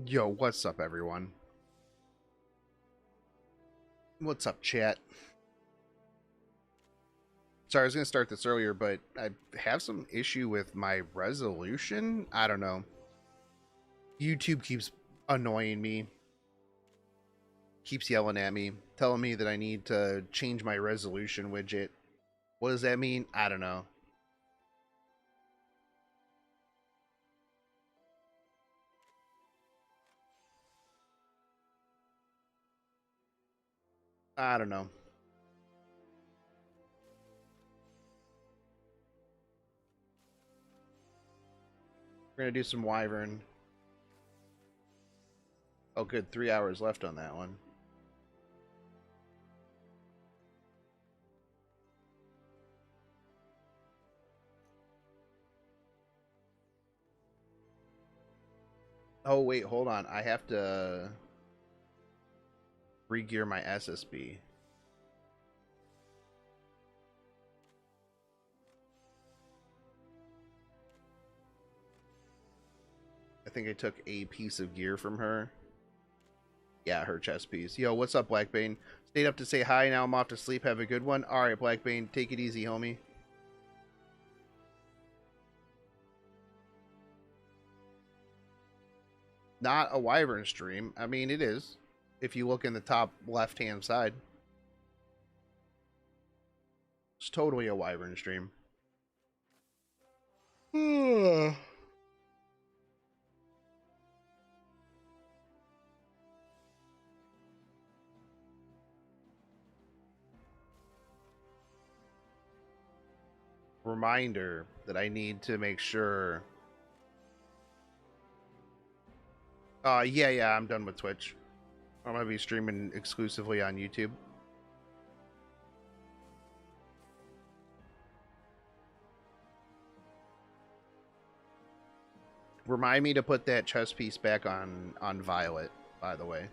Yo, what's up, everyone? What's up, chat? Sorry, I was going to start this earlier, but I have some issue with my resolution. I don't know. YouTube keeps annoying me, keeps yelling at me, telling me that I need to change my resolution widget. What does that mean? I don't know. I don't know. We're going to do some Wyvern. Oh, good. 3 hours left on that one. Oh, wait, hold on. I have to re-gear my SSB. I think I took a piece of gear from her. Yeah, her chest piece. Yo, what's up, Blackbane? Stayed up to say hi, now I'm off to sleep. Have a good one. Alright, Blackbane, take it easy, homie. Not a Wyvern stream. I mean, it is. If you look in the top left-hand side. It's totally a Wyvern stream. Reminder that I need to make sure. Yeah, I'm done with Twitch. I'm gonna be streaming exclusively on YouTube. Remind me to put that chest piece back on Violet, by the way.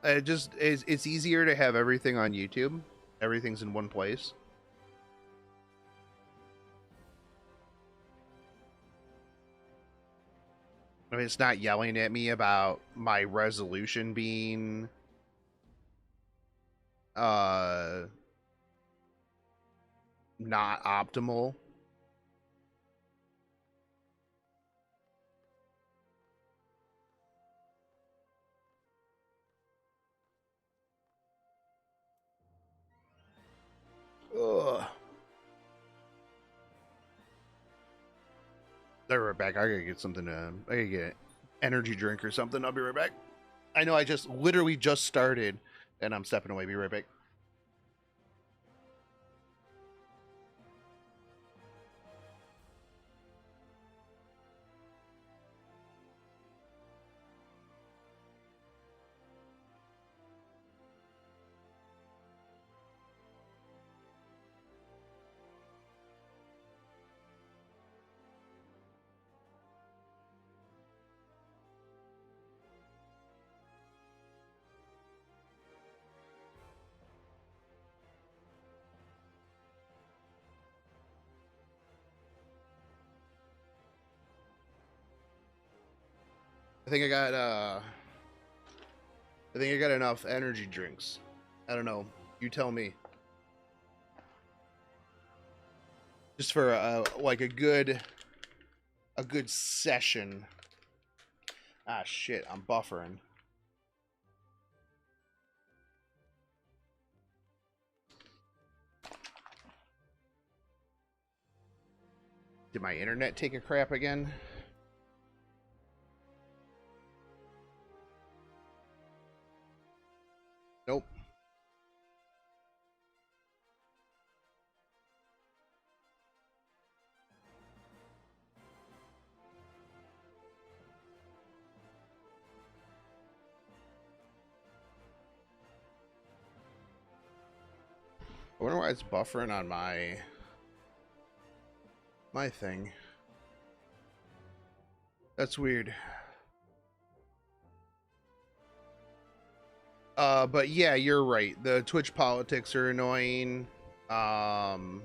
It just is. It's easier to have everything on YouTube. Everything's in one place. I mean, it's not yelling at me about my resolution being uh not optimal. Ugh. I'll be right back. I gotta get something to. I gotta get an energy drink or something. I'll be right back. I know I just literally just started, and I'm stepping away. Be right back. I think I got. I think I got enough energy drinks. I don't know. You tell me. Just for like a good session. Ah shit, I'm buffering. Did my internet take a crap again? Nope. I wonder why it's buffering on my thing. That's weird. But yeah, you're right. The Twitch politics are annoying. The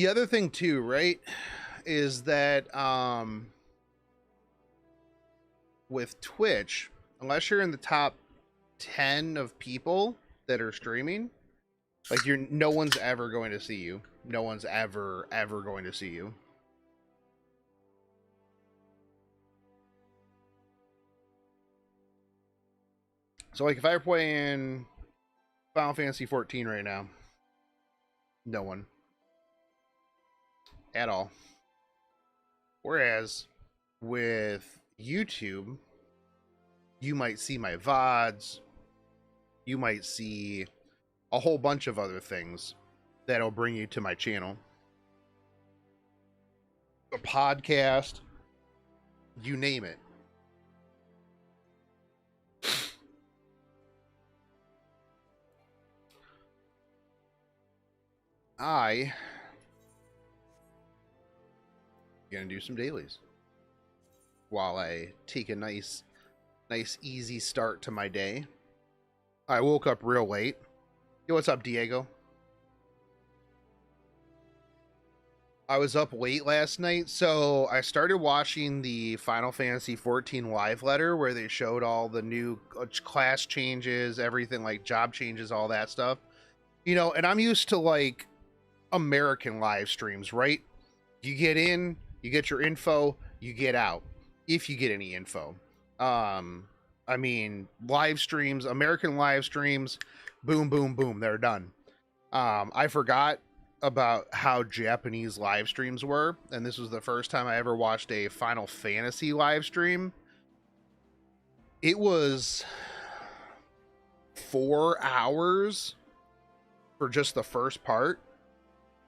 other thing too, right, is that with Twitch, unless you're in the top 10 of people that are streaming, like no one's ever going to see you. No one's ever going to see you. So like if I were playing Final Fantasy 14 right now, no one at all. Whereas with YouTube, you might see my VODs, you might see a whole bunch of other things that'll bring you to my channel. A podcast, you name it. I gonna do some dailies while I take a nice easy start to my day. I woke up real late. Yo, what's up, Diego? I was up late last night, so I started watching the Final Fantasy 14 live letter where they showed all the new class changes, everything like job changes, all that stuff. You know, and I'm used to like American live streams, right? You get in, you get your info, you get out, if you get any info. I mean, live streams, American live streams, boom, boom, boom, they're done. I forgot about how Japanese live streams were, and this was the first time I ever watched a Final Fantasy live stream. It was 4 hours for just the first part,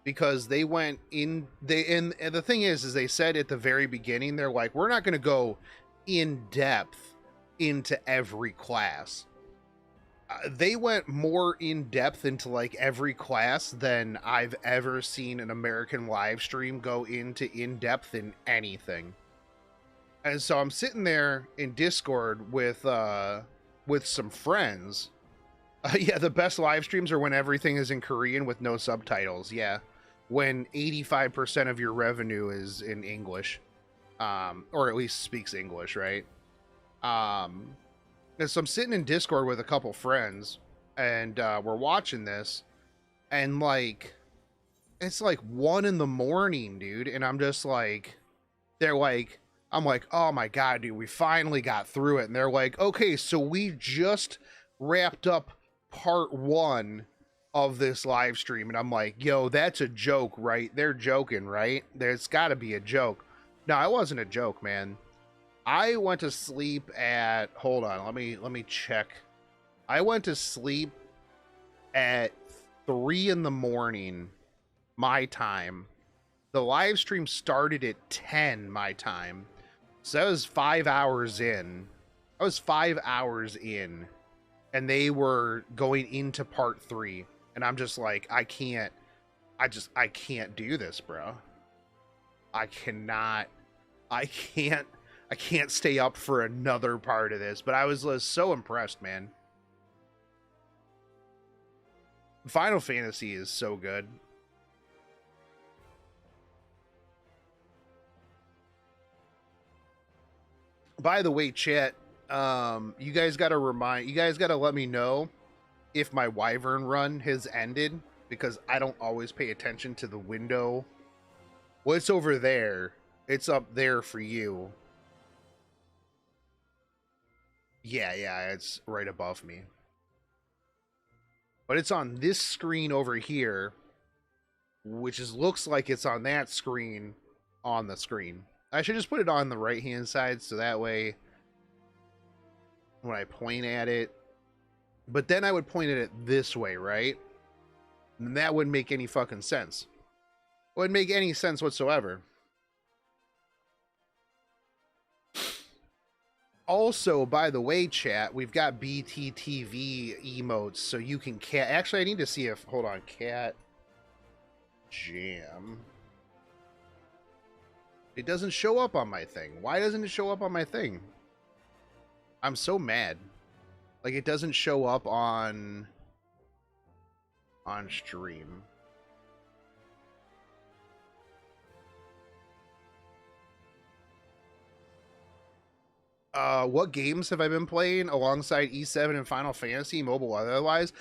because they went in, and the thing is they said at the very beginning, they're like, we're not going to go in depth into every class. They went more in depth into like every class than I've ever seen an American live stream go into in depth in anything. And so I'm sitting there in Discord with some friends. Yeah, the best live streams are when everything is in Korean with no subtitles. Yeah, when 85% of your revenue is in English, or at least speaks English, right? And so I'm sitting in Discord with a couple friends, and we're watching this, and like, it's like 1 a.m, dude, and I'm just like, they're like, I'm like, oh my god, dude, we finally got through it, and they're like, okay, so we just wrapped up part 1 of this live stream, and I'm like, yo, that's a joke, right? They're joking, right? There's got to be a joke. No, it wasn't a joke, man. I went to sleep at, hold on, let me check. I went to sleep at 3 a.m, my time. The live stream started at 10 my time, so that was 5 hours in. I was 5 hours in, and they were going into part 3, and I'm just like, I can't do this, bro. I can't stay up for another part of this. But I was so impressed, man. Final Fantasy is so good. By the way, chat, you guys gotta let me know if my Wyvern run has ended, because I don't always pay attention to the window. Well, it's over there. It's up there for you. Yeah, it's right above me. But it's on this screen over here, which looks like it's on that screen on the screen. I should just put it on the right-hand side, so that way when I point at it, but then I would point at it this way, right? And that wouldn't make any fucking sense. It wouldn't make any sense whatsoever. Also, by the way, chat, we've got BTTV emotes, so you can cat. Actually, I need to see if, hold on, cat jam. It doesn't show up on my thing. Why doesn't it show up on my thing? I'm so mad. Like, it doesn't show up on stream. What games have I been playing alongside E7 and Final Fantasy, mobile otherwise?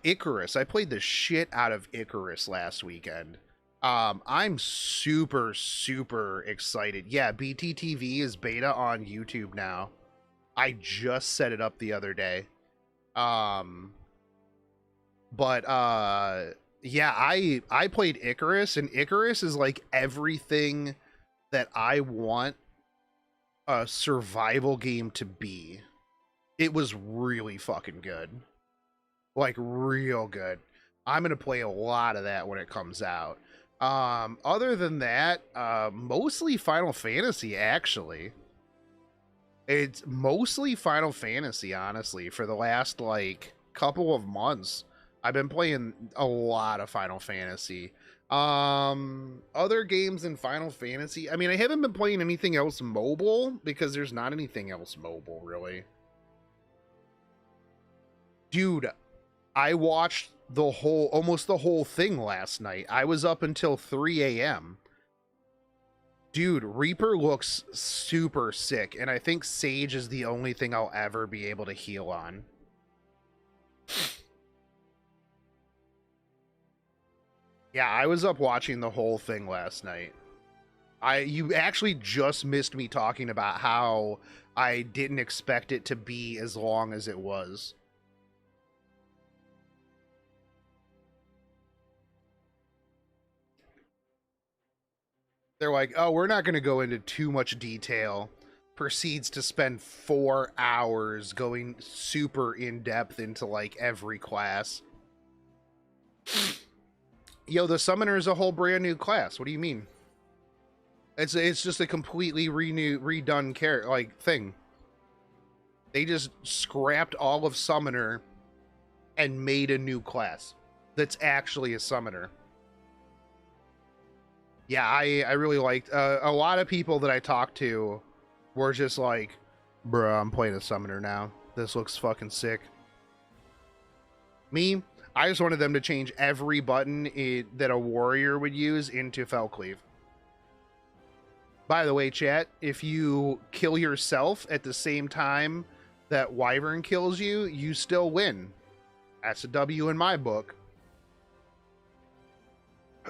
Icarus. I played the shit out of Icarus last weekend. I'm super, super excited. Yeah, BTTV is beta on YouTube now. I just set it up the other day. Yeah, I played Icarus, and Icarus is like everything that I want a survival game to be. It was really fucking good. Like, real good. I'm gonna play a lot of that when it comes out. Other than that, mostly Final Fantasy, actually. It's mostly Final Fantasy, honestly, for the last, like, couple of months. I've been playing a lot of Final Fantasy. Other games in Final Fantasy, I mean, I haven't been playing anything else mobile because there's not anything else mobile, really. Dude, I watched almost the whole thing last night. I was up until 3 a.m. Dude, Reaper looks super sick, and I think Sage is the only thing I'll ever be able to heal on. Yeah, I was up watching the whole thing last night. You actually just missed me talking about how I didn't expect it to be as long as it was. They're like, oh, we're not going to go into too much detail. Proceeds to spend 4 hours going super in depth into like every class. Yo, the summoner is a whole brand new class. What do you mean? It's just a completely redone thing. They just scrapped all of summoner and made a new class that's actually a summoner. Yeah, I really liked a lot of people that I talked to were just like, bruh, I'm playing a summoner now. This looks fucking sick. Me, I just wanted them to change every button that a warrior would use into fell cleave. By the way, chat, if you kill yourself at the same time that Wyvern kills you, you still win. That's a W in my book.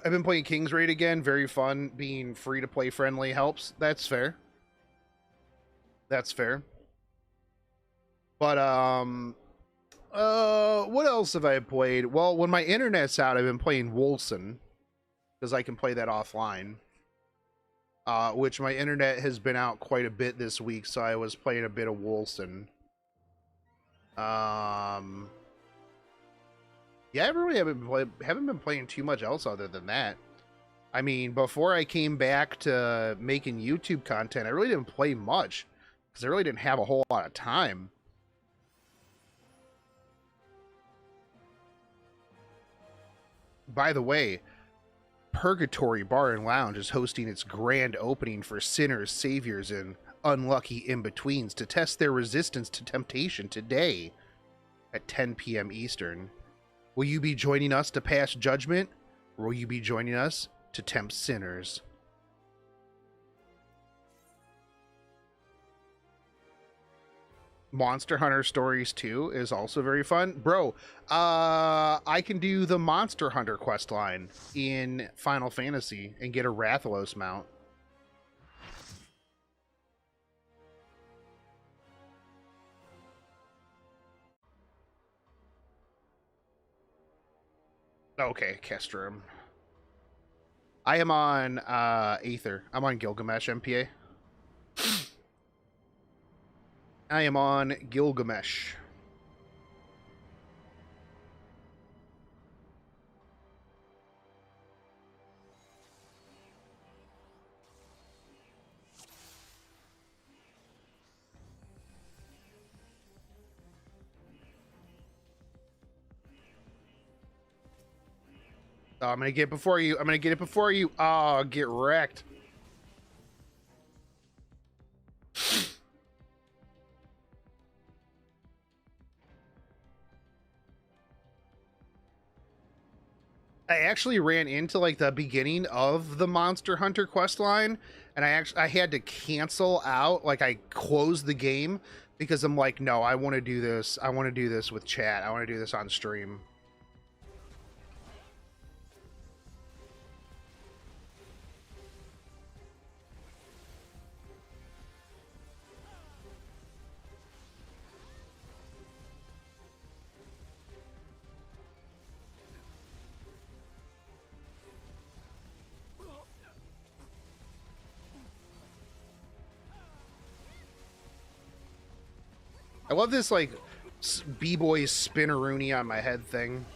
I've been playing King's Raid again. Very fun. Being free to play friendly helps. That's fair. That's fair. But, what else have I played? Well, when my internet's out, I've been playing Wolcen. Because I can play that offline. Which my internet has been out quite a bit this week, so I was playing a bit of Wolcen. Yeah, I really haven't been playing too much else other than that. I mean, before I came back to making YouTube content, I really didn't play much because I really didn't have a whole lot of time. By the way, Purgatory Bar and Lounge is hosting its grand opening for sinners, saviors, and unlucky in-betweens to test their resistance to temptation today at 10 p.m. Eastern. Will you be joining us to pass judgment, or will you be joining us to tempt sinners? Monster Hunter Stories 2 is also very fun. Bro, I can do the Monster Hunter quest line in Final Fantasy and get a Rathalos mount. Okay, Kestrum. I am on Aether. I'm on Gilgamesh MPA. I am on Gilgamesh. Oh, I'm gonna get it before you. I'm gonna get it before you. Oh, get wrecked. I actually ran into like the beginning of the Monster Hunter quest line, and I had to cancel out, like I closed the game because I'm like, no, I want to do this. I want to do this with chat. I want to do this on stream. I love this, like, B-boy spinneroonie on my head thing.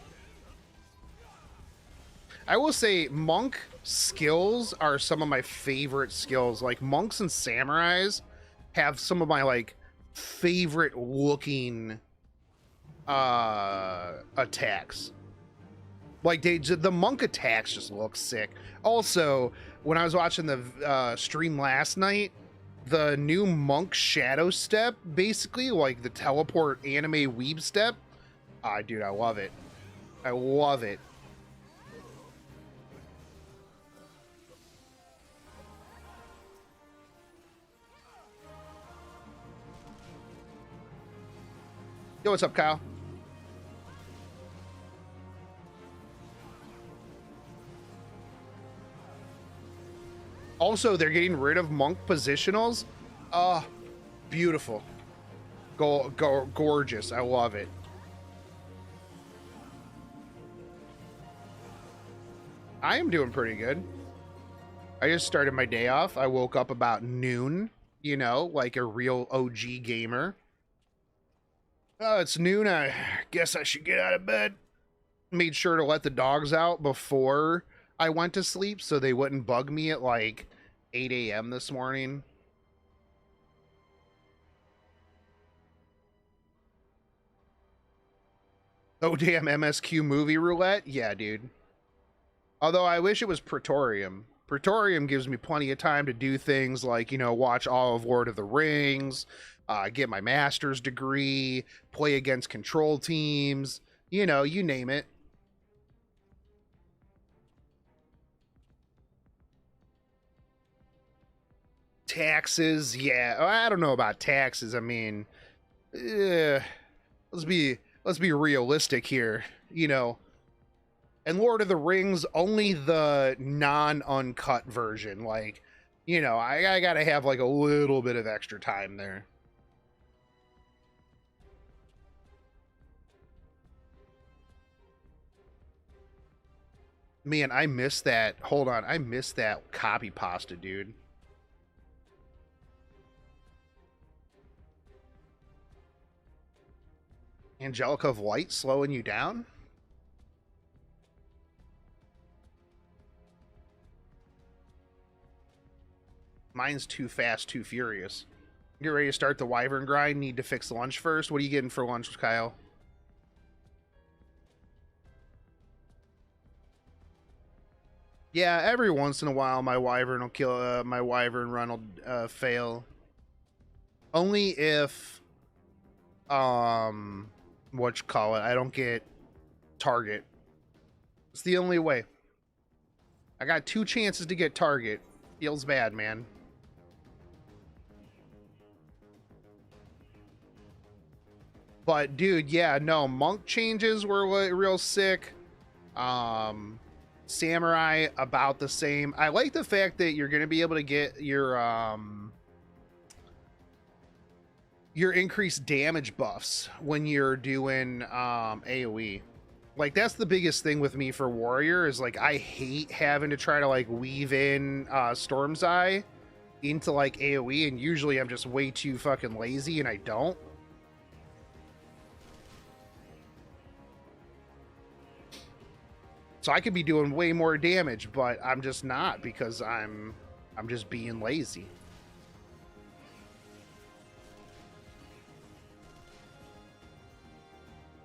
I will say monk skills are some of my favorite skills. Like, monks and samurais have some of my, like, favorite looking attacks. Like, the monk attacks just look sick. Also, when I was watching the stream last night, the new monk shadow step, basically like the teleport anime weeb step, dude, I love it. I love it. Yo, what's up, Kyle? Also, they're getting rid of monk positionals. Beautiful. Gorgeous. I love it. I am doing pretty good. I just started my day off. I woke up about noon, you know, like a real OG gamer. Oh, it's noon. I guess I should get out of bed. Made sure to let the dogs out before I went to sleep so they wouldn't bug me at like 8 a.m. this morning. Oh, damn, MSQ movie roulette? Yeah, dude. Although I wish it was Praetorium. Praetorium gives me plenty of time to do things like, you know, watch all of Lord of the Rings, get my master's degree, play against control teams, you know, you name it. Taxes, yeah. I don't know about taxes. I mean, let's be realistic here, you know. And Lord of the Rings, only the non-uncut version. Like, you know, I gotta have like a little bit of extra time there. Man, I missed that. Hold on, I missed that copy pasta, dude. Angelica of Light slowing you down? Mine's too fast, too furious. Get ready to start the Wyvern grind. Need to fix lunch first. What are you getting for lunch, Kyle? Yeah, every once in a while my Wyvern will kill, my Wyvern run will fail. Only if, what you call it, I don't get target. It's the only way. I got 2 chances to get target. Feels bad, man. But dude, yeah, no, monk changes were real sick. Samurai about the same. I like the fact that you're gonna be able to get your increased damage buffs when you're doing AoE. Like, that's the biggest thing with me for warrior is like I hate having to try to like weave in Storm's Eye into like AoE, and usually I'm just way too fucking lazy and I don't. So I could be doing way more damage, but I'm just not because I'm just being lazy.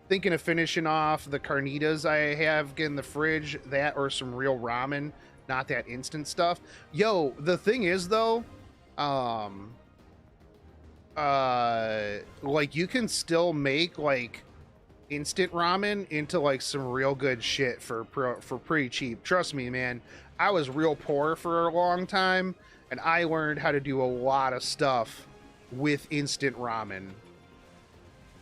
Thinking of finishing off the carnitas I have in the fridge, that or some real ramen, not that instant stuff. Yo, the thing is though, like you can still make like instant ramen into like some real good shit for pretty cheap. Trust me, man. I was real poor for a long time, and I learned how to do a lot of stuff with instant ramen.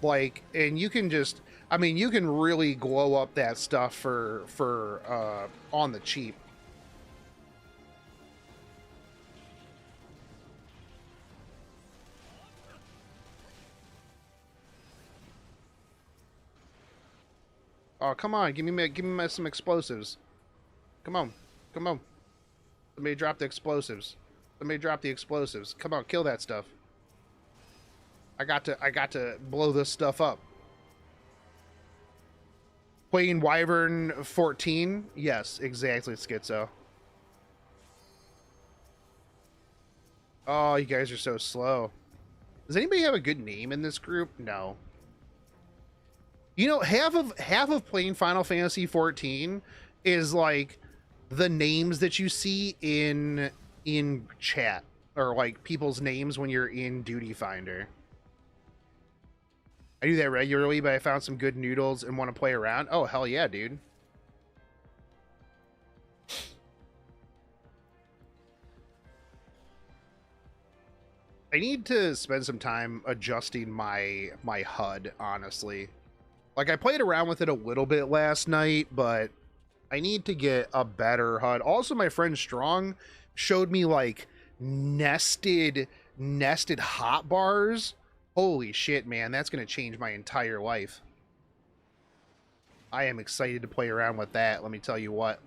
Like, and you can just, I mean, you can really glow up that stuff for on the cheap. Oh, come on, give me some explosives. Come on, come on. Somebody drop the explosives. Somebody drop the explosives. Come on, kill that stuff. I got to blow this stuff up. Playing Wyvern 14? Yes, exactly, Schizo. Oh, you guys are so slow. Does anybody have a good name in this group? No. You know, half of playing Final Fantasy 14 is like the names that you see in chat, or like people's names when you're in Duty Finder. I do that regularly, but I found some good noodles and want to play around. Oh, hell yeah, dude. I need to spend some time adjusting my HUD, honestly. Like, I played around with it a little bit last night, but I need to get a better HUD. Also, my friend Strong showed me, like, nested hotbars. Holy shit, man. That's going to change my entire life. I am excited to play around with that, let me tell you what.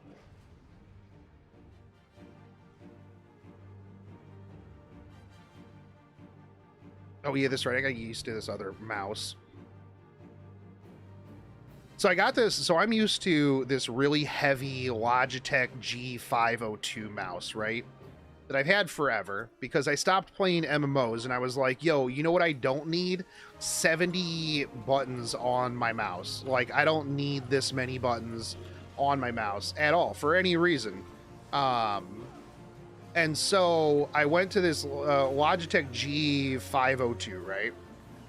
Oh, yeah, that's right. I got used to this other mouse. So I got this, so I'm used to this really heavy Logitech G502 mouse, right? That I've had forever because I stopped playing MMOs and I was like, yo, you know what I don't need? 70 buttons on my mouse. Like, I don't need this many buttons on my mouse at all for any reason. And so I went to this Logitech G502, right?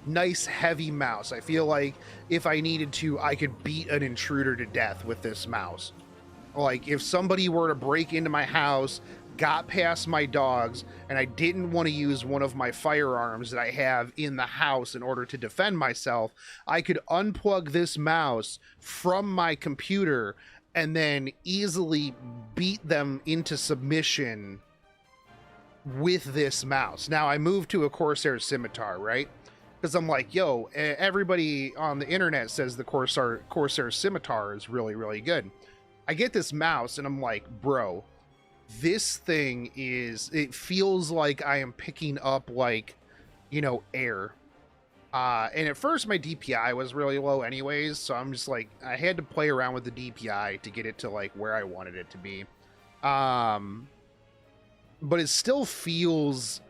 Nice heavy mouse. I feel like if I needed to, I could beat an intruder to death with this mouse. Like, if somebody were to break into my house, got past my dogs, and I didn't want to use one of my firearms that I have in the house in order to defend myself, I could unplug this mouse from my computer and then easily beat them into submission with this mouse. Now, I moved to a Corsair Scimitar, right? Because I'm like, yo, everybody on the internet says the Corsair Scimitar is really, really good. I get this mouse and I'm like, bro, this thing is, it feels like I am picking up, like, you know, air. And at first my DPI was really low anyways, so I'm just like, I had to play around with the DPI to get it to like where I wanted it to be. But it still feels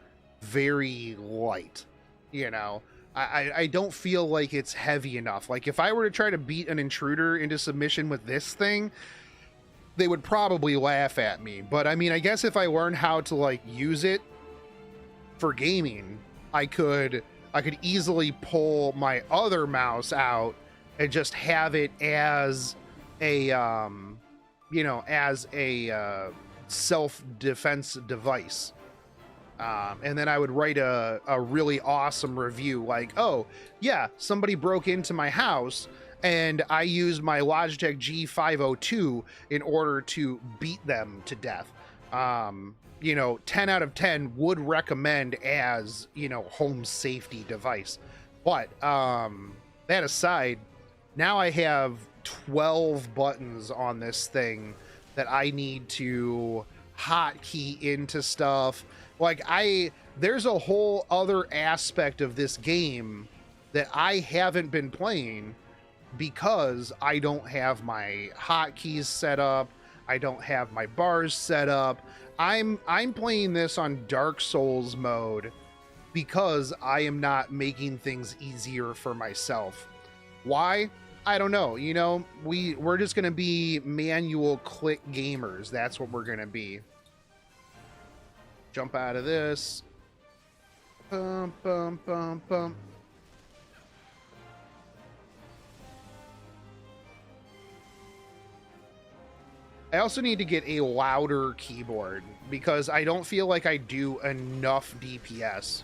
very light, you know. I don't feel like it's heavy enough. Like, if I were to try to beat an intruder into submission with this thing, they would probably laugh at me. But I mean, I guess if I learn how to like use it for gaming, I could easily pull my other mouse out and just have it as a you know, as a self-defense device. And then I would write a really awesome review like, oh, yeah, somebody broke into my house and I used my Logitech G502 in order to beat them to death. You know, 10 out of 10 would recommend as, you know, home safety device. But that aside, now I have 12 buttons on this thing that I need to hotkey into stuff. Like, there's a whole other aspect of this game that I haven't been playing because I don't have my hotkeys set up. I don't have my bars set up. I'm playing this on Dark Souls mode because I am not making things easier for myself. Why? I don't know. You know, we're just going to be manual click gamers. That's what we're going to be. Jump out of this. Bum, bum, bum, bum. I also need to get a louder keyboard because I don't feel like I do enough DPS.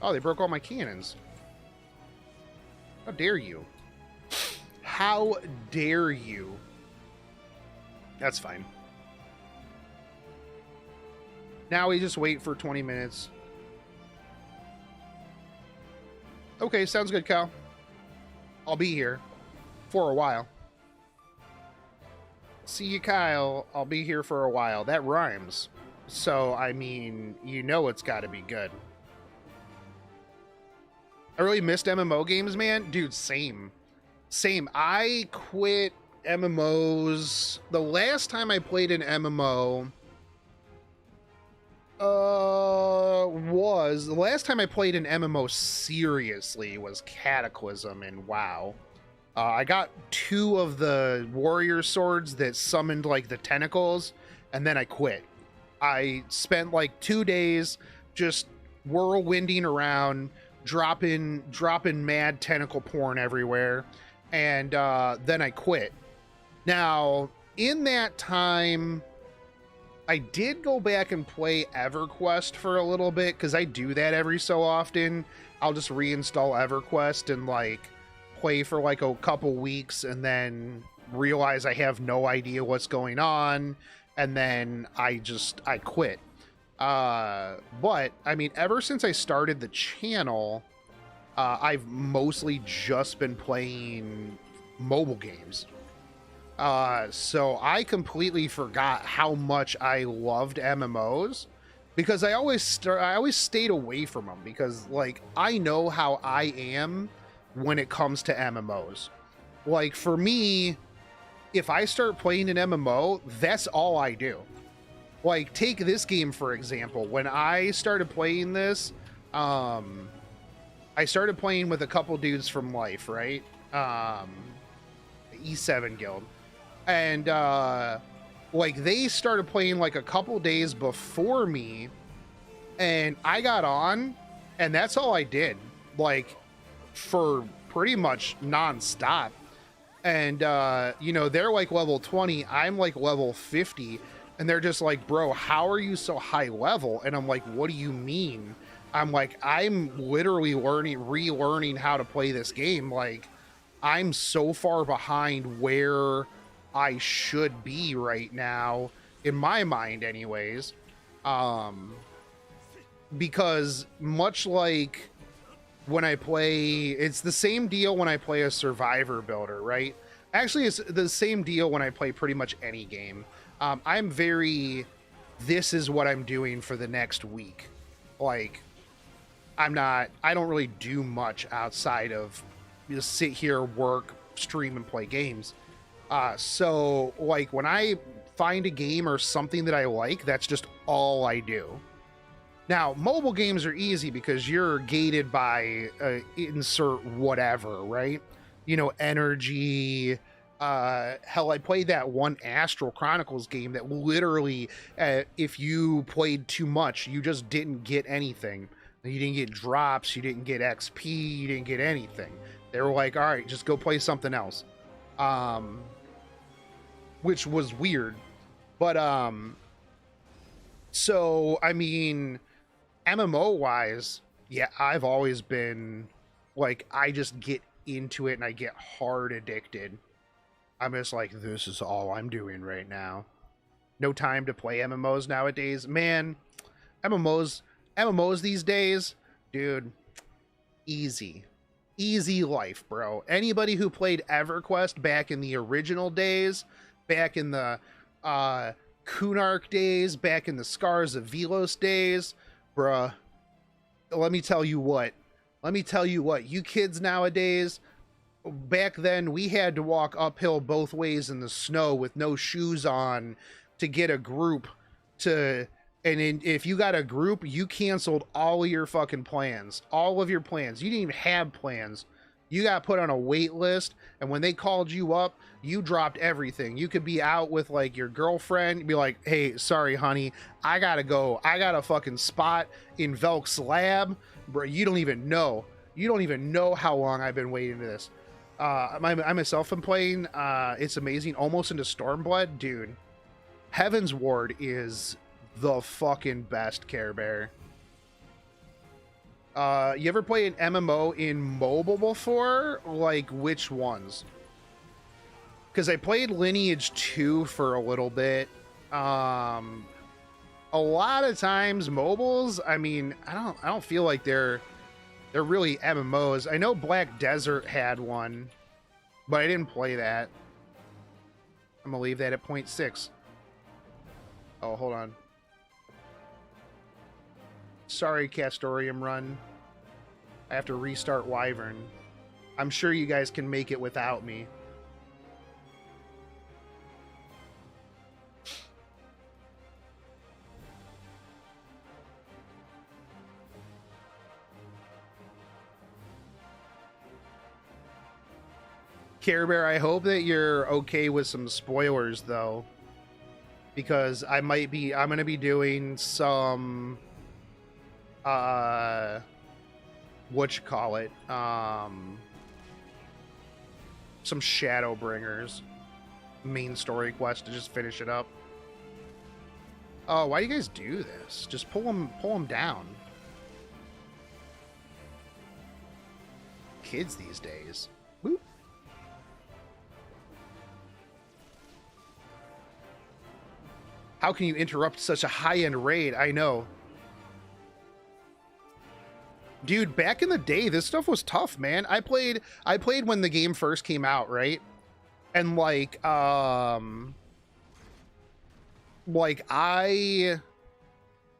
Oh, they broke all my cannons. How dare you? How dare you? That's fine. Now we just wait for 20 minutes. Okay, sounds good, Cal. I'll be here for a while. See you, Kyle. I'll be here for a while. That rhymes. So, I mean, you know it's got to be good. I really missed MMO games, man. Dude, same. Same. I quit MMOs. The last time I played an MMO was the last time I played an MMO seriously was Cataclysm and WoW. I got 2 of the warrior swords that summoned like the tentacles, and then I quit. I spent like 2 days just whirlwinding around, dropping mad tentacle porn everywhere, and then I quit. Now, in that time, I did go back and play EverQuest for a little bit, because I do that every so often. I'll just reinstall EverQuest and like play for like a couple weeks and then realize I have no idea what's going on, and then I quit. But I mean, ever since I started the channel, I've mostly just been playing mobile games. So I completely forgot how much I loved MMOs, because I always stayed away from them, because like I know how I am when it comes to MMOs. Like for me, if I start playing an MMO, that's all I do. Like, take this game, for example. When I started playing this, I started playing with a couple dudes from Life, right? E7 guild. And, like, they started playing, like, a couple days before me. And I got on, and that's all I did. Like, for pretty much non-stop. And, you know, they're, like, level 20. I'm, like, level 50. And they're just like, bro, how are you so high level? And I'm like, what do you mean? I'm like, I'm literally relearning how to play this game. Like, I'm so far behind where I should be right now, in my mind anyways. Because much like when I play, it's the same deal when I play a survivor builder, right? Actually, it's the same deal when I play pretty much any game. I'm very, this is what I'm doing for the next week. Like, I don't really do much outside of just sit here, work, stream, and play games. So, like, when I find a game or something that I like, that's just all I do. Now, mobile games are easy because you're gated by insert whatever, right? You know, energy. Hell, I played that one Astral Chronicles game that literally, if you played too much, you just didn't get anything. You didn't get drops, you didn't get XP, you didn't get anything. They were like, all right, just go play something else. Which was weird. But, so, I mean, MMO-wise, yeah, I've always been, like, I just get into it and I get hard addicted. I'm just like, this is all I'm doing right now. No time to play MMOs nowadays. Man, MMOs these days, dude, easy. Easy life, bro. Anybody who played EverQuest back in the original days, back in the Kunark days, back in the Scars of Velos days, bruh, let me tell you what, you kids nowadays, back then we had to walk uphill both ways in the snow with no shoes on to get a group to, and if you got a group, you canceled all of your fucking plans, all of your plans. You didn't even have plans. You got put on a wait list, and when they called you up, you dropped everything. You could be out with like your girlfriend, you'd be like, hey, sorry honey, I gotta go, I got a fucking spot in Velk's lab. Bro, you don't even know how long I've been waiting to this. I myself am playing, it's amazing, almost into Stormblood. Dude, Heaven's Ward is the fucking best Care Bear. You ever play an MMO in mobile before? Like, which ones? Because I played Lineage 2 for a little bit. A lot of times mobiles, I mean, I don't feel like they're really MMOs. I know Black Desert had one, but I didn't play that. I'm gonna leave that at 0.6. Oh, hold on. Sorry, Castorium Run. I have to restart Wyvern. I'm sure you guys can make it without me. Care Bear, I hope that you're okay with some spoilers, though. Because I'm gonna be doing some whatchamacallit, some Shadowbringers main story quest to just finish it up. Oh, why do you guys do this? Just pull them down. Kids these days. Whoop. How can you interrupt such a high-end raid? I know. Dude, back in the day, this stuff was tough, man. I played when the game first came out, right? And like I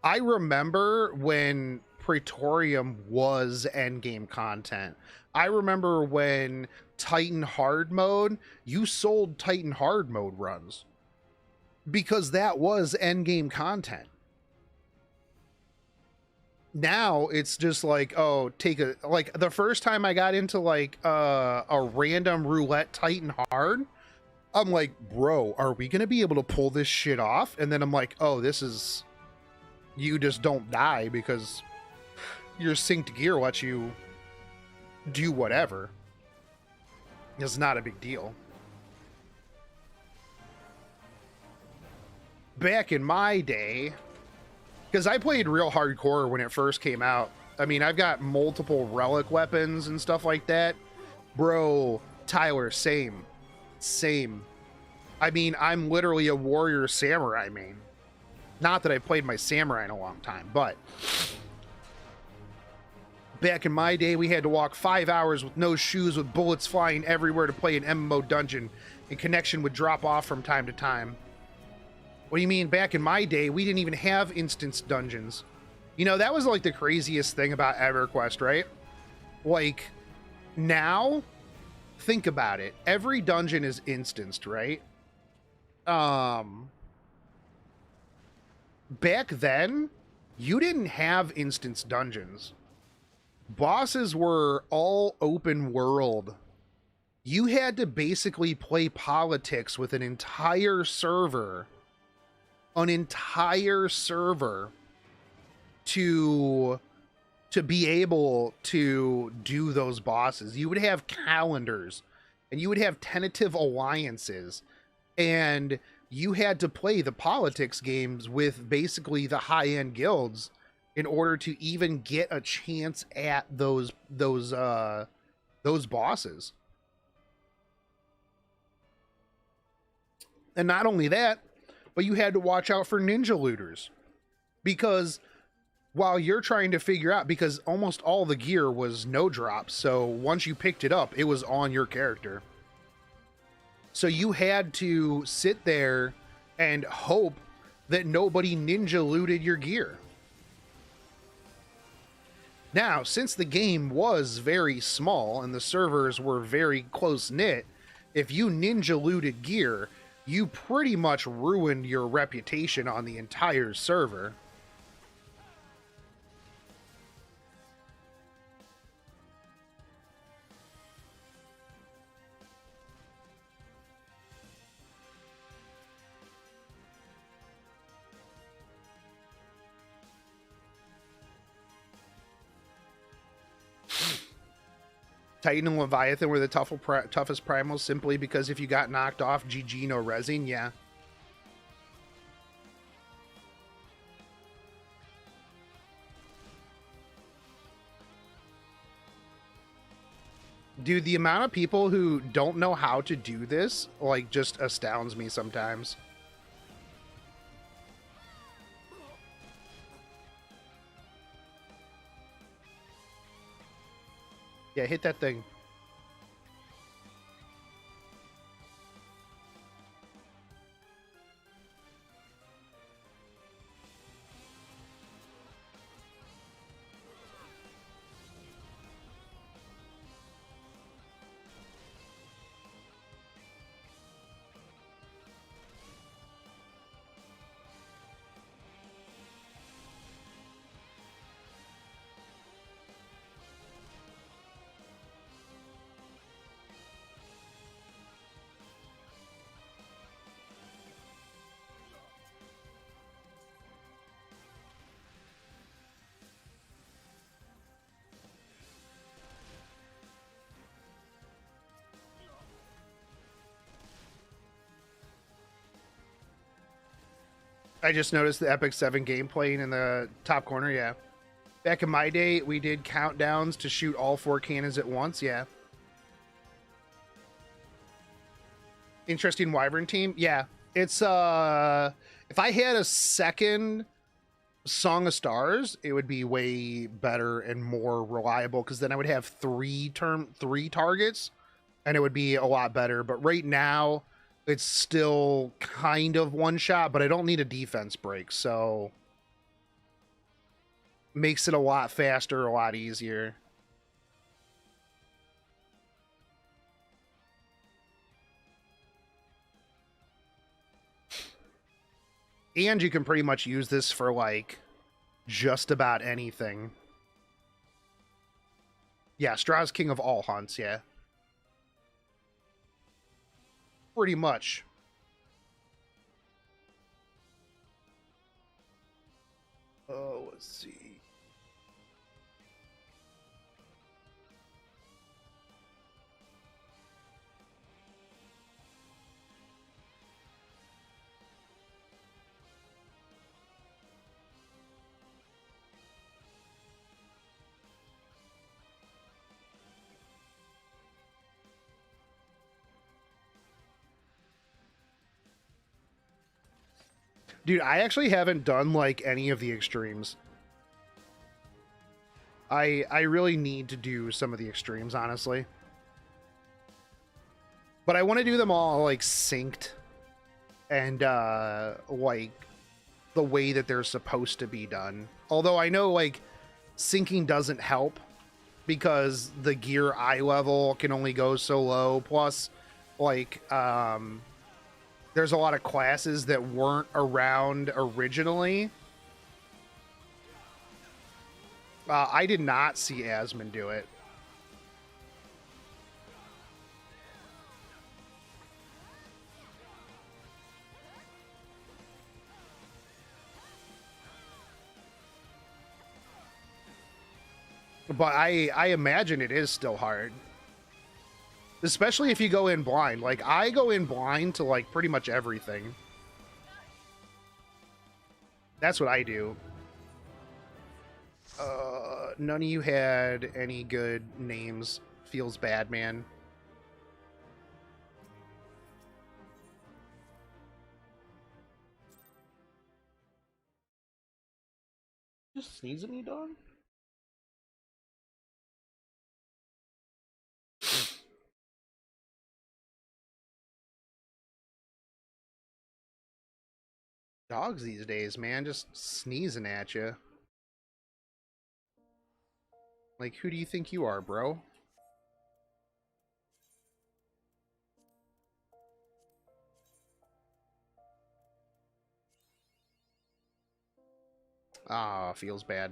remember when Praetorium was endgame content. I remember when Titan hard mode, you sold Titan hard mode runs because that was endgame content. Now it's just like, oh, like the first time I got into like a random roulette Titan hard, I'm like, bro, are we gonna be able to pull this shit off? And then I'm like, oh, this is, you just don't die because your synced gear lets you do whatever. It's not a big deal. Back in my day, because I played real hardcore when it first came out. I mean, I've got multiple relic weapons and stuff like that. Bro, Tyler, same. I mean, I'm literally a warrior samurai main. Not that I've played my samurai in a long time, but back in my day, we had to walk 5 hours with no shoes with bullets flying everywhere to play an MMO dungeon, and connection would drop off from time to time. What do you mean? Back in my day, we didn't even have instance dungeons. You know, that was like the craziest thing about EverQuest, right? Like, now, think about it. Every dungeon is instanced, right? Back then, you didn't have instance dungeons. Bosses were all open world. You had to basically play politics with an entire server to be able to do those bosses. You would have calendars and you would have tentative alliances, and you had to play the politics games with basically the high-end guilds in order to even get a chance at those bosses. And not only that, but you had to watch out for ninja looters, because while you're trying to figure out, because almost all the gear was no drops, so once you picked it up, it was on your character. So you had to sit there and hope that nobody ninja looted your gear. Now, since the game was very small and the servers were very close-knit, if you ninja looted gear, you pretty much ruined your reputation on the entire server. Titan and Leviathan were the toughest primals simply because if you got knocked off, GG, no resing. Yeah. Dude, the amount of people who don't know how to do this, like, just astounds me sometimes. Yeah, hit that thing. I just noticed the FF7 game playing in the top corner, yeah. Back in my day, we did countdowns to shoot all 4 cannons at once, yeah. Interesting Wyvern team, yeah. It's, if I had a second Song of Stars, it would be way better and more reliable, because then I would have 3 targets, and it would be a lot better. But right now, it's still kind of one shot, but I don't need a defense break, so makes it a lot faster, a lot easier. And you can pretty much use this for, like, just about anything. Yeah, Straw's king of all hunts, yeah. Pretty much. Oh, let's see. Dude, I actually haven't done, like, any of the extremes. I really need to do some of the extremes, honestly. But I want to do them all, like, synced. And, like, the way that they're supposed to be done. Although I know, like, syncing doesn't help, because the gear eye level can only go so low. Plus, like, there's a lot of classes that weren't around originally. I did not see Asmon do it. But I imagine it is still hard. Especially if you go in blind. Like, I go in blind to, like, pretty much everything. That's what I do. None of you had any good names. Feels bad, man. Just sneeze at me, dog? Dogs these days, man, just sneezing at you. Like, who do you think you are, bro? Ah, feels bad.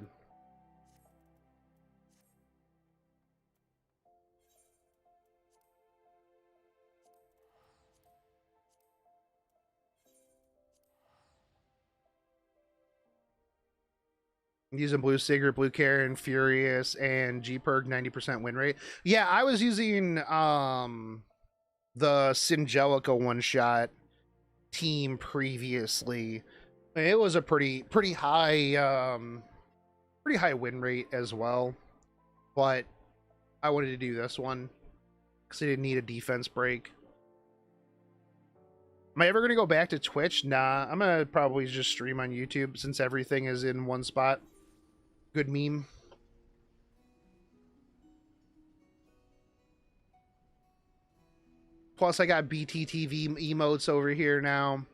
Using Blue Sigurd, Blue Karen, Furious, and G-Perk 90% win rate. Yeah, I was using the Syngelica one-shot team previously. It was a pretty high win rate as well. But I wanted to do this one because I didn't need a defense break. Am I ever gonna go back to Twitch? Nah, I'm gonna probably just stream on YouTube since everything is in one spot. Good meme. Plus, I got BTTV emotes over here now.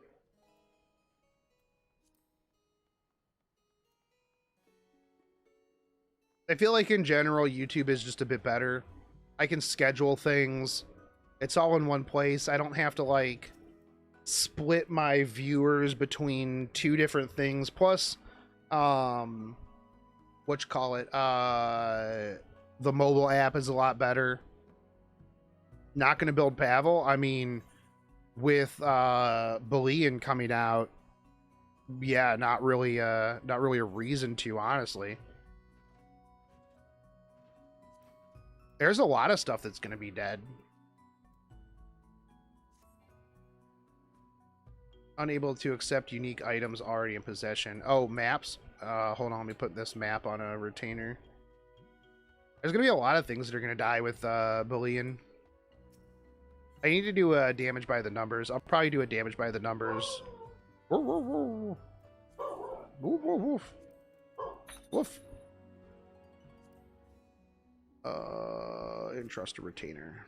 I feel like in general, YouTube is just a bit better. I can schedule things. It's all in one place. I don't have to, like, split my viewers between two different things. Plus, the mobile app is a lot better. Not going to build Pavel. I mean, with Belian coming out, yeah, not really a reason to, honestly. There's a lot of stuff that's going to be dead. Unable to accept unique items already in possession. Oh, maps. Hold on, let me put this map on a retainer. There's gonna be a lot of things that are gonna die with Belian. I need to do a damage by the numbers. I'll probably do a damage by the numbers. Woof, woof, woof. Woof, woof, woof. Woof. Entrust a retainer.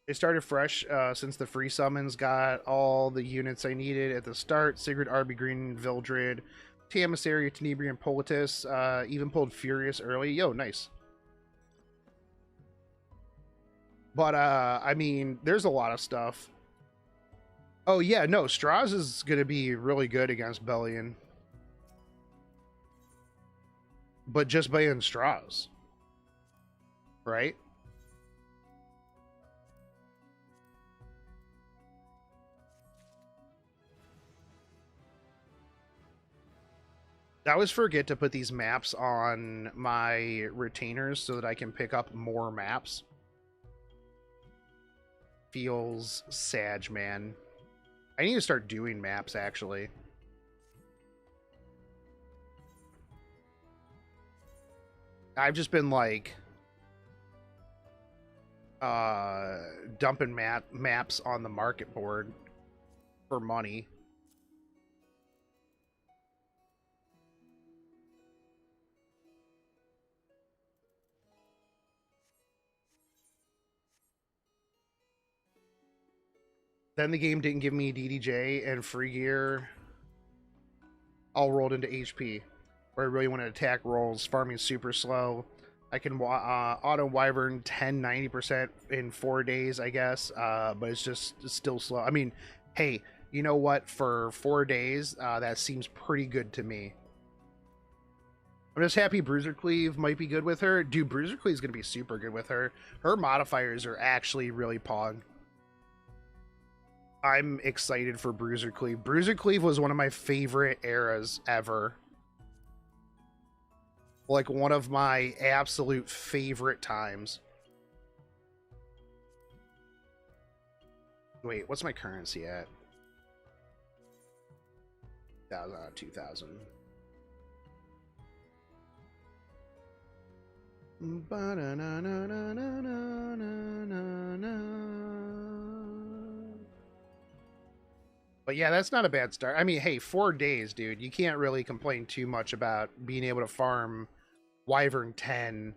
It started fresh since the free summons. Got all the units I needed at the start. Sigurd, Arby Green, Vildred, Tamissary, Tenebrian, Politis. Even pulled Furious early. Yo, nice. But, I mean, there's a lot of stuff. Oh, yeah, no, Strauss is going to be really good against Belian. But just playing Strauss. Right? I always forget to put these maps on my retainers so that I can pick up more maps. Feels sad, man. I need to start doing maps, actually. I've just been, like, dumping maps on the market board for money. Then the game didn't give me DDJ and free gear all rolled into HP. Where I really want to attack rolls, farming super slow. I can auto Wyvern 90% in 4 days, I guess. But it's still slow. I mean, hey, you know what? For 4 days, that seems pretty good to me. I'm just happy Bruiser Cleave might be good with her. Dude, Bruiser Cleave is going to be super good with her. Her modifiers are actually really pog. I'm excited for Bruiser Cleave. Bruiser Cleave was one of my favorite eras ever. Like, one of my absolute favorite times. Wait, what's my currency at? 2,000. But yeah, that's not a bad start. I mean, hey, 4 days, dude. You can't really complain too much about being able to farm Wyvern 10.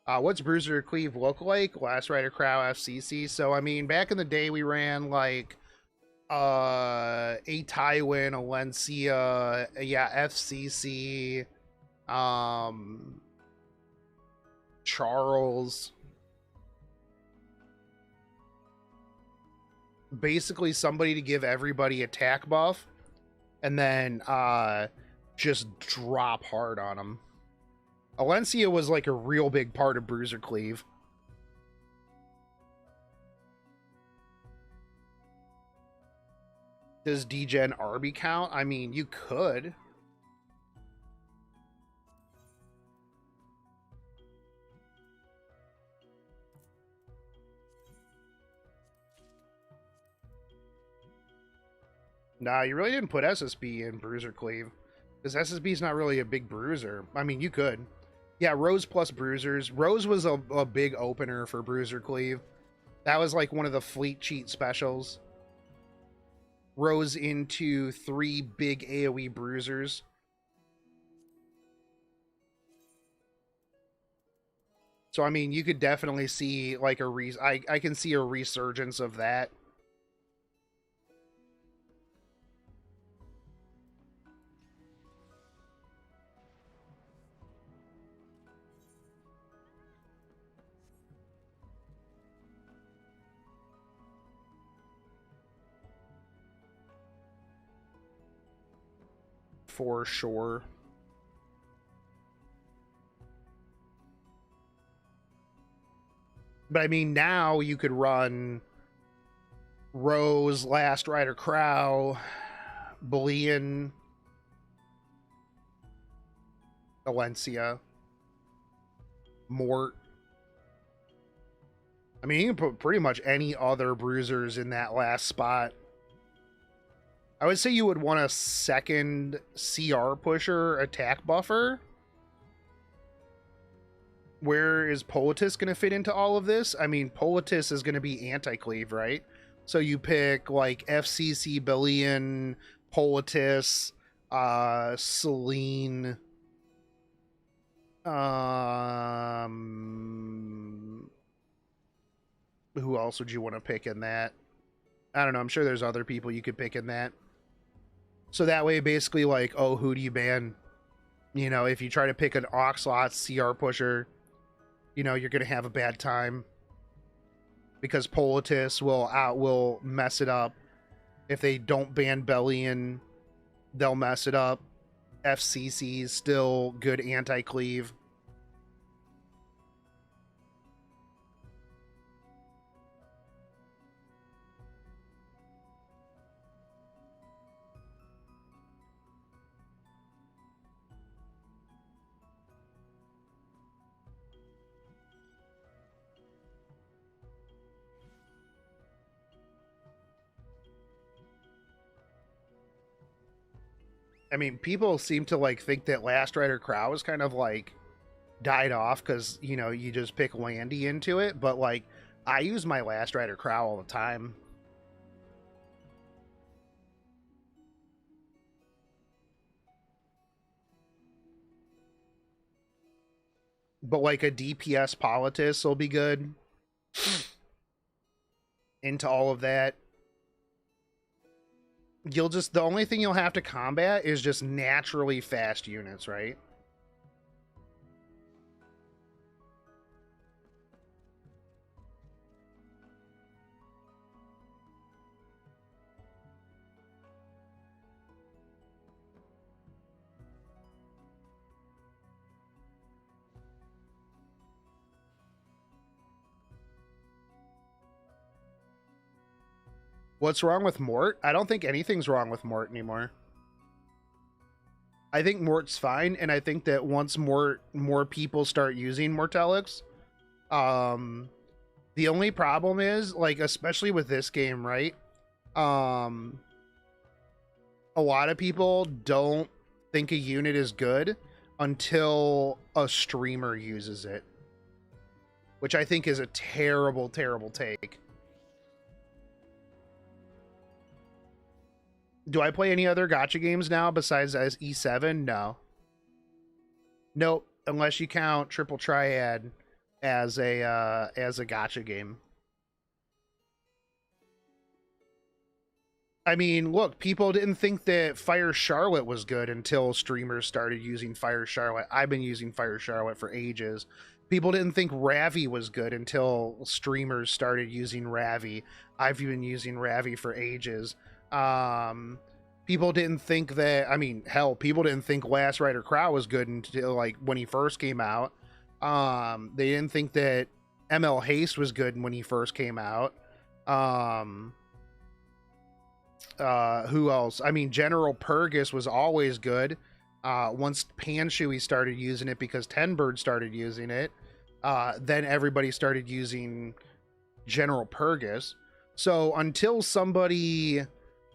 What's Bruiser Cleave look like? Last Rider Crow FCC. So, I mean, back in the day, we ran, like, a Tywin, Alencia, yeah, FCC, Charles. Basically somebody to give everybody attack buff and then just drop hard on them. Alencia was like a real big part of Bruiser Cleave. Does degen Arby count? I mean, you could. Nah, you really didn't put SSB in Bruiser Cleave. Because SSB is not really a big bruiser. I mean, you could. Yeah, Rose plus Bruisers. Rose was a big opener for Bruiser Cleave. That was like one of the fleet cheat specials. Rose into 3 big AoE Bruisers. So, I mean, you could definitely see like I can see a resurgence of that. For sure. But I mean, now you could run Rose, Last Rider Crow, Belian, Valencia, Mort. I mean, you can put pretty much any other bruisers in that last spot. I would say you would want a second CR pusher attack buffer. Where is Politis going to fit into all of this? I mean, Politis is going to be anti-cleave, right? So you pick like FCC, Belian, Politis, Celine. Who else would you want to pick in that? I don't know. I'm sure there's other people you could pick in that. So that way, basically, like, oh, who do you ban? You know, if you try to pick an Oxlot CR pusher, you know, you're going to have a bad time. Because Politis will mess it up. If they don't ban Belian, they'll mess it up. FCC is still good anti-cleave. I mean, people seem to like think that Last Rider Crow is kind of like died off because, you know, you just pick Landy into it, but like I use my Last Rider Crow all the time. But like a DPS Politis will be good into all of that. The only thing you'll have to combat is just naturally fast units, right? What's wrong with Mort? I don't think anything's wrong with Mort anymore. I think Mort's fine, and I think that once more people start using Mortellix, the only problem is, like, especially with this game, right? A lot of people don't think a unit is good until a streamer uses it, which I think is a terrible, terrible take. Do I play any other gacha games now besides as E7? No. Nope, unless you count Triple Triad as a gacha game. I mean, look, people didn't think that Fire Charlotte was good until streamers started using Fire Charlotte. I've been using Fire Charlotte for ages. People didn't think Ravi was good until streamers started using Ravi. I've been using Ravi for ages. People didn't think that, I mean, hell, people didn't think Last Rider Crow was good until, like, when he first came out. They didn't think that ML Haste was good when he first came out. Who else? I mean, General Purgus was always good. Once Panshui started using it because Tenbird started using it, then everybody started using General Purgus. So until somebody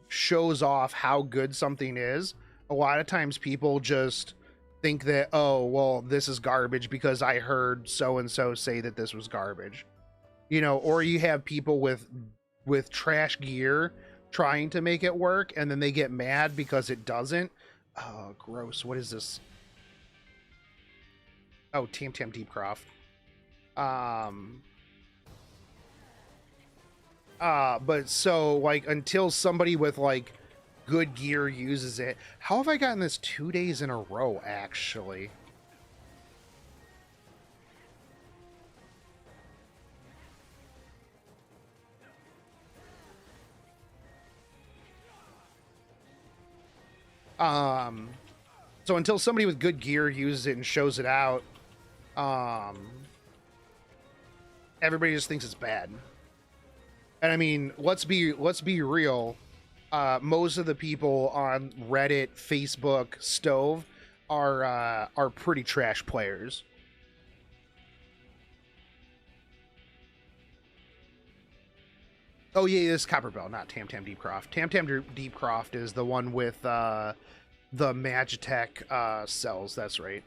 shows off how good something is, a lot of times people just think that, oh, well, this is garbage because I heard so and so say that this was garbage. You know, or you have people with trash gear trying to make it work, and then they get mad because it doesn't. Oh, gross. What is this? Oh, Tam Deepcroft. But so, like, until somebody with, like, good gear uses it. How have I gotten this 2 days in a row, actually? So until somebody with good gear uses it and shows it out, everybody just thinks it's bad. And I mean, let's be real. Most of the people on Reddit, Facebook, Stove are pretty trash players. Oh yeah, this is Copperbell, not Tam Deepcroft. Tam Deepcroft is the one with the Magitech cells. That's right.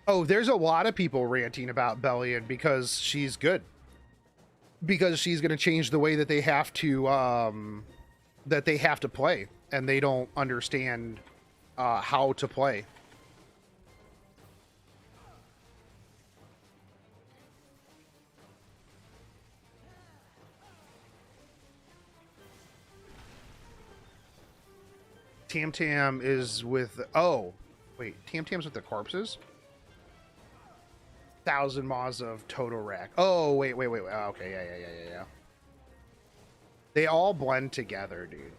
Oh, there's a lot of people ranting about Belian because she's good. Because she's going to change the way that they have to play, and they don't understand how to play. Tam is with... Oh, wait. Tam's with the corpses? 1,000 Maws of Total Rack. Oh, wait. Oh, okay, yeah. They all blend together, dude.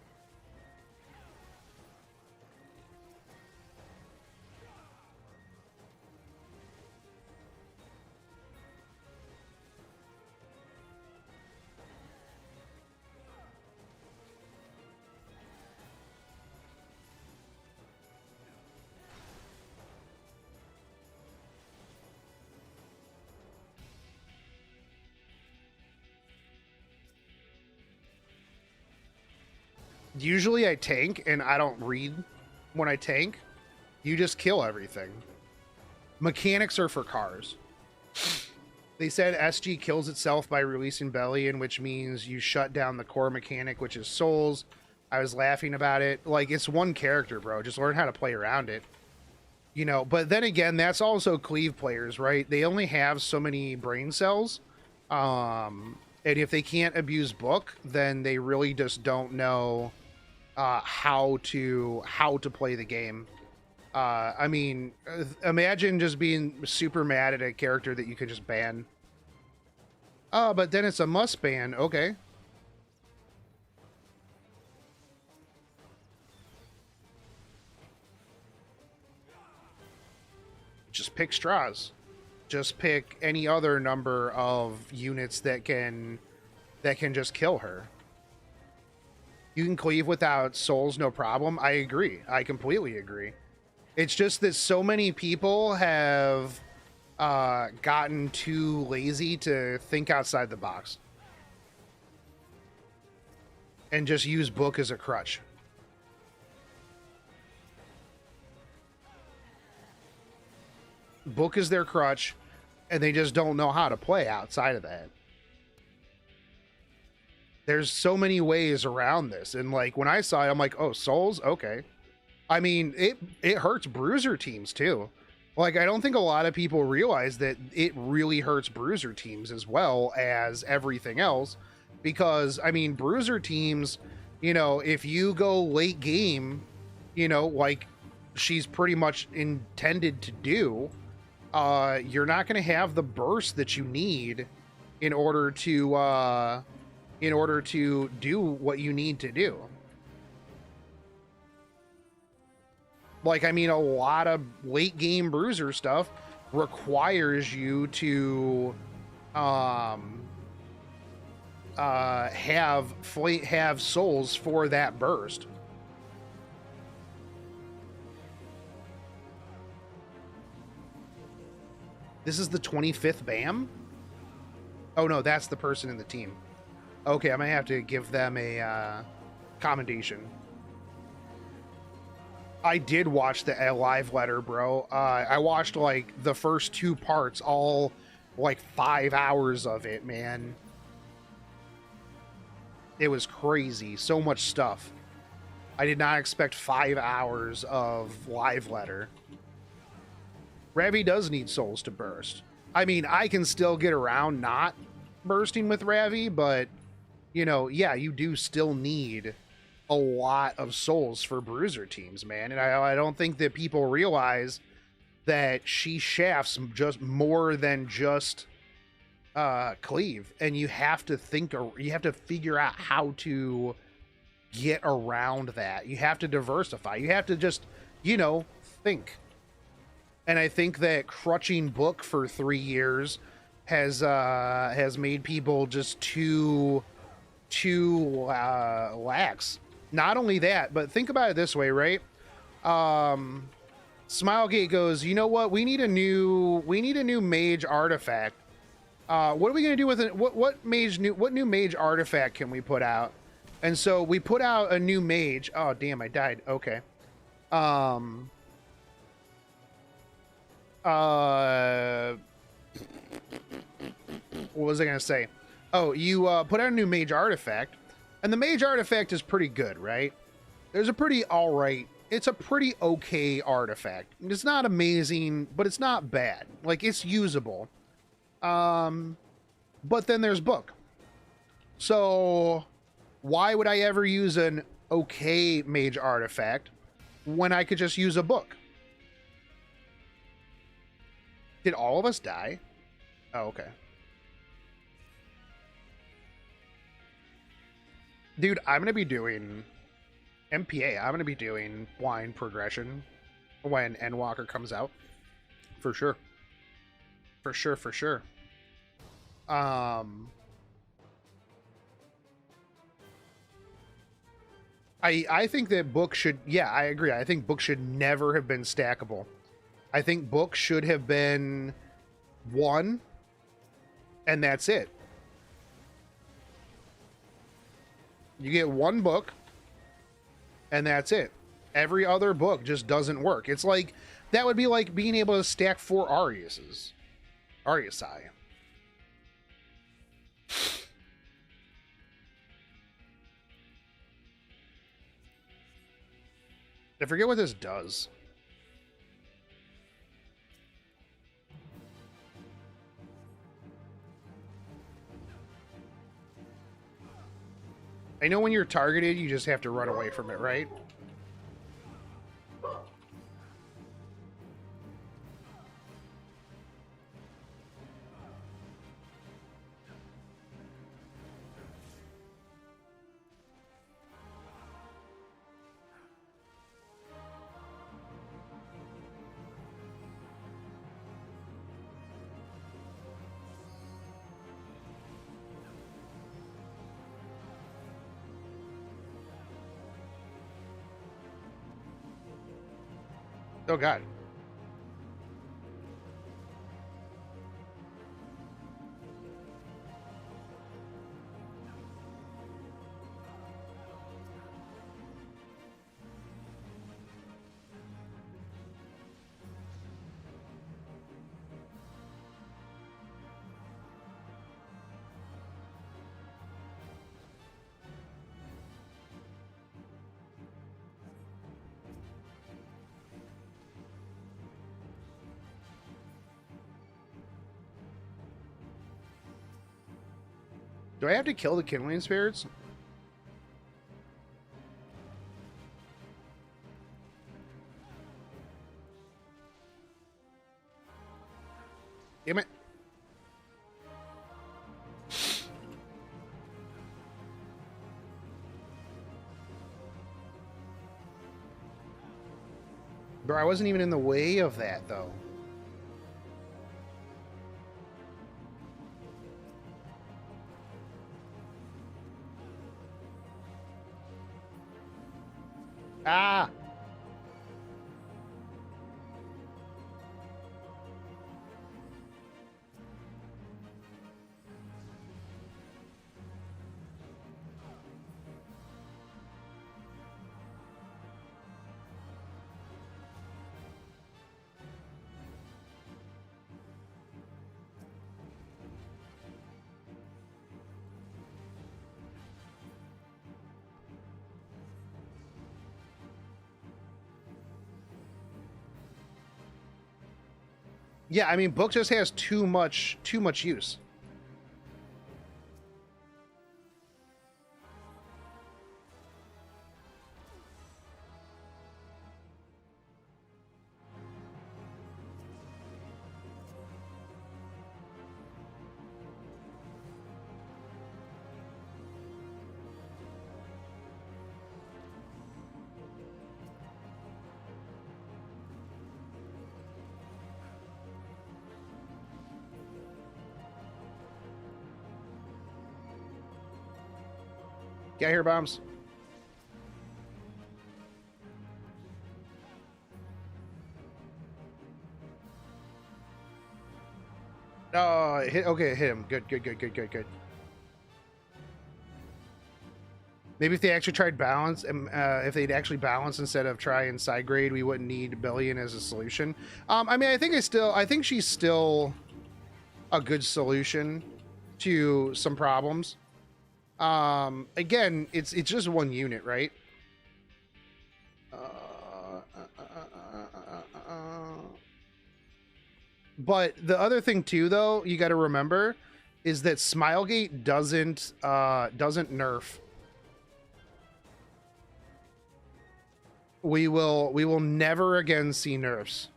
Usually I tank and I don't read when I tank. You just kill everything. Mechanics are for cars. They said SG kills itself by releasing Belian, which means you shut down the core mechanic, which is souls. I was laughing about it. Like, it's one character, bro. Just learn how to play around it. You know, but then again, that's also cleave players, right? They only have so many brain cells. And if they can't abuse book, then they really just don't know how to play the game. I mean, imagine just being super mad at a character that you could just ban. Oh, but then it's a must ban. Okay. Just pick straws. Just pick any other number of units that can just kill her. You can cleave without souls, no problem. I agree. I completely agree. It's just that so many people have gotten too lazy to think outside the box and just use book as a crutch. Book is their crutch, and they just don't know how to play outside of that. There's so many ways around this, and like when I saw it, I'm like, oh, souls, okay. I mean, it hurts Bruiser teams too. Like, I don't think a lot of people realize that it really hurts Bruiser teams as well as everything else, because I mean, Bruiser teams, you know, if you go late game, you know, like she's pretty much intended to do, you're not going to have the burst that you need in order to do what you need to do. Like, I mean, a lot of late game Bruiser stuff requires you to have souls for that burst. This is the 25th BAM? Oh no, that's the person in the team. Okay, I might have to give them a commendation. I did watch the live letter, bro. I watched like the first 2 parts, all like 5 hours of it, man. It was crazy. So much stuff. I did not expect 5 hours of live letter. Ravi does need souls to burst. I mean, I can still get around not bursting with Ravi, but, you know, yeah, you do still need a lot of souls for Bruiser teams, man. And I don't think that people realize that she shafts just more than just cleave. And you have to figure out how to get around that. You have to diversify. You have to just, you know, think. And I think that crutching book for 3 years has made people just too lax. Not only that, but think about it this way, right? Smilegate goes, you know what? We need a new mage artifact. What are we gonna do with it? What new mage artifact can we put out? And so we put out a new mage. Oh damn, I died. Okay. What was I gonna say? Oh, you put out a new mage artifact, and the mage artifact is pretty good, right? There's a pretty alright. It's a pretty okay artifact. It's not amazing, but it's not bad. Like, it's usable. But then there's book. So why would I ever use an okay mage artifact when I could just use a book? Did all of us die? Oh, okay. Dude, I'm going to be doing MPA. I'm going to be doing blind progression when Endwalker comes out. For sure. For sure, for sure. I think that book should... Yeah, I agree. I think book should never have been stackable. I think book should have been 1, and that's it. You get 1 book, and that's it. Every other book just doesn't work. It's like, that would be like being able to stack 4 Ariuses. Ariusai. I forget what this does. I know when you're targeted, you just have to run away from it, right? Oh, God. Do I have to kill the kindling spirits? Damn it. Bro, I wasn't even in the way of that, though. Ah! Yeah, I mean, book just has too much use. Get here, bombs. Oh, okay, hit him. Good. Maybe if they actually tried balance, if they'd actually balance instead of try and side grade, we wouldn't need Belian as a solution. I mean, I think she's still a good solution to some problems. Again, it's just one unit, right? But the other thing too, though, you got to remember is that Smilegate doesn't nerf. We will never again see nerfs.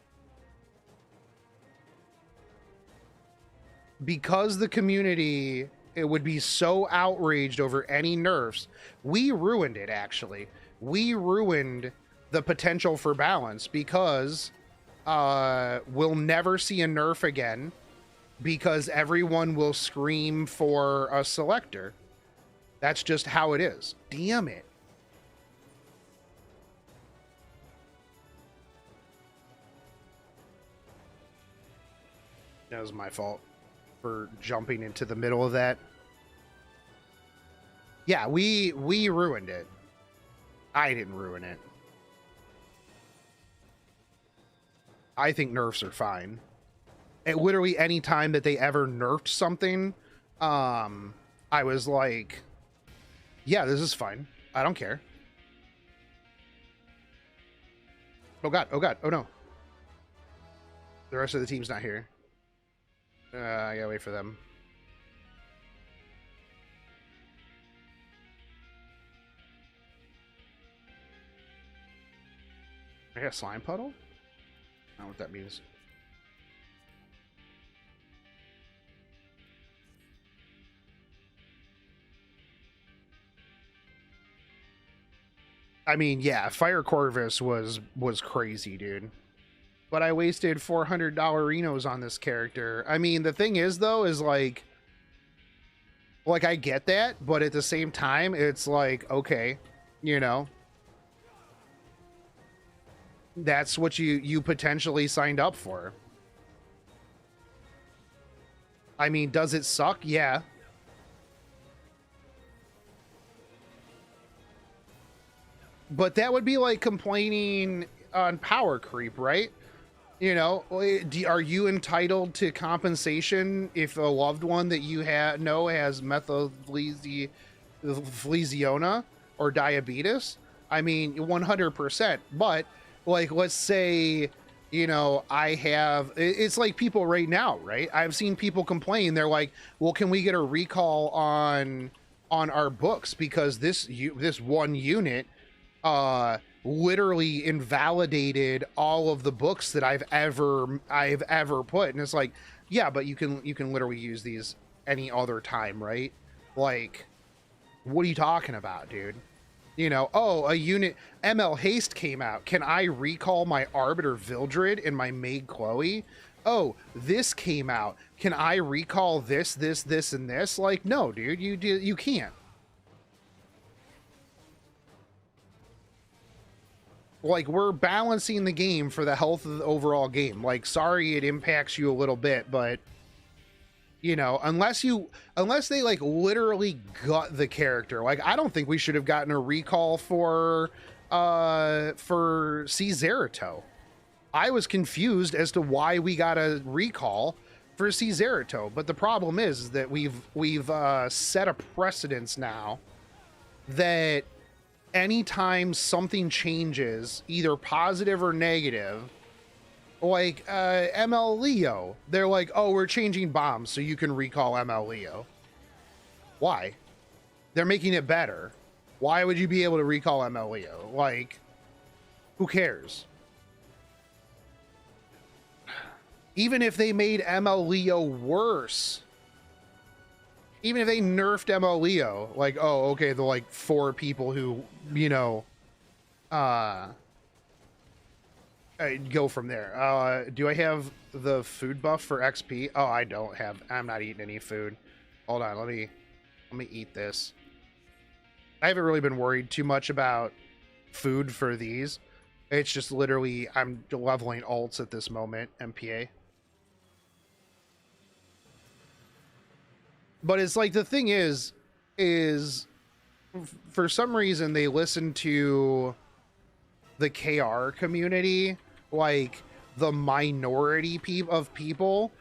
Because the community, it would be so outraged over any nerfs. We ruined it, actually. We ruined the potential for balance because we'll never see a nerf again because everyone will scream for a selector. That's just how it is. Damn it. That was my fault for jumping into the middle of that. Yeah, we ruined it. I didn't ruin it. I think nerfs are fine. At literally any time that they ever nerfed something, I was like, yeah, this is fine. I don't care. Oh god, oh god, oh no. The rest of the team's not here. I gotta wait for them. I got a slime puddle? I don't know what that means. I mean, yeah, Fire Corvus was crazy, dude. But I wasted $400 Enos on this character. I mean, the thing is, though, is like I get that, but at the same time, it's like, okay, you know, that's what you potentially signed up for. I mean, does it suck? Yeah. But that would be like complaining on power creep, right? You know, are you entitled to compensation if a loved one that you know has methylphleziona or diabetes? I mean, 100%. But like, let's say, you know, it's like people right now, right? I've seen people complain. They're like, well, can we get a recall on our books because this one unit literally invalidated all of the books that I've ever put. And it's like, yeah, but you can literally use these any other time, right? Like, what are you talking about, dude? You know, oh, a unit ML Haste came out. Can I recall my Arbiter Vildred and my Maid Chloe? Oh, this came out. Can I recall this, and this? Like, no, dude, you can't. Like, we're balancing the game for the health of the overall game. Like, sorry it impacts you a little bit, but you know, unless they like literally gut the character. Like, I don't think we should have gotten a recall for C Zerato. I was confused as to why we got a recall for C Zerato, but the problem is that we've set a precedence now that anytime something changes, either positive or negative, like ML Leo, they're like, oh, we're changing bombs so you can recall ML Leo. Why? They're making it better. Why would you be able to recall ML Leo? Like, who cares? Even if they made ML Leo worse, even if they nerfed ML Leo, like, oh, okay, the like 4 people who, you know, go from there. Do I have the food buff for XP? Oh, I don't have. I'm not eating any food. Hold on, let me eat this. I haven't really been worried too much about food for these. It's just literally I'm leveling alts at this moment, MPA. But it's like, the thing is for some reason they listen to the KR community, like the minority of people,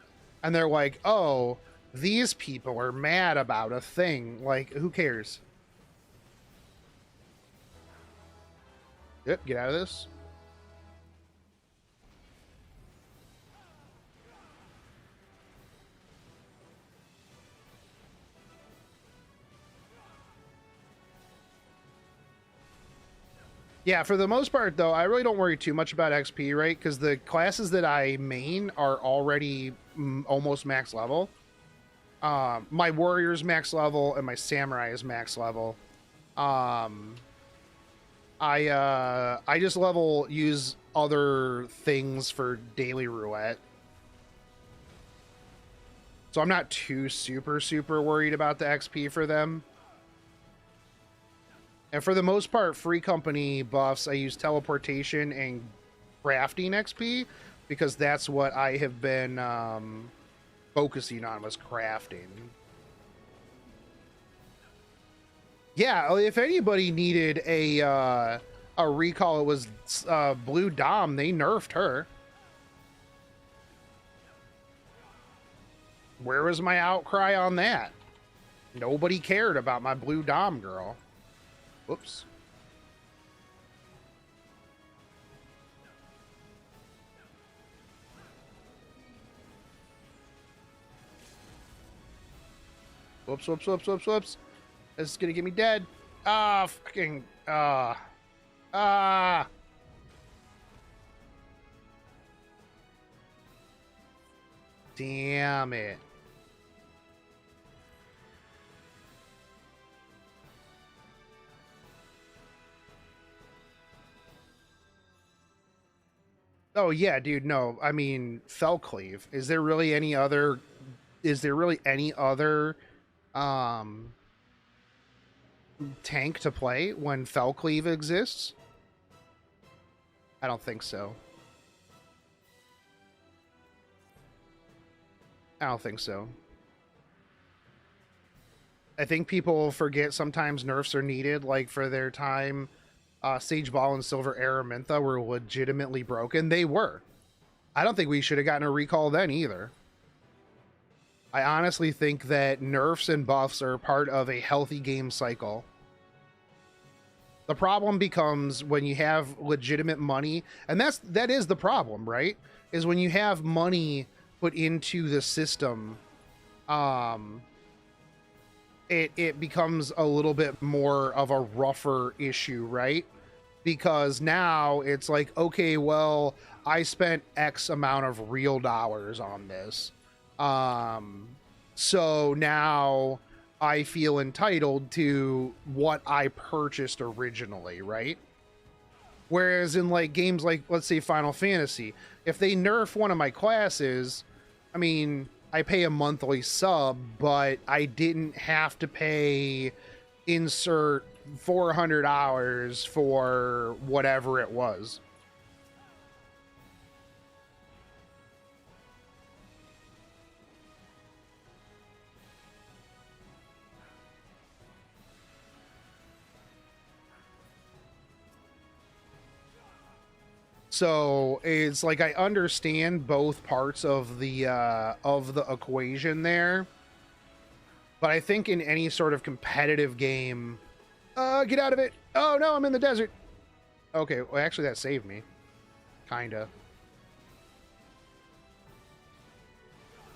and they're like, oh, these people are mad about a thing. Like, who cares? Yep, get out of this. Yeah, for the most part, though, I really don't worry too much about XP, right? Because the classes that I main are already almost max level. My warrior's max level and my samurai is max level. I just use other things for daily roulette. So I'm not too super worried about the XP for them. And for the most part, free company buffs, I use teleportation and crafting XP, because that's what I have been focusing on, was crafting. Yeah, if anybody needed a recall, it was Blue Dom. They nerfed her. Where was my outcry on that? Nobody cared about my Blue Dom girl. Whoops. Whoops. This is gonna get me dead. Ah, fucking, damn it. Oh yeah, dude, no. I mean, fell cleave. Is there really any other tank to play when fell cleave exists? I don't think so. I don't think so. I think people forget sometimes nerfs are needed, like for their time. Sage Ball and Silver Araminta were legitimately broken. They were. I don't think we should have gotten a recall then either. I honestly think that nerfs and buffs are part of a healthy game cycle. The problem becomes when you have legitimate money, and that is the problem, right? Is when you have money put into the system, it becomes a little bit more of a rougher issue, right? Because now it's like, okay, well, I spent X amount of real dollars on this. So now I feel entitled to what I purchased originally, right? Whereas in like games like, let's say, Final Fantasy, if they nerf one of my classes, I mean, I pay a monthly sub, but I didn't have to pay insert 400 hours for whatever it was. So it's like I understand both parts of the equation there, but I think in any sort of competitive game, get out of it! Oh no, I'm in the desert. Okay, well actually that saved me, kinda.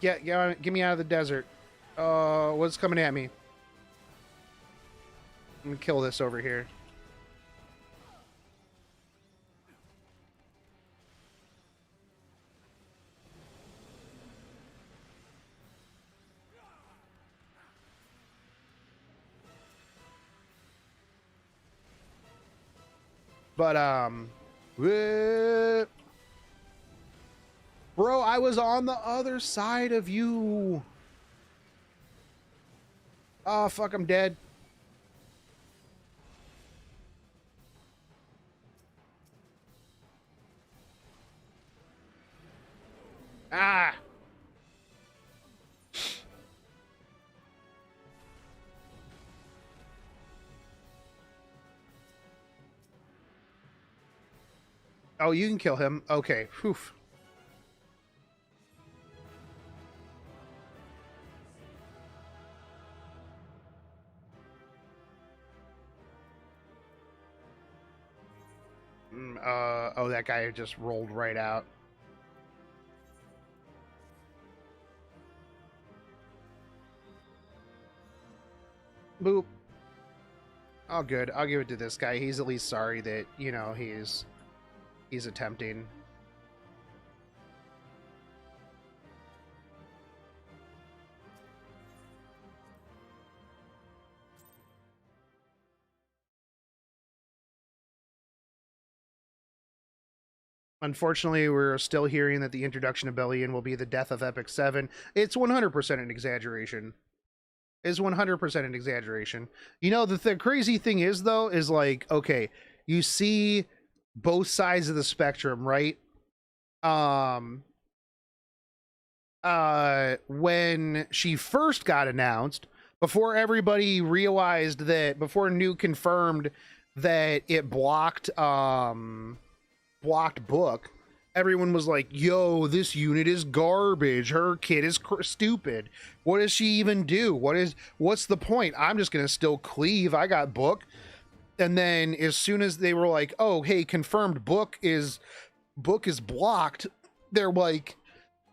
Get me out of the desert. What's coming at me? I'm gonna kill this over here. But, bro, I was on the other side of you. Oh, fuck, I'm dead. Ah. Oh, you can kill him. Okay. Whew. Oh, that guy just rolled right out. Boop. Oh, good. I'll give it to this guy. He's at least sorry that, you know, he's attempting. Unfortunately, we're still hearing that the introduction of Belian will be the death of FF7. It's 100% an exaggeration. It's 100% an exaggeration. You know, the crazy thing is, though, is like, okay, you see both sides of the spectrum, right? When she first got announced, before everybody realized that, before New confirmed that it blocked book, everyone was like, yo, this unit is garbage, her kid is stupid, what does she even do, what's the point, I'm just gonna still cleave, I got book. And then as soon as they were like, oh hey, confirmed book is blocked, they're like,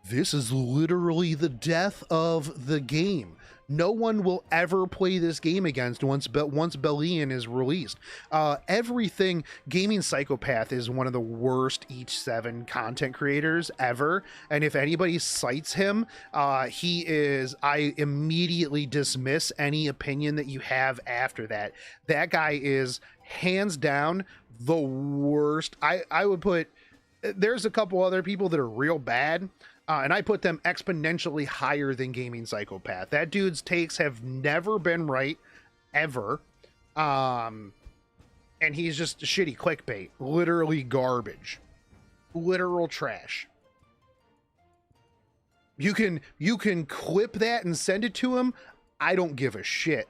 this is literally the death of the game. No one will ever play this game against once Belian is released. Everything, Gaming Psychopath is one of the worst H7 content creators ever, and if anybody cites him, I immediately dismiss any opinion that you have after that. That guy is hands down the worst. I would put, there's a couple other people that are real bad, and I put them exponentially higher than Gaming Psychopath. That dude's takes have never been right, ever. And he's just shitty clickbait. Literally garbage. Literal trash. You can clip that and send it to him. I don't give a shit.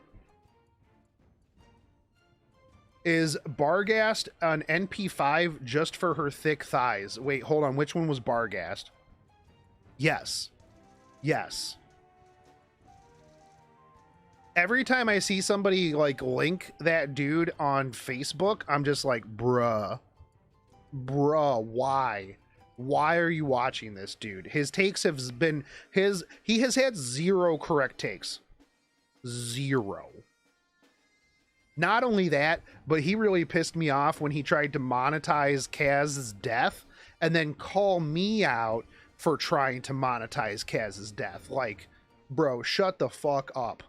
Is Barghast an NP5 just for her thick thighs? Wait, hold on. Which one was Barghast? Yes. Yes. Every time I see somebody like link that dude on Facebook, I'm just like, bruh, why? Why are you watching this dude? His takes have been he has had zero correct takes. Zero. Not only that, but he really pissed me off when he tried to monetize Kaz's death and then call me out for trying to monetize Kaz's death. Like, bro, shut the fuck up.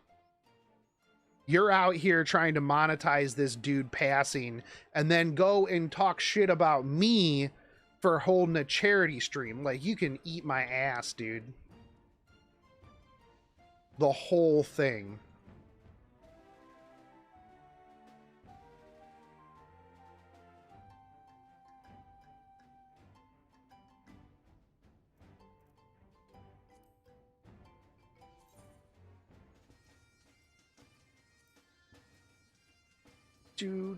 You're out here trying to monetize this dude passing and then go and talk shit about me for holding a charity stream. Like, you can eat my ass, dude. The whole thing. Do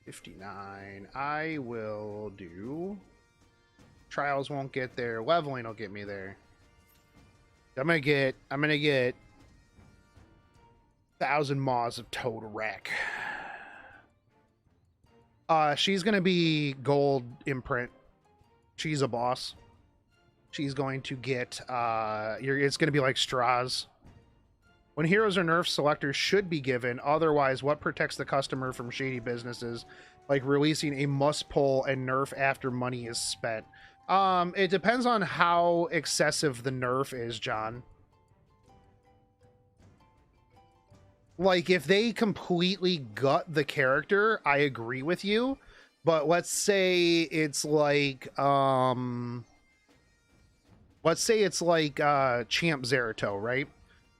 59. I will do. Trials won't get there. Leveling will get me there. I'm gonna get 1,000 maws of Toad Wreck. She's gonna be gold imprint. She's a boss. She's going to get it's gonna be like straws. When heroes are nerfed, selectors should be given. Otherwise, what protects the customer from shady businesses like releasing a must pull and nerf after money is spent? It depends on how excessive the nerf is, John. Like, if they completely gut the character, I agree with you. But let's say it's like, Champ Zerato, right?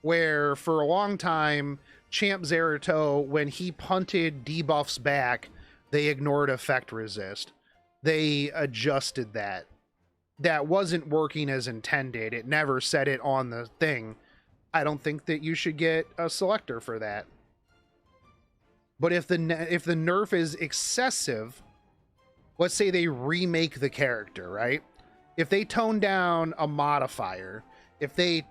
Where for a long time, Champ Zerato, when he punted debuffs back, they ignored effect resist. They adjusted that. That wasn't working as intended. It never said it on the thing. I don't think that you should get a selector for that. But if the nerf is excessive, let's say they remake the character, right? If they tone down a modifier, if they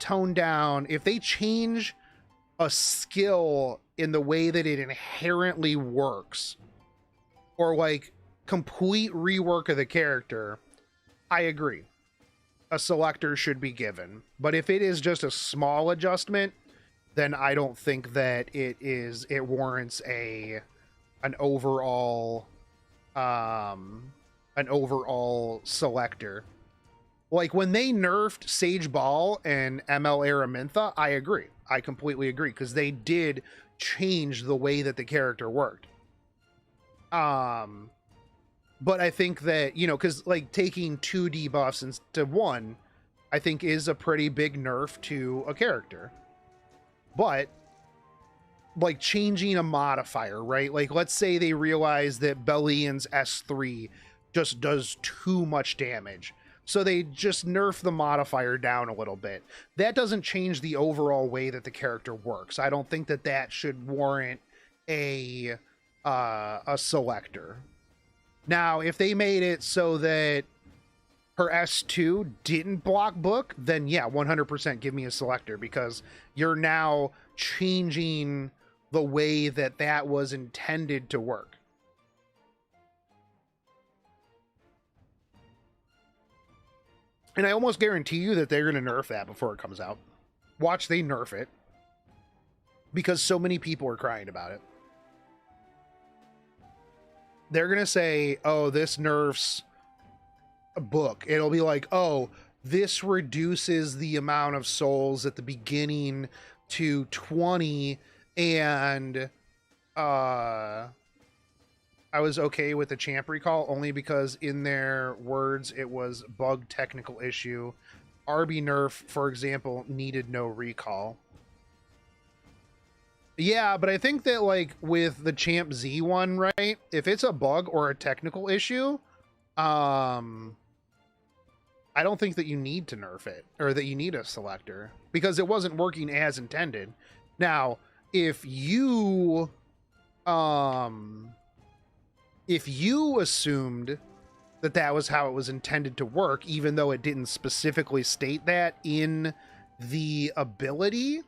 change a skill in the way that it inherently works, or like complete rework of the character, I agree. A selector should be given. But if it is just a small adjustment, then I don't think that it warrants an overall selector. Like, when they nerfed Sage Ball and ML Araminta, I agree. I completely agree, because they did change the way that the character worked. But I think that, because, like, taking 2 debuffs into 1, I think is a pretty big nerf to a character. But, like, changing a modifier, right? Like, let's say they realize that Belian's S3 just does too much damage. So they just nerf the modifier down a little bit. That doesn't change the overall way that the character works. I don't think that that should warrant a selector. Now, if they made it so that her S2 didn't block book, then yeah, 100% give me a selector, because you're now changing the way that that was intended to work. And I almost guarantee you that they're going to nerf that before it comes out. Watch they nerf it. Because so many people are crying about it. They're going to say, oh, this nerfs a book. It'll be like, oh, this reduces the amount of souls at the beginning to 20, and I was okay with the champ recall only because in their words it was bug technical issue. RB nerf, for example, needed no recall. Yeah, but I think that, like, with the champ Z one, right, if it's a bug or a technical issue, I don't think that you need to nerf it, or that you need a selector, because it wasn't working as intended. Now, if you assumed that that was how it was intended to work, even though it didn't specifically state that in the ability,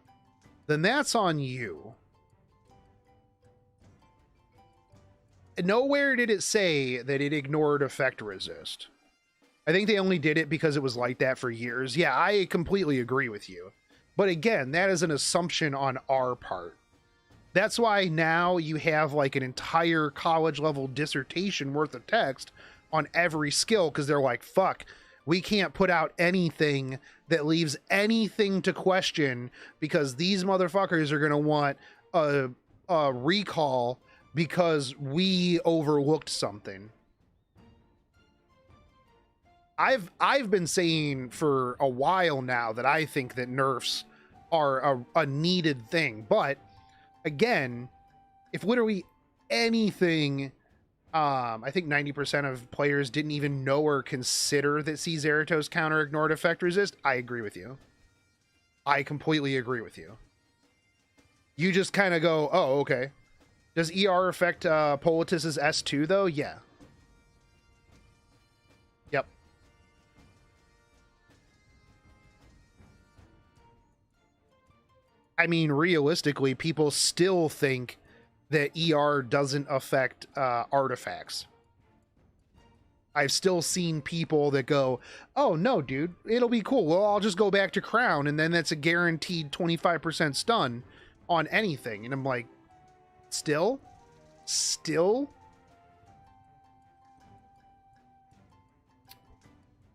then that's on you. Nowhere did it say that it ignored effect resist. I think they only did it because it was like that for years. Yeah, I completely agree with you. But again, that is an assumption on our part. That's why now you have like an entire college level dissertation worth of text on every skill, because they're like, fuck, We can't put out anything that leaves anything to question because these motherfuckers are going to want a recall because we overlooked something. I've been saying for a while now that I think that nerfs are a needed thing, but again, if literally anything, I think 90% of players didn't even know or consider that C Zeratos counter ignored effect resist. I agree with you. I completely agree with you. You just kind of go, oh, okay. Does ER affect Politis's S2 though? Yeah. Yep. I mean, realistically, people still think that ER doesn't affect artifacts. I've still seen people that go, oh, no, dude, it'll be cool. Well, I'll just go back to Crown, and then that's a guaranteed 25% stun on anything. And I'm like, still?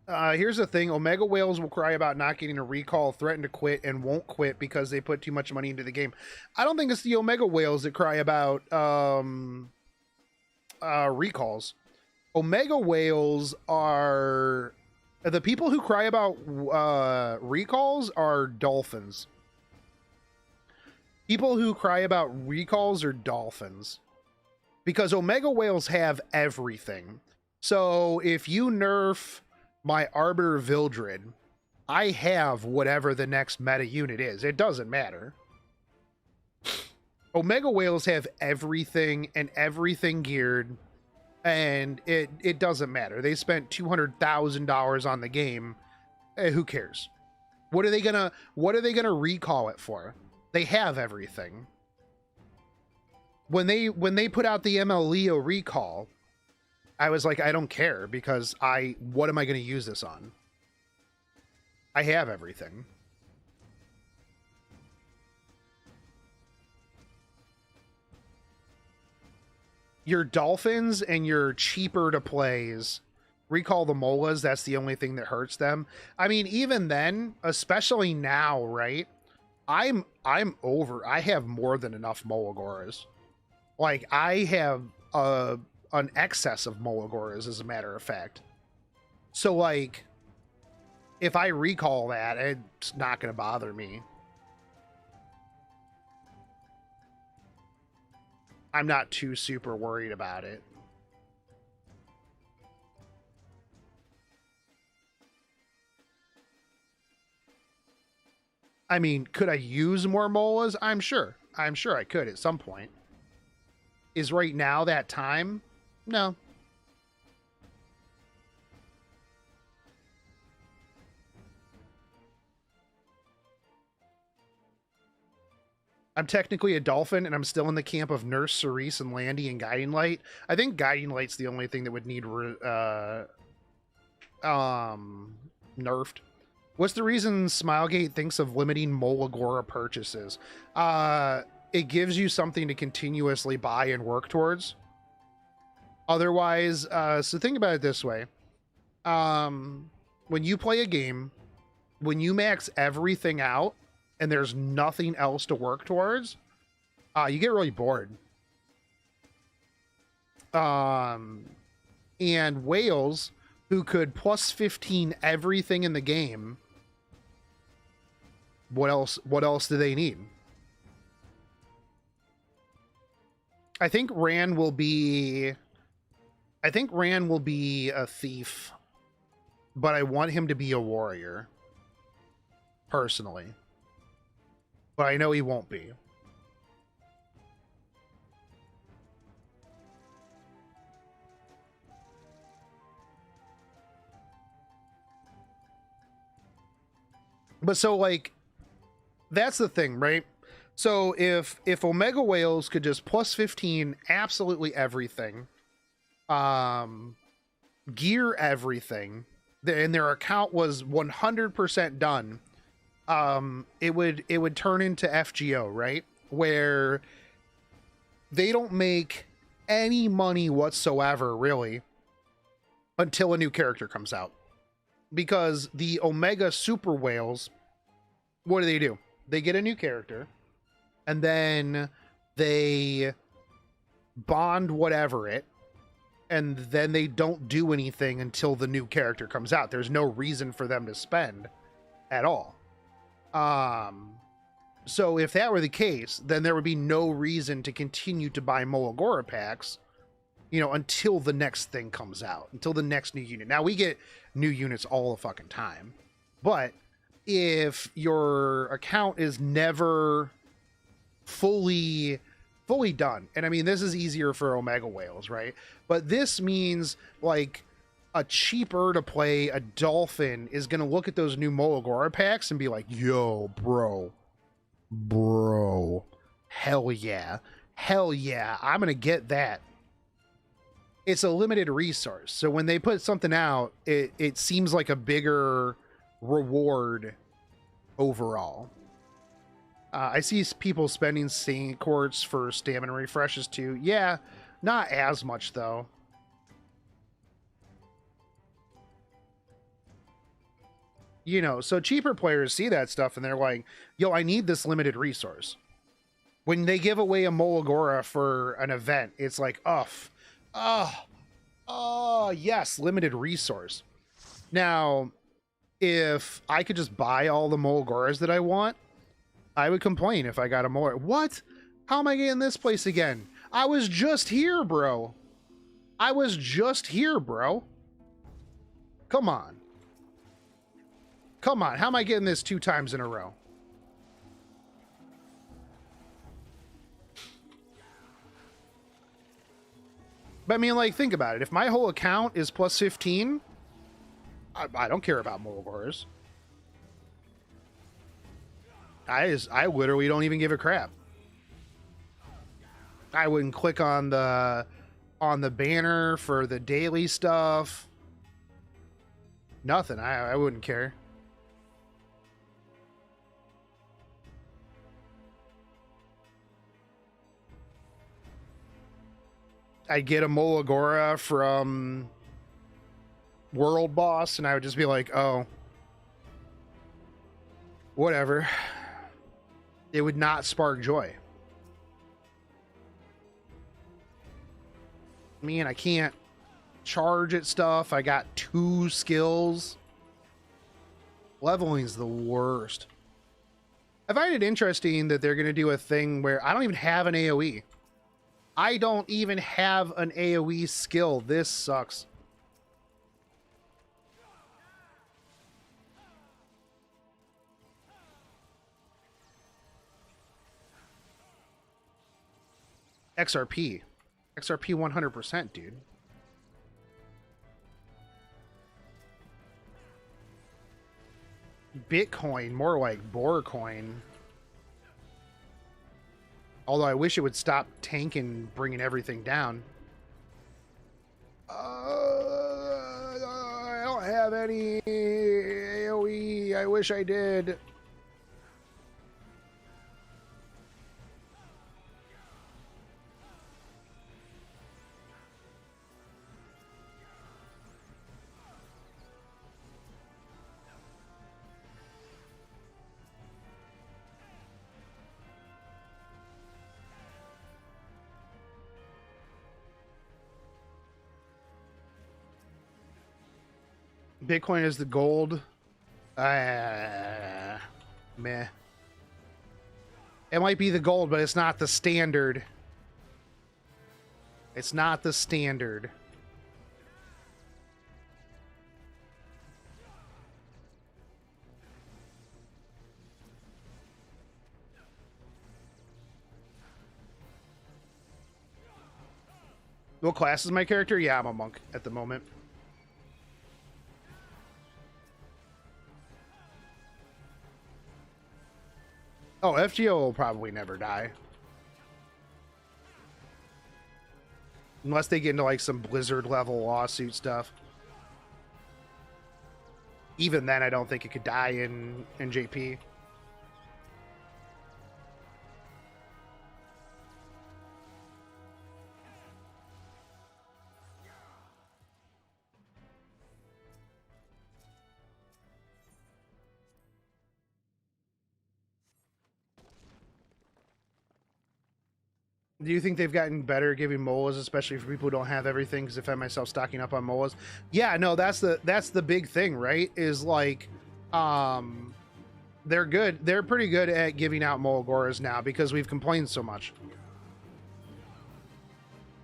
Here's the thing. Omega Whales will cry about not getting a recall, threaten to quit, and won't quit because they put too much money into the game. I don't think it's the Omega Whales that cry about recalls. Omega Whales are... The people who cry about recalls are dolphins. People who cry about recalls are dolphins. Because Omega Whales have everything. So if you nerf my Arbiter Vildred, I have whatever the next meta unit is. It doesn't matter. Omega Whales have everything and everything geared, and it doesn't matter. They spent $200,000 on the game. Who cares? What are they gonna recall it for? They have everything. When they put out the ML Leo recall, I was like, I don't care because what am I going to use this on? I have everything. Your dolphins and your cheaper to plays, recall the molas, that's the only thing that hurts them. I mean, even then, especially now, right? I'm over. I have more than enough Molagoras. Like, I have an excess of Molagoras, as a matter of fact. So, like, if I recall that, it's not going to bother me. I'm not too super worried about it. I mean, could I use more molas? I'm sure I could at some point. Is right now that time? No. I'm technically a dolphin, and I'm still in the camp of Nurse, Cerise, and Landy, and Guiding Light. I think Guiding Light's the only thing that would need nerfed. What's the reason Smilegate thinks of limiting Molagora purchases? It gives you something to continuously buy and work towards. Otherwise, so think about it this way. When you play a game, when you max everything out and there's nothing else to work towards, you get really bored. And whales who could plus 15 everything in the game, what else do they need? I think Rand will be a thief, but I want him to be a warrior, personally. But I know he won't be. But so, like, that's the thing, right? So if Omega Whales could just plus 15 absolutely everything, gear everything, and their account was 100% done, it would turn into FGO, right? Where they don't make any money whatsoever, really, until a new character comes out. because the Omega Super Whales, what do? They get a new character, and then they bond whatever it, and then they don't do anything until the new character comes out. There's no reason for them to spend at all. So if that were the case, then there would be no reason to continue to buy Molagora packs, you know, until the next thing comes out, until the next new unit. Now, we get new units all the fucking time, but if your account is never fully done, and I mean, this is easier for Omega Whales, right? But this means, like, a cheaper to play a Dolphin is going to look at those new Molagora packs and be like, yo, bro, hell yeah, I'm going to get that. It's a limited resource. So when they put something out, it seems like a bigger reward overall. I see people spending Saint Quartz for stamina refreshes too. Yeah, not as much though. You know, so cheaper players see that stuff and they're like, yo, I need this limited resource. When they give away a Molagora for an event, it's like, yes, limited resource. Now, if I could just buy all the Molagoras that I want, I would complain if I got a more. What? How am I getting this place again? I was just here, bro. Come on. How am I getting this 2 times in a row? But I mean, like, think about it. If my whole account is plus 15, I don't care about Molagoras. I literally don't even give a crap. I wouldn't click on the banner for the daily stuff. Nothing. I wouldn't care. I'd get a Molagora from World Boss, and I would just be like, oh, whatever. It would not spark joy. Man, I can't charge at stuff. I got 2 skills. Leveling's the worst. I find it interesting that they're going to do a thing where I don't even have an AoE. I don't even have an AoE skill. This sucks. XRP 100%, dude. Bitcoin, more like Borecoin. Although I wish it would stop tanking, bringing everything down. I don't have any AoE. I wish I did. Bitcoin is the gold. Meh. It might be the gold, but it's not the standard. It's not the standard. What class is my character? Yeah, I'm a monk at the moment. Oh, FGO will probably never die. Unless they get into like some Blizzard level lawsuit stuff. Even then, I don't think it could die in JP. Do you think they've gotten better at giving molas, especially for people who don't have everything? Because I find myself stocking up on molas. Yeah, no, that's the big thing, right? Is like, they're good. They're pretty good at giving out Molagoras now because we've complained so much.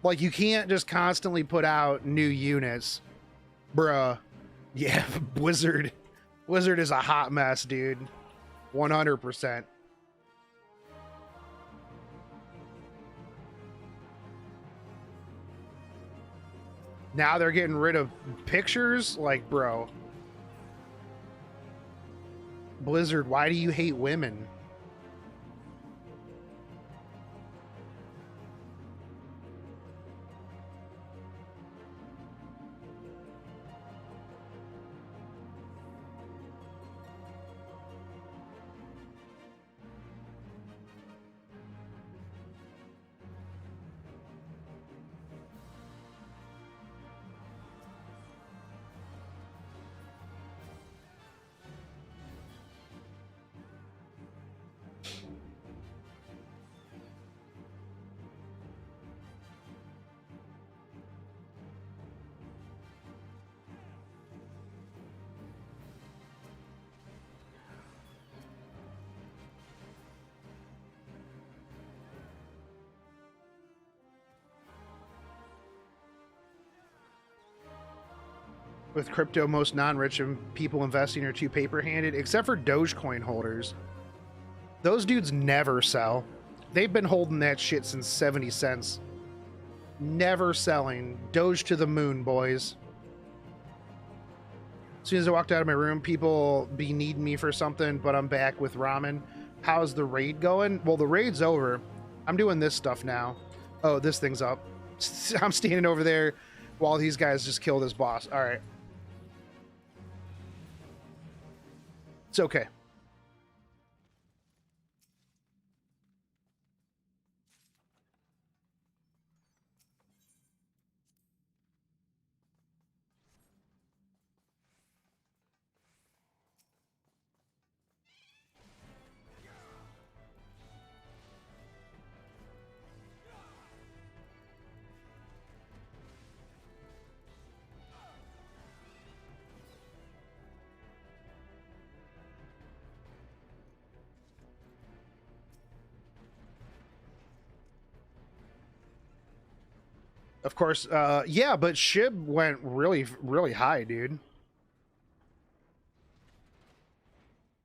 Like, you can't just constantly put out new units, bruh. Yeah, Blizzard is a hot mess, dude. 100%. Now they're getting rid of pictures? Like, bro. Blizzard, why do you hate women? With crypto, most non-rich people investing are too paper-handed, except for Dogecoin holders. Those dudes never sell. They've been holding that shit since 70 cents. Never selling. Doge to the moon, boys. As soon as I walked out of my room, people be needing me for something, but I'm back with ramen. How's the raid going? Well, the raid's over. I'm doing this stuff now. Oh, this thing's up. I'm standing over there while these guys just kill this boss. All right. It's okay. Of course, yeah, but SHIB went really, really high, dude.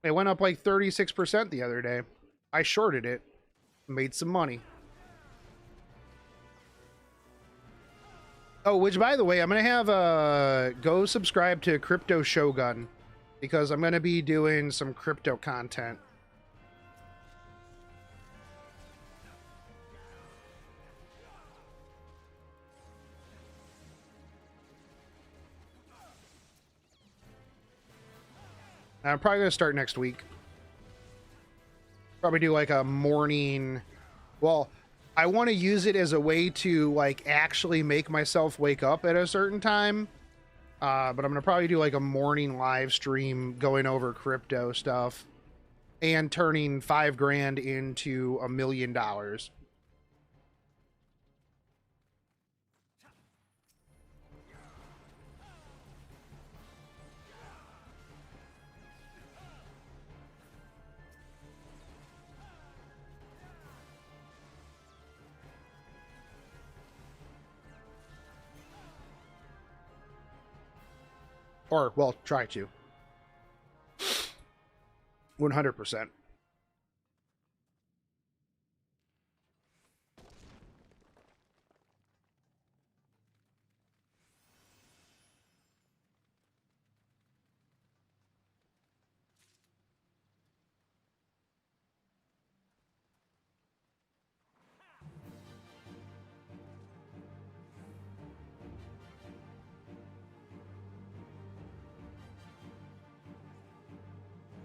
It went up like 36% the other day. I shorted it, made some money. Oh, which, by the way, I'm going to have go subscribe to Crypto Shogun because I'm going to be doing some crypto content. I'm probably going to start next week. Probably do like a morning. Well, I want to use it as a way to like actually make myself wake up at a certain time. But I'm going to probably do like a morning live stream going over crypto stuff and turning $5 grand into $1 million. Or, well, try to. 100%.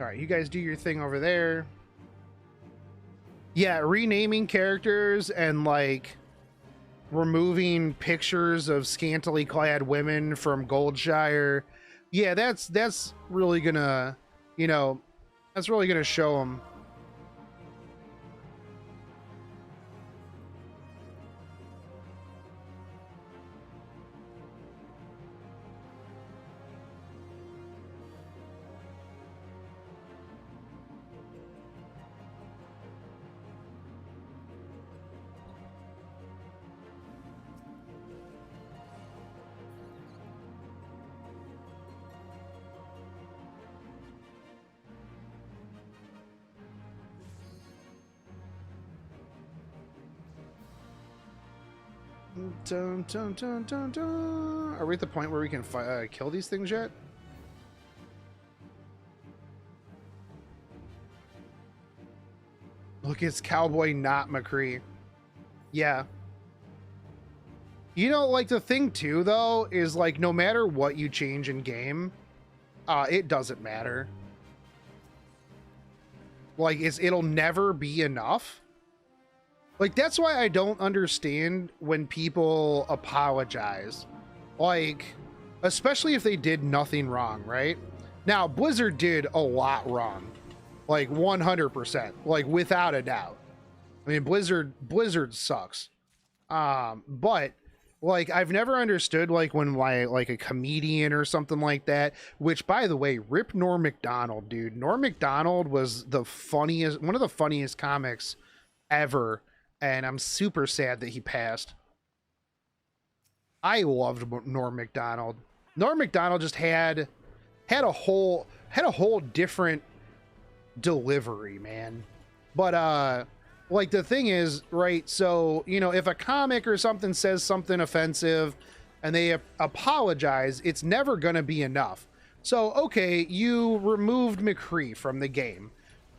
All right, you guys do your thing over there. Yeah, renaming characters and like removing pictures of scantily clad women from Goldshire. Yeah, that's really gonna, you know, that's really gonna show them. Dun, dun, dun, dun, dun. Are we at the point where we can kill these things yet? Look, it's Cowboy, not McCree. Yeah. You know, like, the thing, too, though, is, like, no matter what you change in game, it doesn't matter. Like, it'll never be enough. Like, that's why I don't understand when people apologize. Like, especially if they did nothing wrong, right? Now, Blizzard did a lot wrong. Like, 100%. Like, without a doubt. I mean, Blizzard sucks. But like, I've never understood, like, when like a comedian or something like that, which, by the way, rip Norm Macdonald, dude. Norm Macdonald was the funniest, one of the funniest comics ever, and I'm super sad that he passed. I loved Norm Macdonald. Norm Macdonald just had a whole different delivery, man. But like, the thing is, right, so, you know, if a comic or something says something offensive and they apologize, it's never going to be enough. So, okay, you removed McCree from the game.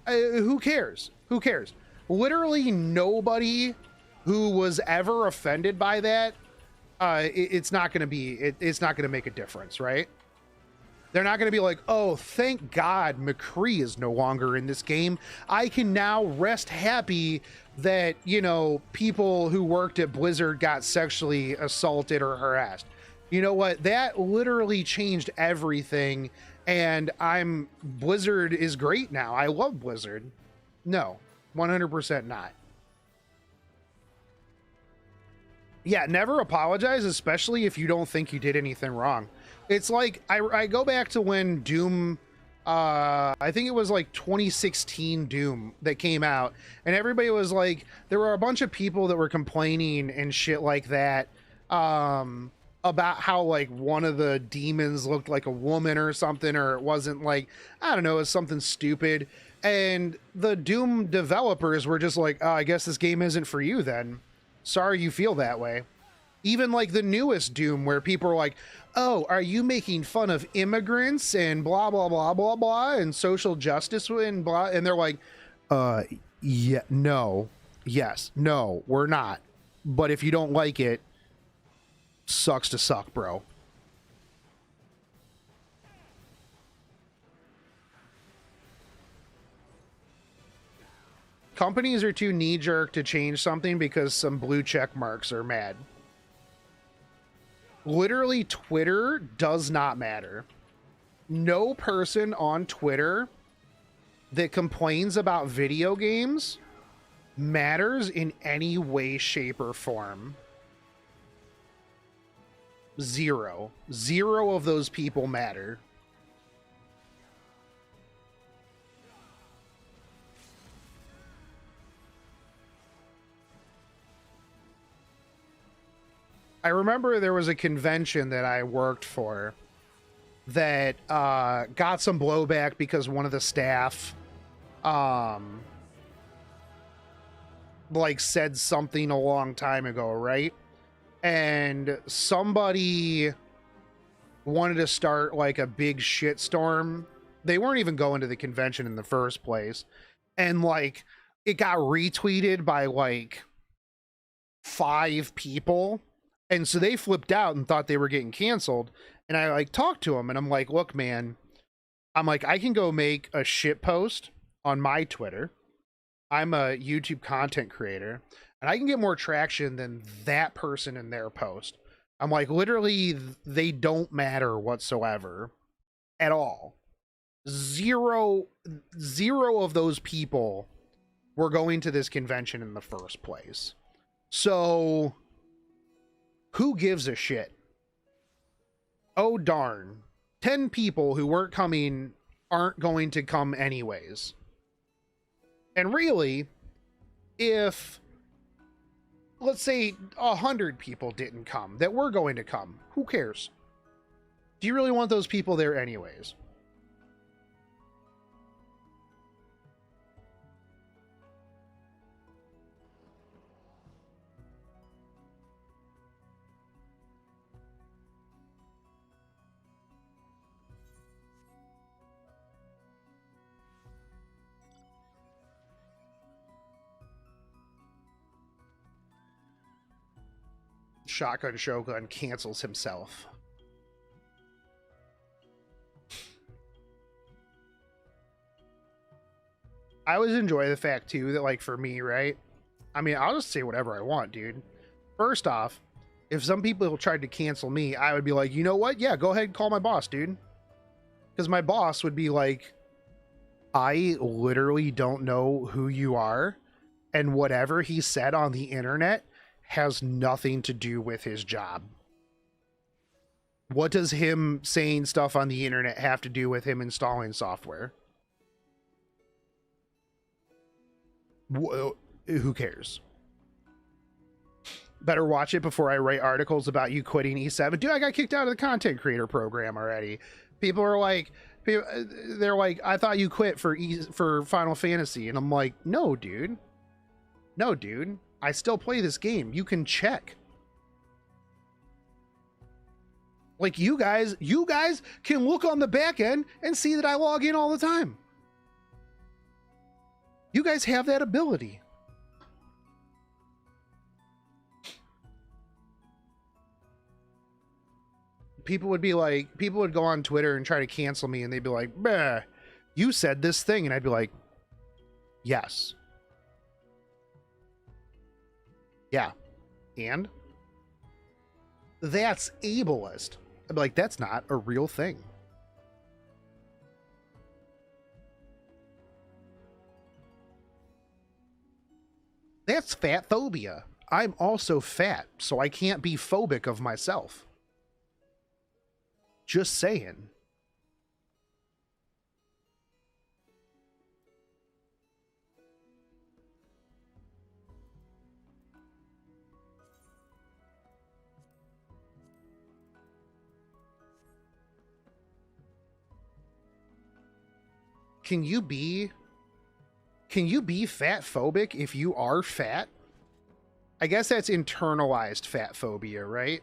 Who cares? Who cares? Literally nobody who was ever offended by that, it's not going to be, it's not going to make a difference, right? They're not going to be like, oh, thank God McCree is no longer in this game. I can now rest happy that, you know, people who worked at Blizzard got sexually assaulted or harassed. You know what? That literally changed everything. And Blizzard is great now. I love Blizzard. No, 100% not. Yeah, never apologize, especially if you don't think you did anything wrong. It's like, I go back to when Doom, I think it was like 2016 Doom that came out, and everybody was like, there were a bunch of people that were complaining and shit like that, about how, like, one of the demons looked like a woman or something, or it wasn't, like, I don't know, it was something stupid. And the Doom developers were just like, oh, I guess this game isn't for you then. Sorry you feel that way. Even like the newest Doom, where people are like, oh, are you making fun of immigrants and blah, blah, blah, blah, blah, and social justice and blah? And they're like, yeah, no, yes, no, we're not. But if you don't like it, sucks to suck, bro. Companies are too knee-jerk to change something because some blue check marks are mad. Literally, Twitter does not matter. No person on Twitter that complains about video games matters in any way, shape, or form. Zero. Zero of those people matter. I remember there was a convention that I worked for that got some blowback because one of the staff like said something a long time ago, right? And somebody wanted to start like a big shitstorm. They weren't even going to the convention in the first place. And like, it got retweeted by like 5 people. And so they flipped out and thought they were getting canceled. And I like talked to them and I'm like, look, man, I'm like, I can go make a shit post on my Twitter. I'm a YouTube content creator and I can get more traction than that person in their post. I'm like, literally, they don't matter whatsoever at all. Zero of those people were going to this convention in the first place. So who gives a shit? Oh, darn. 10 people who weren't coming aren't going to come anyways. And really, if, let's say, 100 people didn't come that were going to come, who cares? Do you really want those people there anyways? Shotgun Shogun cancels himself. I always enjoy the fact too that, like, for me, right? I mean, I'll just say whatever I want, dude. First off, if some people tried to cancel me, I would be like, you know what? Yeah, go ahead and call my boss, dude. Because my boss would be like, I literally don't know who you are, and whatever he said on the internet has nothing to do with his job. What does him saying stuff on the internet have to do with him installing software? Who cares? Better watch it before I write articles about you quitting E7. Dude, I got kicked out of the content creator program already. People are like, they're like, I thought you quit for Final Fantasy. And I'm like, no, dude. No, dude. I still play this game. You can check. Like, you guys can look on the back end and see that I log in all the time. You guys have that ability. People would go on Twitter and try to cancel me, and they'd be like, "Bah, you said this thing," and I'd be like, yes. Yeah. And? That's ableist. I'd be like, that's not a real thing. That's fat phobia. I'm also fat, so I can't be phobic of myself. Just saying. Can you be fat phobic if you are fat? I guess that's internalized fat phobia, right?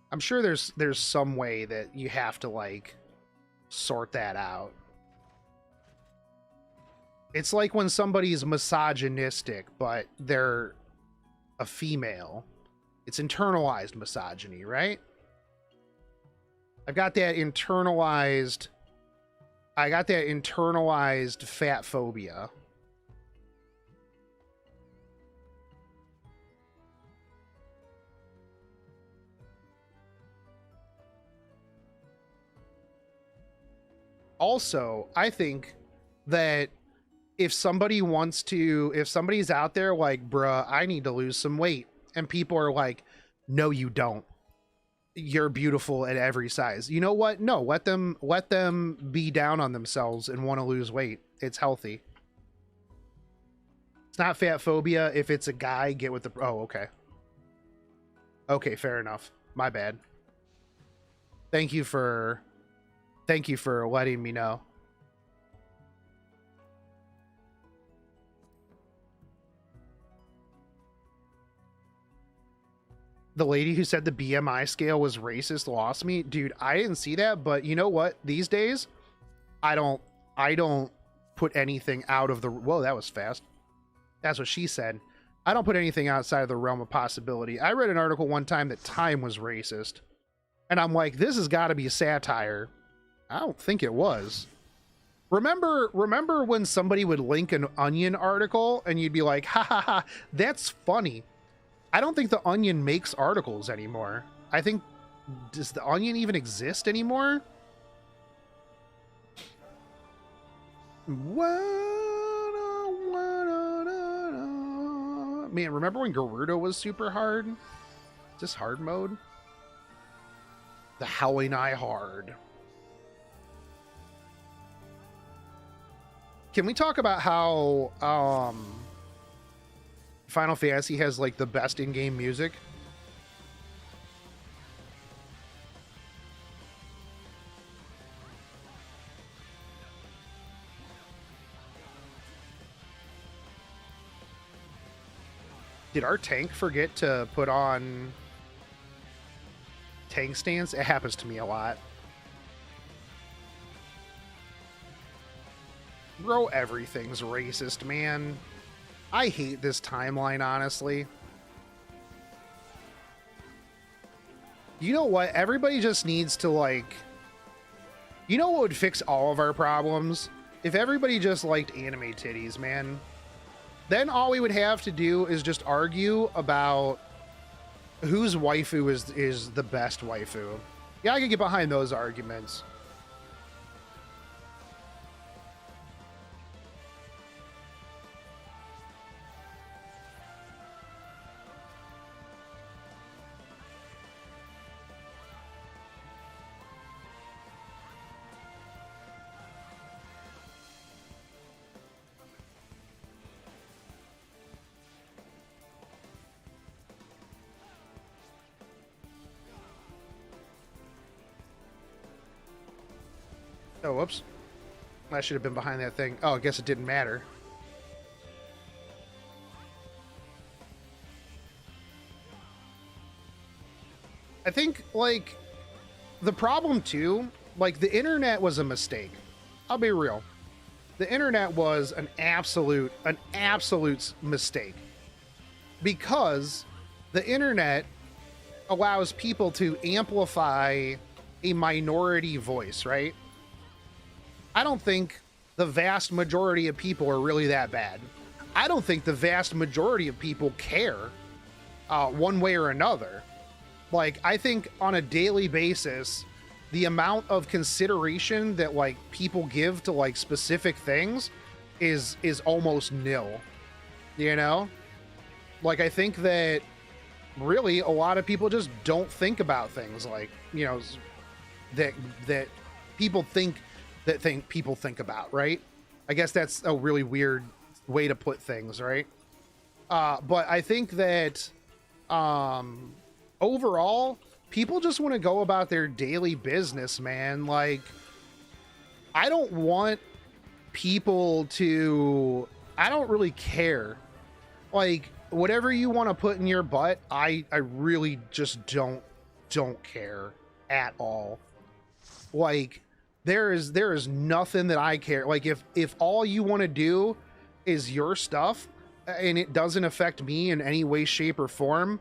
I'm sure there's some way that you have to, like, sort that out. It's like when somebody's misogynistic, but they're a female. It's internalized misogyny, right? I've got that internalized fat phobia. Also, I think that if somebody's out there like, bruh, I need to lose some weight, and people are like, no, you don't. You're beautiful at every size. You know what? No, let them be down on themselves and want to lose weight. It's healthy. It's not fat phobia if it's a guy. Get with the... Oh, okay. Okay, fair enough. My bad. Thank you for letting me know. The lady who said the BMI scale was racist lost me. Dude, I didn't see that, but you know what? These days, I don't put anything out of the... Whoa, that was fast. That's what she said. I don't put anything outside of the realm of possibility. I read an article one time that time was racist. And I'm like, this has got to be satire. I don't think it was. Remember when somebody would link an Onion article and you'd be like, ha ha ha, that's funny. I don't think the Onion makes articles anymore. I think, does the Onion even exist anymore? Man, remember when Gerudo was super hard? Is this hard mode? The Howling Eye hard. Can we talk about how Final Fantasy has like the best in-game music? Did our tank forget to put on tank stance? It happens to me a lot. Bro, everything's racist, man. I hate this timeline, honestly. You know what? Everybody just needs to, like... You know what would fix all of our problems? If everybody just liked anime titties, man. Then all we would have to do is just argue about whose waifu is the best waifu. Yeah, I can get behind those arguments. Oh, whoops. I should have been behind that thing. Oh, I guess it didn't matter. I think, like, the problem, too, like, the internet was a mistake. I'll be real. The internet was an absolute mistake. Because the internet allows people to amplify a minority voice, right? I don't think the vast majority of people are really that bad. I don't think the vast majority of people care one way or another. Like, I think on a daily basis, the amount of consideration that, like, people give to, like, specific things is almost nil, you know? Like, I think that really a lot of people just don't think about things like, you know, that people think people think about, right? I guess that's a really weird way to put things, right? But I think that overall, people just want to go about their daily business, man. Like, I don't want people to... I don't really care. Like, whatever you want to put in your butt, I really just don't care at all. Like, there is nothing that I care. Like, if all you want to do is your stuff and it doesn't affect me in any way, shape, or form,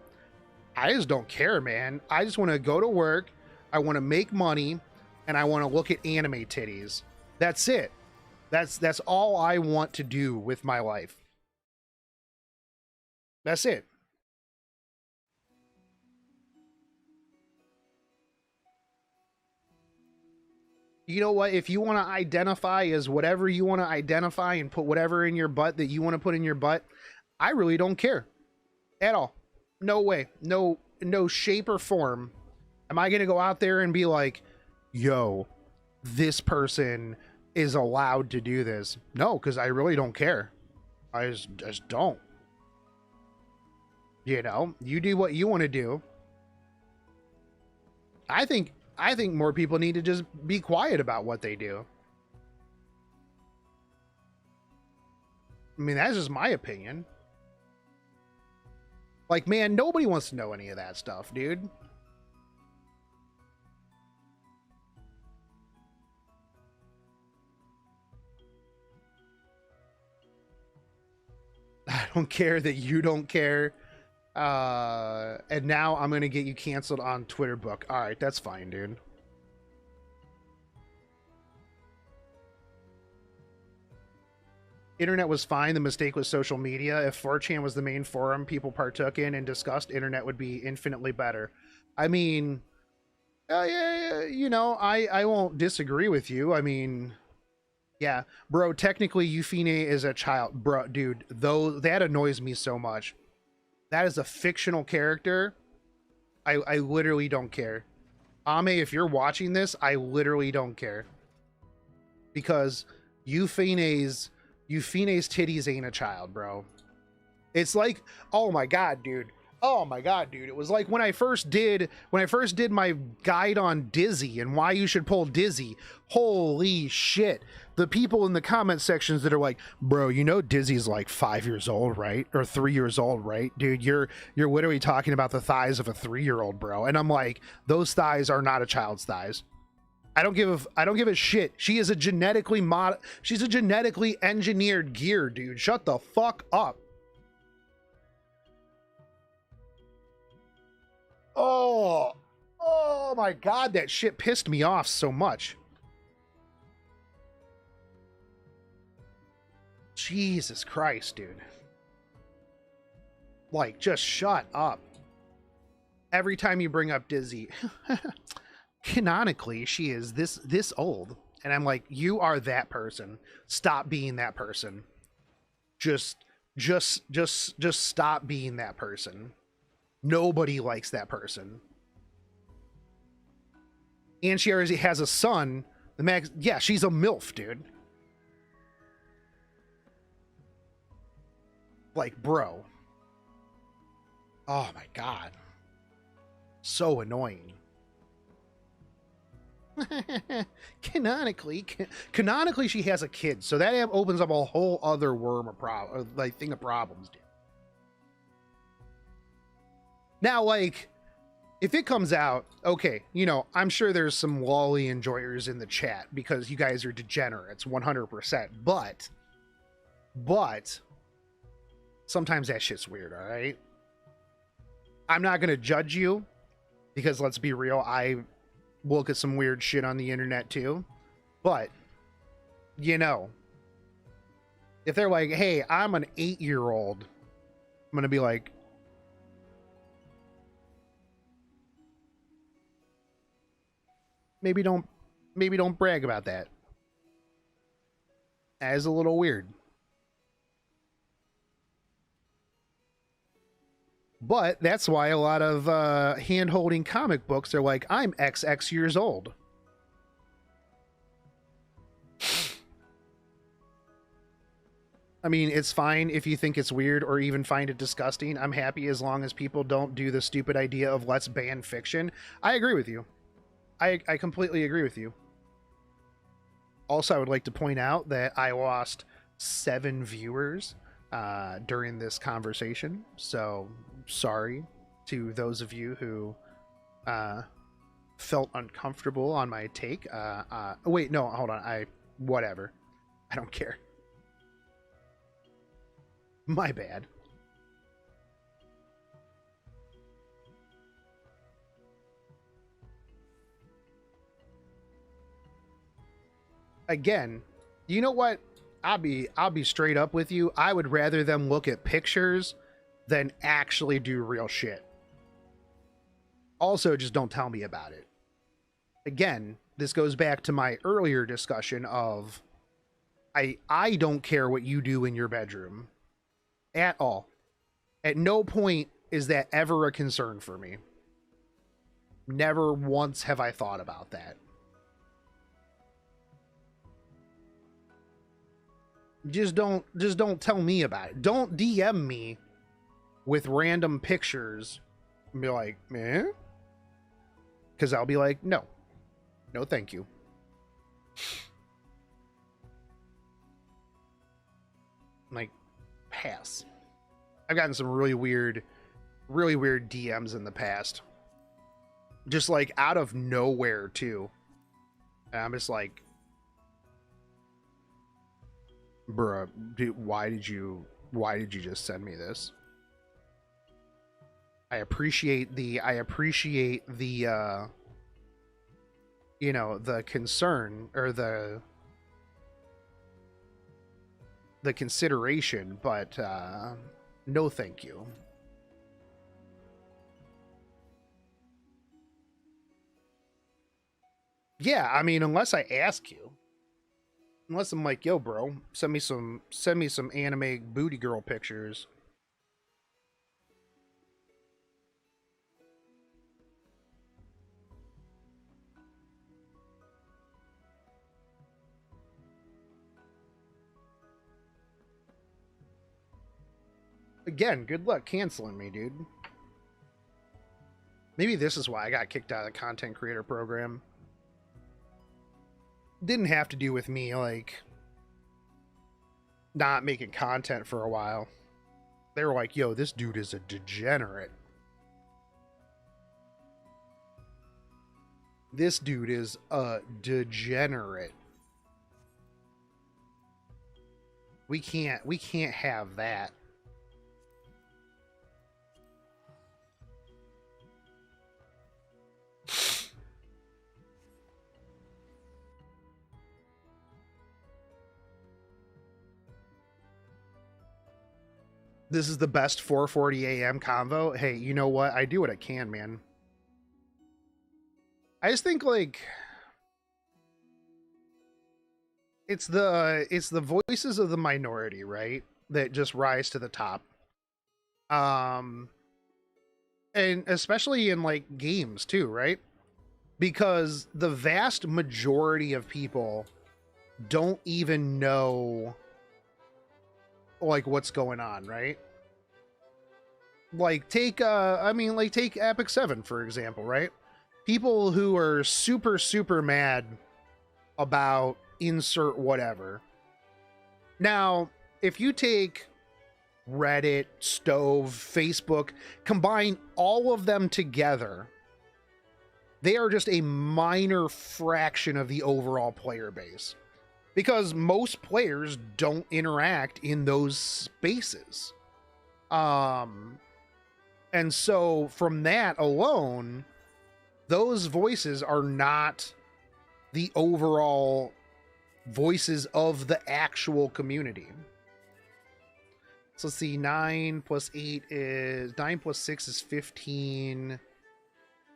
I just don't care, man. I just want to go to work, I want to make money, and I want to look at anime titties. That's it. That's all I want to do with my life. That's it. You know what? If you want to identify as whatever you want to identify and put whatever in your butt that you want to put in your butt, I really don't care at all. No way. No shape or form. Am I going to go out there and be like, yo, this person is allowed to do this? No, because I really don't care. I just don't. You know, you do what you want to do. I think more people need to just be quiet about what they do. I mean, that's just my opinion. Like, man, nobody wants to know any of that stuff, dude. I don't care that you don't care. And now I'm gonna get you canceled on Twitter book. All right, that's fine, dude. Internet was fine. The mistake was social media. If 4chan was the main forum people partook in and discussed, internet would be infinitely better. I mean, yeah, you know, I won't disagree with you. I mean, yeah, bro, technically Euphine is a child. Bro, dude, though, that annoys me so much. That is a fictional character. I literally don't care. Ame, if you're watching this, I literally don't care. Because Euphine's titties ain't a child, bro. It's like, oh my god, dude. Oh my god, dude. It was like when I first did my guide on Dizzy and why you should pull Dizzy. Holy shit. The people in the comment sections that are like, bro, you know Dizzy's like 5 years old, right? Or 3 years old, right? Dude, you're literally talking about the thighs of a 3-year-old, bro. And I'm like, those thighs are not a child's thighs. I don't give a shit. She is a genetically engineered gear, dude. Shut the fuck up. Oh my god, that shit pissed me off so much. Jesus Christ, dude. Like, just shut up. Every time you bring up Dizzy, canonically, she is this old. And I'm like, you are that person. Stop being that person. Just stop being that person. Nobody likes that person. And she already has a son. The max, yeah, she's a MILF, dude. Like, bro. Oh my god. So annoying. Canonically she has a kid, so that opens up a whole other worm of problem, like thing of problems, dude. Now, like, if it comes out, okay, you know, I'm sure there's some lolly enjoyers in the chat because you guys are degenerates, 100%. But sometimes that shit's weird, all right? I'm not gonna judge you because let's be real, I look at some weird shit on the internet too. But, you know, if they're like, hey, I'm an 8-year-old, I'm gonna be like, maybe don't brag about that. That is a little weird. But that's why a lot of hand-holding comic books are like, I'm XX years old. I mean, it's fine if you think it's weird or even find it disgusting. I'm happy as long as people don't do the stupid idea of let's ban fiction. I agree with you. I completely agree with you. Also, I would like to point out that I lost 7 viewers during this conversation. So sorry to those of you who felt uncomfortable on my take. Wait, no, hold on. Whatever. I don't care. My bad. Again, you know what? I'll be straight up with you. I would rather them look at pictures than actually do real shit. Also, just don't tell me about it. Again, this goes back to my earlier discussion of I don't care what you do in your bedroom at all. At no point is that ever a concern for me. Never once have I thought about that. Just don't tell me about it. Don't DM me with random pictures and be like, eh? Because I'll be like, no, thank you. Like, pass. I've gotten some really weird DMs in the past. Just like out of nowhere too. And I'm just like, bruh, why did you just send me this? I appreciate the you know, the concern or the consideration, but no thank you. Yeah, I mean, unless I ask you. Unless I'm like, yo, bro, send me some anime booty girl pictures. Again, good luck canceling me, dude. Maybe this is why I got kicked out of the content creator program. Didn't have to do with me, like, not making content for a while. They were like, yo, this dude is a degenerate. This dude is a degenerate. We can't have that. This is the best 4:40 a.m. convo. Hey, you know what? I do what I can, man. I just think like it's the voices of the minority, right? That just rise to the top. And especially in like games too, right? Because the vast majority of people don't even know like what's going on, right? Like take take FF14 for example, right? People who are super mad about insert whatever. Now, if you take Reddit, Stove, Facebook, combine all of them together, they are just a minor fraction of the overall player base. Because most players don't interact in those spaces. And so from that alone, those voices are not the overall voices of the actual community. So let's see, 9 plus 8 is 9 plus 6 is 15.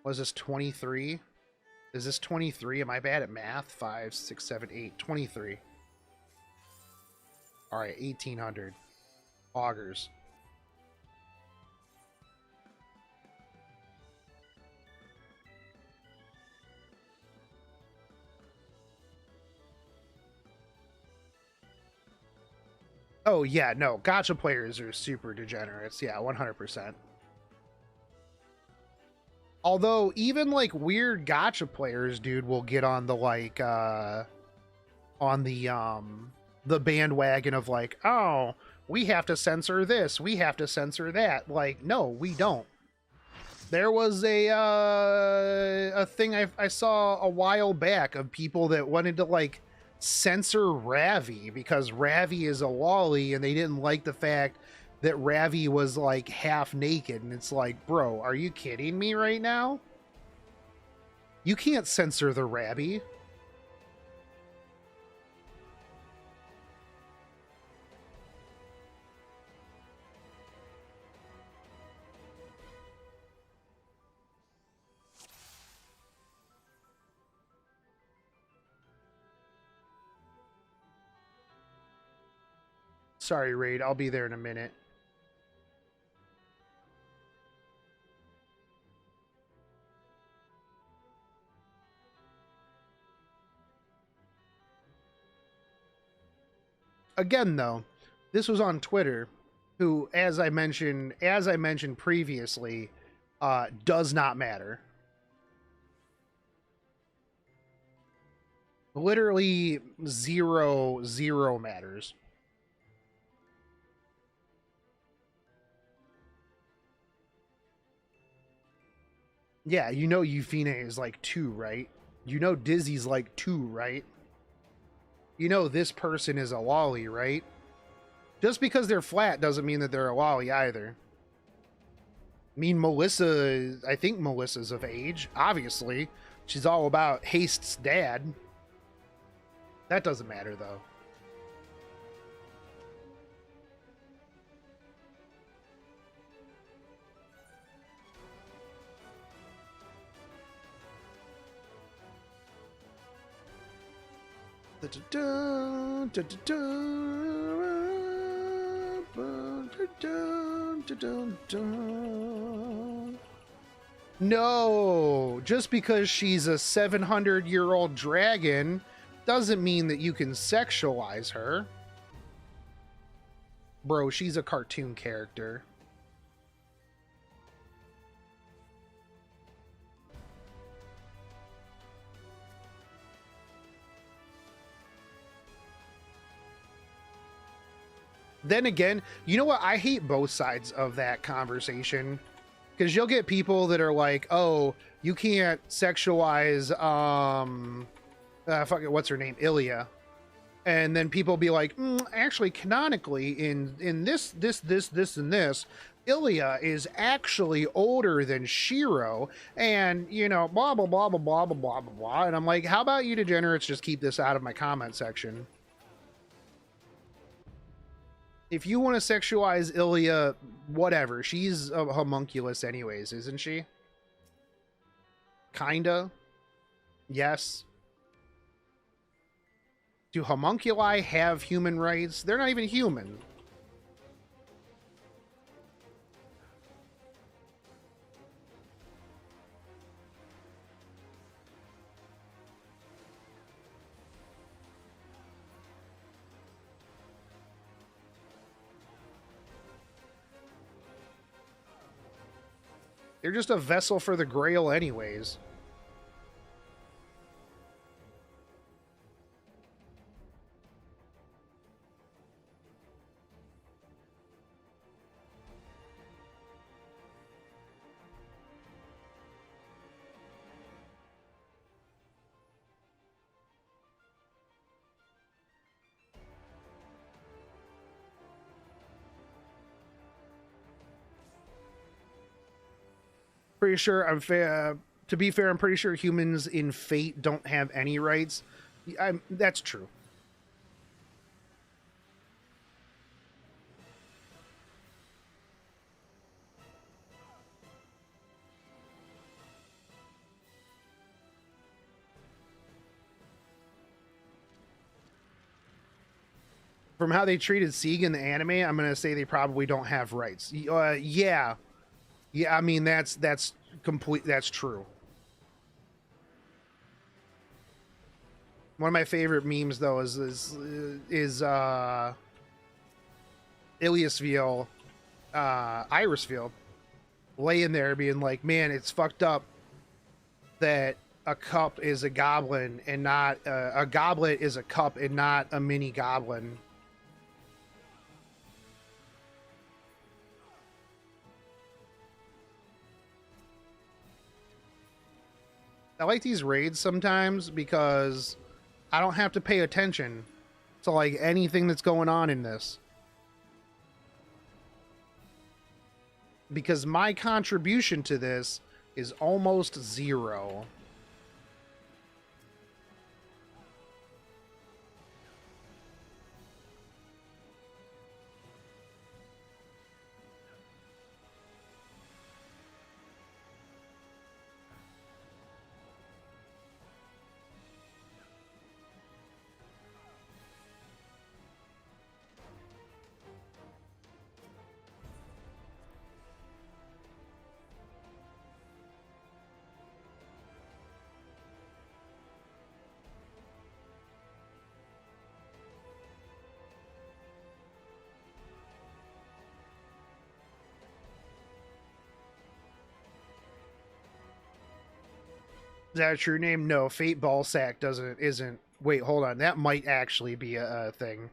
Was this 23? Is this 23? Am I bad at math? 5, 6, 7, 8, 23. All right, 1800 augers. Oh yeah, no, gacha players are super degenerates. Yeah, 100%. Although even like weird gacha players, dude, will get on the like on the bandwagon of like, oh, we have to censor this, we have to censor that. Like, no, we don't. There was a thing I saw a while back of people that wanted to like censor Ravi because Ravi is a lolly and they didn't like the fact that Ravi was like half naked, and it's like, bro, are you kidding me right now? You can't censor the Ravi. Sorry, Raid, I'll be there in a minute. Again, though, this was on Twitter, who, as I mentioned previously, does not matter. Literally zero matters. Yeah, you know Euphina is like 2, right? You know Dizzy's like 2, right? You know this person is a lolly, right? Just because they're flat doesn't mean that they're a lolly either. I mean, I think Melissa's of age, obviously. She's all about Haste's dad. That doesn't matter, though. No, just because she's a 700-year-old dragon doesn't mean that you can sexualize her. Bro, she's a cartoon character. Then again, you know what? I hate both sides of that conversation, because you'll get people that are like, "Oh, you can't sexualize fuck it, what's her name, Ilya," and then people be like, "Actually, canonically, in this and this, Ilya is actually older than Shiro, and you know, blah blah blah blah blah blah blah blah blah." And I'm like, "How about you degenerates just keep this out of my comment section?" If you want to sexualize Ilya, whatever. She's a homunculus anyways, isn't she? Kinda. Yes. Do homunculi have human rights? They're not even human. They're just a vessel for the Grail anyways. Pretty sure to be fair, I'm pretty sure humans in Fate don't have any rights. That's true. From how they treated Sieg in the anime, I'm gonna say they probably don't have rights. Yeah. I mean that's complete. That's true. One of my favorite memes though is Iliasville, Irisfield, laying there being like, man, it's fucked up that a cup is a goblin and not a goblet is a cup and not a mini goblin. I like these raids sometimes because I don't have to pay attention to like anything that's going on in this. Because my contribution to this is almost zero. Is that a true name? No, Fate Ballsack isn't. Wait, hold on. That might actually be a thing.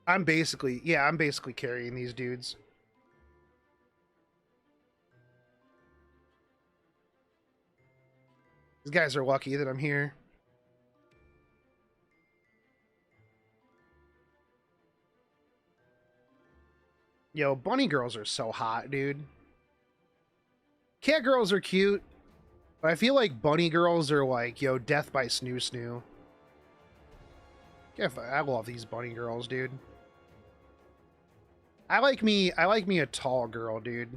I'm basically carrying these dudes. These guys are lucky that I'm here. Yo, bunny girls are so hot, dude. Cat girls are cute, but I feel like bunny girls are like, yo, death by snoo snoo. Yeah, I love these bunny girls, dude. I like me a tall girl, dude.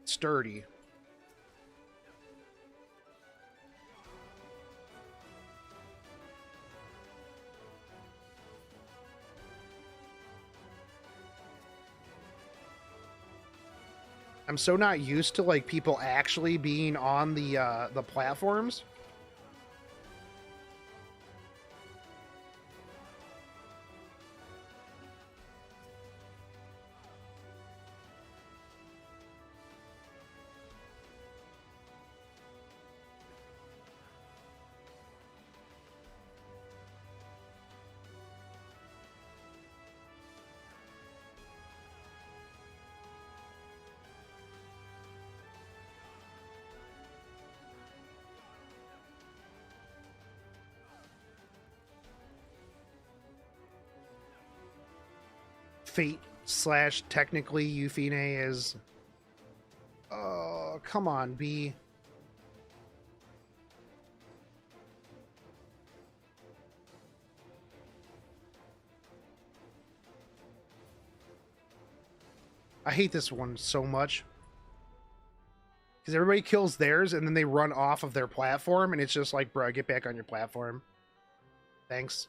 Sturdy. I'm so not used to like people actually being on the platforms. Fate slash technically Euphine is... Oh, come on, B. I hate this one so much. Because everybody kills theirs and then they run off of their platform and it's just like, bro, get back on your platform. Thanks.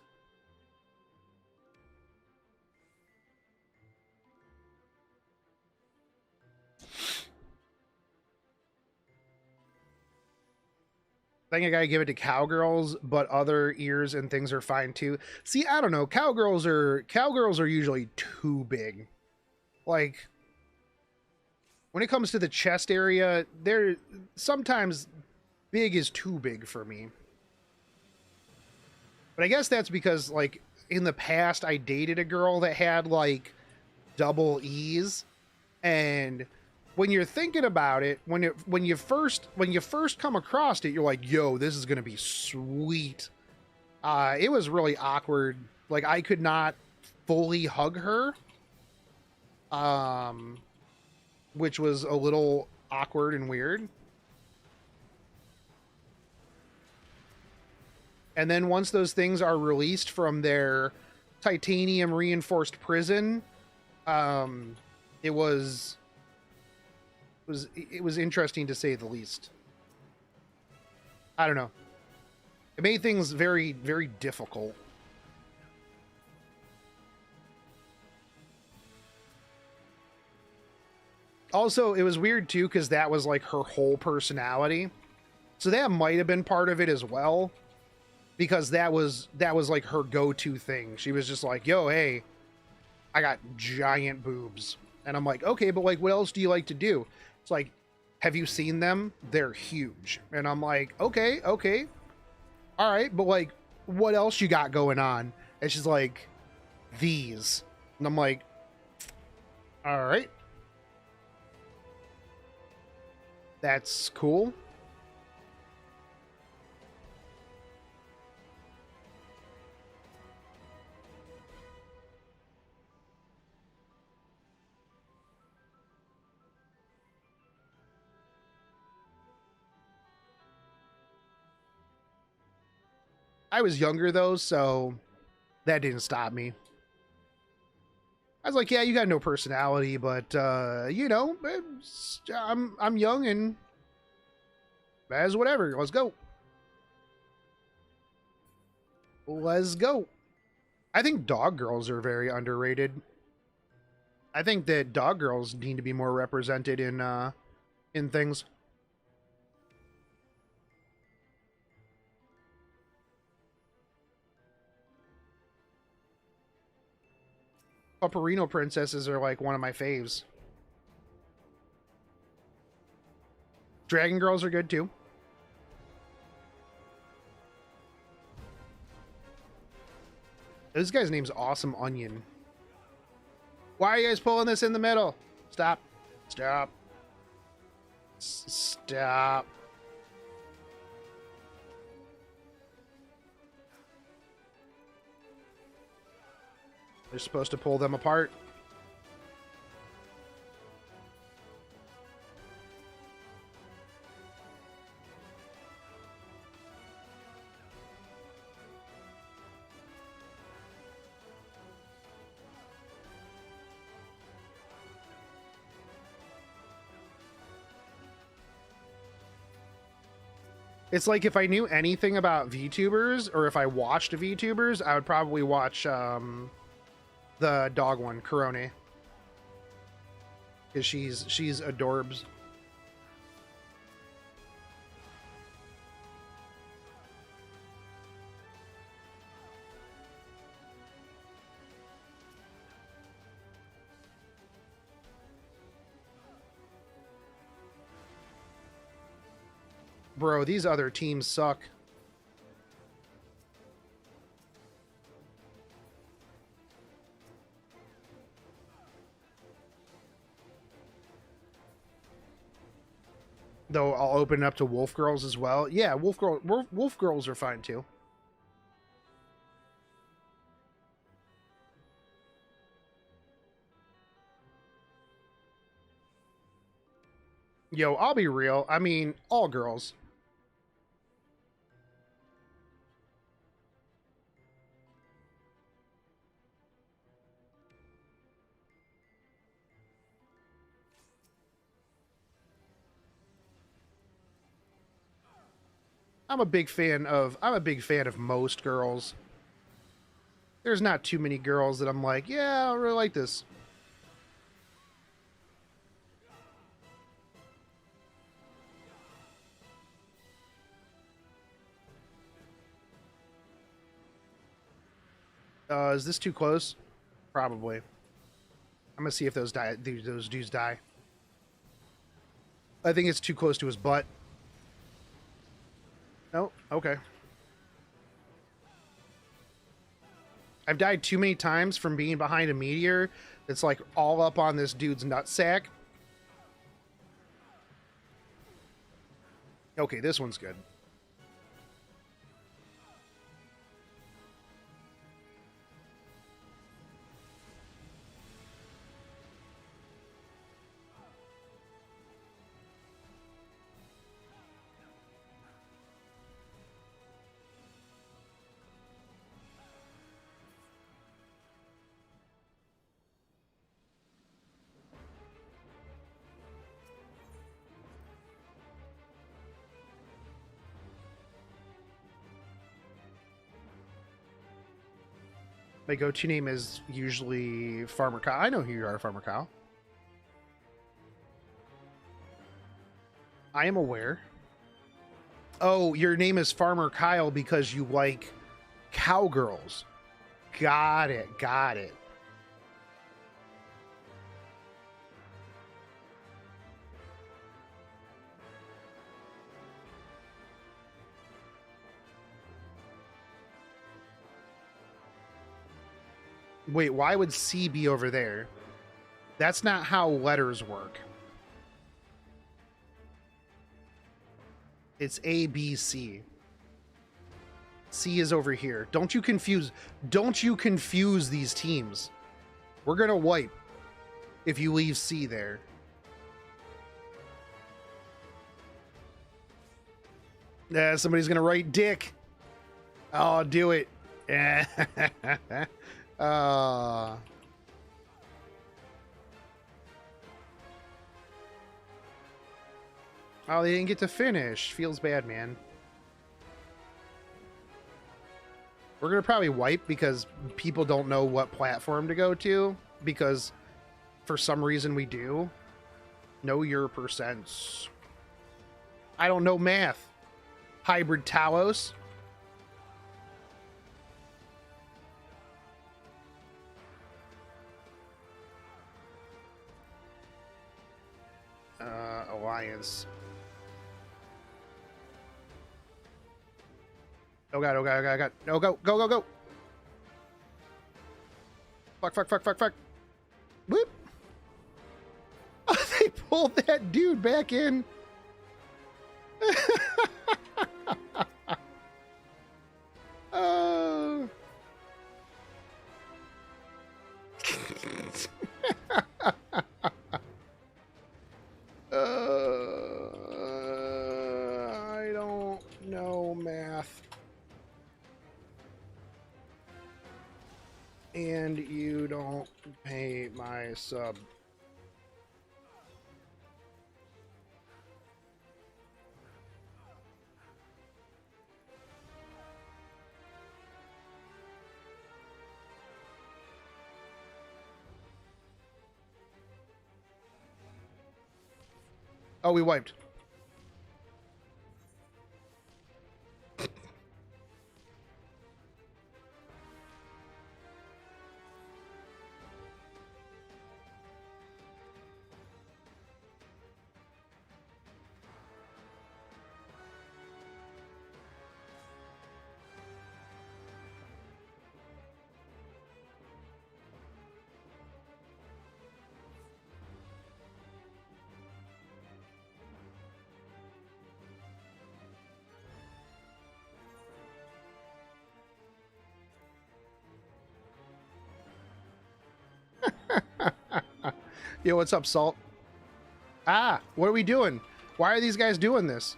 I think I gotta give it to cowgirls, but other ears and things are fine too. See, I don't know. Cowgirls are usually too big. Like, when it comes to the chest area, they're sometimes big is too big for me. But I guess that's because, like, in the past I dated a girl that had like double E's, and when you're thinking about it, when you first come across it, you're like, yo, this is gonna be sweet. It was really awkward. Like, I could not fully hug her. Which was a little awkward and weird. And then once those things are released from their titanium reinforced prison, it was interesting to say the least. I don't know. It made things very, very difficult. Also, it was weird too, because that was like her whole personality. So that might have been part of it as well. Because that was like her go-to thing. She was just like, yo, hey, I got giant boobs. And I'm like, okay, but like, what else do you like to do? It's like, have you seen them? They're huge. And I'm like, okay. All right, but like, what else you got going on? And she's like, these. And I'm like, all right. That's cool. I was younger though, so that didn't stop me. I was like, yeah, you got no personality, but you know, I'm young and as whatever. Let's go. Let's go. I think dog girls are very underrated. I think that dog girls need to be more represented in things. Pupperino princesses are like one of my faves. Dragon girls are good too. This guy's name's Awesome Onion. Why are you guys pulling this in the middle? Stop. Stop. Stop. They're supposed to pull them apart. It's like if I knew anything about VTubers, or if I watched VTubers, I would probably watch the dog one, Corone. Because she's adorbs. Bro, these other teams suck. Though I'll open it up to wolf girls as well. Yeah, wolf girls are fine too. Yo, I'll be real. I mean, all girls. I'm a big fan of most girls. There's not too many girls that I'm like, yeah, I really like this. Is this too close? Probably. I'm gonna see if those dudes die. I think it's too close to his butt. No? Okay. I've died too many times from being behind a meteor that's like all up on this dude's nutsack. Okay, this one's good. My go-to name is usually Farmer Kyle. I know who you are, Farmer Kyle. I am aware. Oh, your name is Farmer Kyle because you like cowgirls. Got it. Got it. Wait, why would C be over there? That's not how letters work. It's A, B, C. C is over here. Don't you confuse these teams. We're gonna wipe if you leave C there. Somebody's gonna write dick. Oh, do it. Oh, they didn't get to finish. Feels bad, man. We're gonna probably wipe because people don't know what platform to go to, because for some reason we do. Know your percents. I don't know math. Hybrid Talos. Alliance. Oh god, oh god, oh god, oh god. No, go, go, go, go. Fuck, fuck, fuck, fuck, fuck. Whoop. Oh, they pulled that dude back in. Oh. I don't know math. And you don't pay my sub. Oh, we wiped. Yo, what's up, Salt? Ah, what are we doing? Why are these guys doing this?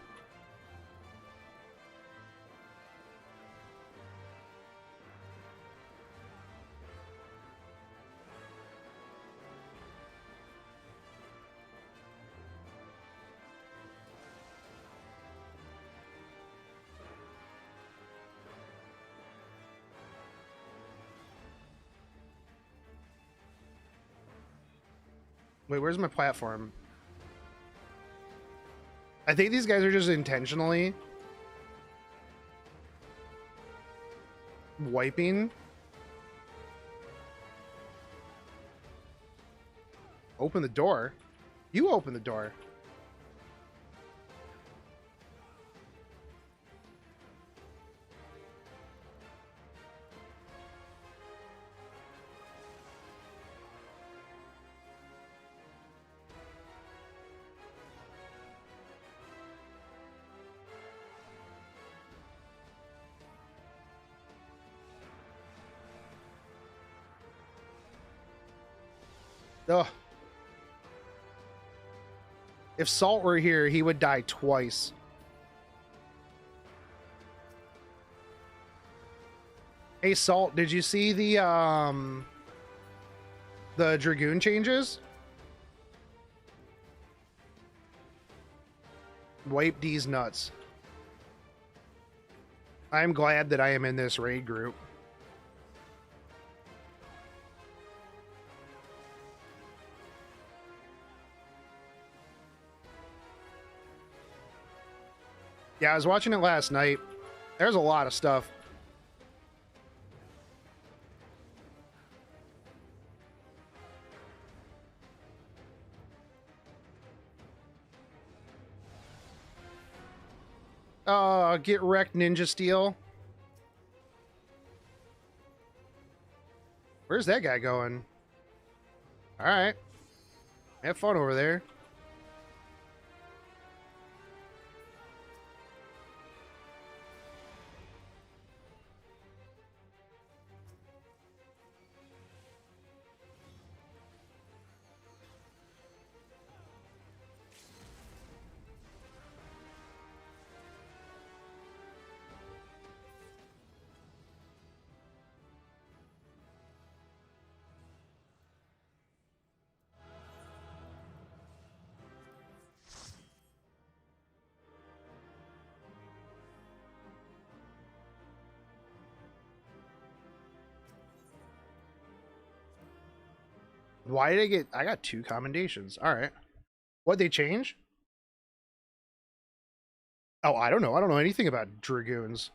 Wait, where's my platform? I think these guys are just intentionally wiping. Open the door. You open the door. Ugh. If Salt were here, he would die twice. Hey, Salt, did you see the Dragoon changes? Wipe these nuts. I'm glad that I am in this raid group. Yeah, I was watching it last night. There's a lot of stuff. Get wrecked, Ninja Steel. Where's that guy going? Alright. Have fun over there. Why did I get... I got 2 commendations. Alright. What'd they change? Oh, I don't know. I don't know anything about Dragoons.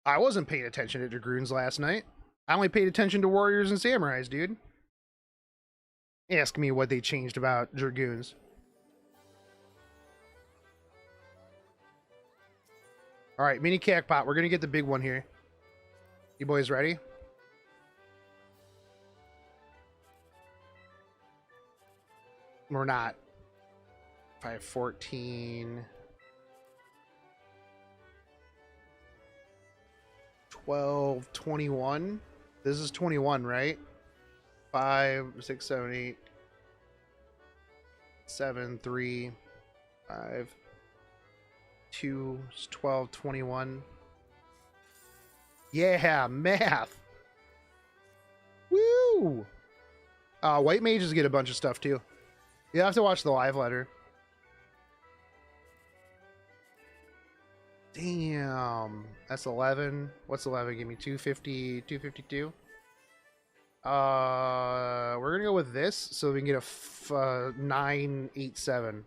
I wasn't paying attention to Dragoons last night. I only paid attention to Warriors and Samurais, dude. Ask me what they changed about Dragoons. Alright, mini Cacpot. We're gonna get the big one here. You boys ready? We're not. 514. 12, 21. This is 21, right? 5, 6, 7, 8, 7, 3, 5, 2, 12, 21. Yeah, math. Woo! White mages get a bunch of stuff too. You have to watch the live letter. Damn. That's 11. What's 11? Give me 250, 252. We're gonna go with this so we can get a 987.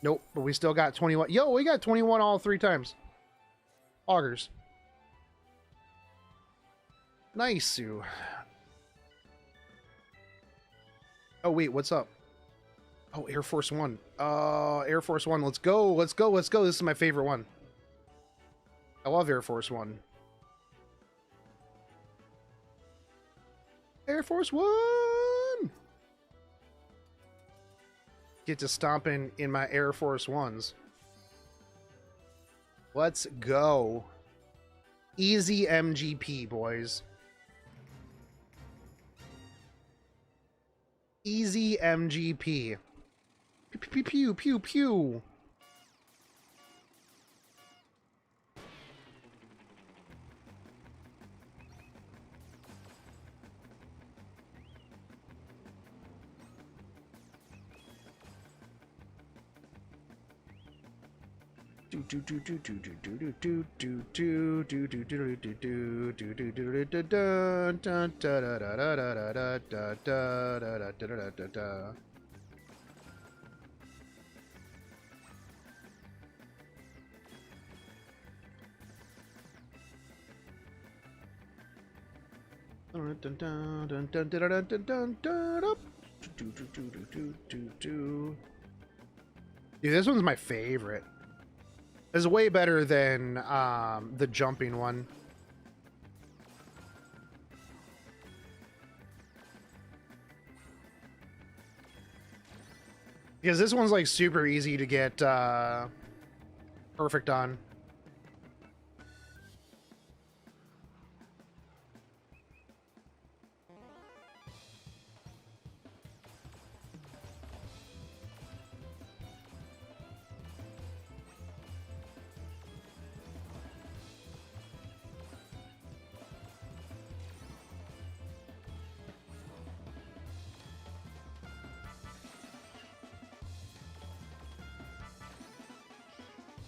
Nope, but we still got 21. Yo, we got 21 all 3 times. Augers. Nice, Sue. Oh, wait, what's up? Oh, Air Force One. Air Force One. Let's go. Let's go. Let's go. This is my favorite one. I love Air Force One. Air Force One! Get to stomping in my Air Force Ones. Let's go. Easy MGP, boys. Easy MGP. Pew pew pew pew pew. Dude, this one's my favorite. This is way better than the jumping one. Because this one's like super easy to get perfect on.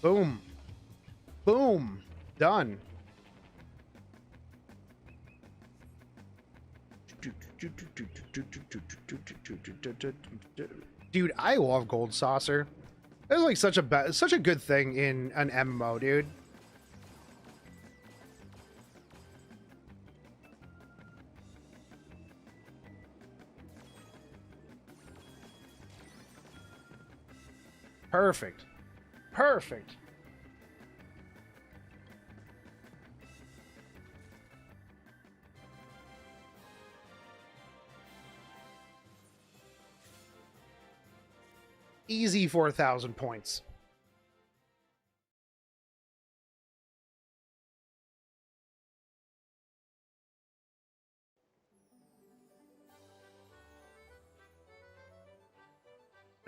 Boom. Boom. Done. Dude, I love Gold Saucer. That's like such a good thing in an MMO, dude. Perfect. Perfect. Easy 4,000 points.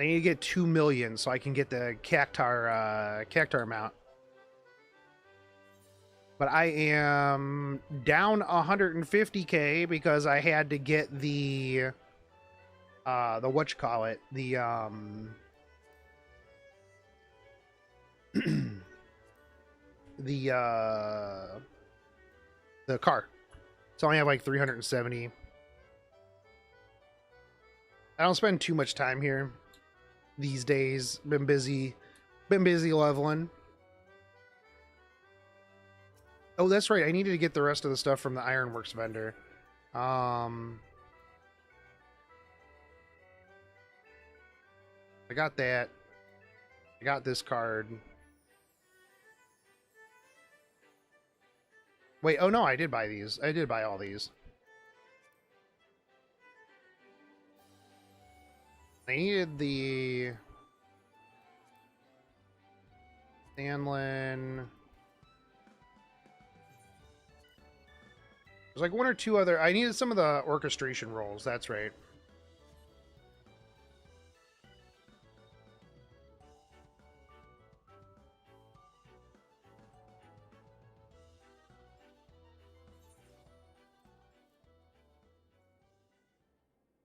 I need to get 2 million so I can get the Cactar mount. But I am down 150k because I had to get the whatchamacallit, the car. So I only have like 370. I don't spend too much time here these days. Been busy leveling. Oh, that's right. I needed to get the rest of the stuff from the Ironworks vendor. I got that. I got this card. Wait, oh no, I did buy these. I did buy all these. I needed the Stanlin. There's like one or two other. I needed some of the orchestration roles. That's right.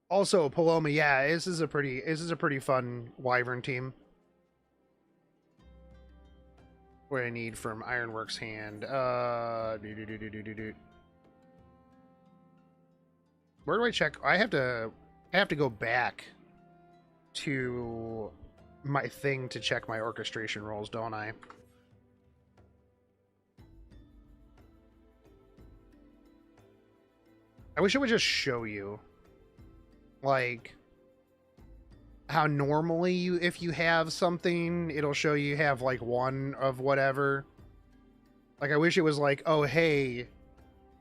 Also, Paloma, yeah, this is a pretty fun Wyvern team. What I need from Ironworks hand. Where do I check? I have to go back to my thing to check my orchestration rolls, don't I? I wish it would just show you. Like how normally if you have something, it'll show you have like one of whatever. Like I wish it was like, oh hey,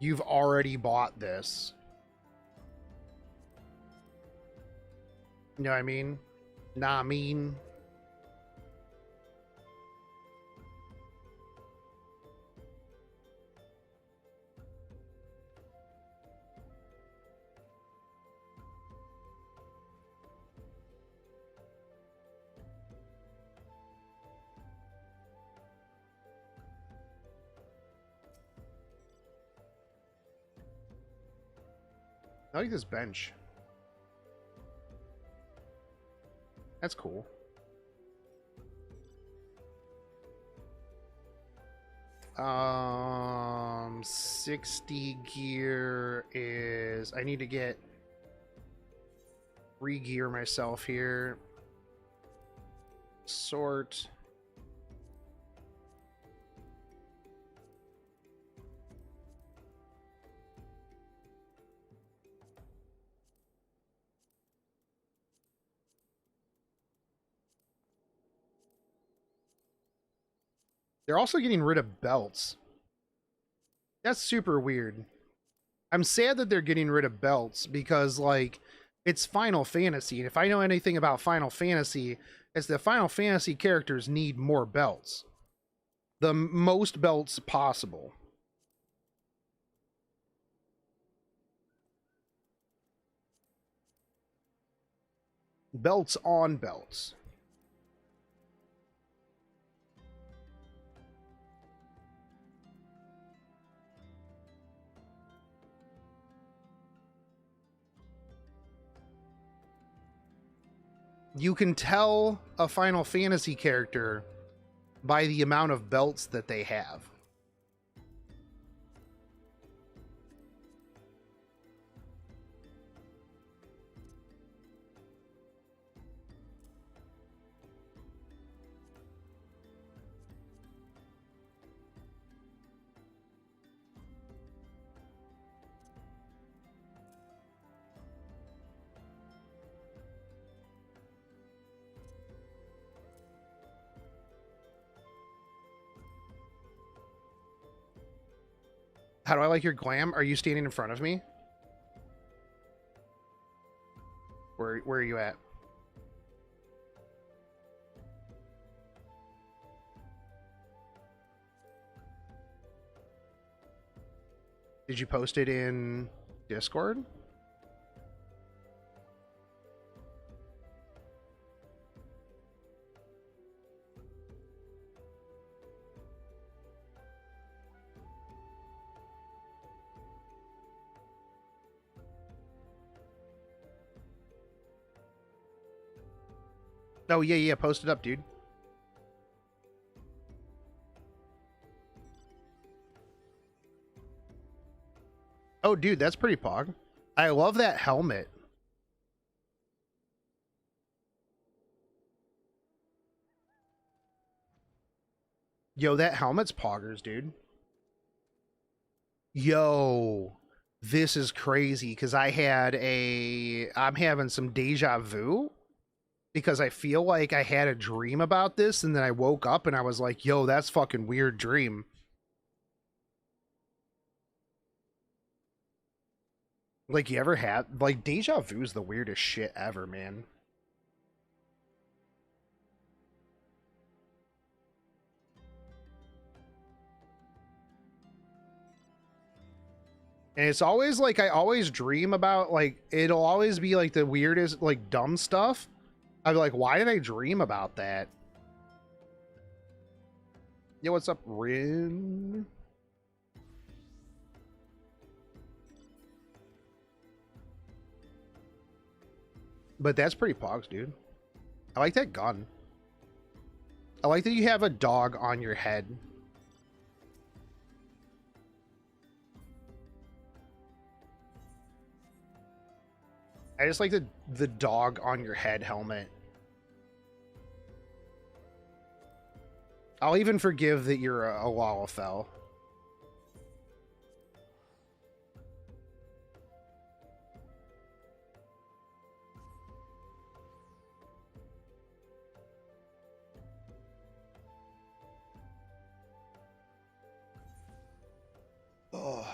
you've already bought this. You know what I mean? Nah, I mean. I like this bench. That's cool. Um, 60 gear is... I need to get... re-gear myself here. Sort. They're also getting rid of belts. That's super weird. I'm sad that they're getting rid of belts because, like, it's Final Fantasy. And if I know anything about Final Fantasy, it's that Final Fantasy characters need more belts. The most belts possible. Belts on belts. You can tell a Final Fantasy character by the amount of belts that they have. How do I like your glam? Are you standing in front of me? Where are you at? Did you post it in Discord? Oh, yeah, post it up, dude. Oh, dude, that's pretty pog. I love that helmet. Yo, that helmet's poggers, dude. Yo, this is crazy because I'm having some deja vu because I feel like I had a dream about this and then I woke up and I was like, yo, that's fucking weird dream. Like, you ever had, like, deja vu is the weirdest shit ever, man. And it's always like, I always dream about, like, it'll always be like the weirdest, like, dumb stuff. I'd be like, why did I dream about that? Yo, what's up, Rin? But that's pretty pogs, dude. I like that gun. I like that you have a dog on your head. I just like the dog on your head helmet. I'll even forgive that you're a Lalafell. Oh.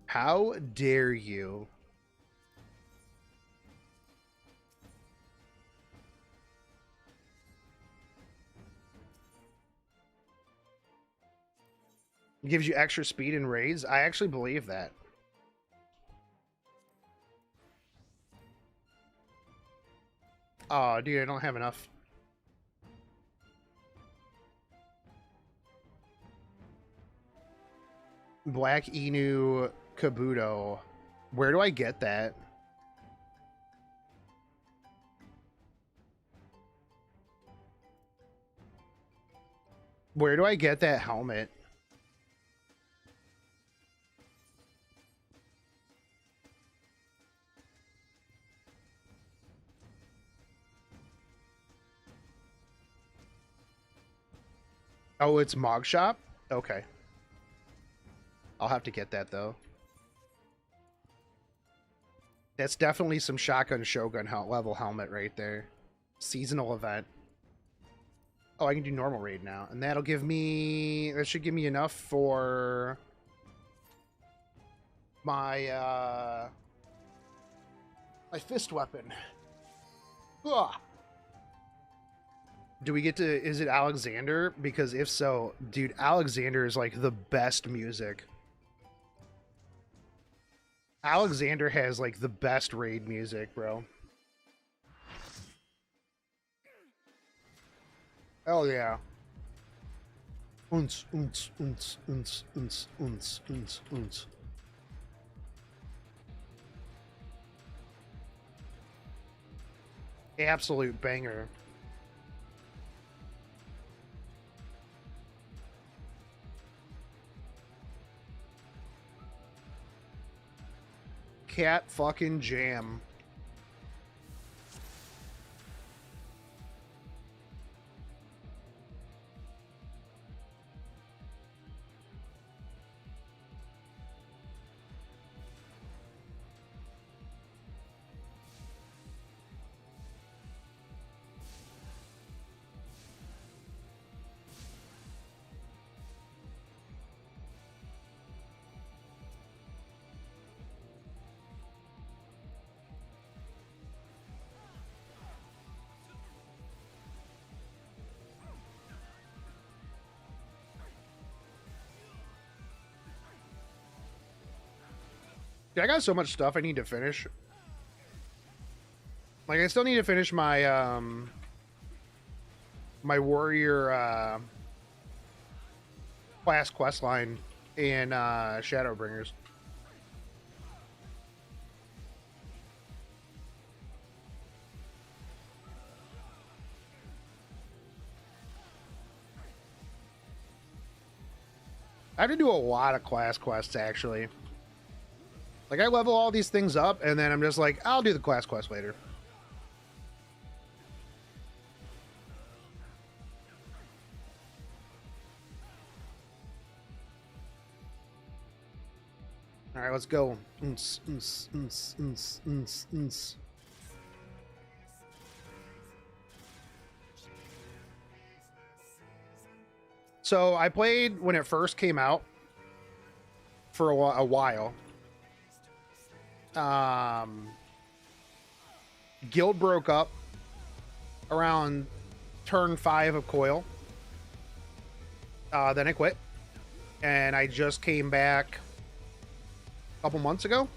How dare you? It gives you extra speed in raids. I actually believe that. Oh, dude, I don't have enough. Black Inu Kabuto. Where do I get that? Where do I get that helmet? Oh, it's Mog Shop? Okay. I'll have to get that, though. That's definitely some Shotgun Shogun level helmet right there. Seasonal event. Oh, I can do normal raid now. And that'll give me... That should give me enough for... My, my fist weapon. Ugh. Do we get to... Is it Alexander? Because if so, dude, Alexander is like the best music. Alexander has like the best raid music, bro. Hell yeah. Unz, unz, unz, unz, unz, unz, unz, unz. Absolute banger. Cat fucking jam. I got so much stuff I need to finish. Like, I still need to finish my, my warrior, class questline in, Shadowbringers. I have to do a lot of class quests, actually. Like, I level all these things up, and then I'm just like, I'll do the class quest later. Alright, let's go. So, I played when it first came out for a while. Guild broke up around turn 5 of Coil. Then I quit, and I just came back a couple months ago.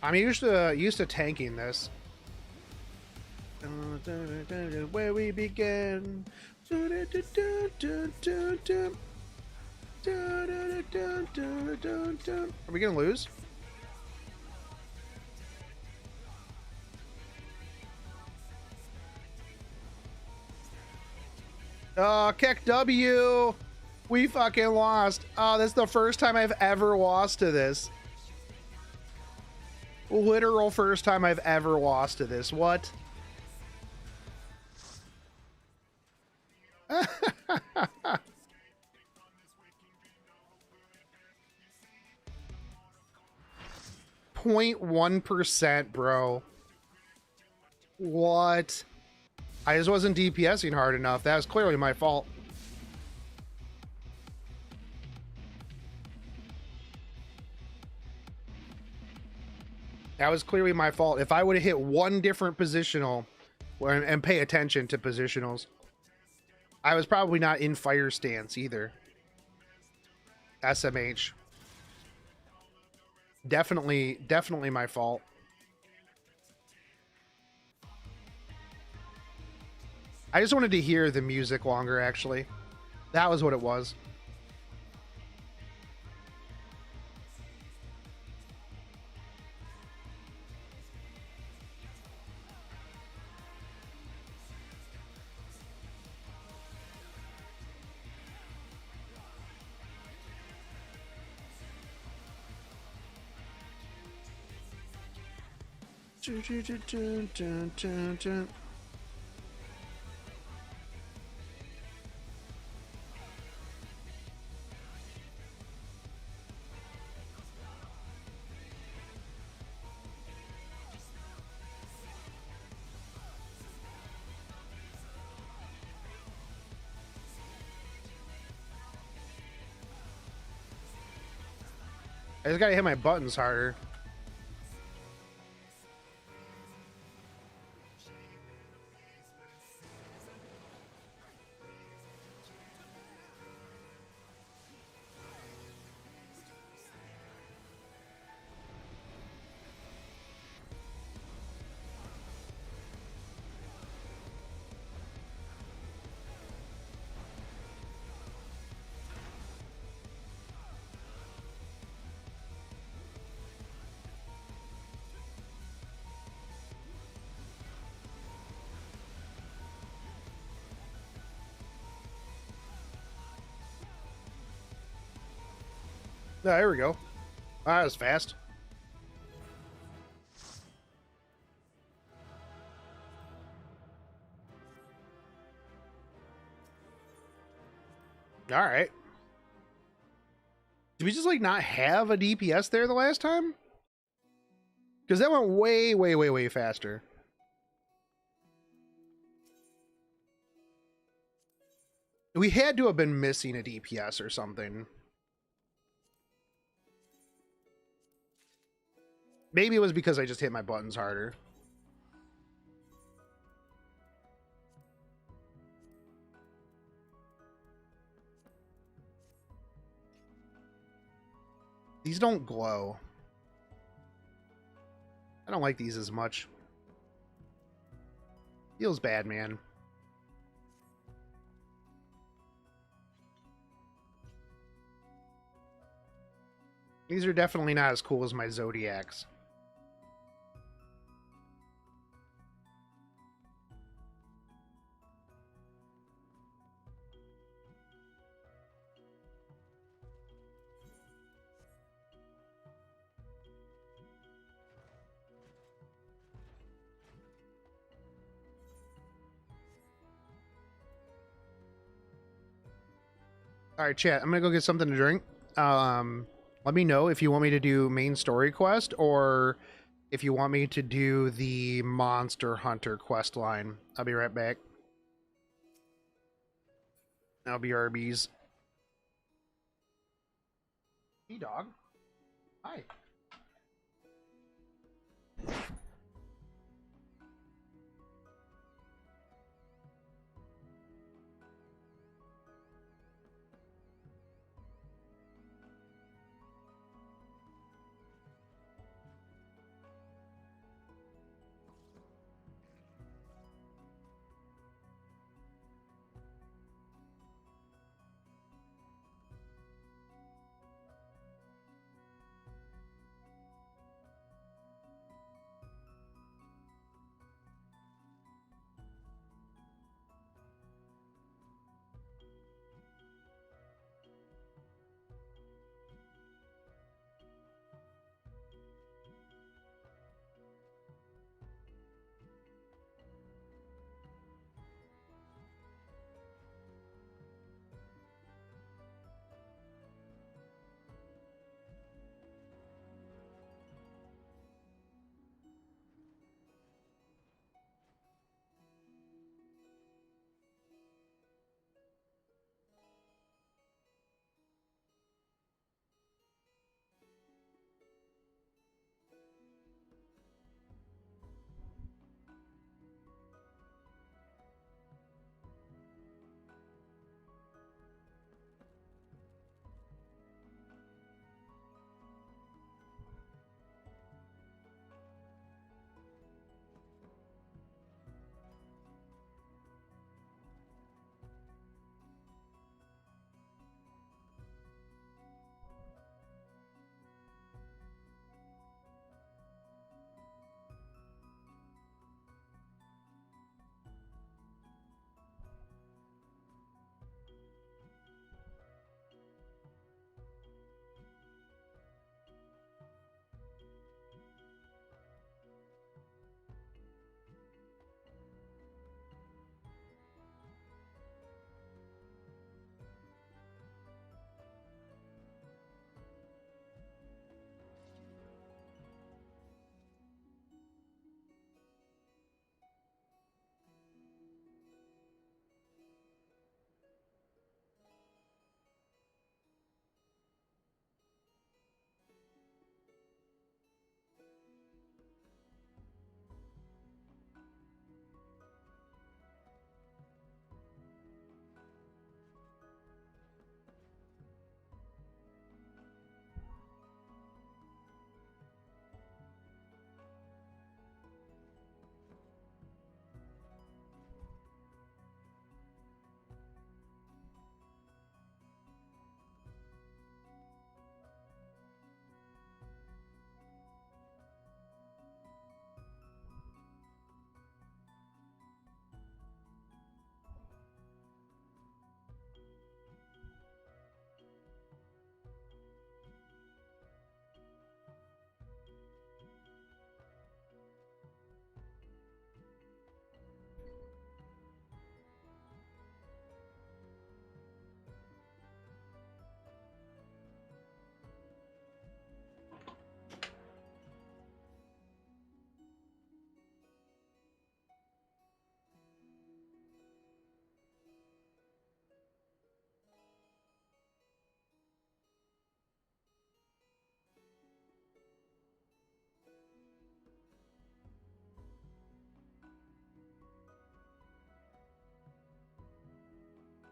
I'm used to tanking this. Where we begin. Are we gonna lose? Oh, kick W. We fucking lost. Oh, that's the first time I've ever lost to this. Literal first time I've ever lost to this. What? 0.1%, bro. What? I just wasn't DPSing hard enough. That was clearly my fault. That was clearly my fault. If I would have hit one different positional and pay attention to positionals, I was probably not in fire stance either. SMH. Definitely my fault. I just wanted to hear the music longer, actually. That was what it was. I just gotta hit my buttons harder. Oh, there we go. That was fast. All right. Did we just like not have a DPS there the last time? Because that went way faster. We had to have been missing a DPS or something. Maybe it was because I just hit my buttons harder. These don't glow. I don't like these as much. Feels bad, man. These are definitely not as cool as my Zodiacs. All right, chat. I'm gonna go get something to drink. Let me know if you want me to do main story quest or if you want me to do the Monster Hunter quest line. I'll be right back. I'll be RBs. Hey, dog. Hi.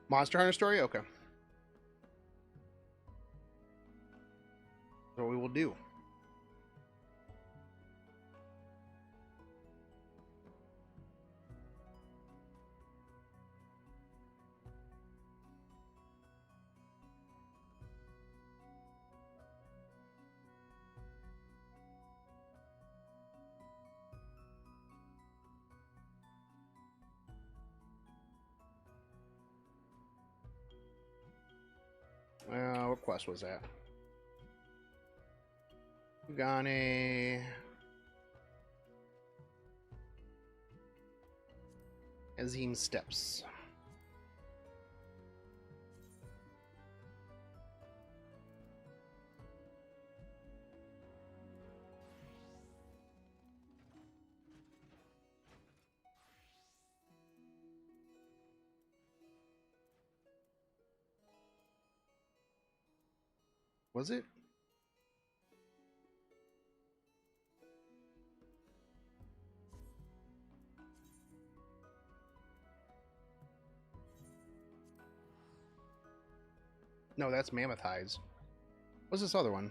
Monster Hunter story? Okay. That's what we will do. What quest was that? Kugane. Azim Steps. Was it? No, that's Mammoth Hides. What's this other one?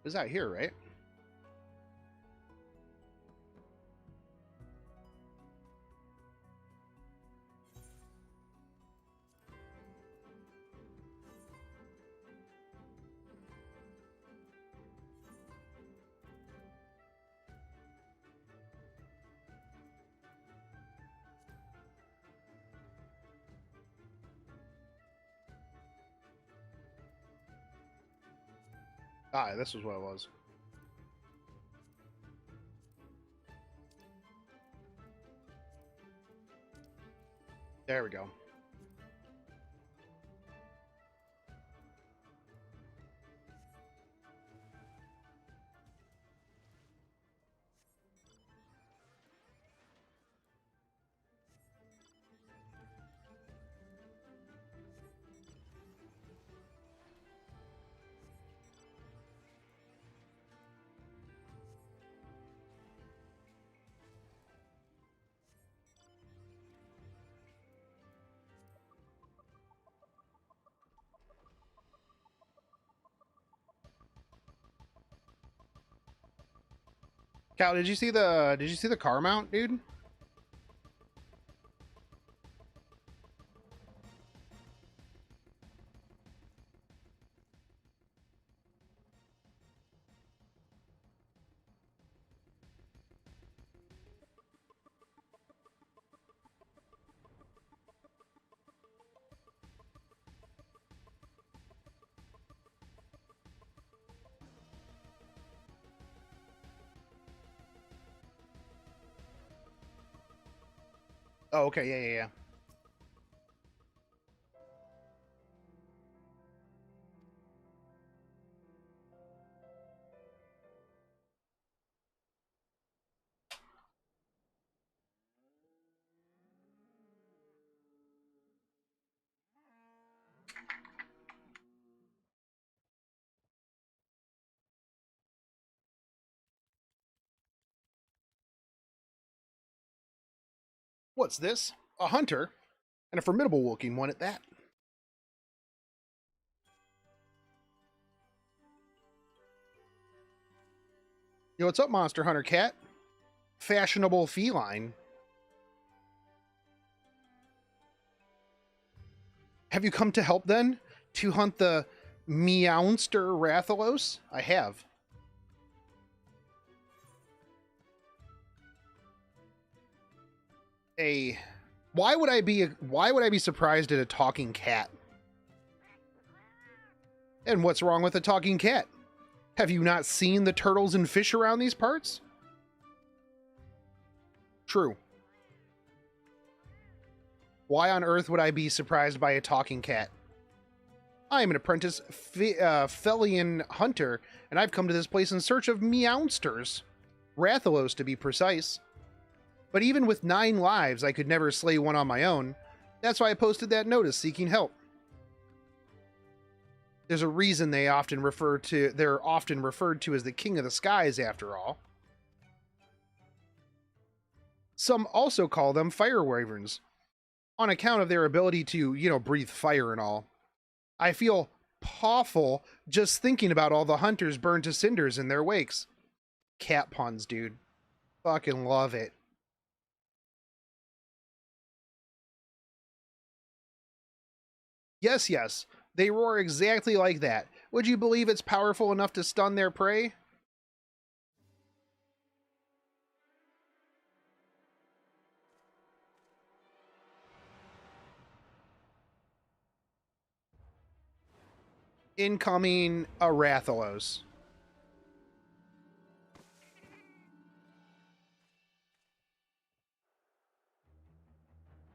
It's out here, right? Ah, this is what it was. There we go. Cal, did you see the car mount, dude? Oh, okay, yeah. What's this? A hunter? And a formidable looking one at that. Yo, what's up, Monster Hunter Cat? Fashionable feline. Have you come to help then? To hunt the Meownster Rathalos? I have. Why would I be surprised at a talking cat? And what's wrong with a talking cat? Have you not seen the turtles and fish around these parts? True. Why on earth would I be surprised by a talking cat? I am an apprentice Felian hunter, and I've come to this place in search of Meownsters. Rathalos, to be precise. But even with 9 lives, I could never slay one on my own. That's why I posted that notice seeking help. There's a reason they're often referred to as the King of the Skies, after all. Some also call them fire wyverns. on account of their ability to, you know, breathe fire and all. I feel awful just thinking about all the hunters burned to cinders in their wakes. Cat puns, dude. Fucking love it. Yes, yes. They roar exactly like that. Would you believe it's powerful enough to stun their prey? Incoming a Rathalos.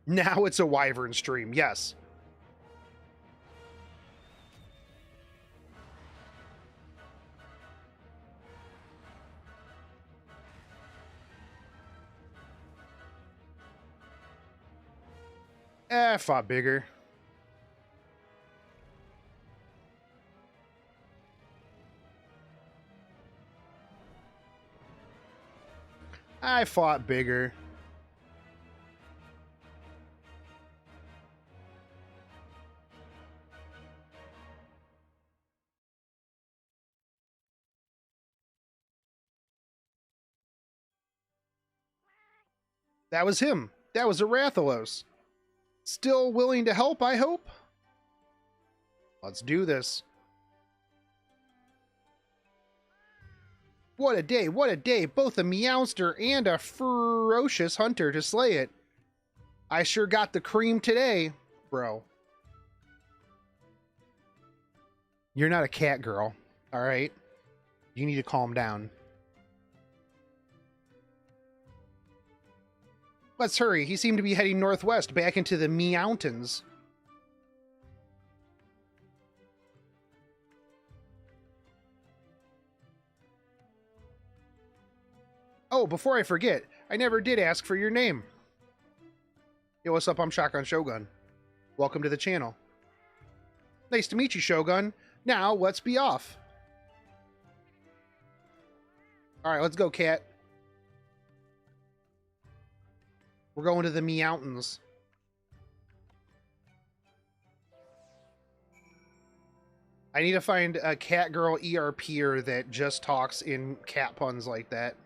Now it's a Wyvern stream, yes. Fought bigger. I fought bigger. That was him. That was a Rathalos. Still willing to help, I hope? Let's do this. What a day, what a day. Both a meowster and a ferocious hunter to slay it. I sure got the cream today, bro. You're not a cat girl, alright? You need to calm down. Let's hurry. He seemed to be heading northwest, back into the mountains. Oh, before I forget, I never did ask for your name. Yo, what's up? I'm Shogun. Welcome to the channel. Nice to meet you, Shogun. Now, let's be off. Alright, let's go, cat. We're going to the mountains. I need to find a cat girl ERPer that just talks in cat puns like that.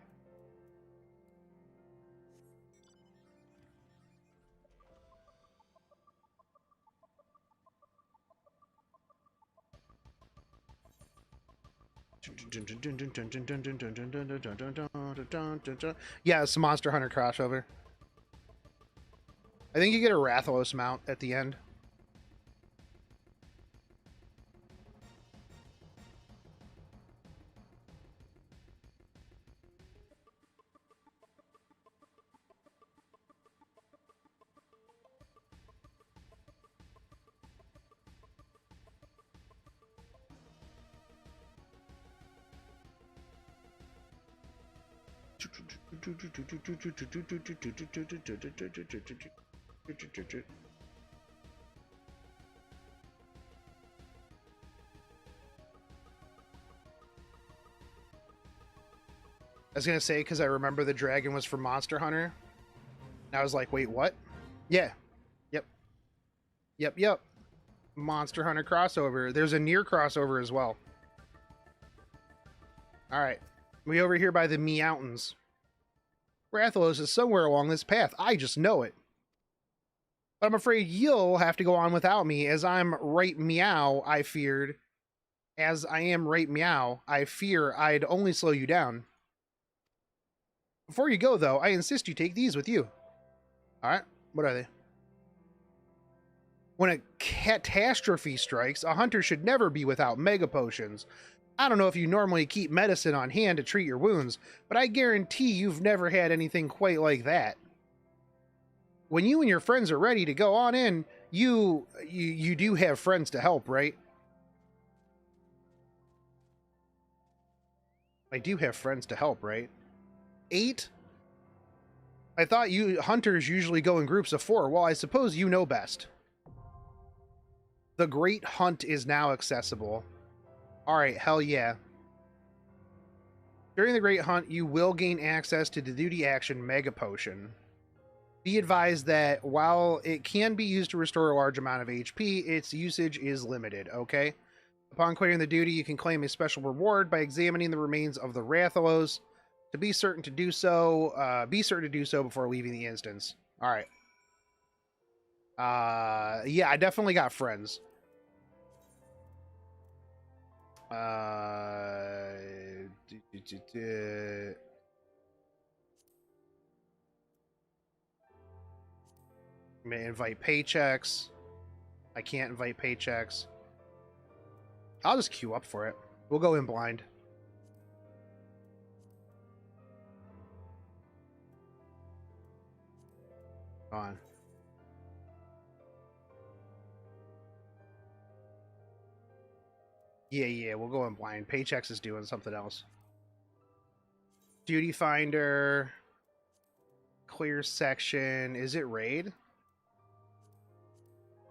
Yeah, it's a Monster Hunter crossover. I think you get a Rathalos mount at the end. I was gonna say, because I remember the dragon was from Monster Hunter. And I was like, wait, what? Yeah. Yep. Yep, yep. Monster Hunter crossover. There's a near crossover as well. Alright. We over here by the mountains. Rathalos is somewhere along this path. I just know it. But I'm afraid you'll have to go on without me, as I'm right meow, I feared. As I am right meow, I fear I'd only slow you down. Before you go, though, I insist you take these with you. Alright, what are they? When a catastrophe strikes, a hunter should never be without mega potions. I don't know if you normally keep medicine on hand to treat your wounds, but I guarantee you've never had anything quite like that. When you and your friends are ready to go on in, you do have friends to help, right? I do have friends to help, right? 8? I thought you hunters usually go in groups of 4. Well, I suppose you know best. The Great Hunt is now accessible. Alright, hell yeah. During the Great Hunt, you will gain access to the duty action Mega Potion. Be advised that while it can be used to restore a large amount of HP, its usage is limited, okay? Upon quitting the duty, you can claim a special reward by examining the remains of the Rathalos. To be certain to do so, before leaving the instance. All right. Yeah, I definitely got friends. May invite paychecks. I can't invite paychecks. I'll just queue up for it. We'll go in blind. On. Yeah, we'll go in blind. Paychecks is doing something else. Duty finder. Clear section. Is it raid?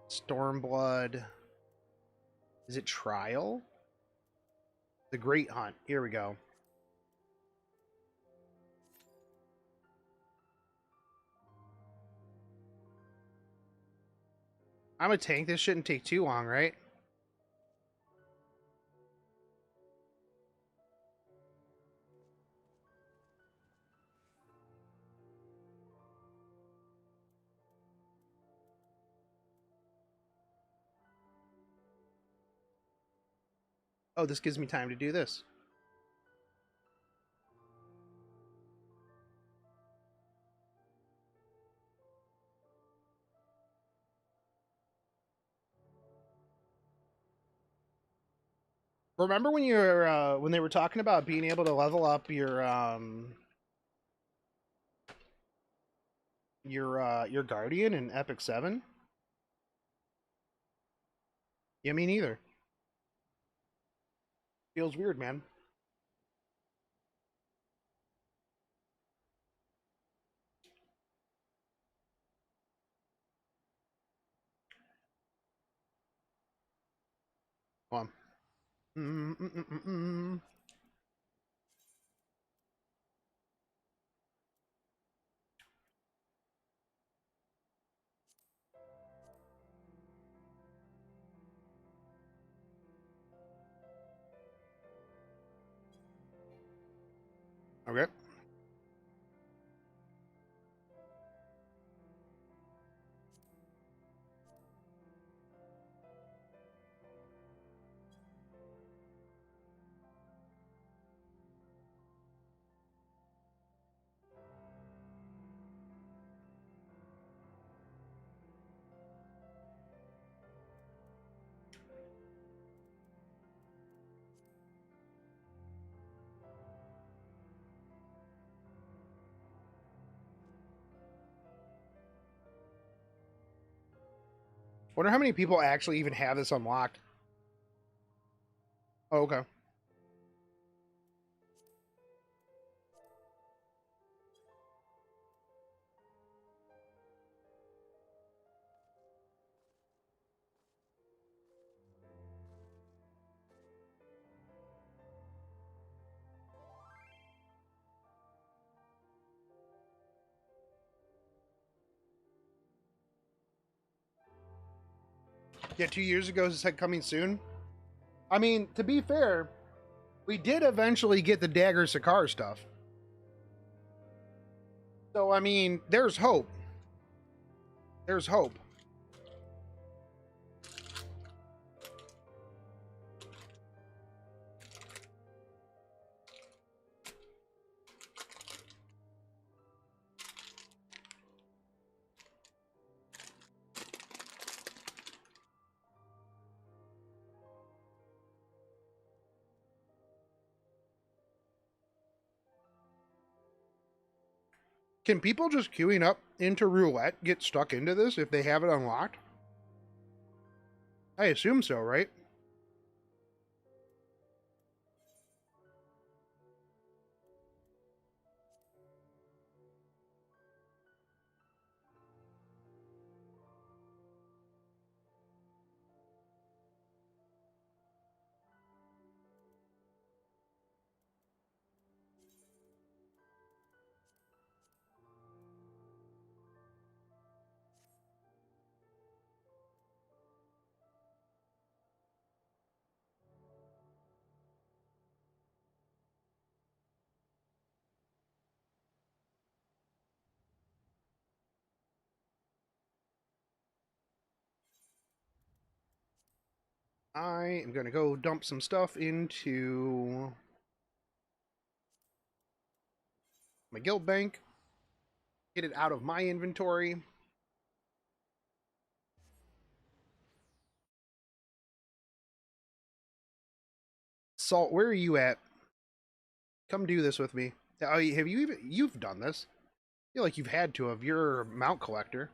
Stormblood. Is it trial? The Great Hunt. Here we go. I'm a tank. This shouldn't take too long, right? Oh, this gives me time to do this. Remember when when they were talking about being able to level up your Guardian in Epic 7? Yeah, me neither. Feels weird, man. Come on. Okay. Wonder how many people actually even have this unlocked. Oh, okay. Yeah, 2 years ago it said coming soon. I mean, to be fair, we did eventually get the Dagger Sakar stuff. So, I mean, there's hope. There's hope. Can people just queuing up into roulette get stuck into this if they have it unlocked? I assume so, right? I am going to go dump some stuff into my guild bank, get it out of my inventory. Salt, where are you at? Come do this with me. Have you even, you've done this? I feel like you've had to of your mount collector.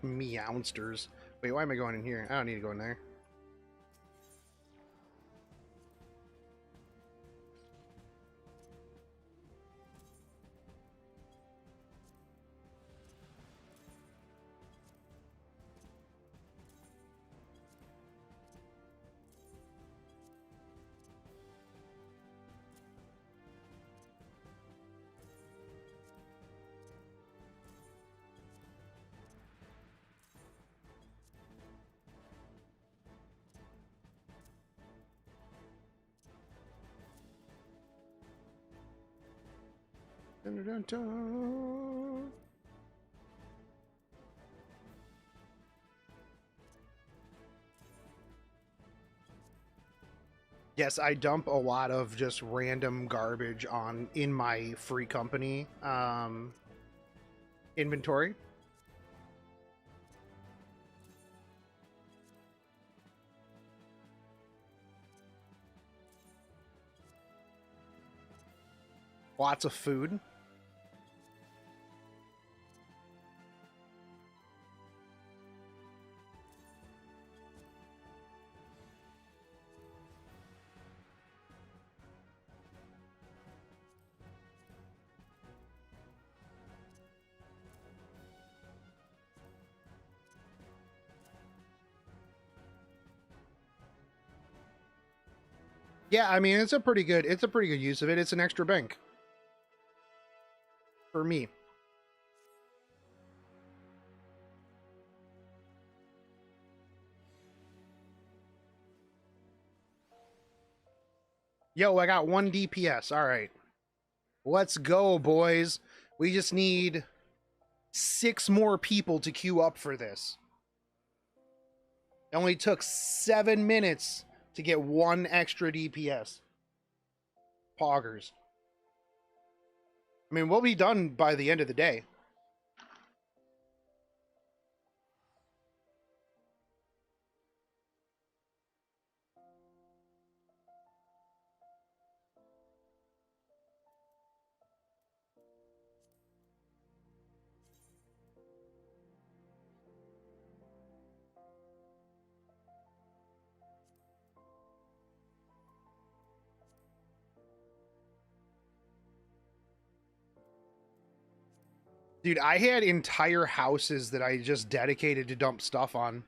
Meowsters. Wait, why am I going in here? I don't need to go in there. Dun, dun, dun, dun. Yes, I dump a lot of just random garbage on in my free company inventory. Lots of food. Yeah, I mean it's a pretty good use of it. It's an extra bank for me. Yo, I got 1 DPS. All right. Let's go, boys. We just need 6 more people to queue up for this. It only took 7 minutes to get 1 extra DPS. Poggers. I mean, we'll be done by the end of the day. Dude, I had entire houses that I just dedicated to dump stuff on.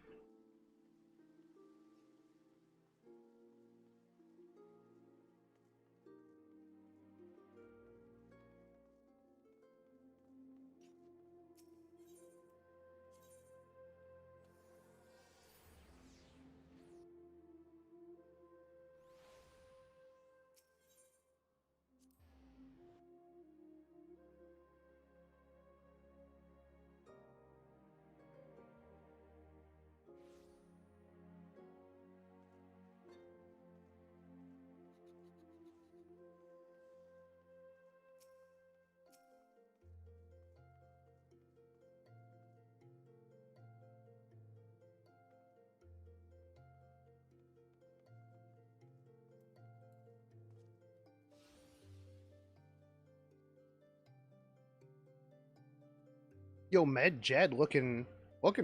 Yo, Med Jed looking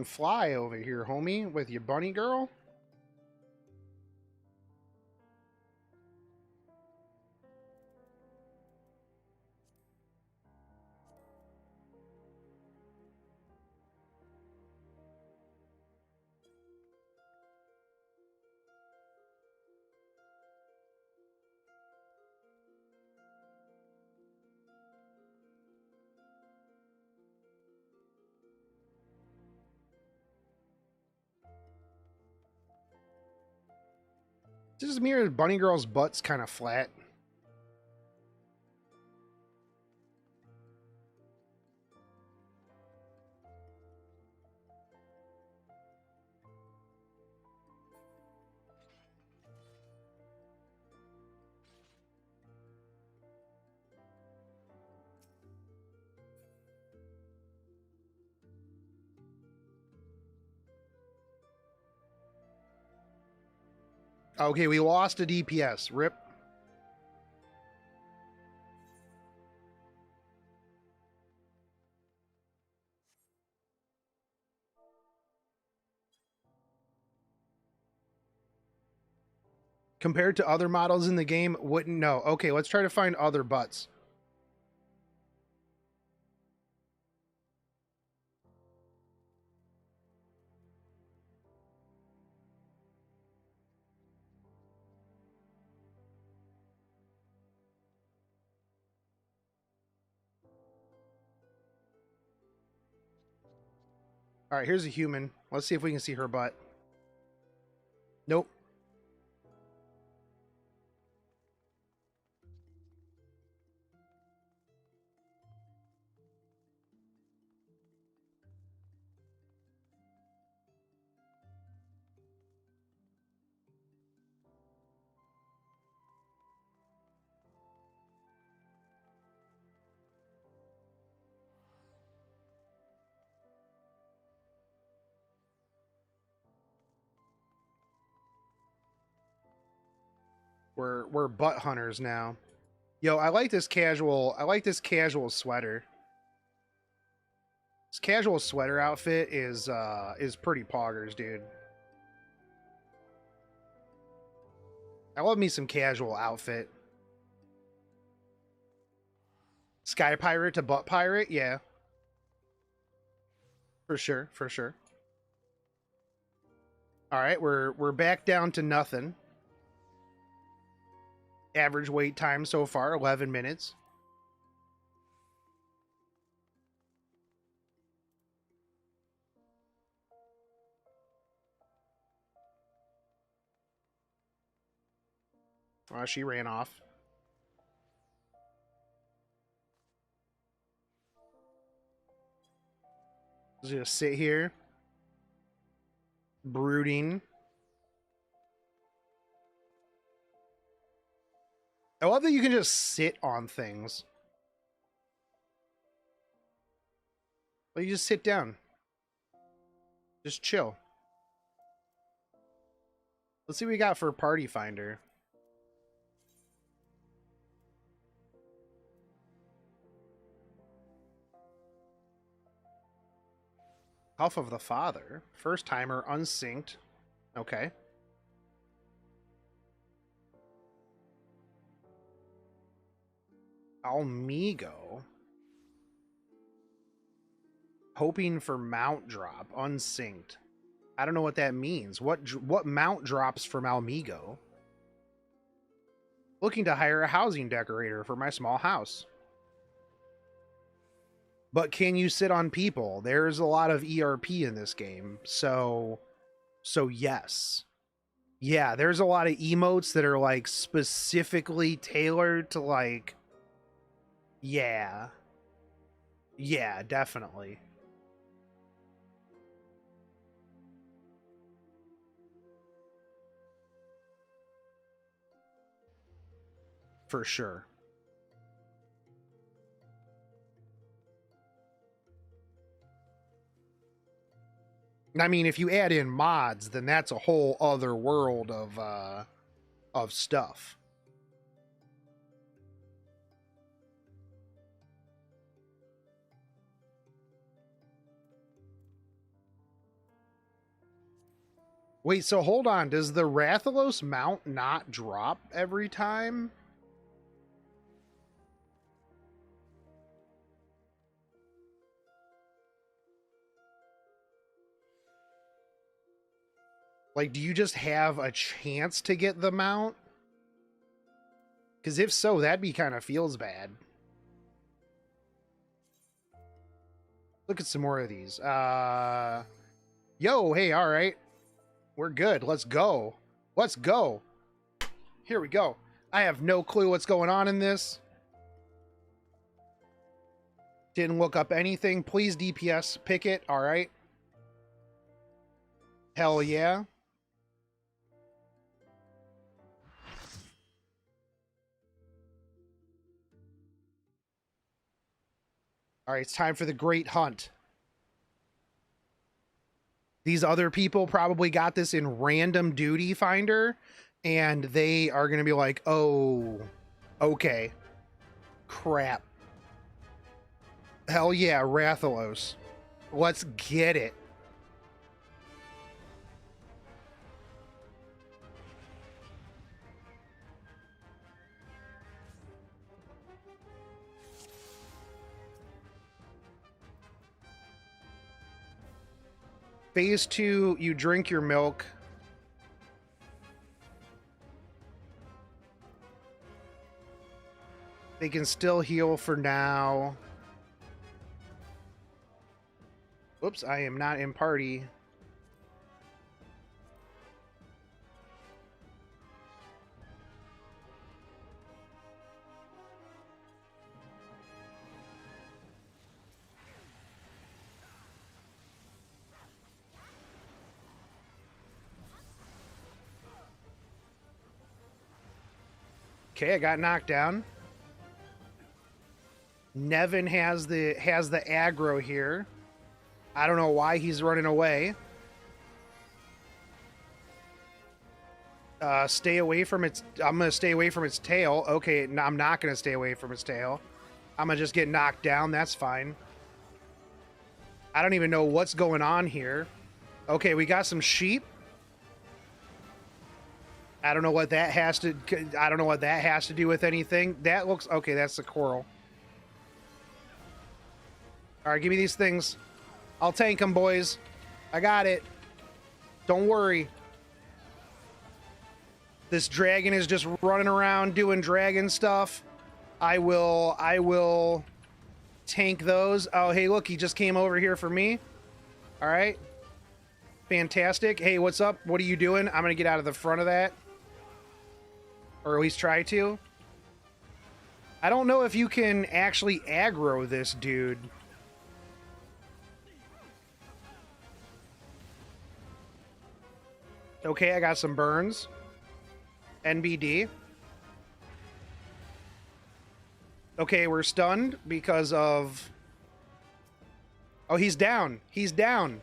fly over here, homie, with your bunny girl. Just mirror Bunny Girl's butt's kind of flat. Okay, we lost a DPS. Rip. Compared to other models in the game, wouldn't know. Okay, let's try to find other butts. All right, here's a human. Let's see if we can see her butt. Nope. We're butt hunters now. Yo, I like this casual sweater. This casual sweater outfit is pretty poggers, dude. I love me some casual outfit. Sky pirate to butt pirate, yeah. For sure, for sure. All right, we're back down to nothing. Average wait time so far, 11 minutes. Oh, she ran off. Just sit here. Brooding. I love that you can just sit on things. Like you just sit down. Just chill. Let's see what we got for Party Finder. Health of the Father. First timer, unsynced. Okay. Almigo. Hoping for mount drop, unsynced. I don't know what that means. What mount drops from Almigo? Looking to hire a housing decorator for my small house. But can you sit on people? There's a lot of ERP in this game, so yes. Yeah, there's a lot of emotes that are like specifically tailored to like, yeah. Yeah, definitely. For sure. I mean, if you add in mods, then that's a whole other world of stuff. Wait, so hold on. Does the Rathalos mount not drop every time? Like, do you just have a chance to get the mount? Because if so, that'd be kind of feels bad. Look at some more of these. Yo, hey, all right. We're good. Let's go. Let's go. Here we go. I have no clue what's going on in this. Didn't look up anything. Please DPS. Pick it. All right. Hell yeah. All right, it's time for the great hunt. These other people probably got this in random duty finder, and they are going to be like, oh, okay. Crap. Hell yeah, Rathalos. Let's get it. Phase 2, you drink your milk. They can still heal for now. Whoops, I am not in party. Okay, I got knocked down. Nevin has the aggro here. I don't know why he's running away. Stay away from its... I'm going to stay away from its tail. Okay, no, I'm not going to stay away from its tail. I'm going to just get knocked down. That's fine. I don't even know what's going on here. Okay, we got some sheep. I don't know what that has to... I don't know what that has to do with anything. That looks... Okay, that's the coral. All right, give me these things. I'll tank them, boys. I got it. Don't worry. This dragon is just running around doing dragon stuff. I will tank those. Oh, hey, look, he just came over here for me. All right. Fantastic. Hey, what's up? What are you doing? I'm going to get out of the front of that. Or at least try to. I don't know if you can actually aggro this dude. Okay, I got some burns. NBD. Okay, we're stunned because of... Oh, he's down. He's down.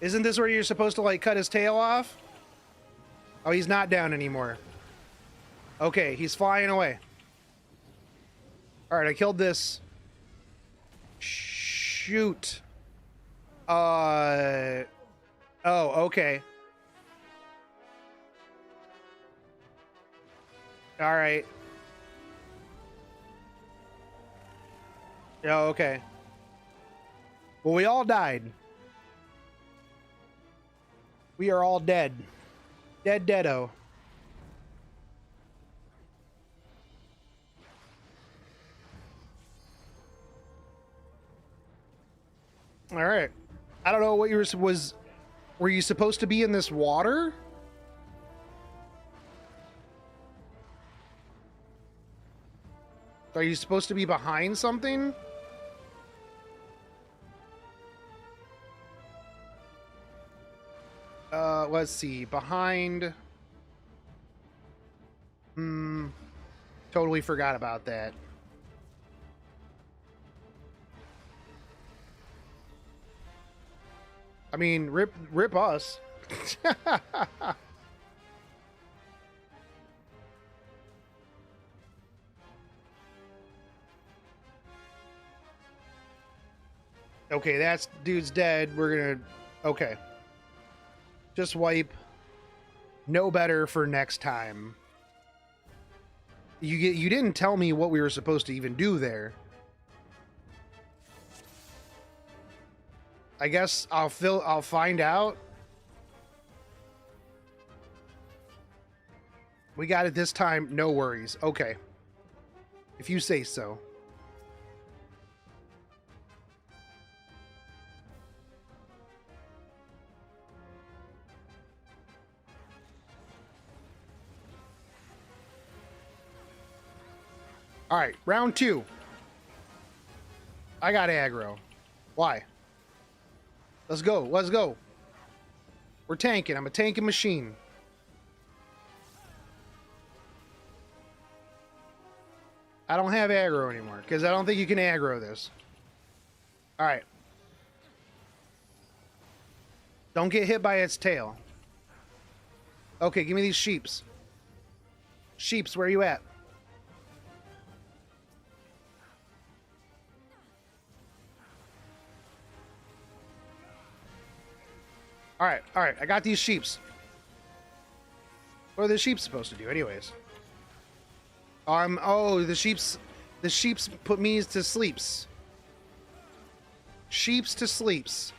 Isn't this where you're supposed to, like, cut his tail off? Oh, he's not down anymore. Okay, he's flying away. Alright, I killed this. Shoot. Oh, okay. Alright. Oh, okay. Well, we all died. We are all dead. Dead deado. All right. I don't know what yours was. Were you supposed to be in this water? Are you supposed to be behind something? Let's see. Behind. Totally forgot about that. I mean, rip us. Okay, that's dude's dead. We're gonna... Okay. Just wipe. No better for next time. You didn't tell me what we were supposed to even do there. I guess I'll find out. We got it this time. No worries. Okay. If you say so. All right, round 2. I got aggro. Why? Let's go. Let's go. We're tanking. I'm a tanking machine. I don't have aggro anymore because I don't think you can aggro this. All right. Don't get hit by its tail. Okay, give me these sheeps. Sheeps, where you at? All right, I got these sheeps. What are the sheep supposed to do anyways? Oh, the sheeps put me to sleeps. Sheeps to sleeps.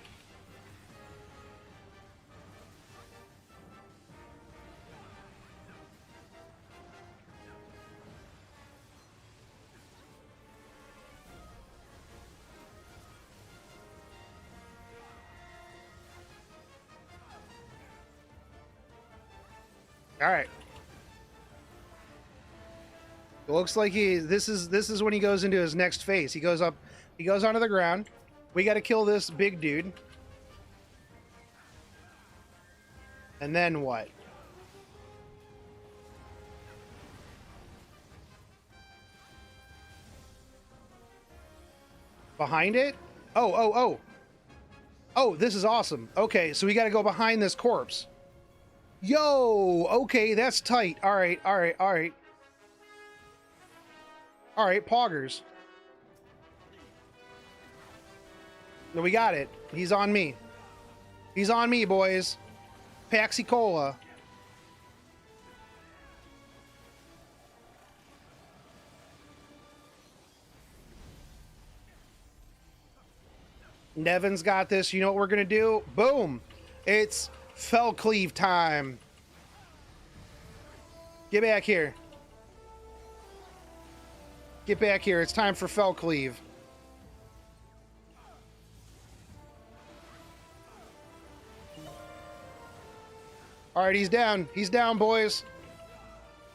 All right. It looks like this is when he goes into his next phase. He goes onto the ground. We got to kill this big dude. And then what? Behind it? Oh, this is awesome. Okay, so we got to go behind this corpse. Yo, okay, that's tight. All right. All right, poggers. No, we got it. He's on me. He's on me, boys. Paxi Cola. Nevin's got this. You know what we're going to do? Boom. It's fell cleave time. Get back here. Get back here. It's time for fell cleave. All right, he's down. He's down, boys.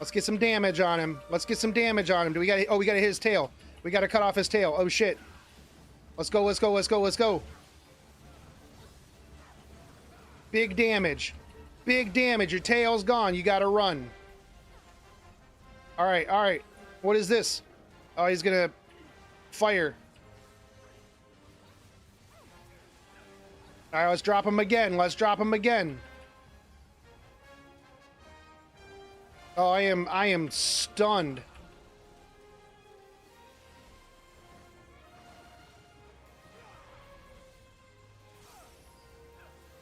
Let's get some damage on him. Let's get some damage on him. Do we got? Oh, we got to hit his tail. We got to cut off his tail. Oh shit. Let's go. Let's go. Let's go. Let's go. Big damage. Big damage. Your tail's gone. You got to run. All right. All right. What is this? Oh, he's gonna fire. All right. Let's drop him again. Let's drop him again. Oh, I am stunned.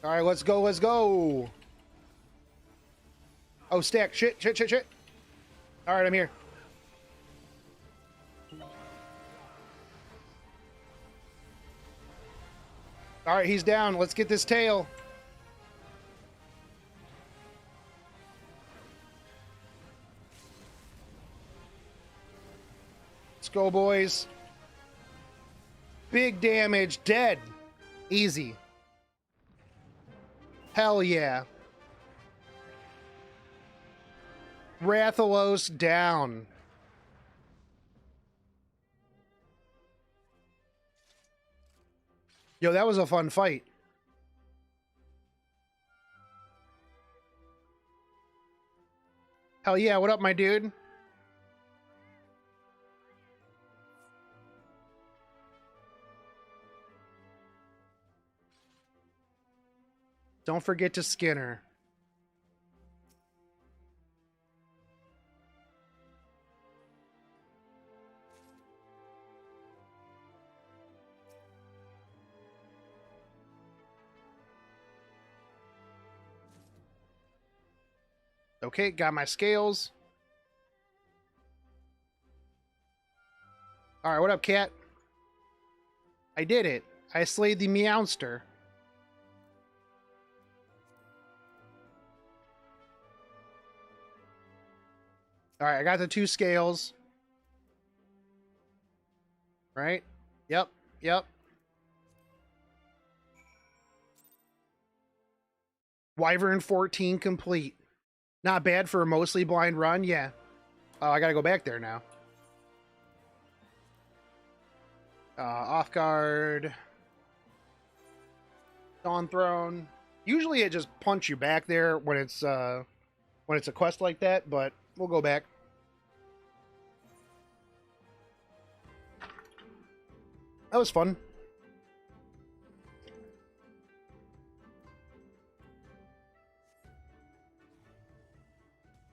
All right, let's go, let's go. Oh, stack. Shit. All right, I'm here. All right, he's down. Let's get this tail. Let's go, boys. Big damage. Dead. Easy. Hell yeah. Rathalos down. Yo, that was a fun fight. Hell yeah, what up, my dude? Don't forget to skin her. Okay, got my scales. All right, what up, cat? I did it. I slayed the Meowster. All right, I got the 2 scales. Right? Yep. Wyvern 14 complete. Not bad for a mostly blind run, yeah. Oh, I gotta go back there now. Off guard. Dawn Throne. Usually it just punts you back there when it's a quest like that, but we'll go back. That was fun.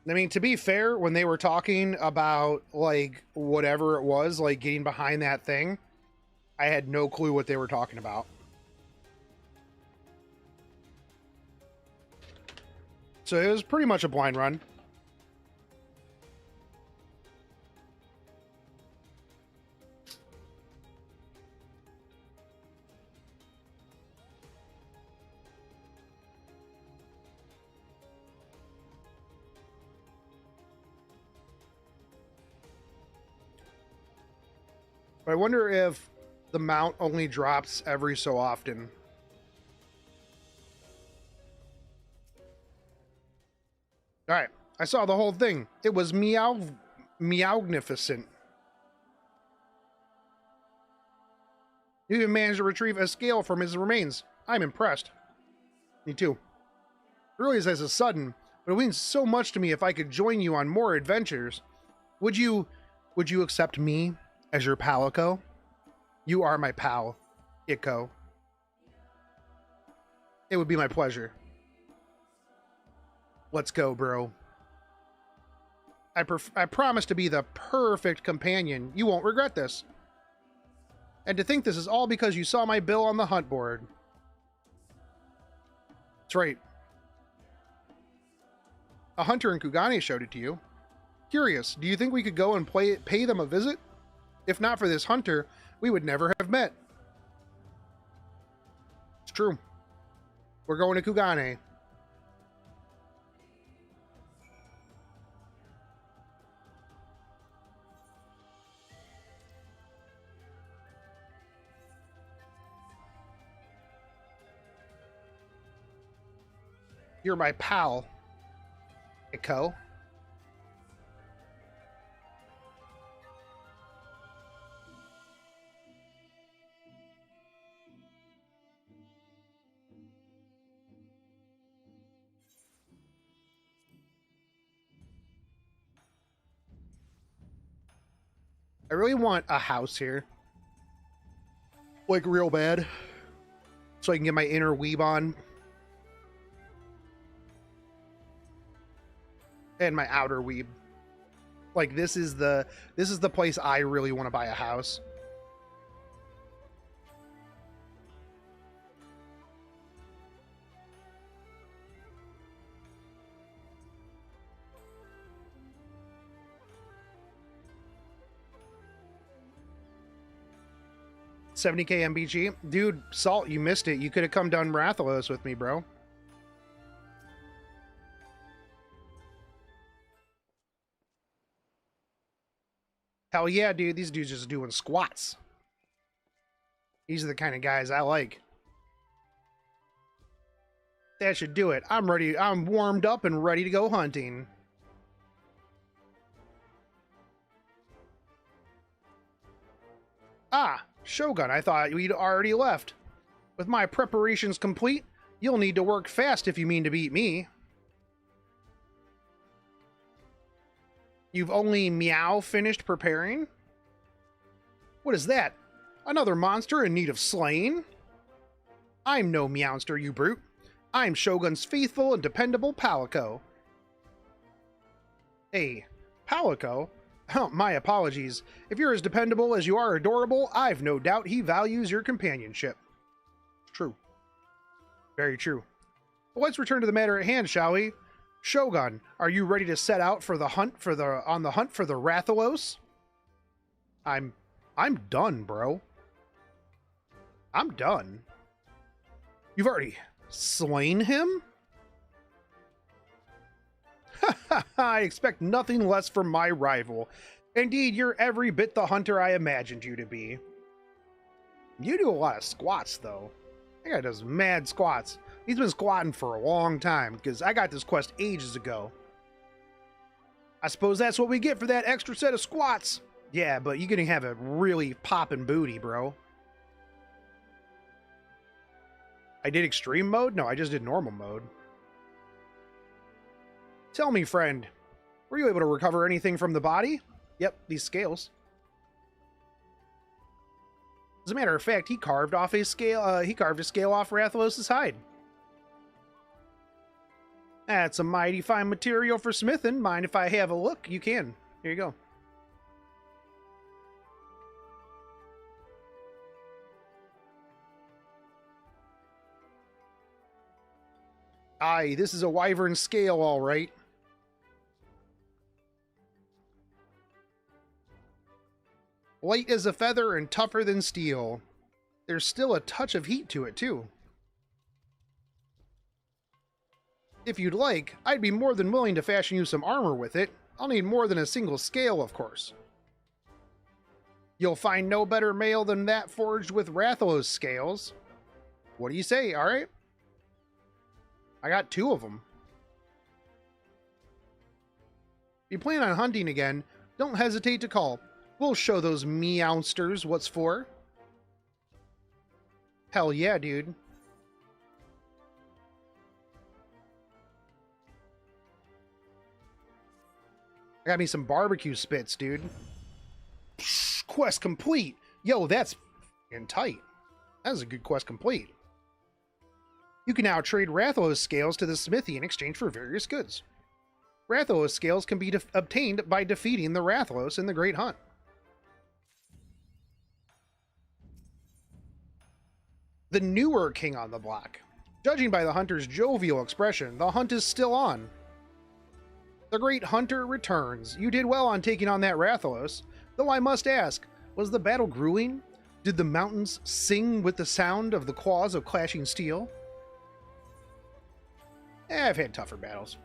I mean, to be fair, when they were talking about, like, whatever it was, like, getting behind that thing, I had no clue what they were talking about. So it was pretty much a blind run. But I wonder if the mount only drops every so often. Alright, I saw the whole thing. It was meowgnificent. You even managed to retrieve a scale from his remains. I'm impressed. Me too. It really is as a sudden, but it means so much to me if I could join you on more adventures. Would you accept me as your palico? You are my pal, Ikko. It would be my pleasure. Let's go, bro. I promise to be the perfect companion. You won't regret this. And to think this is all because you saw my bill on the hunt board. That's right. A hunter in Kugane showed it to you. Curious, do you think we could go and pay them a visit? If not for this hunter, we would never have met. It's true. We're going to Kugane. You're my pal, Ikko. I really want a house here. Like, real bad. So I can get my inner weeb on. And my outer weeb. Like, this is the place I really want to buy a house. $70K MBG? Dude, Salt, you missed it. You could have come down Rathalos with me, bro. Hell yeah, dude. These dudes just doing squats. These are the kind of guys I like. That should do it. I'm ready. I'm warmed up and ready to go hunting. Ah, Shogun, I thought we'd already left. With my preparations complete, you'll need to work fast if you mean to beat me. You've only meow finished preparing? What is that? Another monster in need of slaying? I'm no meowster, you brute. I'm Shogun's faithful and dependable palico. Hey, palico? Oh, my apologies. If you're as dependable as you are adorable, I've no doubt he values your companionship. True. Very true. But let's return to the matter at hand, shall we? Shogun, are you ready to set out for the hunt for the Rathalos? I'm done, bro. I'm done. You've already slain him? I expect nothing less from my rival. Indeed, you're every bit the hunter I imagined you to be. You do a lot of squats, though. That guy does mad squats. He's been squatting for a long time, because I got this quest ages ago. I suppose that's what we get for that extra set of squats. Yeah, but you're gonna have a really poppin' booty, bro. I did extreme mode? No, I just did normal mode. Tell me, friend, were you able to recover anything from the body? Yep, these scales. As a matter of fact, he carved a scale off Rathalos' hide. That's a mighty fine material for smithing. Mind if I have a look? You can. Here you go. Aye, this is a wyvern scale, all right. Light as a feather and tougher than steel. There's still a touch of heat to it, too. If you'd like, I'd be more than willing to fashion you some armor with it. I'll need more than a single scale, of course. You'll find no better mail than that forged with Rathalos scales. What do you say, alright? I got 2 of them. If you plan on hunting again, don't hesitate to call. We'll show those meowsters what's for. Hell yeah, dude. I got me some barbecue spits, dude. Quest complete. Yo, that's f***ing tight. That was a good quest complete. You can now trade Rathalos scales to the smithy in exchange for various goods. Rathalos scales can be obtained by defeating the Rathalos in the Great Hunt. The newer king on the block. Judging by the hunter's jovial expression, the hunt is still on. The Great Hunter returns. You did well on taking on that Rathalos, though I must ask, was the battle grueling? Did the mountains sing with the sound of the claws of clashing steel? I've had tougher battles.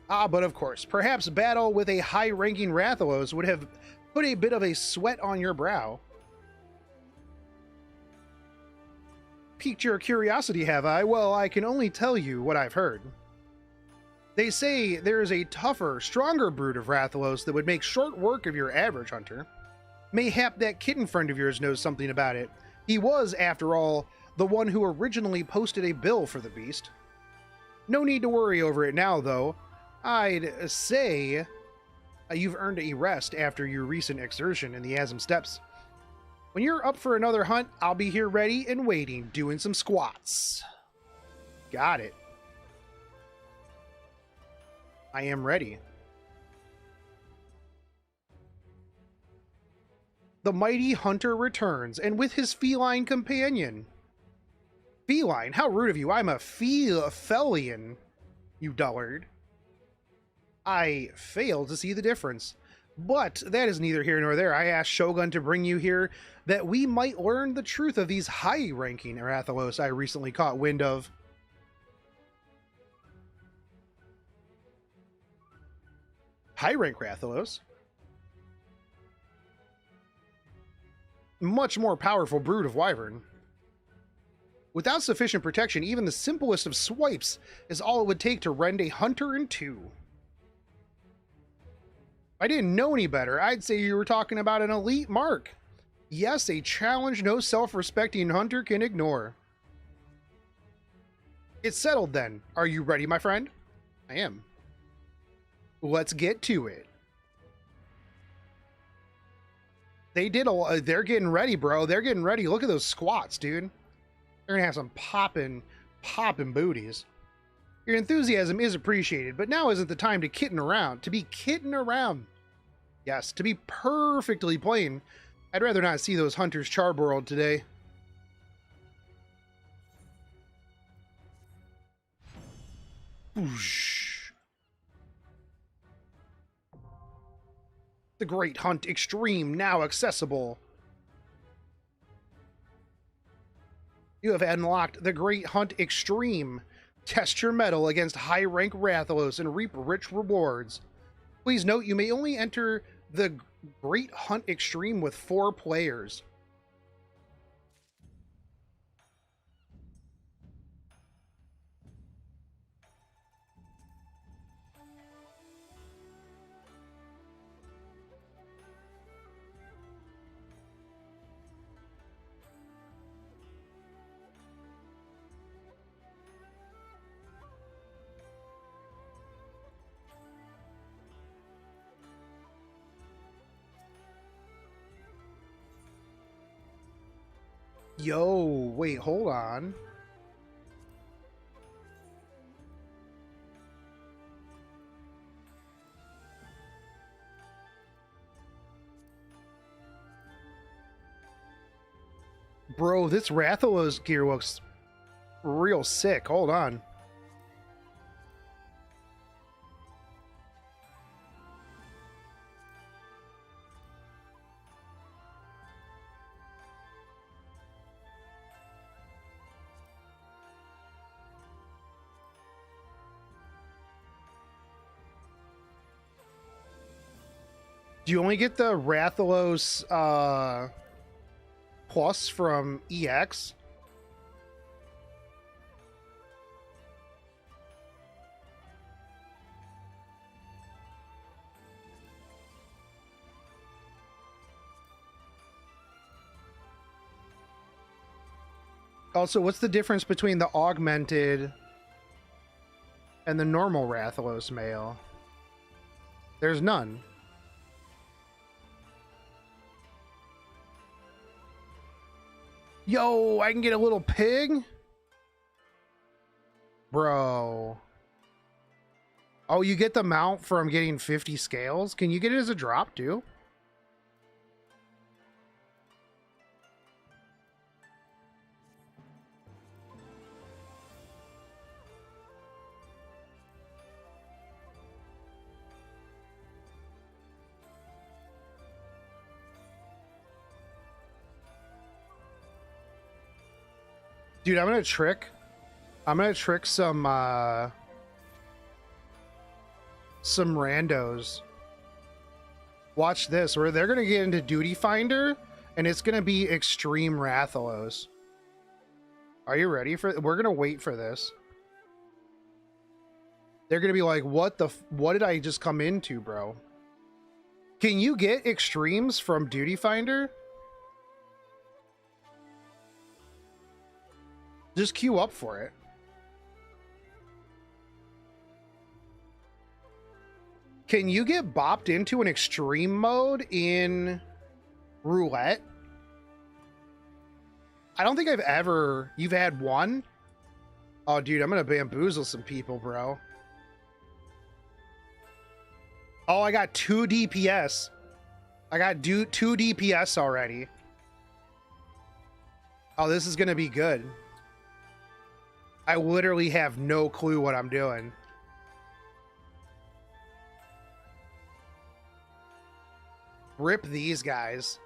Ah, but of course, perhaps battle with a high-ranking Rathalos would have put a bit of a sweat on your brow. Piqued your curiosity, have I? Well, I can only tell you what I've heard. They say there is a tougher, stronger brood of Rathalos that would make short work of your average hunter. Mayhap that kitten friend of yours knows something about it. He was, after all, the one who originally posted a bill for the beast. No need to worry over it now, though. I'd say you've earned a rest after your recent exertion in the Asm Steppes. When you're up for another hunt, I'll be here ready and waiting, doing some squats. Got it. I am ready. The mighty hunter returns, and with his feline companion. Feline? How rude of you. I'm a fellion, you dullard. I fail to see the difference. But that is neither here nor there. I asked Shogun to bring you here that we might learn the truth of these high-ranking Rathalos I recently caught wind of. High-rank Rathalos? Much more powerful brood of Wyvern. Without sufficient protection, even the simplest of swipes is all it would take to rend a hunter in two. If I didn't know any better, I'd say you were talking about an elite mark. Yes, a challenge no self-respecting hunter can ignore. It's settled then. Are you ready, my friend? I am. Let's get to it. They're getting ready, bro. They're getting ready. Look at those squats, dude. They're gonna have some popping booties. Your enthusiasm is appreciated, but now isn't the time to kitten around. To be kitten around. Yes, to be perfectly plain, I'd rather not see those hunters charbroiled today. Whoosh. The Great Hunt Extreme now accessible. You have unlocked the Great Hunt Extreme. Test your mettle against high-rank Rathalos and reap rich rewards. Please note you may only enter the Great Hunt Extreme with 4 players. Yo, wait, hold on. Bro, this Rathalos gear looks real sick. Hold on. Do you only get the Rathalos plus from EX? Also, what's the difference between the augmented and the normal Rathalos male? There's none. Yo, I can get a little pig? Bro. Oh, you get the mount from getting 50 scales? Can you get it as a drop too? Dude, I'm gonna trick some randos. Watch this, where they're gonna get into Duty Finder, and it's gonna be Extreme Rathalos. Are you ready for? We're gonna wait for this. They're gonna be like, "What did I just come into, bro?" Can you get extremes from Duty Finder? Just queue up for it. Can you get bopped into an extreme mode in roulette? I don't think I've ever... You've had one? Oh, dude, I'm gonna bamboozle some people, bro. Oh, I got 2 DPS. I got 2 DPS already. Oh, this is gonna be good. I literally have no clue what I'm doing. Rip these guys.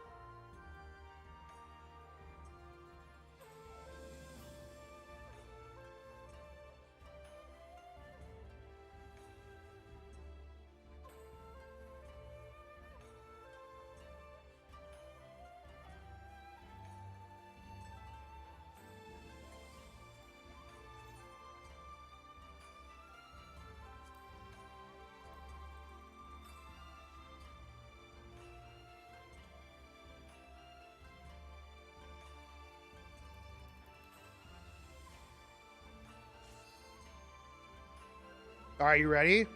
Are you ready?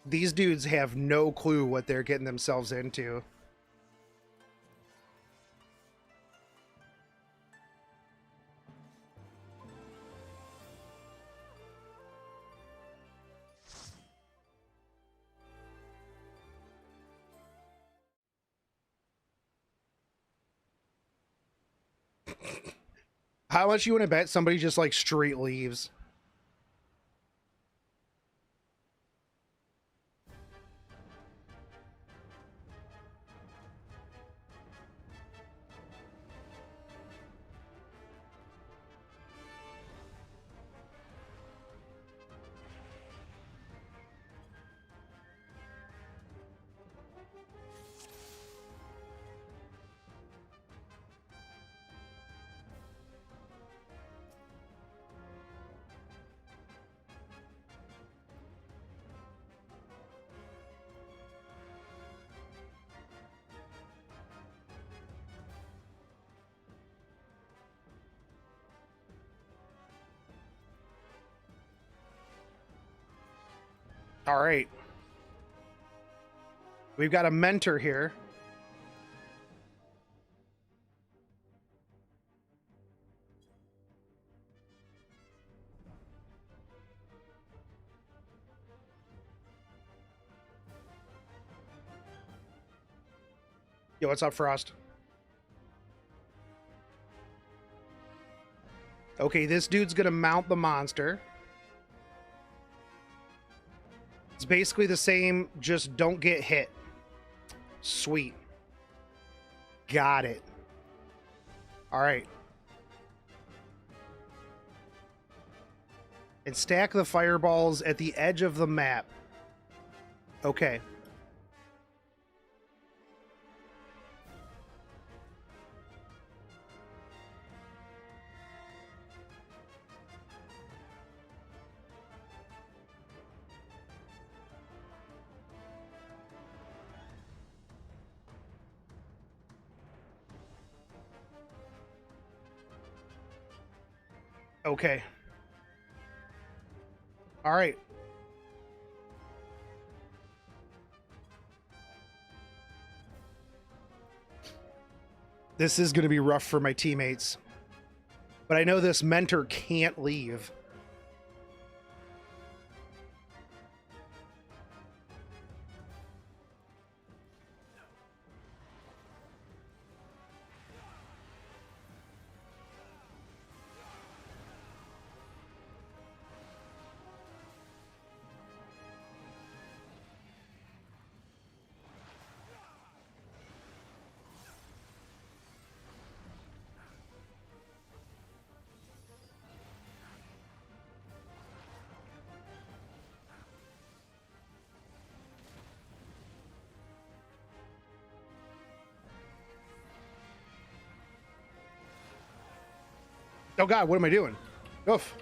These dudes have no clue what they're getting themselves into. How much you want to bet somebody just like straight leaves? All right. We've got a mentor here. Yo, what's up, Frost? Okay, this dude's gonna mount the monster. It's basically the same, just don't get hit. Sweet. Got it. All right. And stack the fireballs at the edge of the map. Okay. Okay. All right. This is going to be rough for my teammates. But I know this mentor can't leave. Oh god, what am I doing? Oof.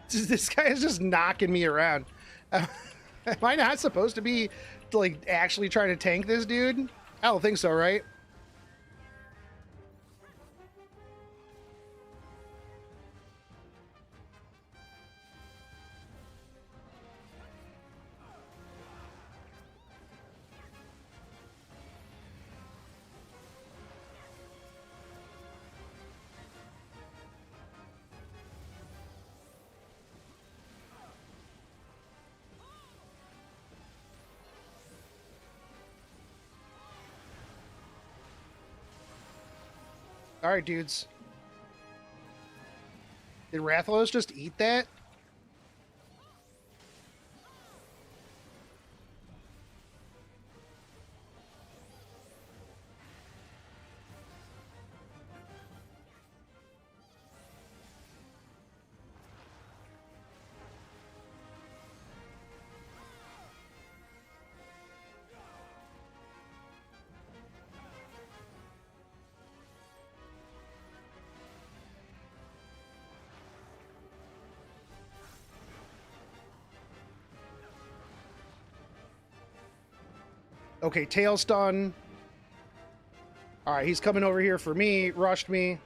This guy is just knocking me around. Am I not supposed to be, like, actually trying to tank this dude? I don't think so, right? All right, dudes. Did Rathalos just eat that? Okay, tail stun. All right, he's coming over here for me. Rushed me.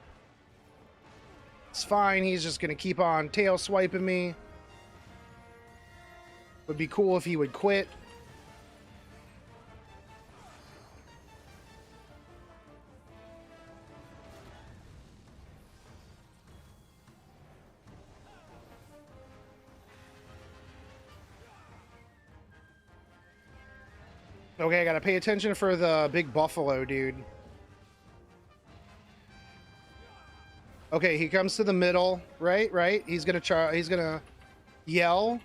It's fine. He's just going to keep on tail swiping me. Would be cool if he would quit. Okay, I gotta pay attention for the big buffalo dude. Okay, he comes to the middle, right? He's gonna yell.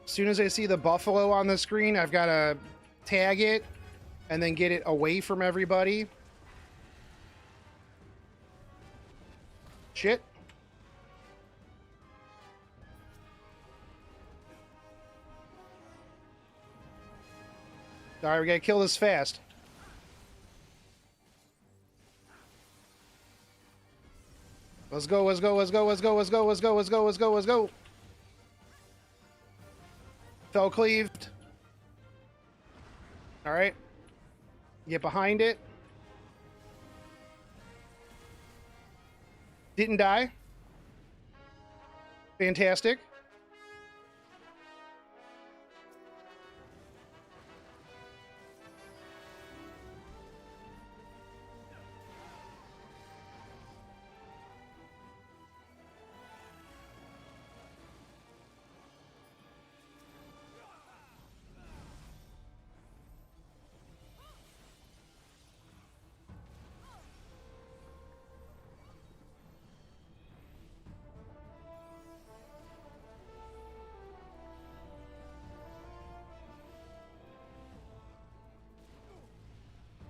As soon as I see the buffalo on the screen, I've gotta tag it and then get it away from everybody. Shit. Alright, we gotta kill this fast. Let's go, let's go, let's go, let's go, let's go, let's go, let's go, let's go, let's go. Fell cleaved. Alright. Get behind it. Didn't die. Fantastic.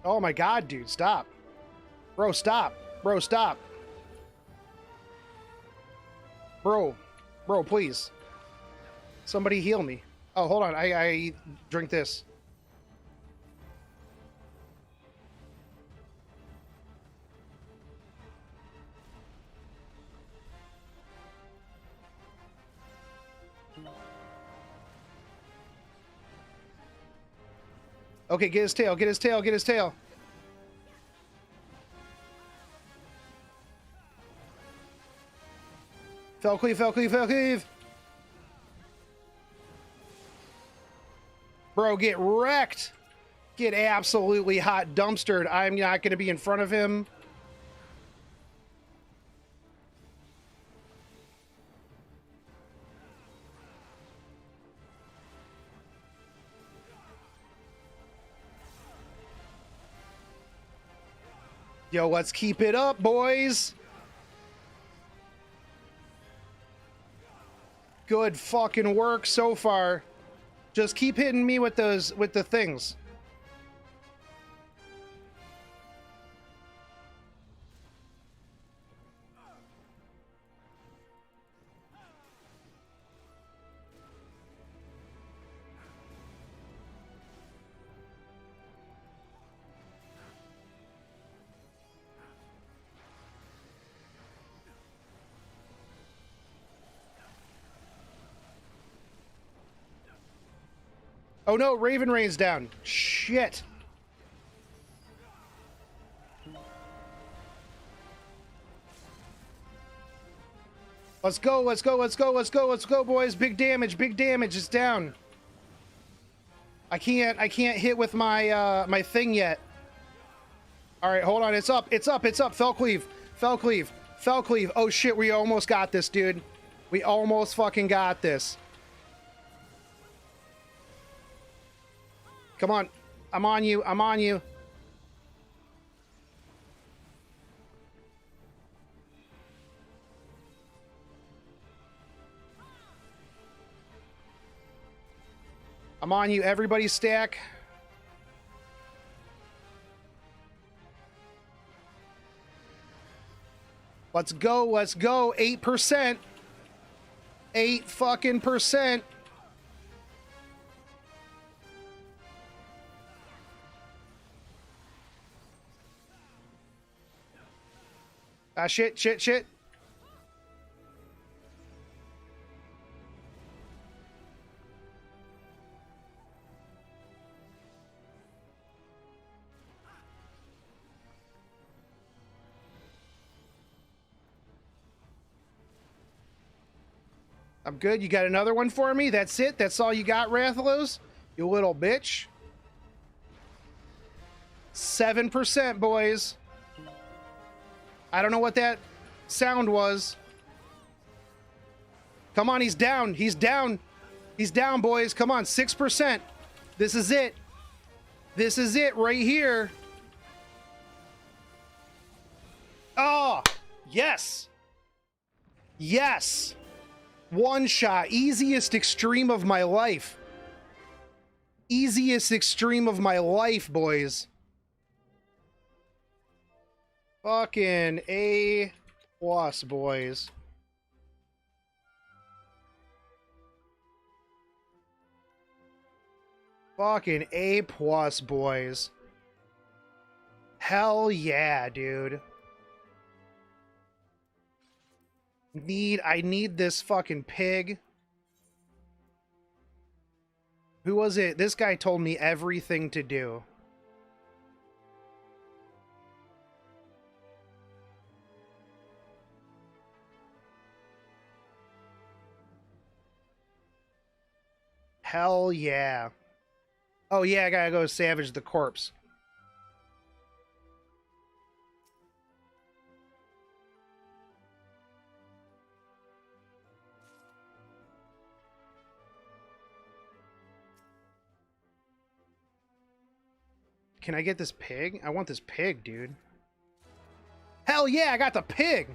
Oh my god, dude, stop. Bro, stop. Bro, stop. Bro, please. Somebody heal me. Oh, hold on. I drink this. Okay, get his tail, get his tail, get his tail. Fell cleave, fell cleave, fell cleave. Bro, get wrecked. Get absolutely hot dumpstered. I'm not going to be in front of him. Yo, let's keep it up, boys. Good fucking work so far. Just keep hitting me with those, with the things. Oh no, Raven Rain's down. Shit. Let's go, let's go, let's go, let's go, let's go, boys. Big damage, it's down. I can't hit with my my thing yet. Alright, hold on, it's up, it's up, it's up. Fell cleave, fell cleave, fell cleave. Oh shit, we almost got this, dude. We almost fucking got this. Come on. I'm on you. I'm on you. I'm on you. Everybody stack. Let's go. Let's go. 8%. 8 fucking percent. Ah, shit, shit, shit. I'm good. You got another one for me? That's it? That's all you got, Rathalos? You little bitch. 7%, boys. I don't know what that sound was. Come on, he's down. He's down. He's down, boys. Come on, 6%. This is it. This is it right here. Oh, yes. Yes. One shot. Easiest extreme of my life. Easiest extreme of my life, boys. Fucking A+, boys. Fucking A plus, boys. Hell yeah, dude. I need this fucking pig. Who was it? This guy told me everything to do. Hell yeah. Oh yeah, I gotta go savage the corpse. Can I get this pig? I want this pig, dude. Hell yeah, I got the pig!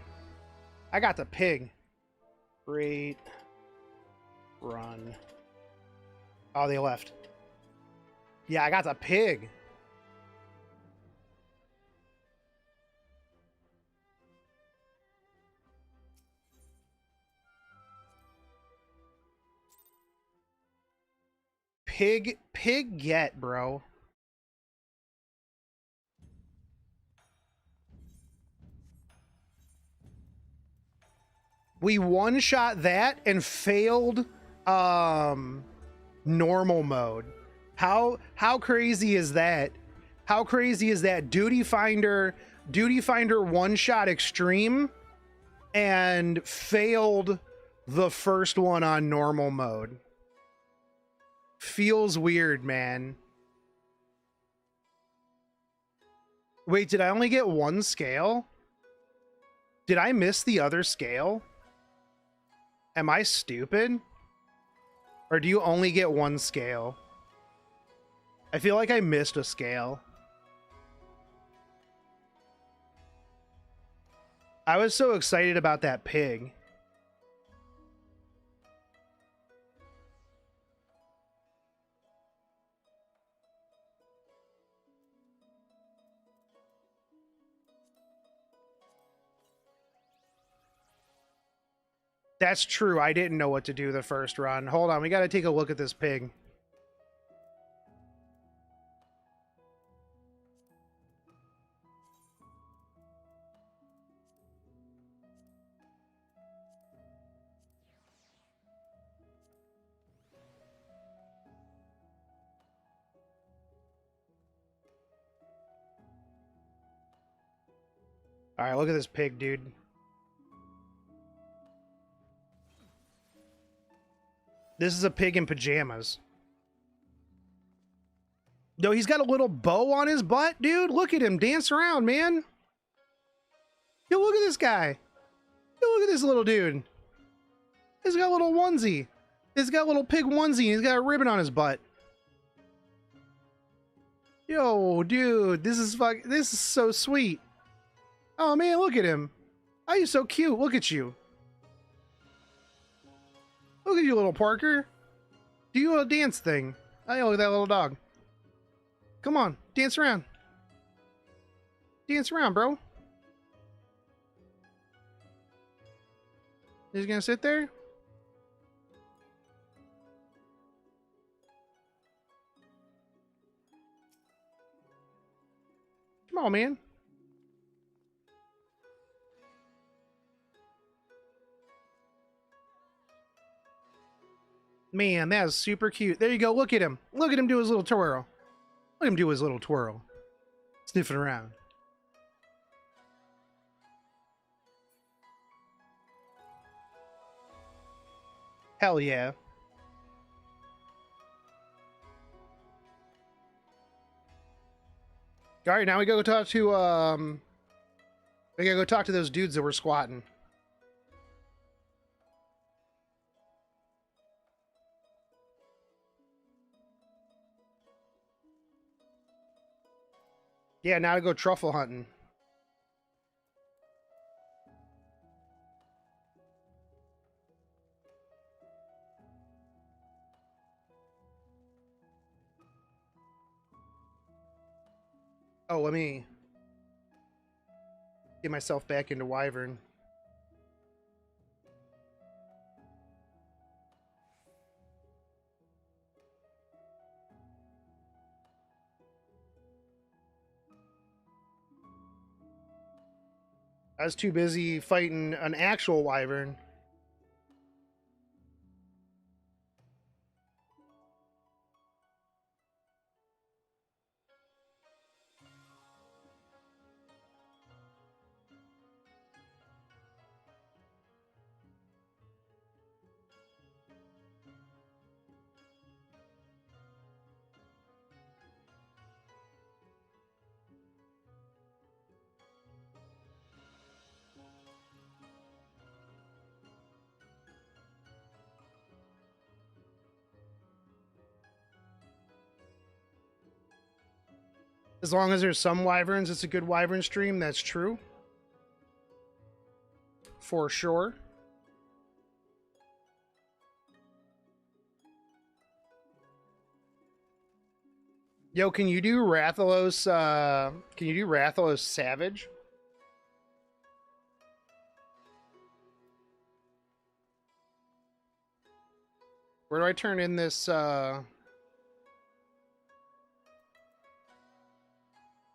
I got the pig. Great. Run. Oh, they left. Yeah, I got the pig. Pig get, bro. We one-shot that and failed normal mode. How crazy is that? How crazy is that? Duty Finder one-shot extreme and failed the first one on normal mode. Feels weird, man. Wait, did I only get one scale? Did I miss the other scale? Am I stupid? Or do you only get one scale? I feel like I missed a scale. I was so excited about that pig. That's true. I didn't know what to do the first run. Hold on, we got to take a look at this pig. All right, look at this pig, dude. This is a pig in pajamas. No, he's got a little bow on his butt, dude. Look at him dance around, man. Yo, look at this guy. Yo, look at this little dude. He's got a little onesie. He's got a little pig onesie. And he's got a ribbon on his butt. Yo, dude, this is so sweet. Oh man, look at him. Oh, you're so cute. Look at you. Look at you, little Parker. Do you a dance thing? Oh, look at that little dog. Come on, dance around. Dance around, bro. He's gonna sit there? Come on, man. Man, that is super cute. There you go. Look at him. Look at him do his little twirl. Look at him do his little twirl. Sniffing around. Hell yeah. All right, now we gotta go talk to we gotta go talk to those dudes that were squatting. Yeah, now to go truffle hunting. Oh, let me get myself back into Wyvern. I was too busy fighting an actual wyvern. As long as there's some wyverns, it's a good wyvern stream. That's true. For sure. Yo, can you do Rathalos, Savage? Where do I turn in this,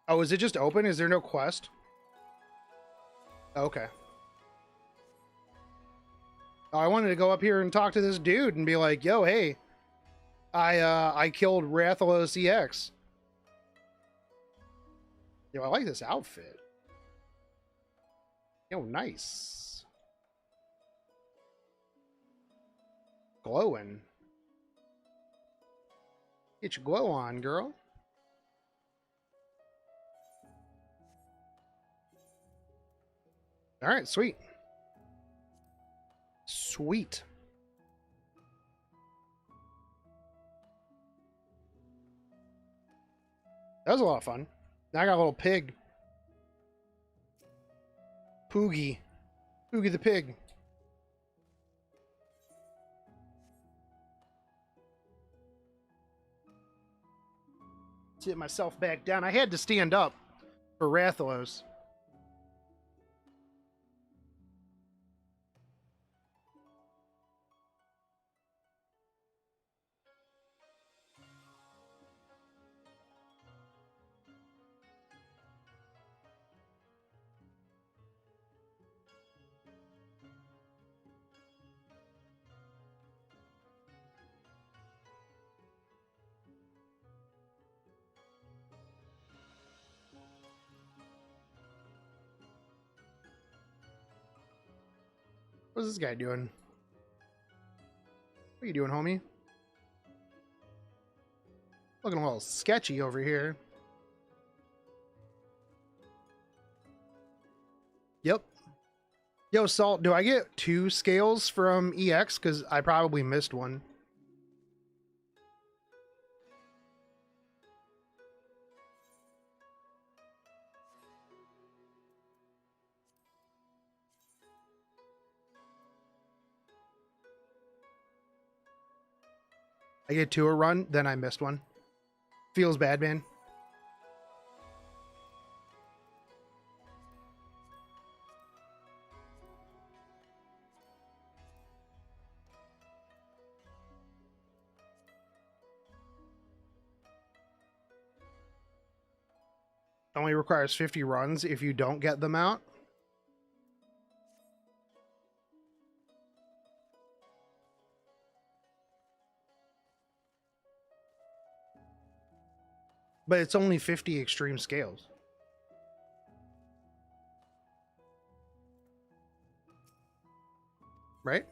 Oh, is it just open? Is there no quest? Okay. Oh, I wanted to go up here and talk to this dude and be like, yo, hey, I killed Rathalos EX. Yo, I like this outfit. Yo, nice. Glowing. Get your glow on, girl. All right, sweet. Sweet. That was a lot of fun. Now I got a little pig. Poogie. Poogie the pig. Sit myself back down. I had to stand up for Rathalos. What's this guy doing? What are you doing, homie? Looking a little sketchy over here. Yep. Yo, Salt, do I get 2 scales from EX? Because I probably missed one. I get 2 a run, then I missed one. Feels bad, man. Only requires 50 runs if you don't get them out. But it's only 50 extreme scales. Right?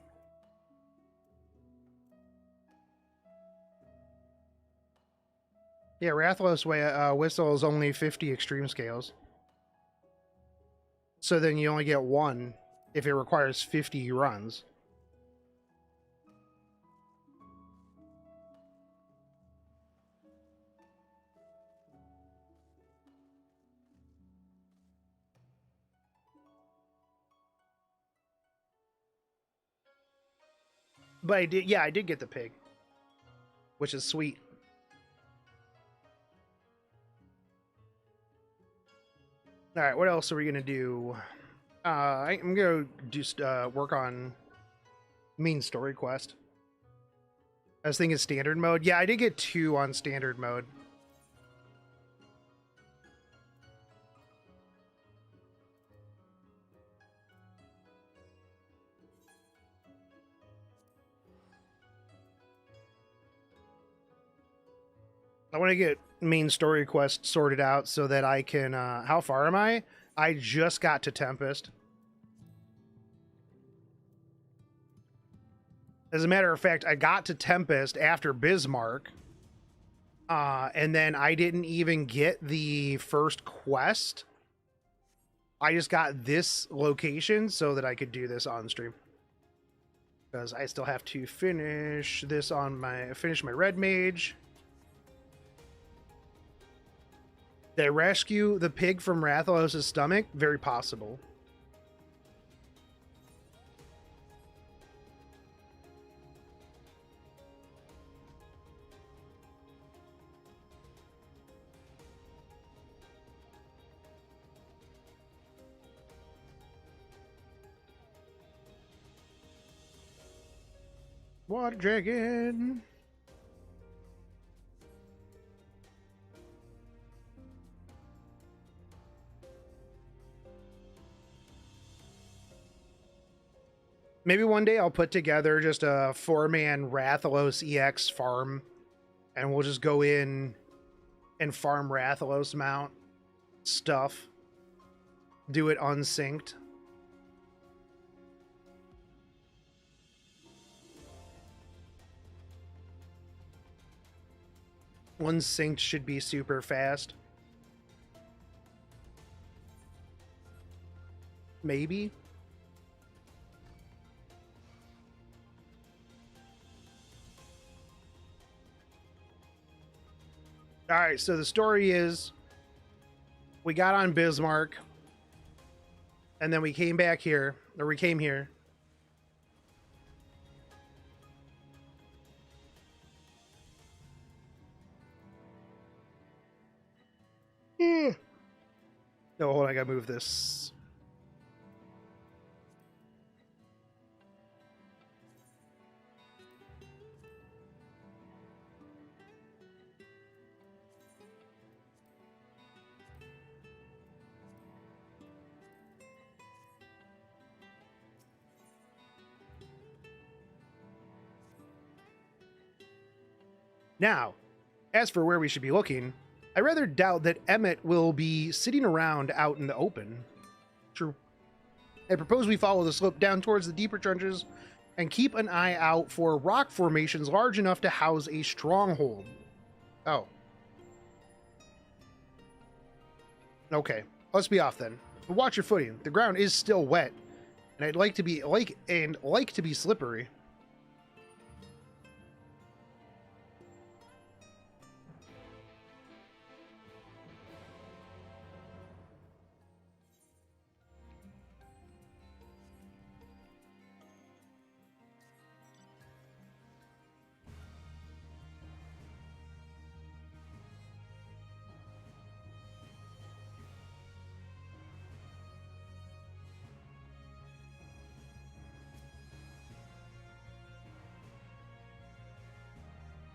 Yeah, Rathalos Whistle is only 50 extreme scales. So then you only get 1 if it requires 50 runs. But I did, yeah, I did get the pig, which is sweet. All right, what else are we gonna do? I'm gonna just work on main story quest. I was thinking standard mode. Yeah, I did get 2 on standard mode. I want to get main story quest sorted out so that I can, how far am I? I just got to Tempest. As a matter of fact, I got to Tempest after Bismarck. And then I didn't even get the first quest. I just got this location so that I could do this on stream. Because I still have to finish this on finish my red mage. Did I rescue the pig from Rathalos' stomach? Very possible. Water dragon. Maybe one day I'll put together just a 4-man Rathalos EX farm, and we'll just go in and farm Rathalos mount stuff. Do it unsynced. Unsynced should be super fast. Maybe. All right, so the story is we got on Bismarck and then we came back here, or we came here. No, hold on, I gotta move this. Now, as for where we should be looking, I rather doubt that Emmett will be sitting around out in the open. True. I propose we follow the slope down towards the deeper trenches and keep an eye out for rock formations large enough to house a stronghold. Oh. Okay, let's be off then. But watch your footing. The ground is still wet, and I'd like to be slippery.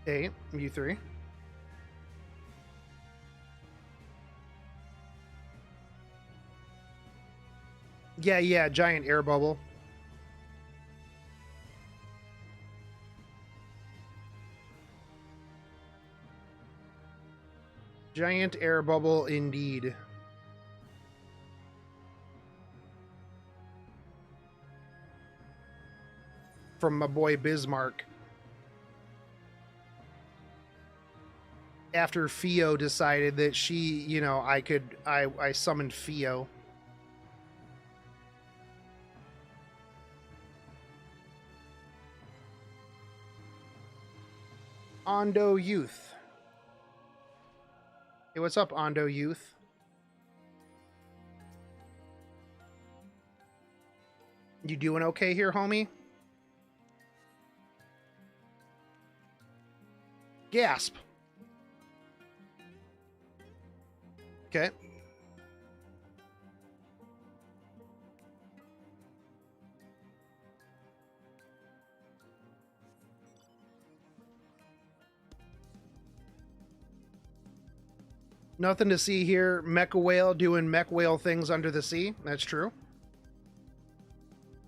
A, you 3. Yeah, giant air bubble. Giant air bubble indeed. From my boy Bismarck. After Fio decided that she, you know, I summoned Fio. Ondo Youth. Hey, what's up, Ondo Youth? You doing okay here, homie? Gasp. Okay. Nothing to see here. Mecha whale doing mech whale things under the sea. That's true.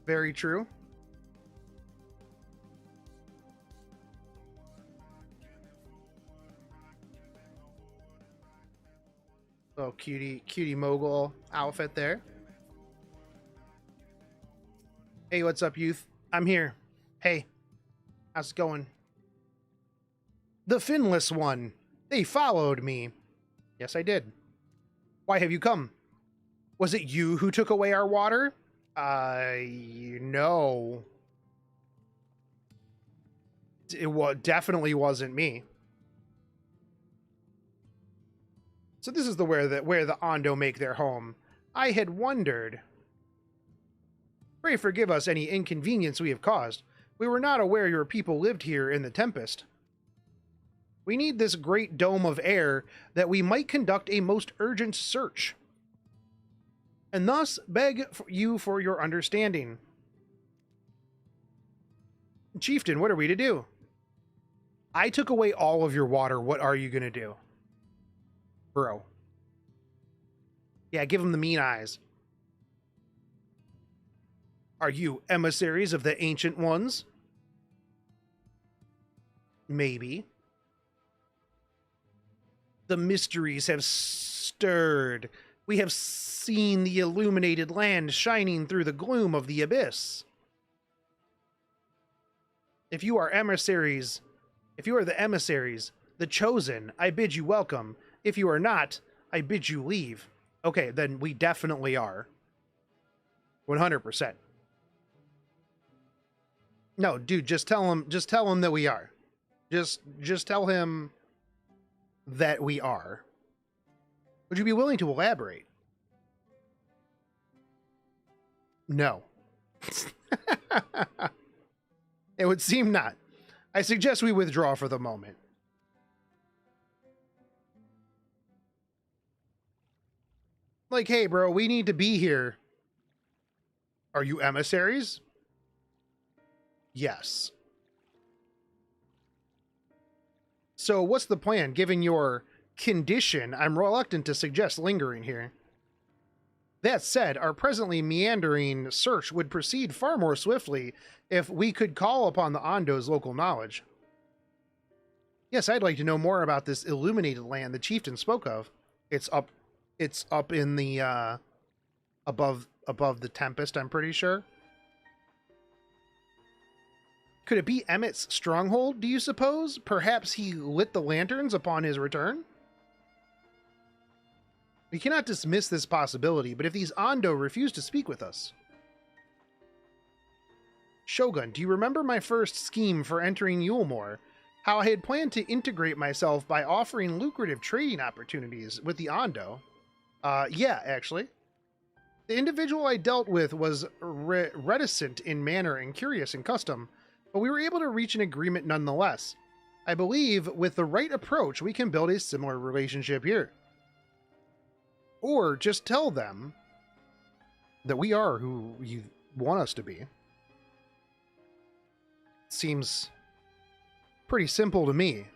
Very true. Little cutie mogul outfit there. Hey, what's up, youth? I'm here. Hey, how's it going? The finless one. They followed me. Yes, I did. Why have you come? Was it you who took away our water? No. It definitely wasn't me. So this is where the Ondo make their home. I had wondered. Pray forgive us any inconvenience we have caused. We were not aware your people lived here in the Tempest. We need this great dome of air that we might conduct a most urgent search. And thus beg you for your understanding. Chieftain, what are we to do? I took away all of your water. What are you going to do? Bro. Yeah, give him the mean eyes. Are you emissaries of the Ancient Ones? Maybe. The mysteries have stirred. We have seen the illuminated land shining through the gloom of the abyss. If you are emissaries, if you are the emissaries, the chosen, I bid you welcome. If you are not, I bid you leave. Okay, then we definitely are. 100%. No, dude, just tell him that we are. Just tell him that we are. Would you be willing to elaborate? No. It would seem not. I suggest we withdraw for the moment. Like, hey, bro, we need to be here. Are you emissaries? Yes. So what's the plan? Given your condition, I'm reluctant to suggest lingering here. That said, our presently meandering search would proceed far more swiftly if we could call upon the Ondo's local knowledge. Yes, I'd like to know more about this illuminated land the chieftain spoke of. It's up in the above the Tempest, I'm pretty sure. Could it be Emmett's stronghold, do you suppose? Perhaps he lit the lanterns upon his return? We cannot dismiss this possibility, but if these Ondo refuse to speak with us... Shogun, do you remember my first scheme for entering Yulemoor? How I had planned to integrate myself by offering lucrative trading opportunities with the Ondo? Yeah, actually. The individual I dealt with was reticent in manner and curious in custom, but we were able to reach an agreement nonetheless. I believe with the right approach, we can build a similar relationship here. Or just tell them that we are who you want us to be. Seems pretty simple to me.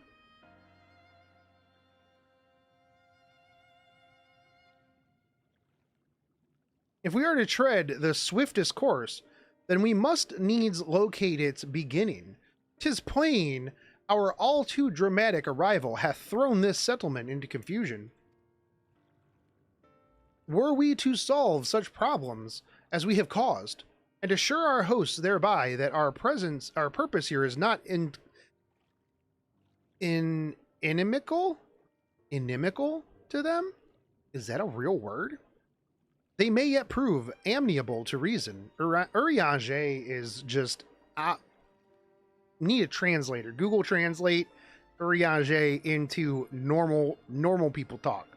If we are to tread the swiftest course, then we must needs locate its beginning. 'Tis plain our all too dramatic arrival hath thrown this settlement into confusion. Were we to solve such problems as we have caused, and assure our hosts thereby that our purpose here is not inimical to them? Is that a real word? They may yet prove amiable to reason. Urianger is just... need a translator. Google Translate Urianger into normal people talk.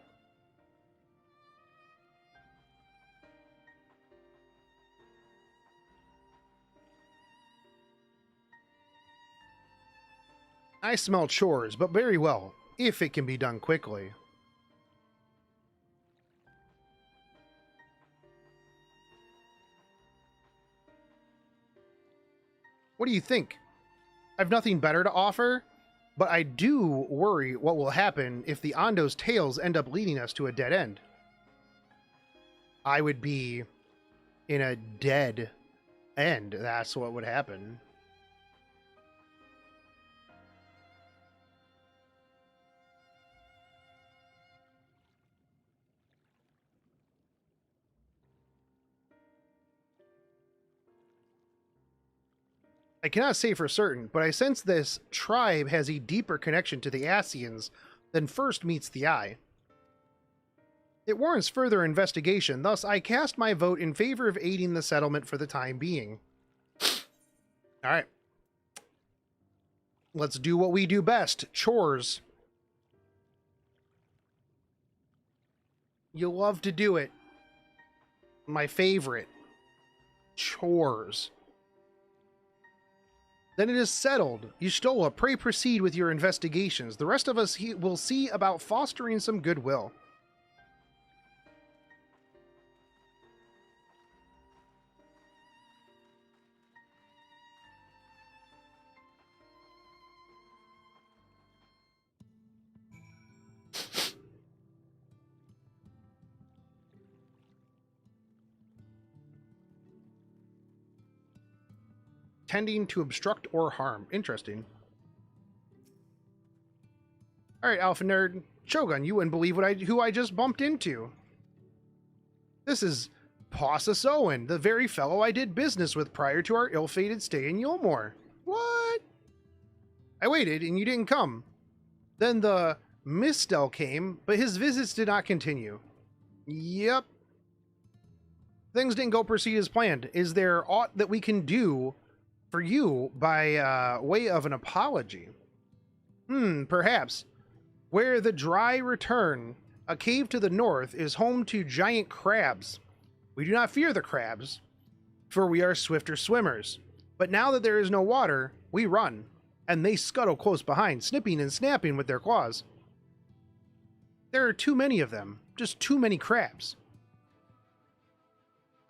I smell chores, but very well, if it can be done quickly. What do you think? I've nothing better to offer, but I do worry what will happen if the Ondo's tales end up leading us to a dead end. I would be in a dead end. That's what would happen. I cannot say for certain, but I sense this tribe has a deeper connection to the Ascians than first meets the eye. It warrants further investigation, thus I cast my vote in favor of aiding the settlement for the time being. Alright. Let's do what we do best. Chores. You love to do it. My favorite. Chores. Then it is settled. Y'shtola, pray proceed with your investigations. The rest of us will see about fostering some goodwill. Tending to obstruct or harm. Interesting. Alright, Alpha Nerd. Shogun, you wouldn't believe who I just bumped into. This is Pausus Owen, the very fellow I did business with prior to our ill-fated stay in Yulmore. What? I waited and you didn't come. Then the Mistel came, but his visits did not continue. Yep. Things didn't go proceed as planned. Is there aught that we can do for you by way of an apology? Perhaps. Where the dry return, a cave to the north, is home to giant crabs. We do not fear the crabs, for we are swifter swimmers. But now that there is no water, we run, and they scuttle close behind, snipping and snapping with their claws. There are too many of them, just too many crabs.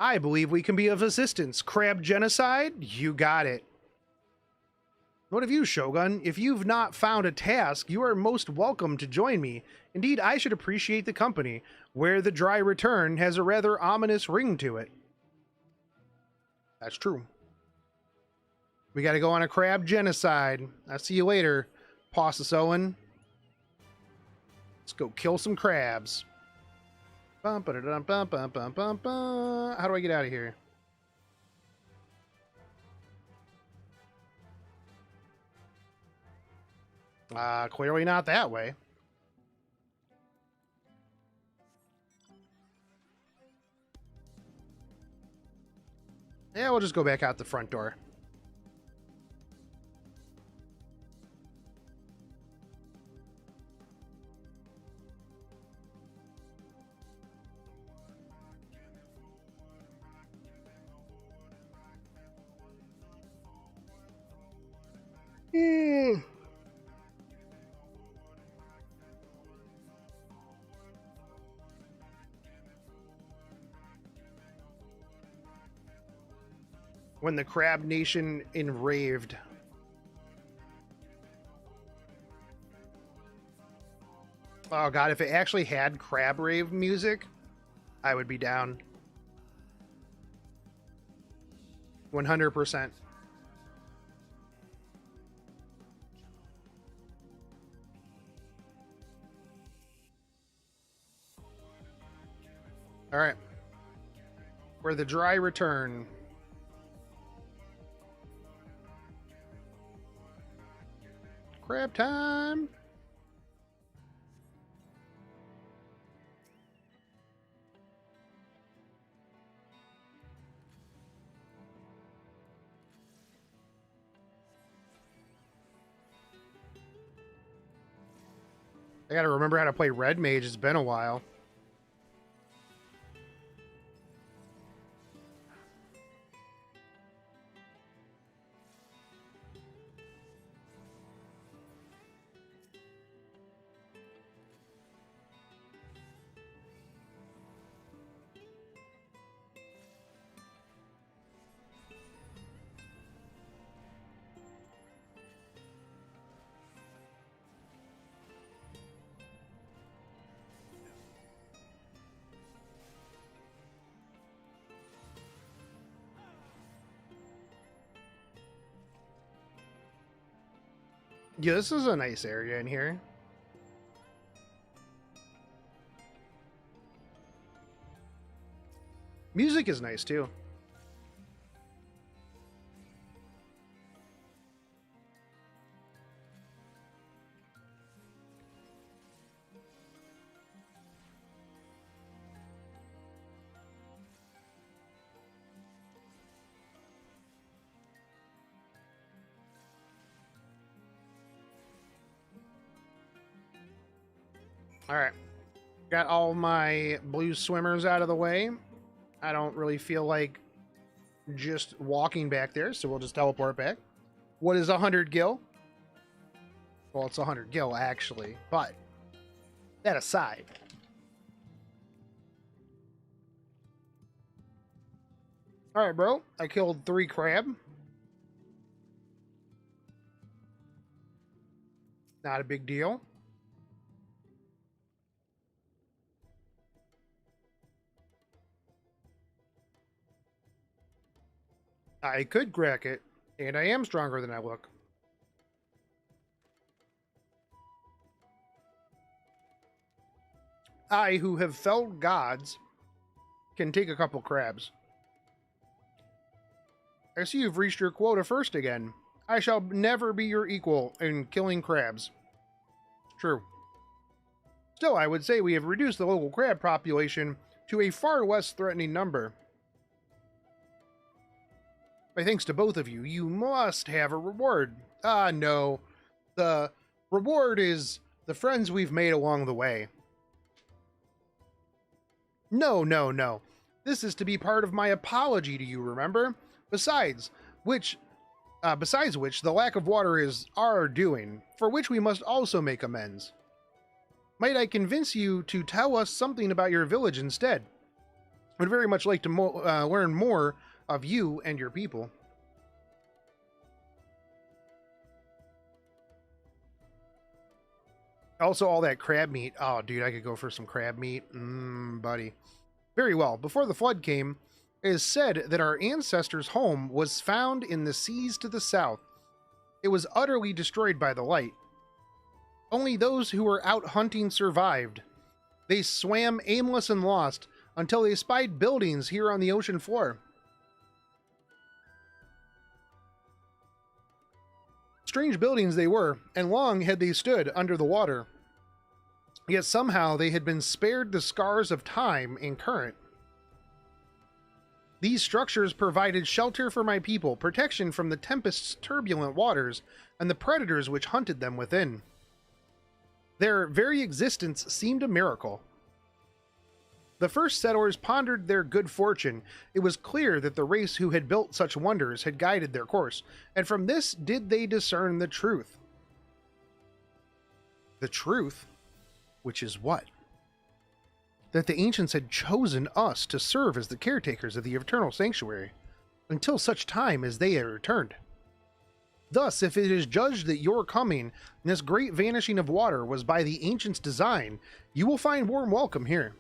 I believe we can be of assistance. Crab genocide? You got it. What of you, Shogun? If you've not found a task, you are most welcome to join me. Indeed, I should appreciate the company, where the dry return has a rather ominous ring to it. That's true. We gotta go on a crab genocide. I'll see you later, Pausus Owen. Let's go kill some crabs. How do I get out of here? Clearly not that way. Yeah, we'll just go back out the front door. When the Crab Nation enraved. Oh god, if it actually had crab rave music, I would be down. 100%. All right. Where the dry return. Crab time. I gotta remember how to play Red Mage. It's been a while. Yeah, this is a nice area in here. Music is nice too. All right. Got all my blue swimmers out of the way. I don't really feel like just walking back there, so we'll just teleport back. What is 100 gil? Well, it's 100 gil, actually, but that aside. All right, bro. I killed 3 crab. Not a big deal. I could crack it, and I am stronger than I look. I, who have felled gods, can take a couple crabs. I see you've reached your quota first again. I shall never be your equal in killing crabs. True. Still, I would say we have reduced the local crab population to a far less threatening number. My thanks to both of you. You must have a reward. Ah, no. The reward is the friends we've made along the way. No, no, no. This is to be part of my apology to you, remember? Besides which, the lack of water is our doing, for which we must also make amends. Might I convince you to tell us something about your village instead? I would very much like to learn more of you and your people. Also, all that crab meat. Oh, dude, I could go for some crab meat. Buddy. Very well. Before the flood came, it is said that our ancestors' home was found in the seas to the south. It was utterly destroyed by the light. Only those who were out hunting survived. They swam aimless and lost until they spied buildings here on the ocean floor. Strange buildings they were, and long had they stood under the water. Yet somehow they had been spared the scars of time and current. These structures provided shelter for my people, protection from the Tempest's turbulent waters, and the predators which hunted them within. Their very existence seemed a miracle. The first settlers pondered their good fortune. It was clear that the race who had built such wonders had guided their course, and from this did they discern the truth. The truth? Which is what? That the ancients had chosen us to serve as the caretakers of the eternal sanctuary, until such time as they had returned. Thus, if it is judged that your coming and this great vanishing of water was by the ancients' design, you will find warm welcome here.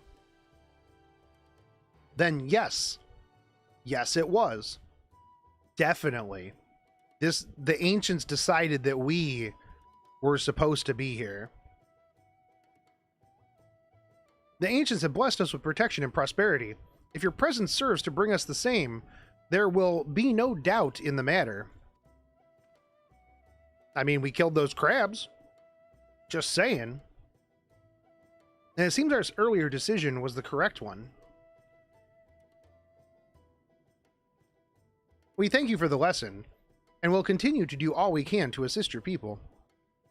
Then yes, it was. Definitely. The ancients decided that we were supposed to be here. The ancients have blessed us with protection and prosperity. If your presence serves to bring us the same, there will be no doubt in the matter. I mean, we killed those crabs. Just saying. And it seems our earlier decision was the correct one. We thank you for the lesson, and will continue to do all we can to assist your people.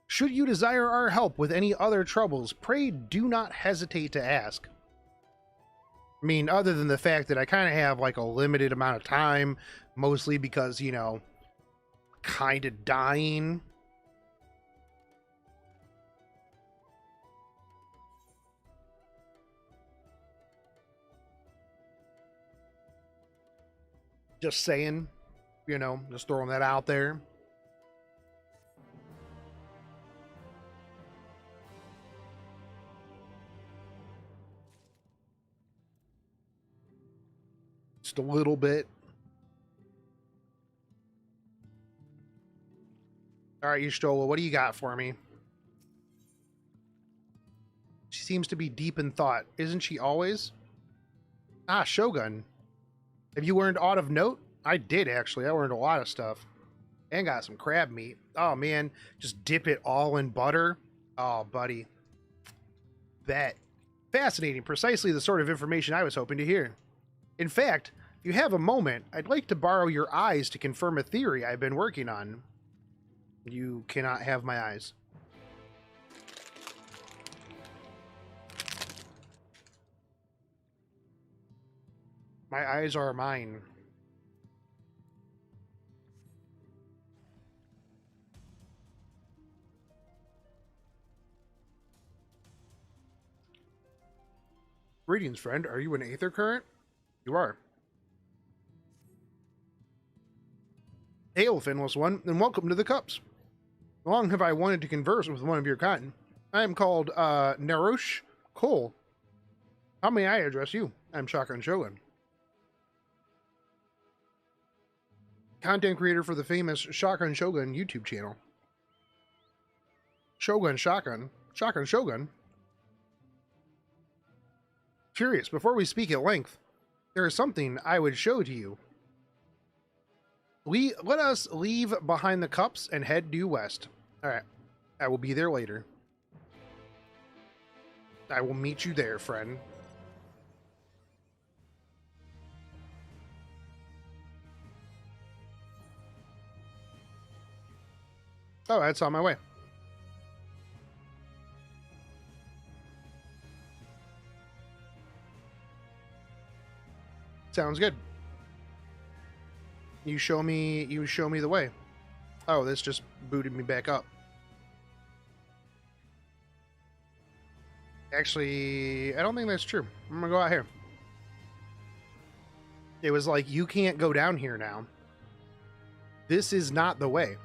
Should you desire our help with any other troubles, pray do not hesitate to ask. I mean, other than the fact that I kind of have like a limited amount of time, mostly because, you know, kind of dying. Just saying, you know, just throwing that out there. Just a little bit. All right, Yustola, what do you got for me? She seems to be deep in thought. Isn't she always? Ah, Shogun. Have you learned aught of note? I did, actually. I learned a lot of stuff. And got some crab meat. Oh, man. Just dip it all in butter. Oh, buddy. Bet. Fascinating. Precisely the sort of information I was hoping to hear. In fact, if you have a moment, I'd like to borrow your eyes to confirm a theory I've been working on. You cannot have my eyes. My eyes are mine. Greetings, friend. Are you an Aether Current? You are. Hail, Finless One, and welcome to the Cups. Long have I wanted to converse with one of your kind. I am called, Narosh Cole. How may I address you? I'm Shogun Shogun. Content creator for the famous Shogun Shogun YouTube channel. Shogun. Shogun. Curious, before we speak at length, there is something I would show to you. Let us leave behind the cups and head due west. Alright, I will be there later. I will meet you there, friend. Oh, that's on my way. Sounds good. You show me the way. Oh, this just booted me back up. Actually, I don't think that's true. I'm gonna go out here. It was like, you can't go down here now. This is not the way.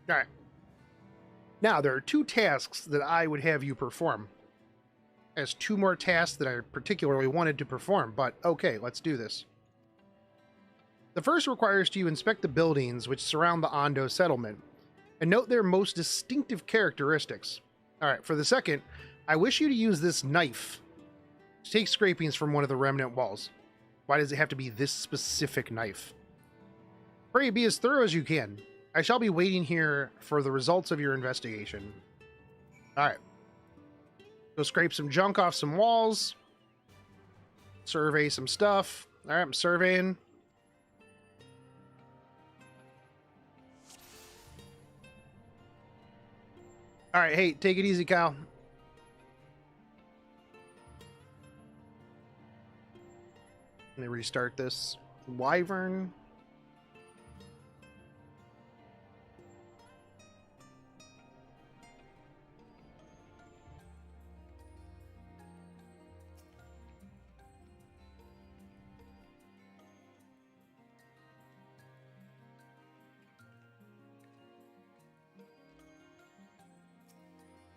All right. Now, there are 2 tasks that I would have you perform. As 2 more tasks that I particularly wanted to perform, but okay, let's do this. The first requires you inspect the buildings which surround the Ondo settlement, and note their most distinctive characteristics. Alright, for the second, I wish you to use this knife to take scrapings from one of the remnant walls. Why does it have to be this specific knife? Pray be as thorough as you can. I shall be waiting here for the results of your investigation. Alright. Go scrape some junk off some walls. Survey some stuff. Alright, I'm surveying. Alright, hey, take it easy, Kyle. Let me restart this. Wyvern.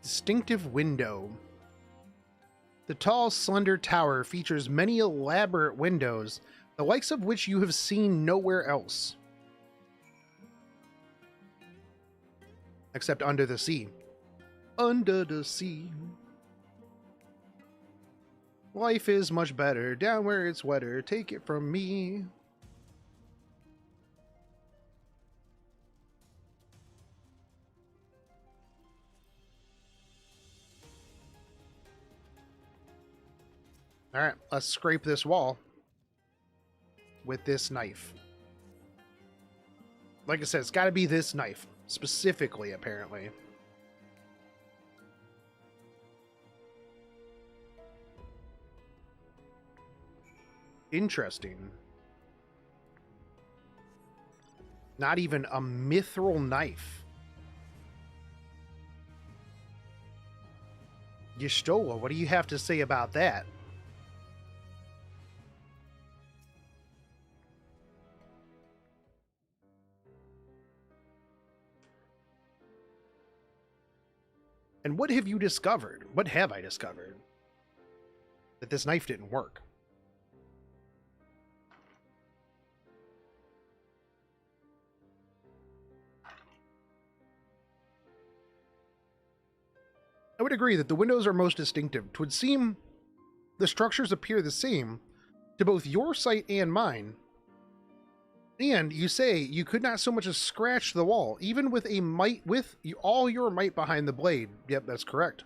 Distinctive window. The tall, slender tower features many elaborate windows, the likes of which you have seen nowhere else. Except under the sea. Under the sea. Life is much better down where it's wetter. Take it from me. All right, let's scrape this wall with this knife. Like I said, it's got to be this knife, specifically, apparently. Interesting. Not even a mithril knife. Y'shtola, what do you have to say about that? And what have you discovered? What have I discovered? That this knife didn't work. I would agree that the windows are most distinctive. 'Twould seem the structures appear the same to both your sight and mine. And you say you could not so much as scratch the wall, even with all your might behind the blade. Yep, that's correct.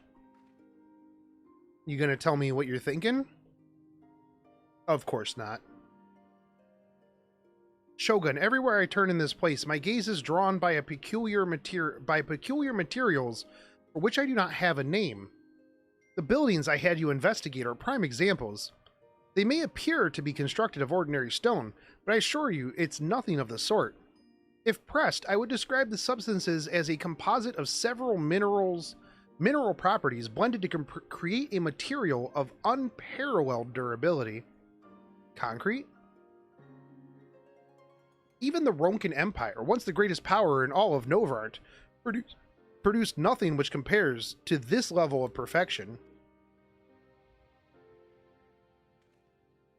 You gonna tell me what you're thinking? Of course not. Shogun, everywhere I turn in this place, my gaze is drawn by peculiar materials for which I do not have a name. The buildings I had you investigate are prime examples. They may appear to be constructed of ordinary stone, but I assure you it's nothing of the sort. If pressed, I would describe the substances as a composite of several mineral properties blended to create a material of unparalleled durability. Concrete? Even the Ronkin Empire, once the greatest power in all of Novart, produced nothing which compares to this level of perfection.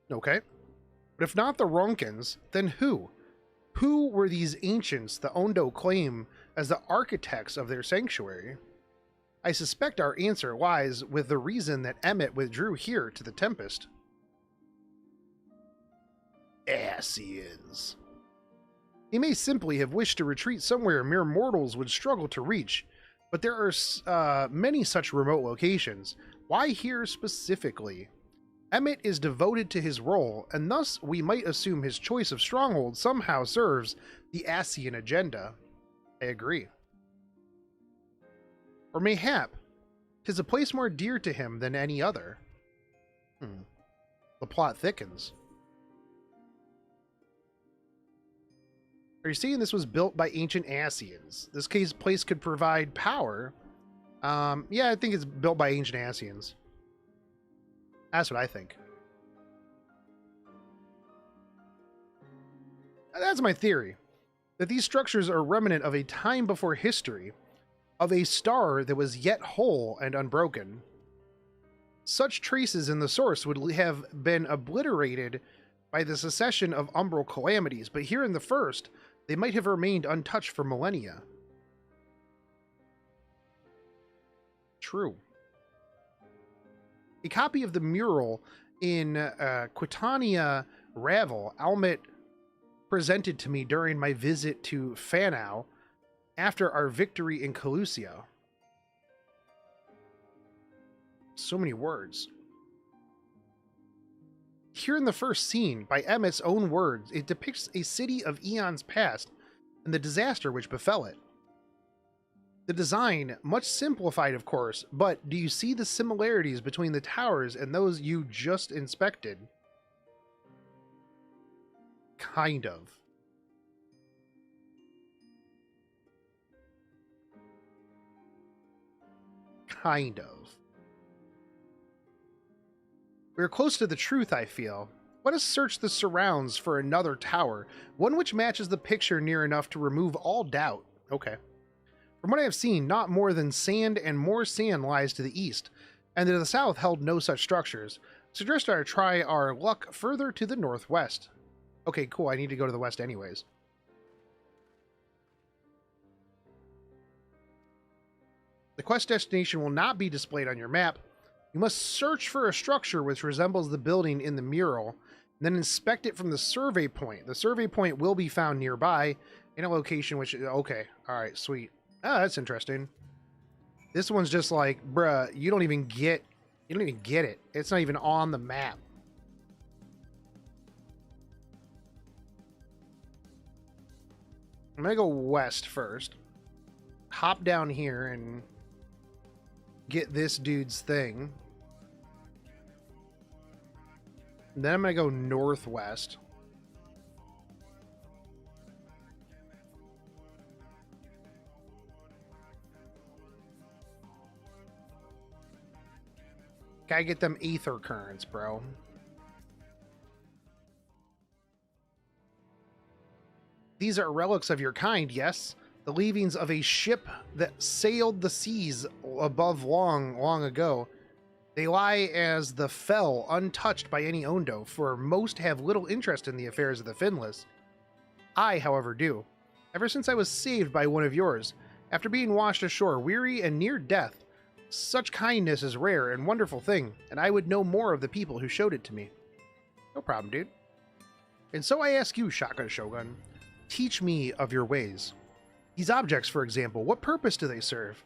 Okay. But if not the Ronkins, then who? Who were these ancients the Ondo claim as the architects of their sanctuary? I suspect our answer lies with the reason that Emmet withdrew here to the Tempest. Ascians. He may simply have wished to retreat somewhere mere mortals would struggle to reach, but there are many such remote locations. Why here specifically? Emmet is devoted to his role, and thus we might assume his choice of stronghold somehow serves the Ascian agenda. I agree. Or mayhap, 'tis a place more dear to him than any other. The plot thickens. Are you saying this was built by ancient Ascians? This place could provide power. Yeah, I think it's built by ancient Ascians. That's what I think. That's my theory. That these structures are remnant of a time before history, of a star that was yet whole and unbroken. Such traces in the source would have been obliterated by the succession of umbral calamities, but here in the first, they might have remained untouched for millennia. True. A copy of the mural in Quitania Ravel, Almet presented to me during my visit to Fanau after our victory in Calusia. So many words. Here in the first scene, by Emmet's own words, it depicts a city of eons past and the disaster which befell it. The design, much simplified of course, but do you see the similarities between the towers and those you just inspected? Kind of. Kind of. We're close to the truth, I feel. Let us search the surrounds for another tower, one which matches the picture near enough to remove all doubt. Okay. From what I have seen, not more than sand and more sand lies to the east, and to the south held no such structures. Suggest I try our luck further to the northwest. Okay, cool, I need to go to the west anyways. The quest destination will not be displayed on your map. You must search for a structure which resembles the building in the mural, and then inspect it from the survey point. The survey point will be found nearby in a location which... Okay, alright, sweet. Oh, that's interesting. This one's just like, bruh, you don't even get it. It's not even on the map. I'm gonna go west first. Hop down here and get this dude's thing. And then I'm gonna go northwest. Gotta get them ether currents, bro. These are relics of your kind, yes? The leavings of a ship that sailed the seas above long ago. They lie as the fell, untouched by any Ondo, for most have little interest in the affairs of the Finless. I, however, do. Ever since I was saved by one of yours, after being washed ashore weary and near death, such kindness is rare and wonderful thing, and I would know more of the people who showed it to me. No problem, dude. And so I ask you, Shaka Shogun, teach me of your ways. These objects, for example, what purpose do they serve?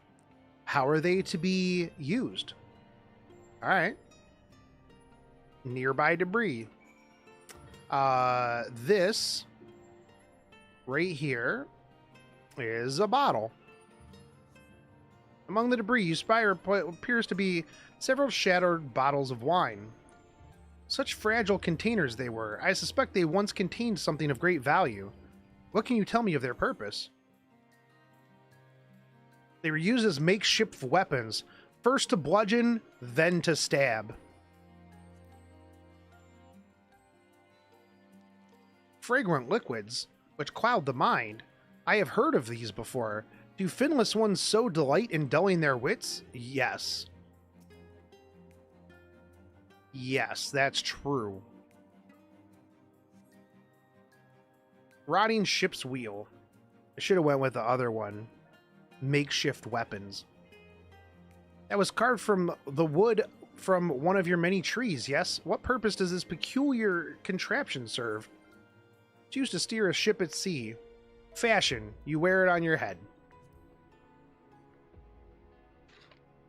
How are they to be used? Alright. Nearby debris. This right here is a bottle. Among the debris you spy appears to be several shattered bottles of wine. Such fragile containers they were. I suspect they once contained something of great value. What can you tell me of their purpose? They were used as makeshift weapons, first to bludgeon, then to stab. Fragrant liquids, which cloud the mind. I have heard of these before. Do finless ones so delight in dulling their wits? Yes. Yes, that's true. Rotting ship's wheel. I should have went with the other one. Makeshift weapons. That was carved from the wood from one of your many trees, yes? What purpose does this peculiar contraption serve? It's used to steer a ship at sea. Fashion. You wear it on your head.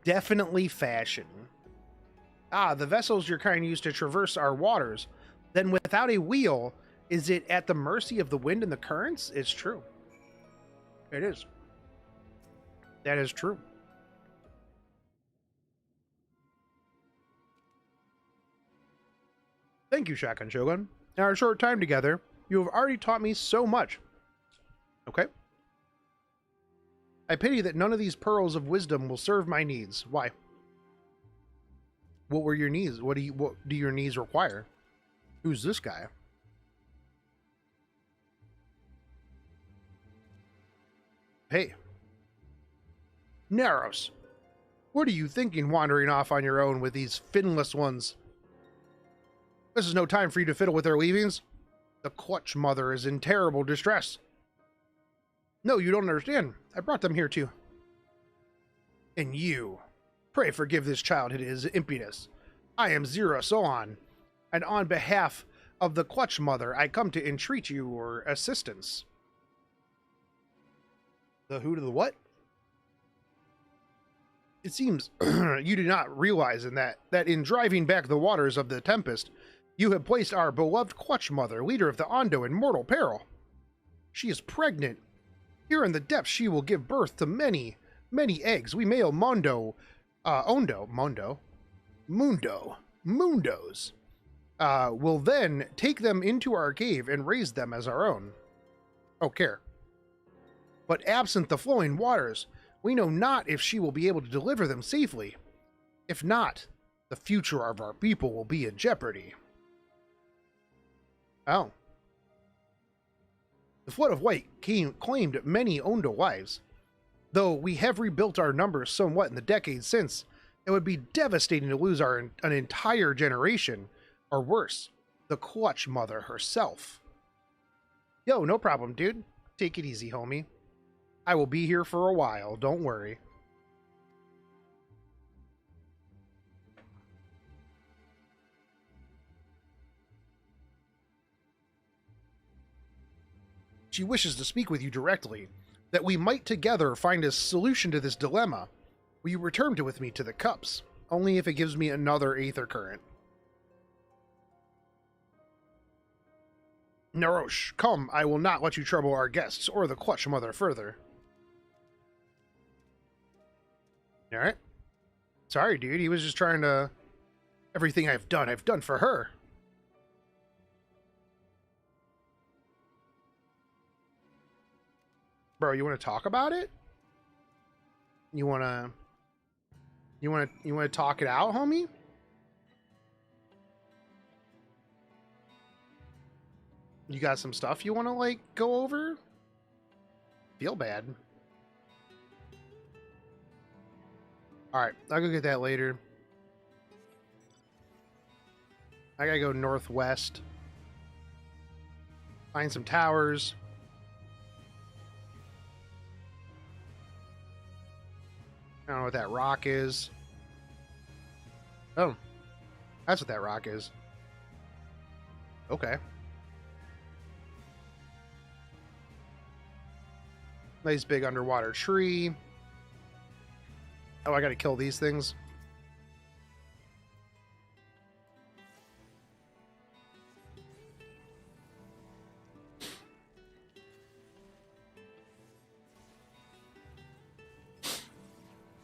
Definitely fashion. Ah, the vessels your kind use to traverse our waters. Then without a wheel, is it at the mercy of the wind and the currents? It's true. It is. That is true. Thank you, Shotgun Shogun. In our short time together, you have already taught me so much. Okay. I pity that none of these pearls of wisdom will serve my needs. Why? What were your needs? What do your needs require? Who's this guy? Hey. Nerfs. What are you thinking wandering off on your own with these finless ones? This is no time for you to fiddle with their leavings. The clutch mother is in terrible distress. No, you don't understand. I brought them here too. And you. Pray forgive this child his impudence. I am Zero Sohan, and on behalf of the clutch mother, I come to entreat your assistance. The who to the what? It seems you do not realize that in driving back the waters of the Tempest, you have placed our beloved clutch mother, leader of the Ondo, in mortal peril. She is pregnant. Here in the depths, she will give birth to many, many eggs. We male Mundos, will then take them into our cave and raise them as our own. Oh, care. But absent the flowing waters, we know not if she will be able to deliver them safely. If not, the future of our people will be in jeopardy. Oh. The Flood of White claimed many Ondo lives. Though we have rebuilt our numbers somewhat in the decades since, it would be devastating to lose an entire generation, or worse, the clutch mother herself. Yo, no problem, dude. Take it easy, homie. I will be here for a while, don't worry. She wishes to speak with you directly, that we might together find a solution to this dilemma. Will you return with me to the cups? Only if it gives me another aether current. Narosh, come, I will not let you trouble our guests or the clutch mother further. Alright. Sorry, dude, he was just trying to... Everything I've done for her. Bro, you want to talk about it? You want to talk it out, homie? You got some stuff you want to, like, go over? Feel bad. Alright, I'll go get that later. I gotta go northwest. Find some towers. I don't know what that rock is. Oh. That's what that rock is. Okay. Nice big underwater tree. Oh, I gotta kill these things.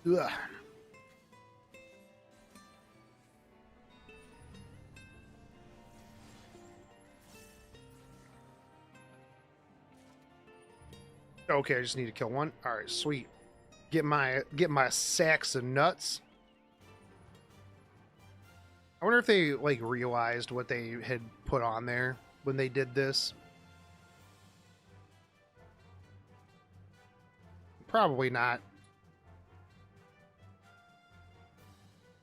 Ugh. Okay, I just need to kill one. All right, sweet. Get my sacks of nuts. I wonder if they like realized what they had put on there when they did this. Probably not.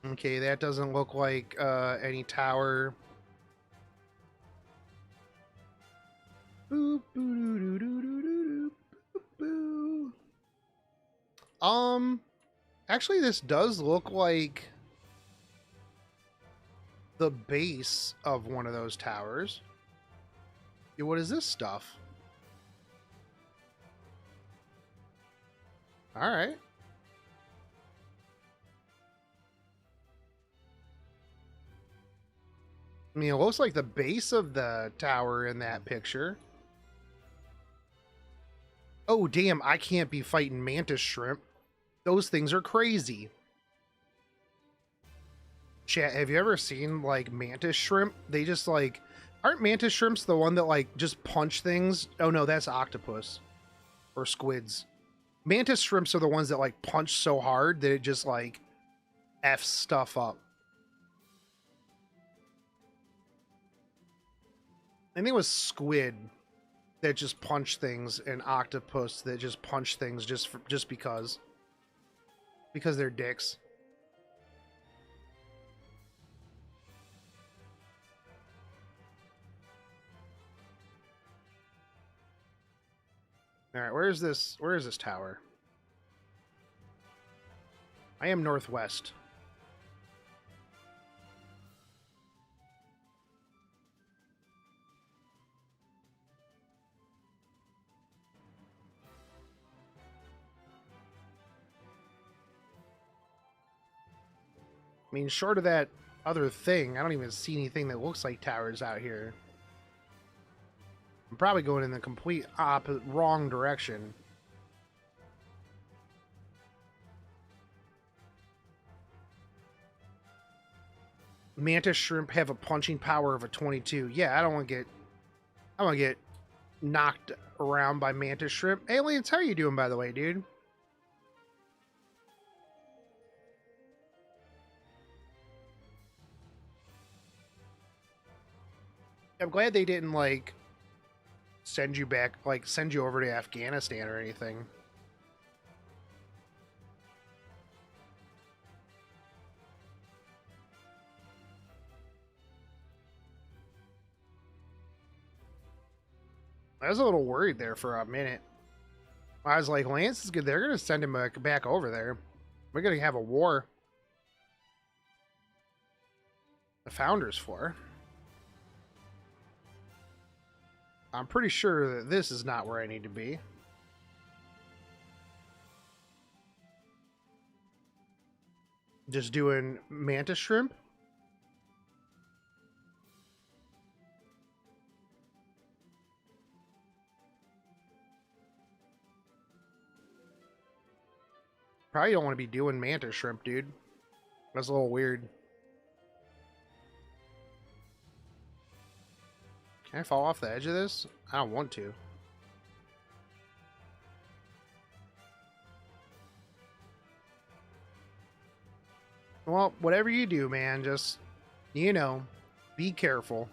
Okay, that doesn't look like any tower. Boop, boo, doo, doo, doo, doo, doo, boop, boo. Actually, this does look like the base of one of those towers. Yeah, what is this stuff? All right. I mean, it looks like the base of the tower in that picture. Oh, damn, I can't be fighting mantis shrimp. Those things are crazy. Chat, have you ever seen, like, mantis shrimp? They just, like... Aren't mantis shrimps the one that, like, just punch things? Oh, no, that's octopus. Or squids. Mantis shrimps are the ones that, like, punch so hard that it just, like, F's stuff up. I think it was squid that just punch things, and octopus that just punch things just because they're dicks. All right, where is this tower? I am northwest. I mean, short of that other thing, I don't even see anything that looks like towers out here. I'm probably going in the complete wrong direction. Mantis shrimp have a punching power of a 22. Yeah, I don't want to get knocked around by mantis shrimp. Aliens, how are you doing, by the way, dude? I'm glad they didn't, like, send you over to Afghanistan or anything. I was a little worried there for a minute. I was like, Lance is good. They're going to send him back over there. We're going to have a war. The Founders Floor. I'm pretty sure that this is not where I need to be. Just doing mantis shrimp. Probably don't want to be doing mantis shrimp, dude. That's a little weird. Can I fall off the edge of this? I don't want to. Well, whatever you do, man, just, you know, be careful.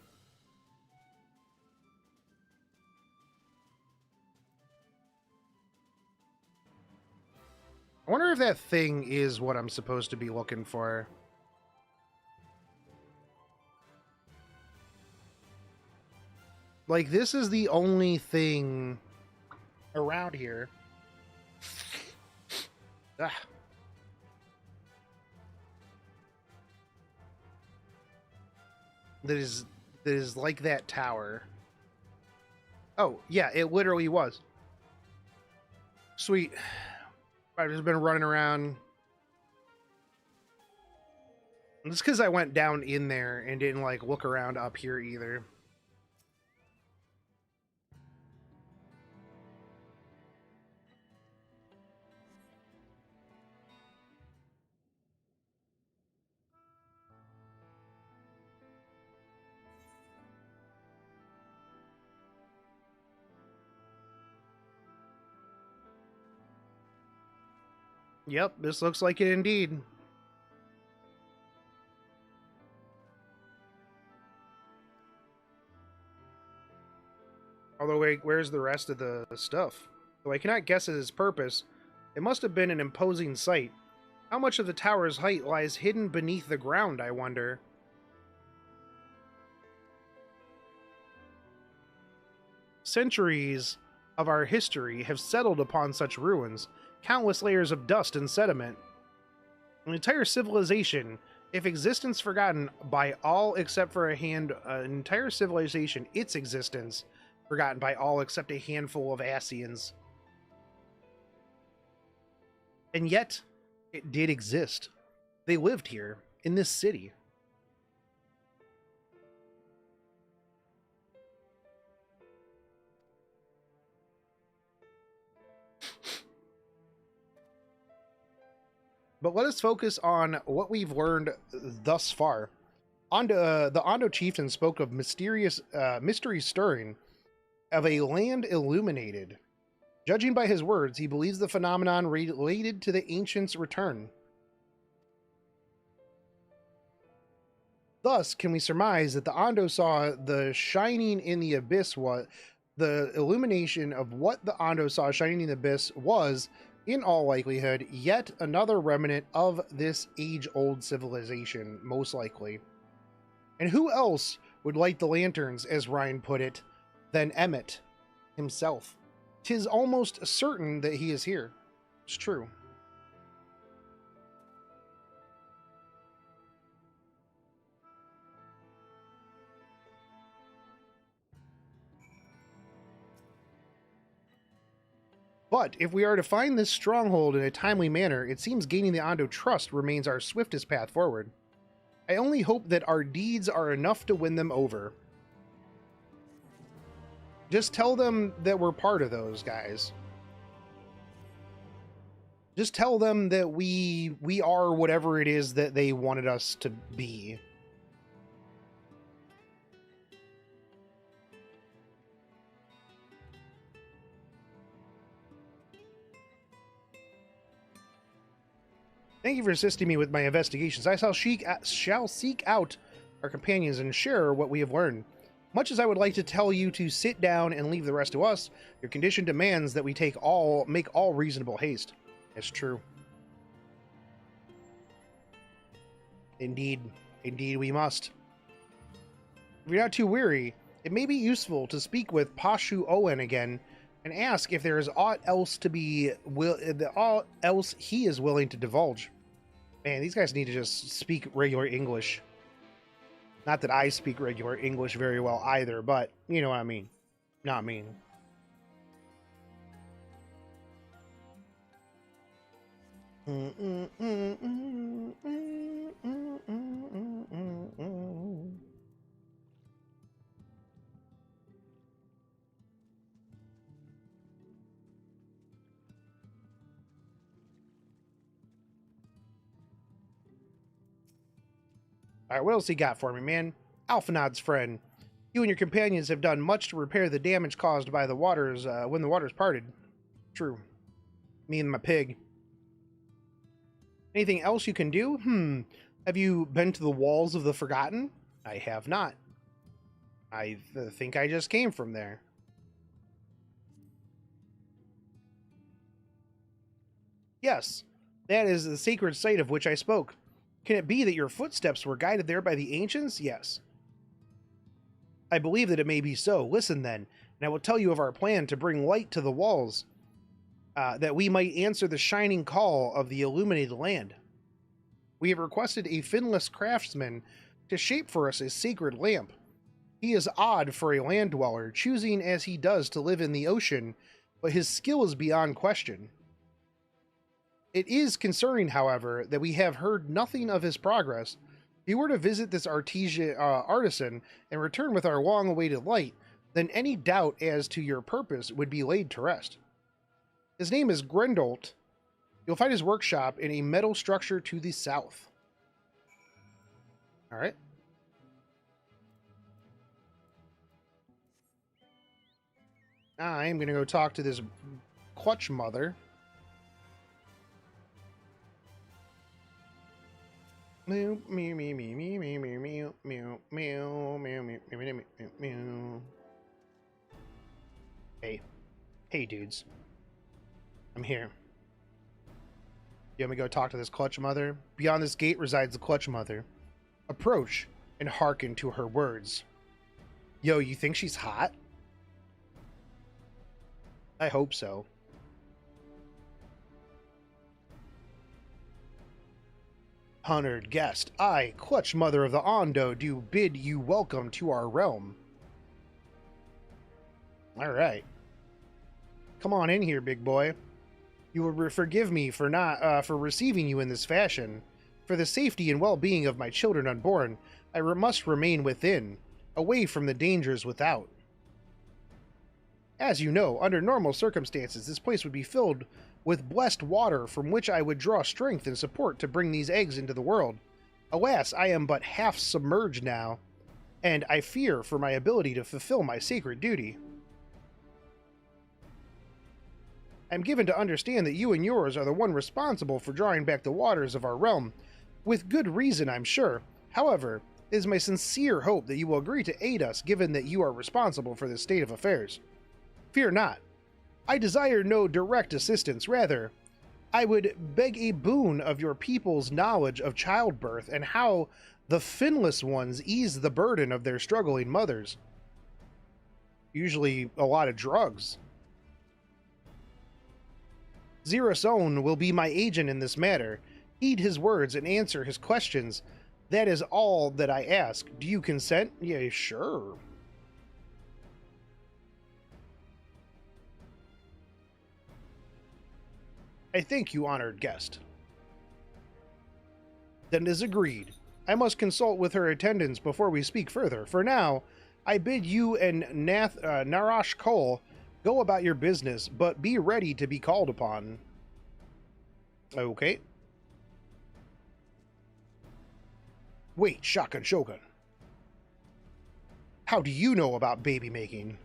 I wonder if that thing is what I'm supposed to be looking for. Like, this is the only thing around here. Ah. That is like that tower. Oh, yeah, it literally was. Sweet. I've just been running around. It's because I went down in there and didn't, like, look around up here either. Yep, this looks like it indeed. Although, wait, where's the rest of the stuff? Though I cannot guess at its purpose, it must have been an imposing sight. How much of the tower's height lies hidden beneath the ground, I wonder? Centuries of our history have settled upon such ruins, countless layers of dust and sediment. An entire civilization, if existence forgotten by all except for an entire civilization, its existence forgotten by all except a handful of Ascians. And yet, it did exist. They lived here, in this city. But let us focus on what we've learned thus far. The Ondo chieftain spoke of mystery stirring of a land illuminated. Judging by his words, he believes the phenomenon related to the ancients' return. Thus, can we surmise that the Ondo saw the shining in the abyss the illumination of what the Ondo saw shining in the abyss was, in all likelihood, yet another remnant of this age-old civilization, most likely. And who else would light the lanterns, as Ryan put it, than Emmett himself? 'Tis almost certain that he is here. It's true. But if we are to find this stronghold in a timely manner, it seems gaining the Ondo trust remains our swiftest path forward. I only hope that our deeds are enough to win them over. Just tell them that we're part of those guys. Just tell them that we are whatever it is that they wanted us to be. Thank you for assisting me with my investigations. I shall seek out our companions and share what we have learned. Much as I would like to tell you to sit down and leave the rest to us, your condition demands that we make all reasonable haste. That's true. Indeed we must. If you're not too weary, it may be useful to speak with Pashu Owen again and ask if there is aught else he is willing to divulge. Man, these guys need to just speak regular English. Not that I speak regular English very well either, but you know what I mean. Not mean. Alright, what else he got for me, man? Alphanod's friend. You and your companions have done much to repair the damage caused by the waters when the waters parted. True. Me and my pig. Anything else you can do? Have you been to the walls of the Forgotten? I have not. I think I just came from there. Yes, that is the sacred site of which I spoke. Can it be that your footsteps were guided there by the ancients? Yes. I believe that it may be so. Listen then, and I will tell you of our plan to bring light to the walls, that we might answer the shining call of the illuminated land. We have requested a finless craftsman to shape for us a sacred lamp. He is odd for a land dweller, choosing as he does to live in the ocean, but his skill is beyond question. It is concerning, however, that we have heard nothing of his progress. If you were to visit this artisan and return with our long-awaited light, then any doubt as to your purpose would be laid to rest. His name is Grendolt. You'll find his workshop in a metal structure to the south. All right. I am going to go talk to this clutch mother. Meow, meow, meow, meow, meow, meow, meow, meow, meow, meow, meow, meow, meow, meow. Hey. Hey, dudes. I'm here. You want me to go talk to this clutch mother? Beyond this gate resides the clutch mother. Approach and hearken to her words. Yo, you think she's hot? I hope so. Honored guest, I, clutch mother of the Ondo, do bid you welcome to our realm. Alright. Come on in here, big boy. You will forgive me for for receiving you in this fashion. For the safety and well-being of my children unborn, I must remain within, away from the dangers without. As you know, under normal circumstances, this place would be filled with blessed water from which I would draw strength and support to bring these eggs into the world. Alas, I am but half submerged now, and I fear for my ability to fulfill my sacred duty. I am given to understand that you and yours are the one responsible for drawing back the waters of our realm, with good reason, I'm sure. However, it is my sincere hope that you will agree to aid us, given that you are responsible for this state of affairs. Fear not. I desire no direct assistance. Rather, I would beg a boon of your people's knowledge of childbirth and how the finless ones ease the burden of their struggling mothers. Usually a lot of drugs. Zerasone will be my agent in this matter. Heed his words and answer his questions. That is all that I ask. Do you consent? Yeah, sure. I thank you, honored guest. Then it is agreed. I must consult with her attendants before we speak further. For now, I bid you and Narash Cole go about your business, but be ready to be called upon. Okay. Wait, Shogun. How do you know about baby making?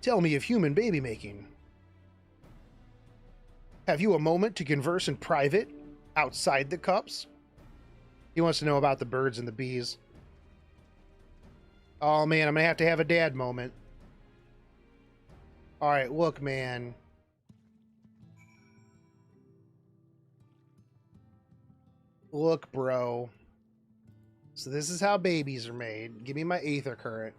Tell me of human baby making. Have you a moment to converse in private, outside the cups? He wants to know about the birds and the bees. Oh man, I'm gonna have a dad moment. Alright, look, man. Look, bro. So this is how babies are made. Give me my aether current.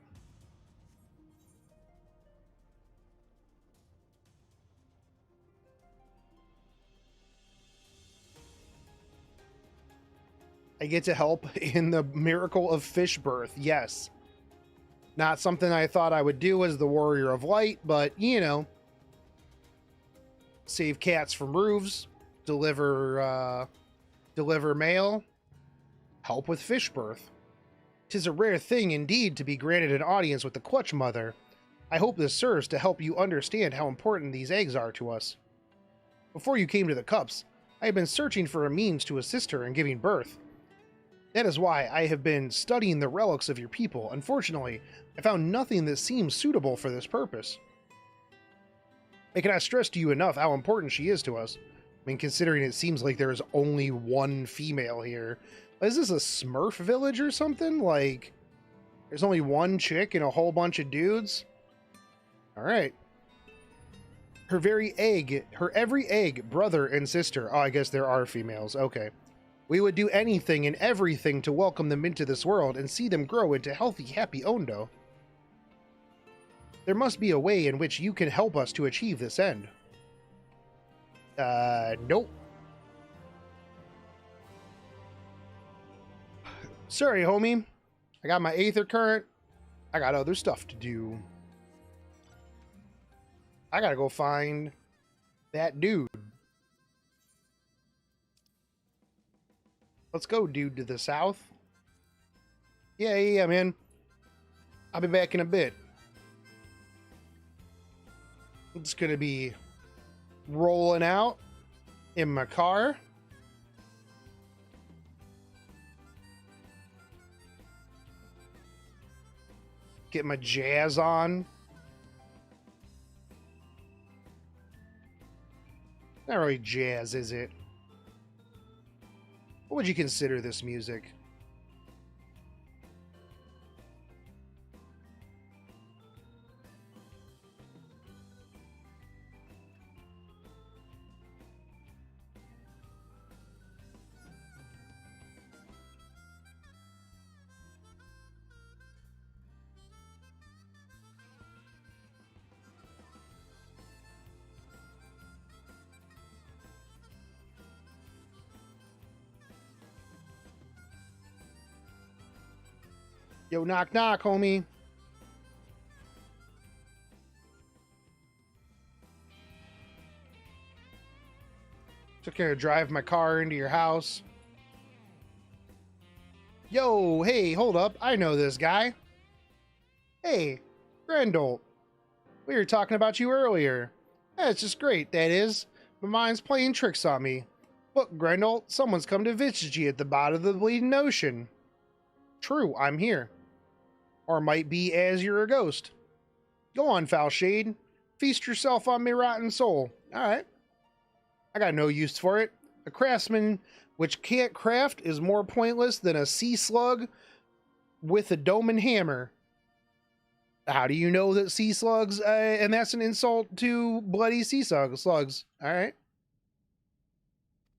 I get to help in the miracle of fish birth. Yes. Not something I thought I would do as the Warrior of Light, but, you know. Save cats from roofs. Deliver mail. Help with fish birth. 'Tis a rare thing indeed to be granted an audience with the Clutch Mother. I hope this serves to help you understand how important these eggs are to us. Before you came to the cups, I have been searching for a means to assist her in giving birth. That is why I have been studying the relics of your people. Unfortunately, I found nothing that seems suitable for this purpose. I cannot stress to you enough how important she is to us. I mean, considering it seems like there is only one female here. Is this a Smurf village or something? Like, there's only one chick and a whole bunch of dudes? Alright. Her every egg, brother and sister. Oh, I guess there are females. Okay. We would do anything and everything to welcome them into this world and see them grow into healthy, happy Ondo. There must be a way in which you can help us to achieve this end. Nope. Sorry, homie. I got my aether current. I got other stuff to do. I gotta go find that dude. Let's go, dude, to the south. Yeah, man. I'll be back in a bit. It's gonna be rolling out in my car. Get my jazz on. Not really jazz, is it? What would you consider this music? Yo, knock knock, homie. Just gonna drive my car into your house. Yo, hey, hold up. I know this guy. Hey, Grenal. We were talking about you earlier. That's just great, that is. My mind's playing tricks on me. Look, Grenal, someone's come to visit you at the bottom of the bleeding ocean. True, I'm here. Or might be as you're a ghost. Go on, foul shade. Feast yourself on me rotten soul. Alright. I got no use for it. A craftsman which can't craft is more pointless than a sea slug with a dome and hammer. How do you know that sea slugs, and that's an insult to bloody sea slugs. Alright.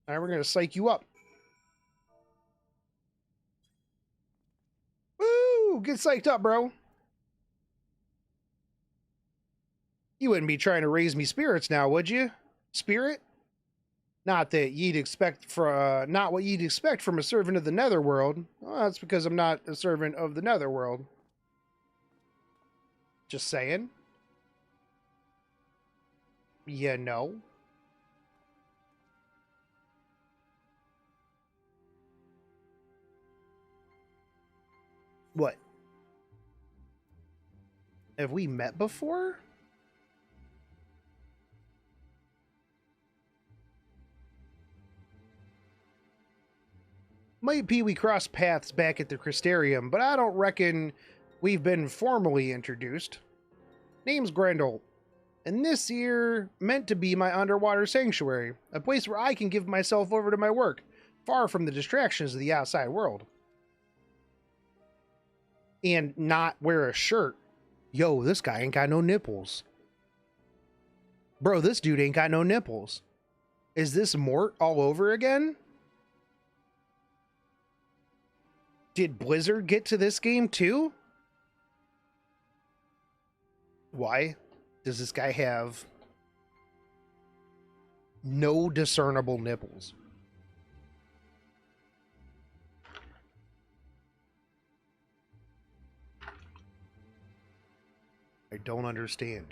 Alright, we're gonna psych you up. Woo! Get psyched up, bro. You wouldn't be trying to raise me spirits now, would you? Spirit? Not that you'd expect for, not what you'd expect from a servant of the netherworld. Well, that's because I'm not a servant of the netherworld. Just saying. You know. What? Have we met before? Might be we crossed paths back at the Crystarium, but I don't reckon we've been formally introduced. Name's Grenal, and this here meant to be my underwater sanctuary, a place where I can give myself over to my work, far from the distractions of the outside world. And not wear a shirt. Yo, this guy ain't got no nipples. Bro, this dude ain't got no nipples. Is this Mort all over again? Did Blizzard get to this game too? Why does this guy have no discernible nipples? I don't understand.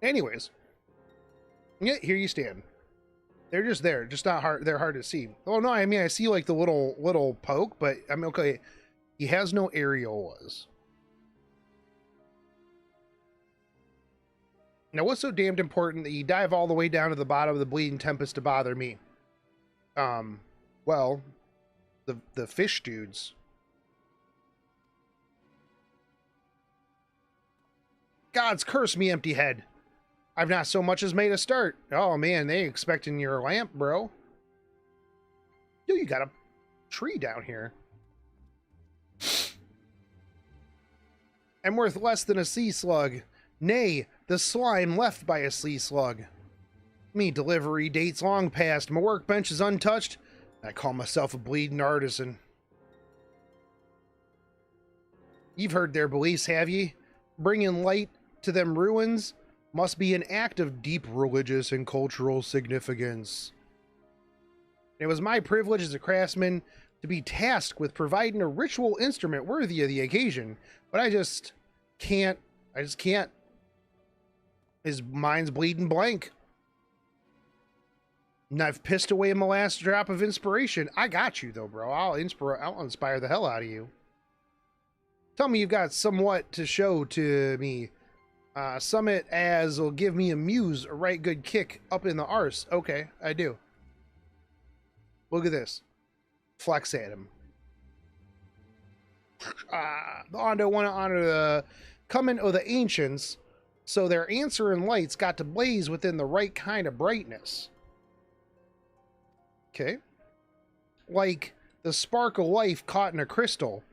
Anyways, yeah, here you stand. They're just there, just not hard. They're hard to see. Oh no, I mean I see like the little poke, but I mean okay, he has no areolas. Now, what's so damned important that you dive all the way down to the bottom of the bleeding Tempest to bother me? Well, the fish dudes. God's curse me, empty head. I've not so much as made a start. Oh man, they expecting your lamp, bro. Dude, you got a tree down here. I'm worth less than a sea slug. Nay, the slime left by a sea slug. Me delivery dates long past. My workbench is untouched. I call myself a bleeding artisan. You've heard their beliefs, have ye? Bringing light to them ruins must be an act of deep religious and cultural significance. It was my privilege as a craftsman to be tasked with providing a ritual instrument worthy of the occasion, but I just can't. His mind's bleeding blank. And I've pissed away my last drop of inspiration. I got you though, bro. I'll inspire the hell out of you. Tell me you've got somewhat to show to me. Summit as will give me a muse, a right good kick up in the arse. Okay, I do. Look at this. Flex at him. The Ondo want to honor the coming of the ancients, so their answering lights got to blaze within the right kind of brightness. Okay. Like the spark of life caught in a crystal.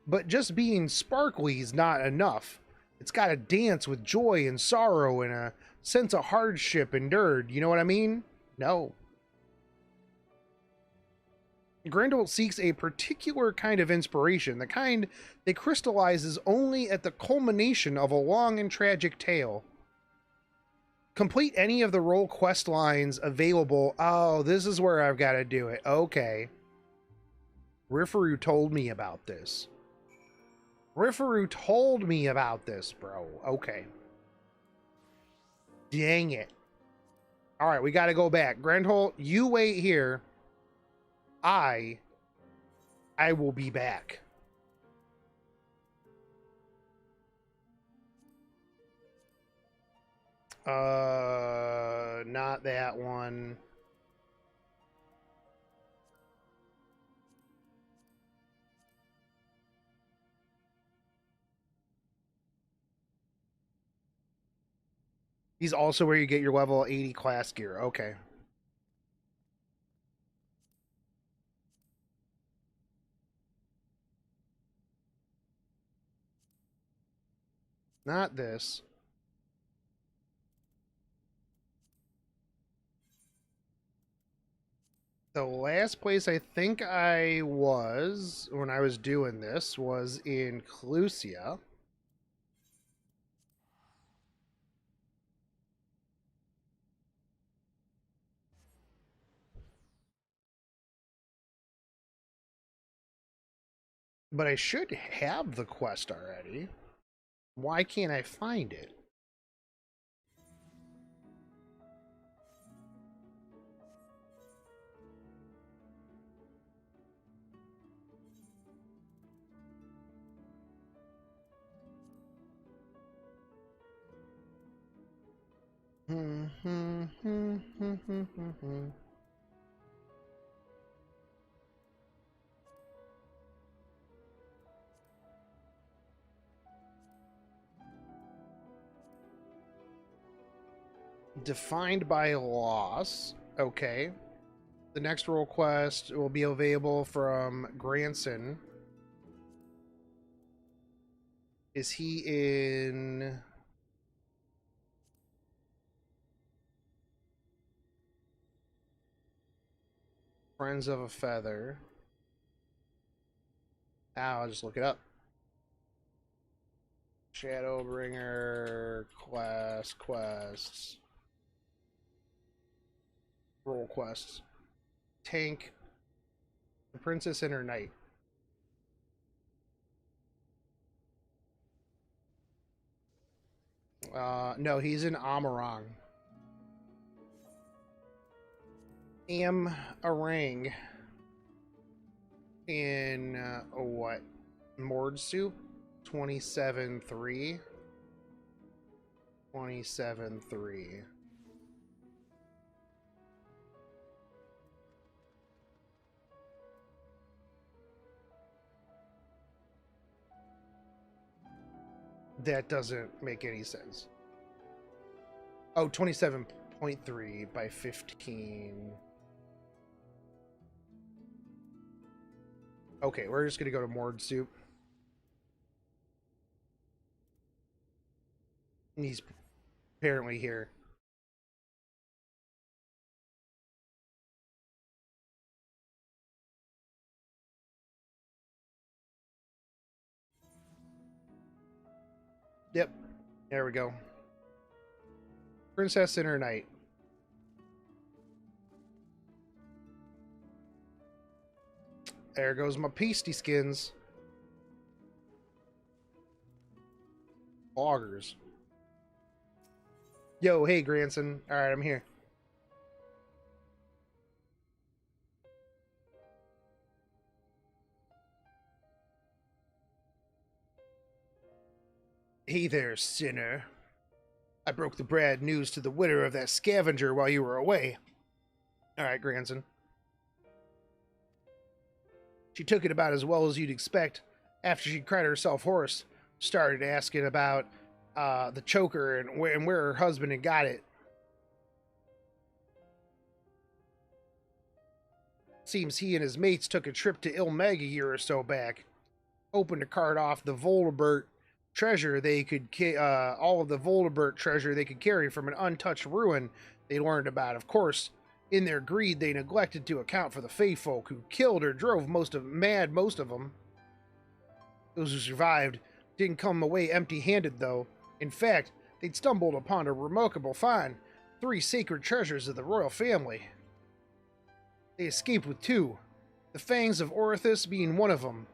But just being sparkly is not enough. It's got to dance with joy and sorrow and a sense of hardship endured. You know what I mean? No. Grendel seeks a particular kind of inspiration, the kind that crystallizes only at the culmination of a long and tragic tale. Complete any of the role quest lines available. Oh, this is where I've got to do it. Okay. Rifaru told me about this. Rifaru told me about this, bro. Okay. Dang it. All right, we got to go back. Grendel, you wait here. I will be back. Not that one. He's also where you get your level 80 class gear. Okay. Not this. The last place I think I was when I was doing this was in Clusia. But I should have the quest already. Why can't I find it? Defined by loss. Okay. The next role quest will be available from Granson. Is he in... Friends of a Feather? I'll just look it up. Shadowbringer class quests. Role quests. Tank. The Princess and her Knight. No, he's in Amaurot. Orang in what? Mord Soup? 27-3. 27-3. That doesn't make any sense. Oh, 27.3 by 15. Okay, we're just going to go to Mord Soup. He's apparently here. Yep. There we go. Princess and her Knight. There goes my pasty skins. Augers. Yo, hey, Granson. Alright, I'm here. Hey there, sinner. I broke the bad news to the widow of that scavenger while you were away. Alright, Granson. She took it about as well as you'd expect. After she cried herself hoarse, started asking about the choker and where her husband had got it. Seems he and his mates took a trip to Ilmeg a year or so back, hoping to cart off the Voldemort treasure they could all of the Voldemort treasure they could carry from an untouched ruin they learned about. Of course, in their greed, they neglected to account for the Fey folk who killed or drove most of them. Those who survived didn't come away empty-handed, though. In fact, they'd stumbled upon a remarkable find: 3 sacred treasures of the royal family. They escaped with 2, the Fangs of Orithus being one of them,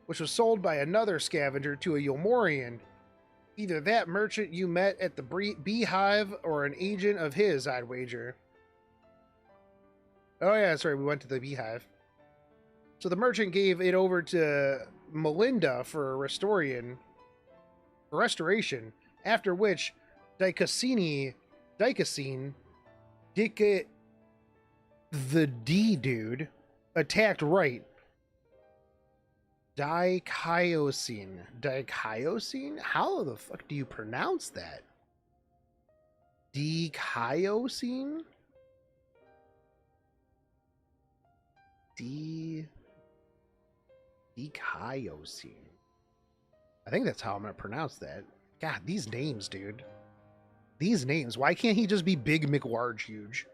which was sold by another scavenger to a Yomorian. Either that merchant you met at the Beehive or an agent of his, I'd wager. Oh yeah, that's right, we went to the Beehive. So the merchant gave it over to Melinda for restoration, after which Dicasine, the D dude, attacked right. Dicayosine? How the fuck do you pronounce that? Dicayosine? Dicayosine. I think that's how I'm gonna pronounce that. God, these names, dude. These names. Why can't he just be Big McLarge Huge?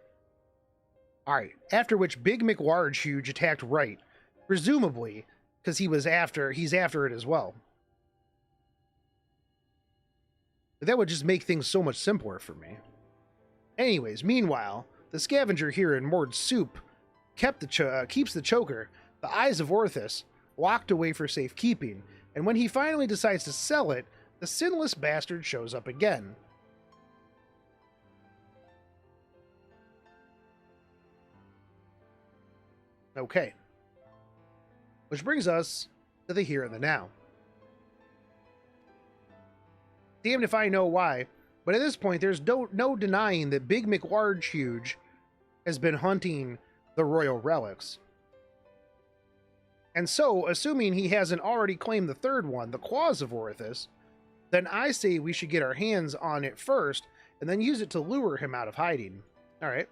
Alright, after which Big McLarge Huge attacked right. Presumably, because he's after it as well. But that would just make things so much simpler for me. Anyways, meanwhile, the scavenger here in Mord's Soup keeps the choker, the Eyes of Orthus, locked away for safekeeping, and when he finally decides to sell it, the sinless bastard shows up again. Okay. Which brings us to the here and the now. Damned if I know why, but at this point there's no denying that Big McLarge Huge has been hunting the royal relics. And so, assuming he hasn't already claimed the third one, the Claws of Orithus, then I say we should get our hands on it first, and then use it to lure him out of hiding. Alright.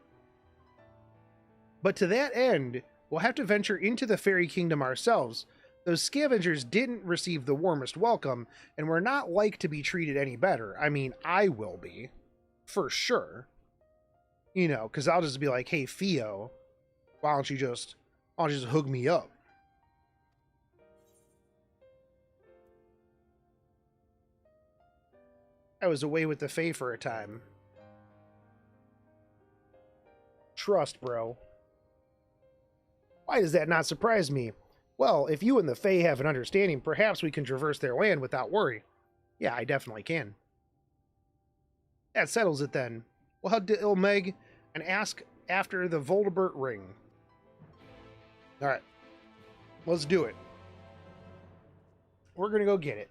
But to that end, we'll have to venture into the Fairy Kingdom ourselves. Those scavengers didn't receive the warmest welcome, and we're not like to be treated any better. I mean, I will be. For sure. You know, because I'll just be like, hey, Theo, why don't you just hook me up? I was away with the Fae for a time. Trust, bro. Why does that not surprise me? Well, if you and the Fae have an understanding, perhaps we can traverse their land without worry. Yeah, I definitely can. That settles it then. We'll head to Ilmeg and ask after the Voldemort ring. Alright. Let's do it. We're gonna go get it.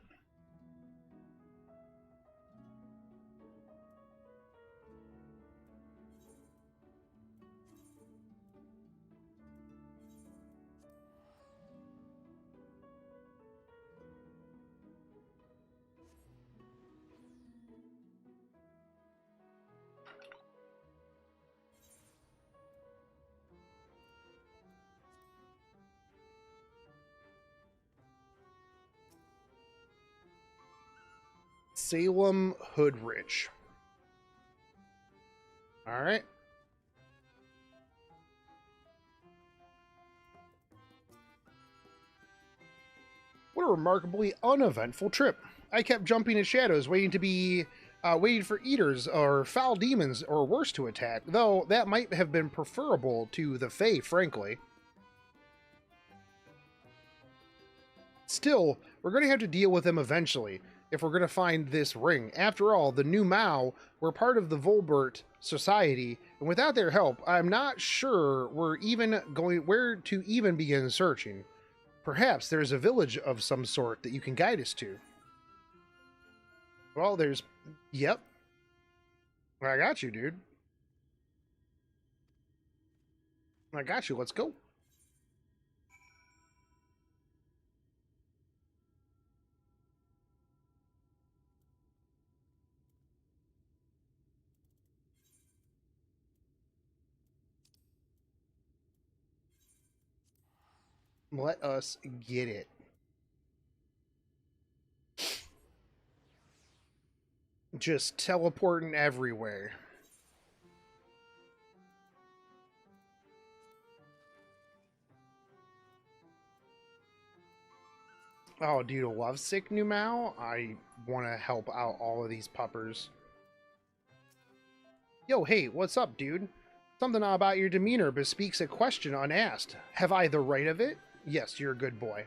Salem Hoodrich. All right. What a remarkably uneventful trip. I kept jumping in shadows, waiting for eaters or foul demons or worse to attack, though that might have been preferable to the Fae, frankly. Still, we're going to have to deal with them eventually, if we're going to find this ring. After all, the new Mao were part of the Volbert society, and without their help, I'm not sure where to even begin searching. Perhaps there's a village of some sort that you can guide us to. Well, yep. I got you, dude. I got you, let's go. Let us get it. Just teleporting everywhere. Oh, dude, a lovesick new Mao? I want to help out all of these puppers. Yo, hey, what's up, dude? Something about your demeanor bespeaks a question unasked. Have I the right of it? Yes, you're a good boy.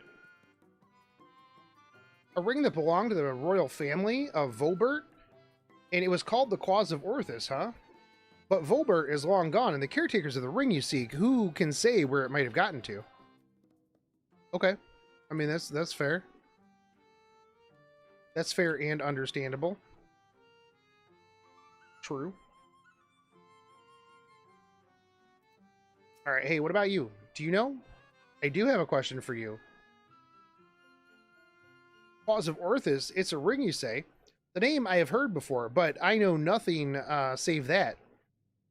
A ring that belonged to the royal family of Volbert? And it was called the Claws of Orthus, huh? But Volbert is long gone, and the caretakers of the ring you seek, who can say where it might have gotten to? Okay. I mean, that's fair. That's fair and understandable. True. Alright, hey, what about you? Do you know? I do have a question for you. Claws of Orthus, it's a ring, you say? The name I have heard before, but I know nothing save that.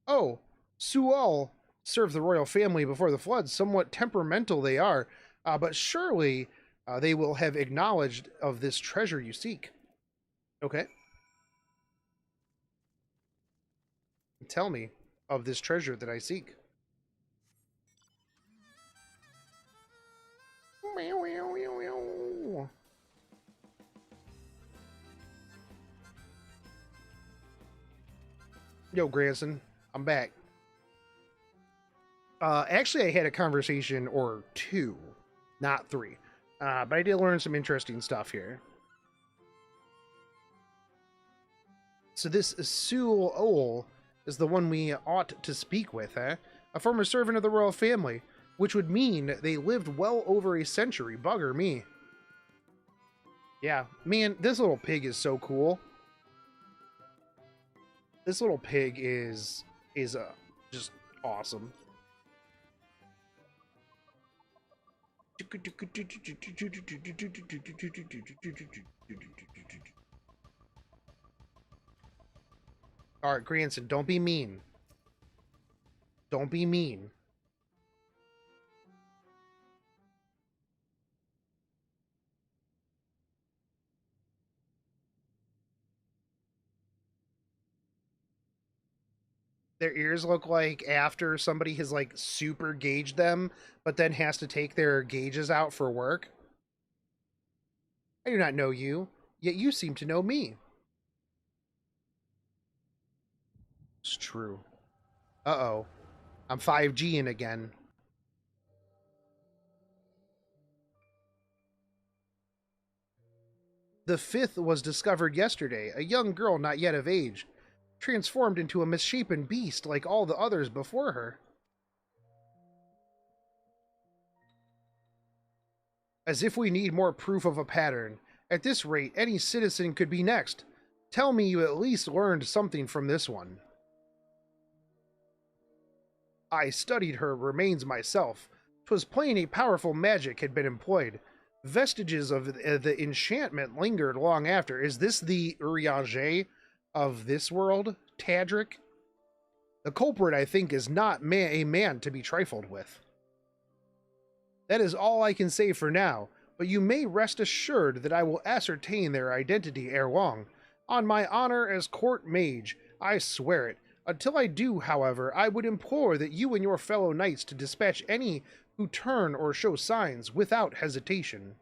Oh, Sual served the royal family before the flood. Somewhat temperamental they are, but surely they will have acknowledged of this treasure you seek. Okay. Tell me of this treasure that I seek. Yo, grandson, I'm back. Actually, I had a conversation or two, not three. But I did learn some interesting stuff here. So this Sul Ol is the one we ought to speak with, huh? A former servant of the royal family, which would mean they lived well over a century. Bugger me. Yeah, man, this little pig is so cool. This little pig is just awesome. Alright, grandson, don't be mean. Don't be mean. Their ears look like after somebody has like super gauged them, but then has to take their gauges out for work. I do not know you, yet you seem to know me. It's true. Uh-oh. I'm 5Ging again. The fifth was discovered yesterday, a young girl not yet of age, transformed into a misshapen beast like all the others before her. As if we need more proof of a pattern. At this rate, any citizen could be next. Tell me you at least learned something from this one. I studied her remains myself. 'Twas plain a powerful magic had been employed. Vestiges of the enchantment lingered long after. Is this the Urianger of this world, Tadric? The culprit, I think, is not a man to be trifled with. That is all I can say for now, but you may rest assured that I will ascertain their identity ere long. On my honor as court mage, I swear it. Until I do, however, I would implore that you and your fellow knights to dispatch any who turn or show signs without hesitation.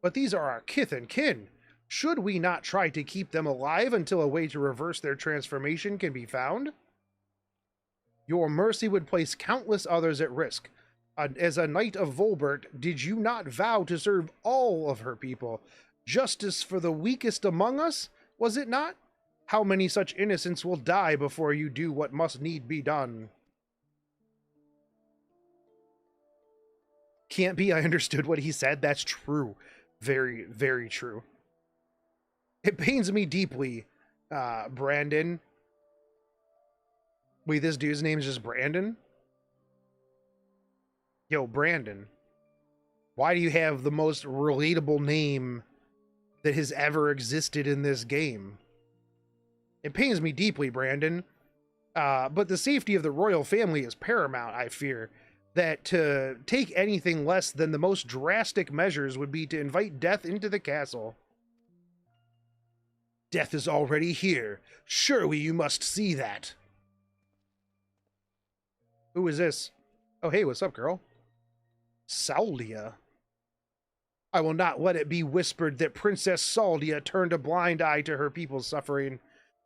But these are our kith and kin. Should we not try to keep them alive until a way to reverse their transformation can be found? Your mercy would place countless others at risk. As a knight of Volbert, did you not vow to serve all of her people? Justice for the weakest among us, was it not? How many such innocents will die before you do what must need be done? Can't be I understood what he said. That's true. Very, very true. It pains me deeply, Brandon. Wait, this dude's name is just Brandon? Yo, Brandon. Why do you have the most relatable name that has ever existed in this game? It pains me deeply, Brandon. But the safety of the royal family is paramount, I fear. that to take anything less than the most drastic measures would be to invite death into the castle. Death is already here. Surely you must see that. Who is this? Oh, hey, what's up, girl? Saldia. I will not let it be whispered that Princess Saldia turned a blind eye to her people's suffering.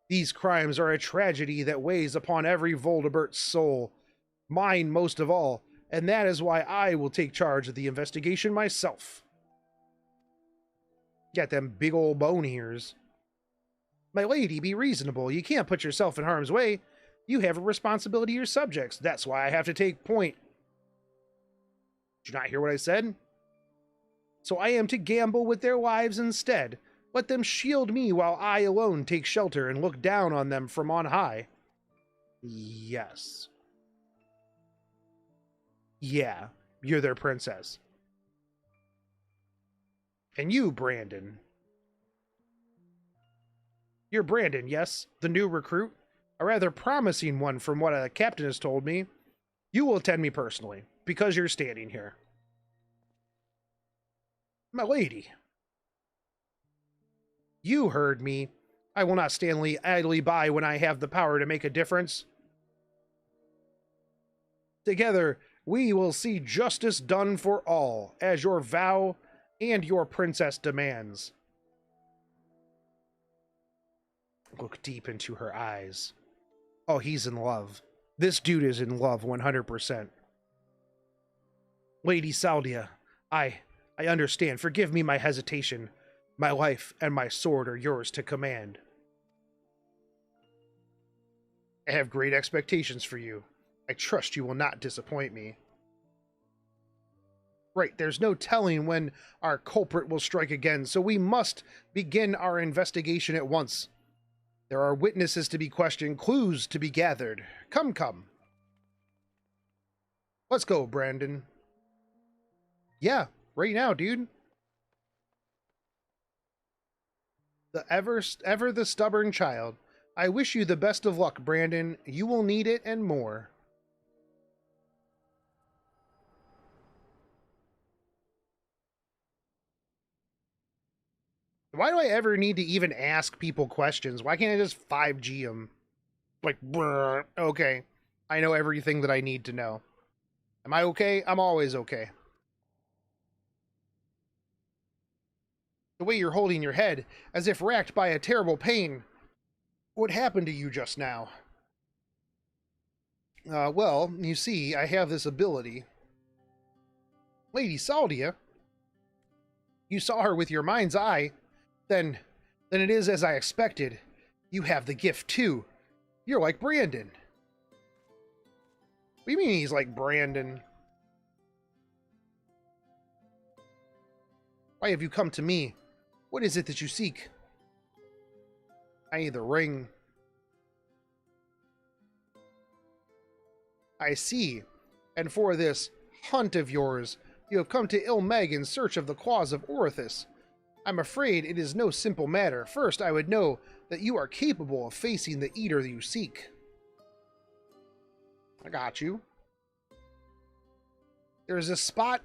These crimes are a tragedy that weighs upon every Voldebert's soul, mine most of all, and that is why I will take charge of the investigation myself. Got them big old bone ears. My lady, be reasonable. You can't put yourself in harm's way. You have a responsibility to your subjects. That's why I have to take point. Did you not hear what I said? So I am to gamble with their lives instead. Let them shield me while I alone take shelter and look down on them from on high. Yes. Yeah, you're their princess. And you, Brandon. You're Brandon, yes? The new recruit? A rather promising one from what a captain has told me. You will attend me personally, because you're standing here. My lady. You heard me. I will not stand idly by when I have the power to make a difference. Together, we will see justice done for all, as your vow and your princess demands. Look deep into her eyes. Oh, he's in love. This dude is in love 100%. Lady Saldia, I understand. Forgive me my hesitation. My life and my sword are yours to command. I have great expectations for you. I trust you will not disappoint me. Right, there's no telling when our culprit will strike again, so we must begin our investigation at once. There are witnesses to be questioned, clues to be gathered. Come, come. Let's go, Brandon. Yeah, right now, dude. The ever the stubborn child. I wish you the best of luck, Brandon. You will need it and more. Why do I ever need to even ask people questions? Why can't I just 5G them? Like, brr, okay. I know everything that I need to know. Am I okay? I'm always okay. The way you're holding your head, as if racked by a terrible pain. What happened to you just now? Well, you see, I have this ability. Lady Saldia, you saw her with your mind's eye. Then it is as I expected. You have the gift too. You're like Brandon. What do you mean he's like Brandon? Why have you come to me? What is it that you seek? I need the ring. I see. And for this hunt of yours, you have come to Ilmeg in search of the claws of Orithus. I'm afraid it is no simple matter. First, I would know that you are capable of facing the eater that you seek. I got you. There is a spot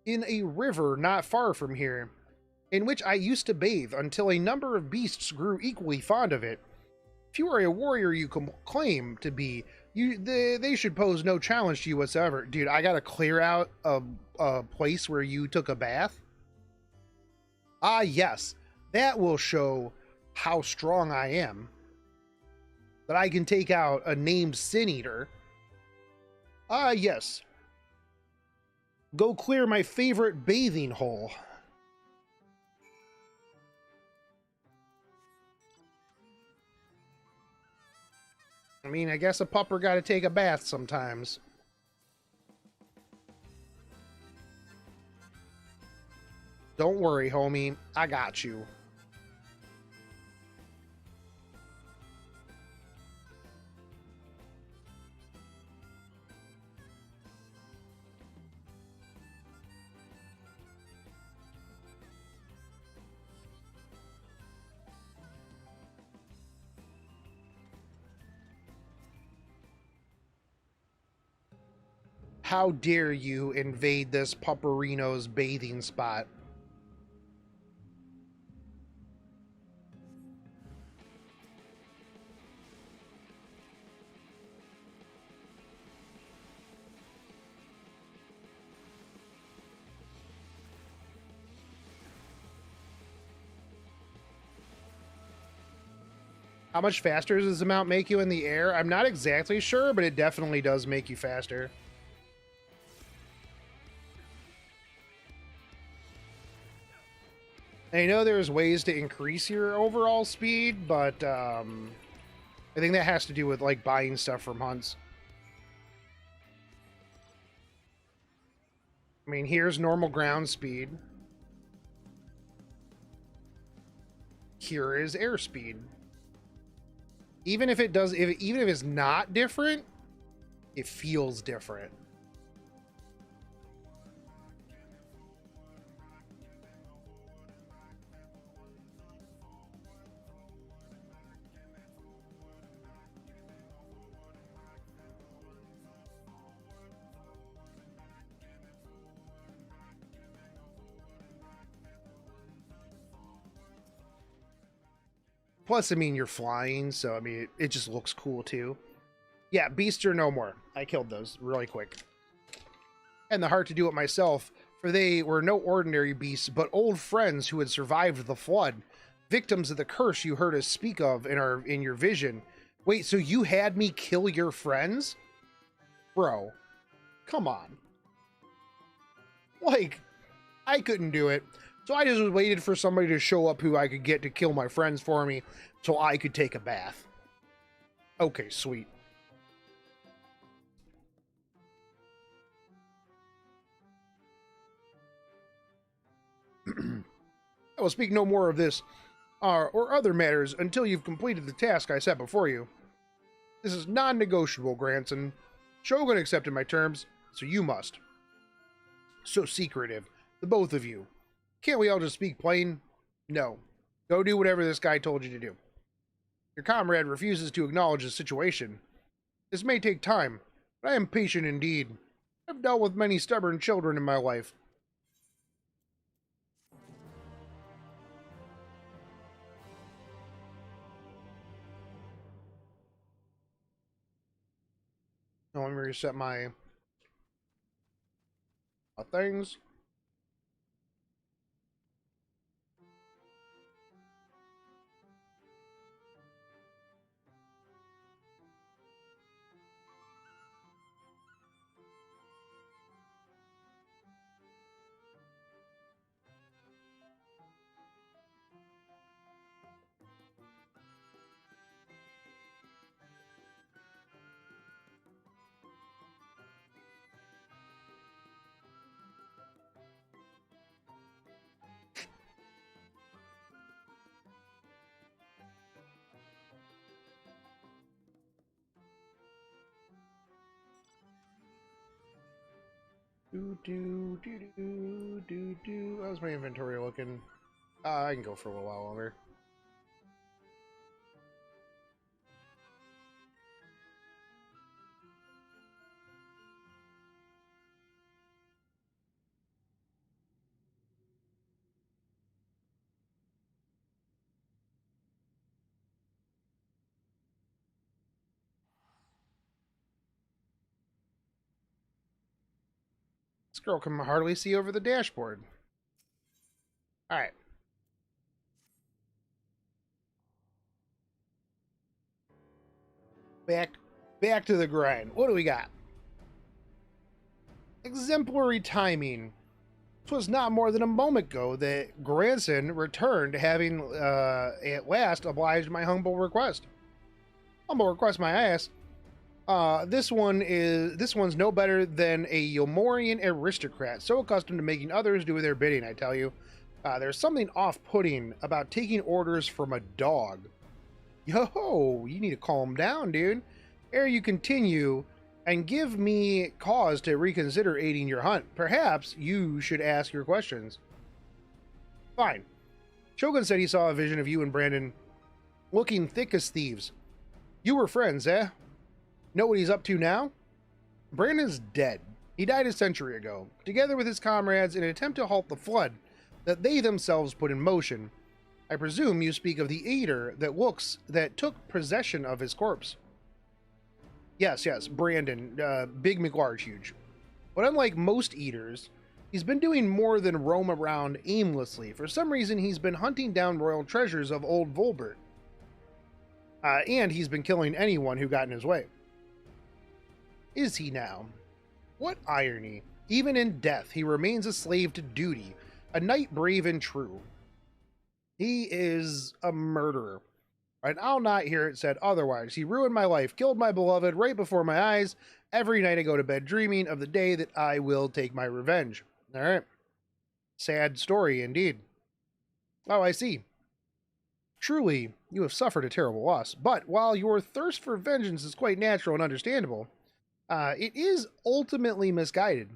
in a river not far from here, in which I used to bathe until a number of beasts grew equally fond of it. If you are a warrior you claim to be, they should pose no challenge to you whatsoever. Dude, I gotta clear out a place where you took a bath? Ah, yes. That will show how strong I am. That I can take out a named Sin Eater. Ah, yes. Go clear my favorite bathing hole. I mean, I guess a pupper gotta take a bath sometimes. Don't worry, homie. I got you. How dare you invade this Pupperino's bathing spot? How much faster does this amount make you in the air? I'm not exactly sure, but it definitely does make you faster. I know there's ways to increase your overall speed, but I think that has to do with like buying stuff from hunts. I mean, here's normal ground speed. Here is airspeed. Even if it does, even if it's not different, it feels different. Plus, I mean, you're flying, so I mean, it just looks cool too. Yeah, beasts are no more. I killed those really quick. And the heart to do it myself, for they were no ordinary beasts, but old friends who had survived the flood, victims of the curse you heard us speak of in your vision. Wait, so you had me kill your friends? Bro, come on. Like, I couldn't do it. So I just waited for somebody to show up who I could get to kill my friends for me so I could take a bath. Okay, sweet. I will speak no more of this or other matters until you've completed the task I set before you. This is non-negotiable, Grandson. Shogun accepted my terms, so you must. So secretive, the both of you. Can't we all just speak plain? No. Go do whatever this guy told you to do. Your comrade refuses to acknowledge the situation. This may take time, but I am patient indeed. I've dealt with many stubborn children in my life. Now let me reset my things. How's my inventory looking? I can go for a little while longer. This girl can hardly see over the dashboard. Alright. Back to the grind. What do we got? Exemplary timing. It was not more than a moment ago that Grandson returned, having at last obliged my humble request. Humble request, my ass. This one's no better than a Yomorian aristocrat, so accustomed to making others do their bidding, I tell you. There's something off-putting about taking orders from a dog. Yo, you need to calm down, dude. Ere you continue and give me cause to reconsider aiding your hunt, perhaps you should ask your questions. Fine. Shogun said he saw a vision of you and Brandon looking thick as thieves. You were friends, eh? Know what he's up to now? Brandon's dead. He died a century ago, together with his comrades in an attempt to halt the flood that they themselves put in motion. I presume you speak of the eater that took possession of his corpse. Yes, Brandon, Big McLarge Huge. But unlike most eaters, he's been doing more than roam around aimlessly. For some reason, he's been hunting down royal treasures of old Volbert. And he's been killing anyone who got in his way. Is he now? What irony. Even in death, he remains a slave to duty, a knight brave and true. He is a murderer. And I'll not hear it said otherwise. He ruined my life, killed my beloved right before my eyes. Every night I go to bed dreaming of the day that I will take my revenge. All right. Sad story indeed. Oh, I see. Truly, you have suffered a terrible loss. But while your thirst for vengeance is quite natural and understandable, it is ultimately misguided.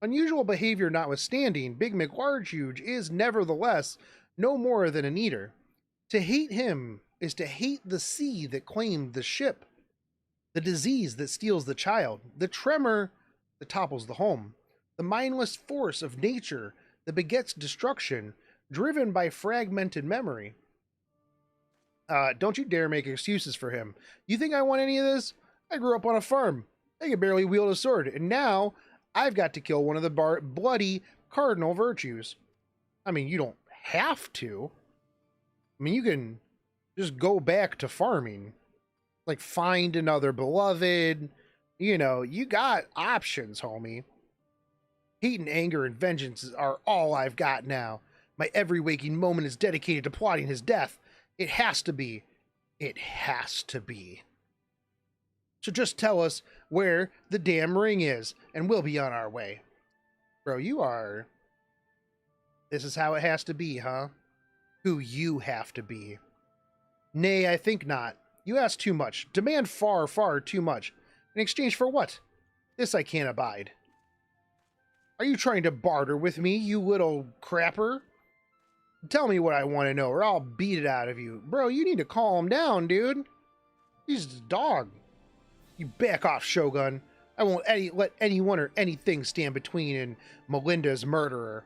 Unusual behavior notwithstanding, Big McLargehuge is nevertheless no more than an eater. To hate him is to hate the sea that claimed the ship, the disease that steals the child, the tremor that topples the home, the mindless force of nature that begets destruction, driven by fragmented memory. Don't you dare make excuses for him. You think I want any of this? I grew up on a farm. I could barely wield a sword, and now I've got to kill one of the bloody cardinal virtues. I mean, you don't have to. I mean, you can just go back to farming. Like, find another beloved. You know, you got options, homie. Hate and anger and vengeance are all I've got now. My every waking moment is dedicated to plotting his death. It has to be. It has to be. So just tell us where the damn ring is, and we'll be on our way. Bro, you are... This is how it has to be, huh? Who you have to be. Nay, I think not. You ask too much. Demand far, far too much. In exchange for what? This I can't abide. Are you trying to barter with me, you little crapper? Tell me what I want to know, or I'll beat it out of you. Bro, you need to calm down, dude. He's a dog. You back off, Shogun. I won't let anyone or anything stand between and Melinda's murderer.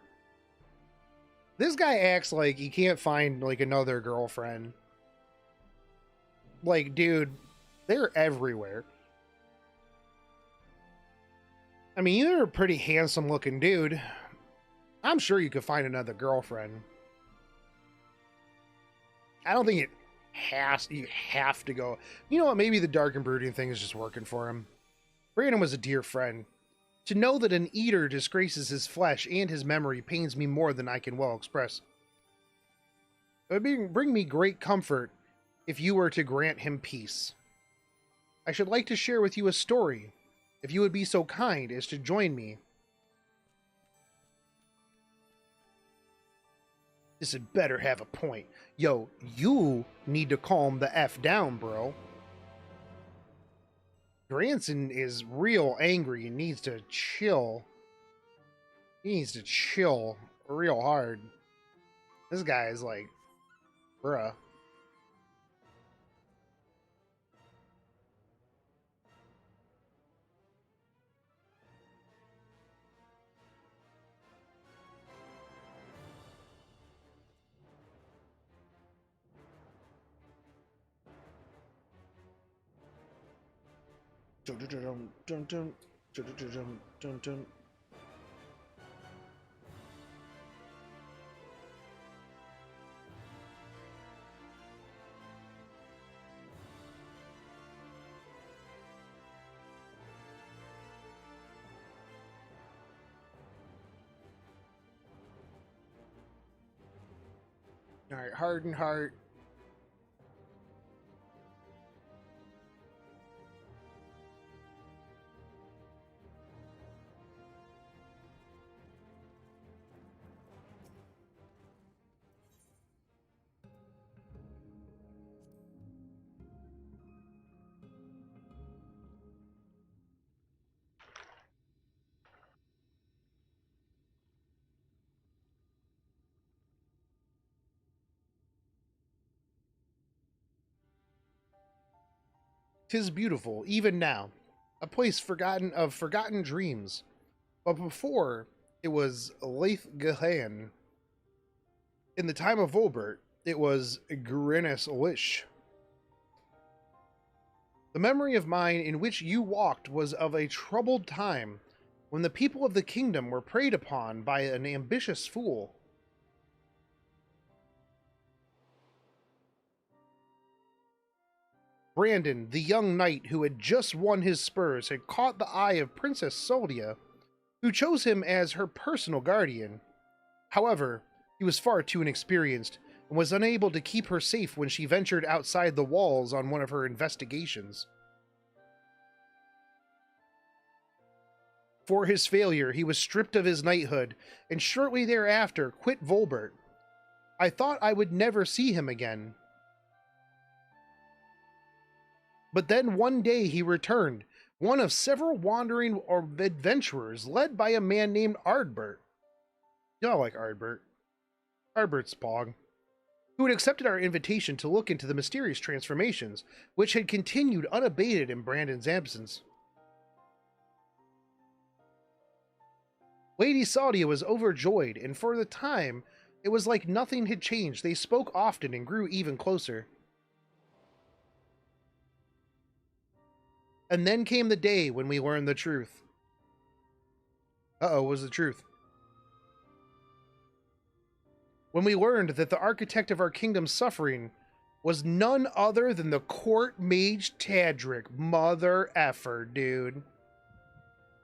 This guy acts like he can't find, like, another girlfriend. Like, dude, they're everywhere. I mean, you're a pretty handsome-looking dude. I'm sure you could find another girlfriend. I don't think you have to go. You know what? Maybe the dark and brooding thing is just working for him. Brandon was a dear friend. To know that an eater disgraces his flesh and his memory pains me more than I can well express. It would bring me great comfort if you were to grant him peace. I should like to share with you a story, if you would be so kind as to join me. This had better have a point. Yo, you need to calm the F down, bro. Granson is real angry and needs to chill. He needs to chill real hard. This guy is like, bruh. Dun, dun, dun, dun, dun, dun, dun, dun, dun. All right, hardened heart. "'Tis beautiful, even now, a place forgotten of forgotten dreams. But before, it was Leith Gahan. In the time of Volbert, it was Grenal Lish. The memory of mine in which you walked was of a troubled time, when the people of the kingdom were preyed upon by an ambitious fool. Brandon, the young knight who had just won his spurs, had caught the eye of Princess Soldia, who chose him as her personal guardian. However, he was far too inexperienced and was unable to keep her safe when she ventured outside the walls on one of her investigations. For his failure, he was stripped of his knighthood, and shortly thereafter quit Volbert. I thought I would never see him again. But then one day he returned, one of several wandering adventurers led by a man named Ardbert. Y'all like Ardbert. Ardbert's Pog. Who had accepted our invitation to look into the mysterious transformations, which had continued unabated in Brandon's absence. Lady Saudia was overjoyed, and for the time, it was like nothing had changed. They spoke often and grew even closer. And then came the day when we learned the truth. What was the truth? When we learned that the architect of our kingdom's suffering was none other than the court mage Tadric. Mother effer, dude.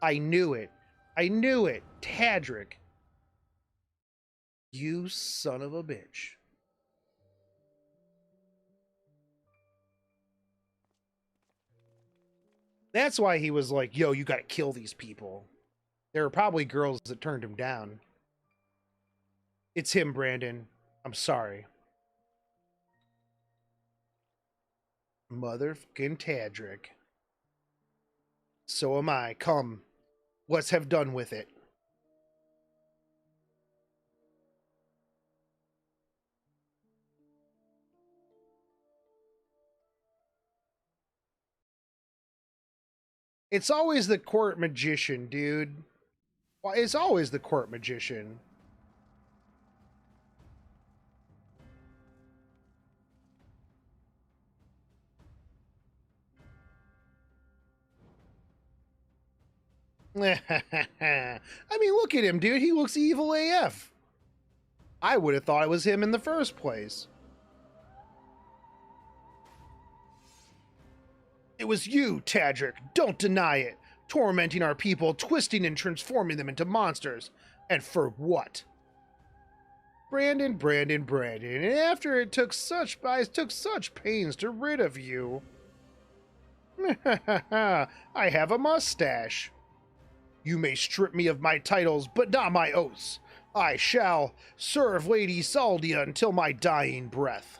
I knew it. I knew it. Tadric. You son of a bitch. That's why he was like, yo, you gotta kill these people. There were probably girls that turned him down. It's him, Brandon. I'm sorry. Motherfucking Tadric. So am I. Come. Let's have done with it. It's always the court magician, dude. Well, it's always the court magician. I mean, look at him, dude. He looks evil AF. I would have thought it was him in the first place. It was you, Tadric. Don't deny it. Tormenting our people, twisting and transforming them into monsters. And for what? Brandon. And after I took such pains to rid of you. I have a mustache. You may strip me of my titles, but not my oaths. I shall serve Lady Saudia until my dying breath.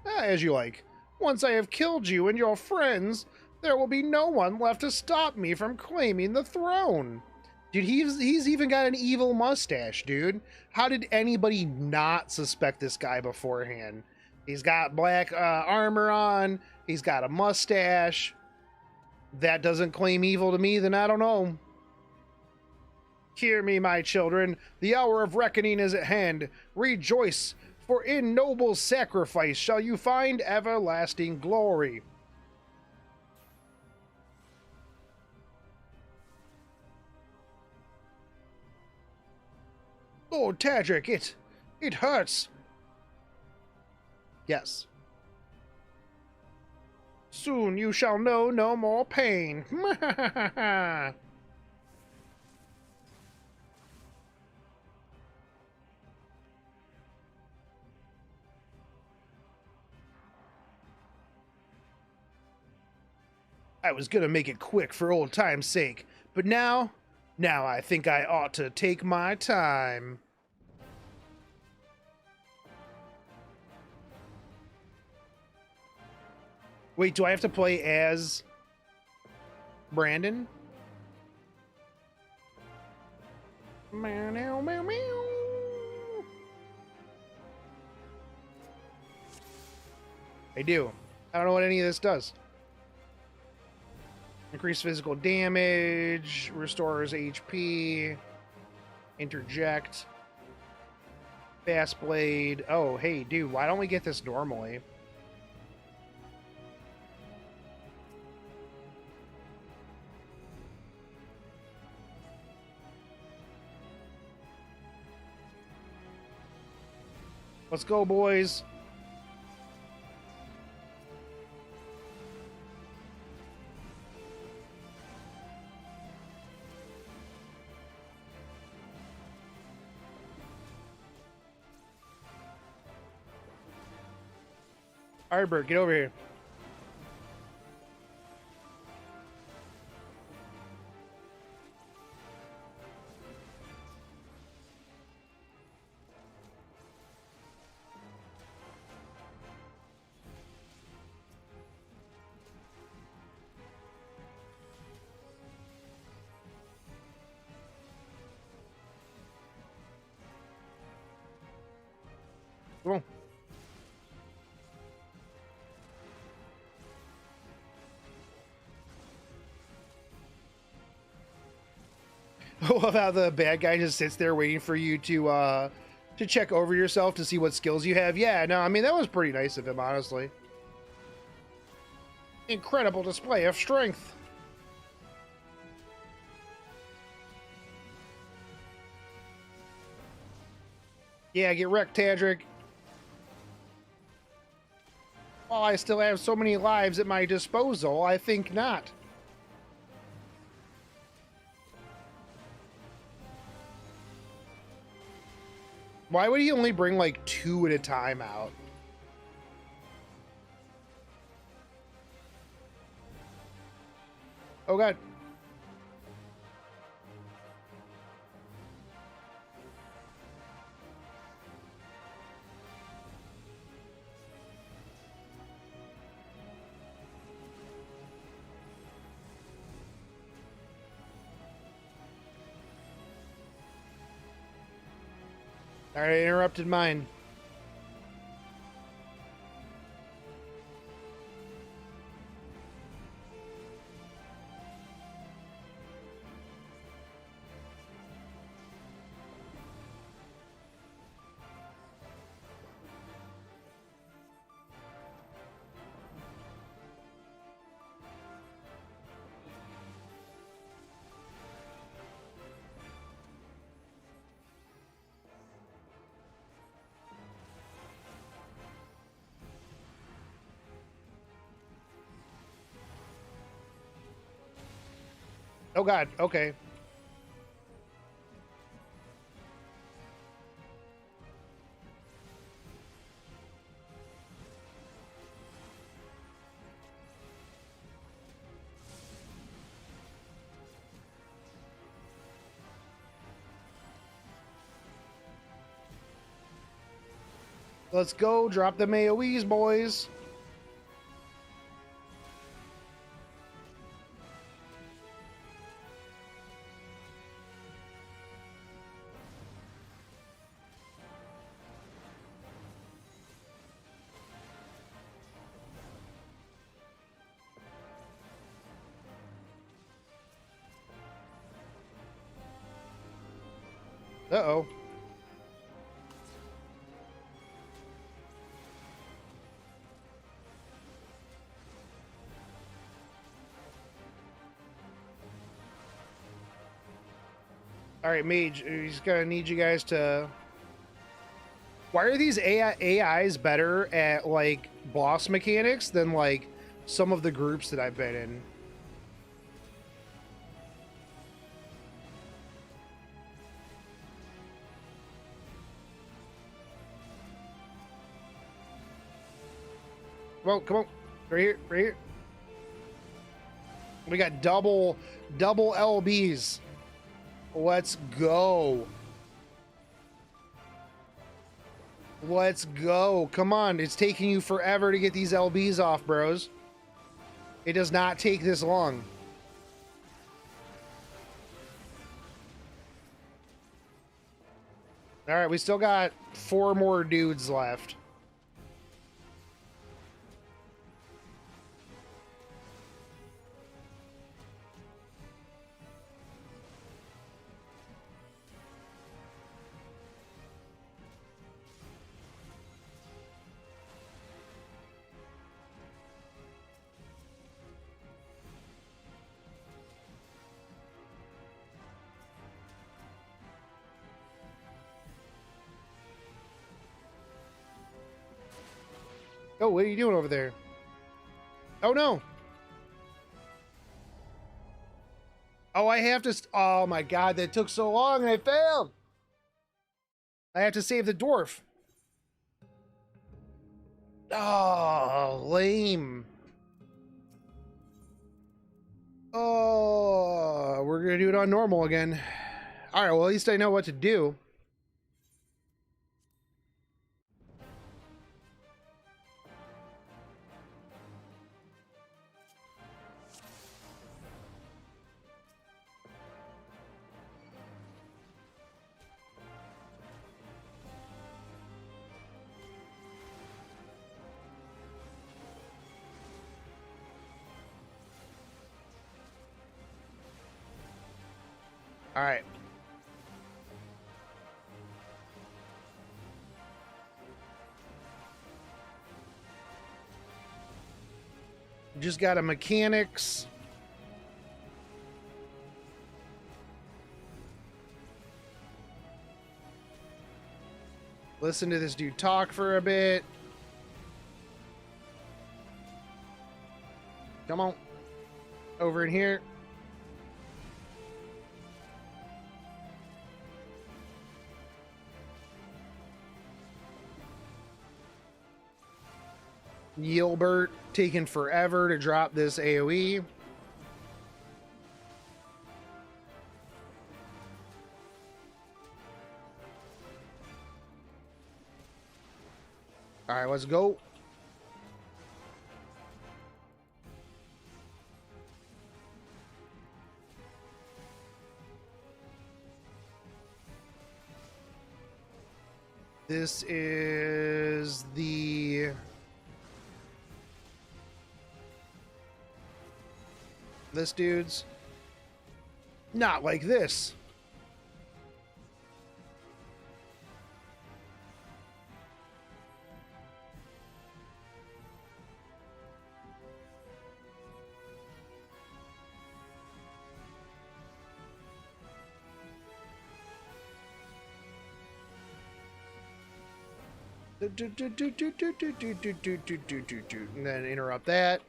As you like. Once I have killed you and your friends, there will be no one left to stop me from claiming the throne. Dude, he's even got an evil mustache, dude. How did anybody not suspect this guy beforehand? He's got black armor on. He's got a mustache. That doesn't claim evil to me, then I don't know. Hear me, my children. The hour of reckoning is at hand. Rejoice, for in noble sacrifice shall you find everlasting glory. Oh, Tadric, it hurts. Yes. Soon you shall know no more pain. I was gonna make it quick for old time's sake, but now I think I ought to take my time. Wait, do I have to play as Brandon? Meow, meow, meow, meow. I do. I don't know what any of this does. Increase physical damage, restores HP, interject, fast blade. Oh, hey, dude, why don't we get this normally? Let's go, boys. All right, Bert, get over here. Come on. I love how the bad guy just sits there waiting for you to check over yourself to see what skills you have. Yeah, no, I mean, that was pretty nice of him, honestly. Incredible display of strength. Yeah, get wrecked, Tadric. While I still have so many lives at my disposal, I think not. Why would he only bring like 2 at a time out? Oh god. Alright, I interrupted mine. Oh god, okay. Let's go, drop the AoEs, boys. Uh-oh. Alright, Mage, he's gonna need you guys to... Why are these AIs better at, like, boss mechanics than, like, some of the groups that I've been in? Come on. Right here, right here. We got double LBs. Let's go. Let's go. Come on. It's taking you forever to get these LBs off, bros. It does not take this long. All right, we still got 4 more dudes left. Oh, what are you doing over there? Oh, no. Oh, I have to... Oh, my God. That took so long and I failed. I have to save the dwarf. Oh, lame. Oh, we're going to do it on normal again. All right, well, at least I know what to do. All right. Just got a mechanics. Listen to this dude talk for a bit. Come on. Over in here. Yilbert taking forever to drop this AoE. All right, let's go. This is the... This dude's not like this. And then interrupt that.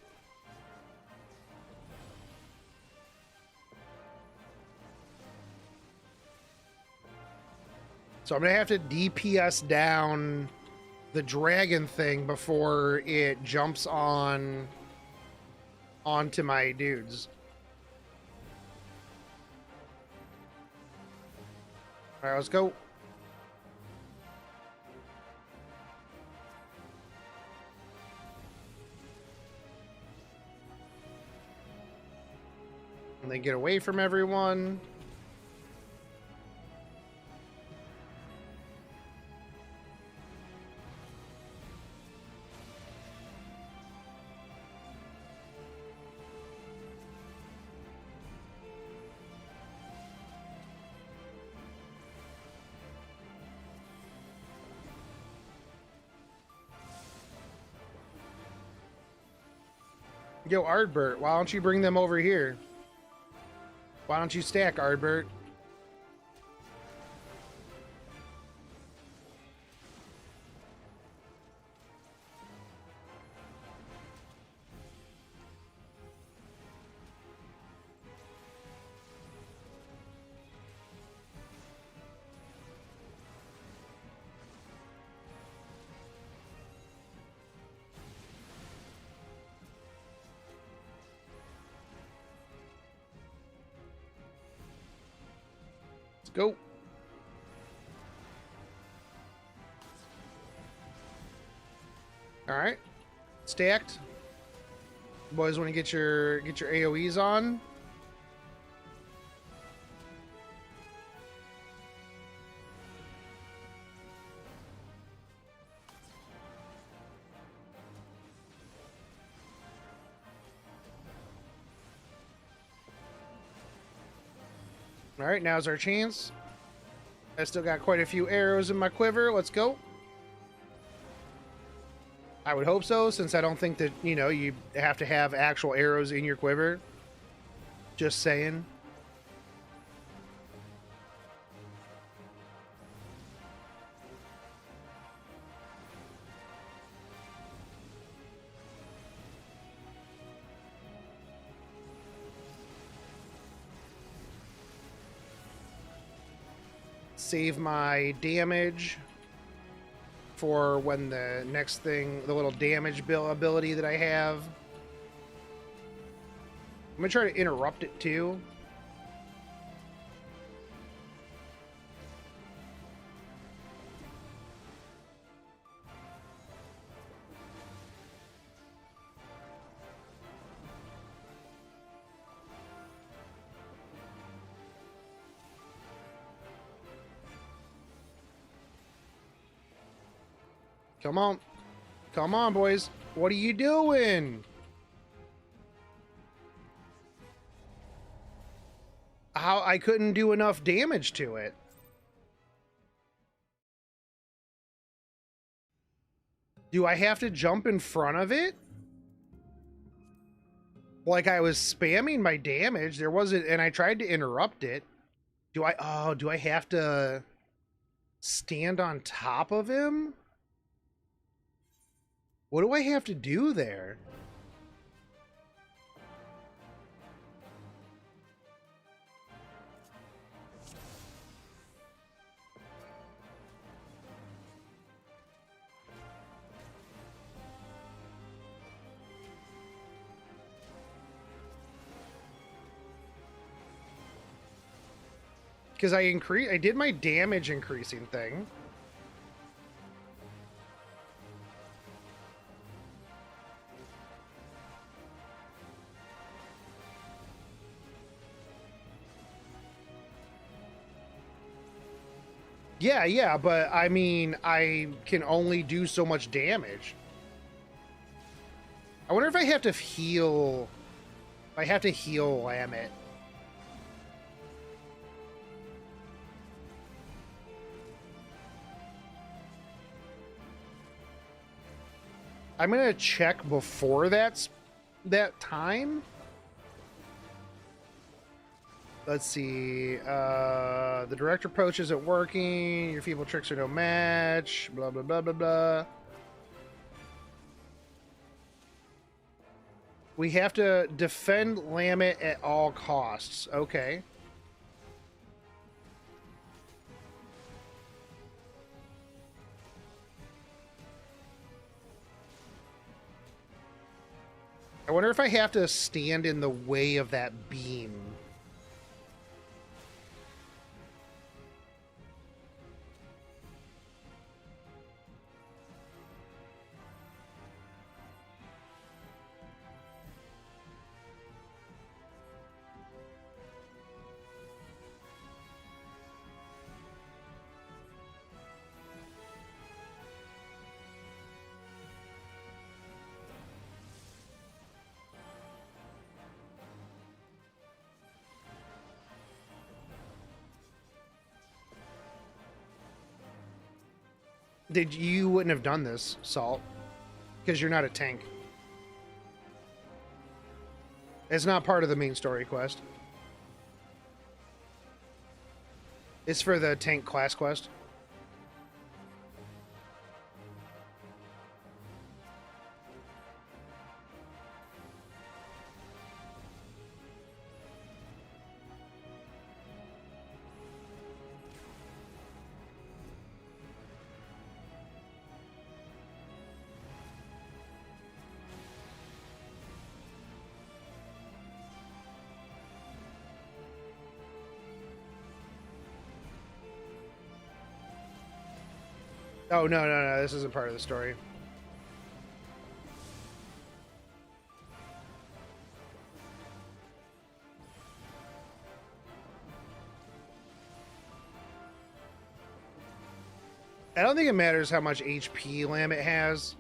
So I'm going to have to DPS down the dragon thing before it jumps onto my dudes. All right, let's go. And they get away from everyone. Yo, Ardbert, why don't you bring them over here? Why don't you stack, Ardbert? Go. All right, stacked. Boys, want to get your AoEs on? All right, now's our chance. I still got quite a few arrows in my quiver. Let's go. I would hope so, since I don't think that, you know, you have to have actual arrows in your quiver. Just saying. Save my damage for when the next thing, the little damage ability that I have. I'm gonna try to interrupt it too. Come on. Come on, boys. What are you doing? How I couldn't do enough damage to it. Do I have to jump in front of it? Like I was spamming my damage. There wasn't, and I tried to interrupt it. Do I have to stand on top of him? What do I have to do there? Because I did my damage increasing thing. Yeah, but I mean, I can only do so much damage. I wonder if I have to heal. If I have to heal Lammet. I'm gonna check before that time. Let's see. The direct approach isn't working. Your feeble tricks are no match. Blah, blah, blah, blah, blah. We have to defend Lammet at all costs. Okay. I wonder if I have to stand in the way of that beam. You wouldn't have done this, Salt, because you're not a tank. It's not part of the main story quest. It's for the tank class quest. Oh, no, this isn't part of the story. I don't think it matters how much HP Lammet has.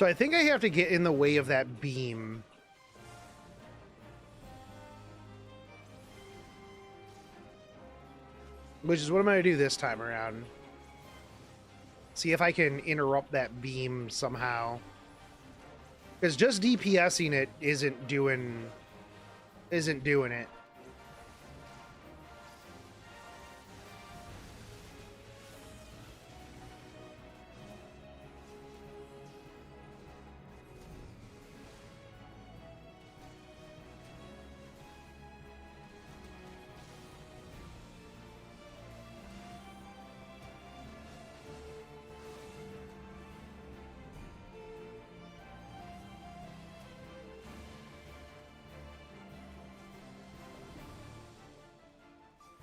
So I think I have to get in the way of that beam. Which is what I'm going to do this time around. See if I can interrupt that beam somehow. Because just DPSing it isn't doing it.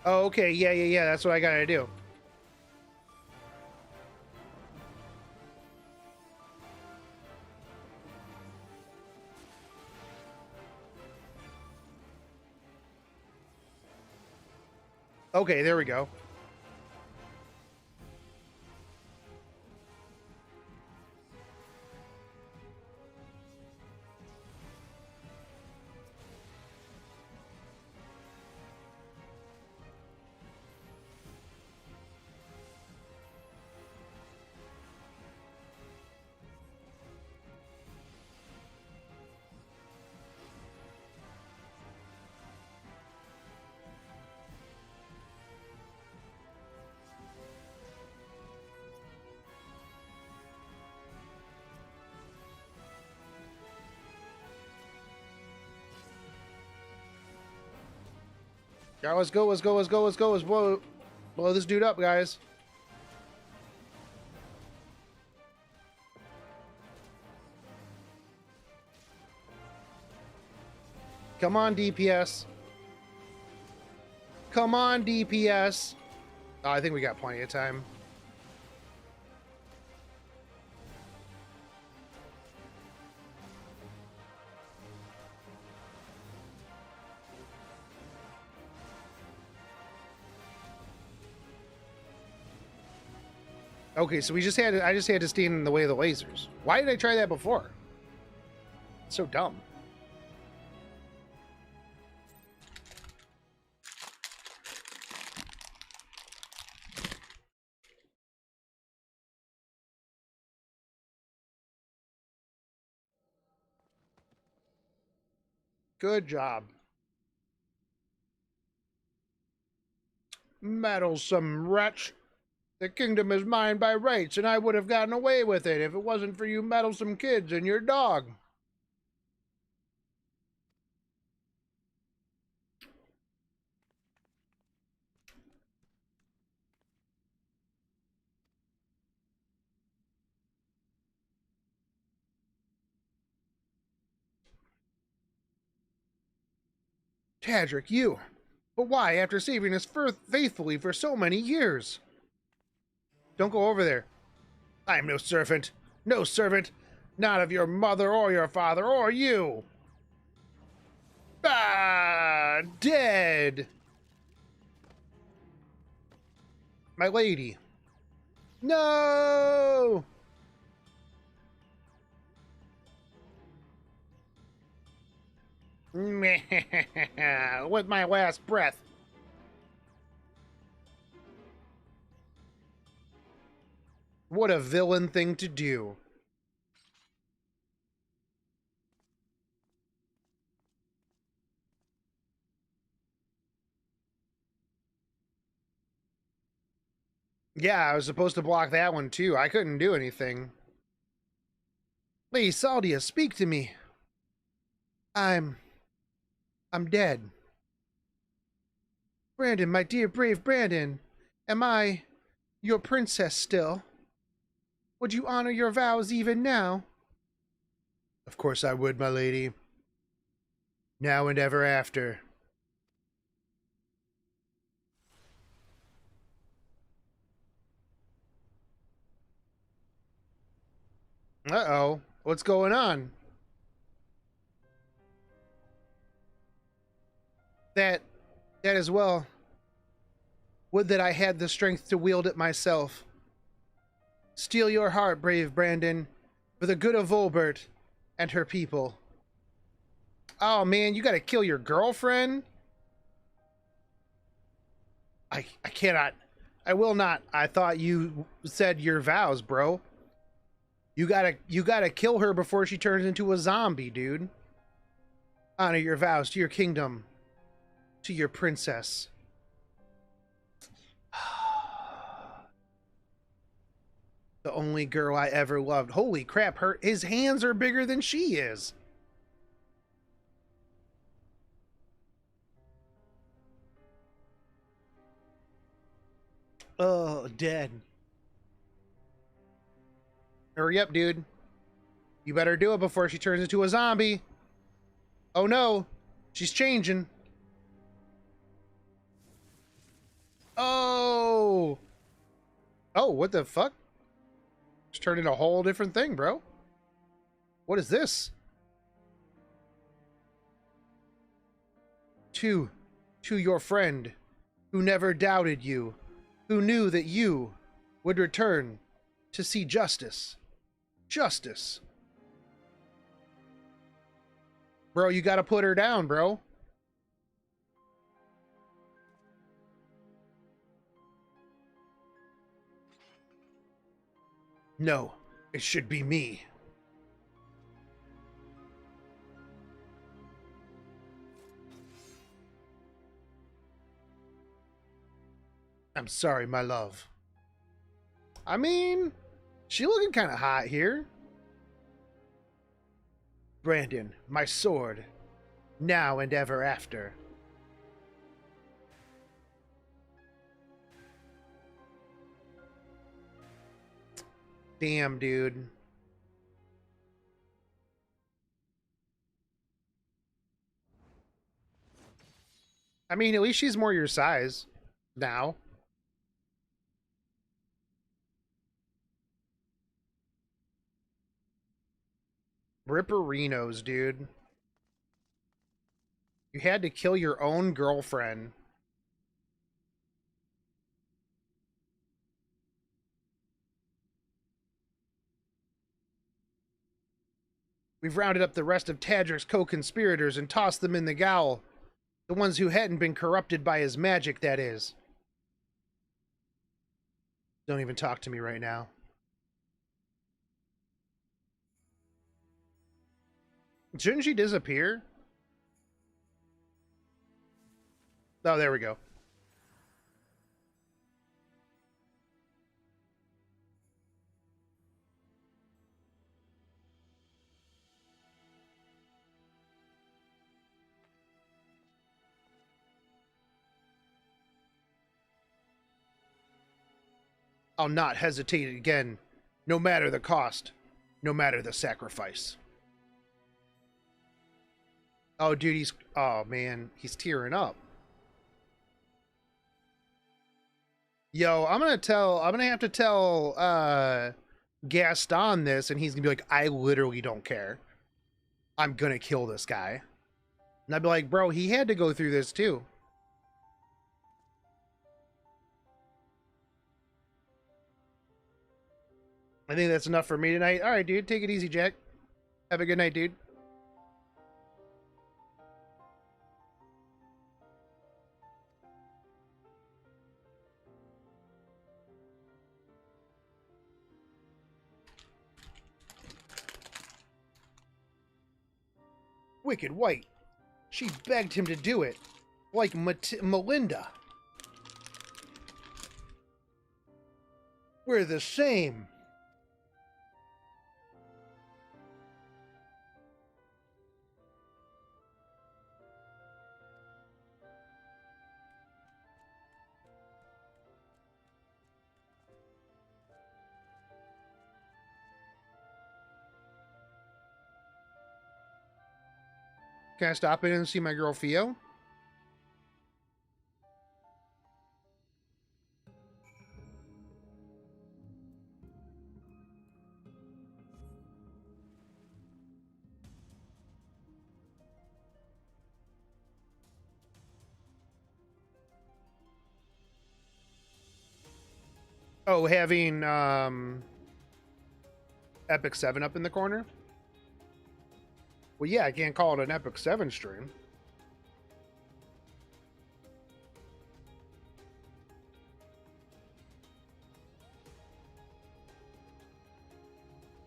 Oh, okay. Yeah. That's what I gotta do. Okay, there we go. Yeah, let's go. Let's blow this dude up, guys. Come on, DPS. Come on, DPS. Oh, I think we got plenty of time. Okay, so I just had to stand in the way of the lasers. Why did I try that before? It's so dumb. Good job. Meddlesome wretch. The kingdom is mine by rights, and I would have gotten away with it if it wasn't for you meddlesome kids and your dog. Tadric, you. But why, after saving us faithfully for so many years? Don't go over there. I am no servant. No servant. Not of your mother or your father or you. Ah, dead. My lady. No! With my last breath. What a villain thing to do. Yeah, I was supposed to block that one too. I couldn't do anything. Lady Saldia, speak to me. I'm dead. Brandon, my dear brave Brandon, am I your princess still? Would you honor your vows even now? Of course I would, my lady. Now and ever after. Uh-oh. What's going on? That as well. Would that I had the strength to wield it myself. Steel your heart, brave Brandon. For the good of Volbert and her people. Oh man, you gotta kill your girlfriend? I cannot. I will not. I thought you said your vows, bro. You gotta kill her before she turns into a zombie, dude. Honor your vows to your kingdom, to your princess. The only girl I ever loved. Holy crap, his hands are bigger than she is. Oh, dead. Hurry up, dude. You better do it before she turns into a zombie. Oh no, she's changing. Oh. Oh, what the fuck? It's turned into a whole different thing, bro. What is this? To your friend, who never doubted you, who knew that you would return to see justice. Justice. Bro, you gotta put her down, bro. No, it should be me. I'm sorry, my love. I mean, she looking kind of hot here. Brandon, my sword, now and ever after. Damn, dude. I mean, at least she's more your size now. Ripperinos, dude. You had to kill your own girlfriend. We've rounded up the rest of Tadric's co-conspirators and tossed them in the gaol. The ones who hadn't been corrupted by his magic, that is. Don't even talk to me right now. Shouldn't she disappear? Oh, there we go. I'll not hesitate again, no matter the cost, no matter the sacrifice. Oh, dude, oh man, he's tearing up. Yo, I'm gonna have to tell Gaston this, and he's gonna be like, I literally don't care. I'm gonna kill this guy. And I'd be like, bro, he had to go through this too. I think that's enough for me tonight. All right, dude, take it easy, Jack. Have a good night, dude. Wicked White. She begged him to do it, like Melinda. We're the same. Can I stop in and see my girl Theo? Oh, having Epic 7 up in the corner? Well, yeah, I can't call it an Epic 7 stream.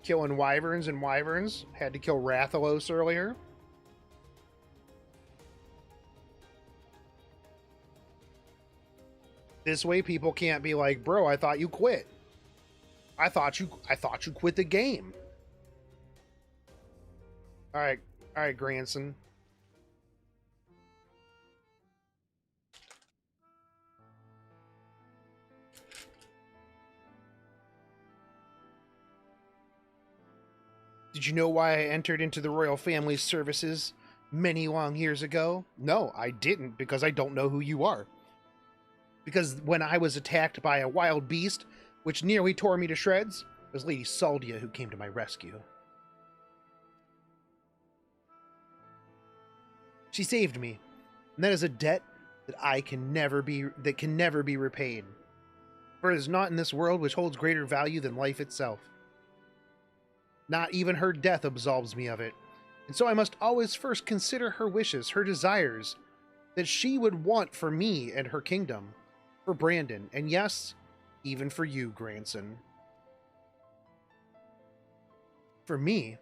Killing wyverns and wyverns. Had to kill Rathalos earlier. This way people can't be like, bro, I thought you quit. I thought you quit the game. All right, grandson. Did you know why I entered into the royal family's services many long years ago? No, I didn't, because I don't know who you are. Because when I was attacked by a wild beast, which nearly tore me to shreds, it was Lady Saldia who came to my rescue. She saved me, and that is a debt that can never be repaid. For it is not in this world which holds greater value than life itself. Not even her death absolves me of it, and so I must always first consider her wishes, her desires, that she would want for me and her kingdom, for Brandon, and yes, even for you, grandson. For me,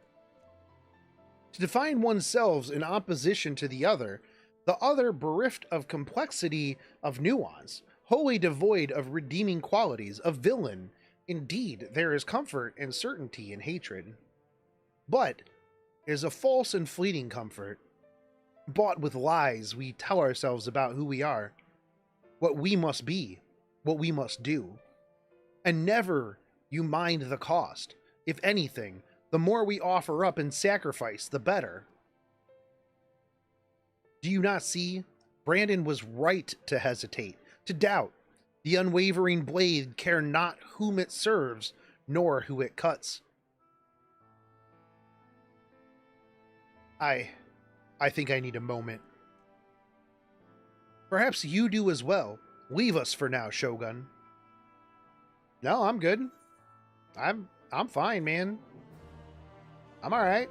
to define oneself in opposition to the other bereft of complexity, of nuance, wholly devoid of redeeming qualities, a villain. Indeed, there is comfort and certainty in hatred. But it is a false and fleeting comfort, bought with lies we tell ourselves about who we are, what we must be, what we must do. And never you mind the cost. If anything, the more we offer up and sacrifice, the better. Do you not see? Brandon was right to hesitate, to doubt. The unwavering blade care not whom it serves, nor who it cuts. I think I need a moment. Perhaps you do as well. Leave us for now, Shogun. No, I'm good. I'm fine, man. I'm alright.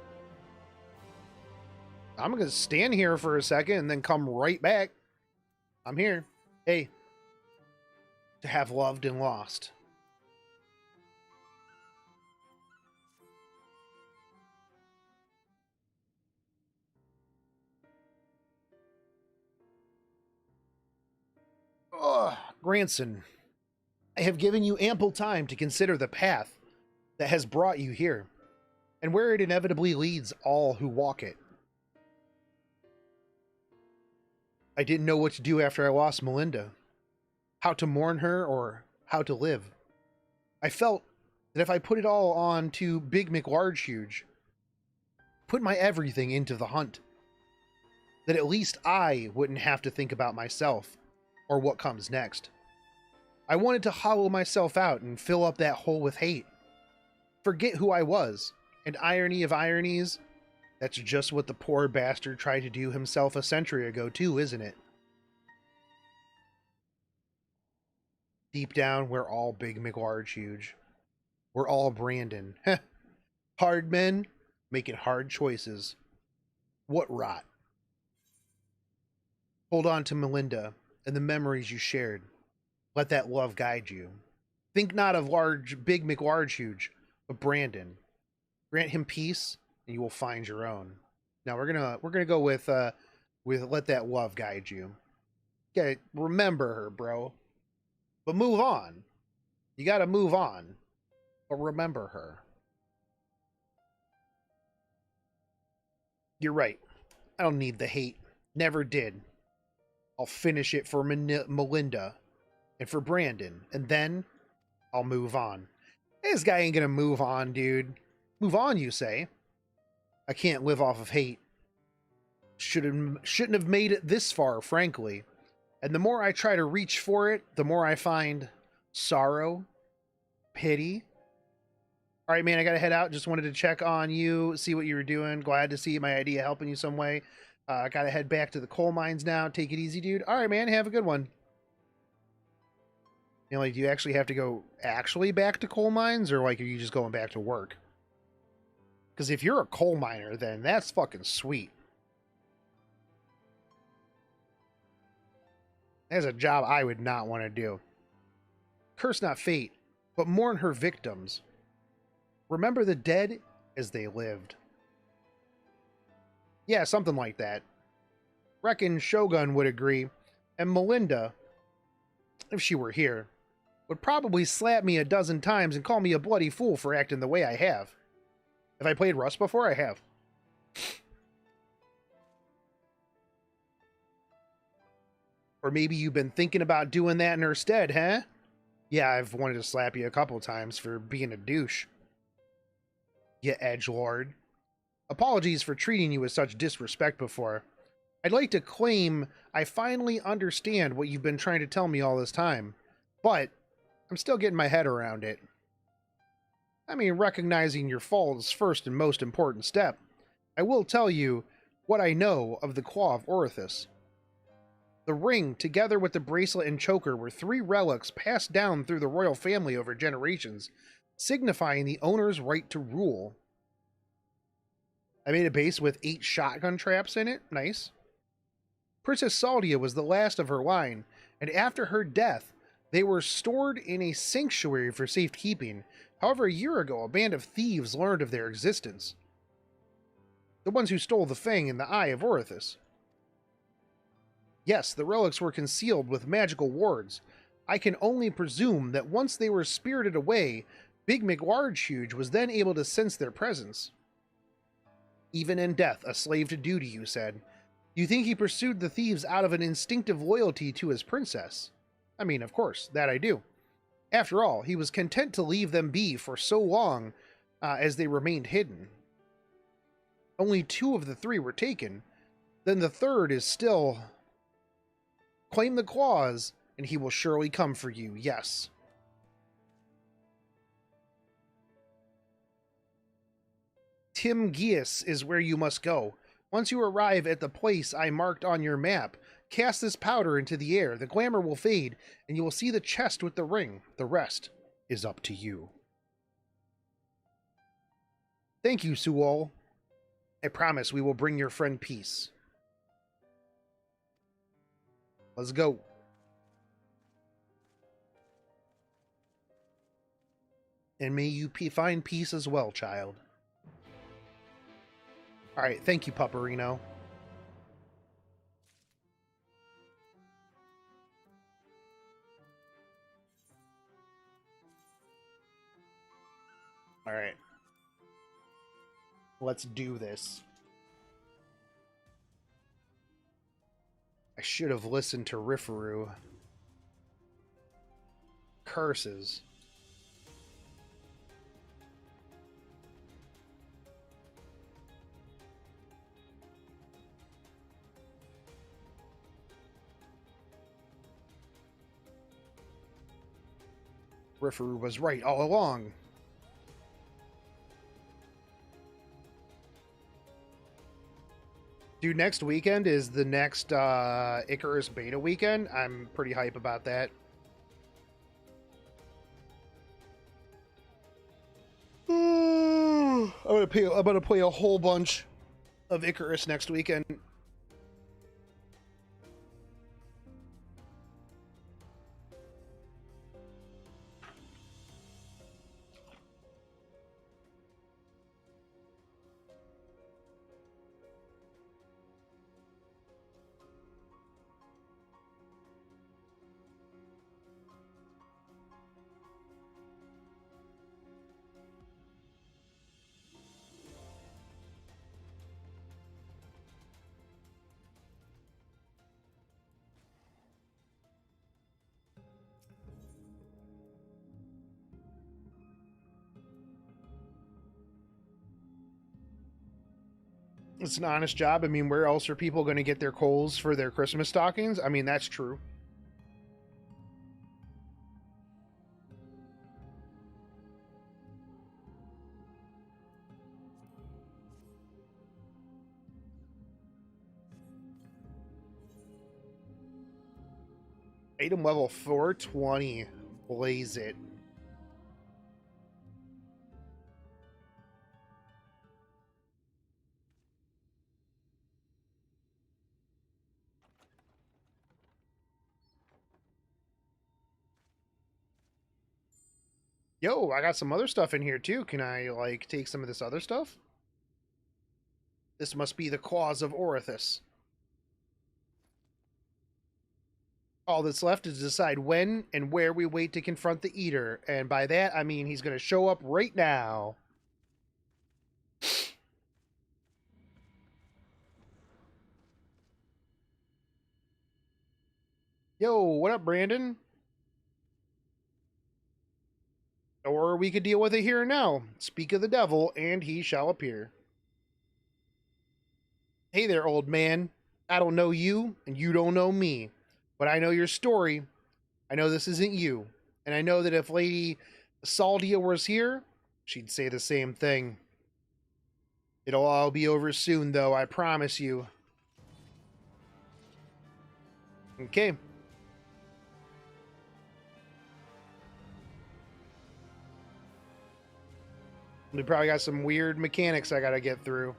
I'm gonna stand here for a second and then come right back. I'm here. Hey. To have loved and lost. Oh, grandson, I have given you ample time to consider the path that has brought you here, and where it inevitably leads all who walk it. I didn't know what to do after I lost Melinda, how to mourn her or how to live. I felt that if I put it all on to Big McLarge Huge, put my everything into the hunt, that at least I wouldn't have to think about myself or what comes next. I wanted to hollow myself out and fill up that hole with hate. Forget who I was, and irony of ironies, that's just what the poor bastard tried to do himself a century ago too, isn't it? Deep down, we're all Big McLarge Huge. We're all Brandon. Hard men making hard choices. What rot. Hold on to Melinda and the memories you shared. Let that love guide you. Think not of Big McLarge Huge, but Brandon. Grant him peace, and you will find your own. Now we're gonna go with let that love guide you. Okay, remember her, bro. But move on. You gotta move on. But remember her. You're right. I don't need the hate. Never did. I'll finish it for Melinda and for Brandon, and then I'll move on. This guy ain't gonna move on, dude. Move on, you say? I can't live off of hate. Shouldn't have made it this far, frankly. And the more I try to reach for it, the more I find sorrow, pity. All right, man, I gotta head out. Just wanted to check on you, see what you were doing. Glad to see my idea helping you some way. I gotta head back to the coal mines now. Take it easy, dude. All right, man, have a good one. You know, like, do you actually have to go back to coal mines, or like, are you just going back to work? Because if you're a coal miner, then that's fucking sweet. That's a job I would not want to do. Curse not fate, but mourn her victims. Remember the dead as they lived. Yeah, something like that. Reckon Shogun would agree, and Melinda, if she were here, would probably slap me a dozen times and call me a bloody fool for acting the way I have. Have I played Rust before? I have. Or maybe you've been thinking about doing that in her stead, huh? Yeah, I've wanted to slap you a couple times for being a douche. You edgelord. Apologies for treating you with such disrespect before. I'd like to claim I finally understand what you've been trying to tell me all this time, but I'm still getting my head around it. I mean, recognizing your fault is first and most important step. I will tell you what I know of the Claw of Orithus. The ring, together with the bracelet and choker, were 3 relics passed down through the royal family over generations, signifying the owner's right to rule. I made a base with 8 shotgun traps in it. Nice. Princess Saldia was the last of her line, and after her death, they were stored in a sanctuary for safekeeping. However, a year ago, a band of thieves learned of their existence. The ones who stole the Fang and the Eye of Orithus. Yes, the relics were concealed with magical wards. I can only presume that once they were spirited away, Big McLargehuge was then able to sense their presence. Even in death, a slave to duty, you said. You think he pursued the thieves out of an instinctive loyalty to his princess? I mean, of course, that I do. After all, he was content to leave them be for so long as they remained hidden. Only 2 of the 3 were taken. Then the 3rd is still... Claim the claws, and he will surely come for you, yes. Tim Gies is where you must go. Once you arrive at the place I marked on your map, cast this powder into the air. The glamour will fade, and you will see the chest with the ring. The rest is up to you. Thank you, Suol. I promise we will bring your friend peace. Let's go. And may you find peace as well, child. Alright, thank you, Pupperino. Alright. Let's do this. I should have listened to Rifaru. Curses. Rifaru was right all along. Dude, next weekend is the next Icarus beta weekend. I'm pretty hype about that. I'm gonna play a whole bunch of Icarus next weekend. It's an honest job. I mean, where else are people going to get their coals for their Christmas stockings? I mean, that's true. Item level 420. Blaze it. Yo, I got some other stuff in here too. Can I, like, take some of this other stuff? This must be the claws of Orithus. All that's left is to decide when and where we wait to confront the Eater. And by that, I mean he's going to show up right now. Yo, what up, Brandon? Or we could deal with it here and now. Speak of the devil, and he shall appear. Hey there, old man. I don't know you, and you don't know me. But I know your story. I know this isn't you. And I know that if Lady Saldia was here, she'd say the same thing. It'll all be over soon, though, I promise you. Okay. We probably got some weird mechanics I gotta get through.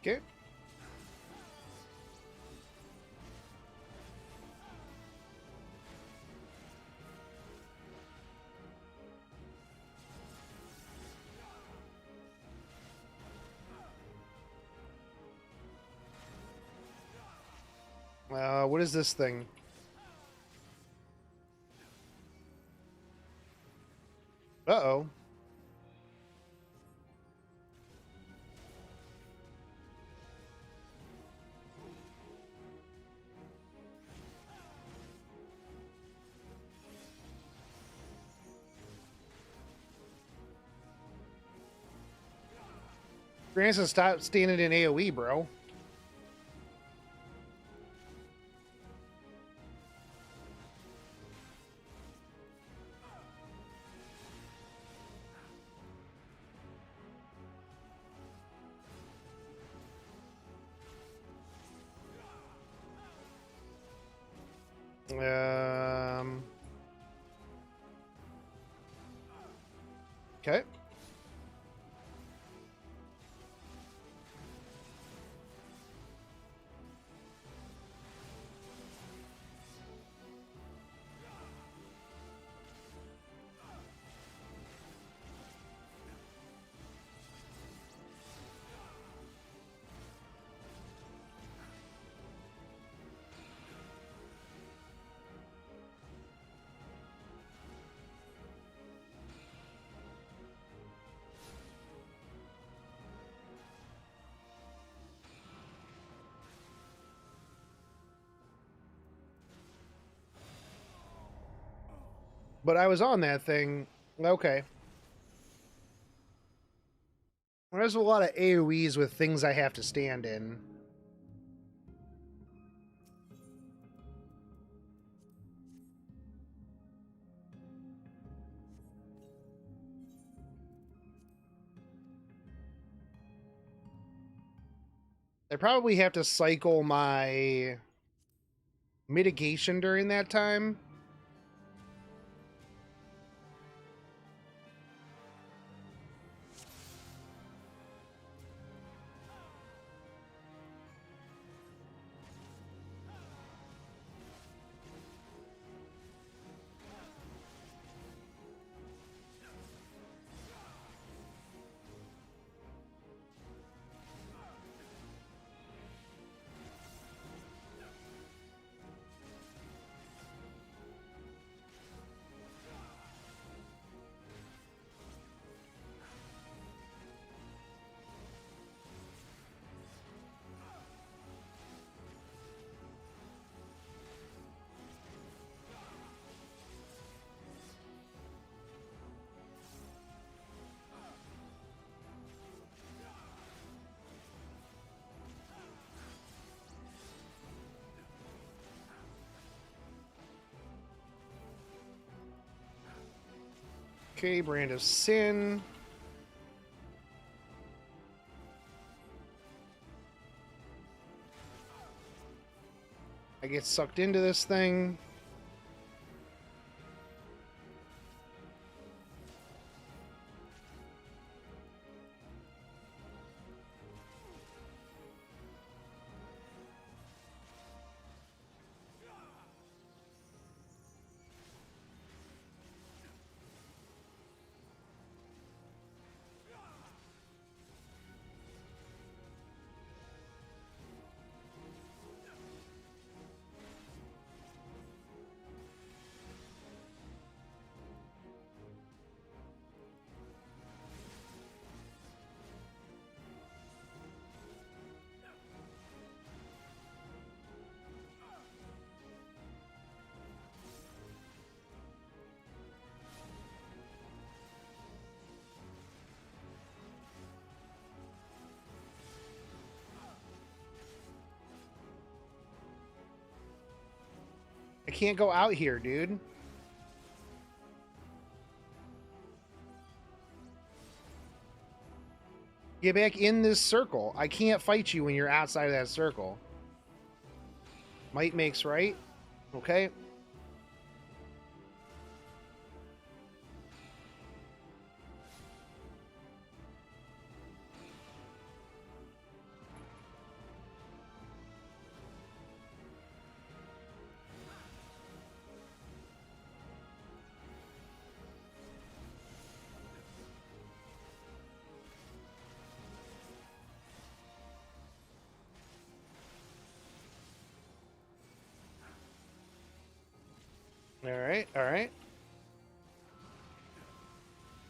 Okay. What is this thing? Uh-oh. Grandson, stop standing in AoE, bro. Okay. But I was on that thing. Okay. There's a lot of AoEs with things I have to stand in. I probably have to cycle my mitigation during that time. Okay, brand of sin. I get sucked into this thing. I can't go out here, dude. Get back in this circle. I can't fight you when you're outside of that circle. Might makes right. Okay. All right, all right.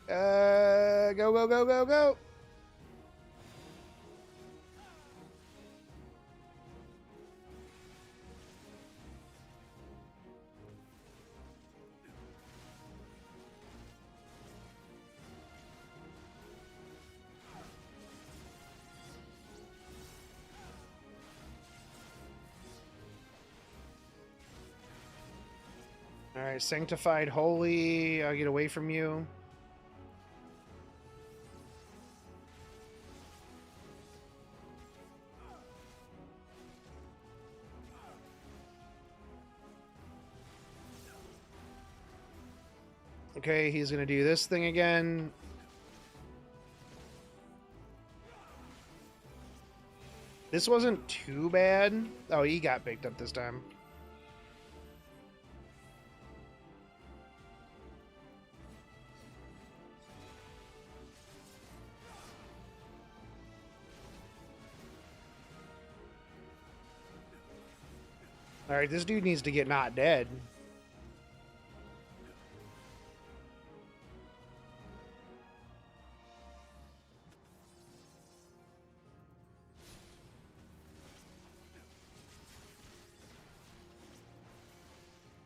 Go, go, go, go, go. All right, sanctified, holy. I'll get away from you. Okay, he's gonna do this thing again. This wasn't too bad. Oh, he got picked up this time. All right, this dude needs to get not dead.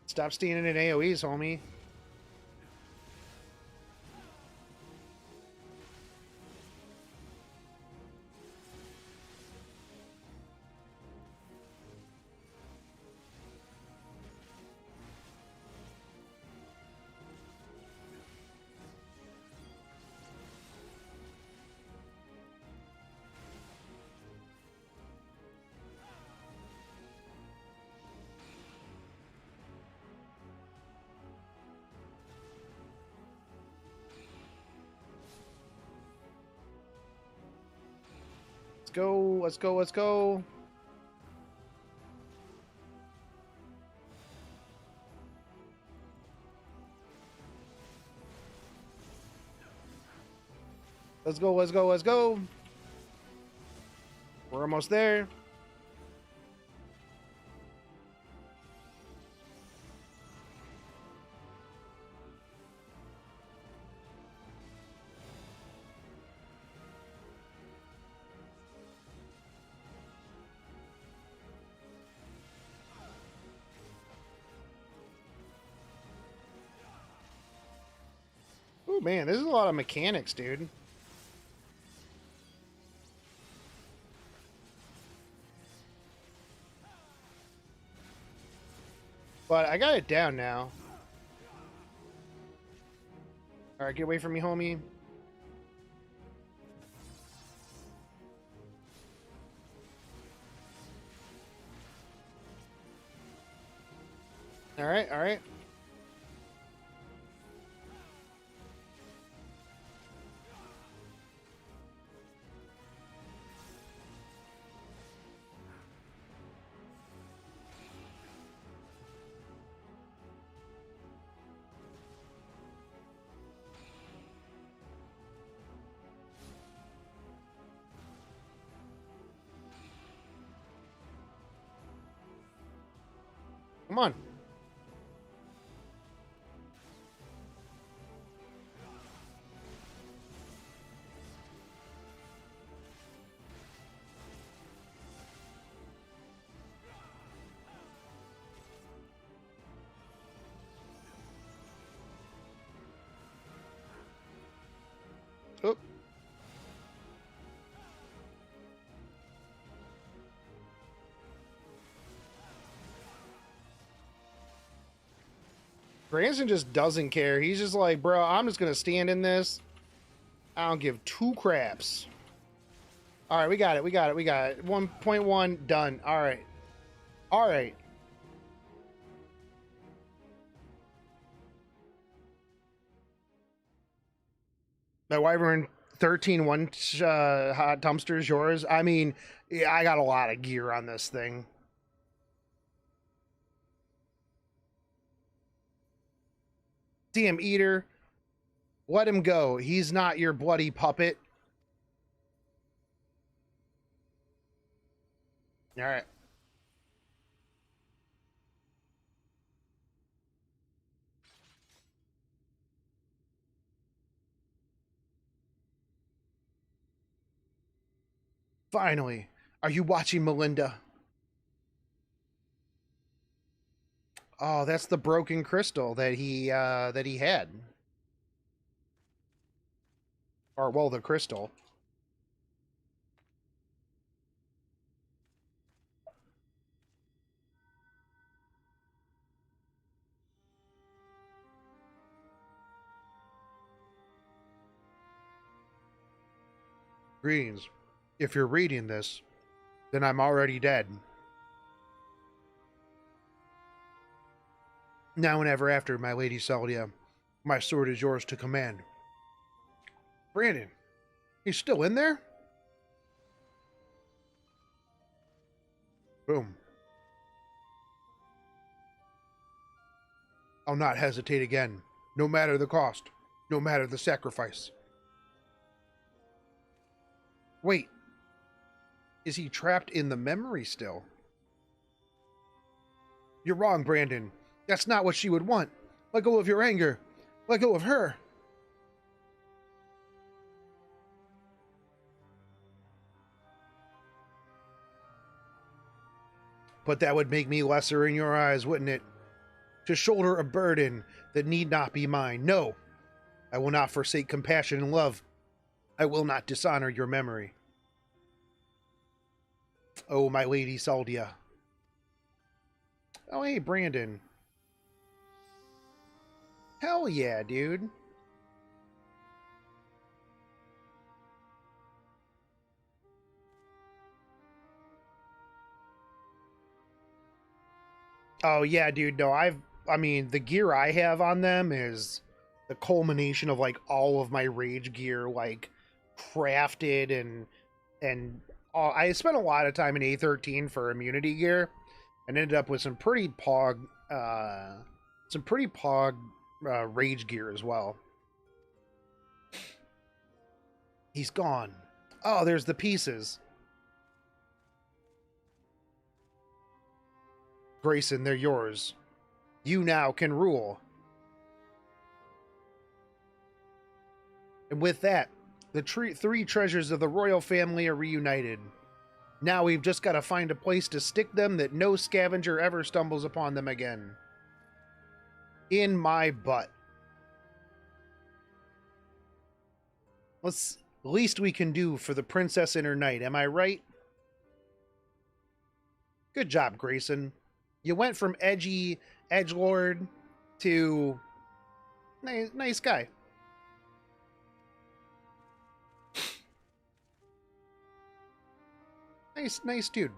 Stop standing in AoEs, homie. Go, let's go, let's go. Let's go, let's go, let's go. We're almost there. Oh man, this is a lot of mechanics, dude. But I got it down now. All right, get away from me, homie. All right, all right. Come on. Oh. Branson just doesn't care. He's just like, bro, I'm just going to stand in this. I don't give two craps. All right, we got it. We got it. We got it. 1.1 done. All right. All right. My Wyvern 13 one hot dumpster is yours. I mean, yeah, I got a lot of gear on this thing. Damn eater. Let him go. He's not your bloody puppet. All right. Finally. Are you watching, Melinda? Oh, that's the broken crystal that he had. Or well, the crystal. Greetings. If you're reading this, then I'm already dead. Now and ever after, my lady Saldia, my sword is yours to command. Brandon, he's still in there? Boom. I'll not hesitate again, no matter the cost, no matter the sacrifice. Wait, is he trapped in the memory still? You're wrong, Brandon. That's not what she would want. Let go of your anger. Let go of her. But that would make me lesser in your eyes, wouldn't it? To shoulder a burden that need not be mine. No, I will not forsake compassion and love. I will not dishonor your memory. Oh, my lady Saldia. Oh, hey, Brandon. Hell yeah, dude. Oh, yeah, dude. No, I mean, the gear I have on them is the culmination of, like, all of my rage gear, like, crafted and I spent a lot of time in A13 for immunity gear and ended up with some pretty pog rage gear as well. He's gone. Oh, there's the pieces. Grayson, they're yours. You now can rule. And with that, the three treasures of the royal family are reunited. Now we've just got to find a place to stick them that no scavenger ever stumbles upon them again. In my butt. What's the least we can do for the princess and her knight, am I right? Good job, Grayson. You went from edgy edgelord to nice guy. Nice dude.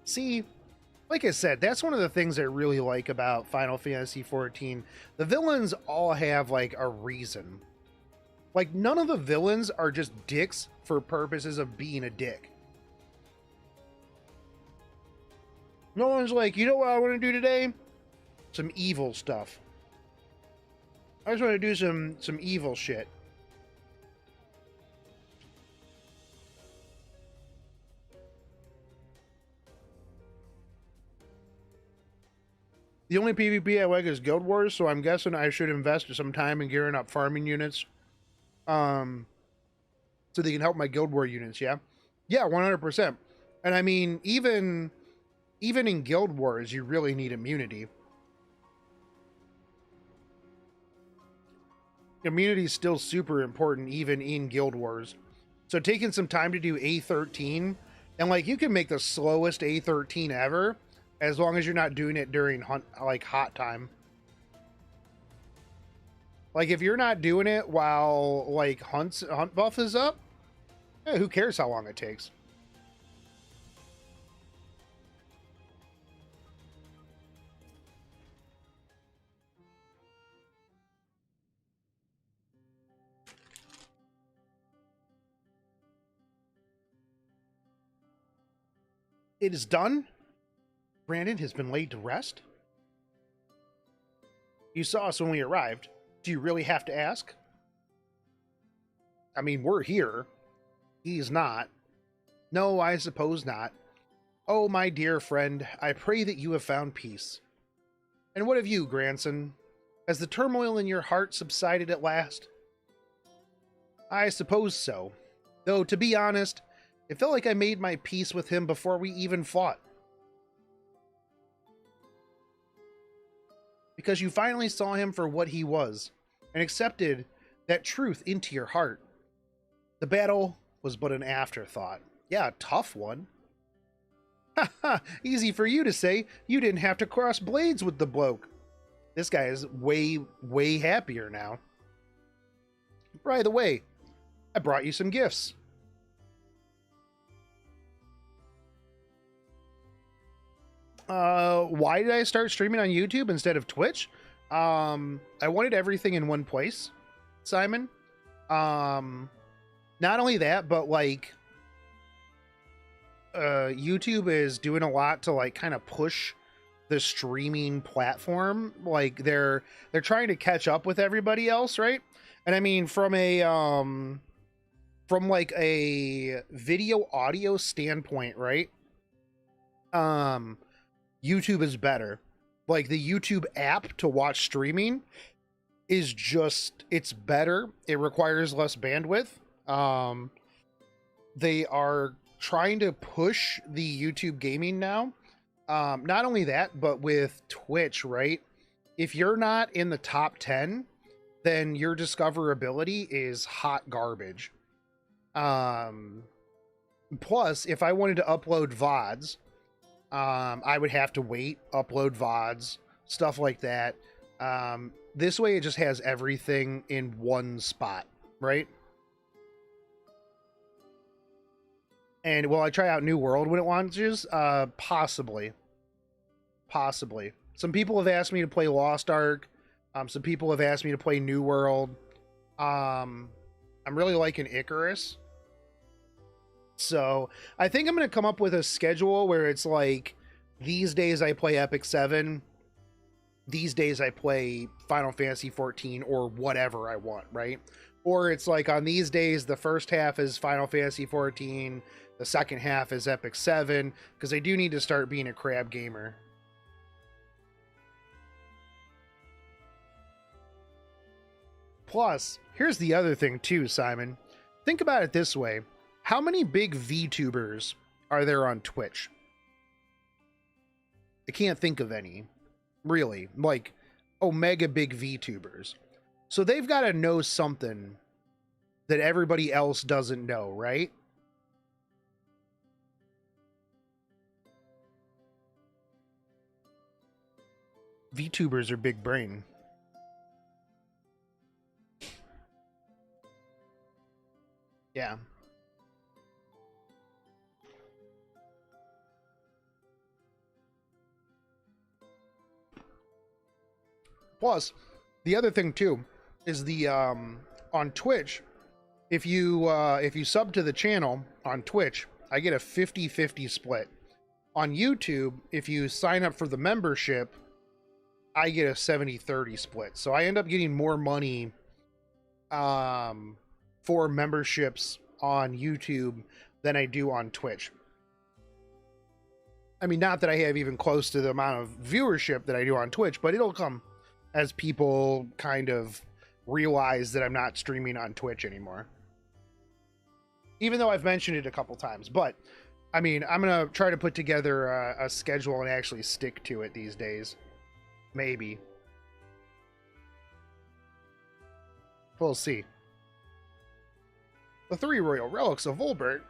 See, like I said, that's one of the things I really like about Final Fantasy XIV. The villains all have like a reason. Like none of the villains are just dicks for purposes of being a dick. No one's like, you know what I want to do today? Some evil stuff. I just want to do some evil shit. The only PvP I like is Guild Wars, so I'm guessing I should invest some time in gearing up farming units. So they can help my Guild War units, yeah? Yeah, 100%. And I mean, even in Guild Wars, you really need immunity. Immunity is still super important, even in Guild Wars. So taking some time to do A13, and like you can make the slowest A13 ever, as long as you're not doing it during hot time. Like if you're not doing it while like hunt buff is up, who cares how long it takes? It is done. Brandon has been laid to rest. You saw us when we arrived. Do you really have to ask? I mean, we're here. He's not. No, I suppose not. Oh, my dear friend, I pray that you have found peace. And what of you, grandson? Has the turmoil in your heart subsided at last? I suppose so. Though, to be honest, it felt like I made my peace with him before we even fought. Because you finally saw him for what he was, and accepted that truth into your heart. The battle was but an afterthought. Yeah, a tough one. Ha ha, easy for you to say. You didn't have to cross blades with the bloke. This guy is way happier now. By the way, I brought you some gifts. Why did I start streaming on YouTube instead of Twitch? I wanted everything in one place, Simon. Not only that, but like, YouTube is doing a lot to like kind of push the streaming platform. Like they're trying to catch up with everybody else, right? And I mean, from like a video audio standpoint, right? YouTube is better. Like the YouTube app to watch streaming is just, it's better. It requires less bandwidth. They are trying to push the YouTube gaming now. Not only that, but with Twitch, right? If you're not in the top 10, then your discoverability is hot garbage. Plus, if I wanted to upload VODs, I would have to wait, upload VODs, stuff like that. This way it just has everything in one spot, right? And will I try out New World when it launches? Possibly. Possibly. Some people have asked me to play Lost Ark. Some people have asked me to play New World. I'm really liking Icarus. So I think I'm going to come up with a schedule where it's like, these days I play FF7, these days I play Final Fantasy XIV or whatever I want, right? Or it's like on these days, the first half is Final Fantasy XIV, the second half is FF7, because I do need to start being a crab gamer. Plus, here's the other thing too, Simon. Think about it this way. How many big VTubers are there on Twitch? I can't think of any, really, like Omega big VTubers. So they've got to know something that everybody else doesn't know, right? VTubers are big brain. Yeah. Plus, the other thing too is the on Twitch, if you sub to the channel on Twitch, I get a 50-50 split. On YouTube, if you sign up for the membership, I get a 70-30 split. So I end up getting more money for memberships on YouTube than I do on Twitch. I mean, not that I have even close to the amount of viewership that I do on Twitch, but it'll come as people kind of realize that I'm not streaming on Twitch anymore. Even though I've mentioned it a couple times. But, I mean, I'm going to try to put together a schedule and actually stick to it these days. Maybe. We'll see. The 3 royal relics of Volbert,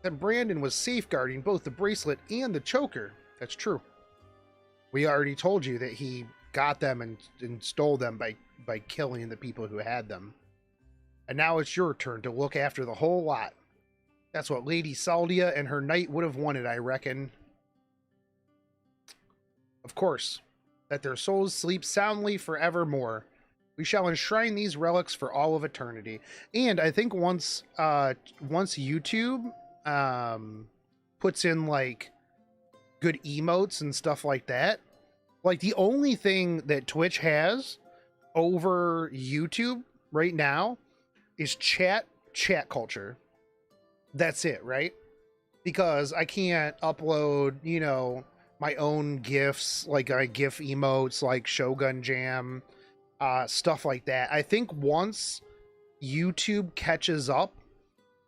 that Brandon was safeguarding both the bracelet and the choker. That's true. We already told you that he got them and stole them by killing the people who had them. And now it's your turn to look after the whole lot. That's what Lady Saldia and her knight would have wanted, I reckon. Of course, that their souls sleep soundly forevermore. We shall enshrine these relics for all of eternity. And I think once YouTube puts in like good emotes and stuff like that, like the only thing that Twitch has over YouTube right now is chat culture. That's it, right? Because I can't upload, you know, my own GIFs, like GIF emotes, like Shogun Jam, stuff like that. I think once YouTube catches up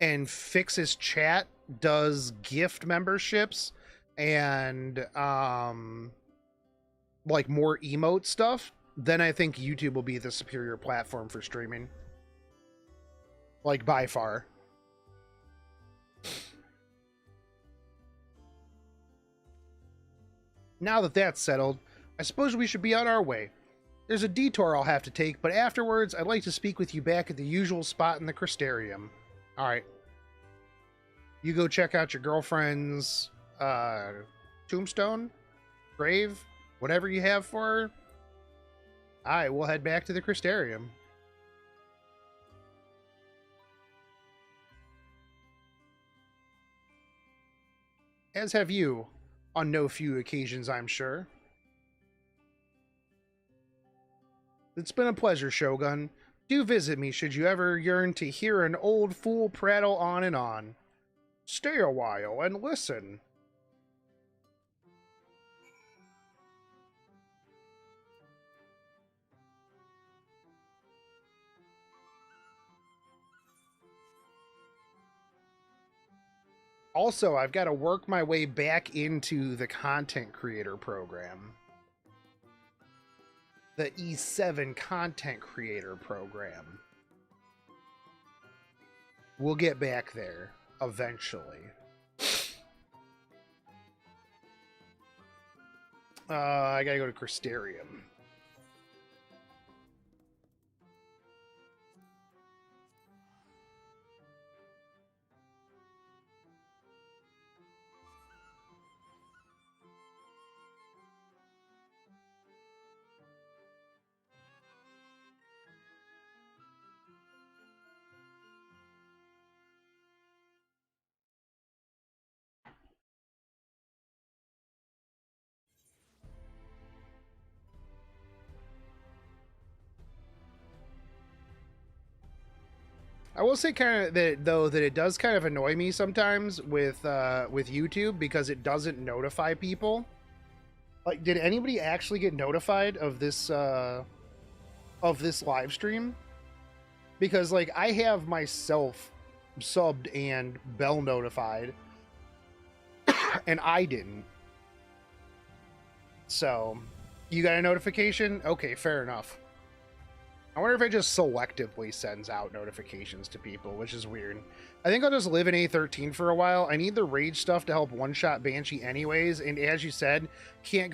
and fixes chat, does gift memberships, and like more emote stuff, then I think YouTube will be the superior platform for streaming. Like, by far. Now that that's settled, I suppose we should be on our way. There's a detour I'll have to take, but afterwards, I'd like to speak with you back at the usual spot in the Crystarium. Alright. You go check out your girlfriend's tombstone, grave, whatever you have for her. Alright, we'll head back to the Crystarium. As have you, on no few occasions, I'm sure. It's been a pleasure, Shogun. Do visit me should you ever yearn to hear an old fool prattle on and on. Stay a while and listen. Also, I've got to work my way back into the content creator program. The E7 content creator program. We'll get back there eventually. I gotta go to Crystarium. I will say kind of that it does kind of annoy me sometimes with YouTube because it doesn't notify people. Like, did anybody actually get notified of this live stream? Because like I have myself subbed and bell notified, and I didn't. So, you got a notification? Okay, fair enough. I wonder if it just selectively sends out notifications to people, which is weird. I think I'll just live in A13 for a while. I need the rage stuff to help one-shot Banshee anyways, and as you said, can't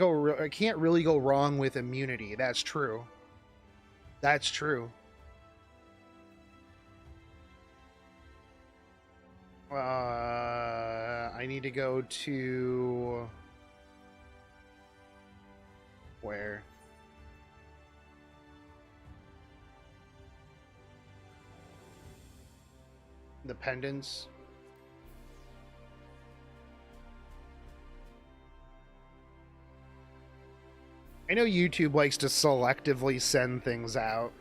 really go wrong with immunity. That's true. That's true. I need to go to... Where? The pendants. I know YouTube likes to selectively send things out.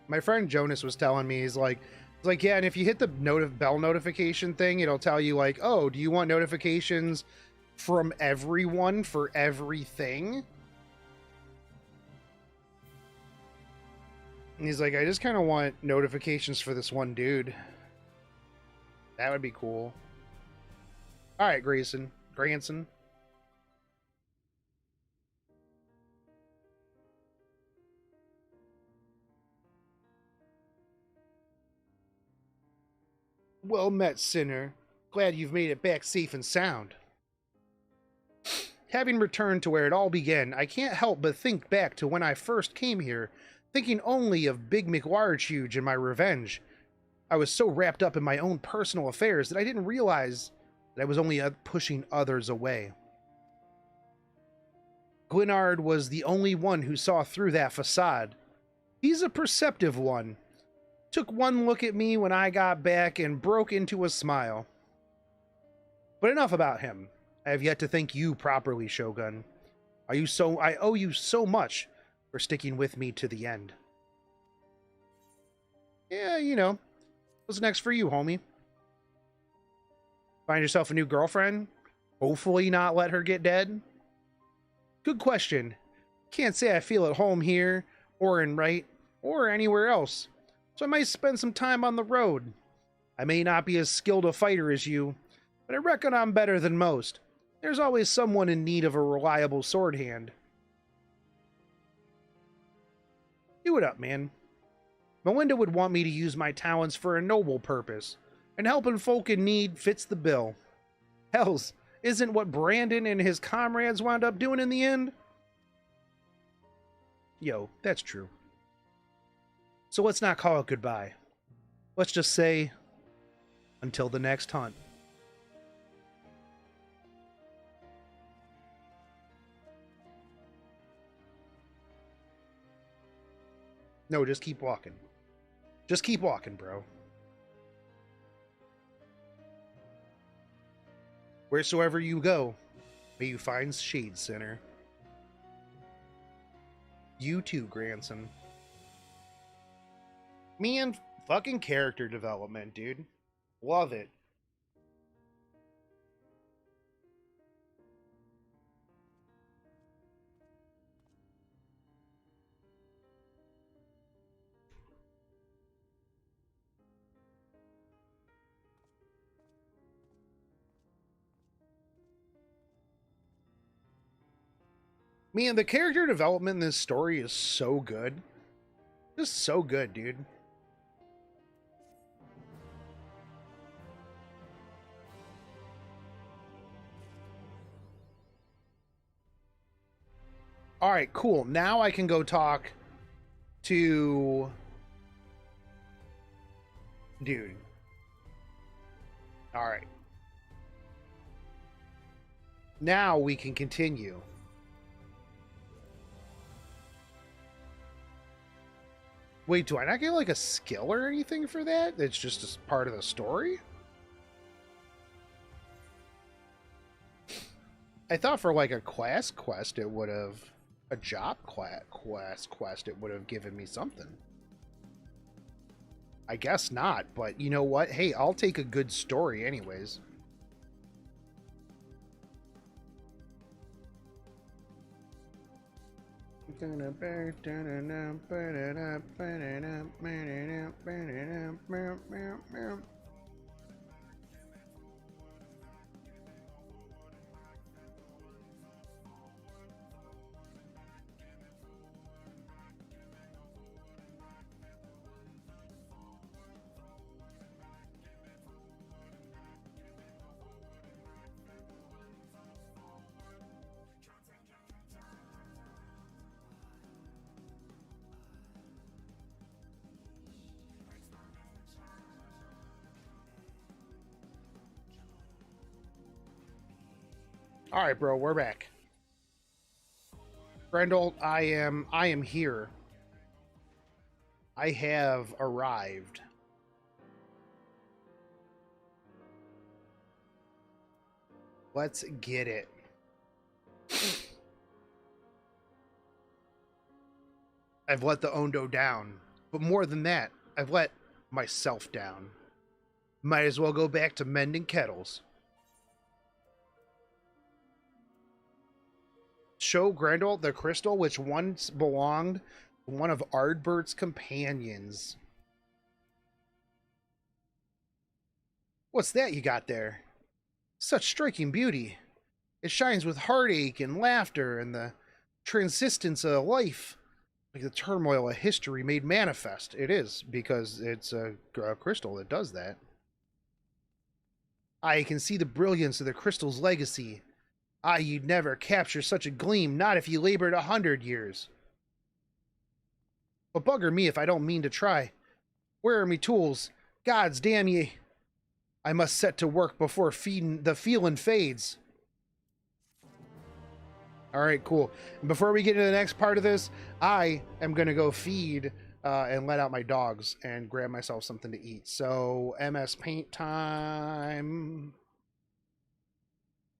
My friend Jonas was telling me, he's like, yeah, and if you hit the bell notification thing, it'll tell you like, oh, do you want notifications from everyone for everything? And he's like, I just kind of want notifications for this one dude. That would be cool. All right, Grayson. Well met, sinner. Glad you've made it back safe and sound. Having returned to where it all began, I can't help but think back to when I first came here, thinking only of Big McLarge and my revenge. I was so wrapped up in my own personal affairs that I didn't realize that I was only pushing others away. Glenard was the only one who saw through that facade. He's a perceptive one. Took one look at me when I got back and broke into a smile. But enough about him. I have yet to thank you properly, Shogun. I owe you so much for sticking with me to the end. Yeah, you know. What's next for you, homie? Find yourself a new girlfriend? Hopefully not let her get dead? Good question. Can't say I feel at home here, or in Wright, or anywhere else. So I might spend some time on the road. I may not be as skilled a fighter as you, but I reckon I'm better than most. There's always someone in need of a reliable sword hand. Do it up, man. Melinda would want me to use my talents for a noble purpose, and helping folk in need fits the bill. Hells, isn't what Brandon and his comrades wound up doing in the end? Yo, that's true. So let's not call it goodbye. Let's just say, until the next hunt. No, just keep walking. Just keep walking, bro. Wheresoever you go, may you find shade, sinner. You too, grandson. Man, fucking character development, dude. Love it. Man, the character development in this story is so good. Just so good, dude. All right, cool. Now I can go talk to... Dude. All right. Now we can continue. Wait, do I not get like a skill or anything for that? It's just a part of the story? I thought for like a class quest it would have... A job class quest it would have given me something. I guess not, but you know what? Hey, I'll take a good story anyways. All right, bro, we're back. Grendel, I am here. I have arrived. Let's get it. I've let the Ondo down, but more than that, I've let myself down. Might as well go back to mending kettles. Show Grendel the crystal which once belonged to one of Ardbert's companions. What's that you got there? Such striking beauty. It shines with heartache and laughter and the transistence of life, like the turmoil of history made manifest. It is, because it's a crystal that does that. I can see the brilliance of the crystal's legacy. You'd never capture such a gleam, not if you labored 100 years. But bugger me if I don't mean to try. Where are me tools? Gods damn ye. I must set to work before the feeling fades. All right, cool. Before we get into the next part of this, I am going to go feed and let out my dogs and grab myself something to eat. So, MS Paint time.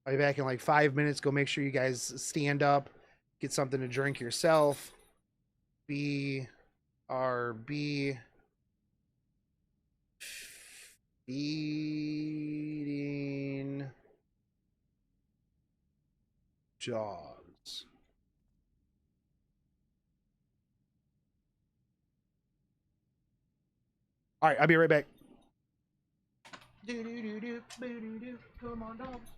I'll be back in like 5 minutes. Go make sure you guys stand up, get something to drink yourself. BRB. Feeding dogs. All right, I'll be right back. Come on, dogs.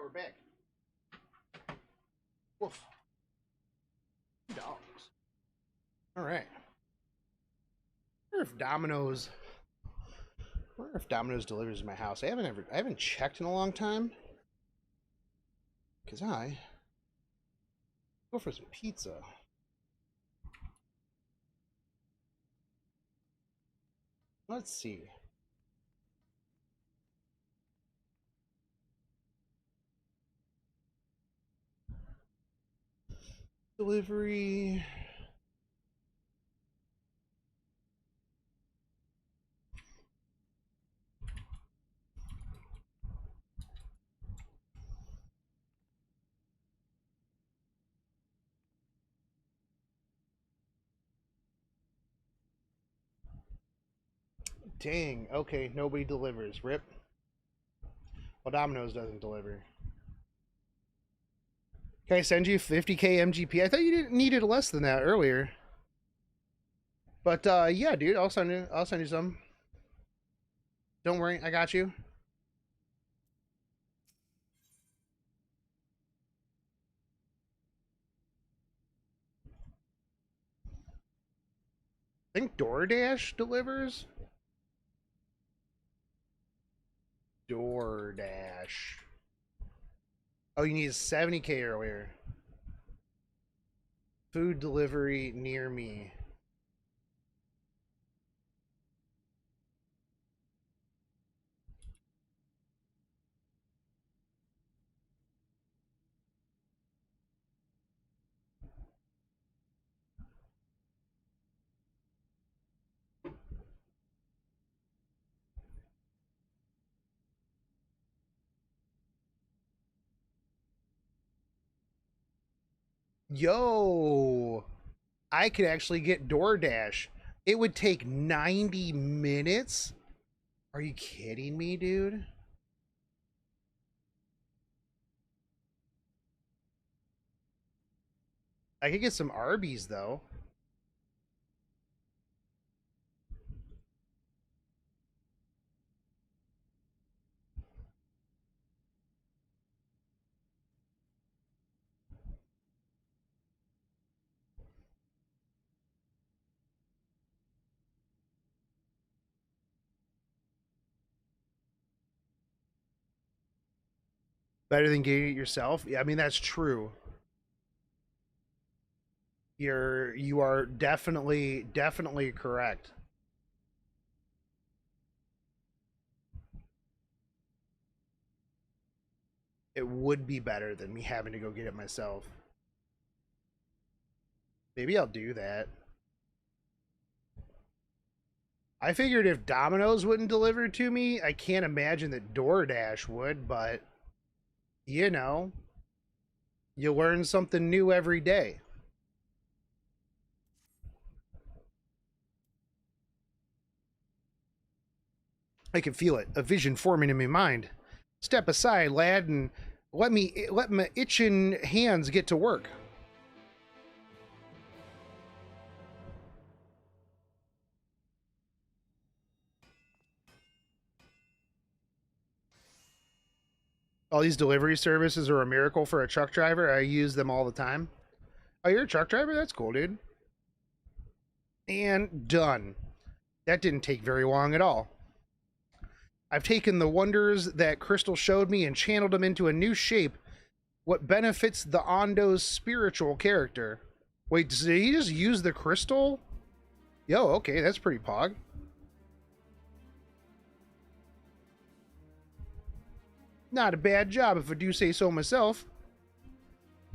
we're back. Woof. Dogs. All right. I wonder if Domino's delivers to my house. I haven't checked in a long time. Cause I go for some pizza. Let's see. Delivery. Dang, okay, nobody delivers. Rip. Well, Domino's doesn't deliver. Can I send you 50k MGP? I thought you needed less than that earlier. But yeah, dude, I'll send you some. Don't worry, I got you. I think DoorDash delivers. DoorDash. Oh, you need 70k earlier. Food delivery near me. Yo, I could actually get DoorDash. It would take 90 minutes? Are you kidding me, dude? I could get some Arby's, though. Better than getting it yourself? Yeah, I mean, that's true. You are definitely correct. It would be better than me having to go get it myself. Maybe I'll do that. I figured if Domino's wouldn't deliver to me, I can't imagine that DoorDash would, but you know, you learn something new every day. I can feel it, a vision forming in my mind. Step aside, lad, and let my itching hands get to work. All these delivery services are a miracle for a truck driver. I use them all the time. Oh, you're a truck driver? That's cool, dude. And done. That didn't take very long at all. I've taken the wonders that Crystal showed me and channeled them into a new shape. What benefits the Ondo's spiritual character? Wait, did he just use the crystal? Yo, okay, that's pretty pog. Not a bad job, if I do say so myself.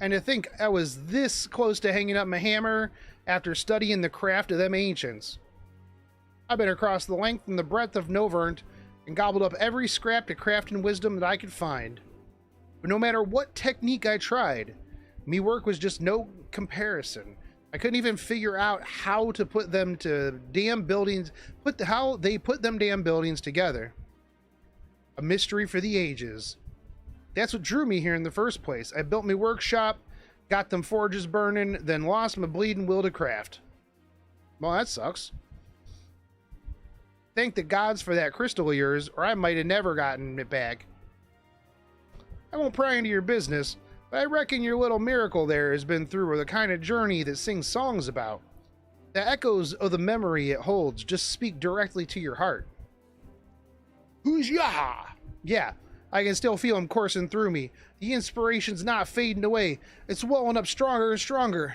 And to think I was this close to hanging up my hammer after studying the craft of them ancients. I've been across the length and the breadth of Novern and gobbled up every scrap of crafting wisdom that I could find. But no matter what technique I tried, me work was just no comparison. I couldn't even figure out how to put them to damn buildings, how they put them damn buildings together. A mystery for the ages. That's what drew me here in the first place. I built my workshop, got them forges burning, then lost my bleeding will to craft. Well, that sucks. Thank the gods for that crystal of yours, or I might have never gotten it back. I won't pry into your business, but I reckon your little miracle there has been through the kind of journey that sings songs about. The echoes of the memory it holds just speak directly to your heart. Who's ya? Yeah, I can still feel him coursing through me. The inspiration's not fading away. It's welling up stronger and stronger.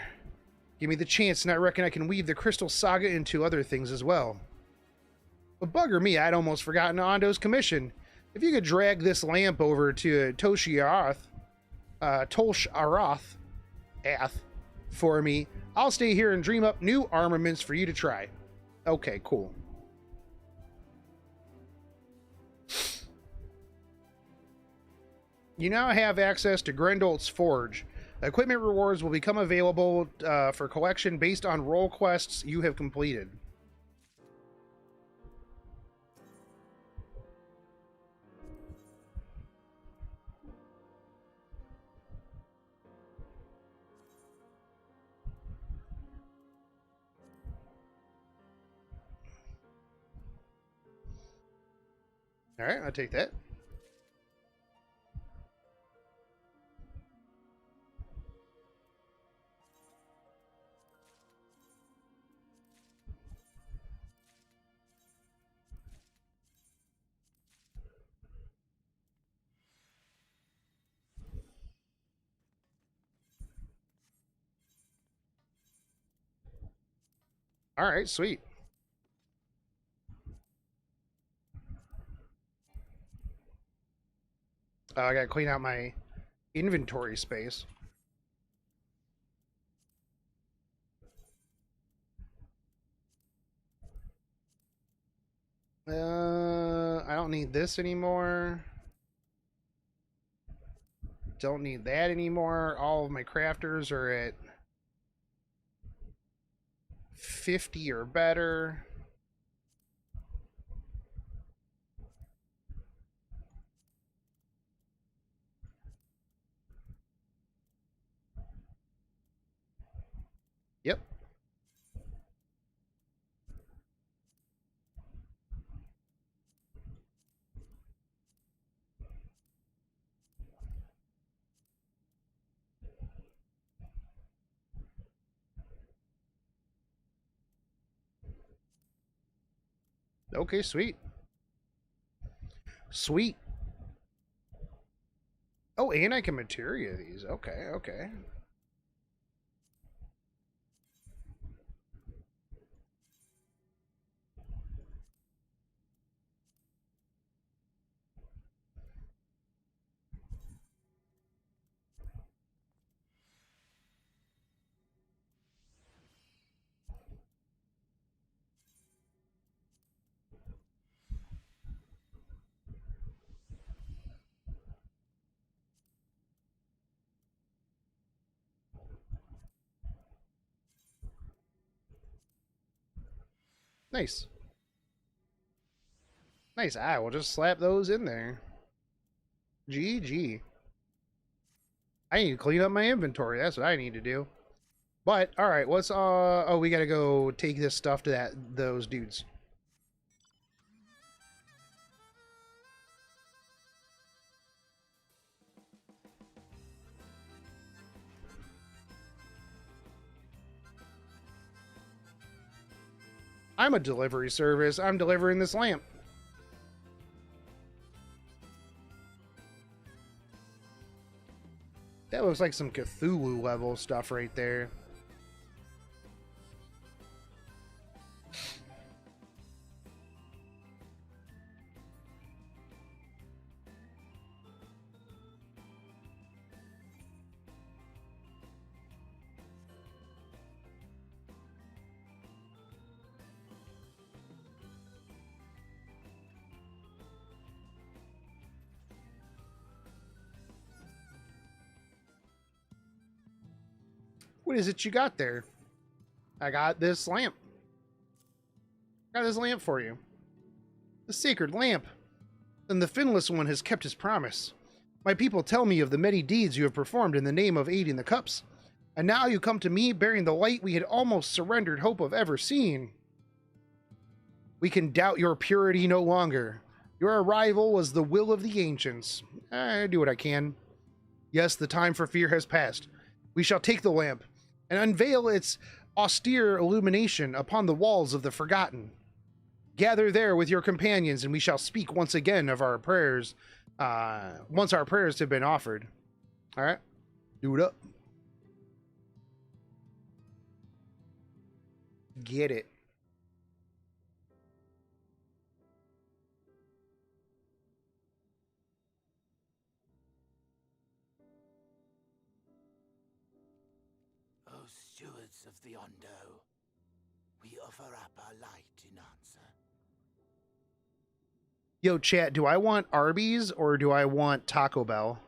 Give me the chance and I reckon I can weave the Crystal Saga into other things as well. But bugger me, I'd almost forgotten Ondo's commission. If you could drag this lamp over to Tolsh Arath, for me, I'll stay here and dream up new armaments for you to try. Okay, cool. You now have access to Grendol's Forge. Equipment rewards will become available for collection based on role quests you have completed. All right, I'll take that. All right, sweet. I gotta clean out my inventory space. I don't need this anymore. Don't need that anymore. All of my crafters are at 50 or better. Yep. Okay, sweet. Sweet. Oh, and I can materia these. Okay, okay. Nice. Nice. I will just slap those in there. GG. I need to clean up my inventory. That's what I need to do. But, alright, let's, oh, we gotta go take this stuff to those dudes. I'm a delivery service. I'm delivering this lamp. That looks like some Cthulhu level stuff right there. What is it you got there? I got this lamp. I got this lamp for you. The sacred lamp. Then the finless one has kept his promise. My people tell me of the many deeds you have performed in the name of aiding the cups. And now you come to me bearing the light we had almost surrendered hope of ever seeing. We can doubt your purity no longer. Your arrival was the will of the ancients. I do what I can. Yes, the time for fear has passed. We shall take the lamp and unveil its austere illumination upon the walls of the Forgotten. Gather there with your companions, and we shall speak once again of our prayers, once our prayers have been offered. All right? Do it up. Get it. O stewards of the Ondo, we offer up our light in answer. Yo, chat, do I want Arby's or do I want Taco Bell?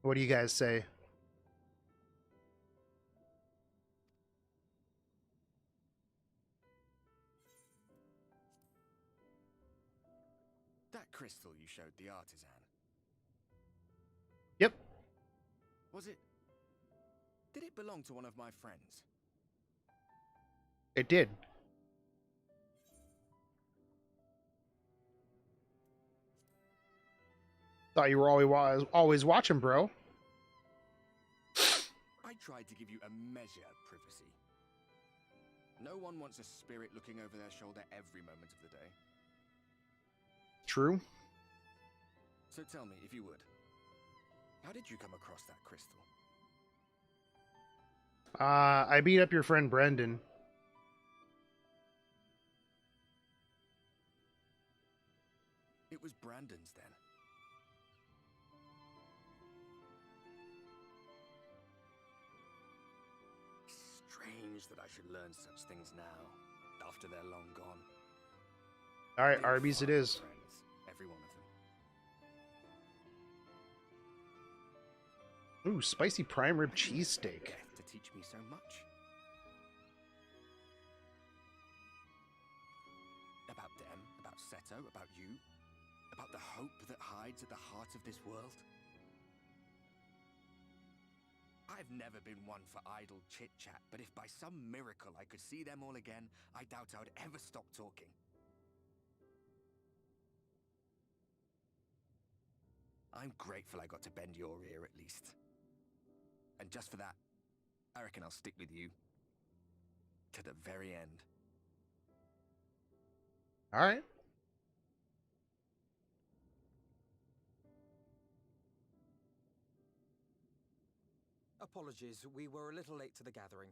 What do you guys say? That crystal you showed the artisan. Yep. Was it... Did it belong to one of my friends? It did. Thought you were always watching, bro. I tried to give you a measure of privacy. No one wants a spirit looking over their shoulder every moment of the day. True. So tell me, if you would, how did you come across that crystal? I beat up your friend Brendan. It was Brandon's then. Strange that I should learn such things now, after they're long gone. All right, They were Arby's it fine is. friends, every one of them. Ooh, spicy prime rib cheesesteak. Death to teach me so much. About them, about Seto, about you, about the hope that hides at the heart of this world. I've never been one for idle chit-chat, but if by some miracle I could see them all again, I doubt I would ever stop talking. I'm grateful I got to bend your ear at least. And just for that, I reckon I'll stick with you to the very end. All right. Apologies, we were a little late to the gathering.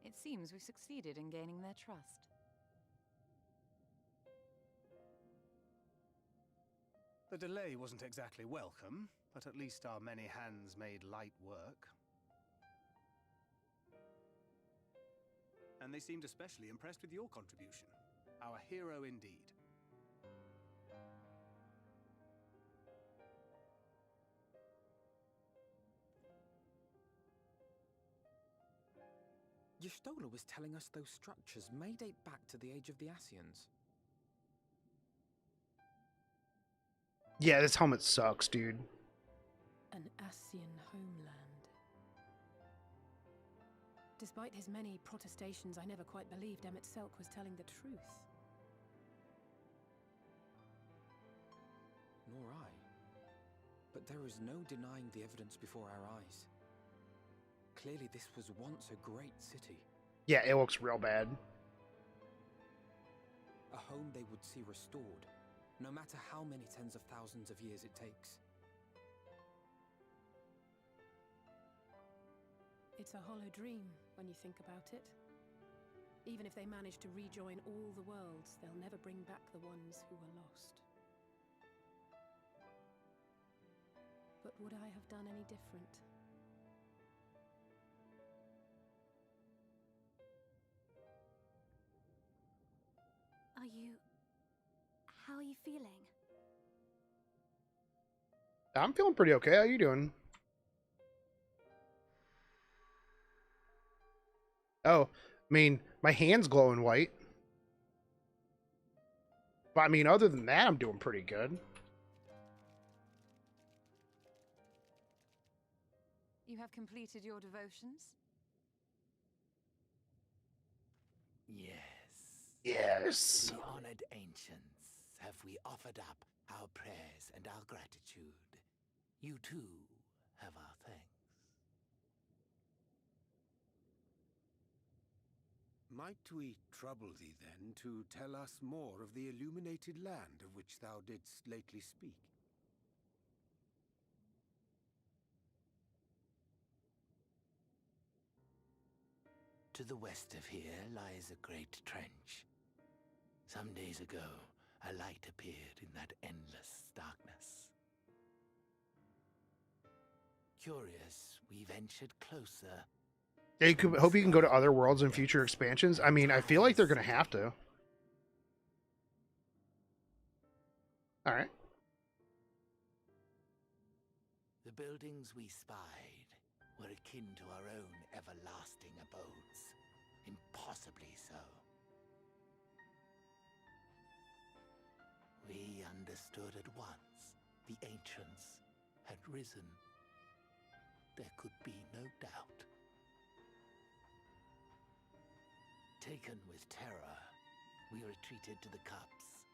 It seems we succeeded in gaining their trust. The delay wasn't exactly welcome, but at least our many hands made light work. And they seemed especially impressed with your contribution. Our hero indeed. Y'shtola was telling us those structures may date back to the age of the Ascians. Yeah, this helmet sucks, dude. An Ascian homeland. Despite his many protestations, I never quite believed Emmett Selk was telling the truth. Nor I. But there is no denying the evidence before our eyes. Clearly this was once a great city. Yeah, it looks real bad. A home they would see restored, no matter how many tens of thousands of years it takes. It's a hollow dream when you think about it. Even if they manage to rejoin all the worlds, they'll never bring back the ones who were lost. But would I have done any different? How are you feeling? I'm feeling pretty okay. How you doing? Oh, I mean, my hand's glowing white. But I mean, other than that, I'm doing pretty good. You have completed your devotions? Yes. Yes. The honored ancients, have we offered up our prayers and our gratitude? You too have our thanks. Might we trouble thee then to tell us more of the illuminated land of which thou didst lately speak? To the west of here lies a great trench. Some days ago, a light appeared in that endless darkness. Curious, we ventured closer. Yeah, hope you can go to other worlds in future expansions. I mean, I feel like they're gonna have to. All right. The buildings we spied were akin to our own everlasting abodes. Impossibly so. We understood at once the ancients had risen. There could be no doubt. Taken with terror, we retreated to the cups,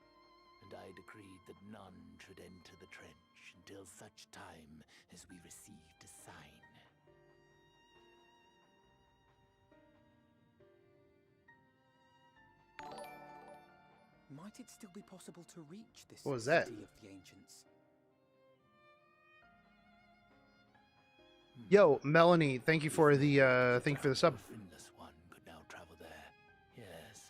and I decreed that none should enter the trench until such time as we received a sign. Might it still be possible to reach this What was that? city of the ancients? Yo, Melanie, thank you for the sub. The friendless one could now travel there. Yes.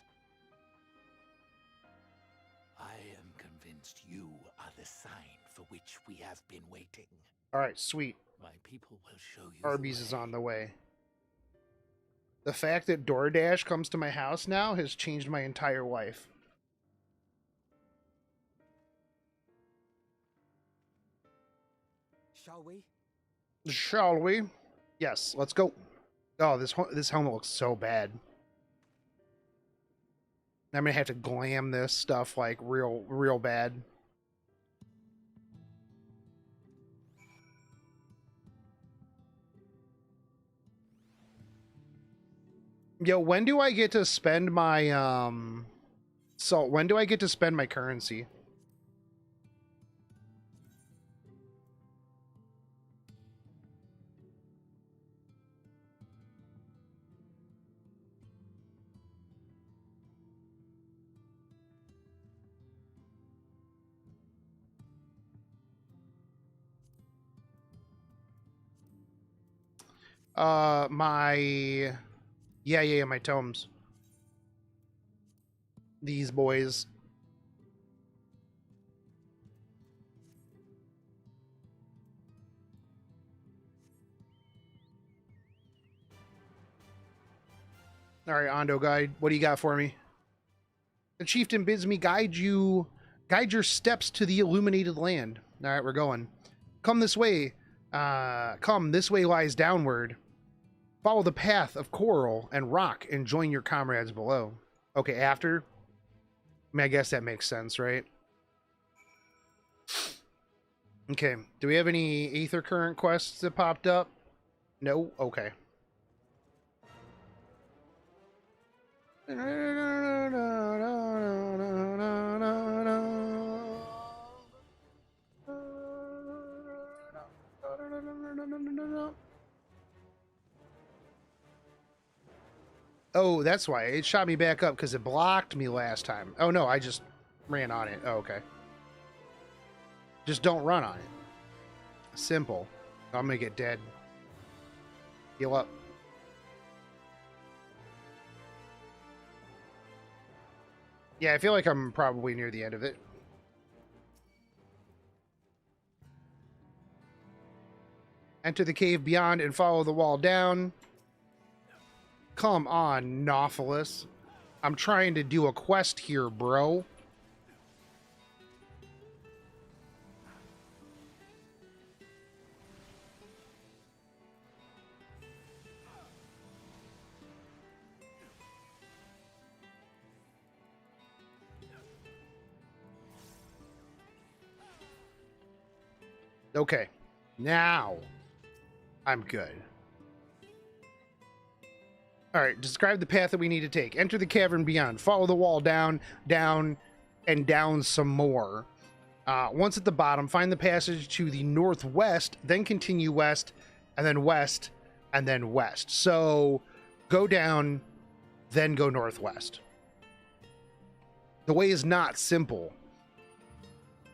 I am convinced you are the sign for which we have been waiting. All right, sweet. My people will show you. Arby's is on the way. The fact that DoorDash comes to my house now has changed my entire life. Shall we? Shall we? Yes, let's go. Oh, this helmet looks so bad. I'm gonna have to glam this stuff like real bad. Yo, when do I get to spend my when do I get to spend my currency? My yeah, my tomes. These boys. All right, Ondo guide. What do you got for me? The chieftain bids me guide your steps to the illuminated land. All right, we're going. Come this way. Come this way lies downward. Follow the path of coral and rock and join your comrades below. Okay, after. I mean, I guess that makes sense, right? Okay. Do we have any Aether Current quests that popped up? No? Okay. Oh, that's why. It shot me back up because it blocked me last time. Oh, no, I just ran on it. Oh, okay. Just don't run on it. Simple. I'm going to get dead. Heal up. Yeah, I feel like I'm probably near the end of it. Enter the cave beyond and follow the wall down. Come on, Nautilus. I'm trying to do a quest here, bro. Okay. Now. I'm good. All right, describe the path that we need to take. Enter the cavern beyond. Follow the wall down, down, and down some more. Once at the bottom, find the passage to the northwest, then continue west, and then west, and then west. So go down, then go northwest. The way is not simple.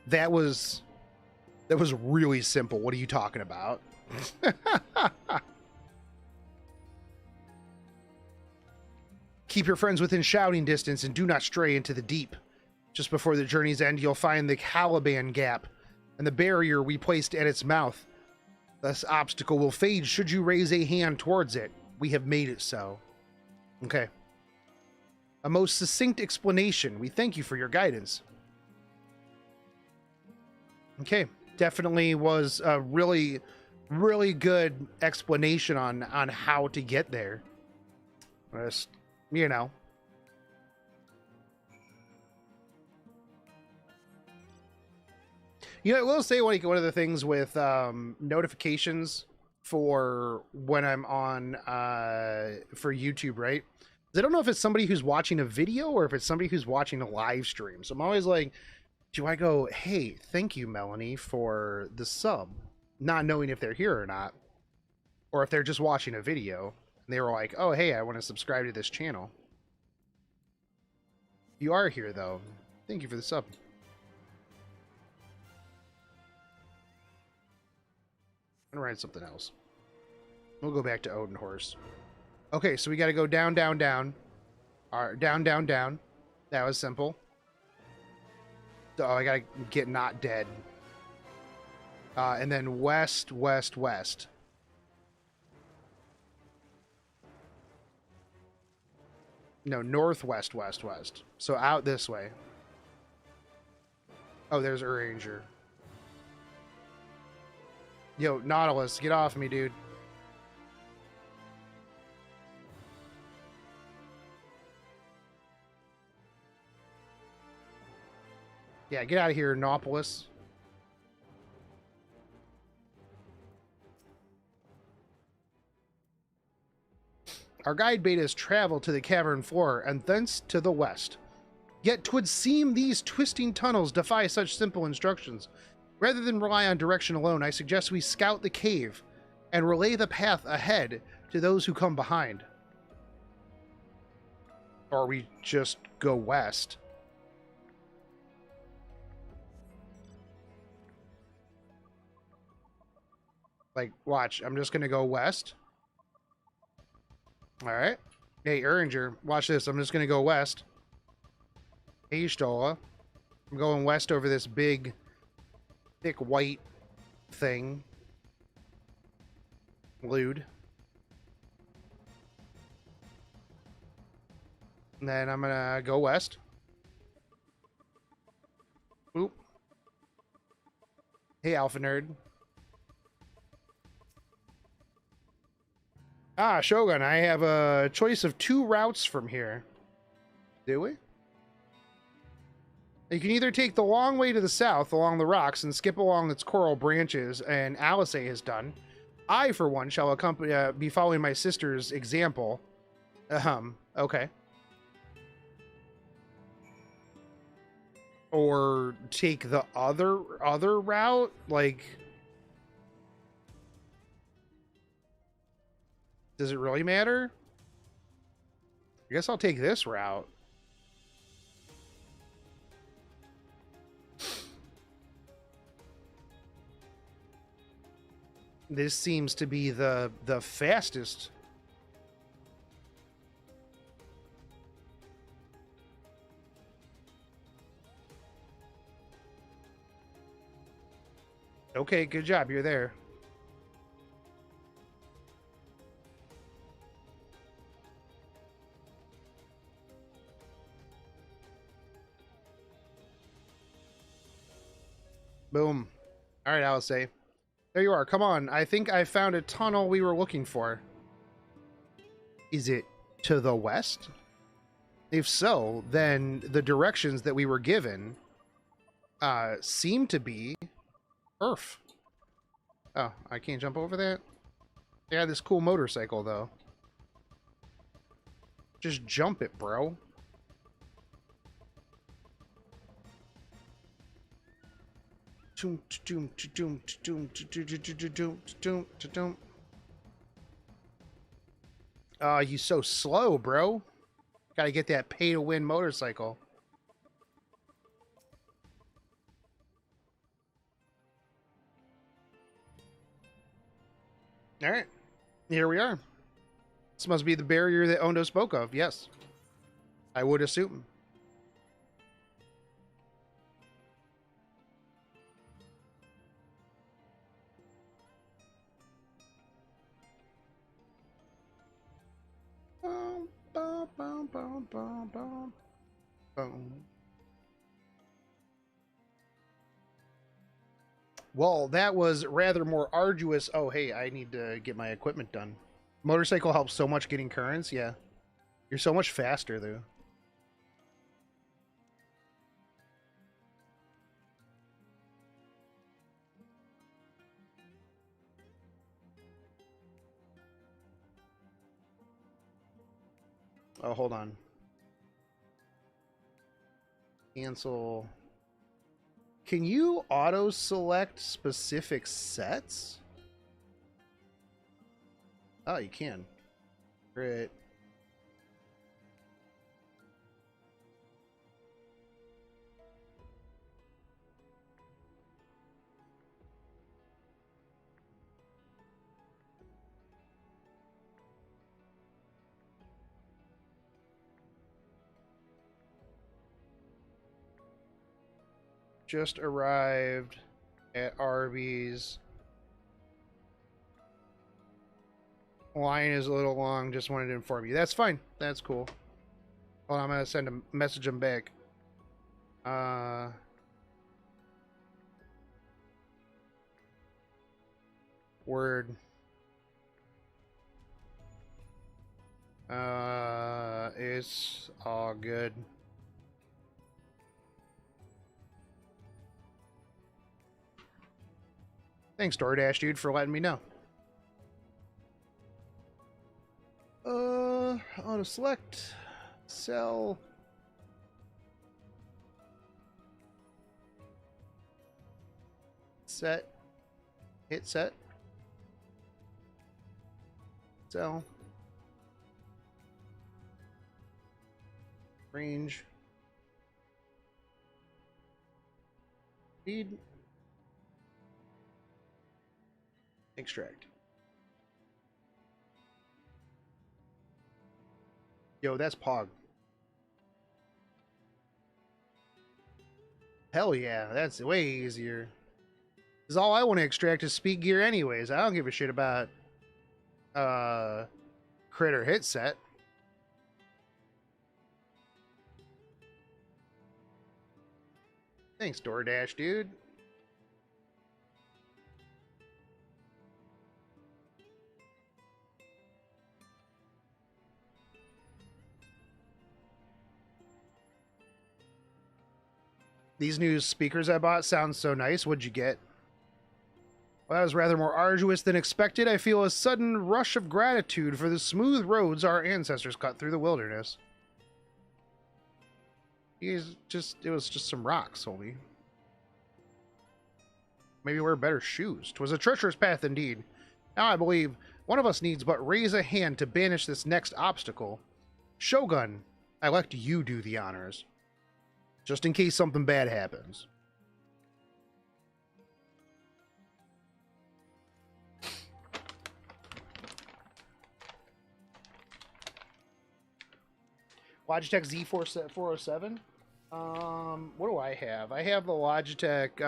That was really simple. What are you talking about? Keep your friends within shouting distance and do not stray into the deep. Just before the journey's end, you'll find the Caliban Gap and the barrier we placed at its mouth. This obstacle will fade should you raise a hand towards it. We have made it so. Okay. A most succinct explanation. We thank you for your guidance. Okay. Definitely was a really, really good explanation on how to get there. Just, you know. You know, I will say, like, one of the things with notifications for when I'm on for YouTube, right? I don't know if it's somebody who's watching a video or if it's somebody who's watching a live stream. So I'm always like, do I go, hey, thank you, Melanie, for the sub? Not knowing if they're here or not. Or if they're just watching a video. And they were like, oh, hey, I want to subscribe to this channel. You are here, though. Thank you for the sub. I'm gonna write something else. We'll go back to Odin Horse. Okay, so we got to go down, down, down. All right, down, down, down. That was simple. Oh, I got to get not dead. And then west, west, west. No, northwest, west, west. So out this way. Oh, there's Uranger. Yo, Nautilus, get off me, dude. Yeah, get out of here, Nautilus. Our guide bade us travel to the cavern floor and thence to the west. Yet 'twould seem these twisting tunnels defy such simple instructions. Rather than rely on direction alone, I suggest we scout the cave and relay the path ahead to those who come behind. Or we just go west. Like, watch, I'm just going to go west. All right. Hey, Uringer, watch this. I'm just going to go west. Hey, Stola. I'm going west over this big, thick white thing. Lewd. And then I'm going to go west. Oop. Hey, Alpha Nerd. Ah, Shogun, I have a choice of 2 routes from here. Do we? You can either take the long way to the south along the rocks and skip along its coral branches, and Alice has done. I, for one, shall be following my sister's example. Okay. Or take the other route, like... Does it really matter? I guess I'll take this route. This seems to be the fastest. Okay, good job. You're there. Boom. All right, Alice. There you are. Come on. I think I found a tunnel we were looking for. Is it to the west? If so, then the directions that we were given seem to be Earth. Oh, I can't jump over that? Yeah, this cool motorcycle, though. Just jump it, bro. You so slow, bro. Gotta get that pay-to-win motorcycle. All right. Here we are. This must be the barrier that Ondo spoke of. Yes. I would assume. Well, that was rather more arduous. Oh, hey, I need to get my equipment done. Motorcycle helps so much getting currents. Yeah. You're so much faster, though. Oh, hold on. Cancel. Can you auto-select specific sets? Oh, you can. Great. Just arrived at Arby's. Line is a little long. Just wanted to inform you. That's fine. That's cool. Well, I'm gonna send a message him back. Word. It's all good. Thanks, DoorDash dude, for letting me know. Auto select, sell. Set. Hit set. Sell. Range. Feed. Extract. Yo, that's Pog. Hell yeah, that's way easier. Because all I want to extract is speed gear anyways. I don't give a shit about crit or hit set. Thanks, DoorDash dude. These new speakers I bought sound so nice. What'd you get? Well, that was rather more arduous than expected. I feel a sudden rush of gratitude for the smooth roads our ancestors cut through the wilderness. It was just some rocks, homie. Maybe wear better shoes. 'Twas a treacherous path indeed. Now I believe one of us needs but raise a hand to banish this next obstacle. Shogun, I let you do the honors. Just in case something bad happens. Logitech Z407. What do I have? I have the Logitech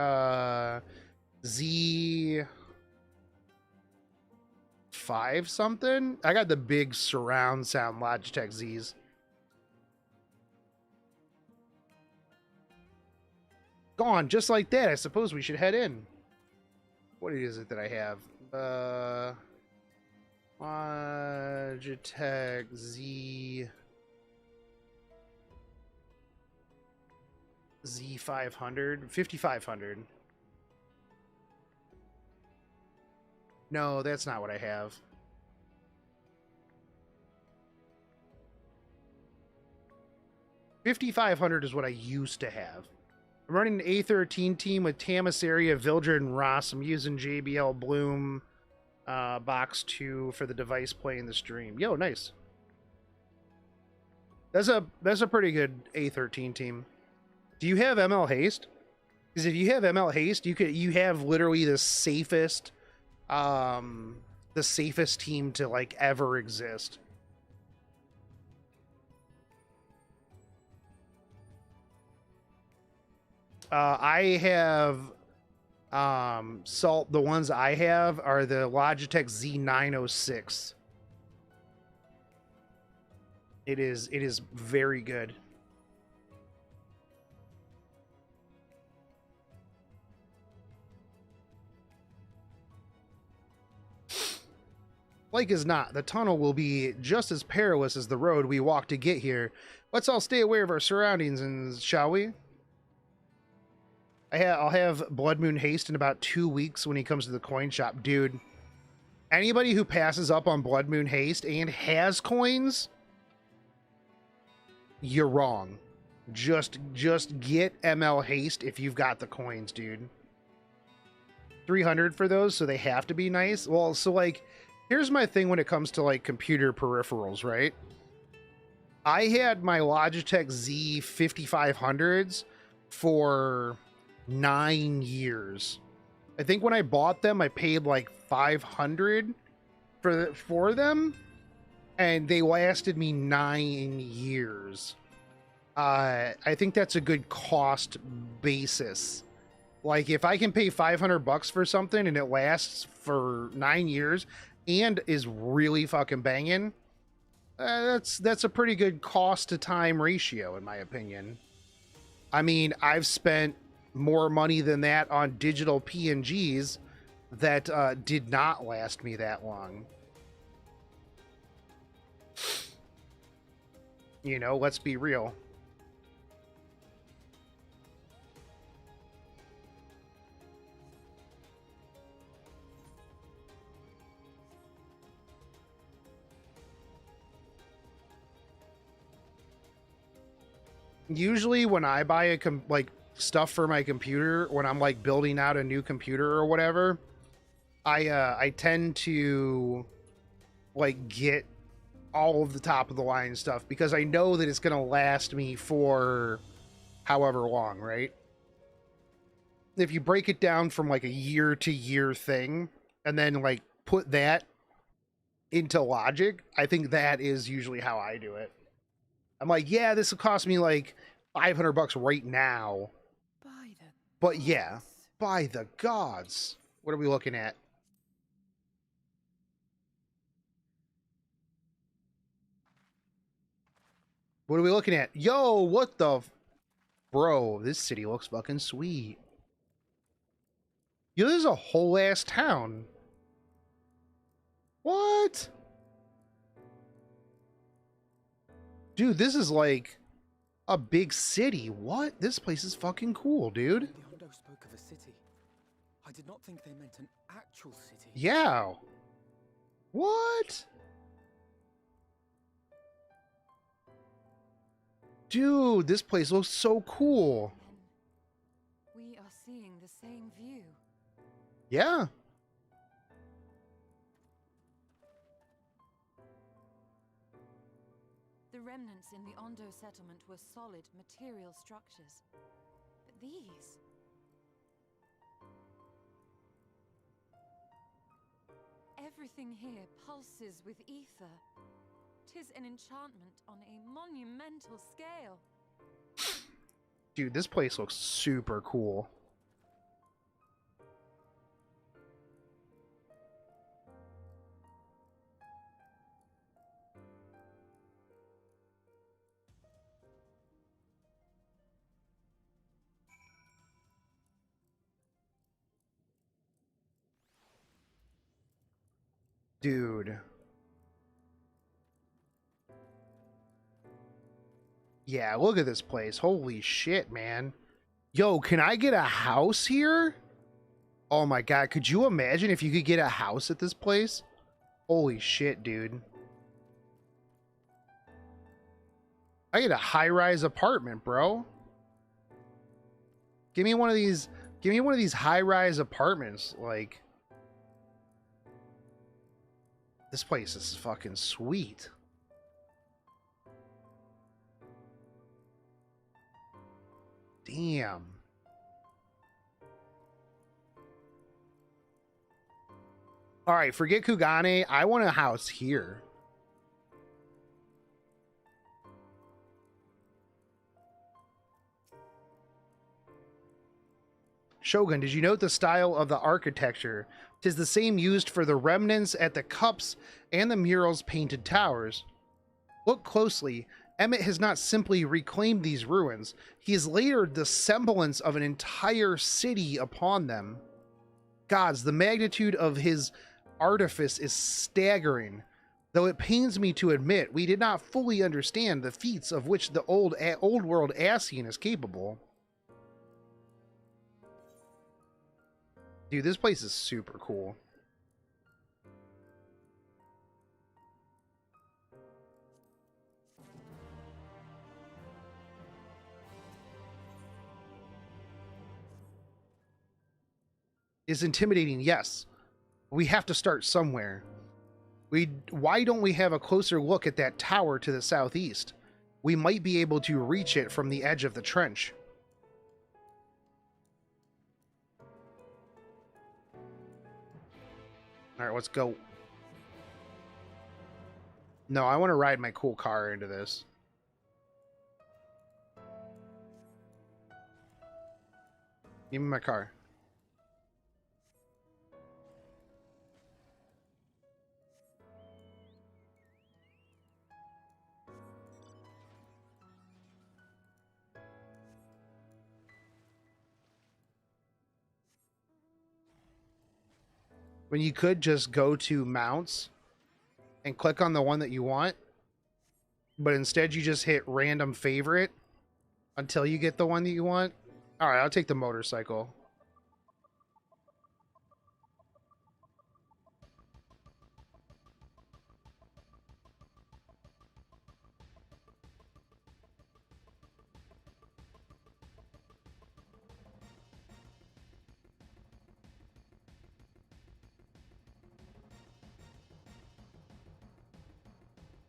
Z5 something. I got the big surround sound Logitech Zs. Gone just like that. I suppose we should head in. What is it that I have? Logitech Z500, 5500. No, that's not what I have. 5,500 is what I used to have. I'm running an A13 team with Tamasaria, Vildred, and Ross. I'm using JBL Bloom Box 2 for the device playing the stream. Yo, nice. That's a pretty good A13 team. Do you have ML Haste? Because if you have ML Haste, you have literally the safest team to like ever exist. I have Salt. The ones I have are the Logitech Z906. It is very good. Like as not, the tunnel will be just as perilous as the road we walked to get here. Let's all stay aware of our surroundings, and shall we? I'll have Blood Moon Haste in about 2 weeks when he comes to the coin shop. Dude, anybody who passes up on Blood Moon Haste and has coins, you're wrong. Just get ML Haste if you've got the coins, dude. 300 for those, so they have to be nice. Well, so like, here's my thing when it comes to like computer peripherals, right? I had my Logitech Z5500s for 9 years. I think when I bought them, I paid like 500 for them, and they lasted me 9 years. I think that's a good cost basis. Like if I can pay $500 for something and it lasts for 9 years and is really fucking banging, that's a pretty good cost to time ratio in my opinion. I mean, I've spent more money than that on digital PNGs that did not last me that long. You know, let's be real. Usually when I buy stuff for my computer, when I'm like building out a new computer or whatever, I tend to like get all of the top of the line stuff because I know that it's going to last me for however long, right? If you break it down from like a year to year thing and then like put that into logic, I think that is usually how I do it. I'm like, yeah, this will cost me like $500 right now. But yeah, by the gods. What are we looking at? What are we looking at? Yo, what the... Bro, this city looks fucking sweet. Yo, this is a whole ass town. What? Dude, this is like a big city. What? This place is fucking cool, dude. The Ondo spoke of a city. I did not think they meant an actual city. Yeah. What? Dude, this place looks so cool. We are seeing the same view. Yeah. The remnants in the Ondo settlement were solid material structures. But these... Everything here pulses with ether. 'Tis an enchantment on a monumental scale. Dude, this place looks super cool. Dude. Yeah, look at this place. Holy shit, man. Yo, can I get a house here? Oh my god, could you imagine if you could get a house at this place? Holy shit, dude. I get a high-rise apartment, bro. Give me one of these. Give me one of these high-rise apartments. Like, this place is fucking sweet. Damn. All right, forget Kugane. I want a house here. Shogun, did you note the style of the architecture? 'Tis the same used for the remnants at the cups and the murals painted towers. Look closely. Emmett has not simply reclaimed these ruins. He has layered the semblance of an entire city upon them. Gods, the magnitude of his artifice is staggering. Though it pains me to admit, we did not fully understand the feats of which the old world Ascian is capable. Dude, this place is super cool. Is intimidating, yes. We have to start somewhere. Why don't we have a closer look at that tower to the southeast? We might be able to reach it from the edge of the trench. All right, let's go. No, I want to ride my cool car into this. Give me my car. When you could just go to mounts and click on the one that you want, but instead you just hit random favorite until you get the one that you want. All right, I'll take the motorcycle.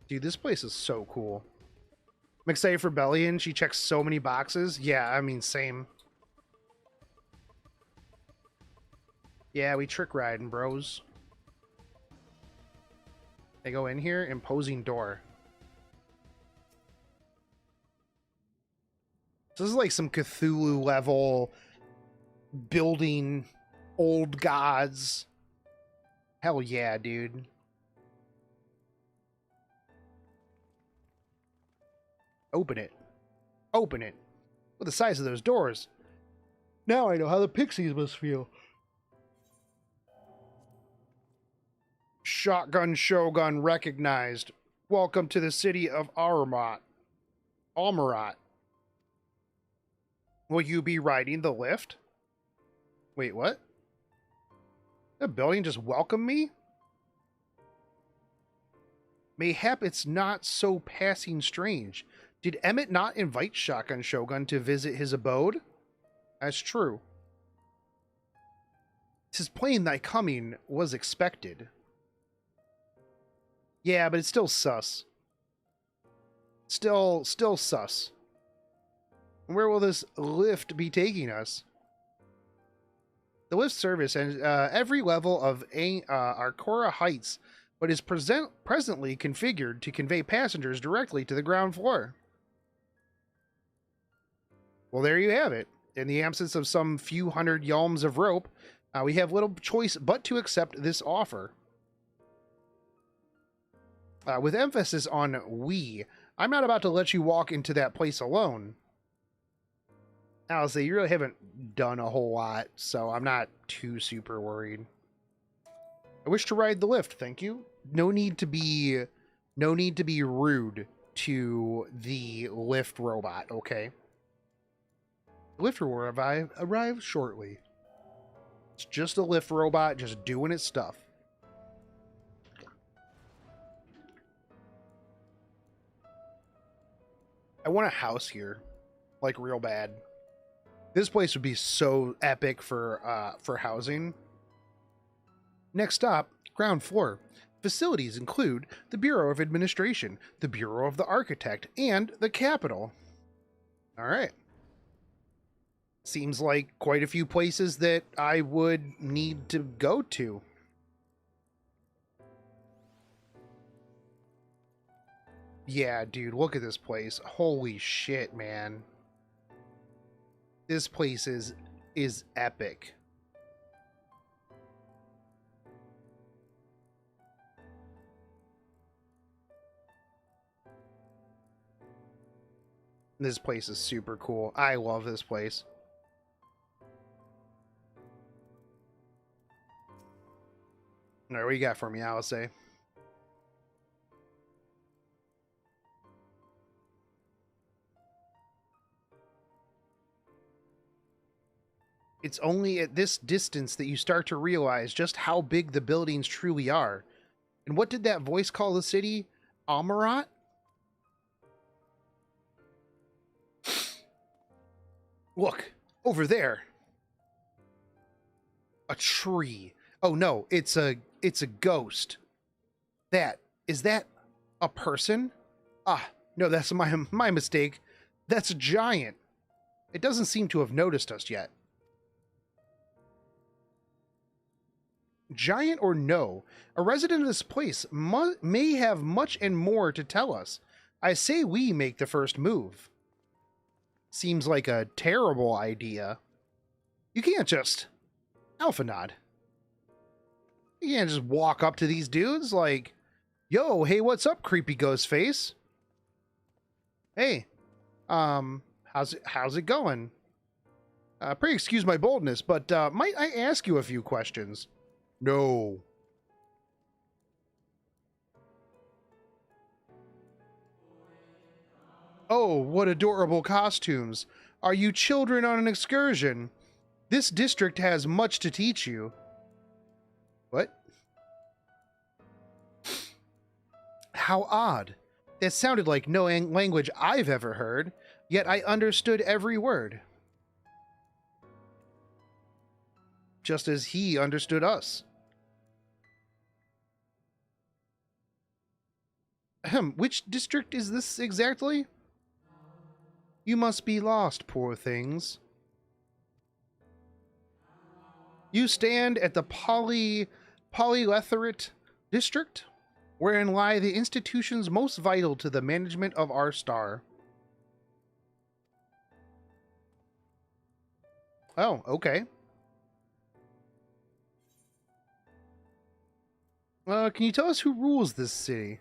Dude, this place is so cool. I'm excited for Belian. She checks so many boxes. Yeah, I mean, same. Yeah, we trick riding, bros. They go in here, imposing door. So this is like some Cthulhu level building old gods. Hell yeah, dude. Open it. Open it. Look at the size of those doors. Now I know how the pixies must feel. Shotgun Shogun recognized. Welcome to the city of Amaurot. Will you be riding the lift? Wait, what? The building just welcomed me? Mayhap it's not so passing strange. Did Emmett not invite Shotgun Shogun to visit his abode? That's true. 'Tis plain thy coming was expected. Yeah, but it's still sus. Still sus. Where will this lift be taking us? The lift service and every level of Arcora Heights, but is presently configured to convey passengers directly to the ground floor. Well, there you have it. In the absence of some few hundred yalms of rope, we have little choice but to accept this offer. With emphasis on we, I'm not about to let you walk into that place alone. Honestly, you really haven't done a whole lot, so I'm not too super worried. I wish to ride the lift, thank you. No need to be rude to the lift robot, okay? The lift will arrive shortly. It's just a lift robot just doing its stuff. I want a house here, like real bad. This place would be so epic for housing. Next stop, ground floor. Facilities include the Bureau of Administration, the Bureau of the Architect, and the Capitol. All right. Seems like quite a few places that I would need to go to. Yeah, dude, look at this place. Holy shit, man. This place is epic. This place is super cool. I love this place. All right, what you got for me, Alice? It's only at this distance that you start to realize just how big the buildings truly are. And what did that voice call the city? Amaurot? Look, over there. A tree. Oh no, it's a ghost. Is that a person? Ah, no, that's my mistake. That's a giant. It doesn't seem to have noticed us yet. Giant or no, a resident of this place may have much and more to tell us. I say we make the first move. Seems like a terrible idea. You can't just... Alpha nod. You can't just walk up to these dudes like, yo, hey, what's up, creepy ghost face? Hey, how's it going? Pray excuse my boldness, but might I ask you a few questions? No. Oh, what adorable costumes. Are you children on an excursion? This district has much to teach you. What? How odd. That sounded like no language I've ever heard, yet I understood every word. Just as he understood us. Which district is this exactly? You must be lost, poor things. You stand at the Polyletherate district, wherein lie the institutions most vital to the management of our star. Oh, okay. Can you tell us who rules this city?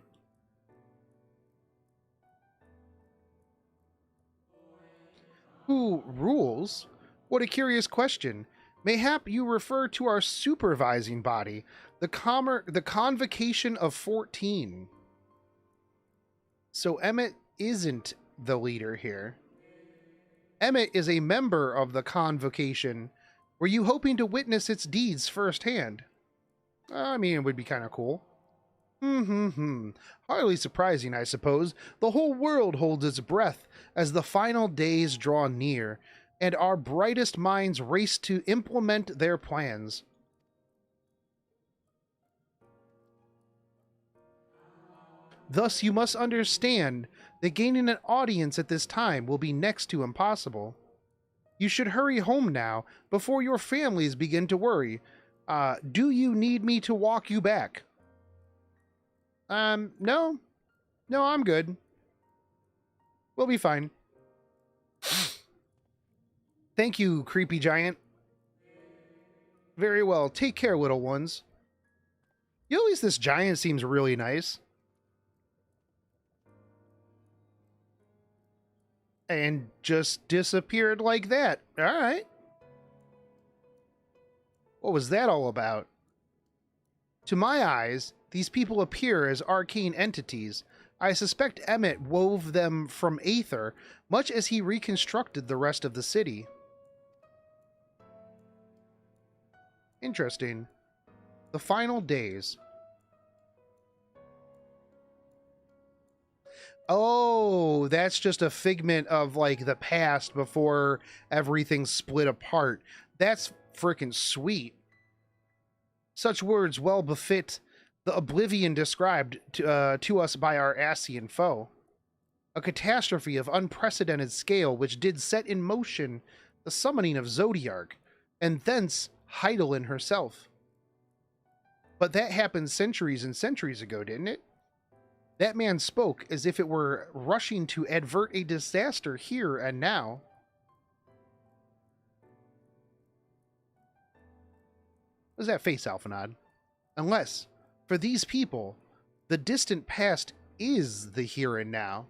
Who rules? What a curious question. Mayhap you refer to our supervising body, the Convocation of 14. So Emmett isn't the leader here. Emmett is a member of the Convocation. Were you hoping to witness its deeds firsthand? I mean, it would be kind of cool. Hardly surprising, I suppose. The whole world holds its breath as the final days draw near, and our brightest minds race to implement their plans. Thus, you must understand that gaining an audience at this time will be next to impossible. You should hurry home now, before your families begin to worry. Do you need me to walk you back? No. No, I'm good. We'll be fine. Thank you, creepy giant. Very well. Take care, little ones. At least this giant seems really nice. And just disappeared like that. All right. What was that all about? To my eyes, these people appear as arcane entities. I suspect Emmett wove them from aether, much as he reconstructed the rest of the city. Interesting. The final days. Oh, that's just a figment of like the past before everything split apart. That's freaking sweet. Such words well befit the oblivion described to us by our Ascian foe. A catastrophe of unprecedented scale which did set in motion the summoning of Zodiark, and thence Heidelin herself. But that happened centuries and centuries ago, didn't it? That man spoke as if it were rushing to advert a disaster here and now. What does that face, Alphanod? Unless, for these people, the distant past is the here and now.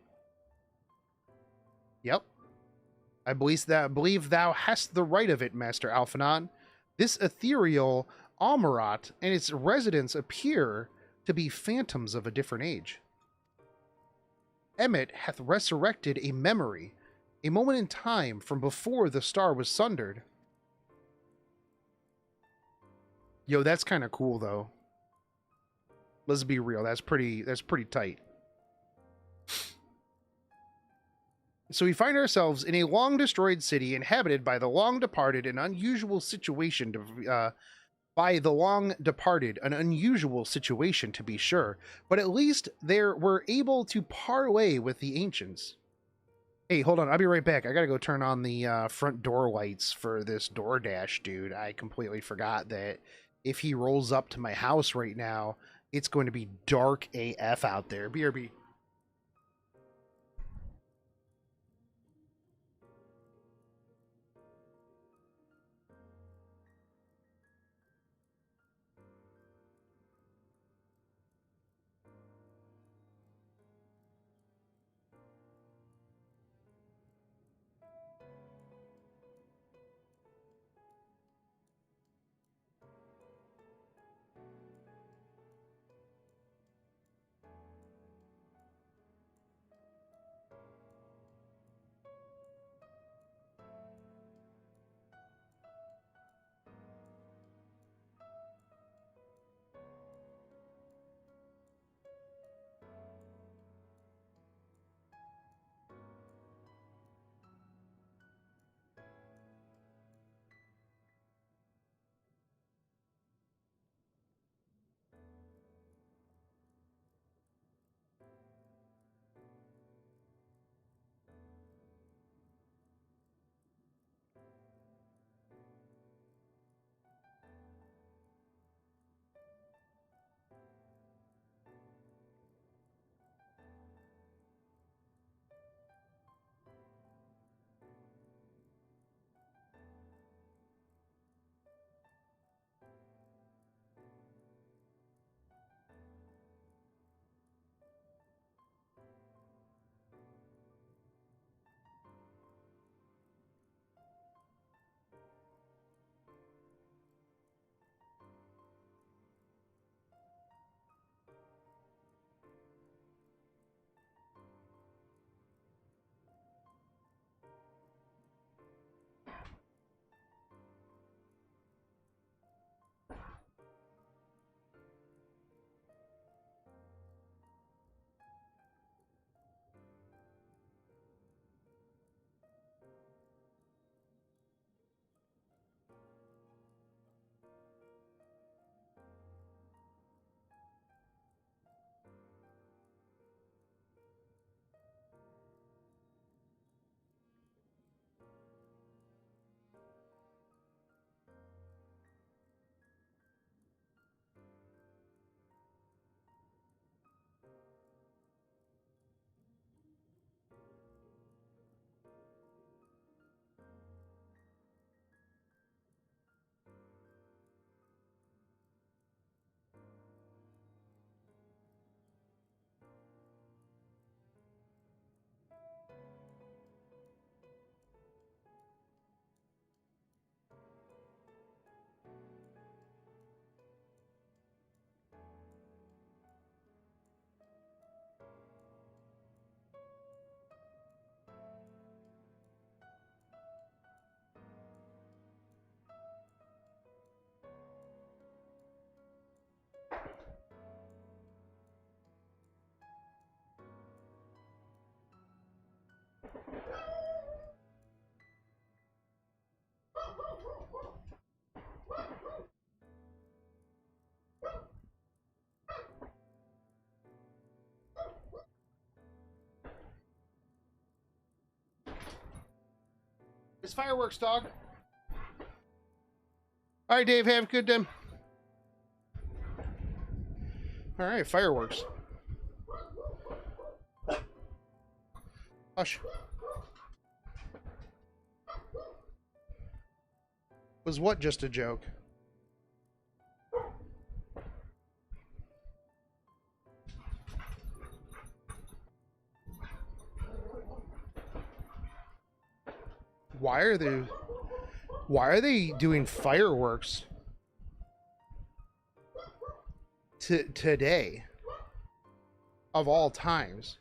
Yep. I believe thou hast the right of it, Master Alphanon. This ethereal Amaurot and its residents appear to be phantoms of a different age. Emmet hath resurrected a memory, a moment in time from before the star was sundered. Yo, that's kind of cool, though. Let's be real. That's pretty tight. So we find ourselves in a long-destroyed city inhabited by the long-departed, an unusual situation to be sure, but at least we're able to parlay with the ancients. Hey, hold on, I'll be right back. I gotta go turn on the front door lights for this DoorDash dude. I completely forgot that if he rolls up to my house right now, it's going to be dark AF out there. BRB. It's fireworks, dog. All right, Dave, have a good day. All right, fireworks. Hush. Was what just a joke? Why are they doing fireworks today of all times?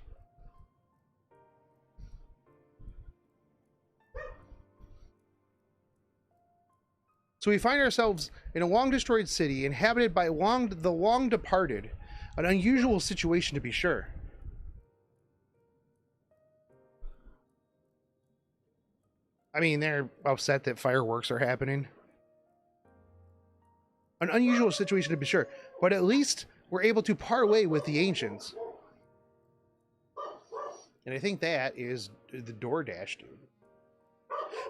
So we find ourselves in a long destroyed city inhabited by the long departed, an unusual situation to be sure. I mean, they're upset that fireworks are happening. An unusual situation to be sure, but at least we're able to parlay with the ancients. And I think that is the DoorDash dude.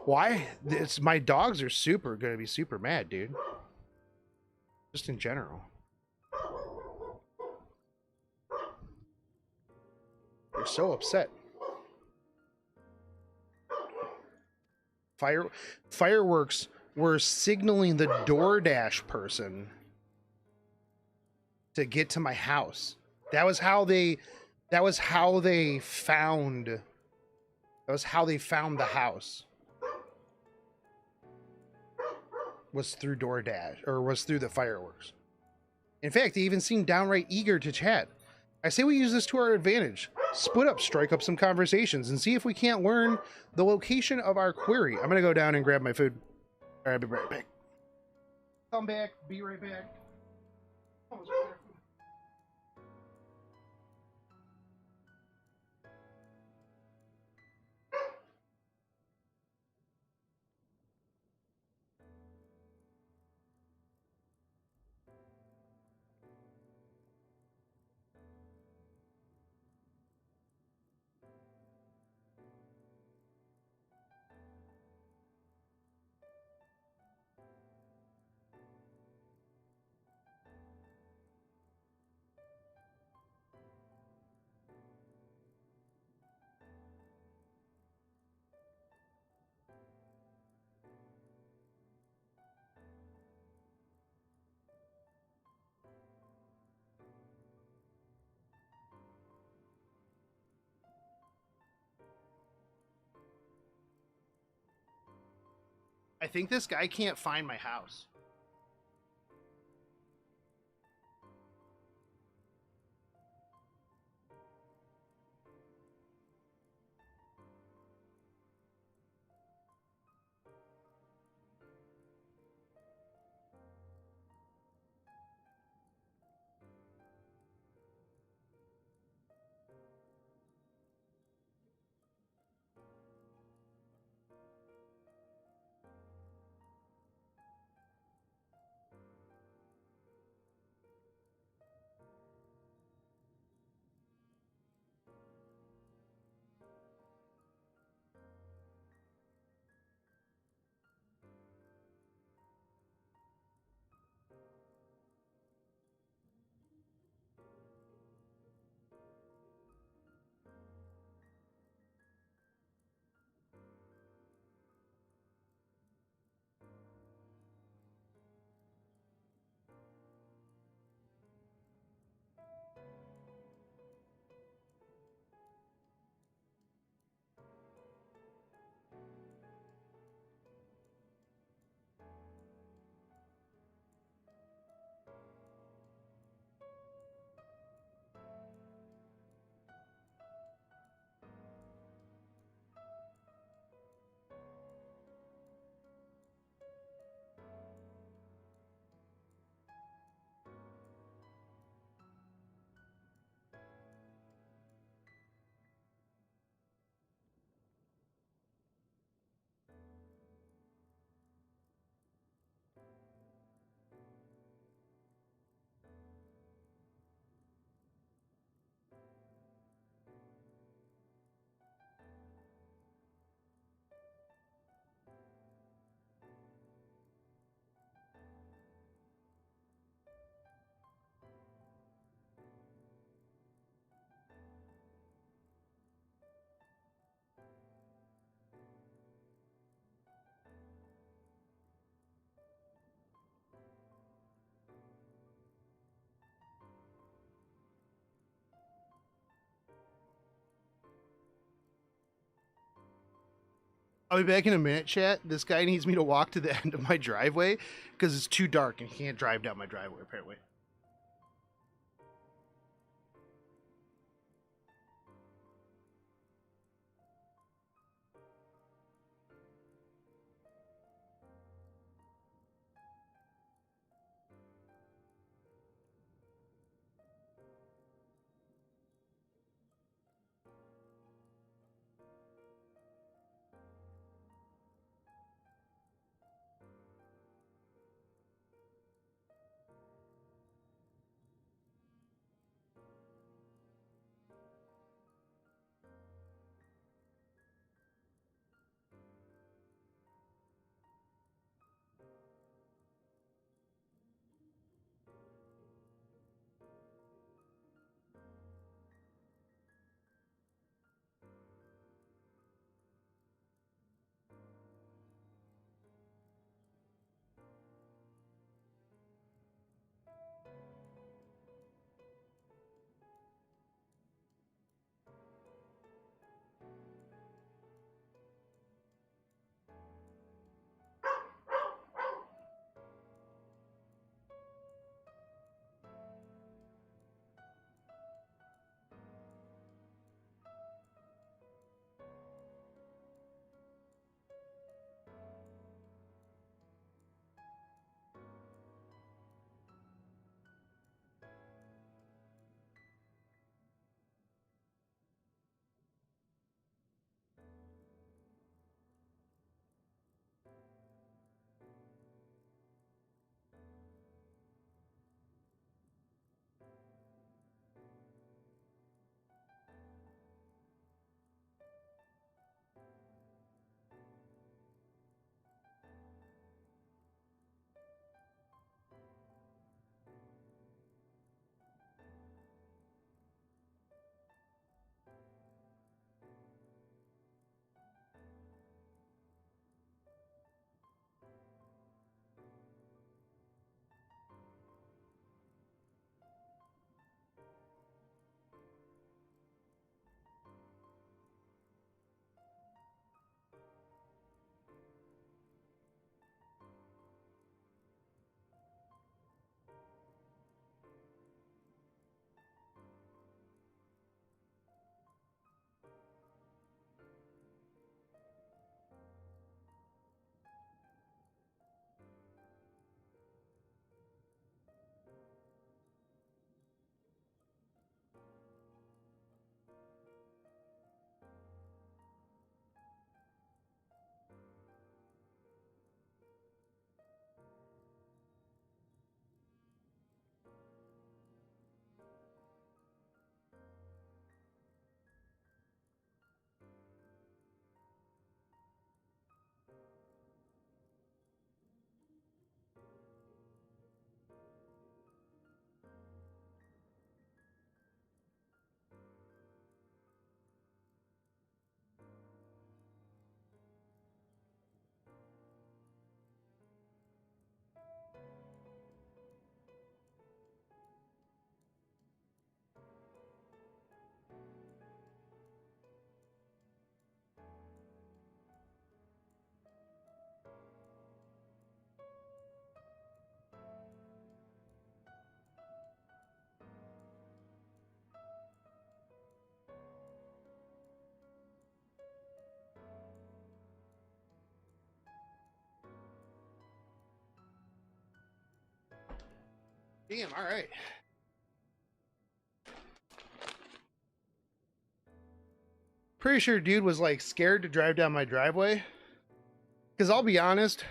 Why? My dogs are gonna be super mad, dude. Just in general. They're so upset. Fireworks were signaling the DoorDash person to get to my house. That was how they found the house. Was through DoorDash, or was through the fireworks. In fact, they even seemed downright eager to chat. I say we use this to our advantage. Split up, strike up some conversations, and see if we can't learn the location of our query. I'm gonna go down and grab my food. All right, I'll be right back. Come back, be right back. I think this guy can't find my house. I'll be back in a minute, chat. This guy needs me to walk to the end of my driveway because it's too dark and he can't drive down my driveway, apparently. Damn, all right. Pretty sure dude was like scared to drive down my driveway. Because I'll be honest,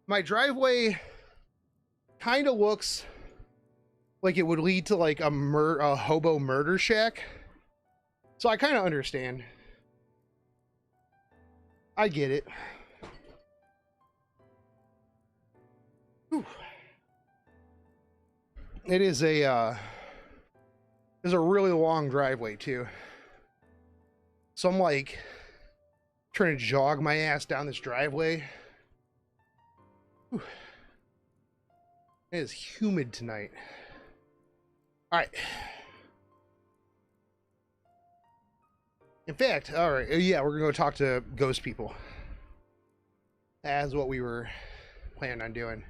my driveway kind of looks like it would lead to like a hobo murder shack. So I kind of understand. I get it. Whew. It is a really long driveway too. So I'm like trying to jog my ass down this driveway. Whew. It is humid tonight. All right. In fact, all right, yeah, we're gonna go talk to ghost people. That's what we were planning on doing.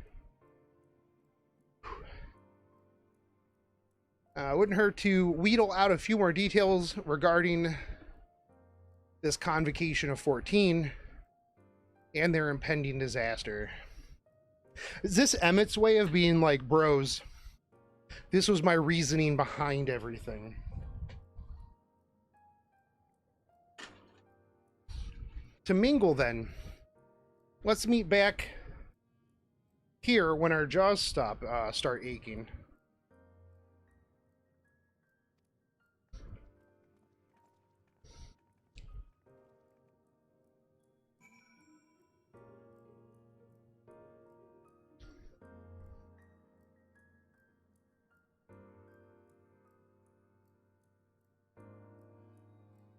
Wouldn't hurt to wheedle out a few more details regarding this Convocation of 14 and their impending disaster. Is this Emmett's way of being like, bros, this was my reasoning behind everything? To mingle, then, let's meet back here when our jaws start aching.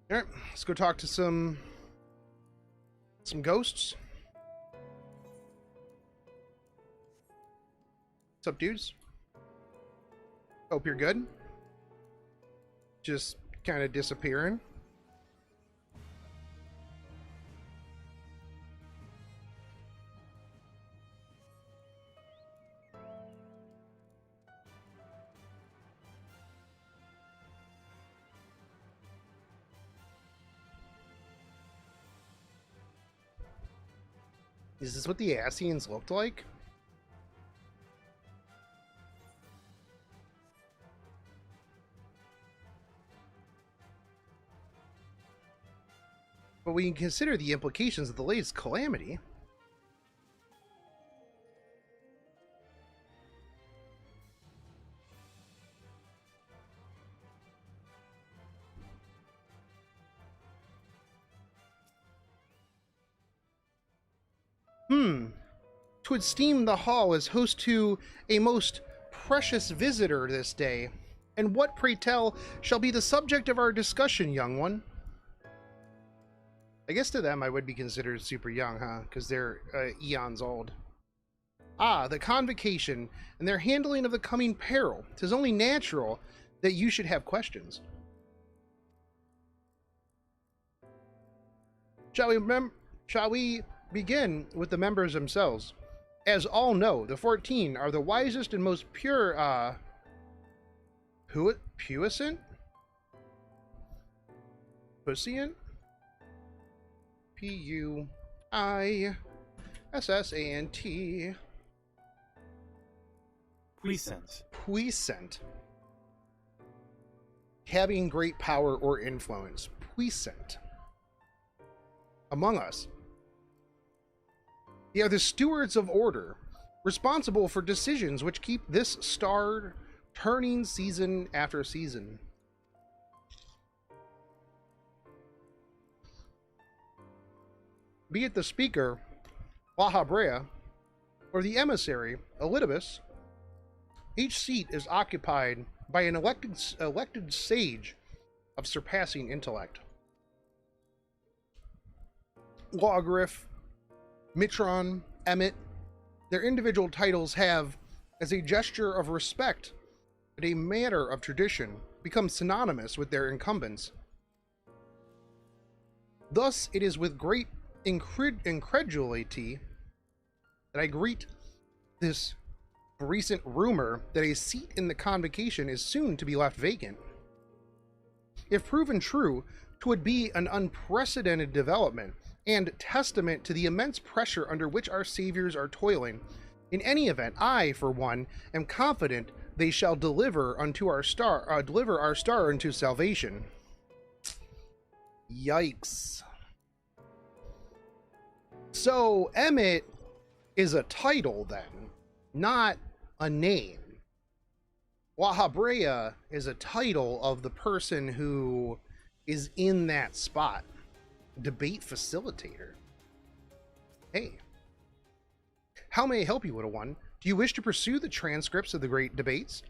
All right, let's go talk to some ghosts. What's up, dudes? Hope you're good. Just kind of disappearing. Is this what the Ascians looked like? But we can consider the implications of the latest calamity. Twould esteem the hall as host to a most precious visitor this day. And what, pray tell, shall be the subject of our discussion, young one? I guess to them I would be considered super young, huh? Because they're eons old. Ah, the Convocation, and their handling of the coming peril. 'Tis only natural that you should have questions. Shall we begin with the members themselves? As all know, the 14 are the wisest and most pure, puissant? Puissant? P-U-I-S-S-A-N-T. Puissant. Puissant. Having great power or influence. Puissant. Among us. They are the stewards of order, responsible for decisions which keep this star turning season after season. Be it the speaker, Lahabrea, or the emissary, Elidibus, each seat is occupied by an elected sage of surpassing intellect. Lawgriff, Mitron, Emmett, their individual titles have, as a gesture of respect and a matter of tradition, become synonymous with their incumbents. Thus, it is with great incredulity that I greet this recent rumor that a seat in the Convocation is soon to be left vacant. If proven true, 'twould be an unprecedented development and testament to the immense pressure under which our saviors are toiling. In any event, I, for one, am confident they shall deliver our star unto salvation. Yikes. So, Emmett is a title, then, not a name. Lahabrea is a title of the person who is in that spot. Debate facilitator. Hey. How may I help you, little one? Do you wish to pursue the transcripts of the great debates?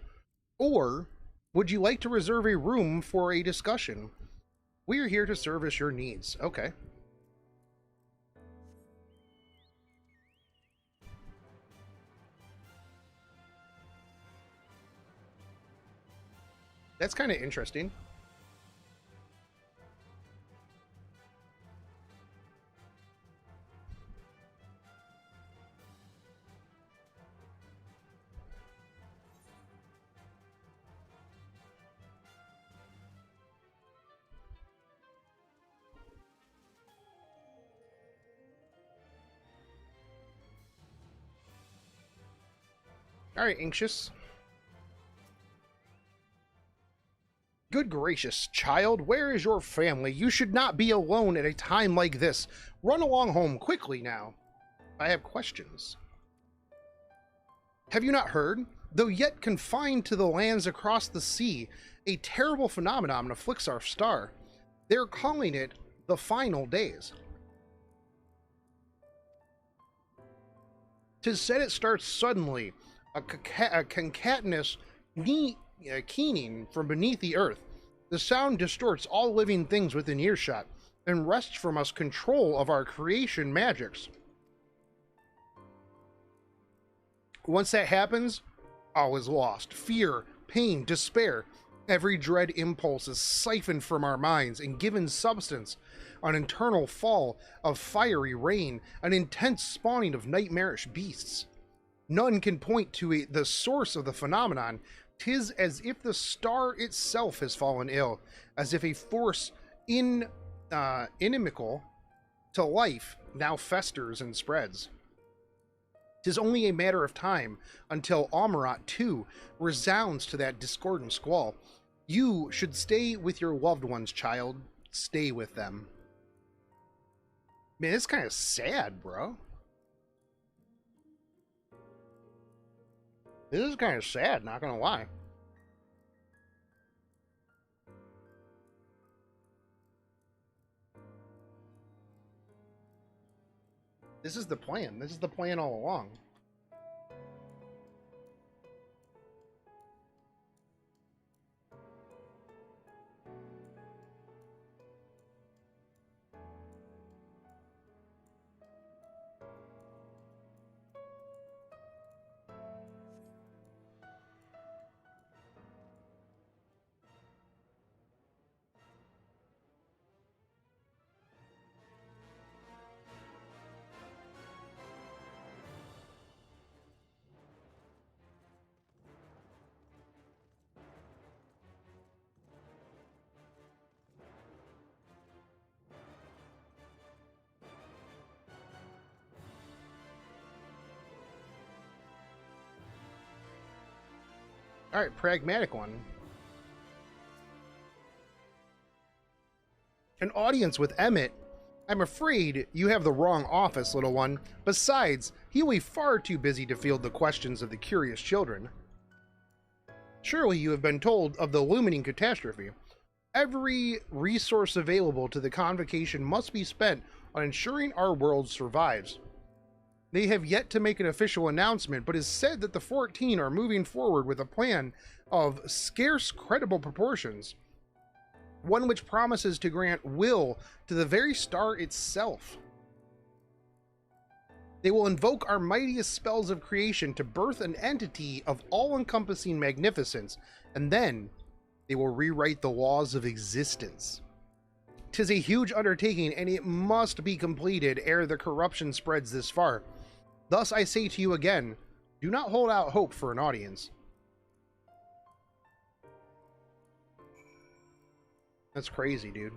Or would you like to reserve a room for a discussion? We are here to service your needs. Okay. That's kind of interesting. All right, anxious. Good gracious, child, where is your family? You should not be alone at a time like this. Run along home quickly now. I have questions. Have you not heard? Though yet confined to the lands across the sea, a terrible phenomenon afflicts our star. They're calling it the final days. 'Tis said it starts suddenly, a concatenous keening from beneath the earth. The sound distorts all living things within earshot, and wrests from us control of our creation magics. Once that happens, all is lost. Fear, pain, despair. Every dread impulse is siphoned from our minds and given substance. An internal fall of fiery rain, an intense spawning of nightmarish beasts. None can point to the source of the phenomenon. 'Tis as if the star itself has fallen ill, as if a force inimical to life now festers and spreads. 'Tis only a matter of time until Amaurot too resounds to that discordant squall. You should stay with your loved ones, child. Stay with them. Man, it's kind of sad, bro. This is kind of sad, not gonna lie. This is the plan. This is the plan all along. All right, pragmatic one. An audience with Emmett? I'm afraid you have the wrong office, little one. Besides, he'll be far too busy to field the questions of the curious children. Surely you have been told of the looming catastrophe. Every resource available to the Convocation must be spent on ensuring our world survives. They have yet to make an official announcement, but it's said that the 14 are moving forward with a plan of scarce credible proportions. One which promises to grant will to the very star itself. They will invoke our mightiest spells of creation to birth an entity of all-encompassing magnificence, and then they will rewrite the laws of existence. 'Tis a huge undertaking, and it must be completed ere the corruption spreads this far. Thus I say to you again, do not hold out hope for an audience. That's crazy, dude.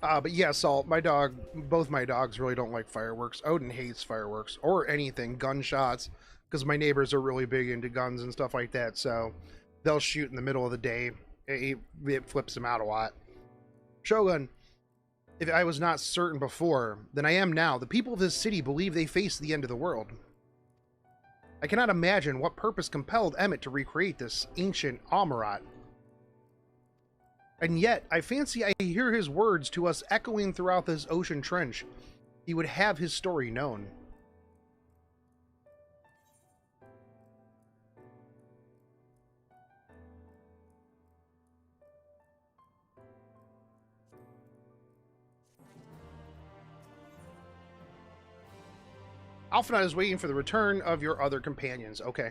But yeah, Salt, both my dogs really don't like fireworks. Odin hates fireworks or anything, gunshots, because my neighbors are really big into guns and stuff like that, so they'll shoot in the middle of the day. It flips them out a lot. Shogun, if I was not certain before, then I am now. The people of this city believe they face the end of the world. I cannot imagine what purpose compelled Emmett to recreate this ancient Amaurot. And yet, I fancy I hear his words to us echoing throughout this ocean trench. He would have his story known. Alphanut is waiting for the return of your other companions. Okay.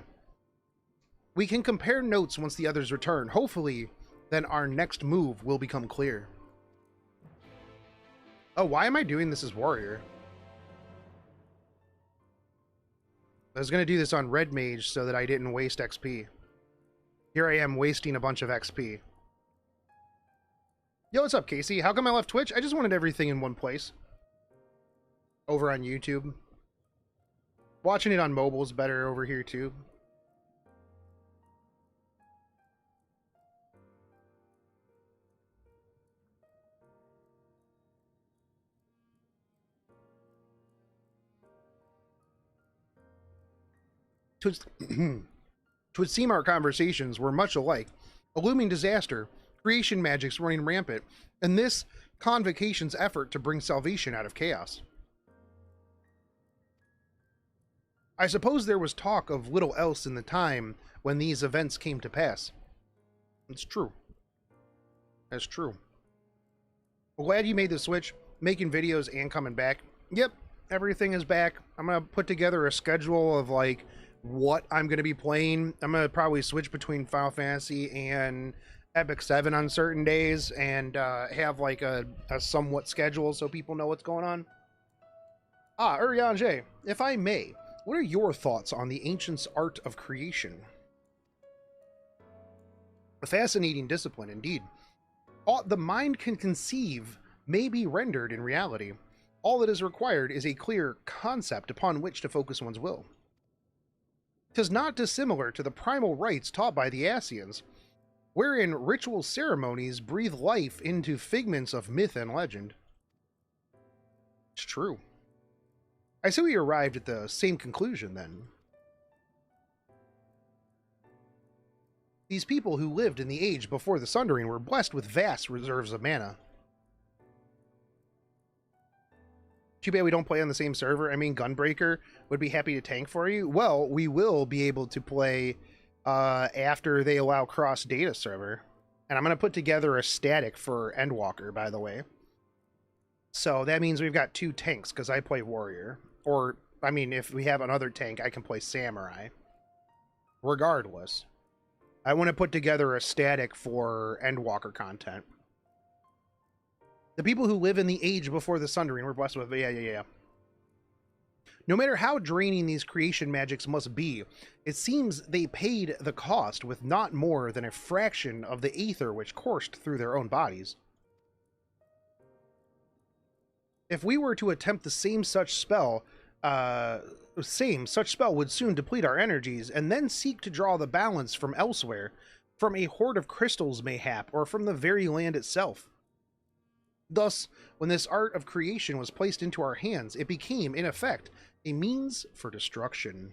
We can compare notes once the others return. Hopefully, then our next move will become clear. Oh, why am I doing this as warrior? I was going to do this on Red Mage so that I didn't waste XP. Here I am wasting a bunch of XP. Yo, what's up, Casey? How come I left Twitch? I just wanted everything in one place. Over on YouTube. Watching it on mobile is better over here, too. Twould seem our conversations were much alike. A looming disaster, creation magics running rampant, and this Convocation's effort to bring salvation out of chaos. I suppose there was talk of little else in the time when these events came to pass. It's true. That's true. Well, glad you made the switch, making videos and coming back. Yep, everything is back. I'm going to put together a schedule of, like, what I'm going to be playing. I'm going to probably switch between Final Fantasy and FF14 on certain days and have, like, a somewhat schedule so people know what's going on. Ah, Uriange, if I may, what are your thoughts on the ancients' art of creation? A fascinating discipline, indeed. All the mind can conceive may be rendered in reality. All that is required is a clear concept upon which to focus one's will. 'Tis not dissimilar to the primal rites taught by the Ascians, wherein ritual ceremonies breathe life into figments of myth and legend. It's true. I see we arrived at the same conclusion, then. These people who lived in the age before the Sundering were blessed with vast reserves of mana. Too bad we don't play on the same server. I mean, Gunbreaker would be happy to tank for you. Well, we will be able to play after they allow cross-data server. And I'm going to put together a static for Endwalker, by the way. So that means we've got 2 tanks, because I play Warrior. Or, I mean, if we have another tank, I can play Samurai. Regardless. I want to put together a static for Endwalker content. The people who live in the age before the Sundering were blessed with... Yeah. No matter how draining these creation magics must be, it seems they paid the cost with not more than a fraction of the aether which coursed through their own bodies. If we were to attempt the same such spell would soon deplete our energies, and then seek to draw the balance from elsewhere, from a hoard of crystals mayhap, or from the very land itself. Thus, when this art of creation was placed into our hands, it became, in effect, a means for destruction.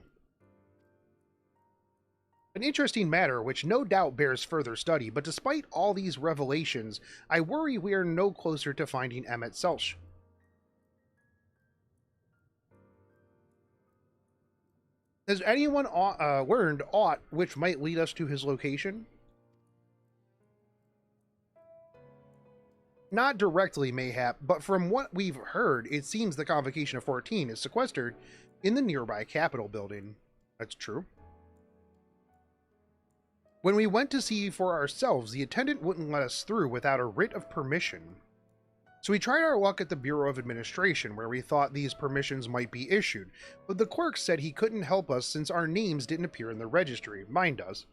An interesting matter which no doubt bears further study, but despite all these revelations, I worry we are no closer to finding Emmet Selch. Has anyone learned aught which might lead us to his location? Not directly, mayhap, but from what we've heard, it seems the Convocation of 14 is sequestered in the nearby Capitol building. That's true. When we went to see for ourselves, the attendant wouldn't let us through without a writ of permission. So we tried our luck at the Bureau of Administration, where we thought these permissions might be issued, but the clerk said he couldn't help us since our names didn't appear in the registry. Mine does.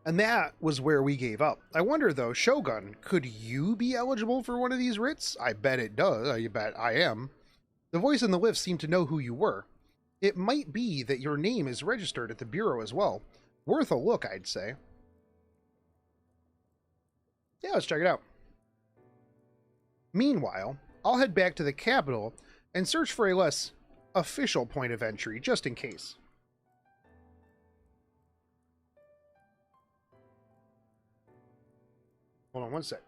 And that was where we gave up. I wonder, though, Shogun, could you be eligible for one of these writs? I bet it does. I bet I am. The voice in the lift seemed to know who you were. It might be that your name is registered at the Bureau as well. Worth a look, I'd say. Yeah, let's check it out. Meanwhile, I'll head back to the Capitol and search for a less official point of entry, just in case. Hold on one sec.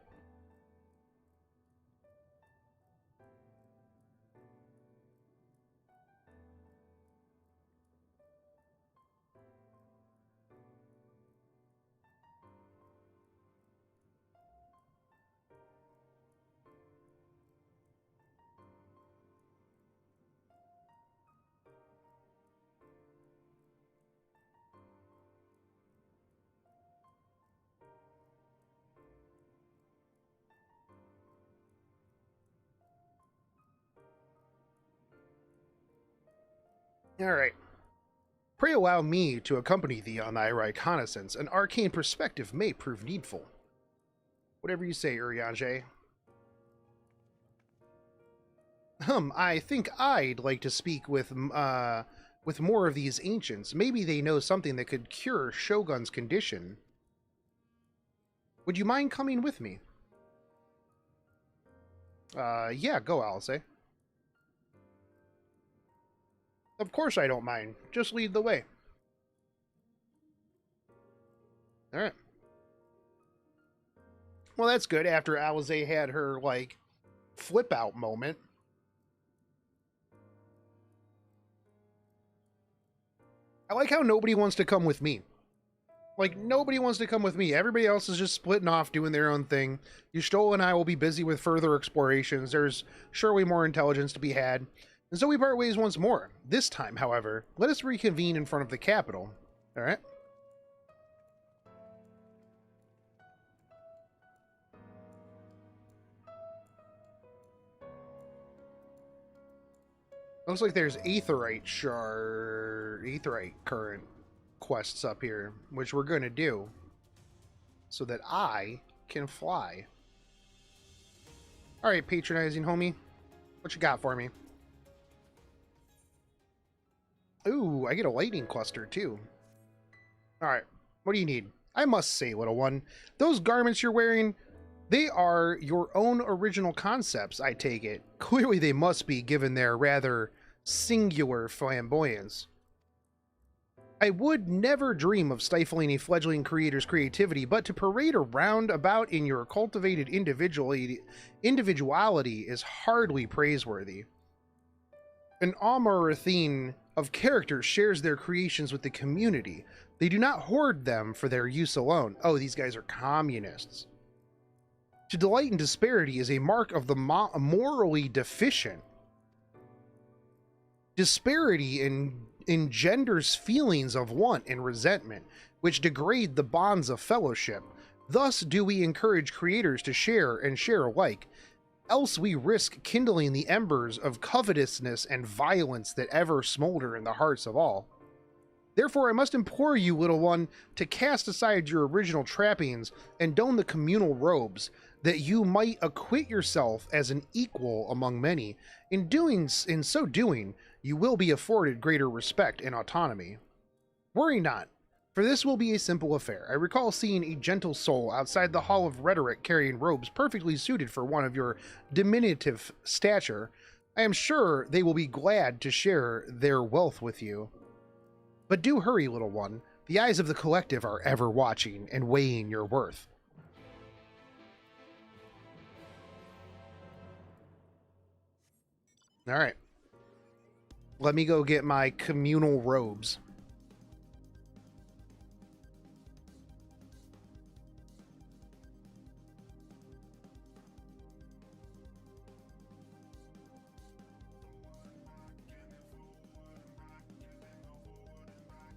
All right. Pray allow me to accompany thee on thy reconnaissance. An arcane perspective may prove needful. Whatever you say, Urianger. I think I'd like to speak with more of these ancients. Maybe they know something that could cure Shogun's condition. Would you mind coming with me? Yeah, go, Alcé. Of course I don't mind. Just lead the way. Alright. Well, that's good after Alcé had her, like, flip-out moment. I like how nobody wants to come with me. Like, nobody wants to come with me. Everybody else is just splitting off, doing their own thing. Yustol and I will be busy with further explorations. There's surely more intelligence to be had. And so we part ways once more. This time, however, let us reconvene in front of the capital. Alright? Looks like there's Aetheryte current quests up here, which we're going to do so that I can fly. Alright, patronizing homie. What you got for me? Ooh, I get a lightning cluster too. Alright, what do you need? I must say, little one, those garments you're wearing, they are your own original concepts, I take it. Clearly they must be, given their rather singular flamboyance. I would never dream of stifling a fledgling creator's creativity, but to parade around about in your cultivated individuality is hardly praiseworthy. An Amaurot of characters shares their creations with the community. They do not hoard them for their use alone. Oh, these guys are communists. To delight in disparity is a mark of the morally deficient. Disparity engenders feelings of want and resentment, which degrade the bonds of fellowship. Thus do we encourage creators to share and share alike. Else we risk kindling the embers of covetousness and violence that ever smolder in the hearts of all. Therefore I must implore you, little one, to cast aside your original trappings and don the communal robes, that you might acquit yourself as an equal among many. In so doing, you will be afforded greater respect and autonomy. Worry not, for this will be a simple affair. I recall seeing a gentle soul outside the Hall of Rhetoric carrying robes perfectly suited for one of your diminutive stature. I am sure they will be glad to share their wealth with you. But do hurry, little one. The eyes of the collective are ever watching and weighing your worth. All right. Let me go get my communal robes.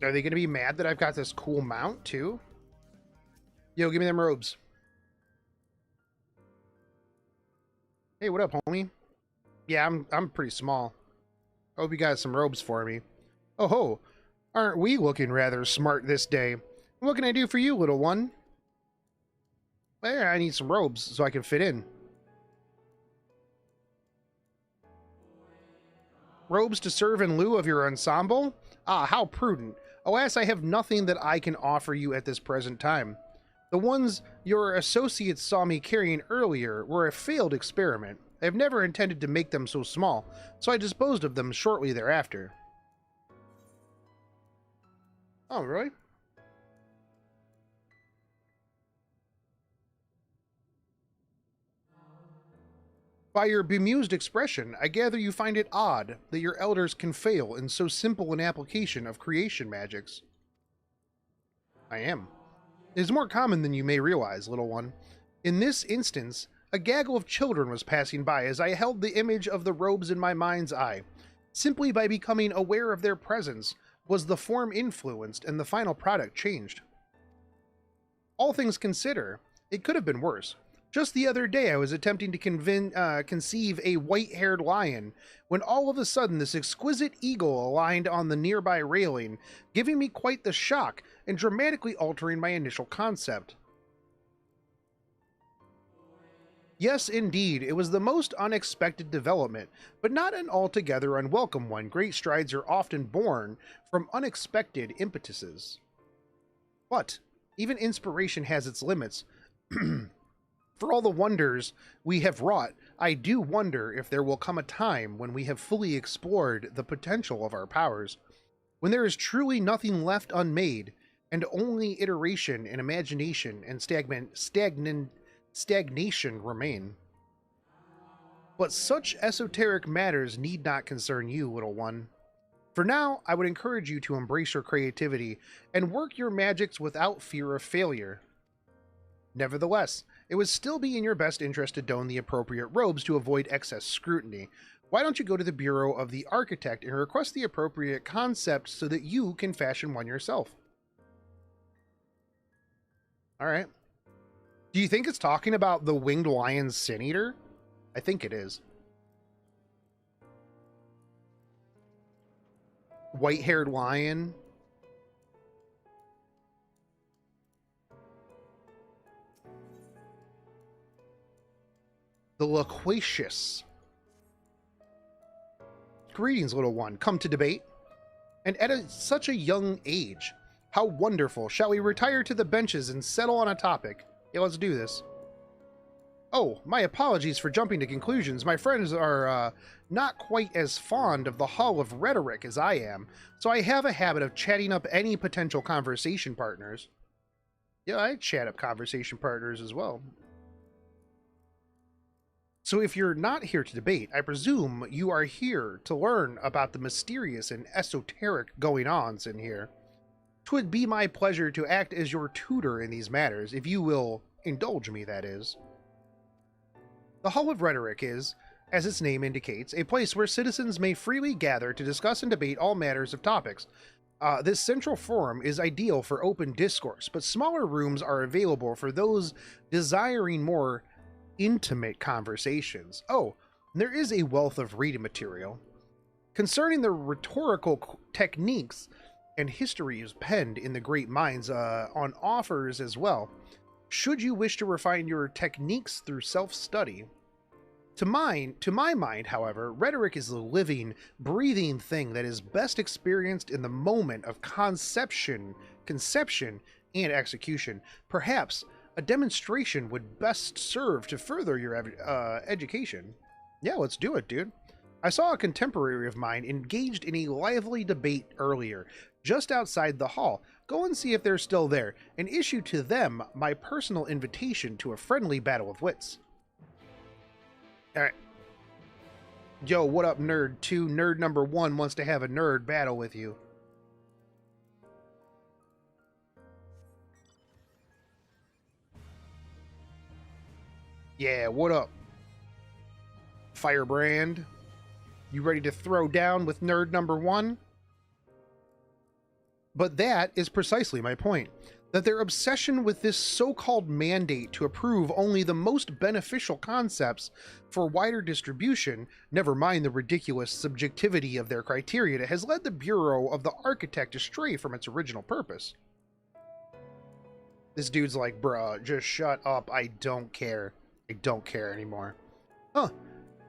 Are they going to be mad that I've got this cool mount too? Yo, give me them robes. Hey, what up, homie? Yeah, I'm pretty small. Hope you got some robes for me. Oh ho, aren't we looking rather smart this day? What can I do for you, little one? Well, I need some robes so I can fit in. Robes to serve in lieu of your ensemble? Ah, how prudent. Alas, I have nothing that I can offer you at this present time. The ones your associates saw me carrying earlier were a failed experiment. I have never intended to make them so small, so I disposed of them shortly thereafter. Oh, really? By your bemused expression, I gather you find it odd that your elders can fail in so simple an application of creation magics. I am. It is more common than you may realize, little one. In this instance, a gaggle of children was passing by as I held the image of the robes in my mind's eye. Simply by becoming aware of their presence was the form influenced and the final product changed. All things considered, it could have been worse. Just the other day I was attempting to conceive a white-haired lion, when all of a sudden this exquisite eagle aligned on the nearby railing, giving me quite the shock and dramatically altering my initial concept. Yes, indeed, it was the most unexpected development, but not an altogether unwelcome one. Great strides are often born from unexpected impetuses. But even inspiration has its limits. For all the wonders we have wrought, I do wonder if there will come a time when we have fully explored the potential of our powers, when there is truly nothing left unmade, and only iteration and imagination and stagnation remain. But such esoteric matters need not concern you, little one. For now, I would encourage you to embrace your creativity and work your magics without fear of failure. Nevertheless, it would still be in your best interest to don the appropriate robes to avoid excess scrutiny. Why don't you go to the Bureau of the Architect and request the appropriate concept so that you can fashion one yourself? Alright. Do you think it's talking about the winged lion sin eater? I think it is. White-haired lion. The loquacious. Greetings, little one. Come to debate? And at such a young age. How wonderful. Shall we retire to the benches and settle on a topic? Yeah, let's do this. Oh, my apologies for jumping to conclusions. My friends are not quite as fond of the Hall of Rhetoric as I am, so I have a habit of chatting up any potential conversation partners. Yeah, I chat up conversation partners as well. So if you're not here to debate, I presume you are here to learn about the mysterious and esoteric going-ons in here. 'Twould be my pleasure to act as your tutor in these matters, if you will indulge me, that is. The Hall of Rhetoric is, as its name indicates, a place where citizens may freely gather to discuss and debate all matters of topics. This central forum is ideal for open discourse, but smaller rooms are available for those desiring more intimate conversations. Oh, there is a wealth of reading material. Concerning the rhetorical techniques and histories penned in the great minds on offers as well, should you wish to refine your techniques through self-study. To my mind, however, rhetoric is the living, breathing thing that is best experienced in the moment of conception, and execution. Perhaps a demonstration would best serve to further your education. Yeah, let's do it, dude. I saw a contemporary of mine engaged in a lively debate earlier, just outside the hall. Go and see if they're still there, and issue to them my personal invitation to a friendly battle of wits. Alright. Yo, what up, nerd 2? Nerd number 1 wants to have a nerd battle with you. Yeah, what up? Firebrand? You ready to throw down with nerd number 1? But that is precisely my point. That their obsession with this so-called mandate to approve only the most beneficial concepts for wider distribution, never mind the ridiculous subjectivity of their criteria, has led the Bureau of the Architect astray from its original purpose. This dude's like, bruh, just shut up. I don't care. I don't care anymore. Huh.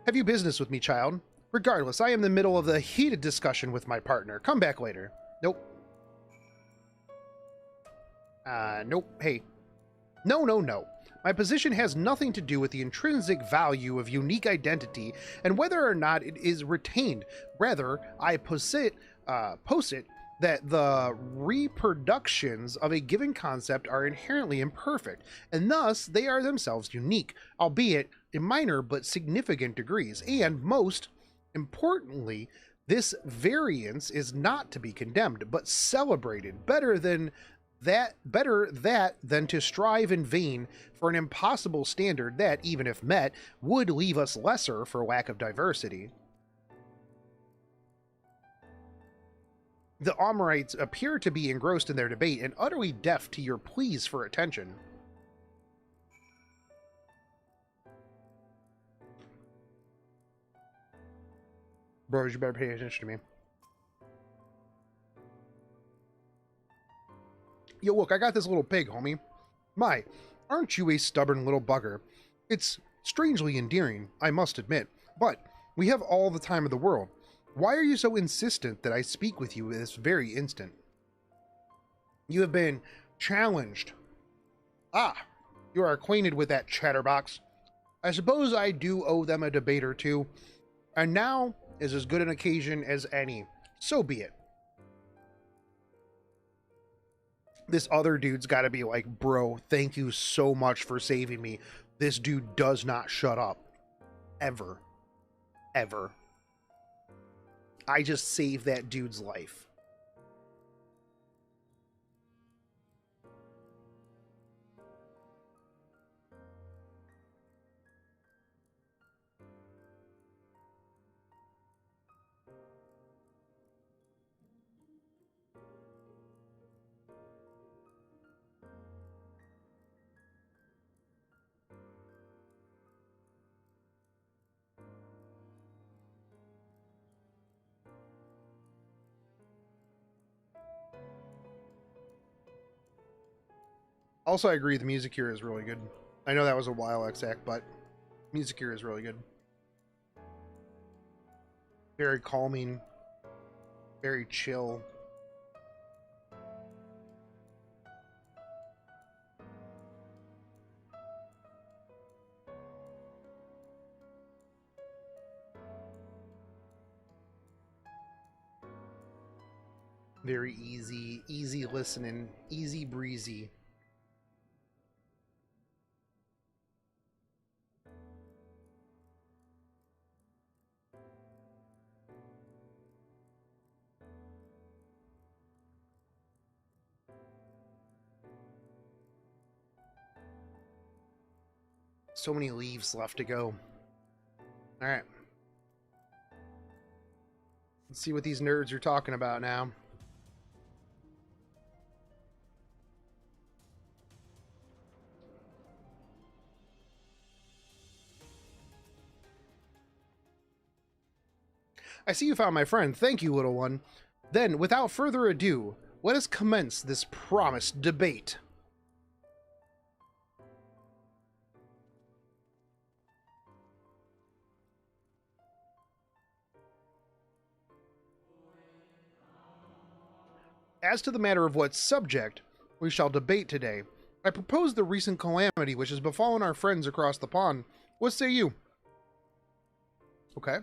Have you business with me, child? Regardless, I am in the middle of a heated discussion with my partner. Come back later. Nope. Nope. Hey. No. My position has nothing to do with the intrinsic value of unique identity and whether or not it is retained. Rather, I posit that the reproductions of a given concept are inherently imperfect, and thus they are themselves unique, albeit in minor but significant degrees, and most importantly, this variance is not to be condemned, but celebrated. Better that than to strive in vain for an impossible standard that, even if met, would leave us lesser for lack of diversity. The Amaurites appear to be engrossed in their debate and utterly deaf to your pleas for attention. Bros, you better pay attention to me. Yo, look, I got this little pig, homie. My, aren't you a stubborn little bugger? It's strangely endearing, I must admit, but we have all the time of the world. Why are you so insistent that I speak with you this very instant? You have been challenged. Ah, you are acquainted with that chatterbox. I suppose I do owe them a debate or two, and now is as good an occasion as any. So be it. This other dude's got to be like, bro, thank you so much for saving me. This dude does not shut up. Ever. Ever. I just saved that dude's life. Also, I agree the music here is really good. I know that was a while exact, but music here is really good. Very calming. Very chill. Very easy listening, easy breezy. So many leaves left to go. All right. Let's see what these nerds are talking about now. I see you found my friend. Thank you, little one. Then, without further ado, let us commence this promised debate. As to the matter of what subject we shall debate today, I propose the recent calamity which has befallen our friends across the pond. What say you? Okay.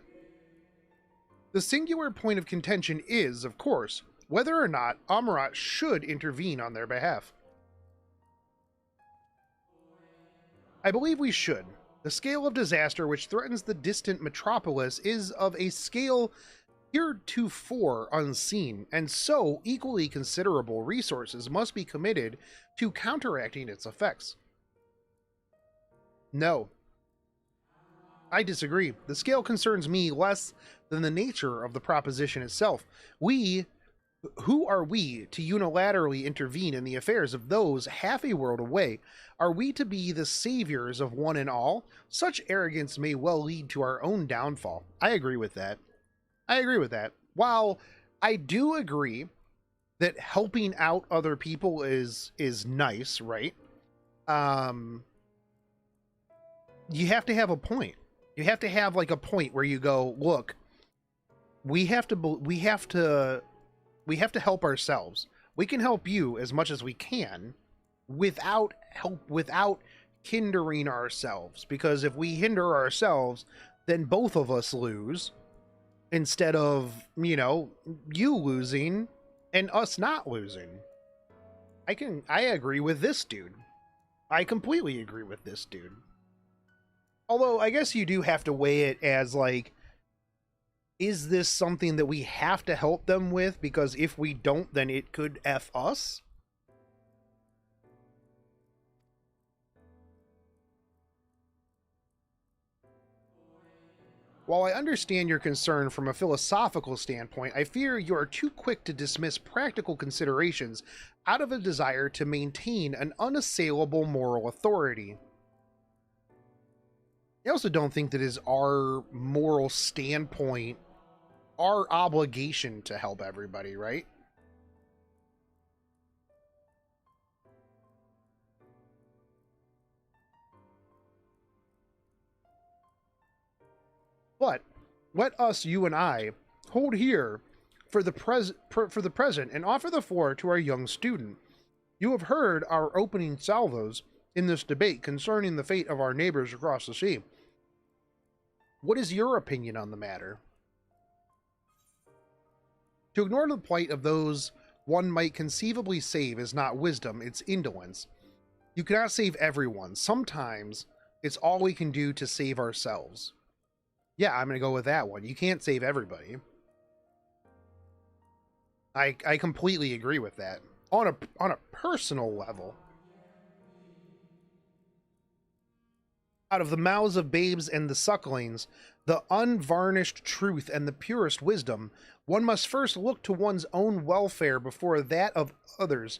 The singular point of contention is, of course, whether or not Amaurot should intervene on their behalf. I believe we should. The scale of disaster which threatens the distant metropolis is of a scale heretofore unseen, and so equally considerable resources must be committed to counteracting its effects. No. I disagree. The scale concerns me less than the nature of the proposition itself. Who are we to unilaterally intervene in the affairs of those half a world away? Are we to be the saviors of one and all? Such arrogance may well lead to our own downfall. I agree with that. I agree with that. While I do agree that helping out other people is nice, right? You have to have a point. You have to have like a point where you go, look, we have to help ourselves. We can help you as much as we can without hindering ourselves, because if we hinder ourselves, then both of us lose. Instead of, you losing and us not losing. I agree with this dude. I completely agree with this dude. Although I guess you do have to weigh it as like, is this something that we have to help them with? Because if we don't, then it could F us. While I understand your concern from a philosophical standpoint, I fear you are too quick to dismiss practical considerations out of a desire to maintain an unassailable moral authority. I also don't think that is our moral standpoint, our obligation to help everybody, right? But let us, you and I, hold here for the present and offer the floor to our young student. You have heard our opening salvos in this debate concerning the fate of our neighbors across the sea. What is your opinion on the matter? To ignore the plight of those one might conceivably save is not wisdom, it's indolence. You cannot save everyone. Sometimes it's all we can do to save ourselves. Yeah, I'm going to go with that one. You can't save everybody. I completely agree with that. On a personal level. Out of the mouths of babes and the sucklings, the unvarnished truth and the purest wisdom, one must first look to one's own welfare before that of others.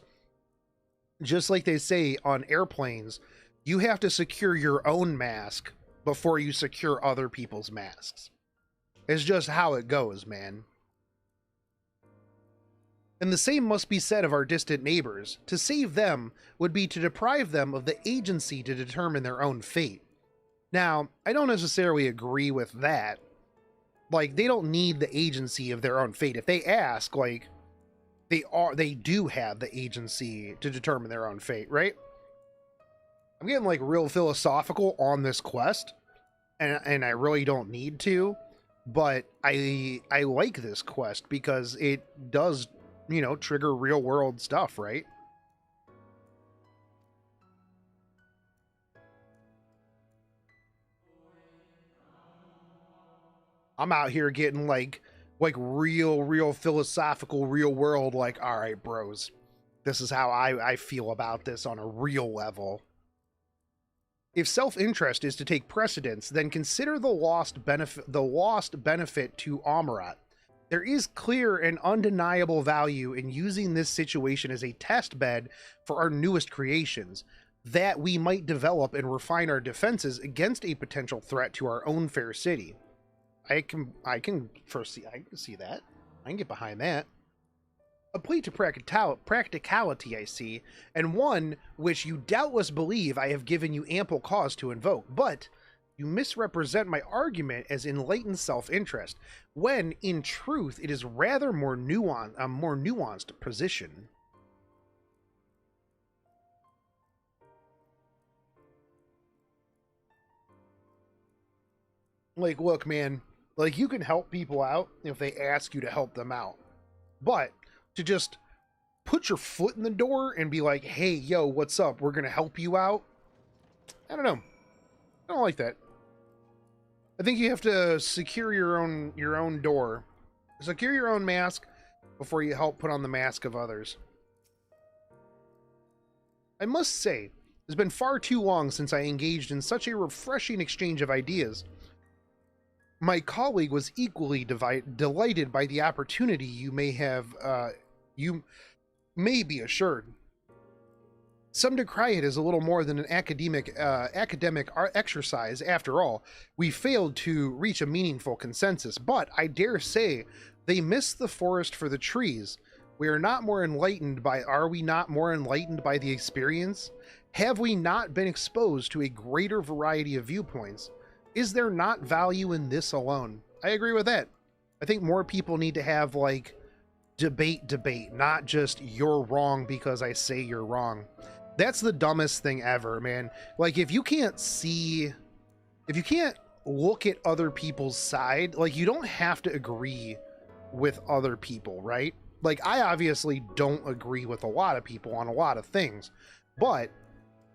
Just like they say on airplanes, you have to secure your own mask before you secure other people's masks. It's just how it goes, man. And the same must be said of our distant neighbors. To save them would be to deprive them of the agency to determine their own fate. Now, I don't necessarily agree with that. Like, they don't need the agency of their own fate. If they ask, like, they do have the agency to determine their own fate, right? I'm getting like real philosophical on this quest, and I really don't need to, but I like this quest because it does, you know, trigger real world stuff, right? I'm out here getting like real philosophical, real world, like, all right, bros, this is how I feel about this on a real level. If self-interest is to take precedence, then consider the lost benefit to Amaurot. There is clear and undeniable value in using this situation as a test bed for our newest creations, that we might develop and refine our defenses against a potential threat to our own fair city. I can see that. I can get behind that. A plea to practicality, I see, and one which you doubtless believe I have given you ample cause to invoke, but you misrepresent my argument as enlightened self-interest, when, in truth, it is rather a more nuanced position. Like, look, man, like, you can help people out if they ask you to help them out, but to just put your foot in the door and be like, hey, yo, what's up? We're going to help you out. I don't know. I don't like that. I think you have to secure your own door. Secure your own mask before you help put on the mask of others. I must say, it's been far too long since I engaged in such a refreshing exchange of ideas. My colleague was equally delighted by the opportunity you may be assured. Some decry it as a little more than an academic exercise. After all, we failed to reach a meaningful consensus, but I dare say they missed the forest for the trees. Are we not more enlightened by the experience? Have we not been exposed to a greater variety of viewpoints? Is there not value in this alone? I agree with that. I think more people need to have, like, debate, not just you're wrong because I say you're wrong. That's the dumbest thing ever, man. Like, if you can't look at other people's side, like, you don't have to agree with other people, right? Like, I obviously don't agree with a lot of people on a lot of things, but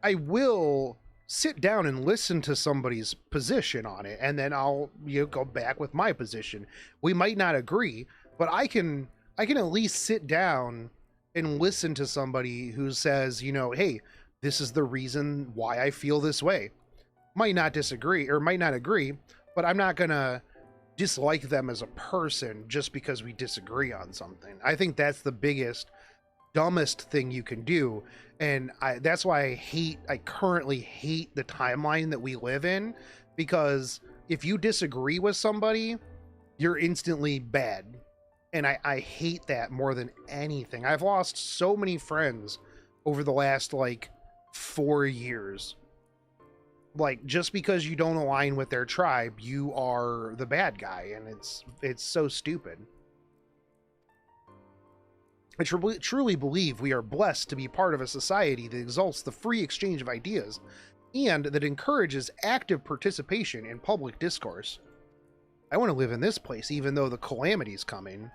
I will sit down and listen to somebody's position on it, and then I'll go back with my position. We might not agree, but I can at least sit down and listen to somebody who says, hey, this is the reason why I feel this way. Might not disagree or might not agree, but I'm not gonna dislike them as a person just because we disagree on something. I think that's the biggest, dumbest thing you can do. And that's why I currently hate the timeline that we live in, because if you disagree with somebody, you're instantly bad. And I hate that more than anything. I've lost so many friends over the last 4 years. Just because you don't align with their tribe, you are the bad guy, and it's so stupid. I truly believe we are blessed to be part of a society that exalts the free exchange of ideas and that encourages active participation in public discourse. I want to live in this place even though the calamity's coming.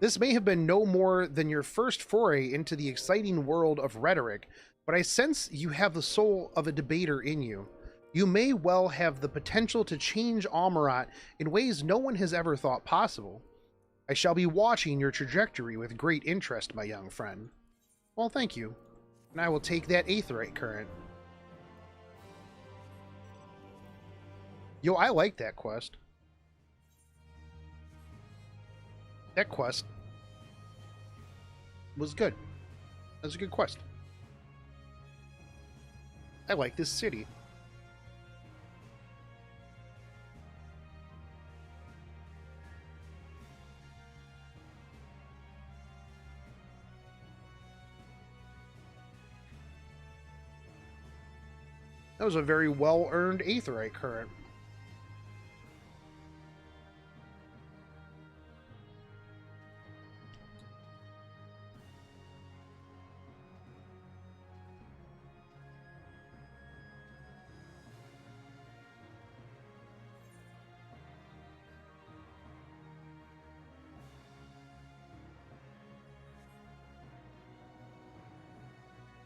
This may have been no more than your first foray into the exciting world of rhetoric, but I sense you have the soul of a debater in you. You may well have the potential to change Amaurot in ways no one has ever thought possible. I shall be watching your trajectory with great interest, my young friend. Well, thank you. And I will take that aetheryte current. Yo, I like that quest. That quest was good. That was a good quest. I like this city. That was a very well-earned aetheryte current.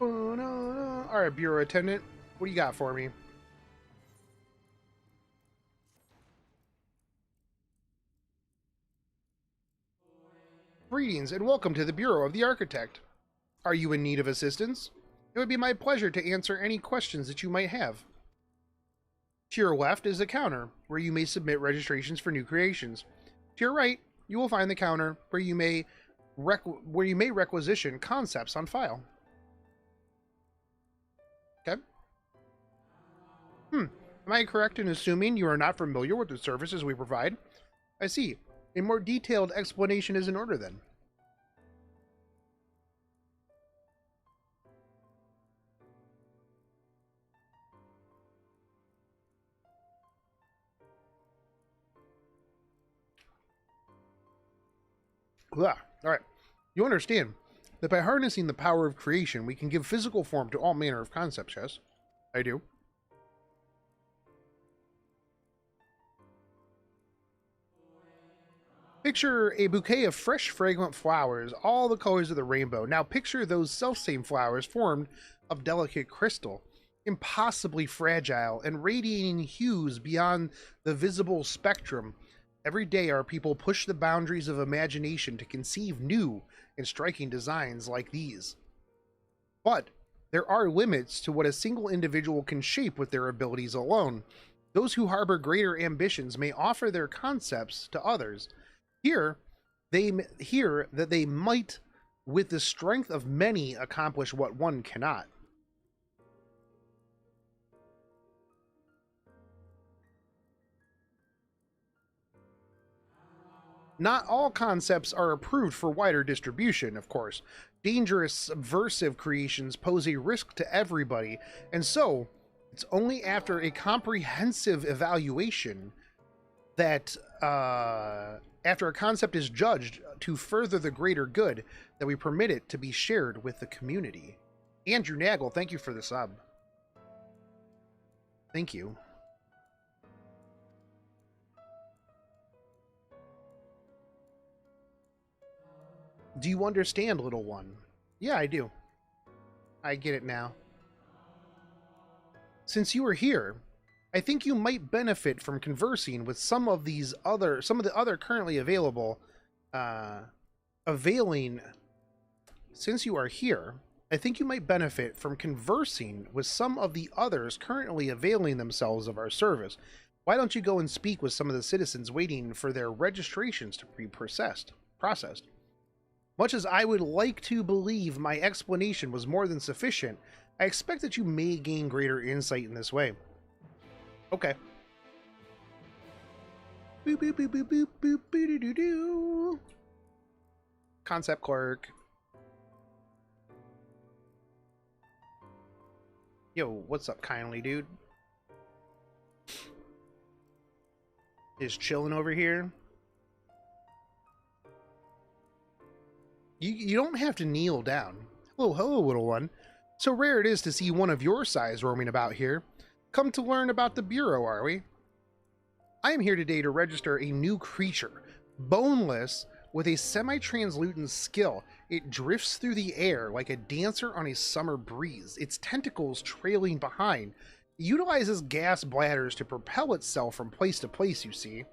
Oh, no. All right, bureau attendant, what do you got for me? Greetings and welcome to the Bureau of the Architect. Are you in need of assistance? It would be my pleasure to answer any questions that you might have. To your left is a counter where you may submit registrations for new creations. To your right, you will find the counter where you may requisition concepts on file. Okay. Am I correct in assuming you are not familiar with the services we provide? I see. A more detailed explanation is in order then. All right. You understand that by harnessing the power of creation, we can give physical form to all manner of concepts, yes? I do. Picture a bouquet of fresh, fragrant flowers, all the colors of the rainbow. Now picture those self-same flowers formed of delicate crystal, impossibly fragile and radiating hues beyond the visible spectrum. Every day our people push the boundaries of imagination to conceive new and striking designs like these. But there are limits to what a single individual can shape with their abilities alone. Those who harbor greater ambitions may offer their concepts to others. Here, that they might, with the strength of many, accomplish what one cannot. Not all concepts are approved for wider distribution, of course. Dangerous, subversive creations pose a risk to everybody, and so it's only after a comprehensive evaluation that after a concept is judged to further the greater good that we permit it to be shared with the community. Andrew Nagel, thank you for the sub. Thank you. Do you understand, little one? Yeah, I do. I get it now. Since you are here, I think you might benefit from conversing with some of the other currently available, Since you are here, I think you might benefit from conversing with some of the others currently availing themselves of our service. Why don't you go and speak with some of the citizens waiting for their registrations to be processed? Much as I would like to believe my explanation was more than sufficient, I expect that you may gain greater insight in this way. Okay. Boop, boop, boop, boop, boop, boop, boop, doo, doo. Concept clerk. Yo, what's up, kindly dude? Just chilling over here. You don't have to kneel down. Hello, little one. So rare it is to see one of your size roaming about here. Come to learn about the Bureau, are we? I am here today to register a new creature, boneless, with a semi-translucent skill. It drifts through the air like a dancer on a summer breeze, its tentacles trailing behind. It utilizes gas bladders to propel itself from place to place, you see.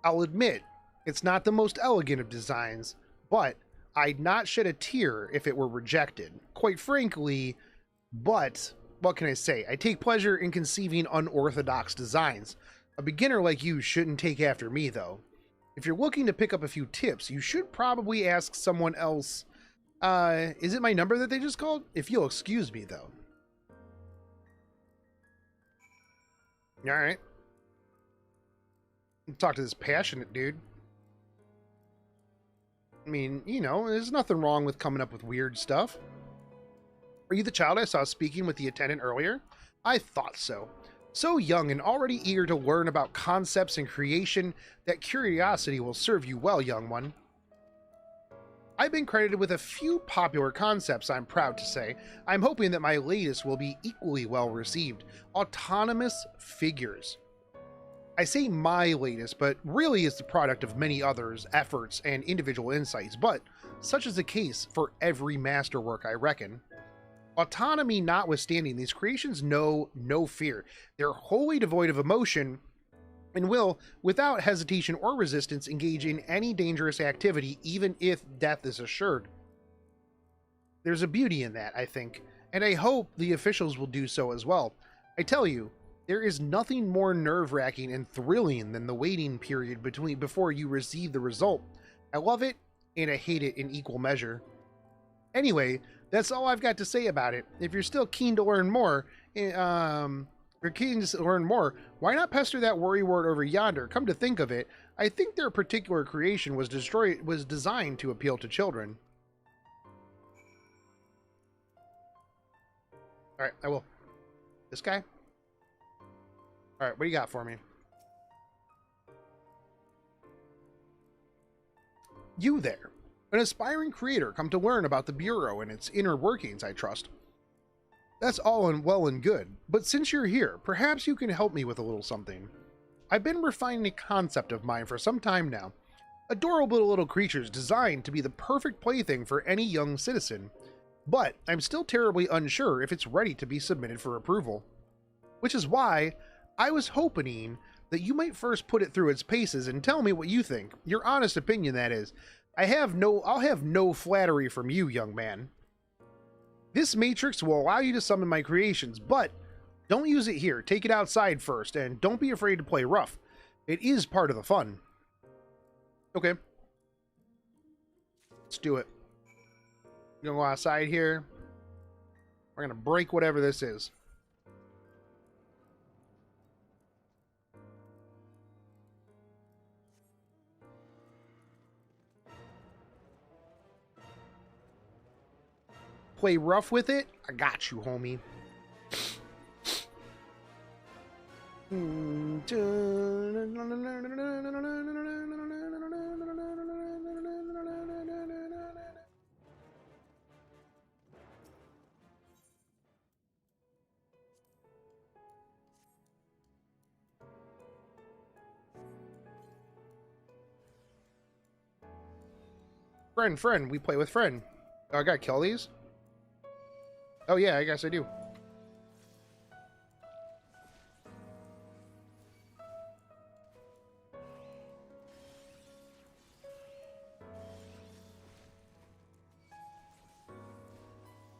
I'll admit, it's not the most elegant of designs, but I'd not shed a tear if it were rejected. Quite frankly, but what can I say? I take pleasure in conceiving unorthodox designs. A beginner like you shouldn't take after me, though. If you're looking to pick up a few tips, you should probably ask someone else. Is it my number that they just called? If you'll excuse me, though. Alright. Talk to this passionate dude. I mean, you know, there's nothing wrong with coming up with weird stuff. Are you the child I saw speaking with the attendant earlier? I thought so. So young and already eager to learn about concepts and creation, that curiosity will serve you well, young one. I've been credited with a few popular concepts, I'm proud to say. I'm hoping that my latest will be equally well received. Autonomous figures. I say my latest, but really it's the product of many others' efforts and individual insights, but such is the case for every masterwork, I reckon. Autonomy notwithstanding, these creations know no fear. They're wholly devoid of emotion and will, without hesitation or resistance, engage in any dangerous activity, even if death is assured. There's a beauty in that, I think, and I hope the officials will do so as well. I tell you, there is nothing more nerve-wracking and thrilling than the waiting period before you receive the result. I love it, and I hate it in equal measure. Anyway, that's all I've got to say about it. If you're still keen to learn more, why not pester that worrywart over yonder? Come to think of it, I think their particular creation was designed to appeal to children. Alright, I will. This guy? Alright, what do you got for me? You there. An aspiring creator come to learn about the Bureau and its inner workings, I trust. That's all well and good, but since you're here, perhaps you can help me with a little something. I've been refining a concept of mine for some time now. Adorable little creatures designed to be the perfect plaything for any young citizen. But I'm still terribly unsure if it's ready to be submitted for approval. Which is why I was hoping that you might first put it through its paces and tell me what you think. Your honest opinion, that is. I'll have no flattery from you, young man. This matrix will allow you to summon my creations, but don't use it here. Take it outside first, and don't be afraid to play rough. It is part of the fun. Okay. Let's do it. We're gonna go outside here. We're gonna break whatever this is. Play rough with it? I got you, homie. Friend, we play with friend. Oh, I gotta kill these? Oh yeah, I guess I do.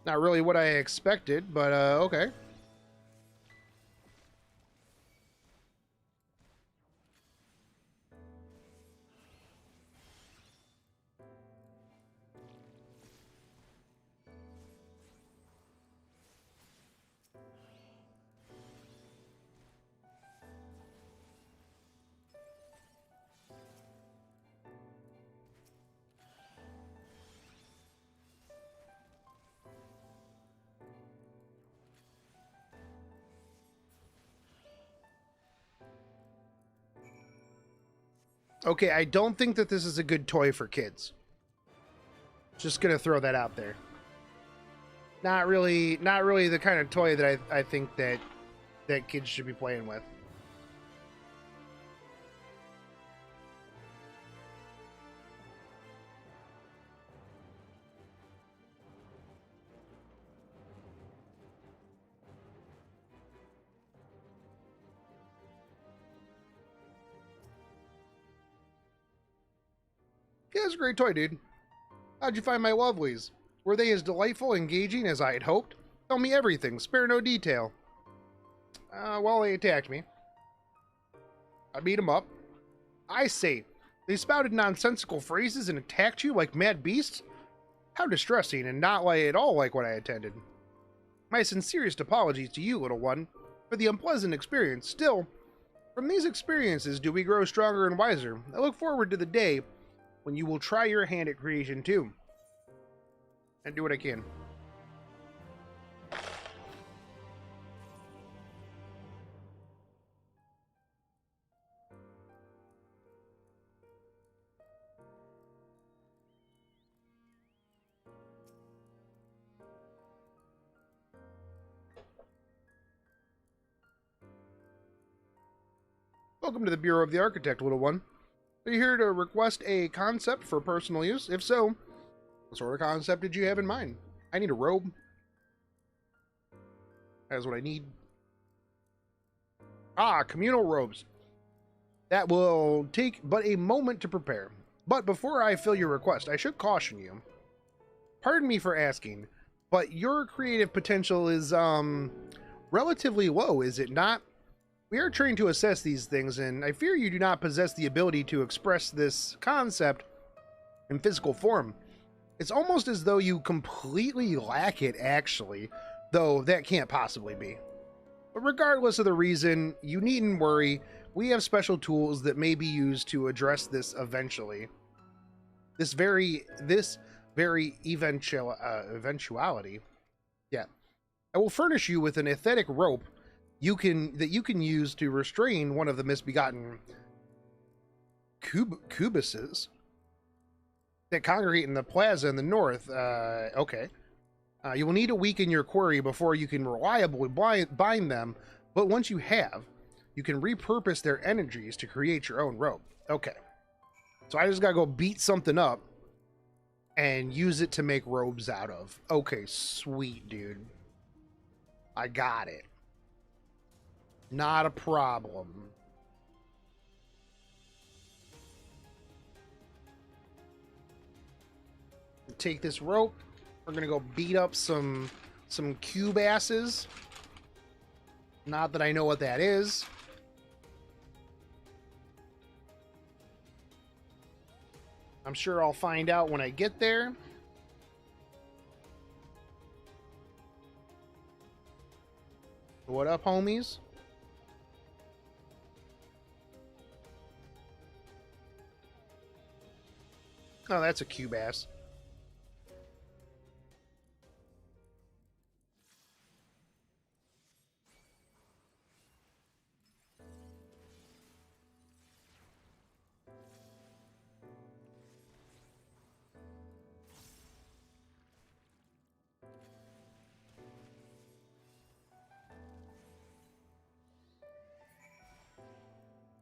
Not really what I expected, but okay. Okay, I don't think that this is a good toy for kids. Just gonna throw that out there. Not really the kind of toy that I think that kids should be playing with. Yeah, it's a great toy, dude. How'd you find my lovelies? Were they as delightful, engaging as I had hoped? Tell me everything, spare no detail. Well, they attacked me. I beat them up. I say, they spouted nonsensical phrases and attacked you like mad beasts? How distressing, and not at all like what I intended. My sincerest apologies to you, little one, for the unpleasant experience. Still, from these experiences do we grow stronger and wiser. I look forward to the day when you will try your hand at creation too. And do what I can. Welcome to the Bureau of the Architect, little one. Are you here to request a concept for personal use? If so, what sort of concept did you have in mind? I need a robe. That's what I need. Ah, communal robes. That will take but a moment to prepare. But before I fill your request, I should caution you. Pardon me for asking, but your creative potential is, relatively low, is it not? We are trained to assess these things, and I fear you do not possess the ability to express this concept in physical form. It's almost as though you completely lack it, actually, though that can't possibly be. But regardless of the reason, you needn't worry. We have special tools that may be used to address this eventually. This very eventuality. Yeah. I will furnish you with an aesthetic rope that you can use to restrain one of the misbegotten cubuses that congregate in the plaza in the north. Okay. You will need to weaken your quarry before you can reliably bind them, but once you have, you can repurpose their energies to create your own rope. Okay. So I just gotta go beat something up and use it to make robes out of. Okay, sweet, dude. I got it. Not a problem. Take this rope. We're gonna go beat up some cube asses. Not that I know what that is. I'm sure I'll find out when I get there. What up, homies? Oh, that's a cube ass.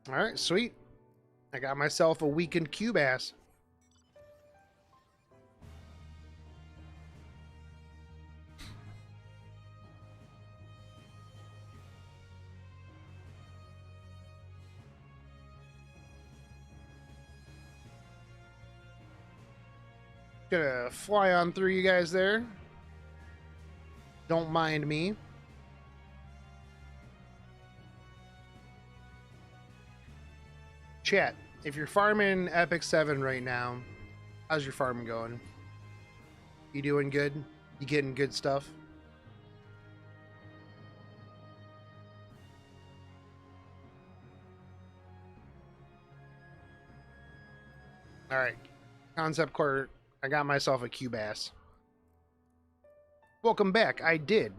All right, sweet. I got myself a weakened cube ass. Gonna fly on through you guys there. Don't mind me. Chat, if you're farming FF14 right now, how's your farming going? You doing good? You getting good stuff? Alright. Concept court. I got myself a Cubase. Welcome back. I did.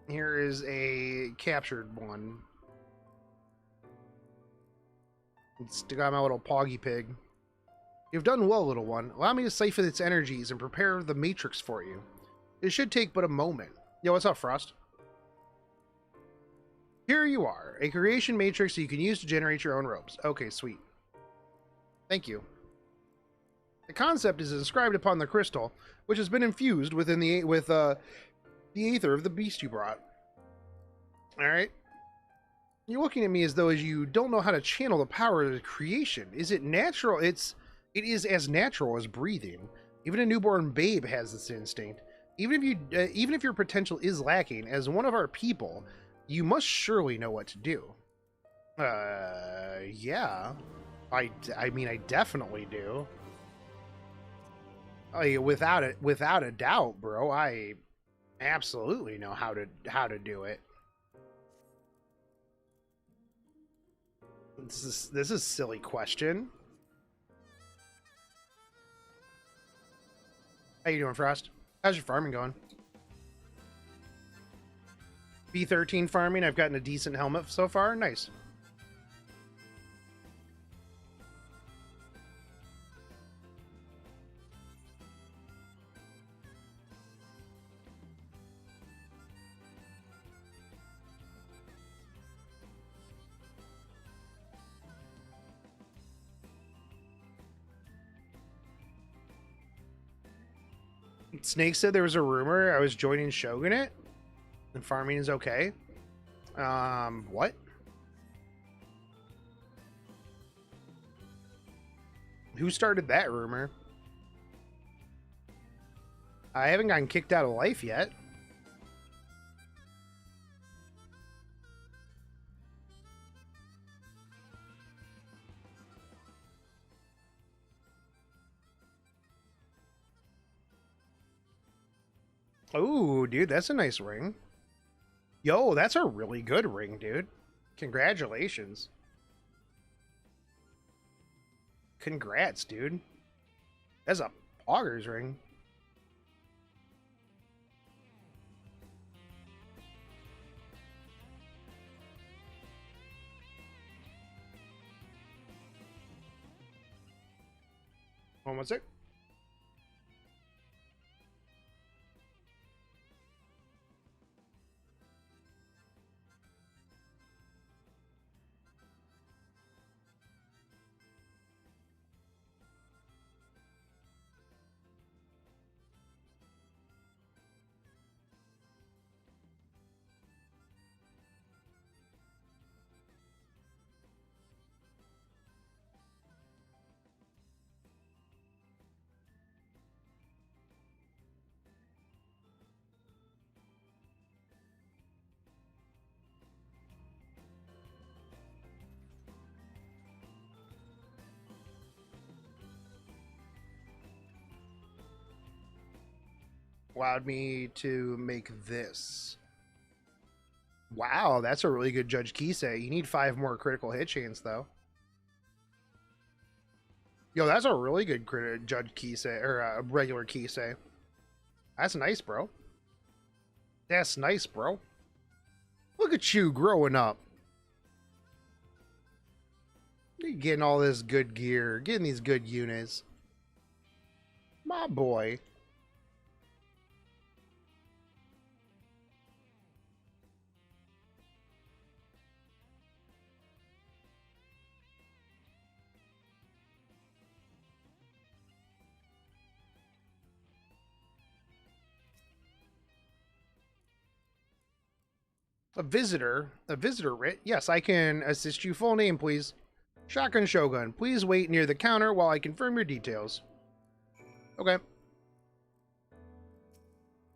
Here is a captured one. Stick on my little poggy pig. You've done well, little one. Allow me to siphon its energies and prepare the matrix for you. It should take but a moment. Yo, what's up, Frost? Here you are, a creation matrix that you can use to generate your own robes. Okay, sweet. Thank you. The concept is inscribed upon the crystal, which has been infused within the aether of the beast you brought. All right. You're looking at me as though you don't know how to channel the power of the creation. Is it natural? It is as natural as breathing. Even a newborn babe has this instinct. Even if your potential is lacking, as one of our people, you must surely know what to do. Yeah. I mean, I definitely do. Without a doubt, bro. I absolutely know how to do it. This is a silly question. How you doing, Frost? How's your farming going? B13 farming. I've gotten a decent helmet so far. Nice. Snake said there was a rumor I was joining Shogun and farming is okay. What? Who started that rumor? I haven't gotten kicked out of life yet. Oh, dude, that's a nice ring. Yo, that's a really good ring, dude. Congratulations. Congrats, dude. That's a Augur's ring. Hold on one sec. Allowed me to make this. Wow, that's a really good Judge Kisei. You need 5 more critical hit chains, though. Yo, that's a really good Judge Kisei, or regular Kisei. That's nice, bro. That's nice, bro. Look at you growing up. You're getting all this good gear, getting these good units. My boy. A visitor writ. Yes, I can assist you. Full name, please. Shotgun Shogun. Please wait near the counter while I confirm your details. Okay.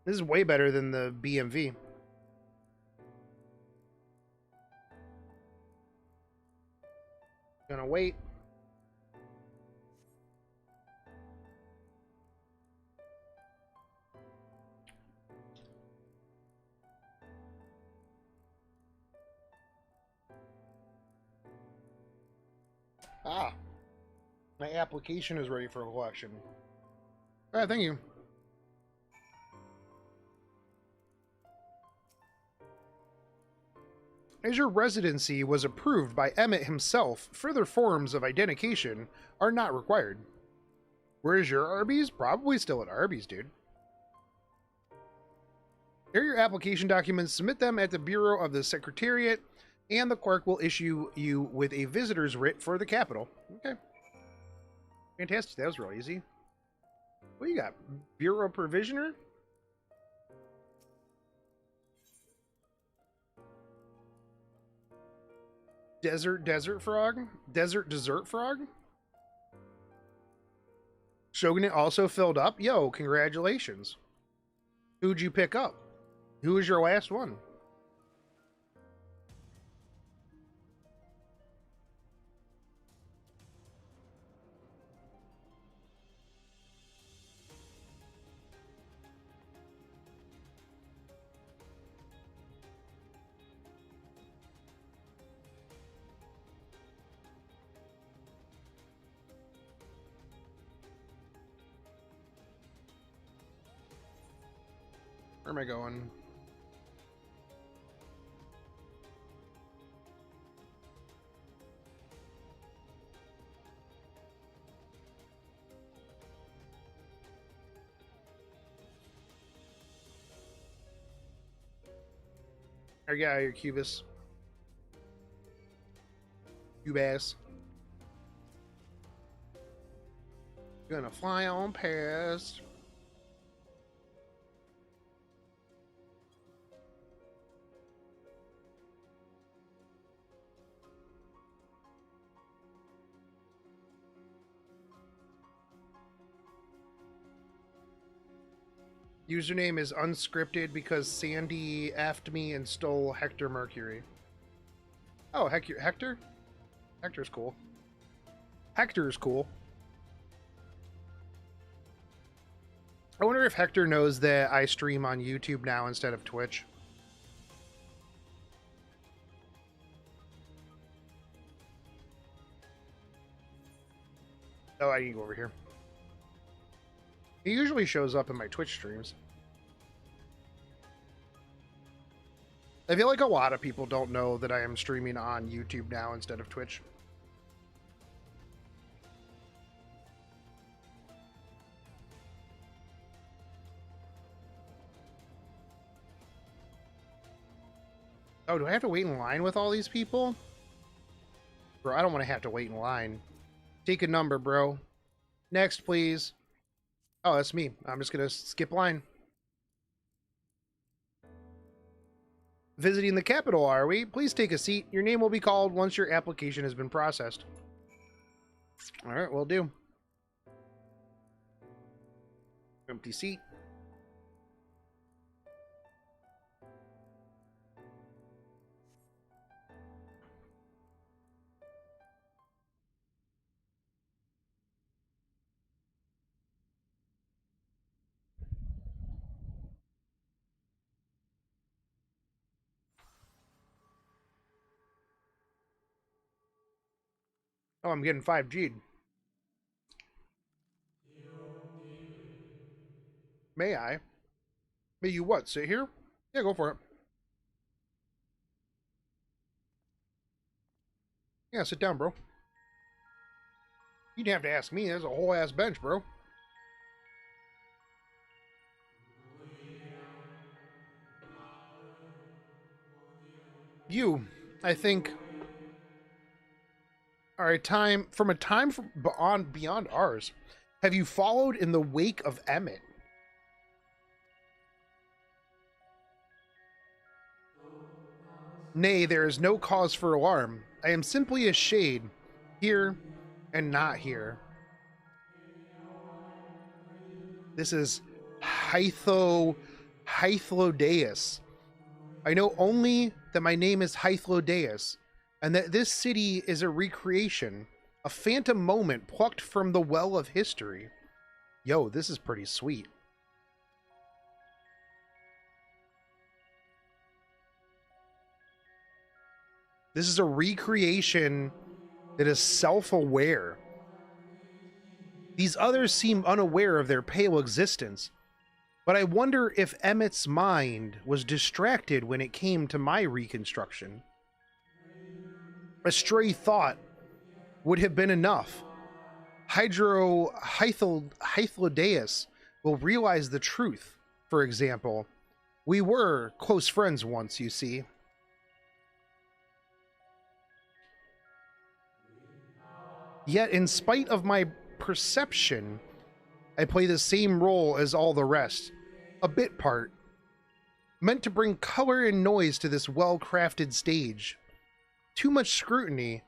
This is way better than the BMV. Gonna wait. Ah, my application is ready for collection. All right, thank you. As your residency was approved by Emmett himself, further forms of identification are not required. Where's your Arby's? Probably still at Arby's, dude. Here are your application documents. Submit them at the Bureau of the Secretariat, and the clerk will issue you with a visitor's writ for the capital. Okay. Fantastic. That was real easy. What do you got? Bureau Provisioner? Desert Frog? Dessert Frog? Shogun also filled up? Yo, congratulations. Who'd you pick up? Who was your last one? Where am I going? There you go, your Cubus. Cubas. Gonna fly on past. Username is unscripted because Sandy effed me and stole Hector Mercury. Oh, Hector? Hector's cool. Hector's cool. I wonder if Hector knows that I stream on YouTube now instead of Twitch. Oh, I need to go over here. He usually shows up in my Twitch streams. I feel like a lot of people don't know that I am streaming on YouTube now instead of Twitch. Oh, do I have to wait in line with all these people? Bro, I don't want to have to wait in line. Take a number, bro. Next, please. Oh, that's me. I'm just gonna skip line. Visiting the capital, are we? Please take a seat. Your name will be called once your application has been processed. All right, will do. Empty seat. Oh, I'm getting 5G'd. May I? May you what? Sit here? Yeah, go for it. Yeah, sit down, bro. You didn't have to ask me. There's a whole ass bench, bro. You, I think, are a time from beyond ours. Have you followed in the wake of Emmett? Nay, there is no cause for alarm. I am simply a shade, here and not here. This is Hythlodaeus. I know only that my name is Hythlodaeus, and that this city is a recreation, a phantom moment plucked from the well of history. Yo, this is pretty sweet. This is a recreation that is self-aware. These others seem unaware of their pale existence, but I wonder if Emmett's mind was distracted when it came to my reconstruction. A stray thought would have been enough. Hythlodaeus will realize the truth. For example, we were close friends once, you see. Yet, in spite of my perception, I play the same role as all the rest. A bit part. Meant to bring color and noise to this well-crafted stage. Too much scrutiny,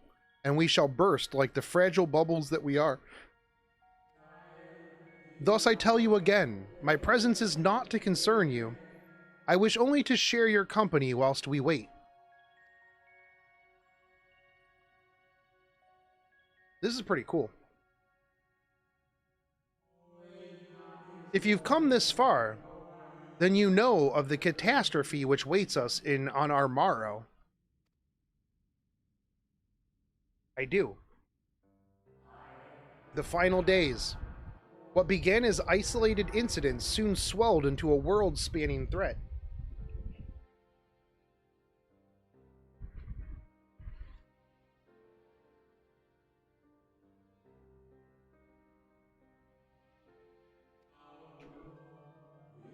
and we shall burst like the fragile bubbles that we are. Thus I tell you again, my presence is not to concern you. I wish only to share your company whilst we wait. This is pretty cool. If you've come this far, then you know of the catastrophe which waits us on our morrow. I do. The final days. What began as isolated incidents soon swelled into a world-spanning threat.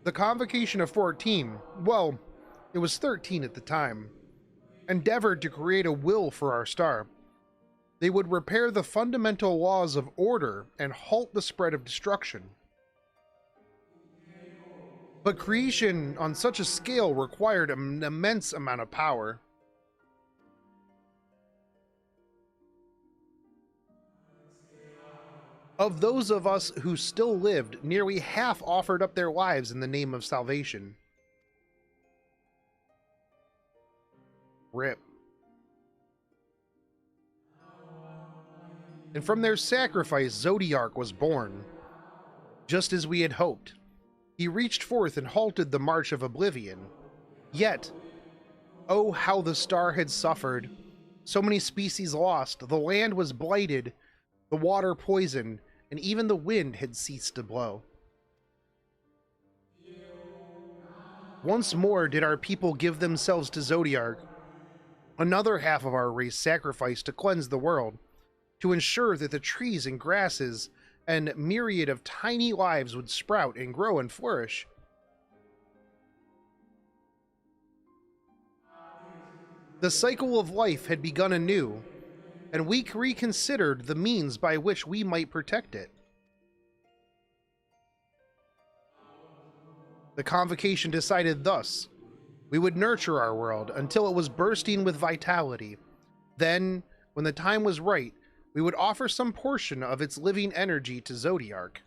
The Convocation of 14, well, it was 13 at the time, endeavored to create a will for our star. They would repair the fundamental laws of order and halt the spread of destruction. But creation on such a scale required an immense amount of power. Of those of us who still lived, nearly half offered up their lives in the name of salvation. Rip. And from their sacrifice, Zodiark was born. Just as we had hoped. He reached forth and halted the march of oblivion. Yet, oh how the star had suffered. So many species lost, the land was blighted, the water poisoned, and even the wind had ceased to blow. Once more did our people give themselves to Zodiark. Another half of our race sacrificed to cleanse the world, to ensure that the trees and grasses and myriad of tiny lives would sprout and grow and flourish. The cycle of life had begun anew, and we reconsidered the means by which we might protect it. The Convocation decided thus: we would nurture our world until it was bursting with vitality. Then, when the time was right, we would offer some portion of its living energy to Zodiark.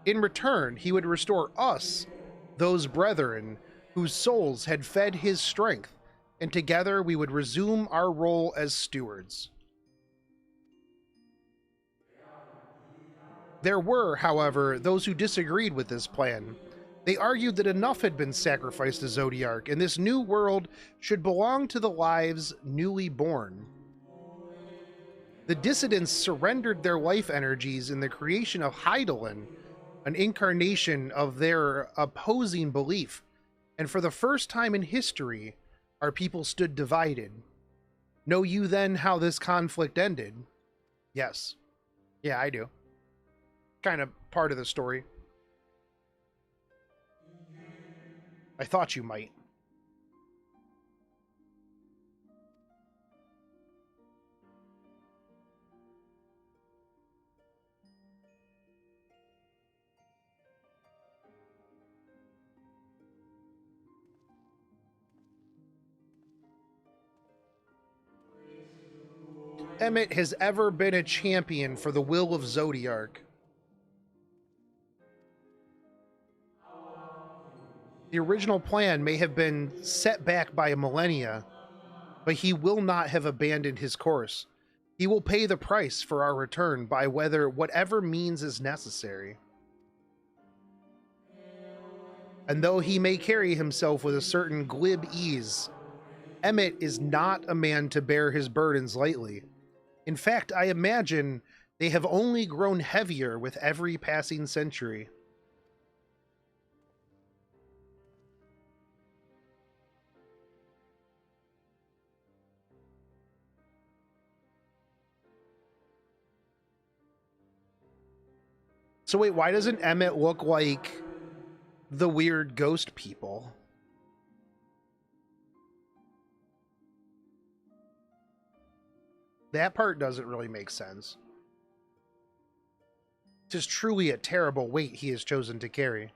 In return, he would restore us, those brethren whose souls had fed his strength, and together we would resume our role as stewards. There were, however, those who disagreed with this plan. They argued that enough had been sacrificed to Zodiark, and this new world should belong to the lives newly born. The dissidents surrendered their life energies in the creation of Hydaelyn, an incarnation of their opposing belief, and for the first time in history, our people stood divided. Know you then how this conflict ended? Yes. Yeah, I do. Kind of part of the story. I thought you might. Emmett has ever been a champion for the will of Zodiark. The original plan may have been set back by a millennia, but he will not have abandoned his course. He will pay the price for our return by whatever means is necessary. And though he may carry himself with a certain glib ease, Emmett is not a man to bear his burdens lightly. In fact, I imagine they have only grown heavier with every passing century. So wait, why doesn't Emmett look like the weird ghost people? That part doesn't really make sense. It is truly a terrible weight he has chosen to carry.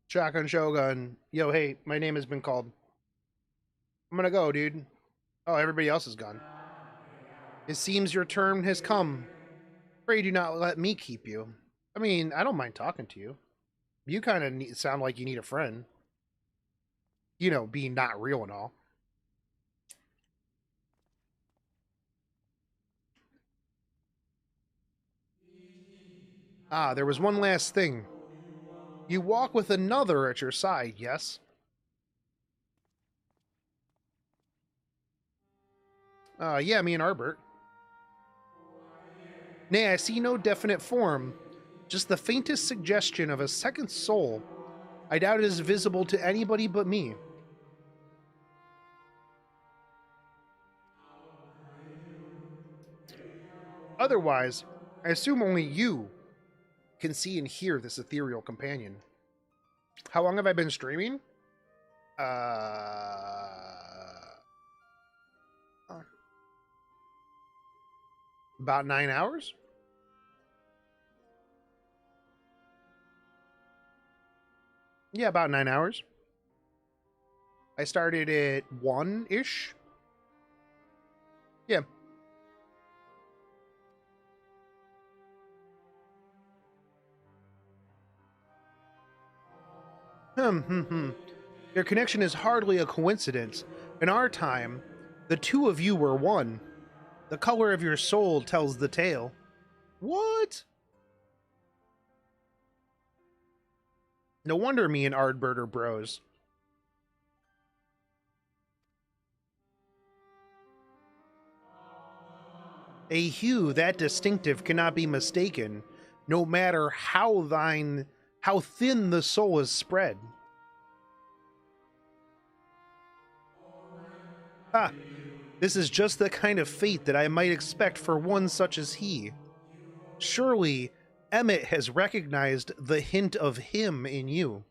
Shotgun Shogun. Yo, hey, my name has been called. I'm gonna go, dude. Oh, everybody else is gone. It seems your turn has come. Pray do not let me keep you. I mean, I don't mind talking to you. You kind of sound like you need a friend. You know, being not real and all. Ah, there was one last thing. You walk with another at your side, yes? Yeah, me and Arbert. Nay, I see no definite form, just the faintest suggestion of a second soul. I doubt it is visible to anybody but me. Otherwise, I assume only you can see and hear this ethereal companion. How long have I been streaming? About 9 hours? Yeah, about 9 hours. I started at 1-ish. Yeah. Your connection is hardly a coincidence. In our time, the two of you were one. The color of your soul tells the tale. What? No wonder me and Ardbert are bros. A hue that distinctive cannot be mistaken, no matter how thin the soul is spread. Ah, this is just the kind of fate that I might expect for one such as he. Surely, Emmett has recognized the hint of him in you.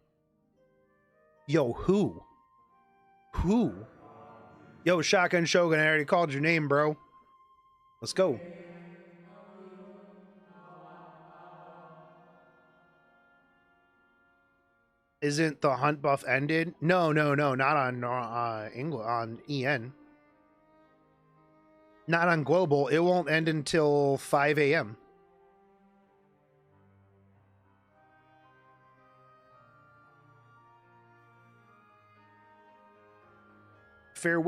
Yo, who? Who? Yo, Shotgun Shogun, I already called your name, bro. Let's go. Isn't the hunt buff ended? No, not on England, on EN. Not on global. It won't end until 5 a.m. Fare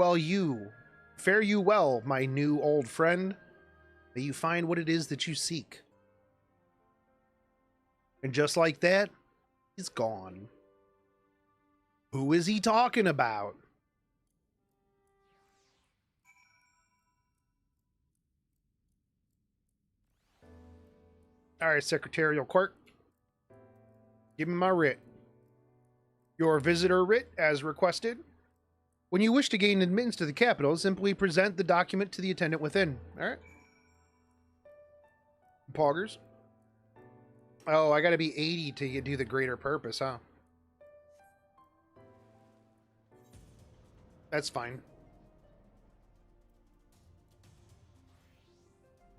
you well, my new old friend. May you find what it is that you seek. And just like that, he's gone. Who is he talking about? All right, Secretarial Court. Give me my writ. Your visitor writ, as requested. When you wish to gain admittance to the capital, simply present the document to the attendant within. All right. Poggers. Oh, I gotta be 80 to do the greater purpose, huh? That's fine.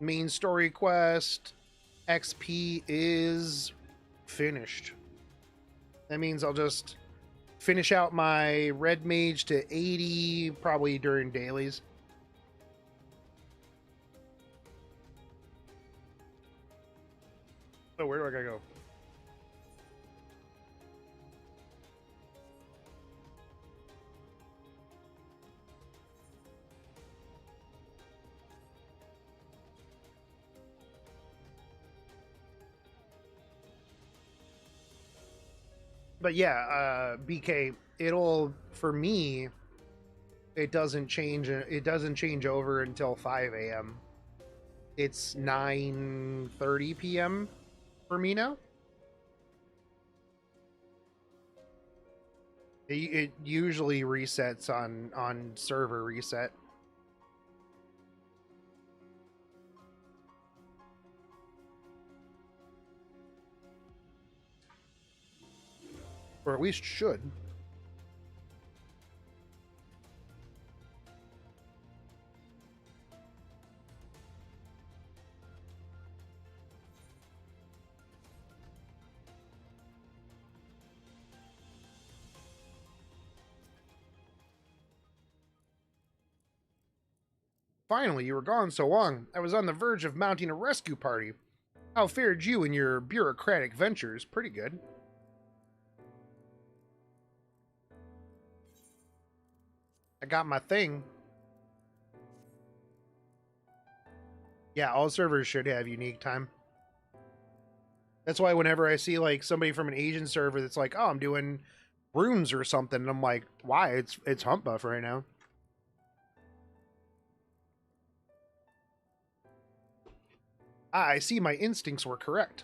Main story quest. XP is finished. That means I'll just finish out my red mage to 80 probably during dailies. So where do I gotta go? But yeah, BK, it'll, for me, it doesn't change over until 5 a.m. It's 9:30 p.m. for me now. It usually resets on server reset. Or at least should. Finally, you were gone so long. I was on the verge of mounting a rescue party. How fared you in your bureaucratic ventures? Pretty good. I got my thing. Yeah, all servers should have unique time. That's why whenever I see like somebody from an Asian server that's like, oh, I'm doing runes or something, and I'm like, why? It's hump buff right now. I see my instincts were correct.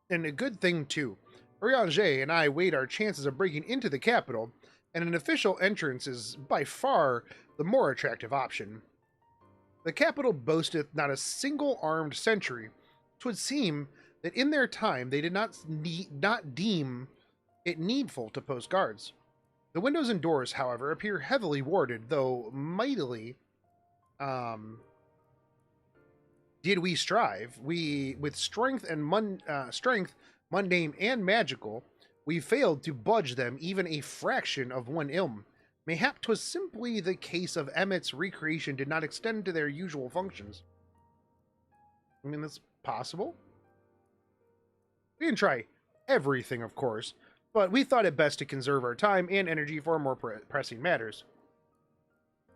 And a good thing too. Urianger and I weighed our chances of breaking into the capital, and an official entrance is by far the more attractive option. The capital boasteth not a single armed sentry. 'Twould seem that in their time they did not deem it needful to post guards. The windows and doors, however, appear heavily warded, though mightily did we strive. We, with strength, mundane and magical, we failed to budge them even a fraction of one ilm. Mayhap 'twas simply the case of Emmett's recreation did not extend to their usual functions. I mean, that's possible. We didn't try everything, of course, but we thought it best to conserve our time and energy for more pressing matters.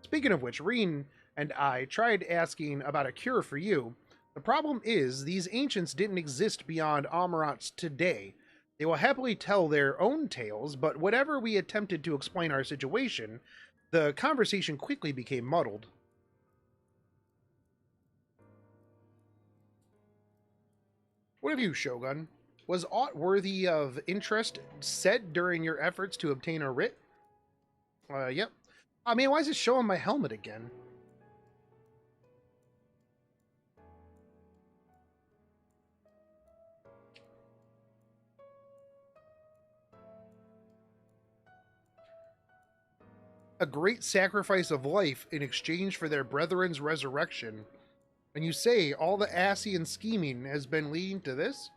Speaking of which, Reen and I tried asking about a cure for you. The problem is, these ancients didn't exist beyond Amaurot's today. They will happily tell their own tales, but whenever we attempted to explain our situation, the conversation quickly became muddled. What of you, Shogun? Was aught worthy of interest said during your efforts to obtain a writ? Yep. I mean, why is it showing my helmet again? A great sacrifice of life in exchange for their brethren's resurrection. And you say all the Ascian scheming has been leading to this?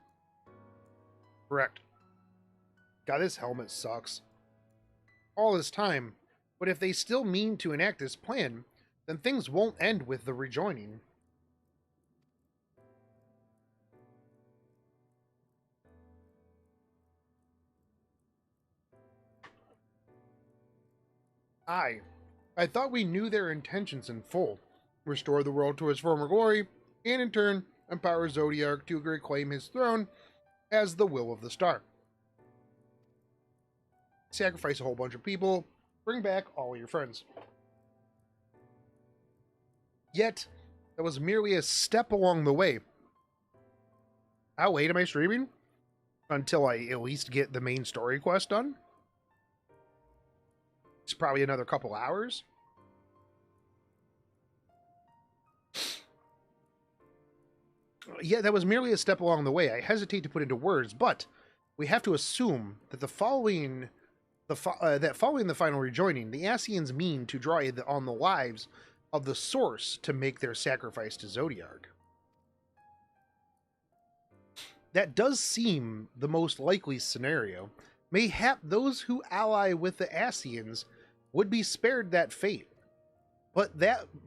Correct. God, this helmet sucks. All this time. But if they still mean to enact this plan, then things won't end with the rejoining. I thought we knew their intentions in full. Restore the world to its former glory, and in turn, empower Zodiark to reclaim his throne as the will of the star. Sacrifice a whole bunch of people, bring back all your friends. Yet, that was merely a step along the way. How late am I streaming? Until I at least get the main story quest done? It's probably another couple hours. Yeah, that was merely a step along the way. I hesitate to put into words, but we have to assume that following the final rejoining, the Ascians mean to draw on the lives of the source to make their sacrifice to Zodiark. That does seem the most likely scenario. Mayhap those who ally with the Ascians would be spared that fate. But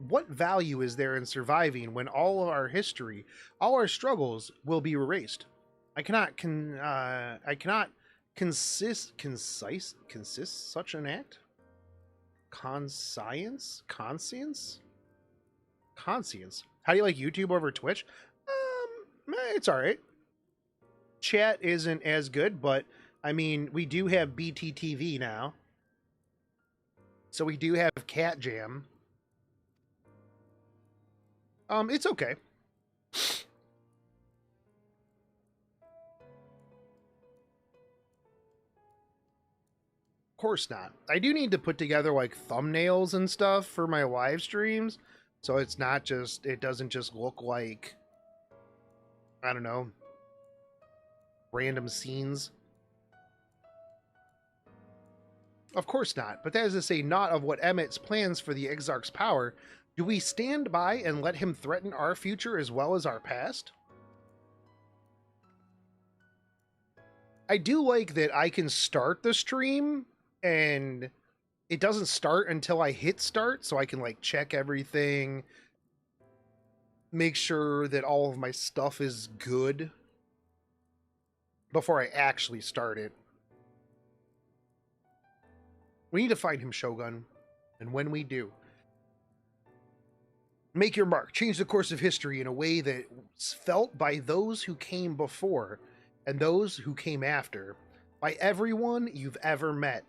what value is there in surviving when all of our history, all our struggles will be erased? I cannot consist such an act? Conscience? How do you like YouTube over Twitch? It's all right. Chat isn't as good, but I mean, we do have BTTV now. So we do have Cat Jam. It's okay. Of course not. I do need to put together like thumbnails and stuff for my live streams, so it's not just, it doesn't just look like, I don't know, random scenes. Of course not, but that is to say not of what Emmett's plans for the Exarch's power. Do we stand by and let him threaten our future as well as our past? I do like that I can start the stream and it doesn't start until I hit start, so I can like check everything, make sure that all of my stuff is good before I actually start it. We need to find him, Shogun, and when we do, make your mark, change the course of history in a way that's felt by those who came before and those who came after, by everyone you've ever met.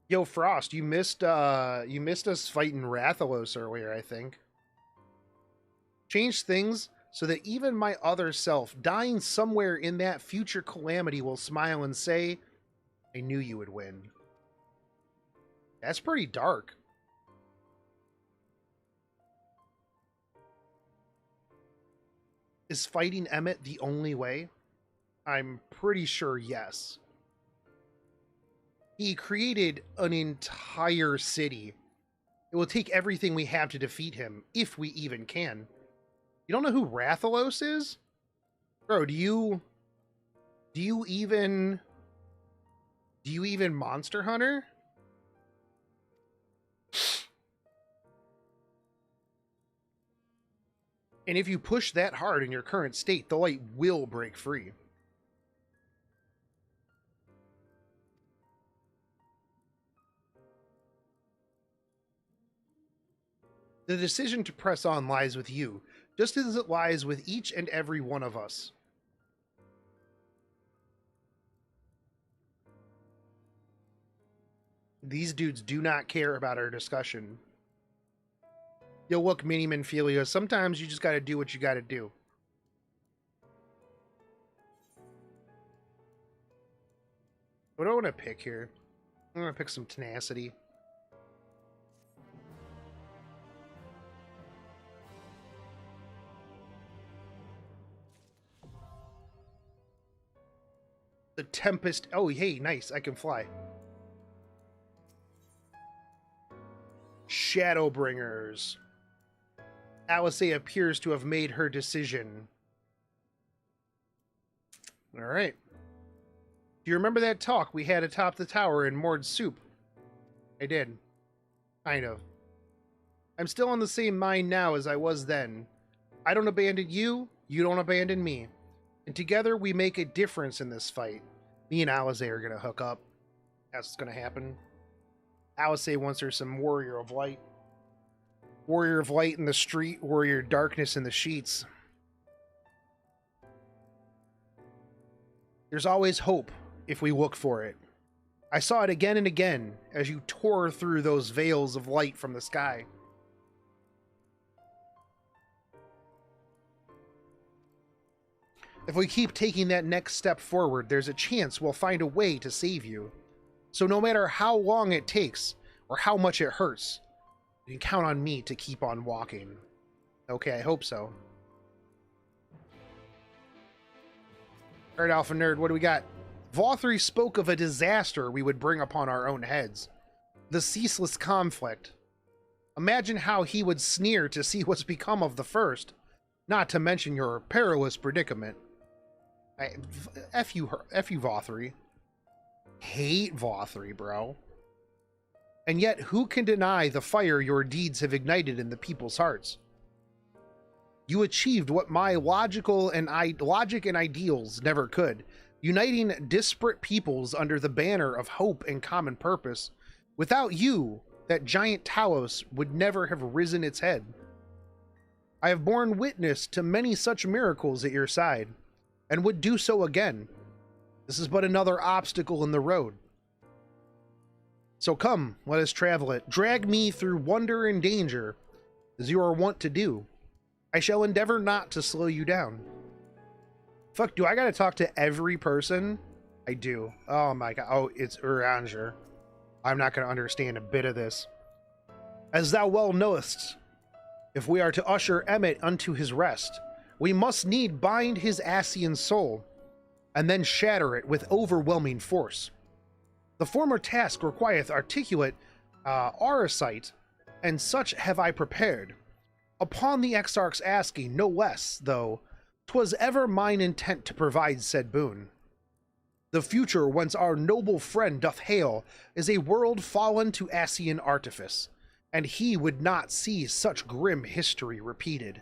Yo, Frost, you missed us fighting Rathalos earlier, I think. Change things so that even my other self, dying somewhere in that future calamity, will smile and say, I knew you would win. That's pretty dark. Is fighting Emmett the only way? I'm pretty sure yes. He created an entire city. It will take everything we have to defeat him, if we even can. You don't know who Rathalos is? Bro, do you even Monster Hunter? And if you push that hard in your current state, the light will break free. The decision to press on lies with you, just as it lies with each and every one of us. These dudes do not care about our discussion. Yo, look, Mini Minfilia, sometimes you just gotta do what you gotta do. What do I want to pick here? I'm gonna pick some tenacity. The Tempest. Oh, hey, nice. I can fly. Shadowbringers. Alice appears to have made her decision. All right. Do you remember that talk we had atop the tower in Mord's Soup? I did. Kind of. I'm still on the same mind now as I was then. I don't abandon you, you don't abandon me. And together we make a difference in this fight. Me and Alice are going to hook up. That's what's going to happen. Alice wants her some Warrior of Light. Warrior of Light in the street, Warrior of Darkness in the sheets. There's always hope if we look for it. I saw it again and again as you tore through those veils of light from the sky. If we keep taking that next step forward, there's a chance we'll find a way to save you. So no matter how long it takes, or how much it hurts, you can count on me to keep on walking. Okay, I hope so. Alright, Alpha Nerd, what do we got? Vothri spoke of a disaster we would bring upon our own heads. The ceaseless conflict. Imagine how he would sneer to see what's become of the first, not to mention your perilous predicament. F you, Vothry. Hate Vothry, bro. And yet, who can deny the fire your deeds have ignited in the people's hearts? You achieved what my logic and ideals never could, uniting disparate peoples under the banner of hope and common purpose. Without you, that giant Talos would never have risen its head. I have borne witness to many such miracles at your side, and would do so again. This is but another obstacle in the road. So come, let us travel it. Drag me through wonder and danger, as you are wont to do. I shall endeavor not to slow you down. Fuck, do I gotta talk to every person? I do. Oh my god. Oh, it's Uranger. I'm not gonna understand a bit of this. As thou well knowest, if we are to usher Emmet unto his rest, we must need bind his Ascian soul, and then shatter it with overwhelming force. The former task requireth articulate aurasight, and such have I prepared. Upon the Exarch's asking, no less, though, 'twas ever mine intent to provide said boon. The future whence our noble friend doth hail is a world fallen to Ascian artifice, and he would not see such grim history repeated.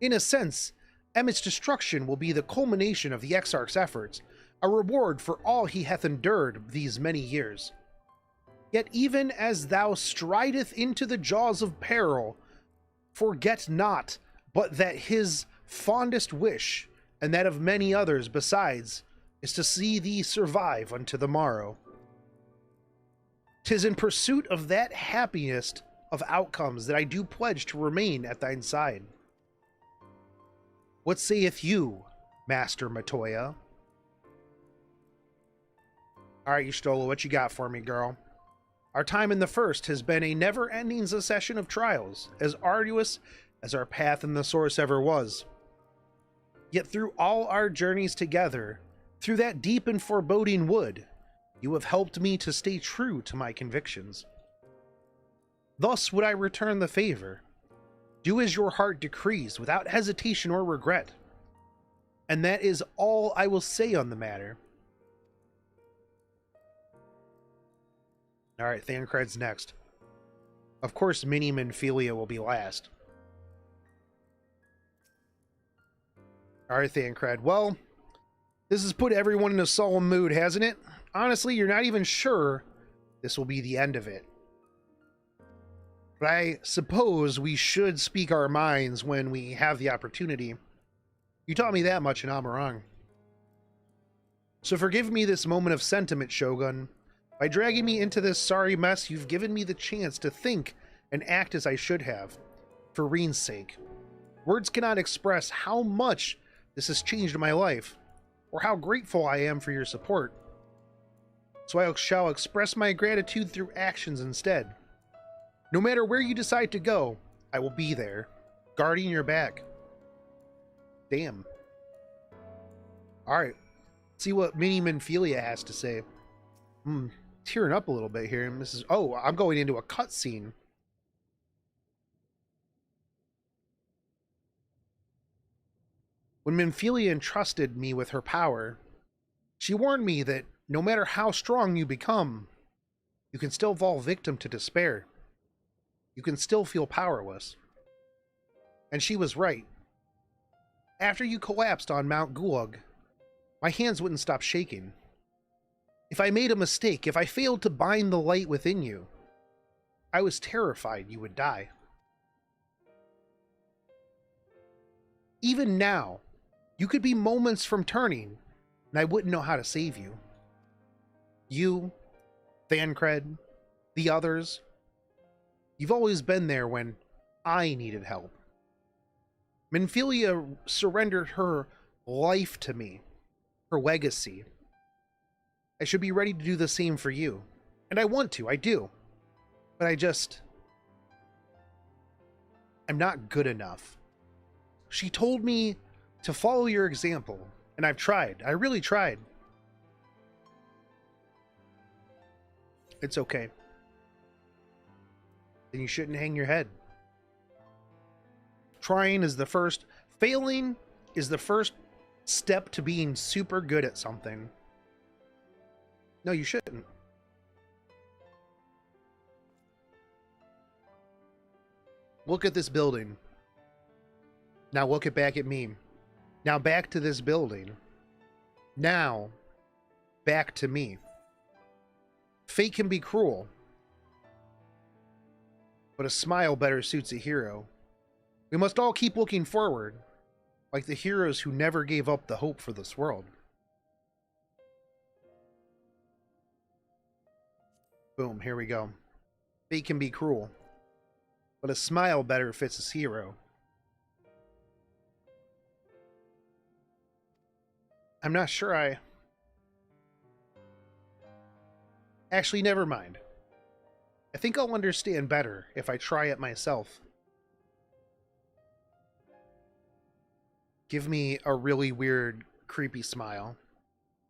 In a sense, Emmet's destruction will be the culmination of the Exarch's efforts, a reward for all he hath endured these many years. Yet even as thou strideth into the jaws of peril, forget not but that his fondest wish, and that of many others besides, is to see thee survive unto the morrow. 'Tis in pursuit of that happiest of outcomes that I do pledge to remain at thine side. What saith you, Master Matoya? Alright, Y'shtola, what you got for me, girl? Our time in the first has been a never-ending succession of trials, as arduous as our path in the source ever was. Yet through all our journeys together, through that deep and foreboding wood, you have helped me to stay true to my convictions. Thus would I return the favor. Do as your heart decrees, without hesitation or regret. And that is all I will say on the matter. Alright, Thancred's next. Of course, Mini Minfilia will be last. Alright, Thancred. Well, this has put everyone in a solemn mood, hasn't it? Honestly, you're not even sure this will be the end of it. But I suppose we should speak our minds when we have the opportunity. You taught me that much in Amaurot. So forgive me this moment of sentiment, Shogun. By dragging me into this sorry mess, you've given me the chance to think and act as I should have, for Reen's sake. Words cannot express how much this has changed my life, or how grateful I am for your support. So I shall express my gratitude through actions instead. No matter where you decide to go, I will be there, guarding your back. Damn. Alright, see what Mini Minfilia has to say. Tearing up a little bit here. And this is, oh, I'm going into a cutscene. When Minfilia entrusted me with her power, she warned me that no matter how strong you become, you can still fall victim to despair. You can still feel powerless. And she was right. After you collapsed on Mount Gulag, my hands wouldn't stop shaking. If I made a mistake, if I failed to bind the light within you, I was terrified you would die. Even now, you could be moments from turning, and I wouldn't know how to save you. You, Thancred, the others, you've always been there when I needed help. Minfilia surrendered her life to me, her legacy. I should be ready to do the same for you. And I want to, I do. But I'm not good enough. She told me to follow your example, and I've tried. I really tried. It's okay. then you shouldn't hang your head. Trying is the first. Failing is the first step to being super good at something. No, you shouldn't. Look at this building. Now look back at me. Now back to this building. Now back to me. Fate can be cruel, but a smile better suits a hero. We must all keep looking forward, like the heroes who never gave up the hope for this world. Boom, here we go. Fate can be cruel, but a smile better fits his hero. I'm not sure I... Actually, never mind. I think I'll understand better if I try it myself. Give me a really weird, creepy smile.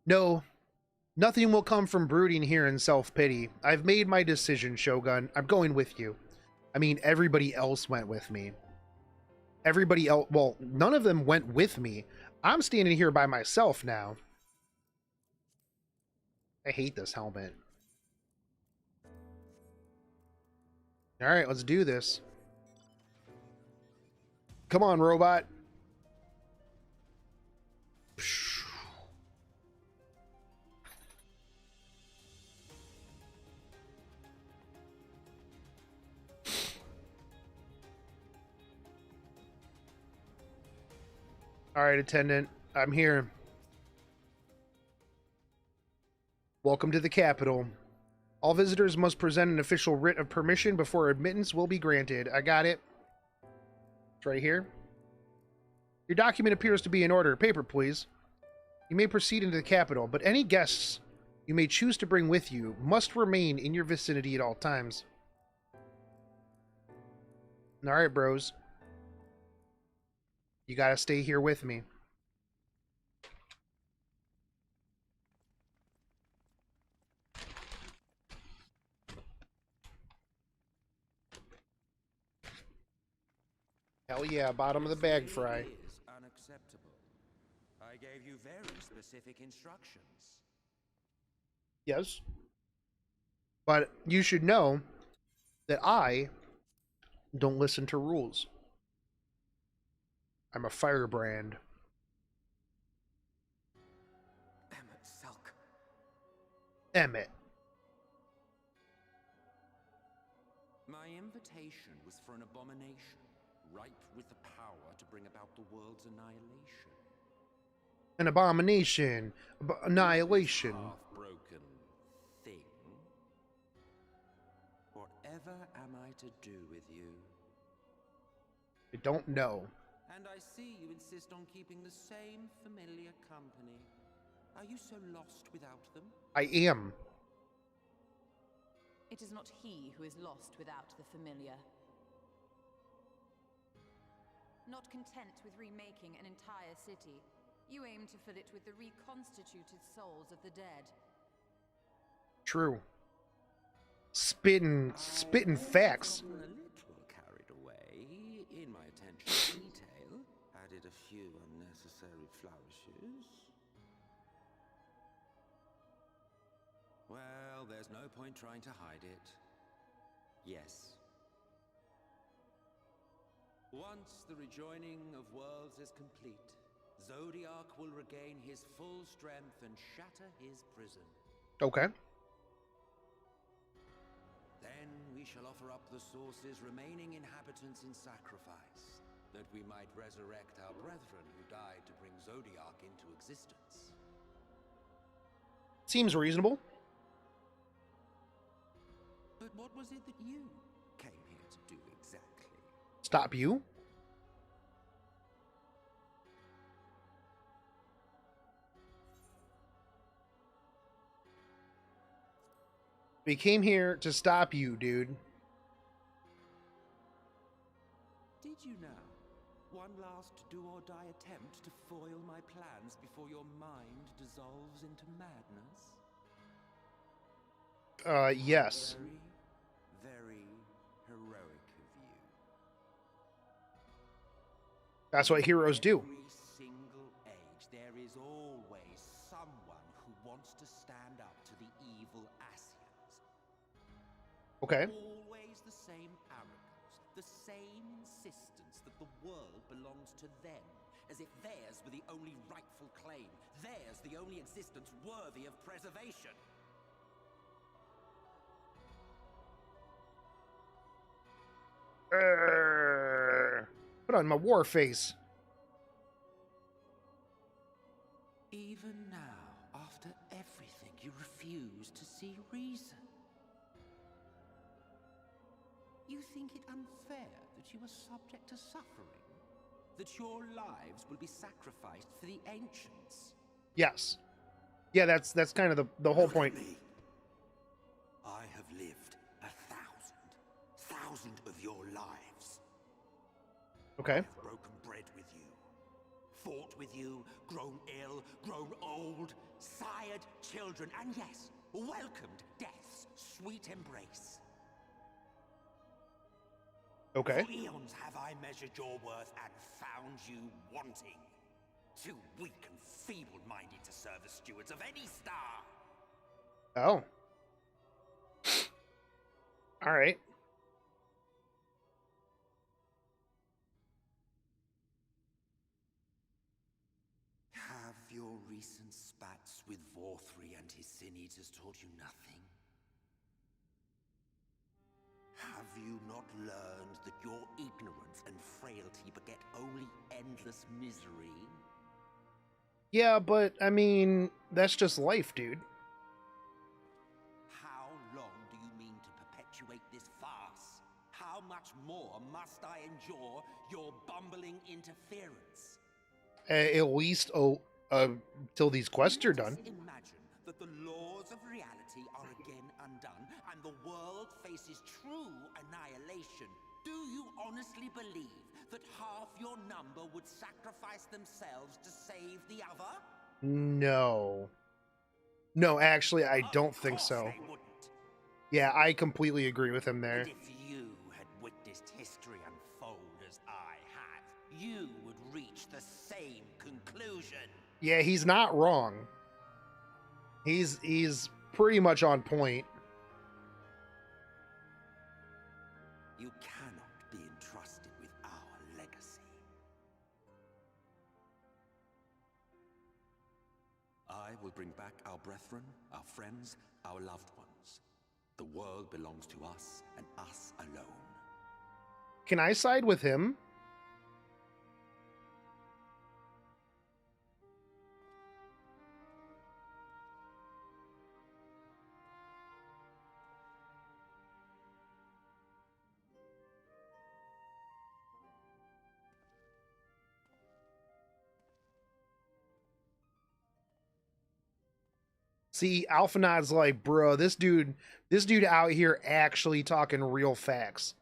No, nothing will come from brooding here in self-pity. I've made my decision, Shogun. I'm going with you. I mean, everybody else went with me. Everybody else... Well, none of them went with me. I'm standing here by myself now. I hate this helmet. Alright, let's do this. Come on, robot. Alright, attendant. I'm here. Welcome to the capital. All visitors must present an official writ of permission before admittance will be granted. I got it. It's right here. Your document appears to be in order. Paper, please. You may proceed into the capital, but any guests you may choose to bring with you must remain in your vicinity at all times. Alright, bros. You gotta stay here with me. Hell yeah, bottom of the bag fry. Is unacceptable. I gave you very specific instructions. Yes. But you should know that I don't listen to rules. I'm a firebrand. Emmett Selk. Emmett. My invitation was for an abomination, ripe with the power to bring about the world's annihilation. An abomination. Annihilation. Half-broken thing. Whatever am I to do with you? I don't know. And I see you insist on keeping the same familiar company. Are you so lost without them? I am. It is not he who is lost without the familiar. Not content with remaking an entire city, you aim to fill it with the reconstituted souls of the dead. True. Spitting facts. A little carried away in my attention to detail. Added a few unnecessary flourishes. Well, there's no point trying to hide it. Yes. Once the rejoining of worlds is complete, Zodiac will regain his full strength and shatter his prison. Okay. Then we shall offer up the Source's remaining inhabitants in sacrifice, that we might resurrect our brethren who died to bring Zodiac into existence. Seems reasonable. But what was it that you came here to do exactly? Stop you? We came here to stop you, dude. Did you now? One last do-or-die attempt to foil my plans before your mind dissolves into madness? Yes. Very, very heroic. That's what heroes do. Every single age, there is always someone who wants to stand up to the evil Ascians. Okay. Always the same arrogance, the same insistence that the world belongs to them, as if theirs were the only rightful claim, theirs the only existence worthy of preservation. Put on my war face. Even now, after everything, you refuse to see reason. You think it unfair that you are subject to suffering? That your lives will be sacrificed for the ancients? Yes. Yeah, that's kind of the whole point. I have lived 1,000 of your lives. Okay. I have broken bread with you, fought with you, grown ill, grown old, sired children, and yes, welcomed death's sweet embrace. Okay. For eons have I measured your worth and found you wanting. Too weak and feeble-minded to serve as stewards of any star. Oh. All right. Have your recent spats with Vorthri and his sin eaters taught you nothing? Have you not learned that your ignorance and frailty beget only endless misery? Yeah, but I mean, that's just life, dude. How long do you mean to perpetuate this farce? How much more must I endure your bumbling interference? At least till these quests are done. Imagine that the laws of reality are again undone and the world faces true annihilation. Do you honestly believe that half your number would sacrifice themselves to save the other? No. No, actually, I don't think so. Yeah, I completely agree with him there. And if you had witnessed history unfold as I have, you would reach the same conclusion. Yeah, he's not wrong. He's pretty much on point. You cannot be entrusted with our legacy. I will bring back our brethren, our friends, our loved ones. The world belongs to us and us alone. Can I side with him? See, Alphanod's like, bro, this dude out here actually talking real facts.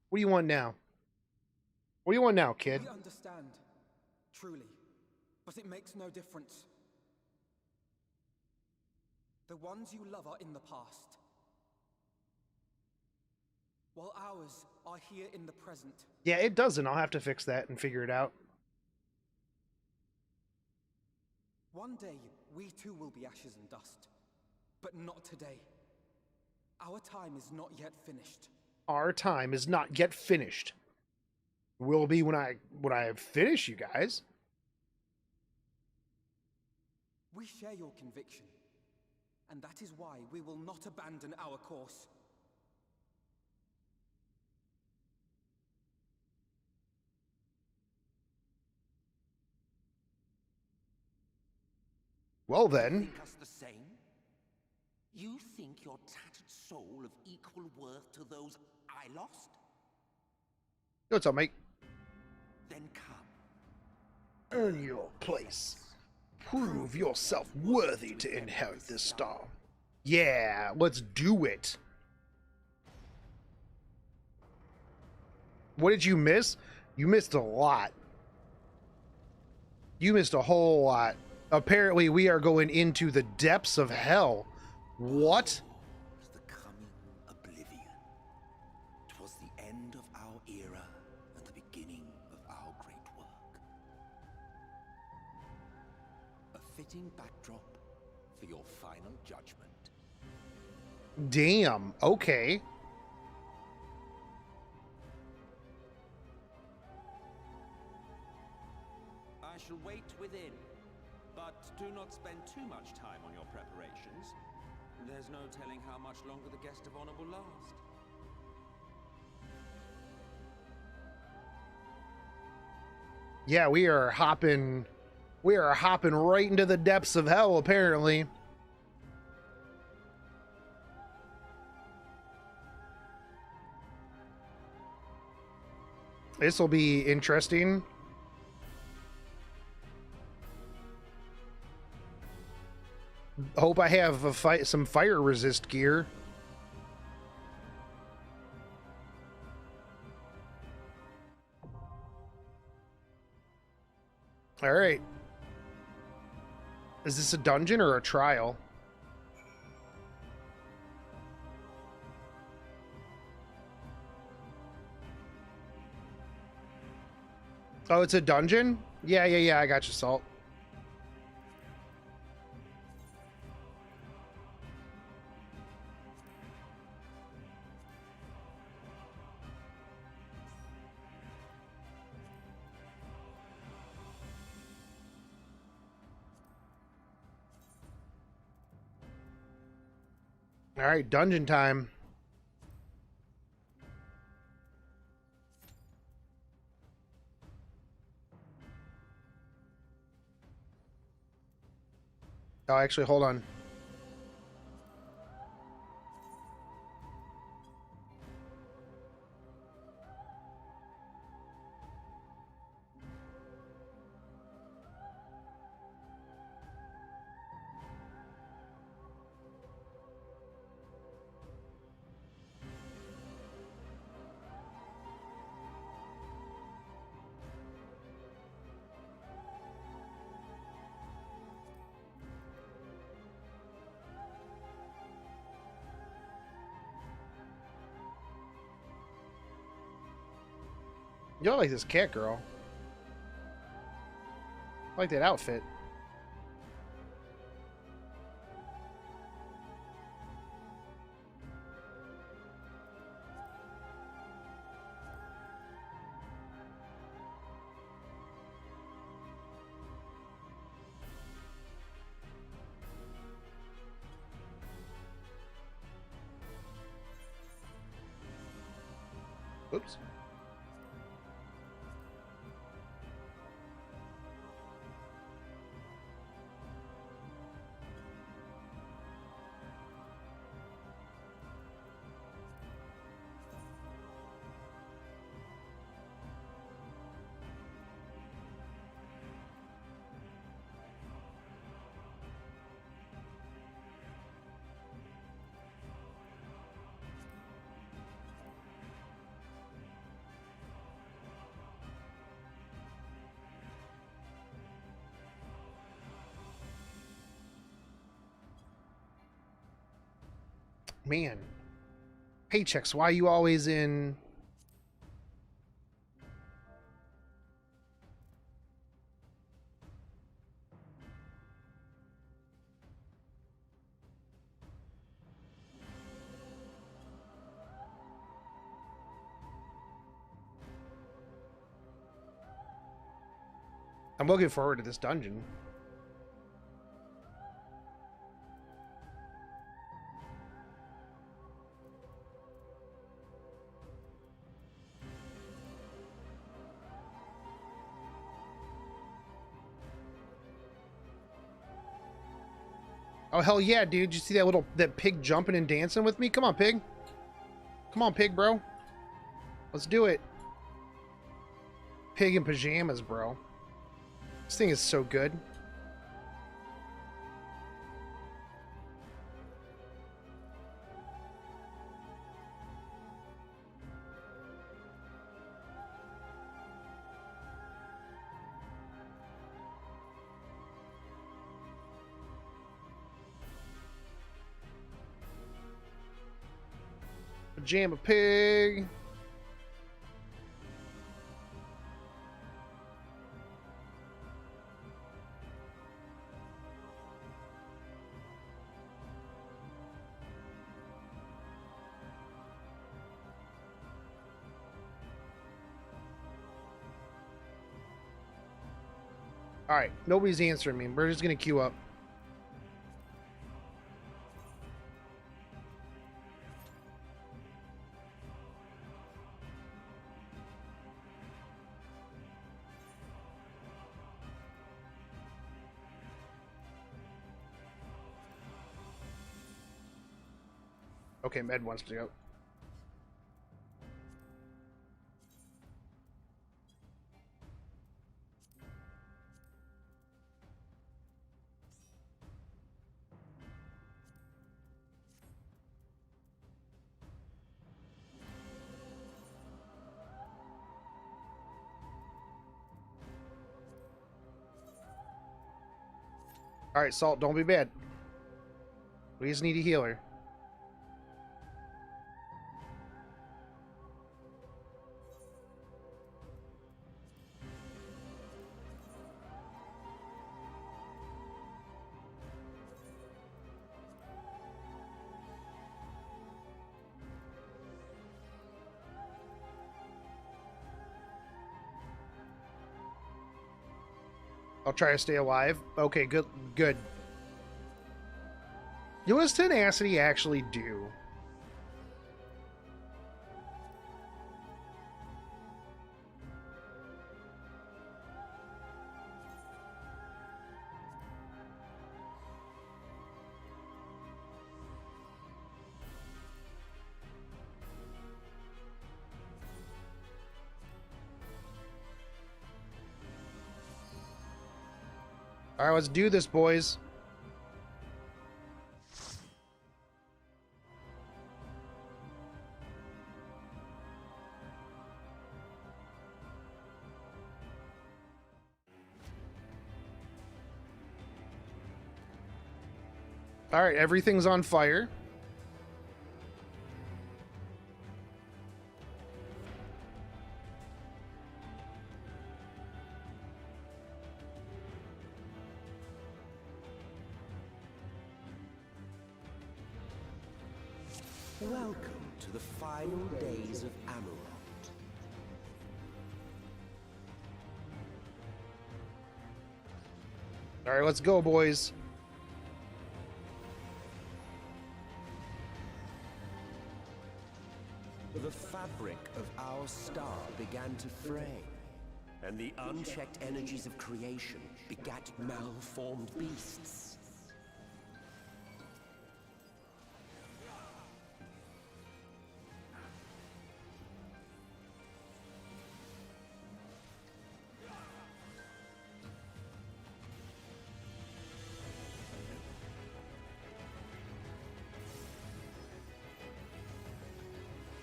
What do you want now? What do you want now, kid? We understand, truly, but it makes no difference. The ones you love are in the past, while ours are here in the present. Yeah, it doesn't. I'll have to fix that and figure it out. One day, we too will be ashes and dust, but not today. Our time is not yet finished. Our time is not yet finished. Will be when I finish, you guys. We share your conviction, and that is why we will not abandon our course. Well then. Think us the same? You think your tattered soul of equal worth to those I lost? What's up, mate? Then come. Earn your place. Prove yourself worthy to inherit this star. Yeah, let's do it. What did you miss? You missed a lot. You missed a whole lot. Apparently, we are going into the depths of hell. What? The coming oblivion. fitting backdrop for your final judgment. Damn. Okay. I shall wait within, but do not spend too much time on your preparations. There's no telling how much longer the guest of honor will last. Yeah, we are hopping right into the depths of hell, apparently. This will be interesting. Hope I have some fire resist gear. All right. Is this a dungeon or a trial? Oh, it's a dungeon? Yeah, I got you, Salt. All right, dungeon time. Oh, actually, hold on. You like this cat girl. I like that outfit. Oops. Man, paychecks, why are you always in? I'm looking forward to this dungeon. Oh, hell yeah, dude. Did you see that pig jumping and dancing with me? Come on, pig. Come on, pig, bro. Let's do it. Pig in pajamas, bro. This thing is so good. Pajama pig. All right, nobody's answering me. We're just gonna queue up. Okay, Med wants to go. All right, Salt, don't be bad. We just need a healer. I'll try to stay alive. Okay, good, good. What does tenacity actually do? All right, let's do this, boys. All right, everything's on fire. Welcome to the final days of Amaurot. All right, let's go, boys. The fabric of our star began to fray, and the unchecked energies of creation begat malformed beasts.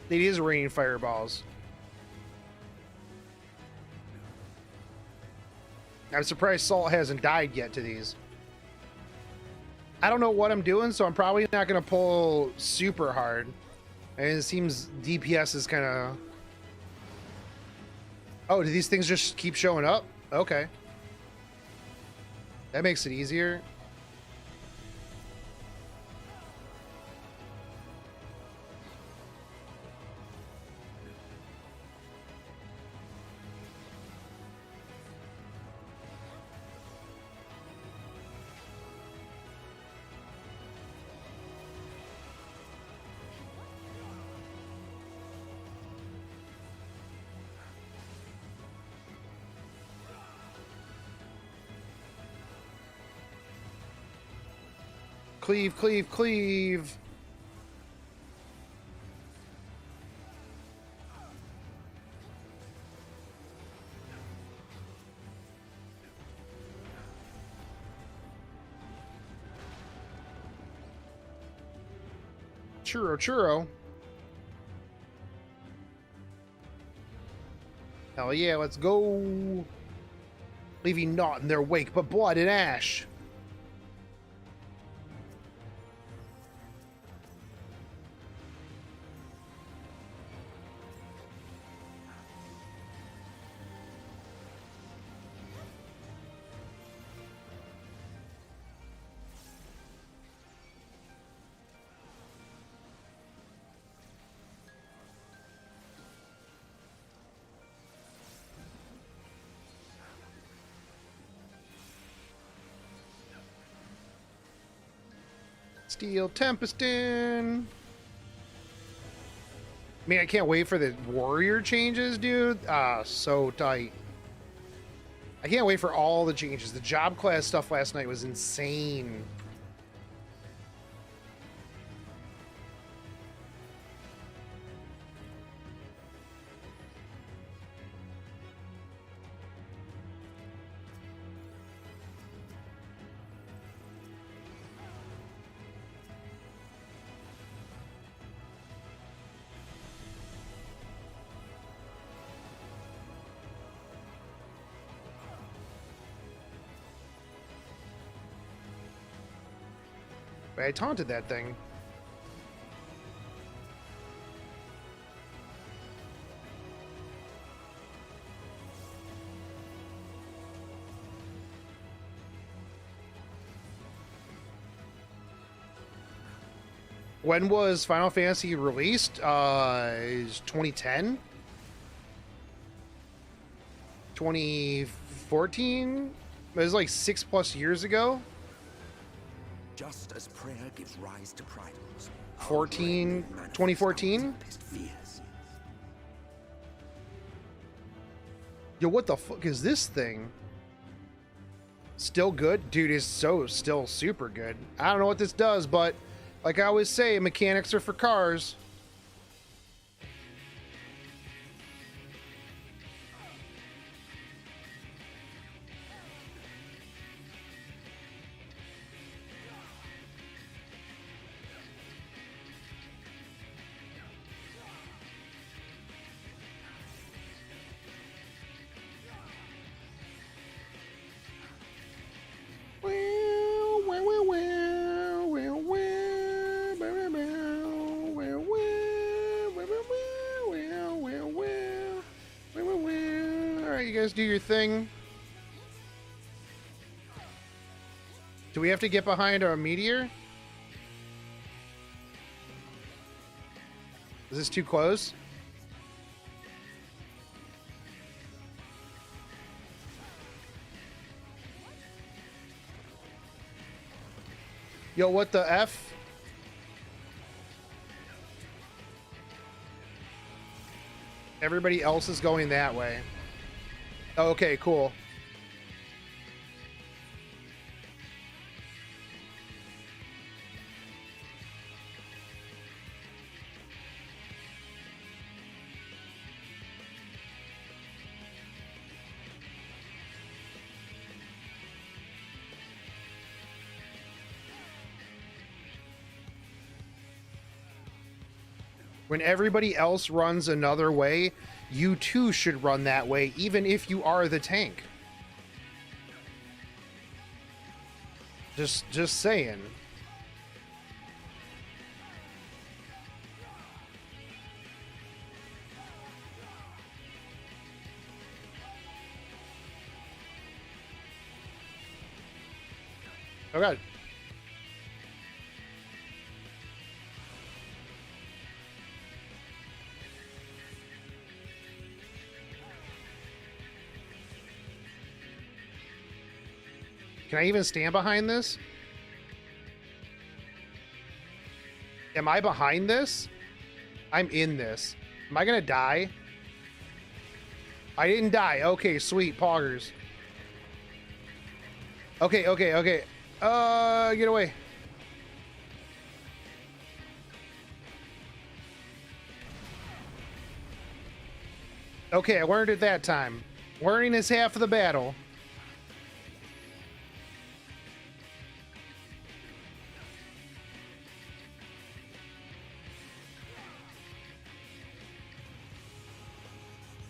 It is raining fireballs. I'm surprised Salt hasn't died yet to these. I don't know what I'm doing, so I'm probably not going to pull super hard. And it seems DPS is kind of... Oh, do these things just keep showing up? Okay. That makes it easier. Cleave, cleave, cleave. Churro, churro. Hell yeah, let's go. Leaving naught in their wake but blood and ash. Steel Tempest in. Man, I can't wait for the warrior changes, dude. Ah, so tight. I can't wait for all the changes. The job class stuff last night was insane. I taunted that thing. When was Final Fantasy released? Is 2010? 2014? It was like 6+ years ago. Just as prayer gives rise to pridals. 2014? Yo, what the fuck is this thing? Still good? Dude, is still super good. I don't know what this does, but like I always say, mechanics are for cars. Do your thing. Do we have to get behind our meteor? Is this too close? Yo, what the F? Everybody else is going that way. Okay, cool. When everybody else runs another way, you too should run that way, even if you are the tank. Just saying. Oh god. Can I even stand behind this? Am I behind this? I'm in this. Am I gonna die? I didn't die. Okay, sweet. Poggers. Okay. Get away. Okay, I learned it that time. Learning is half of the battle.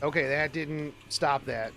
Okay, that didn't stop that.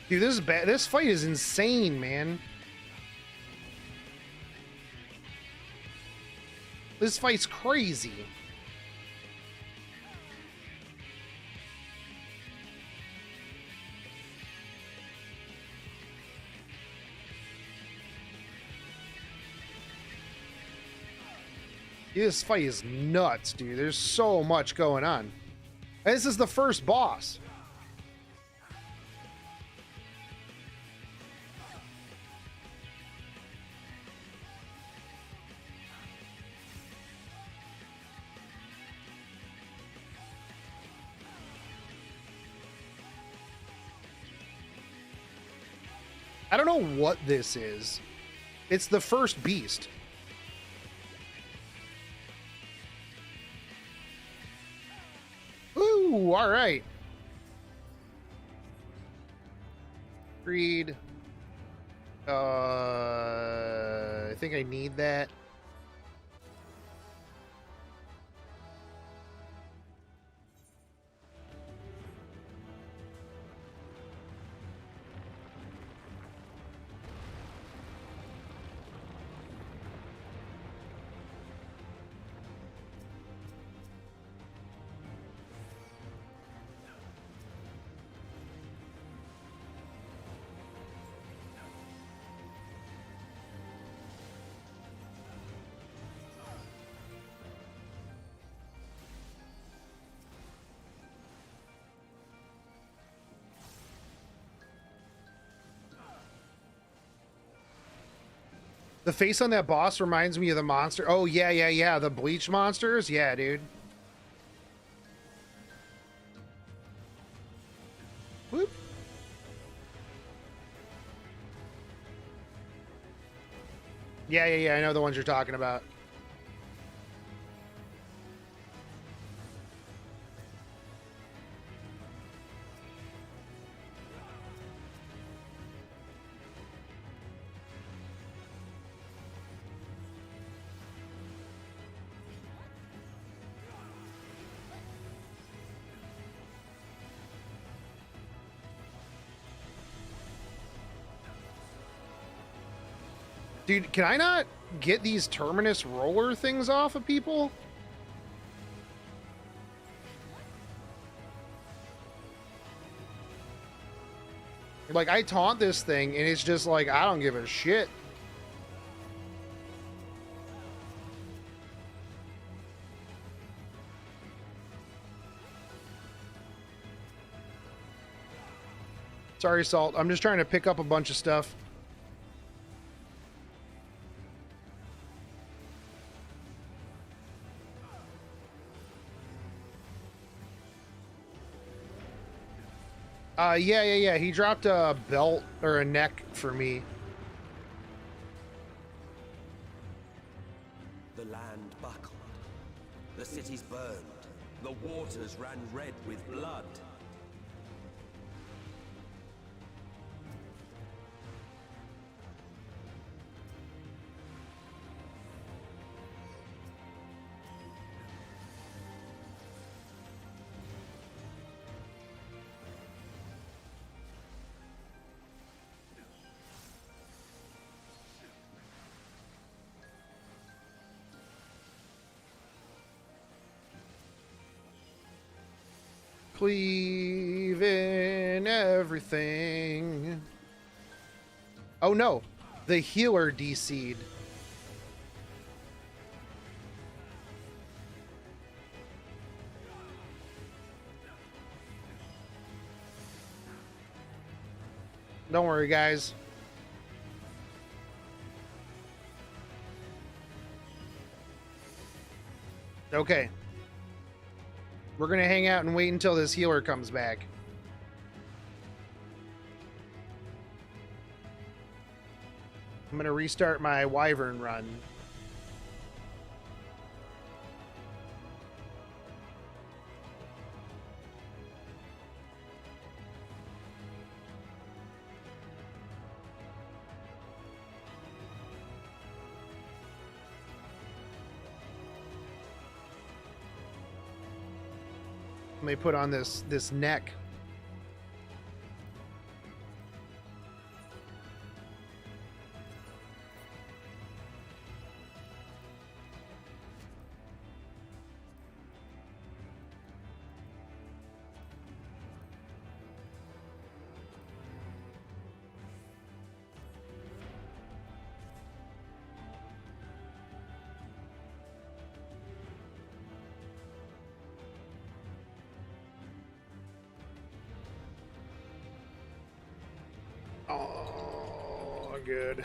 Dude, this is bad. This fight is insane, man. This fight's crazy. This fight is nuts, dude. There's so much going on. And this is the first boss. I don't know what this is. It's the first beast. Ooh, all right. Read. I think I need that. The face on that boss reminds me of the monster. Oh, yeah. The bleach monsters. Yeah, dude. Whoop. Yeah. I know the ones you're talking about. Dude, can I not get these terminus roller things off of people? Like, I taunt this thing, and it's just like, I don't give a shit. Sorry, Salt. I'm just trying to pick up a bunch of stuff. Yeah. He dropped a belt or a neck for me. The land buckled. The cities burned. The waters ran red with blood. Cleave in everything. Oh no, the healer DC'd. Don't worry, guys. Okay. We're gonna hang out and wait until this healer comes back. I'm gonna restart my Wyvern run. Let me put on this neck. Oh, good.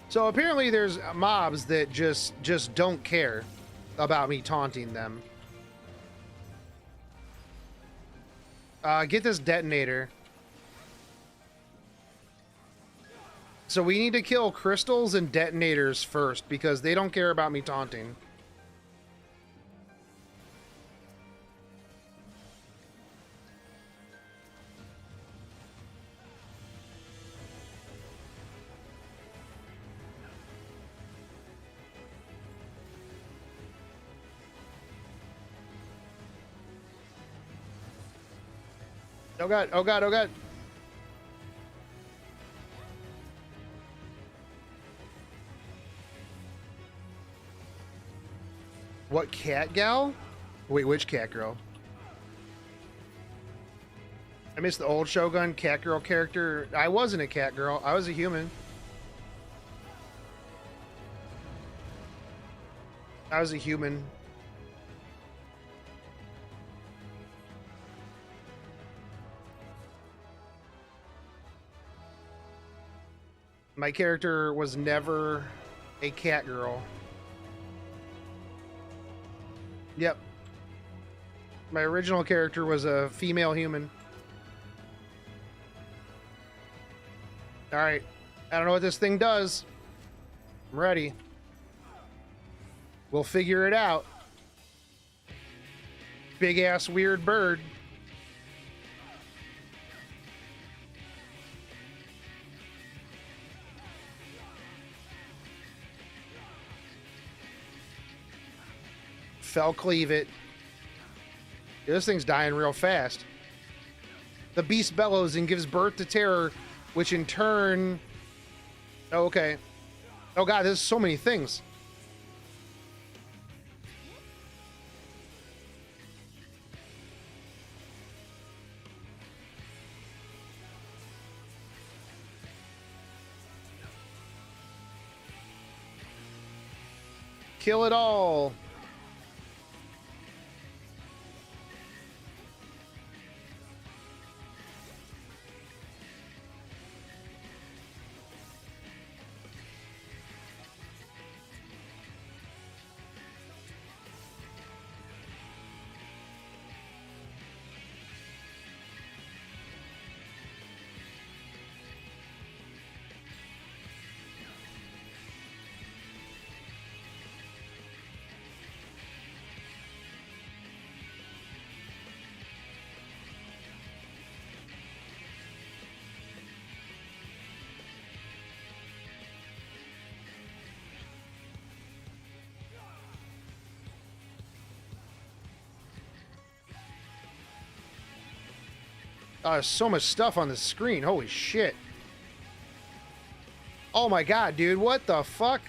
So apparently there's mobs that just don't care about me taunting them. Get this detonator. So we need to kill crystals and detonators first because they don't care about me taunting. Oh god, oh god, oh god. What cat gal? Wait, which cat girl? I missed the old Shogun cat girl character. I wasn't a cat girl. I was a human. I was a human. My character was never a cat girl. Yep. My original character was a female human. Alright. I don't know what this thing does. I'm ready. We'll figure it out. Big ass weird bird. Fell cleave it. Yeah, this thing's dying real fast. The beast bellows and gives birth to terror, which in turn... Oh, okay. Oh god, there's so many things. Kill it all. There's so much stuff on the screen. Holy shit. Oh my god, dude. What the fuck?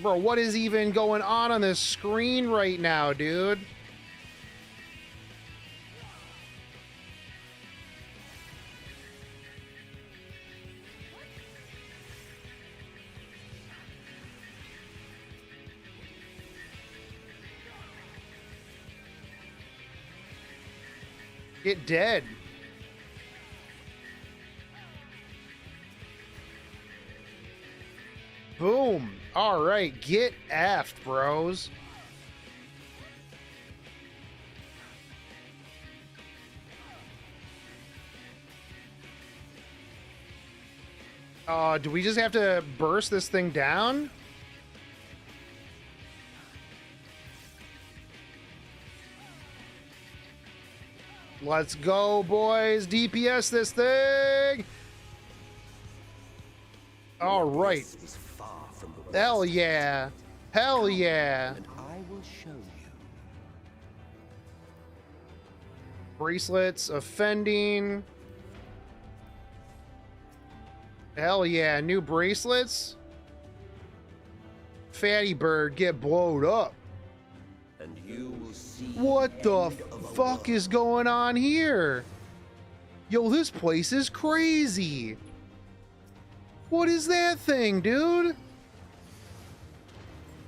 Bro, what is even going on this screen right now, dude? Get dead. Boom. All right, get effed, bros. Do we just have to burst this thing down? Let's go, boys. DPS this thing. All right. Hell yeah. Hell yeah. And I will show you. Bracelets, offending. Hell yeah. New bracelets. Fatty bird, get blowed up. And you will see what the fuck is going on here? Yo, this place is crazy. What is that thing, dude?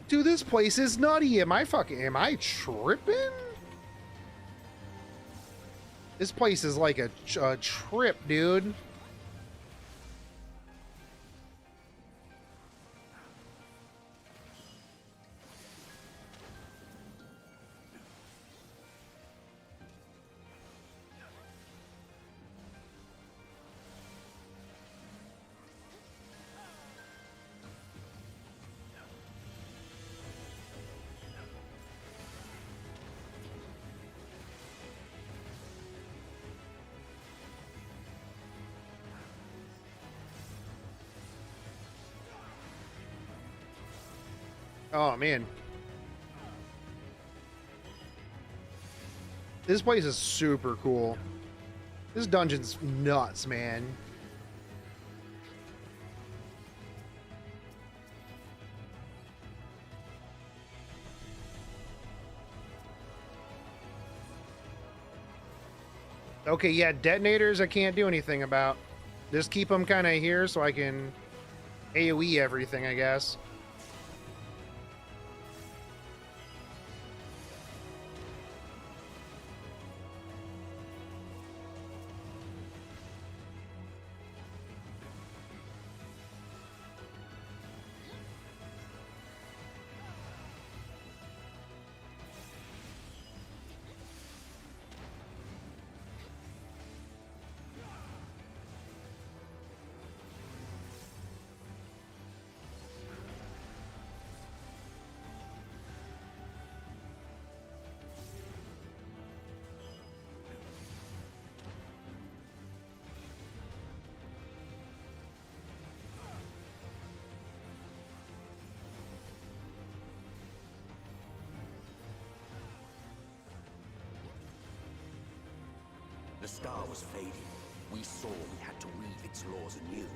Dude, this place is nutty. Am I tripping? This place is like a trip, dude. Oh, man. This place is super cool. This dungeon's nuts, man. Okay, yeah, detonators I can't do anything about. Just keep them kind of here so I can AoE everything, I guess. The star was fading. We saw we had to weave its laws anew.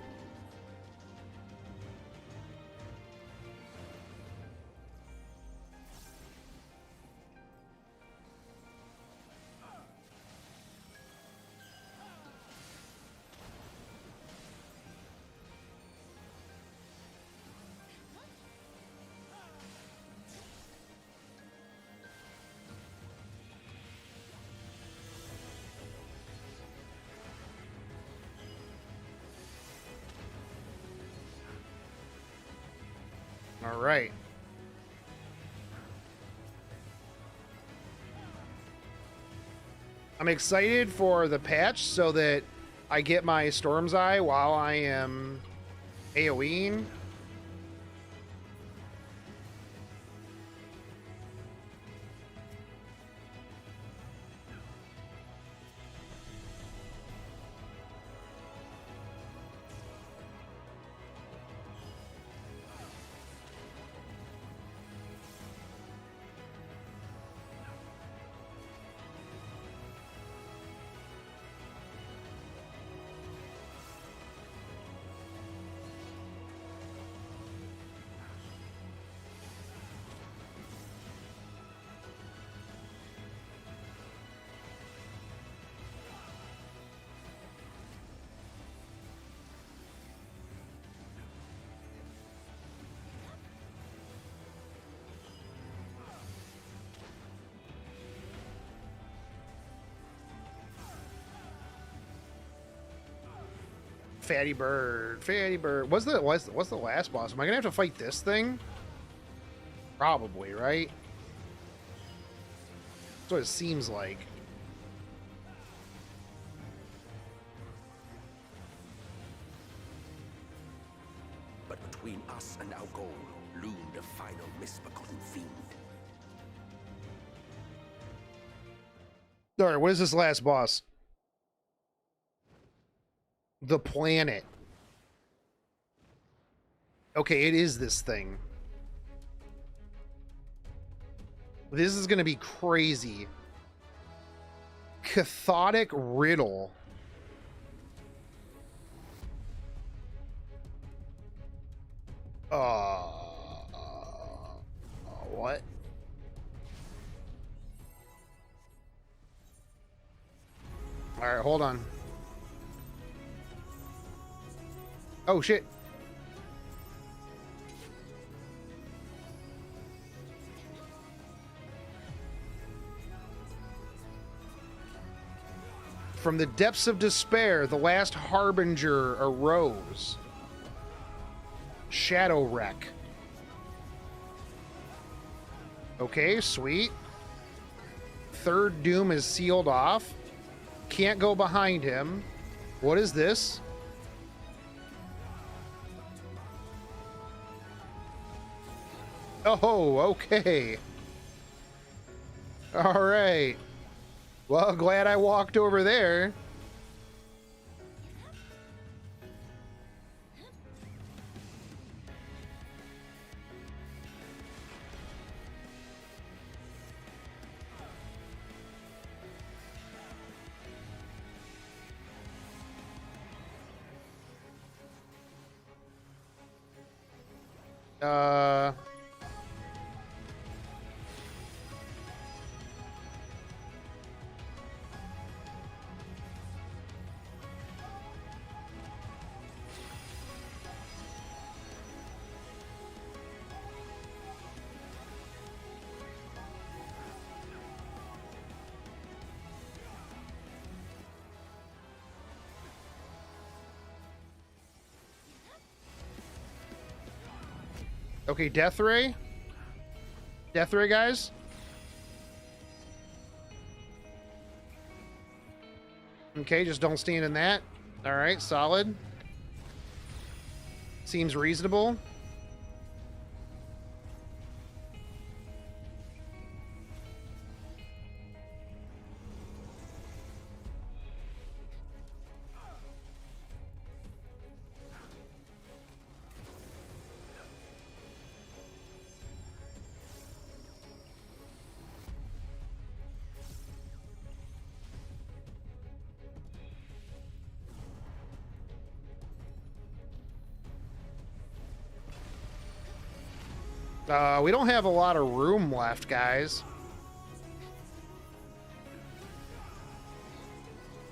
All right. I'm excited for the patch so that I get my Storm's Eye while I am AoEing. Fatty bird, fatty bird. What's the last boss? Am I gonna have to fight this thing? Probably, right? That's what it seems like. But between us and our goal loomed a final misbegotten fiend. All right, what is this last boss? The planet. Okay, it is this thing. This is gonna be crazy. Cathodic riddle. What? All right, hold on. Oh, shit. From the depths of despair, the last harbinger arose. Shadow Wreck. Okay, sweet. Third doom is sealed off. Can't go behind him. What is this? Oh, okay. All right. Well, glad I walked over there. Okay, Death Ray. Death Ray, guys. Okay, just don't stand in that. All right, solid. Seems reasonable. We don't have a lot of room left, guys.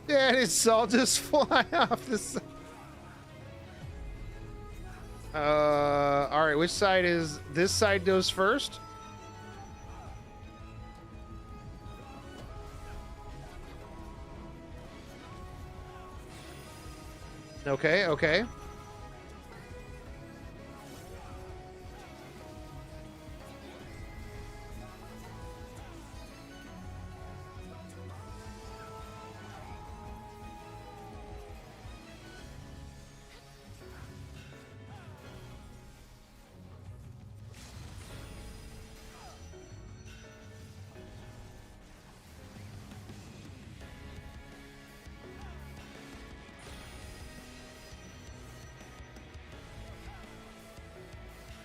Yeah, it's all just fly off this. All right, which side is this side goes first? Okay, okay.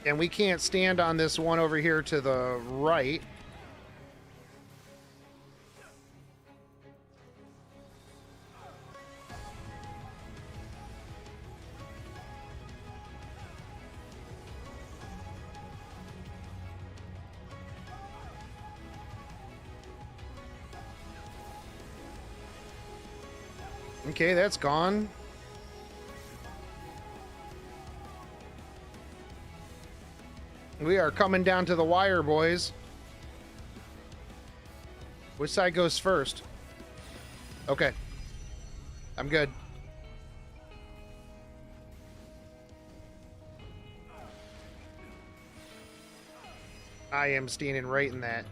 And we can't stand on this one over here to the right. Okay, that's gone. We are coming down to the wire, boys. Which side goes first? Okay. I'm good. I am standing right in that.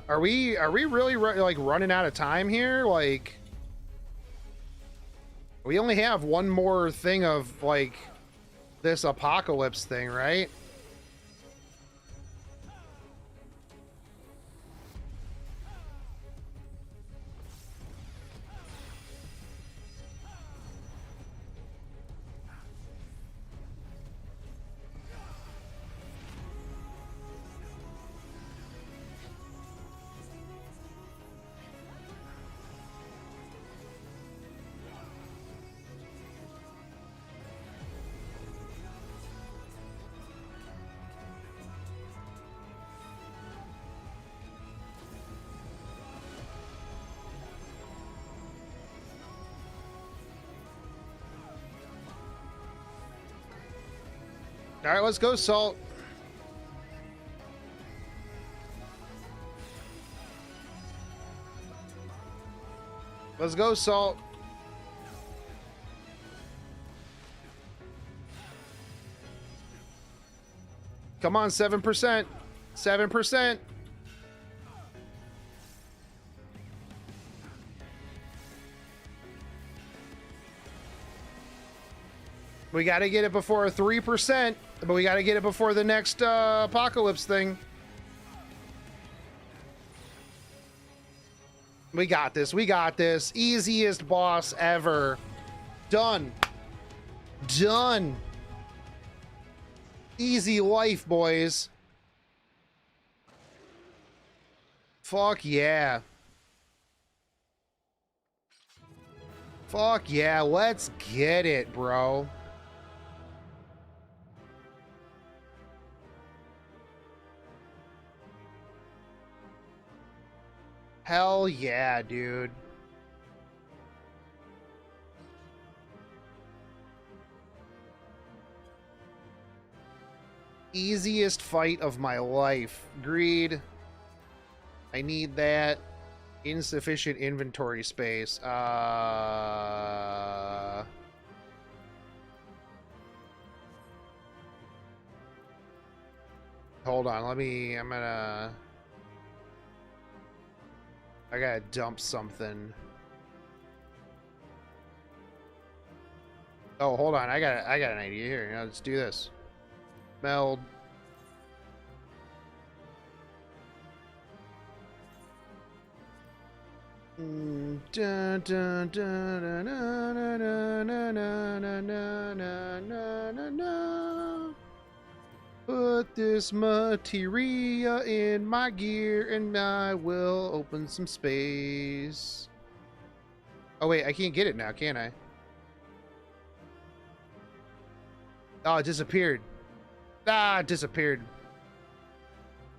Are we really like running out of time here? Like, we only have one more thing of like this apocalypse thing, right? All right, let's go, Salt. Let's go, Salt. Come on, 7%. 7%. We got to get it before 3%, but we got to get it before the next apocalypse thing. We got this. We got this. Easiest boss ever. Done. Done. Easy life, boys. Fuck yeah. Fuck yeah. Let's get it, bro. Hell yeah, dude. Easiest fight of my life. Greed. I need that. Insufficient inventory space. Hold on, I gotta dump something. Oh, hold on. I got an idea here. Now let's do this. Meld. Put this materia in my gear and I will open some space. Oh wait, I can't get it now, can I? Oh, it disappeared. Ah, it disappeared.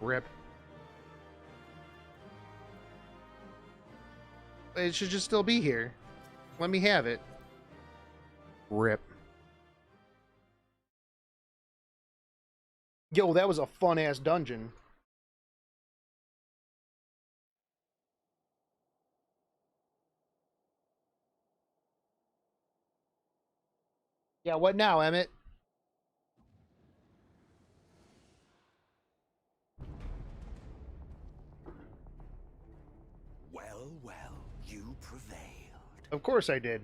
Rip. It should just still be here. Let me have it. Rip. Yo, that was a fun-ass dungeon. Yeah, what now, Emmett? Well, well, you prevailed. Of course I did.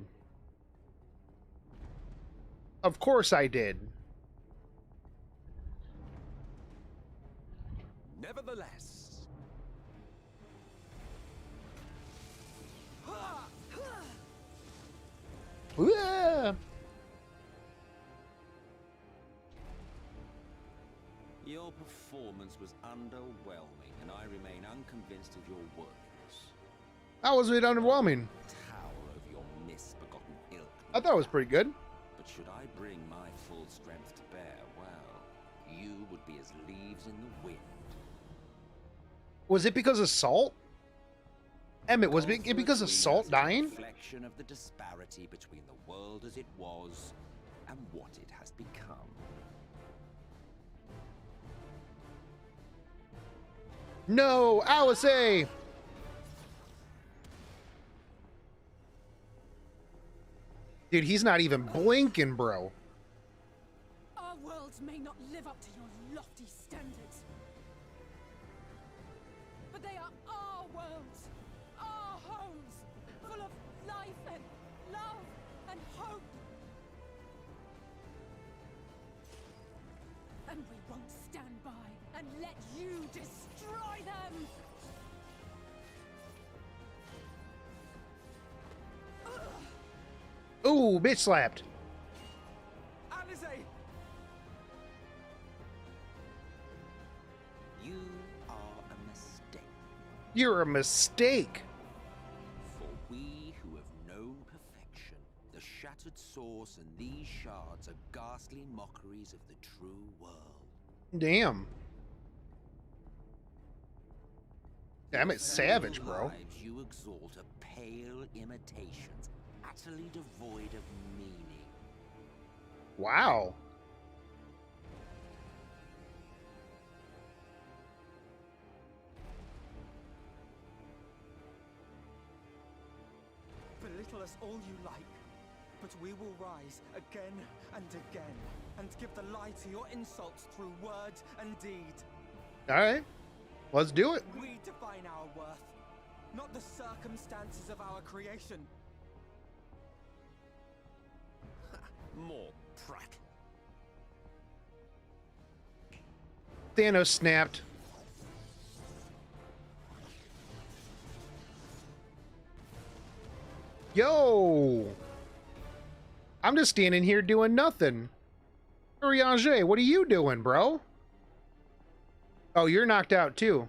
Of course I did. Nevertheless. Yeah. Your performance was underwhelming, and I remain unconvinced of your worthiness. How was it underwhelming? Tower over your misbegotten ilk. I thought it was pretty good. But should I bring my full strength to bear, well, you would be as leaves in the wind. Was it because of Salt? Emmett, was it because of Salt dying? Reflection of the disparity between the world as it was and what it has become. No, Alice! Dude, he's not even blinking, bro. Our worlds may not live up to your lofty standards, but they are our worlds, our homes, full of life and love and hope. And we won't stand by and let you destroy them! Ooh, bitch slapped. Alize! You are a mistake. You're a mistake. For we who have known perfection, the shattered source and these shards are ghastly mockeries of the true world. Damn. Damn, it's savage, bro. Lives you exalt are pale imitations, utterly devoid of meaning. Wow. trample us all you like, but we will rise again and again, and give the lie to your insults through word and deed. All right, let's do it. We define our worth, not the circumstances of our creation. More prattle. Thanos snapped. Yo! I'm just standing here doing nothing. Urianger, what are you doing, bro? Oh, you're knocked out too.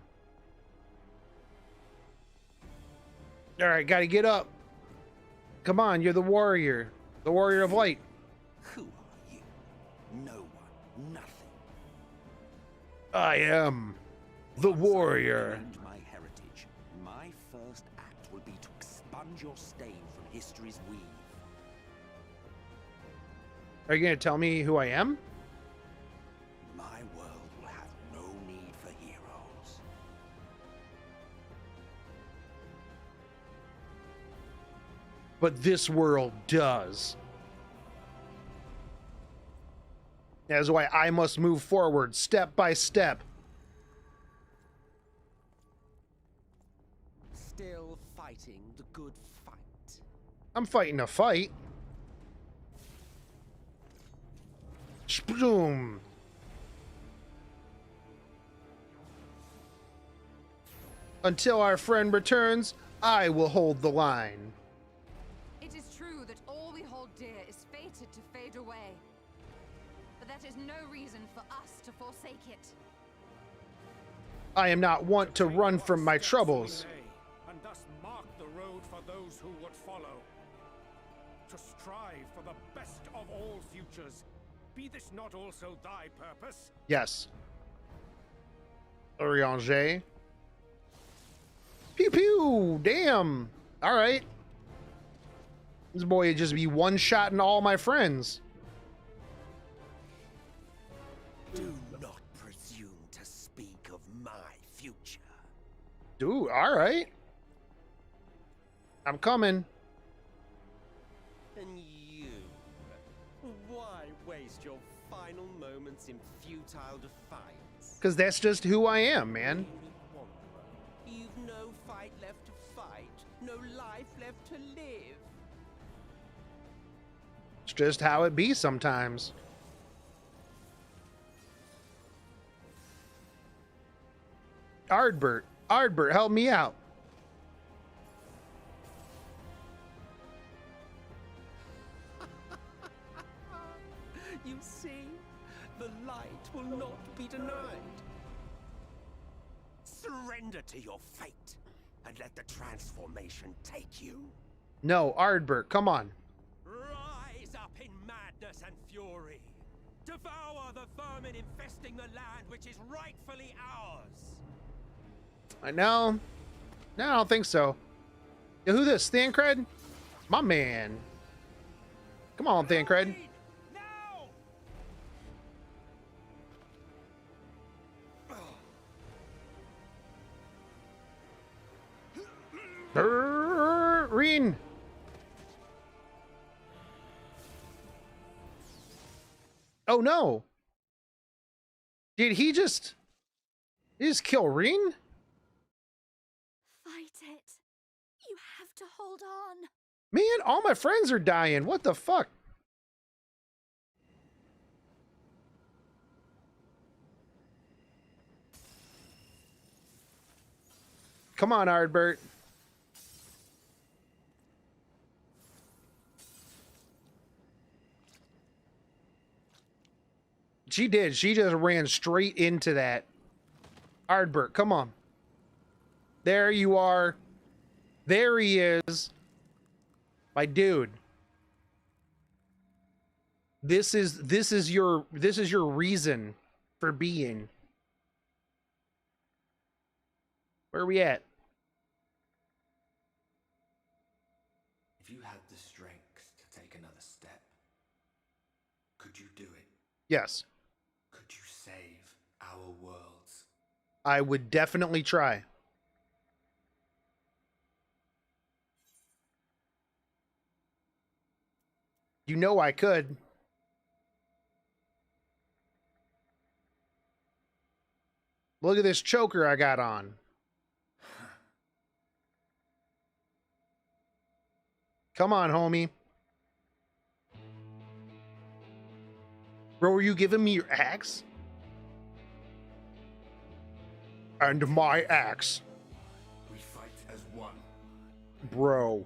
All right, gotta get up. Come on, you're the warrior. The warrior of light. Who are you? No one. Nothing. I am the warrior. And my heritage. My first act will be to expunge your stain from history's weave. Are you gonna tell me who I am? My world will have no need for heroes. But this world does. That is why I must move forward step by step. Still fighting the good fight. I'm fighting a fight. Shboom. Until our friend returns, I will hold the line. It is true that all we hold dear is fated to fade away. But that is no reason for us to forsake it. I am not wont to run from my troubles. And thus mark the road for those who would follow. To strive for the best of all futures. Be this not also thy purpose? Yes. Urianger. Pew pew! Damn! Alright. This boy would just be one-shotting all my friends. Do not presume to speak of my future. Dude, alright. I'm coming. And you, why waste your final moments in futile defiance? Because that's just who I am, man. You've no fight left to fight, no life left to live. It's just how it be sometimes. Ardbert, help me out. You see, the light will not be denied. Surrender to your fate and let the transformation take you. No, Ardbert, come on. Rise up in madness and fury. Devour the vermin infesting the land which is rightfully ours. I know. No, I don't think so. Yo, who this? Thancred? My man. Come on, Thancred. Reen. Oh no. Did he just kill Reen? Fight it. You have to hold on. Man, all my friends are dying. What the fuck? Come on, Ardbert. She did. She just ran straight into that. Ardbert, come on. There you are. There he is. My dude. This is your reason for being. Where are we at? If you had the strength to take another step, could you do it? Yes. Could you save our worlds? I would definitely try. You know I could. Look at this choker I got on. Come on, homie. Bro, were you giving me your axe? And my axe. We fight as one. Bro.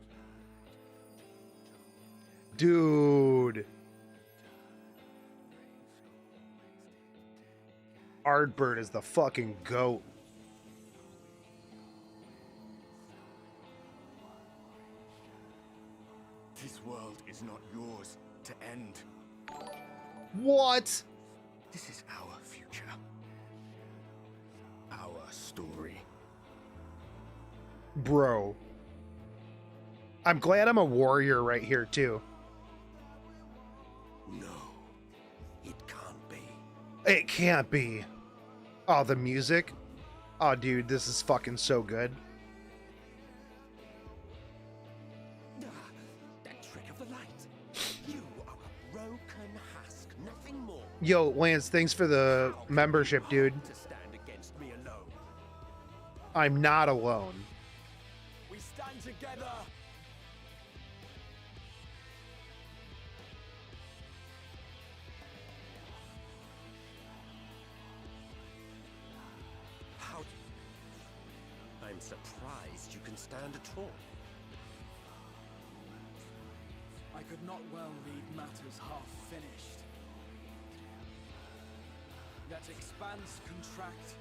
Dude. Ardbird is the fucking goat. This world is not yours to end. What? This is our future. Our story. Bro. I'm glad I'm a warrior right here, too. No, it can't be. It can't be. Oh, the music. Oh, dude, this is fucking so good. That trick of the light. You are a broken husk, nothing more. Yo, Lance, thanks for the membership, dude. To stand against me alone. I'm not alone. We stand together. How? I'm surprised you can stand at all. I could not well leave matters half finished. Yet expanse contract,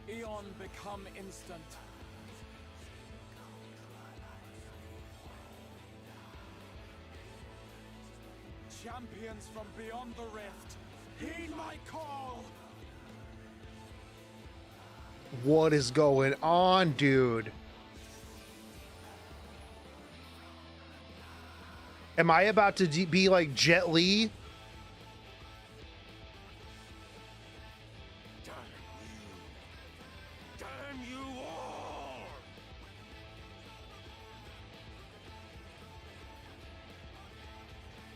eon become instant. Champions from beyond the rift, heed my call! What is going on, dude? Am I about to be like Jet Li? Damn you all!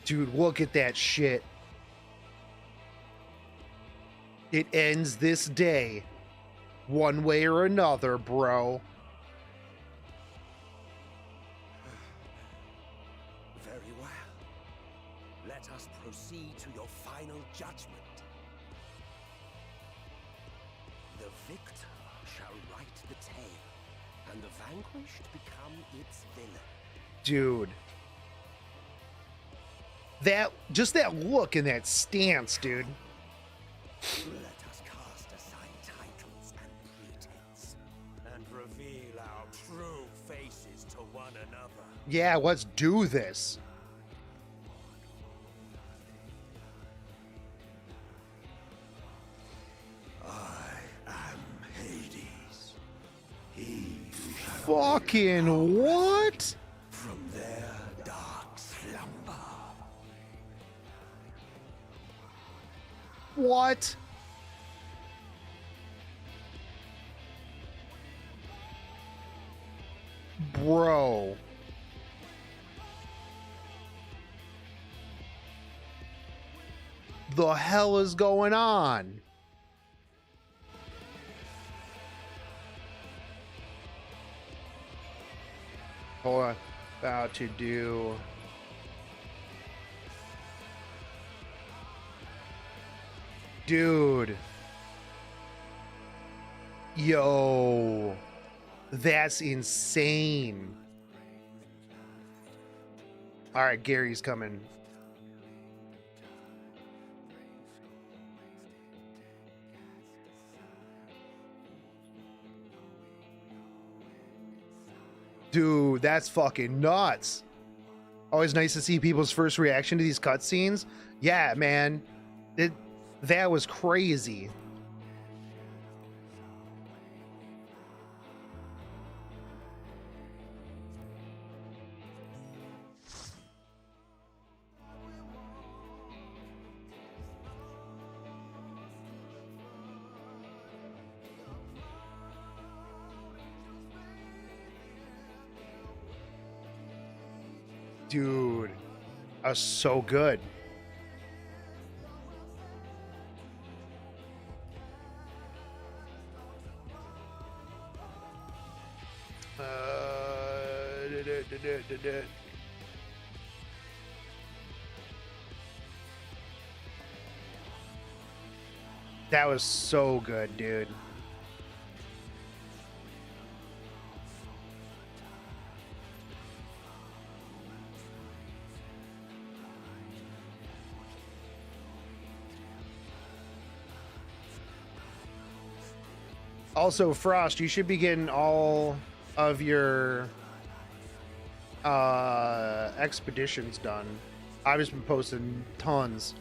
Dude, look at that shit. It ends this day. One way or another, bro. Very well. Let us proceed to your final judgment. The victor shall write the tale, and the vanquished become its villain. Dude. That, just that look and that stance, dude. Let us cast aside titles and pretense, and reveal our true faces to one another. Yeah, let's do this. I am Hades. He who shall Fucking what? from their dark slumber. What? Bro. The hell is going on? Hold on. About to do... Dude. Yo. That's insane. All right, Gary's coming. Dude, that's fucking nuts. Always nice to see people's first reaction to these cutscenes. Yeah, man. That was crazy. Dude. That was so good. That was so good, dude. Also, Frost, you should be getting all of your expeditions done. I've just been posting tons.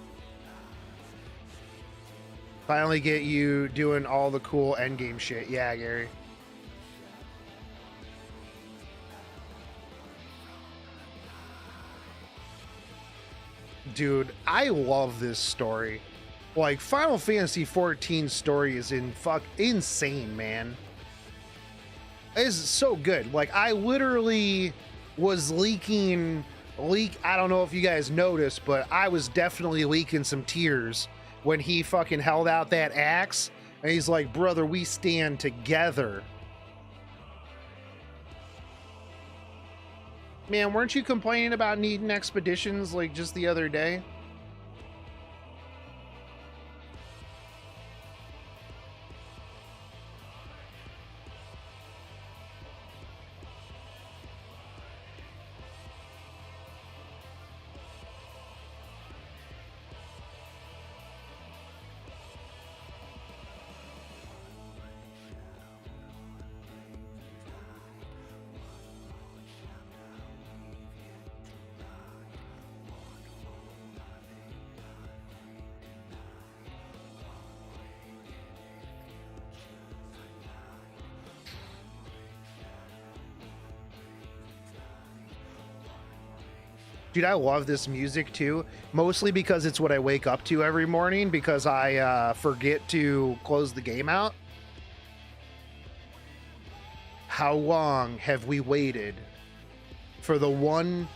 Finally get you doing all the cool endgame shit. Yeah, Gary. Dude, I love this story. Like, Final Fantasy XIV story is insane, man. It's so good. Like, I literally was leaking, I don't know if you guys noticed, but I was definitely leaking some tears when he fucking held out that axe and he's like, brother, we stand together. Man, weren't you complaining about needing expeditions like just the other day? Dude, I love this music too, mostly because it's what I wake up to every morning because I forget to close the game out. How long have we waited for the one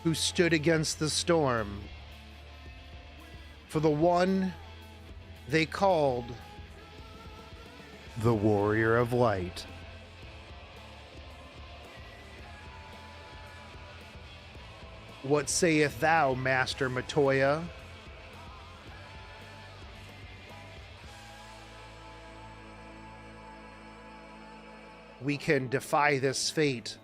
who stood against the storm? For the one they called the Warrior of Light. What sayeth thou, Master Matoya? We can defy this fate.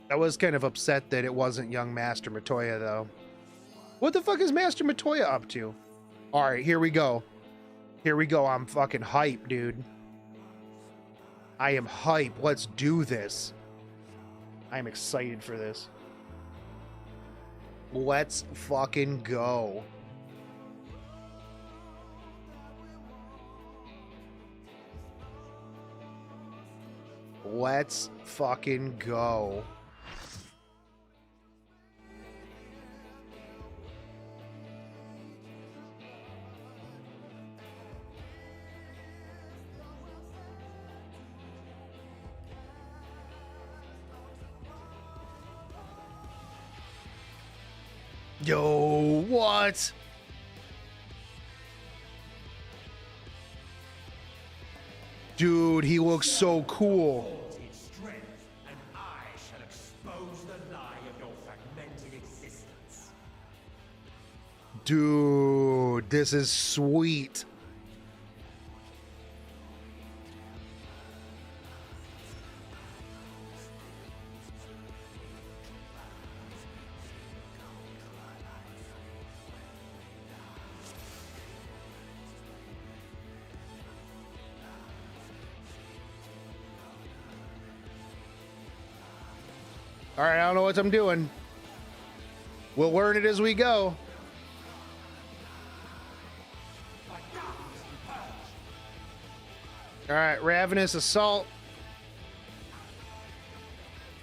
I was kind of upset that it wasn't young Master Matoya, though. What the fuck is Master Matoya up to? All right, here we go. Here we go. I'm fucking hype, dude. I am hype. Let's do this. I'm excited for this. Let's fucking go. Let's fucking go. Yo, what? Dude, he looks so cool. And I shall expose the lie of your fragmented existence. Dude, this is sweet. All right, I don't know what I'm doing. We'll learn it as we go. All right, Ravenous Assault.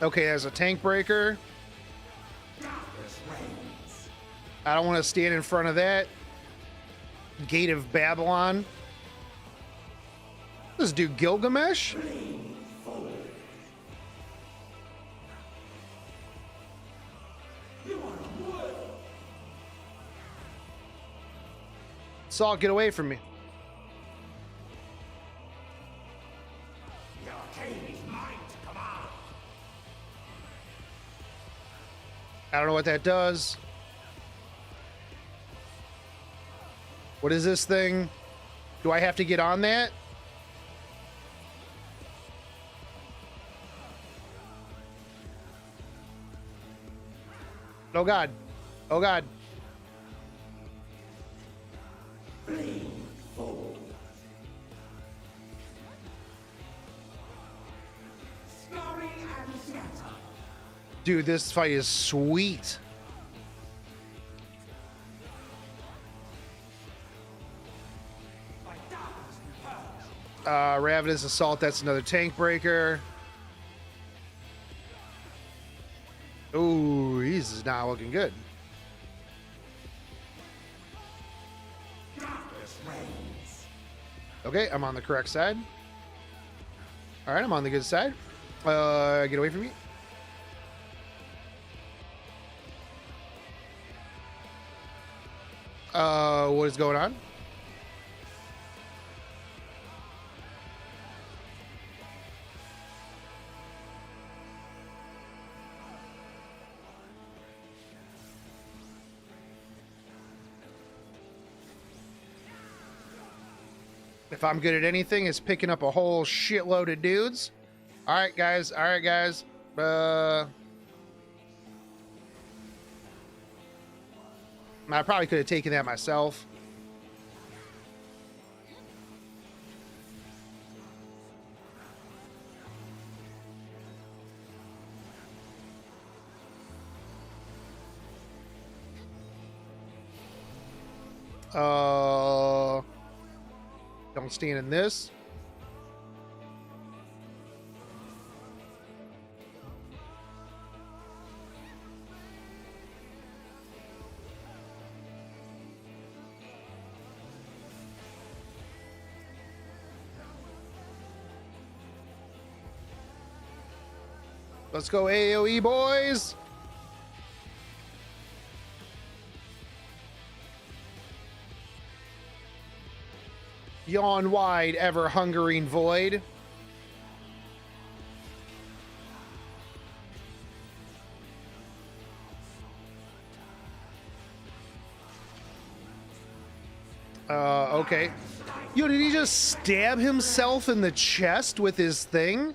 Okay, there's a tank breaker. I don't want to stand in front of that. Gate of Babylon. This dude Gilgamesh? Saul, get away from me. I don't know what that does. What is this thing? Do I have to get on that? Oh God. Oh God. Dude, this fight is sweet. Ravenous Assault, that's another tank breaker. Ooh, he's not looking good. Okay, I'm on the correct side. All right, I'm on the good side. Get away from me. What is going on? If I'm good at anything, it's picking up a whole shitload of dudes. All right, guys. All right, guys. I probably could have taken that myself. Don't stand in this. Let's go AoE, boys. Yawn wide, ever hungering void. Okay. Yo, did he just stab himself in the chest with his thing?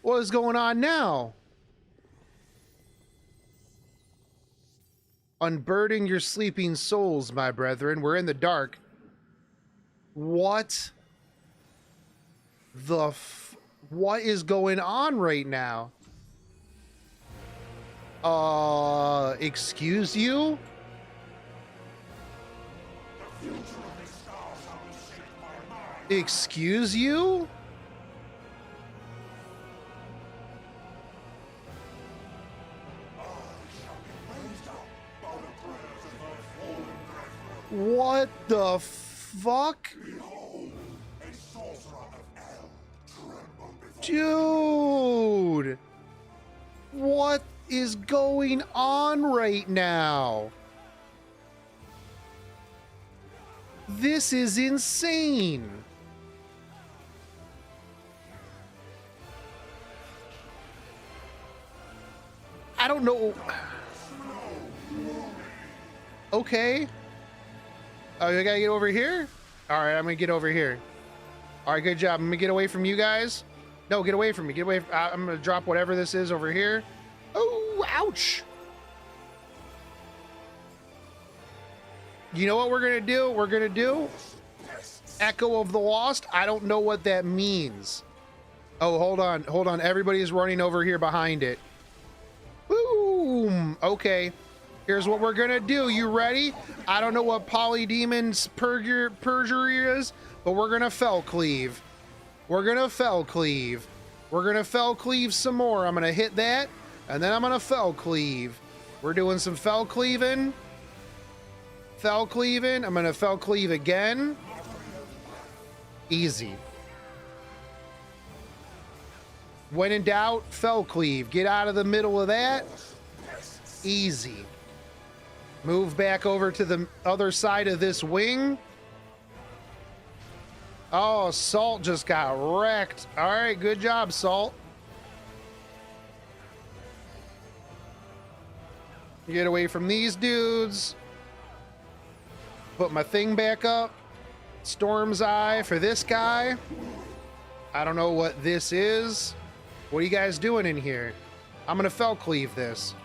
What is going on now? Unburden your sleeping souls, my brethren. We're in the dark. What the what is going on right now? Excuse you? Excuse you? What the fuck? Dude! What is going on right now? This is insane. I don't know. Okay. Oh, you gotta get over here? Alright, I'm gonna get over here. Alright, good job. I'm gonna get away from you guys. No, get away from me. Get away. I'm gonna drop whatever this is over here. Oh, ouch. You know what we're gonna do? We're gonna do Echo of the Lost. I don't know what that means. Oh, hold on. Hold on. Everybody's running over here behind it. Boom. Okay. Here's what we're gonna do. You ready? I don't know what Polydemon's perjury is, but we're gonna fell cleave. We're gonna fell cleave. We're gonna fell cleave some more. I'm gonna hit that, and then I'm gonna fell cleave. We're doing some fell cleaving. Fell cleaving. I'm gonna fell cleave again. Easy. When in doubt, fell cleave. Get out of the middle of that. Easy. Move back over to the other side of this wing. Oh, Salt just got wrecked. All right, good job, Salt. Get away from these dudes. Put my thing back up. Storm's Eye for this guy. I don't know what this is. What are you guys doing in here? I'm gonna fell cleave this.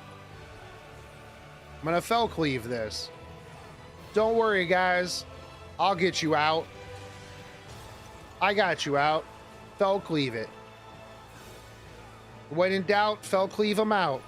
I'm gonna fell cleave this. Don't worry, guys. I'll get you out. I got you out. Fell cleave it. When in doubt, fell cleave them out.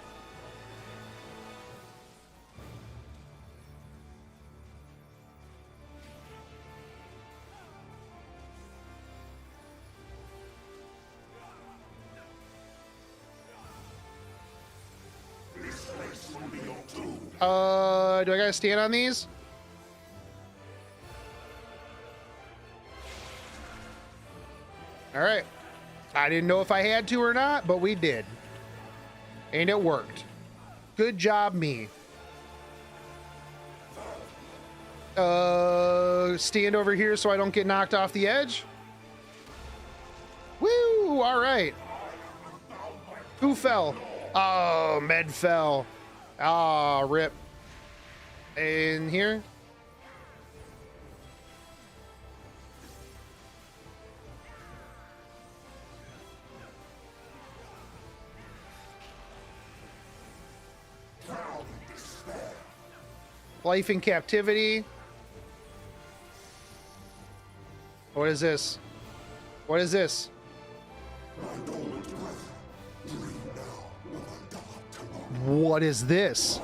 Do I gotta stand on these? All right. I didn't know if I had to or not, but we did. And it worked. Good job, me. Stand over here so I don't get knocked off the edge. Woo! All right. Who fell? Oh, Med fell. Ah, rip. In here. Life in captivity. What is this? What is this? What is this?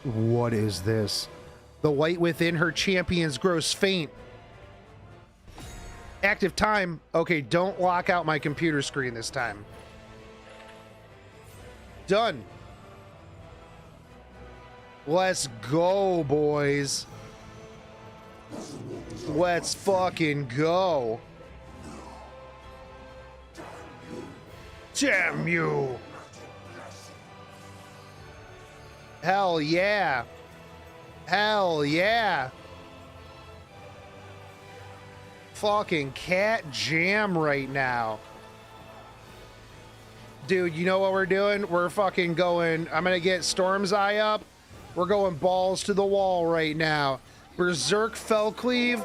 What is this? The light within her champions grows faint. Active time. Okay, don't lock out my computer screen this time. Done. Let's go, boys. Let's fucking go. Damn you. Hell yeah. Hell yeah. Fucking cat jam right now. Dude, you know what we're doing? We're fucking going. I'm gonna get Storm's Eye up. We're going balls to the wall right now. Berserk fell cleave.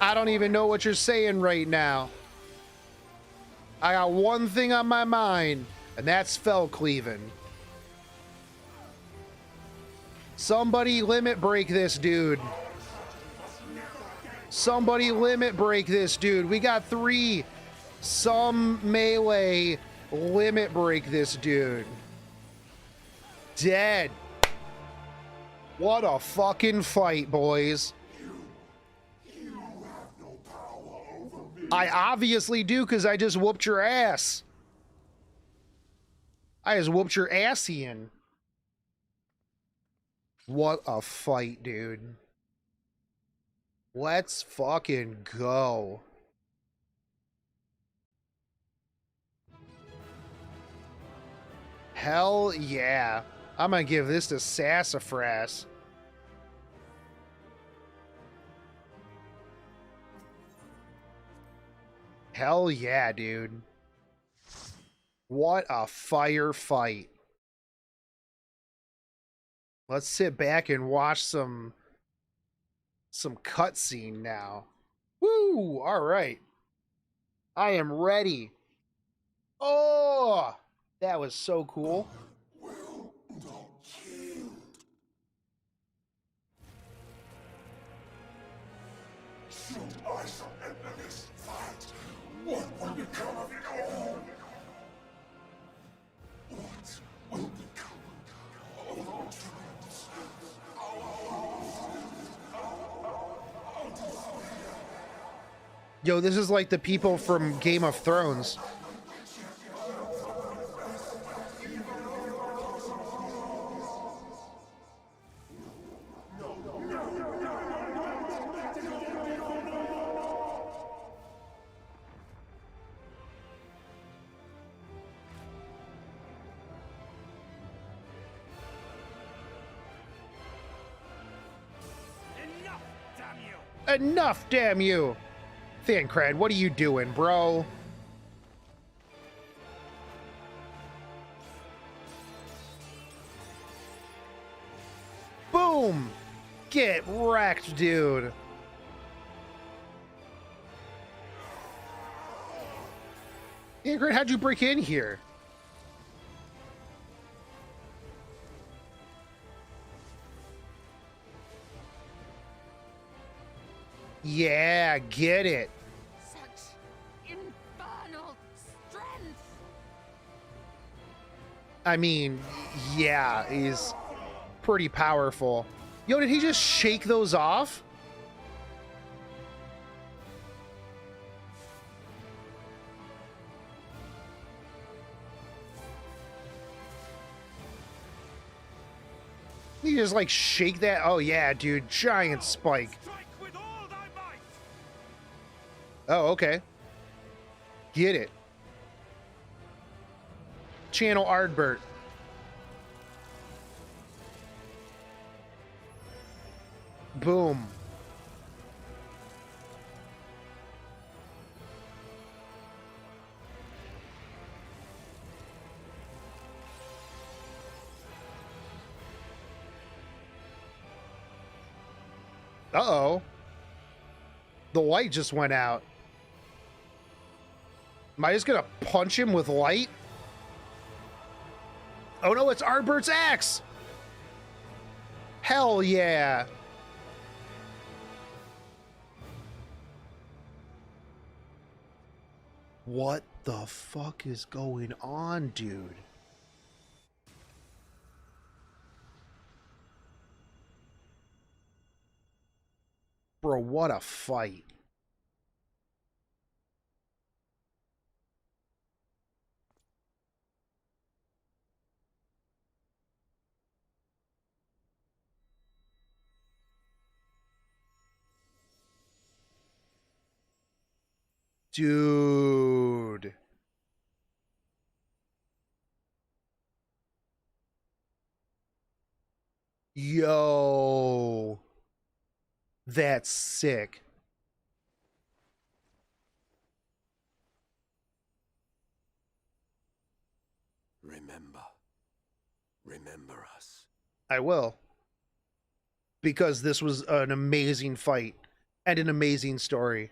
I don't even know what you're saying right now. I got one thing on my mind, and that's fell cleaving. Somebody limit break this dude. Somebody limit break this dude. We got 3. Some melee limit break this dude. Dead. What a fucking fight, boys. I obviously do, because I just whooped your ass. I just whooped your Ascian. What a fight, dude. Let's fucking go. Hell yeah. I'm gonna give this to Sassafras. Hell yeah, dude. What a fire fight. Let's sit back and watch some cutscene now. Woo! All right. I am ready. Oh, that was so cool. Should I some enemies fight? What will become of it all? What will become of our troops? Yo, this is like the people from Game of Thrones. Enough, damn you! Thancred, what are you doing, bro? Boom! Get wrecked, dude. Thancred, how'd you break in here? Yeah, get it. Such infernal strength. I mean, yeah, he's pretty powerful. Yo, did he just shake those off? He just like shake that? Oh yeah, dude, giant spike. Oh, okay. Get it. Channel Ardbert. Boom. Uh-oh. The light just went out. Am I just gonna punch him with light? Oh no, it's Ardbert's axe! Hell yeah! What the fuck is going on, dude? Bro, what a fight. Dude. Yo. That's sick. Remember us. I will. Because this was an amazing fight and an amazing story.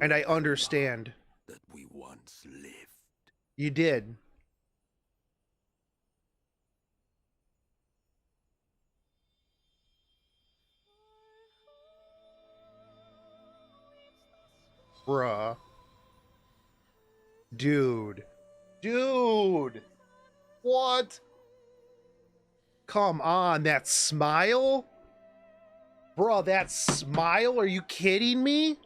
And I understand that we once lived. You did. Bruh. Dude. Dude. What? Come on, that smile? Bruh, that smile? Are you kidding me?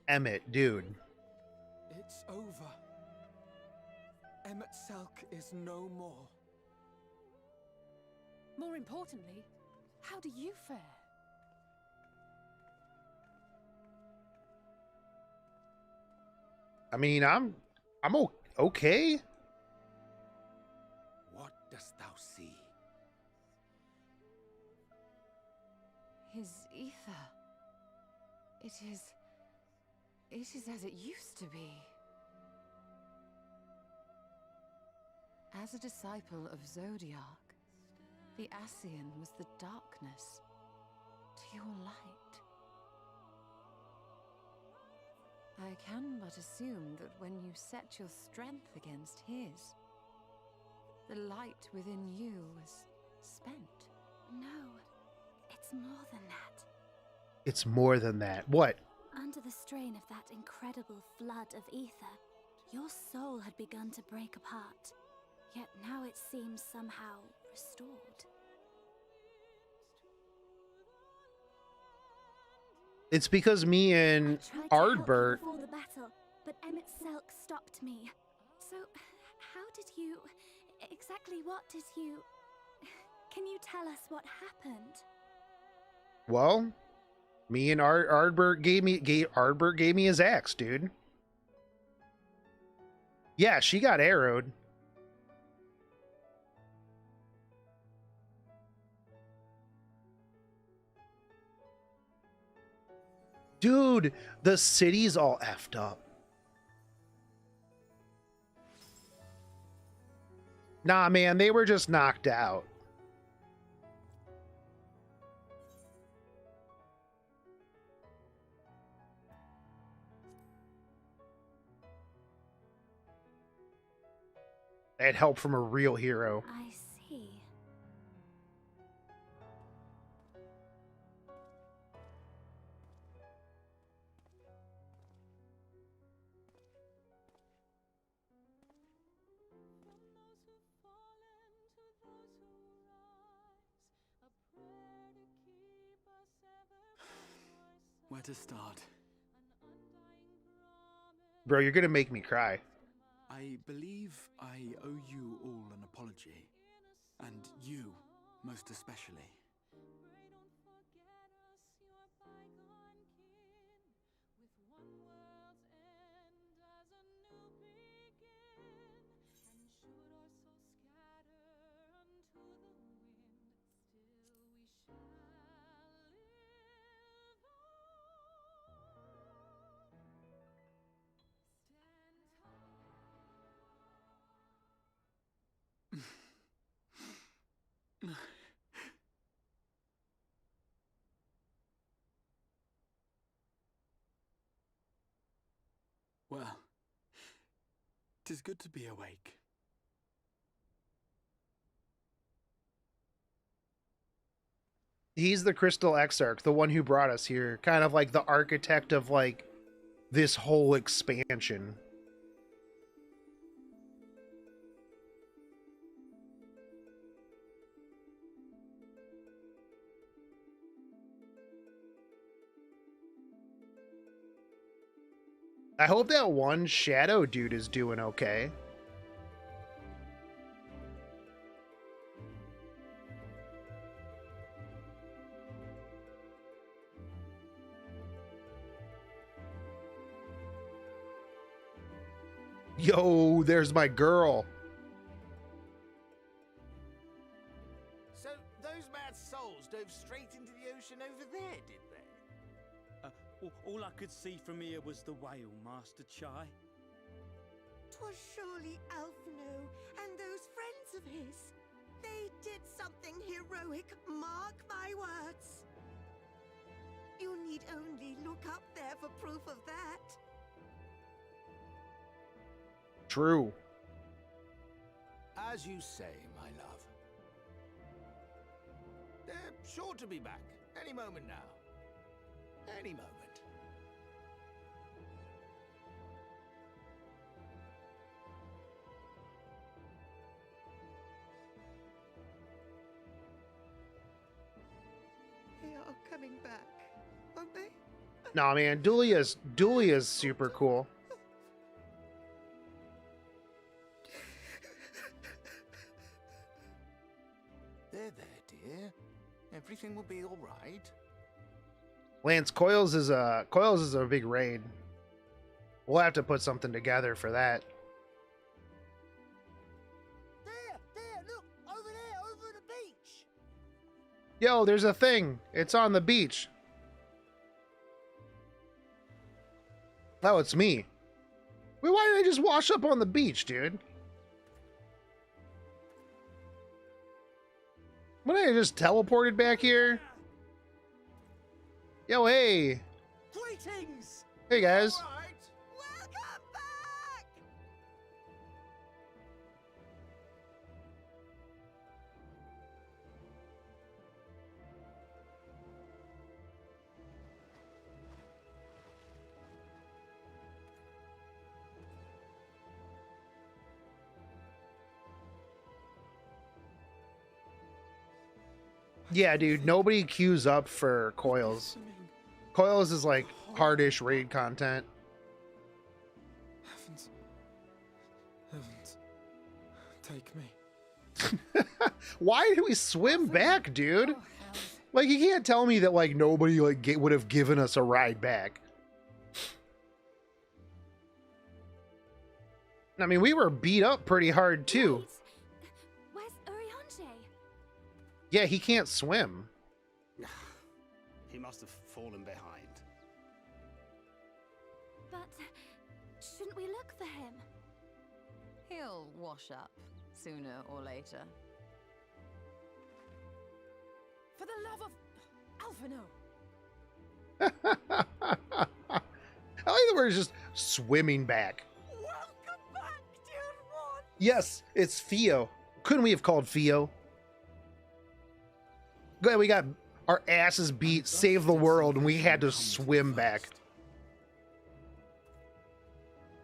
Emmett, dude. It's over. Emmett Selk is no more. More importantly, how do you fare? I mean, I'm okay. What dost thou see? His ether. It is as it used to be. As a disciple of Zodiark, the Ascian was the darkness to your light. I can but assume that when you set your strength against his, the light within you was spent. No, it's more than that. It's more than that. What? Under the strain of that incredible flood of ether, your soul had begun to break apart, yet now it seems somehow restored. It's because me and Ardbert. Before the battle, but Emmett Selk stopped me. So, how did you... Exactly what did you... Can you tell us what happened? Well, me and Ardbert gave me his axe, dude. Yeah, she got arrowed. Dude, the city's all effed up. Nah, man, they were just knocked out. They had help from a real hero. I see. Where to start? Bro, you're gonna make me cry. I believe I owe you all an apology. And you, most especially. Well, 'tis good to be awake. He's the Crystal Exarch, the one who brought us here. Kind of like the architect of, like, this whole expansion. I hope that one shadow dude is doing okay. Yo, there's my girl. So those mad souls dove straight into the ocean over there, did they? All I could see from here was the whale, Master Chai. 'Twas surely Alphino and those friends of his. They did something heroic, mark my words. You need only look up there for proof of that. True. As you say, my love. They're sure to be back any moment now. Any moment. They are coming back, aren't they? Nah, man, Dulia's super cool. There, dear. Everything will be all right. Lance, Coils is a big raid. We'll have to put something together for that. There, look, over there, over the beach. Yo, there's a thing. It's on the beach. Oh, it's me. Wait, why did I just wash up on the beach, dude? When I just teleported back here? Yo, hey. Greetings. Hey, guys. Welcome back. Yeah, dude, nobody queues up for Coils. Coils is like hardish raid content. Heavens. Heavens. Take me. Why do we swim back, dude? Like, you can't tell me that like nobody like would have given us a ride back. I mean, we were beat up pretty hard too. Where's Urianger? Yeah, he can't swim. He must have fallen behind. But shouldn't we look for him? He'll wash up sooner or later. For the love of Alphino! I like that we're just swimming back. Welcome back, dear one. Yes, it's Theo. Couldn't we have called Theo? Glad we got our asses beat, saved the world, and we had to swim back.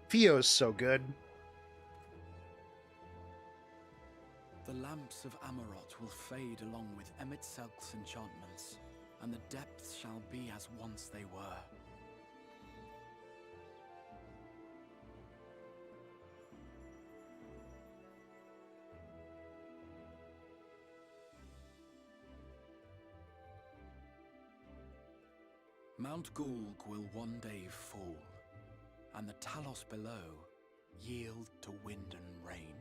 Theo's so good. The lamps of Amaurot will fade along with Emet-Selk's enchantments, and the depths shall be as once they were. Mount Gulg will one day fall, and the Talos below yield to wind and rain.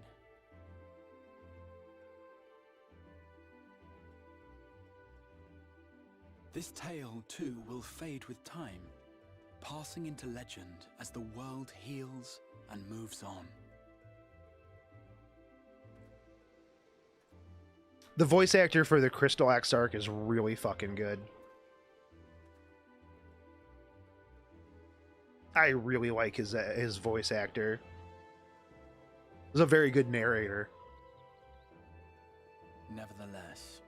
This tale, too, will fade with time, passing into legend as the world heals and moves on. The voice actor for the Crystal Exarch is really fucking good. I really like his voice actor. He's a very good narrator. Nevertheless,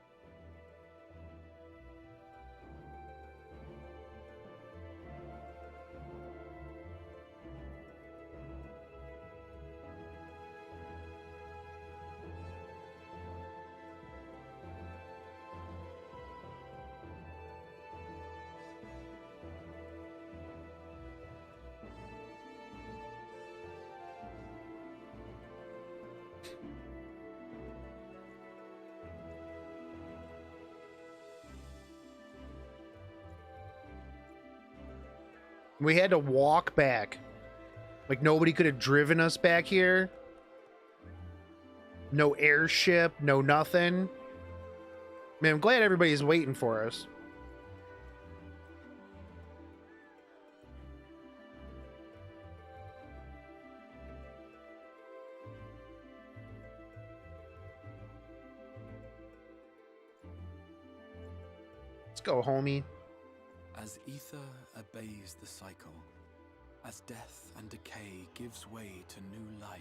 We had to walk back. Like, nobody could have driven us back here. No airship, no nothing. Man, I'm glad everybody's waiting for us. Let's go, homie. as ether obeys the cycle, as death and decay gives way to new life,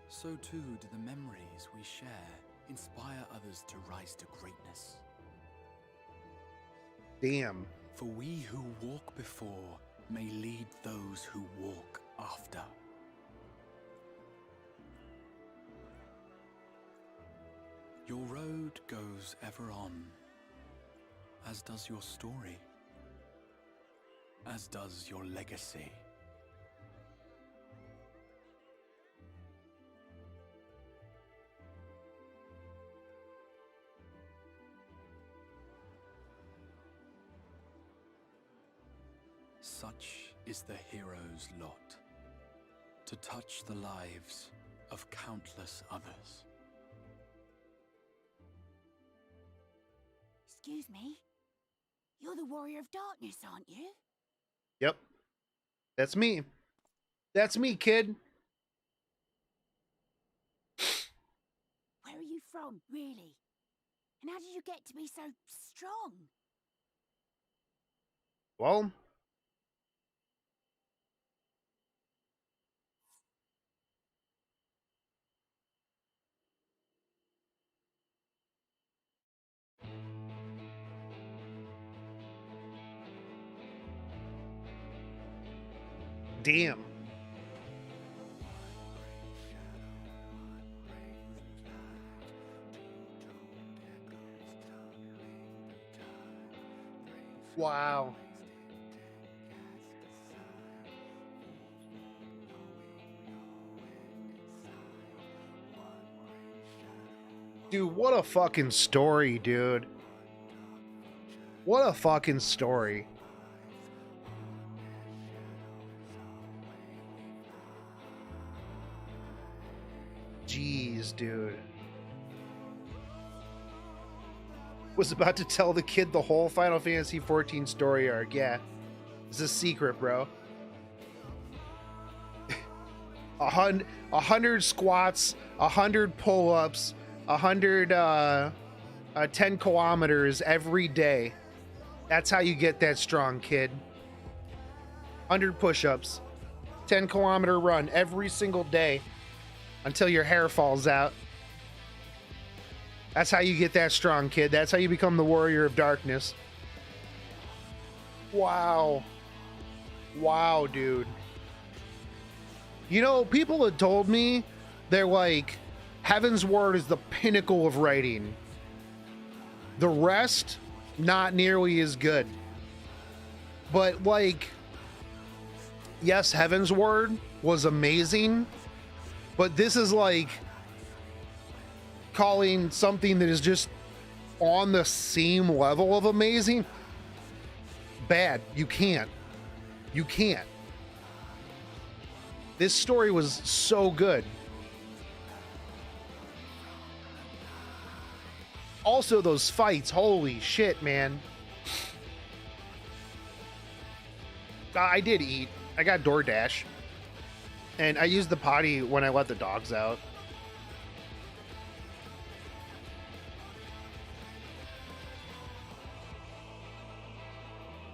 so too do the memories we share inspire others to rise to greatness. Damn. For we who walk before may lead those who walk after. Your road goes ever on, as does your story, as does your legacy. Such is the hero's lot, to touch the lives of countless others. Excuse me? You're the Warrior of Darkness, aren't you? Yep. That's me. That's me, kid. Where are you from, really? And how did you get to be so strong? Well, damn. Wow. Dude, what a fucking story, dude. What a fucking story. Jeez, dude. Was about to tell the kid the whole Final Fantasy XIV story arc. Yeah. It's a secret, bro. 100 squats, 100 pull-ups, 10 kilometers every day. That's how you get that strong, kid. 100 push-ups, 10-kilometer run every single day until your hair falls out. That's how you get that strong, kid. That's how you become the warrior of darkness. Wow. Wow, dude. You know, people had told me they're like, Heaven's Word is the pinnacle of writing. The rest, not nearly as good. But like, yes, Heaven's Word was amazing, but this is like calling something that is just on the same level of amazing bad. You can't. You can't. This story was so good. Also, those fights, holy shit, man. I did eat. I got DoorDash. And I used the potty when I let the dogs out.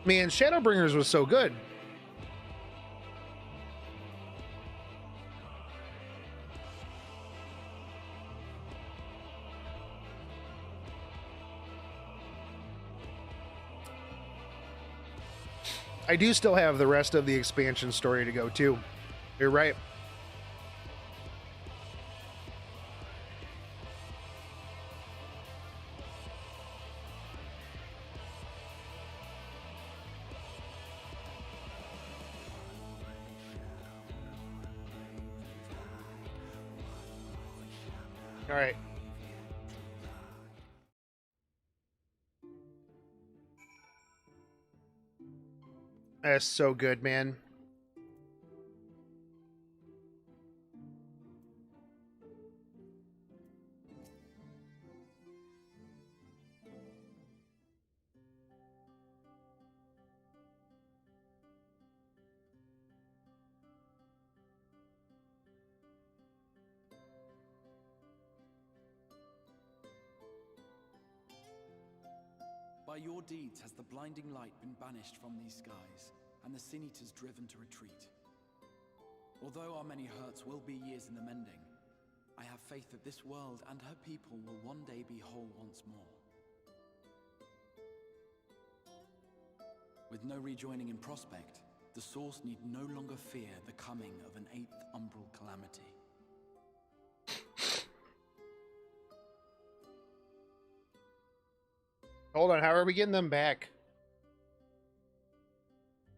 Man, Shadowbringers was so good. I do still have the rest of the expansion story to go too. You're right. All right. That's so good, man. By your deeds has the blinding light been banished from these skies, and the Sin Eaters driven to retreat. Although our many hurts will be years in the mending, I have faith that this world and her people will one day be whole once more. With no rejoining in prospect, the Source need no longer fear the coming of an 8th umbral calamity. Hold on, how are we getting them back?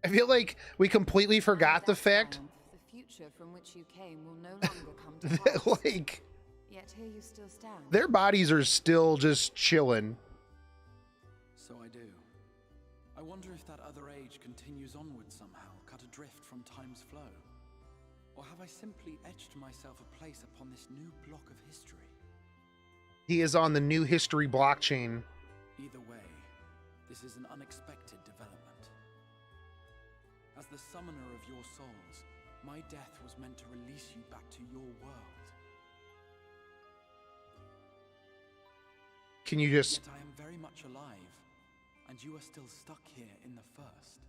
I feel like we completely forgot the fact The future from which you came will no longer come to pass. like Yet here you still stand. their bodies are still just chilling. So I do. I wonder if that other age continues onward somehow, cut adrift from time's flow. Or have I simply etched myself a place upon this new block of history? He is on the new history blockchain. Either way, this is an unexpected development. As the summoner of your souls, my death was meant to release you back to your world. Can you just... Yet I am very much alive, and you are still stuck here in the first.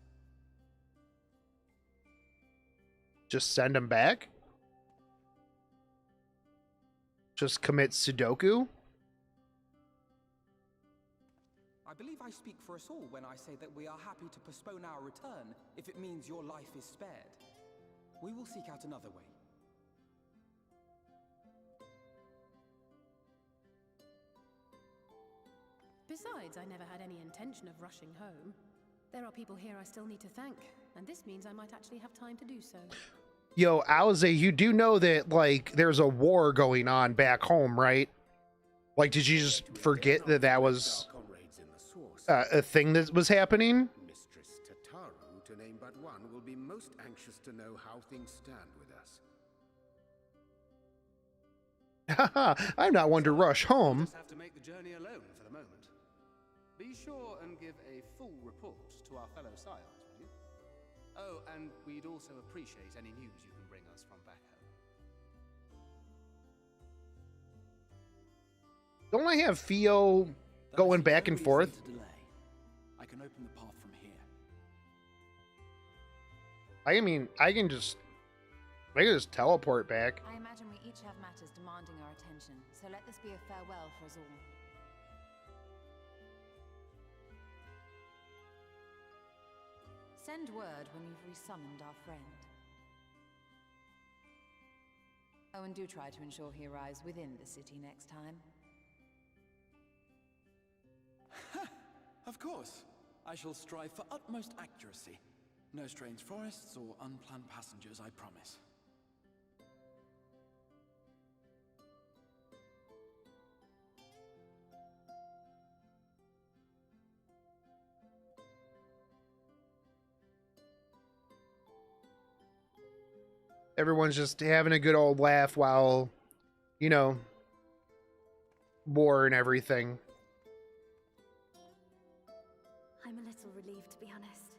just send him back? Just commit Sudoku? I believe I speak for us all when I say that we are happy to postpone our return if it means your life is spared. We will seek out another way. Besides, I never had any intention of rushing home. There are people here I still need to thank, and this means I might actually have time to do so. Yo, Alize, you do know that, like, there's a war going on back home, right? Like, did you just forget that that was a thing that was happening? Mistress Tataru, to name but one, will be most anxious to know how things stand with us. Haha, I'm not one to rush home. Just have to make the journey alone for the moment. Be sure and give a full report to our fellow scions, will you? Oh, and we'd also appreciate any news you can bring us from back home. Don't I have Theo going back and forth? I can open the path from here. I mean, I can just teleport back. I imagine we each have matters demanding our attention, so let this be a farewell for us all. Send word when you've resummoned our friend. Oh, and do try to ensure he arrives within the city next time. Of course. I shall strive for utmost accuracy. No strange forests or unplanned passengers, I promise. Everyone's just having a good old laugh while, you know, war and everything. I'm a little relieved, to be honest.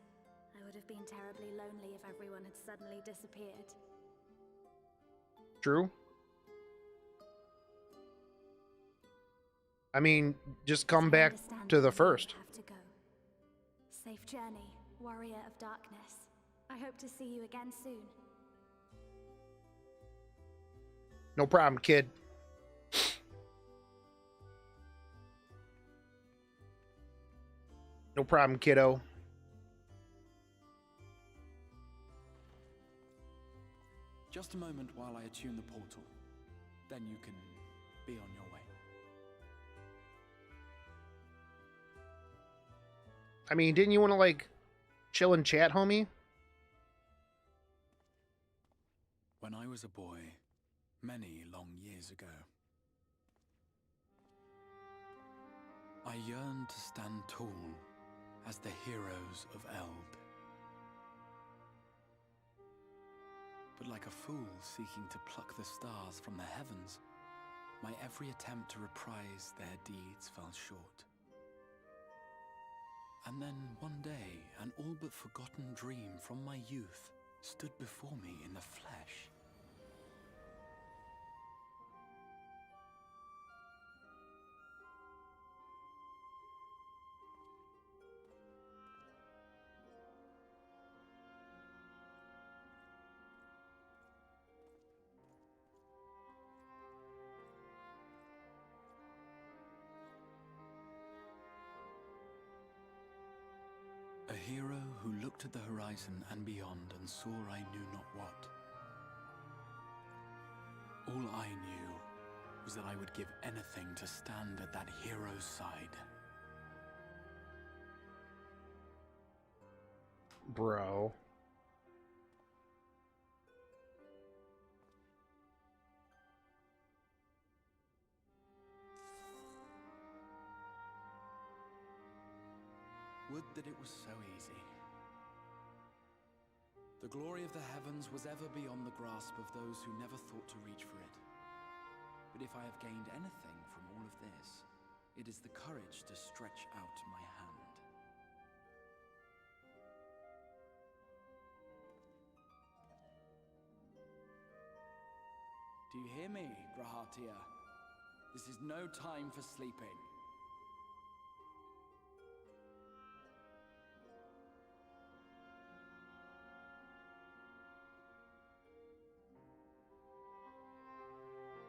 I would have been terribly lonely if everyone had suddenly disappeared. True. I mean, just come back to the first. Have to go. Safe journey, warrior of darkness. I hope to see you again soon. No problem, kid. No problem, kiddo. Just a moment while I attune the portal. Then you can be on your way. I mean, didn't you want to, like, chill and chat, homie? When I was a boy, many long years ago, I yearned to stand tall as the heroes of Eld. But like a fool seeking to pluck the stars from the heavens, my every attempt to reprise their deeds fell short. And then one day, an all but forgotten dream from my youth stood before me in the flesh. A hero who looked at the horizon and beyond and saw I knew not what. All I knew was that I would give anything to stand at that hero's side. Bro. Would that it was so easy. The glory of the heavens was ever beyond the grasp of those who never thought to reach for it. But if I have gained anything from all of this, it is the courage to stretch out my hand. Do you hear me, Grahatia? This is no time for sleeping.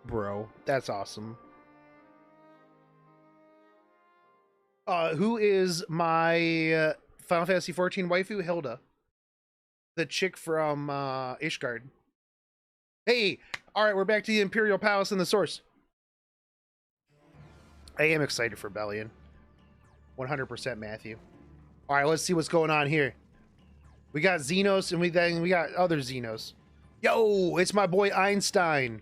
Bro, that's awesome. Who is my Final Fantasy XIV waifu? Hilda. The chick from Ishgard. Hey, all right, we're back to the Imperial Palace and the Source. I am excited for Belian. 100% Matthew. All right, let's see what's going on here. We got Xenos and we got other Xenos. Yo, it's my boy Einstein.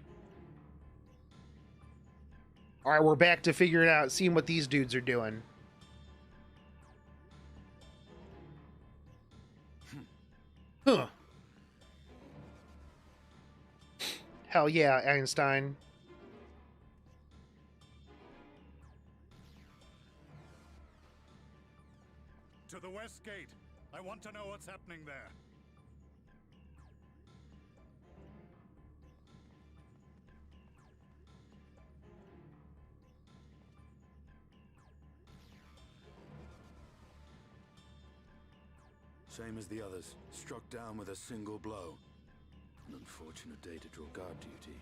All right, we're back to figuring out, seeing what these dudes are doing. Huh. Hell yeah, Einstein. To the west gate. I want to know what's happening there. Same as the others. Struck down with a single blow. An unfortunate day to draw guard duty.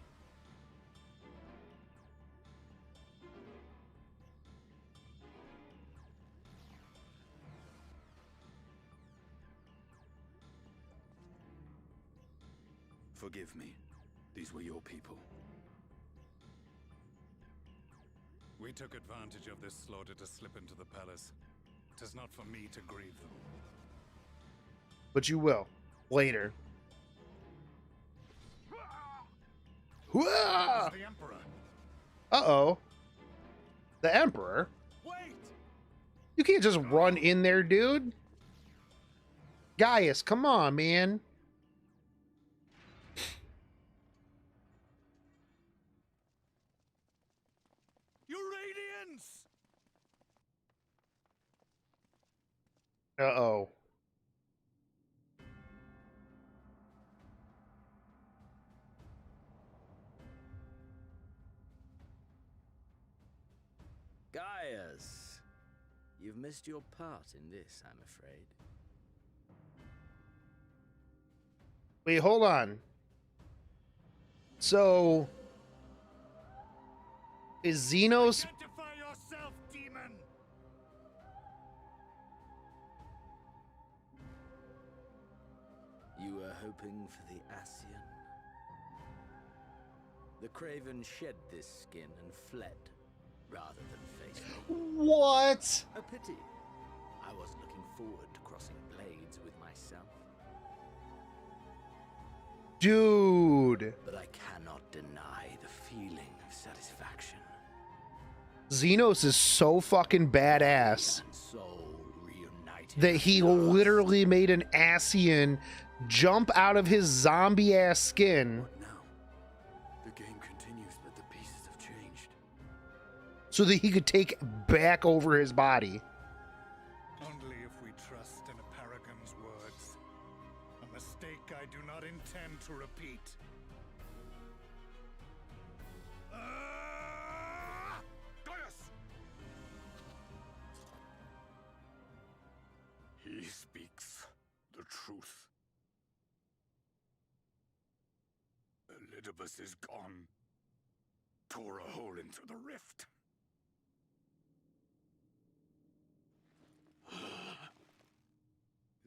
Forgive me. These were your people. We took advantage of this slaughter to slip into the palace. 'Tis not for me to grieve them. But you will. Later. The Emperor. Uh-oh. The Emperor? Wait! You can't just run in there, dude. Gaius, come on, man. Uranians! Uh-oh. Gaius, you've missed your part in this, I'm afraid. Wait, hold on. So, is Xenos... Identify yourself, demon! You were hoping for the Ascian? The Craven shed this skin and fled, rather than face me. What? A pity. I was looking forward to crossing blades with myself. Dude. But I cannot deny the feeling of satisfaction. Xenos is so fucking badass that he literally made an Ascian jump out of his zombie ass skin. The game continues, but the pieces have changed. So that he could take back over his body. Only if we trust in a paragon's words. A mistake I do not intend to repeat. Gaius! He speaks the truth. Elidibus is gone. Tore a hole into the rift.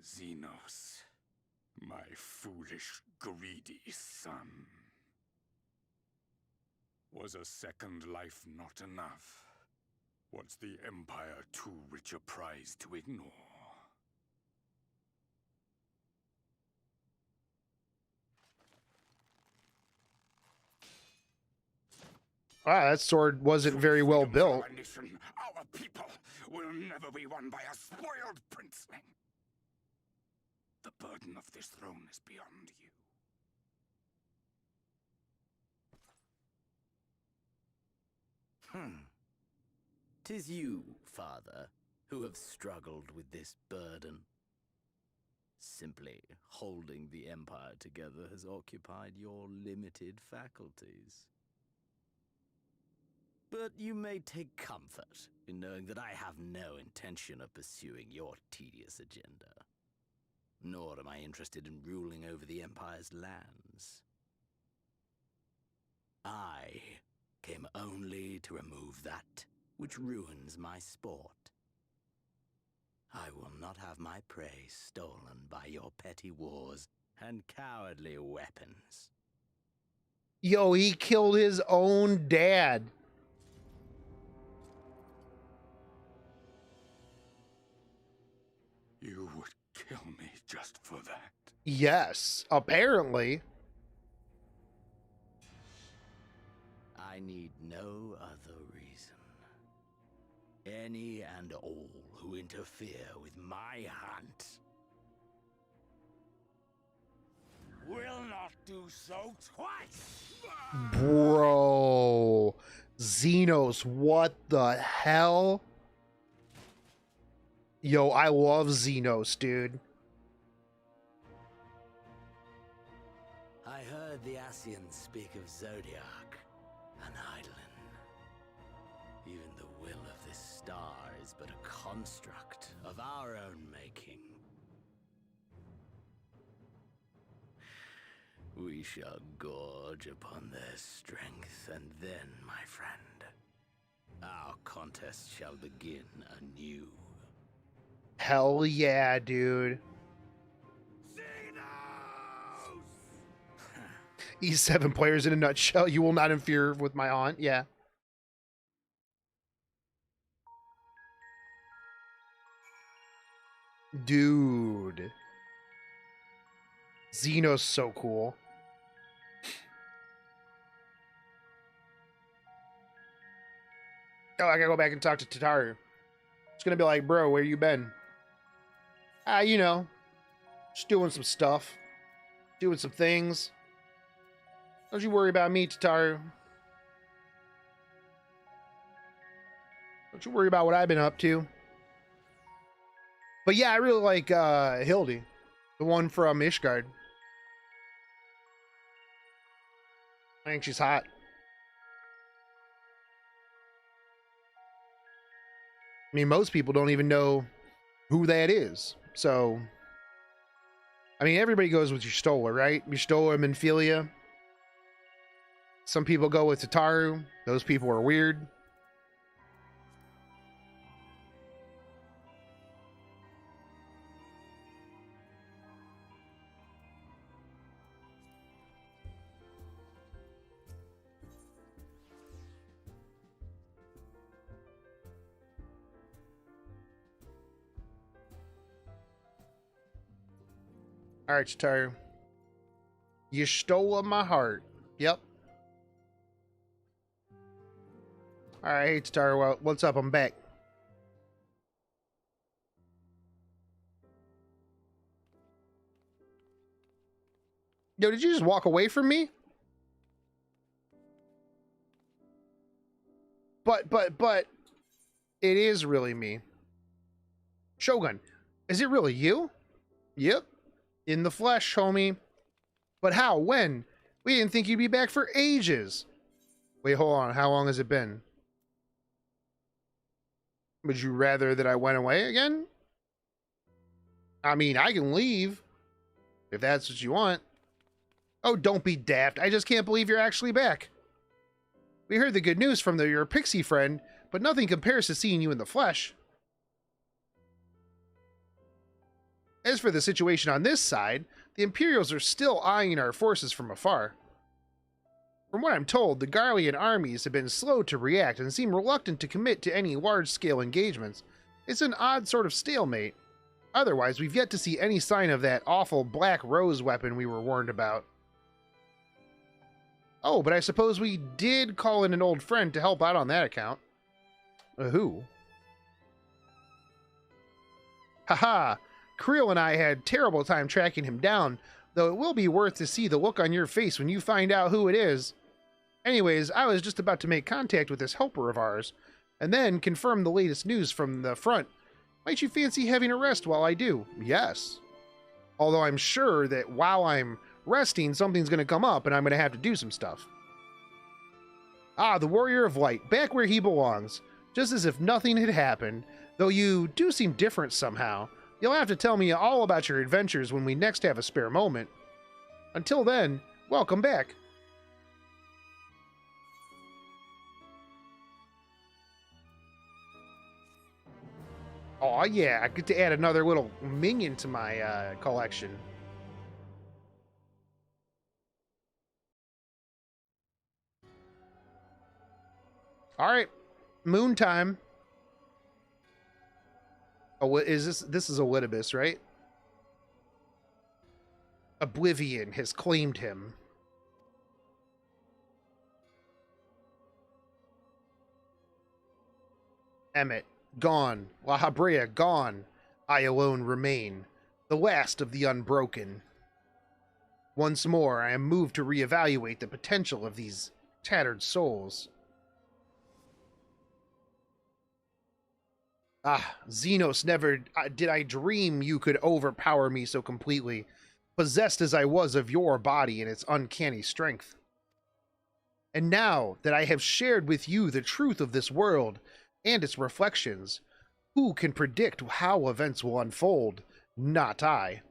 Xenos, my foolish, greedy son. Was a second life not enough? Was the Empire too rich a prize to ignore? Wow, that sword wasn't very well built. Our nation, our people, will never be won by a spoiled princeling. The burden of this throne is beyond you. 'Tis you, father, who have struggled with this burden. Simply holding the Empire together has occupied your limited faculties. But you may take comfort in knowing that I have no intention of pursuing your tedious agenda. Nor am I interested in ruling over the Empire's lands. I came only to remove that which ruins my sport. I will not have my prey stolen by your petty wars and cowardly weapons. Yo, he killed his own dad. You would kill me just for that? Yes, apparently. I need no other reason. Any and all who interfere with my hunt will not do so twice! Bro. Xenos, what the hell? Yo, I love Xenos, dude. I heard the Ascians speak of Zodiac, an Eidolon. Even the will of this star is but a construct of our own making. We shall gorge upon their strength, and then, my friend, our contest shall begin anew. Hell yeah, dude. E7 players in a nutshell. You will not interfere with my aunt. Yeah. Dude. Xenos so cool. Oh, I gotta go back and talk to Tataru. It's gonna be like, bro, where you been? You know, just doing some stuff. Doing some things. Don't you worry about me, Tataru. Don't you worry about what I've been up to. But yeah, I really like Hildy. The one from Ishgard. I think she's hot. I mean, most people don't even know who that is. So, I mean, everybody goes with Y'shtola, right? Y'shtola, Minfilia. Some people go with Tataru. Those people are weird. All right, Tataru. You stole my heart. Yep. All right, hey, Tataru. Well, what's up? I'm back. Yo, did you just walk away from me? But, it is really me. Shogun, is it really you? Yep. In the flesh, homie. But how? When? We didn't think you'd be back for ages. Wait, hold on. How long has it been? Would you rather that I went away again? I mean, I can leave. If that's what you want. Oh, don't be daft. I just can't believe you're actually back. We heard the good news from your pixie friend, but nothing compares to seeing you in the flesh. As for the situation on this side, the Imperials are still eyeing our forces from afar. From what I'm told, the Garlean armies have been slow to react and seem reluctant to commit to any large-scale engagements. It's an odd sort of stalemate. Otherwise, we've yet to see any sign of that awful Black Rose weapon we were warned about. Oh, but I suppose we did call in an old friend to help out on that account. Who? Haha! Creel and I had terrible time tracking him down, though it will be worth to see the look on your face when you find out who it is. Anyways, I was just about to make contact with this helper of ours, and then confirm the latest news from the front. Might you fancy having a rest while I do? Yes. Although I'm sure that while I'm resting, something's going to come up and I'm going to have to do some stuff. Ah, the Warrior of Light, back where he belongs, just as if nothing had happened, though you do seem different somehow. You'll have to tell me all about your adventures when we next have a spare moment. Until then, welcome back. Oh yeah, I get to add another little minion to my collection. All right, moon time. Oh, what is this? This is Olytibus, right? Oblivion has claimed him. Emmet, gone. La Habrea, gone. I alone remain, the last of the unbroken. Once more, I am moved to reevaluate the potential of these tattered souls. Ah, Xenos, never did I dream you could overpower me so completely, possessed as I was of your body and its uncanny strength. And now that I have shared with you the truth of this world and its reflections, who can predict how events will unfold? Not I.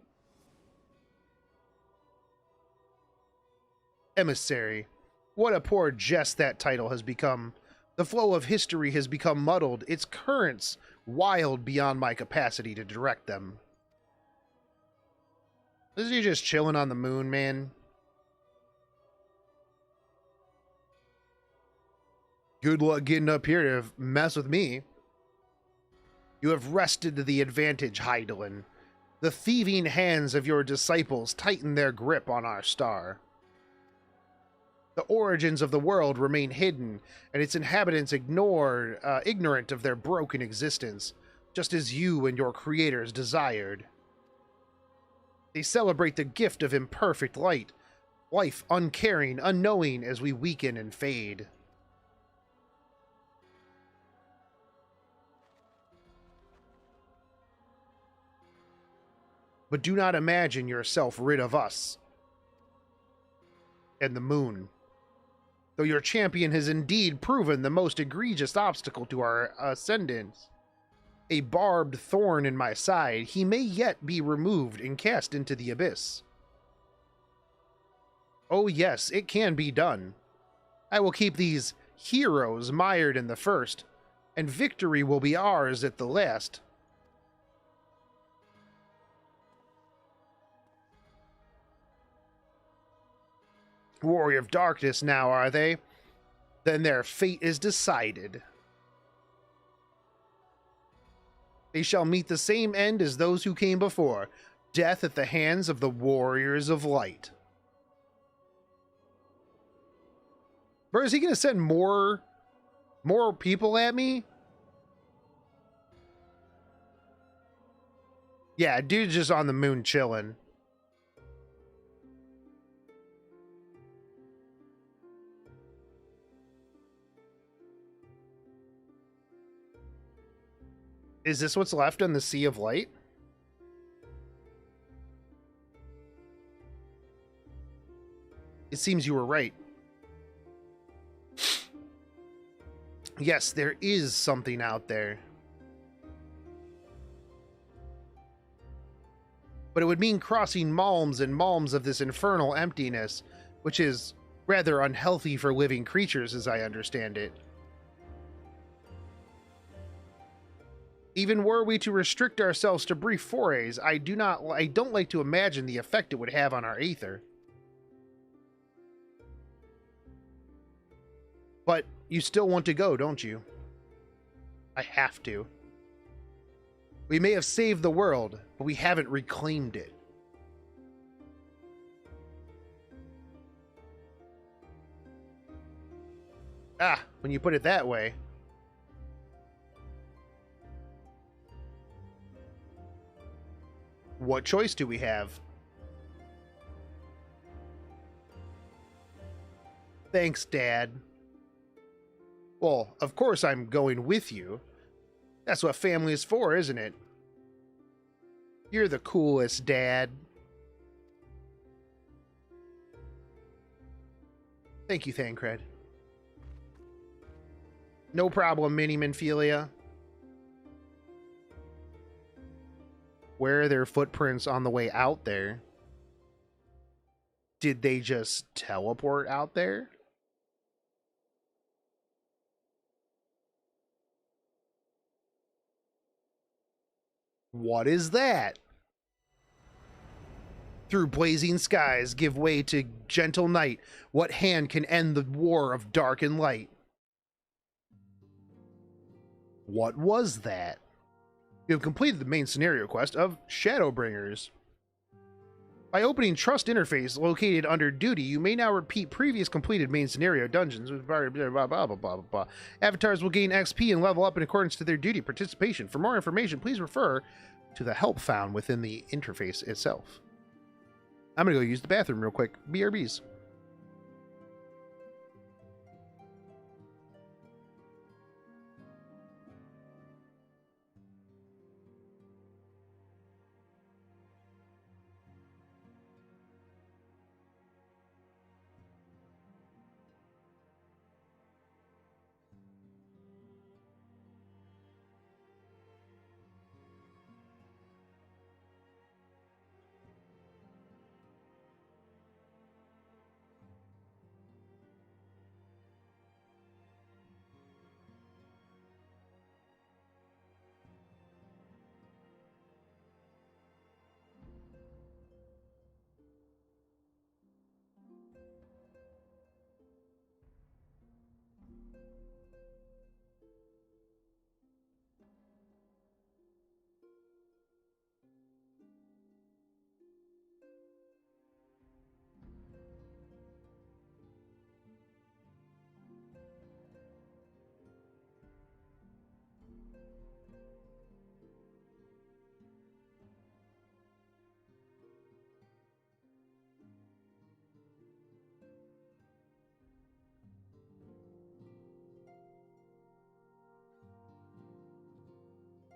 Emissary, what a poor jest that title has become. The flow of history has become muddled, its currents wild beyond my capacity to direct them. Is he just chilling on the moon, man? Good luck getting up here to mess with me. You have wrested the advantage, Hydaelyn. The thieving hands of your disciples tighten their grip on our star. The origins of the world remain hidden, and its inhabitants ignorant of their broken existence, just as you and your creators desired. They celebrate the gift of imperfect light, life uncaring, unknowing as we weaken and fade. But do not imagine yourself rid of us and the moon. Though your champion has indeed proven the most egregious obstacle to our ascendance, a barbed thorn in my side, he may yet be removed and cast into the abyss. Oh yes, it can be done. I will keep these heroes mired in the first, and victory will be ours at the last. Warrior of Darkness now, are they? Then their fate is decided. They shall meet the same end as those who came before, death at the hands of the Warriors of Light. Bro, is he gonna send more people at me? Yeah, dude's just on the moon chilling. Is this what's left on the Sea of Light? It seems you were right. Yes, there is something out there. But it would mean crossing malms and malms of this infernal emptiness, which is rather unhealthy for living creatures as I understand it. Even were we to restrict ourselves to brief forays, I don't like to imagine the effect it would have on our aether. But you still want to go, don't you? I have to. We may have saved the world, but we haven't reclaimed it. Ah, when you put it that way. What choice do we have? Thanks, Dad. Well, of course I'm going with you. That's what family is for, isn't it? You're the coolest, Dad. Thank you, Thancred. No problem, Mini Minphilia. Where are their footprints on the way out there? Did they just teleport out there? What is that? Through blazing skies, give way to gentle night. What hand can end the war of dark and light? What was that? You have completed the main scenario quest of Shadowbringers. By opening Trust Interface located under Duty, you may now repeat previous completed main scenario dungeons. Blah, blah, blah, blah, blah, blah. Avatars will gain XP and level up in accordance to their duty participation. For more information, please refer to the help found within the interface itself. I'm going to go use the bathroom real quick. BRBs.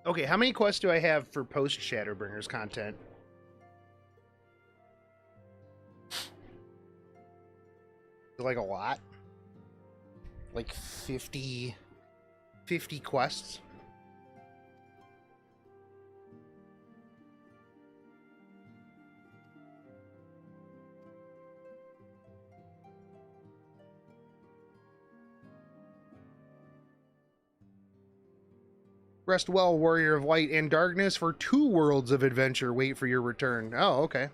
Okay, how many quests do I have for post Shadowbringers content? Like a lot? Like 50 quests? Rest well, warrior of light and darkness. For 2 worlds of adventure, wait for your return. Oh, okay.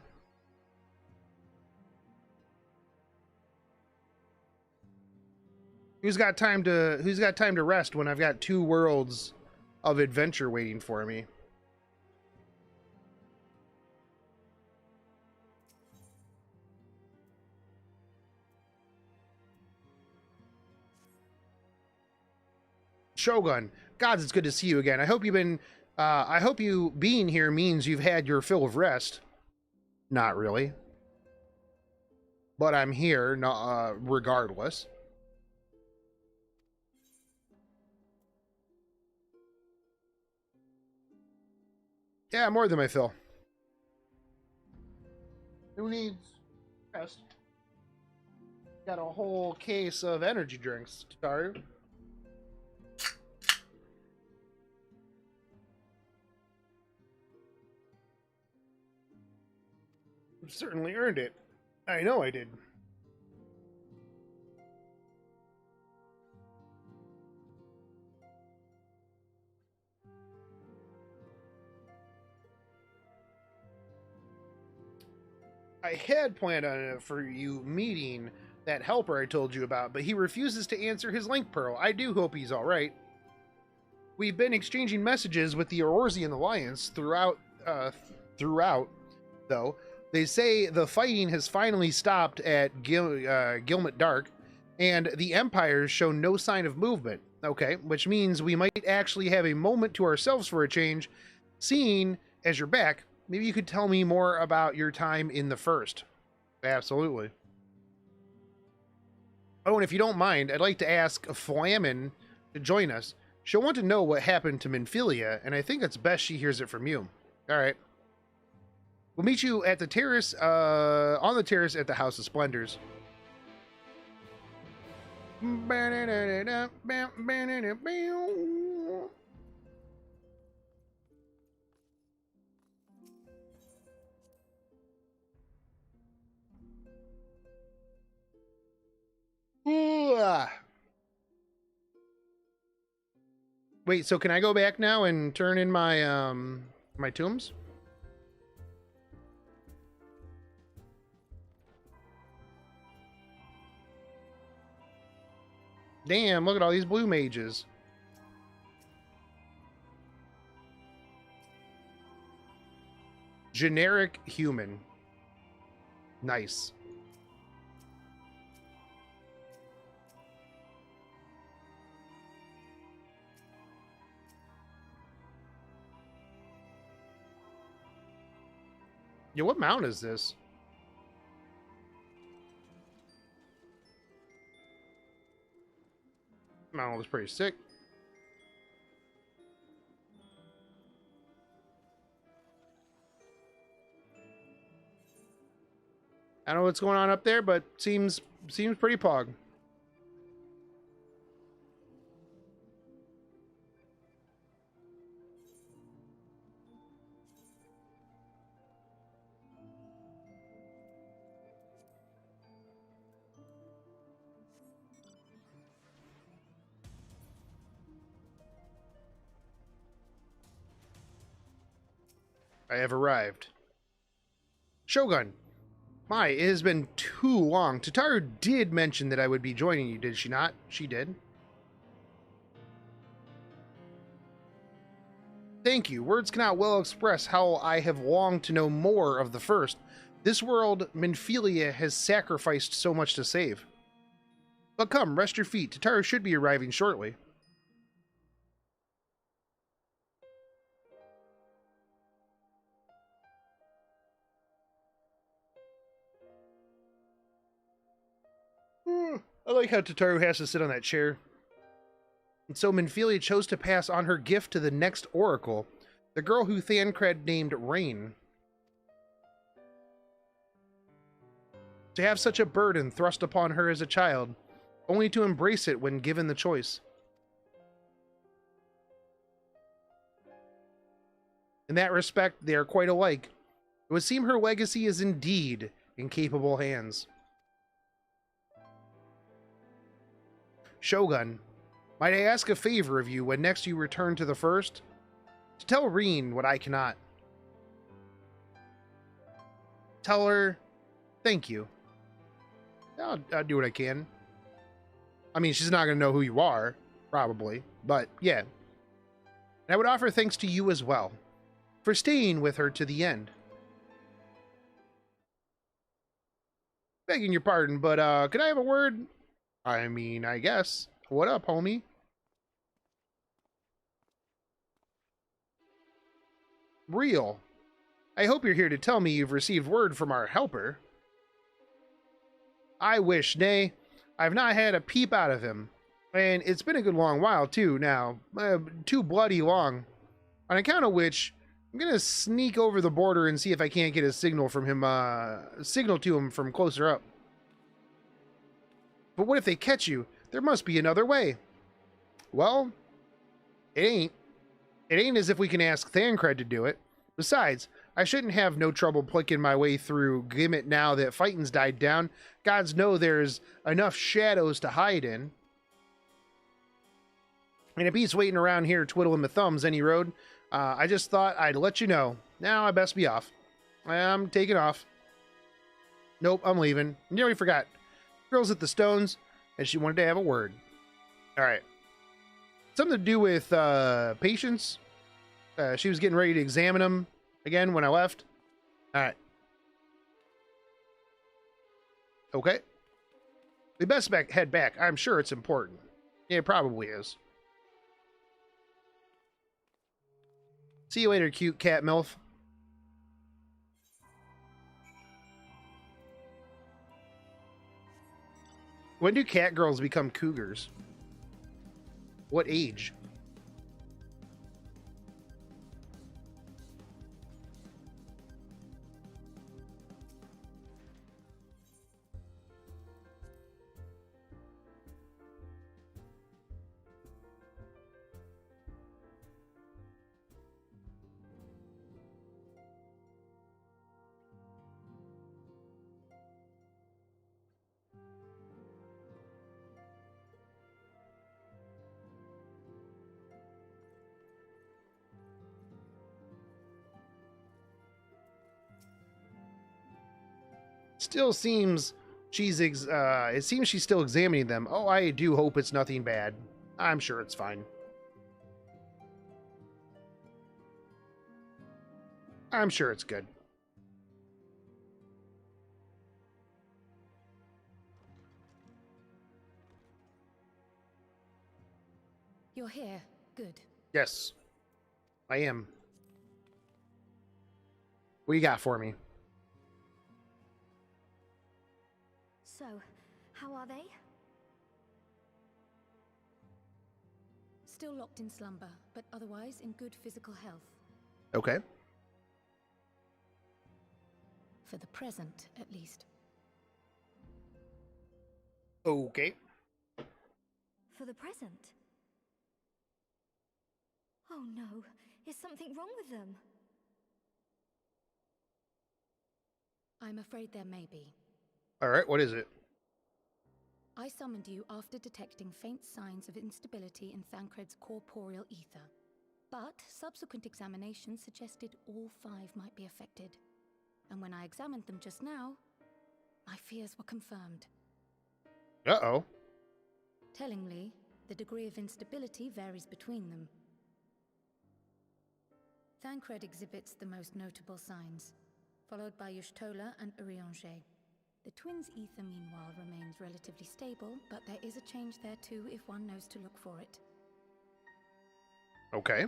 Who's got time to rest when I've got 2 worlds of adventure waiting for me? Shogun, gods, it's good to see you again. I hope you being here means you've had your fill of rest. Not really. But I'm here, regardless. Yeah, more than my fill. Who needs rest? Got a whole case of energy drinks, Taru. Certainly earned it. I know I did. I had planned on it for you meeting that helper I told you about, but he refuses to answer his link pearl. I do hope he's all right. We've been exchanging messages with the Eorzean Alliance throughout, though. They say the fighting has finally stopped at Gilmet Dark, and the Empire's shown no sign of movement. Okay, which means we might actually have a moment to ourselves for a change. Seeing as you're back, maybe you could tell me more about your time in the First. Absolutely. Oh, and if you don't mind, I'd like to ask Flamin to join us. She'll want to know what happened to Minfilia, and I think it's best she hears it from you. All right. We'll meet you at the terrace, on the terrace at the House of Splendors. Wait, so can I go back now and turn in my My tombs? Damn, look at all these blue mages. Generic human. Nice. Yo, what mount is this? Mount was pretty sick. I don't know what's going on up there, but seems pretty pog. I have arrived. Shogun. My, it has been too long. Tataru did mention that I would be joining you, did she not? She did. Thank you. Words cannot well express how I have longed to know more of the first. This world, Minfilia has sacrificed so much to save. But come, rest your feet. Tataru should be arriving shortly. I like how Tataru has to sit on that chair. And so Minfilia chose to pass on her gift to the next oracle, the girl who Thancred named Rain. To have such a burden thrust upon her as a child, only to embrace it when given the choice. In that respect, they are quite alike. It would seem her legacy is indeed in capable hands. Shogun, might I ask a favor of you when next you return to the first? To tell Reen what I cannot. Tell her, thank you. I'll do what I can. I mean, she's not going to know who you are, probably, but yeah. And I would offer thanks to you as well, for staying with her to the end. Begging your pardon, but can I have a word? I mean, I guess. What up, homie? Real. I hope you're here to tell me you've received word from our helper. I wish, nay. I've not had a peep out of him. And it's been a good long while, too, now. Too bloody long. On account of which, I'm gonna sneak over the border and see if I can't get a signal from him, signal to him from closer up. But what if they catch you? There must be another way. Well, it ain't. It ain't as if we can ask Thancred to do it. Besides, I shouldn't have no trouble plicking my way through Gimmet now that fighting's died down. Gods know there's enough shadows to hide in. And it beats waiting around here twiddling my thumbs any road. I just thought I'd let you know. Now I best be off. I'm taking off. Nope, I'm leaving. You already forgot. Girl's at the Stones, and she wanted to have a word. All right. Something to do with patience. She was getting ready to examine them again when I left. All right. Okay. We best head back. I'm sure it's important. Yeah, it probably is. See you later, cute cat MILF. When do cat girls become cougars? What age? Still seems it seems she's still examining them. Oh, I do hope it's nothing bad. I'm sure it's fine. I'm sure it's good. You're here. Good. Yes, I am. What you got for me? So, how are they? Still locked in slumber, but otherwise in good physical health. Okay. For the present, at least. Okay. For the present? Oh no, is something wrong with them? I'm afraid there may be. Alright, what is it? I summoned you after detecting faint signs of instability in Thancred's corporeal ether. But subsequent examinations suggested all 5 might be affected. And when I examined them just now, my fears were confirmed. Uh-oh. Tellingly, the degree of instability varies between them. Thancred exhibits the most notable signs, followed by Y'shtola and Urianger. The twins' ether, meanwhile, remains relatively stable, but there is a change there too if one knows to look for it. Okay.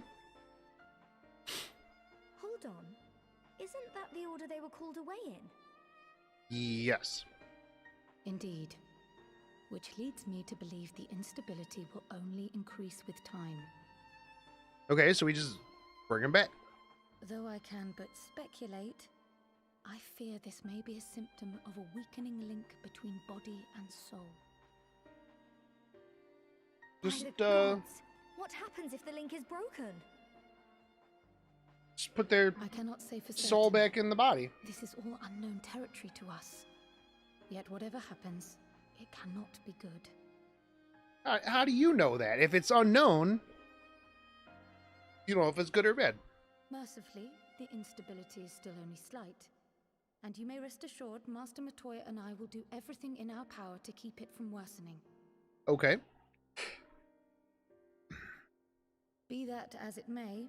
Hold on. Isn't that the order they were called away in? Yes. Indeed. Which leads me to believe the instability will only increase with time. Okay, so we just bring him back. Though I can but speculate, I fear this may be a symptom of a weakening link between body and soul. Just, By the gods, what happens if the link is broken? Just put their I cannot say for soul certain. back in the body. This is all unknown territory to us. Yet whatever happens, it cannot be good. How do you know that? If it's unknown, you don't know if it's good or bad. Mercifully, the instability is still only slight. And you may rest assured, Master Matoya and I will do everything in our power to keep it from worsening. Okay. Be that as it may,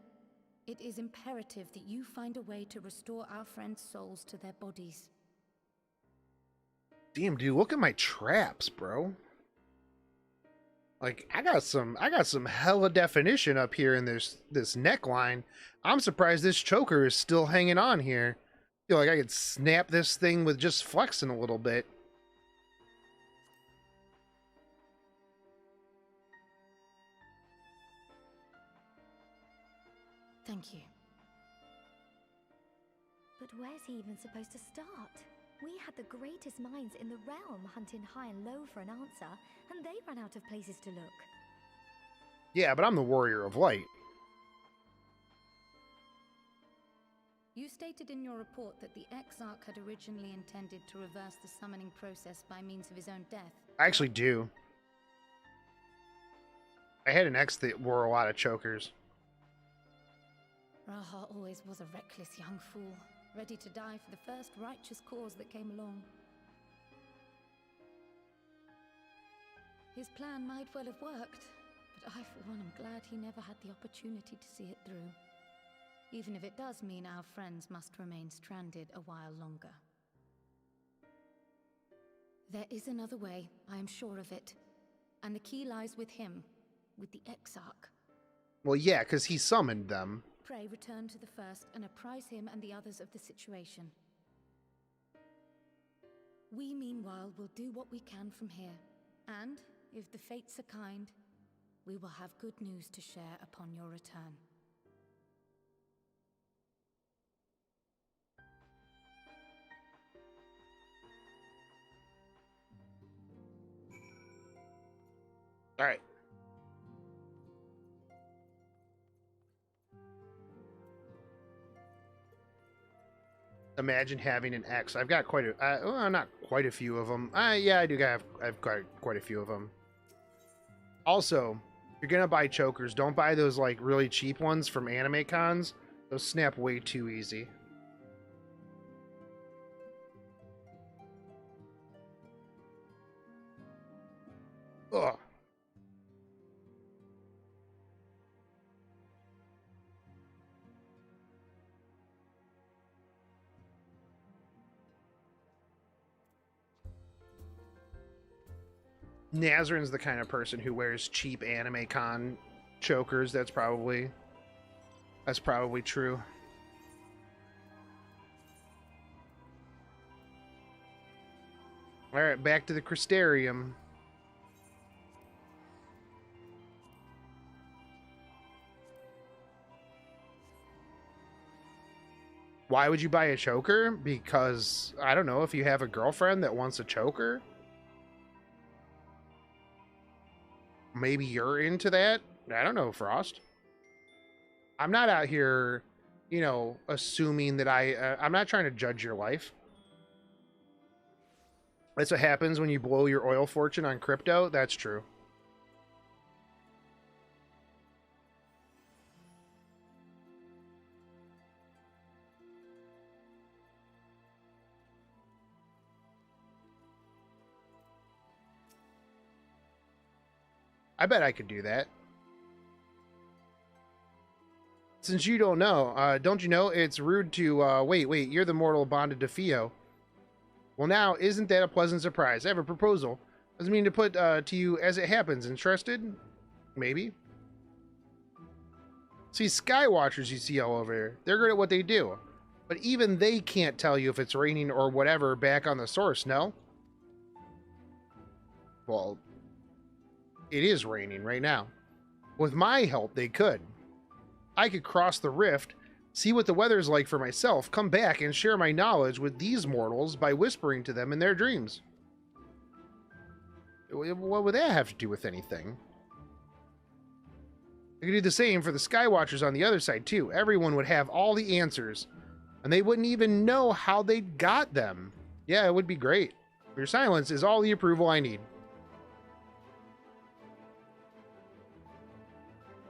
it is imperative that you find a way to restore our friends' souls to their bodies. Damn, dude, look at my traps, bro. Like, I got some hella definition up here in this neckline. I'm surprised this choker is still hanging on here. I feel like I could snap this thing with just flexing a little bit. Thank you. But where's he even supposed to start? We had the greatest minds in the realm hunting high and low for an answer, and they ran out of places to look. Yeah, but I'm the warrior of light. You stated in your report that the Exarch had originally intended to reverse the summoning process by means of his own death. I actually do. I had an ex that wore a lot of chokers. Raha always was a reckless young fool, ready to die for the first righteous cause that came along. His plan might well have worked, but I, for one, am glad he never had the opportunity to see it through. Even if it does mean our friends must remain stranded a while longer. There is another way, I am sure of it. And the key lies with him, with the Exarch. Well, yeah, because he summoned them. Pray return to the first and apprise him and the others of the situation. We, meanwhile, will do what we can from here. And, if the fates are kind, we will have good news to share upon your return. All right. Imagine having an X. I've got quite a, well, not quite a few of them. Yeah, I do have quite a few of them. Also, if you're gonna buy chokers, don't buy those like really cheap ones from anime cons. Those snap way too easy. Nazarin's the kind of person who wears cheap anime con chokers. That's probably true. All right, back to the Crystarium. Why would you buy a choker? Because, I don't know, if you have a girlfriend that wants a choker? Maybe you're into that? I don't know, Frost. I'm not out here, you know, assuming that I'm not trying to judge your life. That's what happens when you blow your oil fortune on crypto. That's true. I bet I could do that. Since you don't know, don't you know it's rude to, wait, you're the mortal bonded to Fio. Well now, isn't that a pleasant surprise? I have a proposal. Doesn't mean to put to you as it happens. Interested? Maybe. See, Skywatchers you see all over here, they're good at what they do. But even they can't tell you if it's raining or whatever back on the source, no? Well, it is raining right now. With my help, they could. I could cross the rift, see what the weather's like for myself, come back and share my knowledge with these mortals by whispering to them in their dreams. What would that have to do with anything? I could do the same for the Skywatchers on the other side, too. Everyone would have all the answers, and they wouldn't even know how they got them. Yeah, it would be great. Your silence is all the approval I need.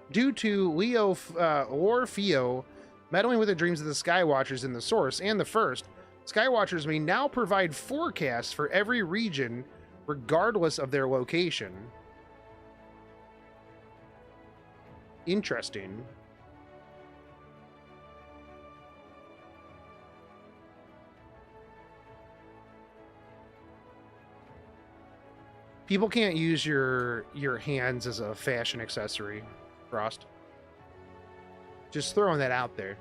Due to Lore Fio meddling with the dreams of the Skywatchers in the source and the first, Skywatchers may now provide forecasts for every region regardless of their location. Interesting. People can't use your hands as a fashion accessory, Frost. Just throwing that out there.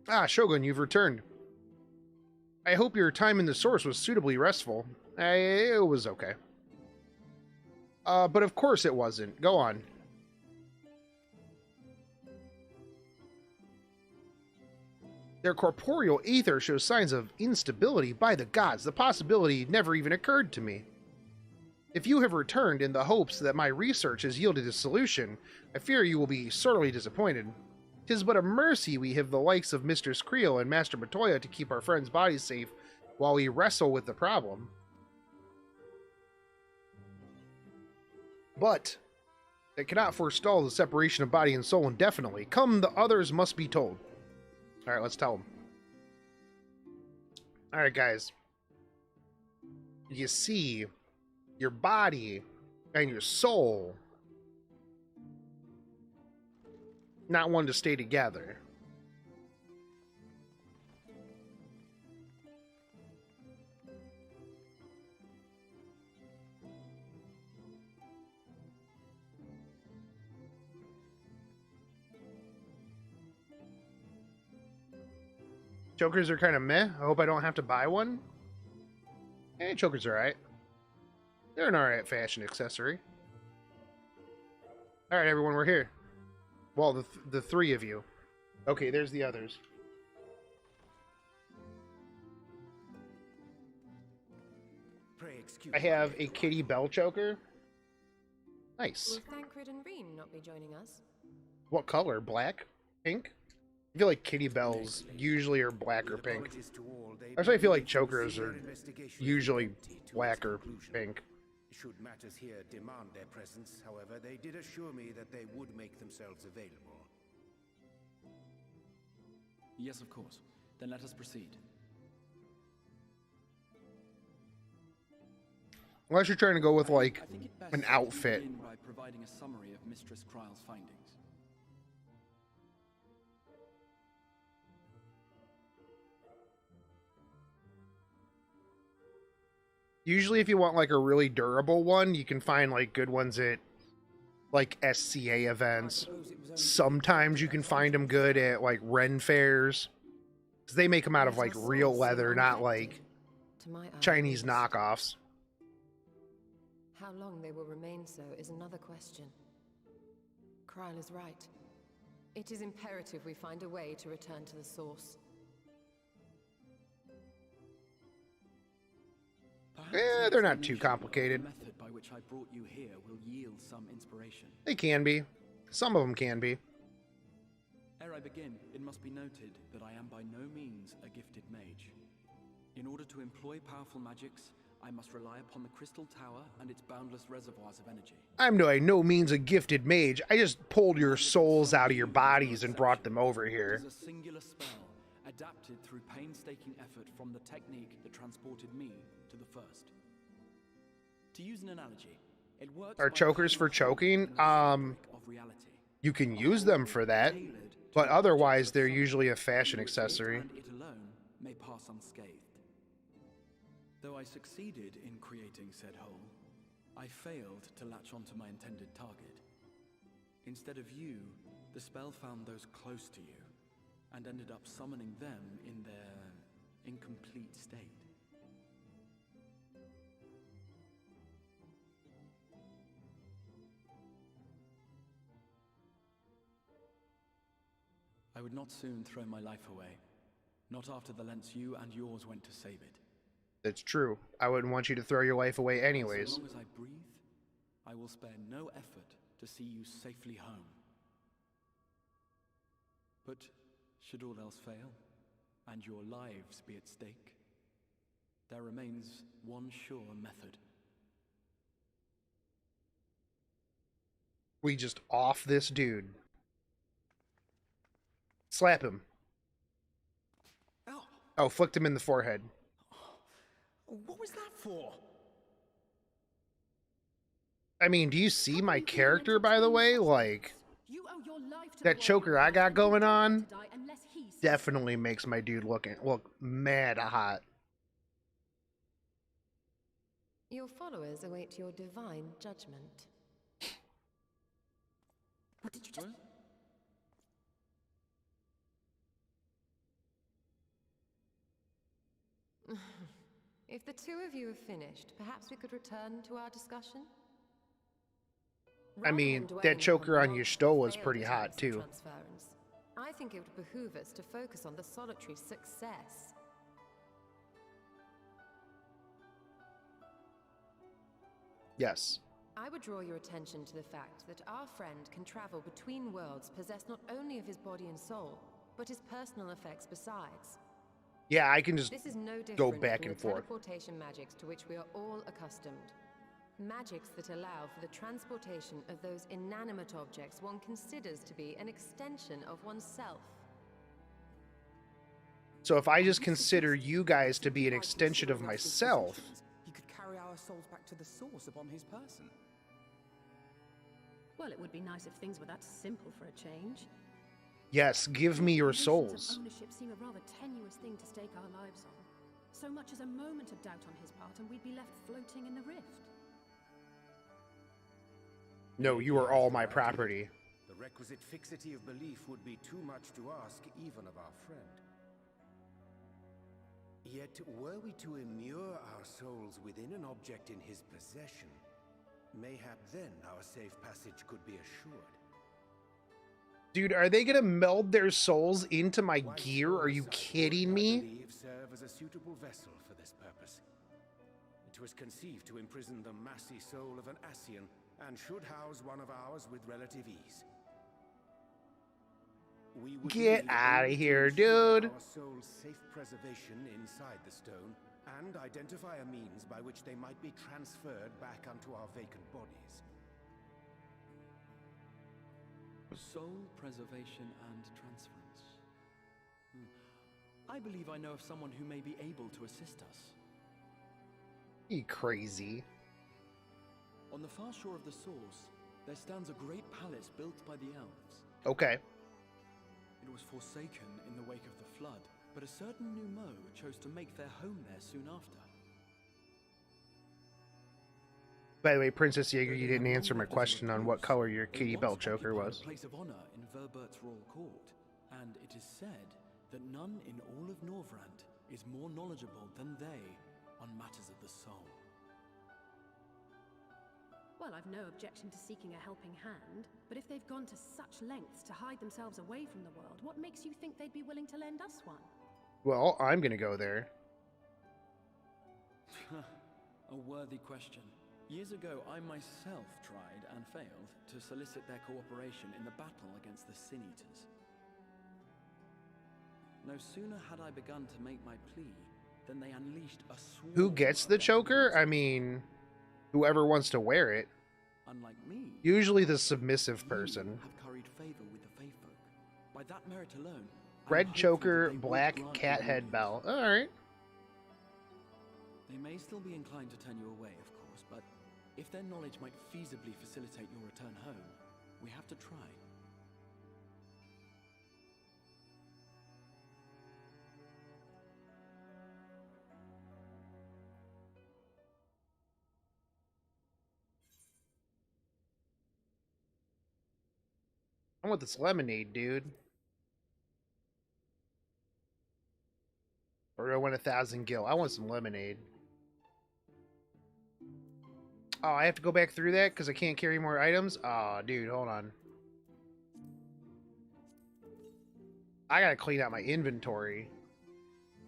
Ah, Shogun, you've returned. I hope your time in the source was suitably restful. It was okay. But of course it wasn't. Go on. Their corporeal ether shows signs of instability. By the gods, the possibility never even occurred to me. If you have returned in the hopes that my research has yielded a solution, I fear you will be sorely disappointed. 'Tis but a mercy we have the likes of Mistress Creel and Master Matoya to keep our friends' bodies safe while we wrestle with the problem. But they cannot forestall the separation of body and soul indefinitely. Come, the others must be told. All right, let's tell them. All right, guys. You see, your body and your soul not one to stay together. Chokers are kind of meh. I hope I don't have to buy one. Eh, chokers are alright. They're an alright fashion accessory. Alright, everyone, we're here. Well, the three of you. Okay, there's the others. Pray excuse I have a Kitty Bell choker. Nice. Will Thancred and Reen not be joining us? What color? Black? Pink? I feel like Kitty Bells usually are black or pink. Actually, I feel like chokers are usually black or pink. Should matters here demand their presence, however, they did assure me that they would make themselves available. Yes, of course. Then let us proceed. Unless you're trying to go with like I think it best an to outfit. begin by providing a summary of Mistress Kryle's findings. Usually if you want like a really durable one, you can find like good ones at like SCA events. Sometimes you can find them good at like Ren fairs. 'Cause they make them out of like real leather, not like Chinese knockoffs. How long they will remain so is another question. Kryle is right. It is imperative we find a way to return to the source. Yeah, they're not too complicated. The method by which I brought you here will yield some inspiration. They can be. Some of them can be. Ere I begin, it must be noted that I am by no means a gifted mage. In order to employ powerful magics, I must rely upon the Crystal Tower and its boundless reservoirs of energy. I'm by no means a gifted mage. I just pulled your souls out of your bodies and brought them over here. It is a singular spell, adapted through painstaking effort from the technique that transported me to the first. To use an analogy, it works. Are chokers for choking? You can use them for that, but otherwise they're usually a fashion accessory. And it alone may pass unscathed. Though I succeeded in creating said hole, I failed to latch onto my intended target. Instead of you, the spell found those close to you, and ended up summoning them in their incomplete state. I would not soon throw my life away, not after the lengths you and yours went to save it. That's true. I wouldn't want you to throw your life away anyways. As long as I breathe, I will spare no effort to see you safely home. But should all else fail, and your lives be at stake, there remains one sure method. We just off this dude. Slap him. Oh, flicked him in the forehead. What was that for? I mean, do you see my character, by the way? Like, that choker I got going on definitely makes my dude look mad hot. Your followers await your divine judgment. What did you just... If the two of you have finished, perhaps we could return to our discussion? I mean, that choker on your stole was pretty hot, too. I think it would behoove us to focus on the solitary's success. Yes. I would draw your attention to the fact that our friend can travel between worlds possessed not only of his body and soul, but his personal effects besides. Yeah, I can just This is no go different back from and the forth. teleportation magics to which we are all accustomed. Magics that allow for the transportation of those inanimate objects one considers to be an extension of oneself. So if I just consider you guys to be an extension of myself, He could carry our souls back to the source upon his person. Well, it would be nice if things were that simple for a change. yes, give me your Notions souls. of ownership seem a rather tenuous thing to stake our lives on. So much as a moment of doubt on his part, and we'd be left floating in the rift. No, you are all my property. The requisite fixity of belief would be too much to ask even of our friend. Yet, were we to immure our souls within an object in his possession, mayhap then our safe passage could be assured. Dude, are they gonna meld their souls into my gear? Are you kidding I me? believe serve as a suitable vessel for this purpose. It was conceived to imprison the massy soul of an Ascian, and should house one of ours with relative ease. We would Get need out of only to here, ensure dude. Our soul's safe preservation inside the stone, and identify a means by which they might be transferred back unto our vacant bodies. Soul preservation and transference. I believe I know of someone who may be able to assist us. You crazy. On the far shore of the source, there stands a great palace built by the elves. Okay. It was forsaken in the wake of the flood, but a certain new Mo chose to make their home there soon after. By the way, Princess Jaeger, you didn't answer my question on what color your kitty belt choker was. A place of honor in Verbert's royal court, and it is said that none in all of Norvrant is more knowledgeable than they on matters of the soul. Well, I've no objection to seeking a helping hand, but if they've gone to such lengths to hide themselves away from the world, what makes you think they'd be willing to lend us one? Well, I'm gonna go there. A worthy question. Years ago, I myself tried and failed to solicit their cooperation in the battle against the Sin Eaters. No sooner had I begun to make my plea than they unleashed a swarm. Who gets the choker? I mean, whoever wants to wear it. Unlike me, usually the submissive person. Have curried favor with the Fae folk. By that merit alone, red choker, black cat head bell. All right. They may still be inclined to turn you away, of course, but if their knowledge might feasibly facilitate your return home, we have to try. I want this lemonade, dude. Or do I want 1,000 gil? I want some lemonade. Oh, I have to go back through that because I can't carry more items? Oh, dude, hold on. I gotta clean out my inventory.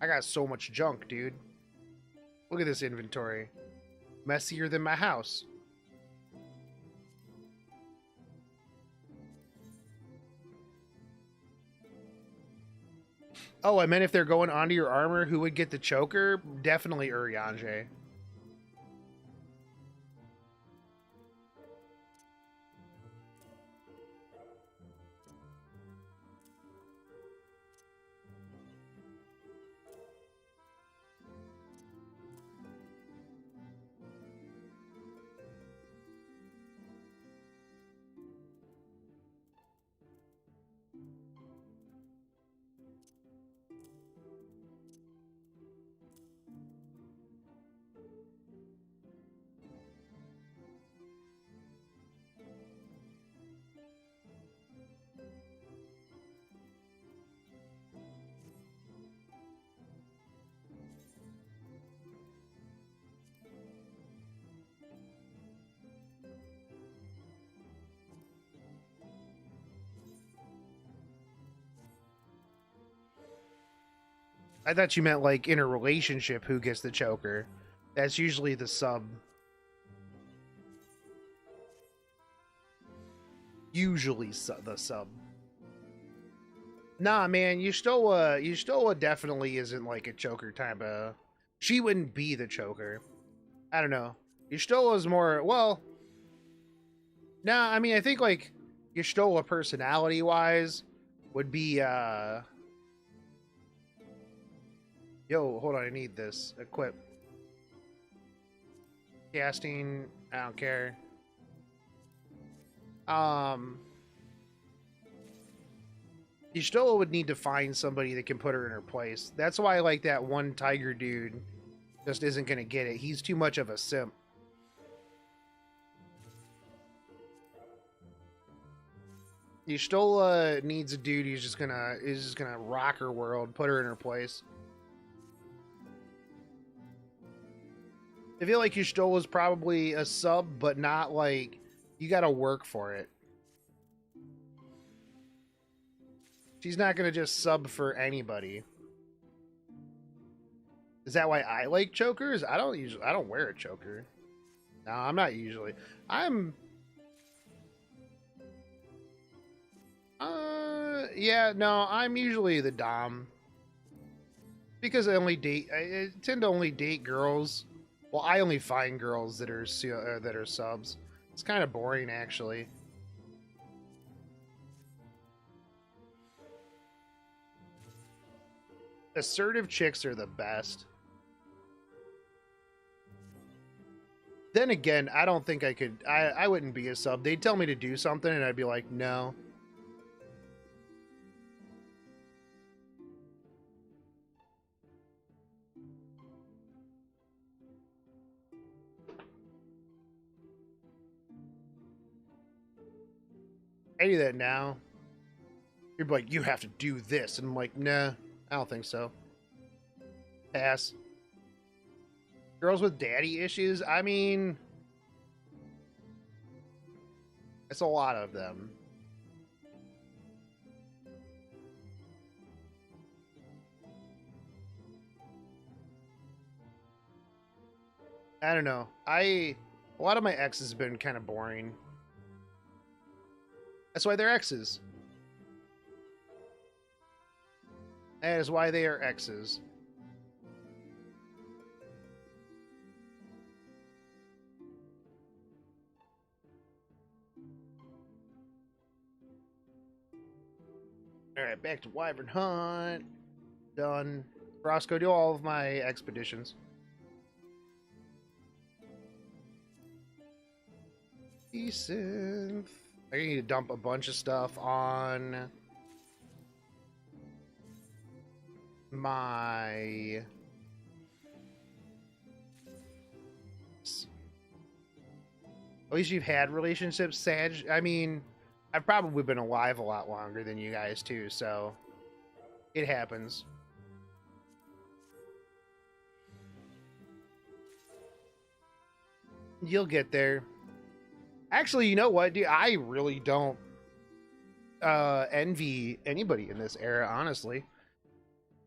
I got so much junk, dude. Look at this inventory. Messier than my house. Oh, I meant if they're going onto your armor, who would get the choker? Definitely Urianger. I thought you meant like in a relationship who gets the choker. That's usually the sub. Usually the sub. Nah, man, Yustola definitely isn't like a choker type of... She wouldn't be the choker. I don't know. Yustola's more... Well... Nah, I mean, I think like Yustola personality-wise would be... Yo, hold on, I need this. Equip. Casting, I don't care. Yustola would need to find somebody that can put her in her place. That's why, like, that one tiger dude just isn't gonna get it. He's too much of a simp. Yustola needs a dude who's just gonna rock her world, put her in her place. I feel like Yustola is probably a sub, but not like you gotta work for it. She's not gonna just sub for anybody. Is that why I like chokers? I don't wear a choker. No, I'm not usually. Yeah, no, I'm usually the dom. Because I tend to only date girls. Well, I only find girls that are subs. It's kind of boring, actually. Assertive chicks are the best. Then again, I don't think I could. I wouldn't be a sub. They'd tell me to do something, and I'd be like, no. I do that now. You're like, you have to do this. And I'm like, nah, I don't think so. Pass. Girls with daddy issues? I mean, it's a lot of them. I don't know. A lot of my exes have been kind of boring. That's why they're exes. That is why they are exes. Alright, back to Wyvern Hunt. Done. Roscoe, do all of my expeditions. Decent. I need to dump a bunch of stuff on my... At least you've had relationships, Sag. I mean, I've probably been alive a lot longer than you guys too, so it happens. You'll get there. Actually, you know what, dude? I really don't envy anybody in this era, honestly.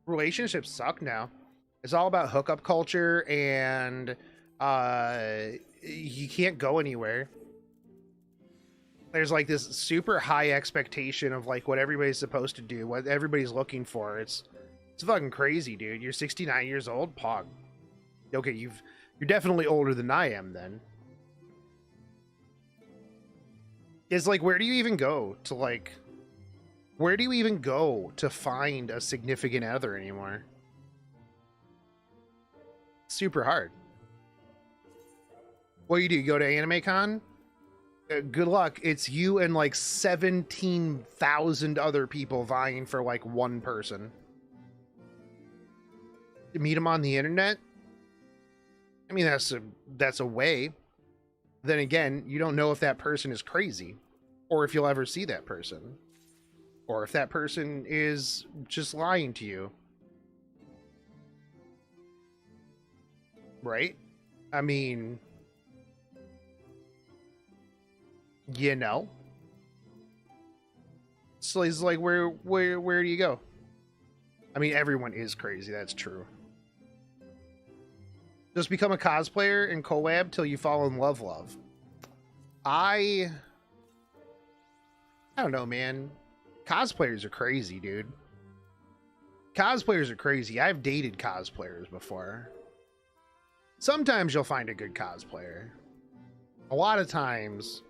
Relationships suck now. It's all about hookup culture, and you can't go anywhere. There's like this super high expectation of like what everybody's supposed to do, what everybody's looking for. It's fucking crazy, dude. You're 69 years old, pog. Okay, you're definitely older than I am then. Is like, where do you even go to like, where do you even go to find a significant other anymore? Super hard. What do? You go to AnimeCon? Good luck. It's you and like 17,000 other people vying for like one person. You meet them on the internet? I mean, that's a way. Then again, you don't know if that person is crazy, or if you'll ever see that person, or if that person is just lying to you. Right? I mean, you know. So it's like, where do you go? I mean, everyone is crazy. That's true. Just become a cosplayer and collab till you fall in love. I don't know, man. Cosplayers are crazy, dude. Cosplayers are crazy. I've dated cosplayers before. Sometimes you'll find a good cosplayer. A lot of times,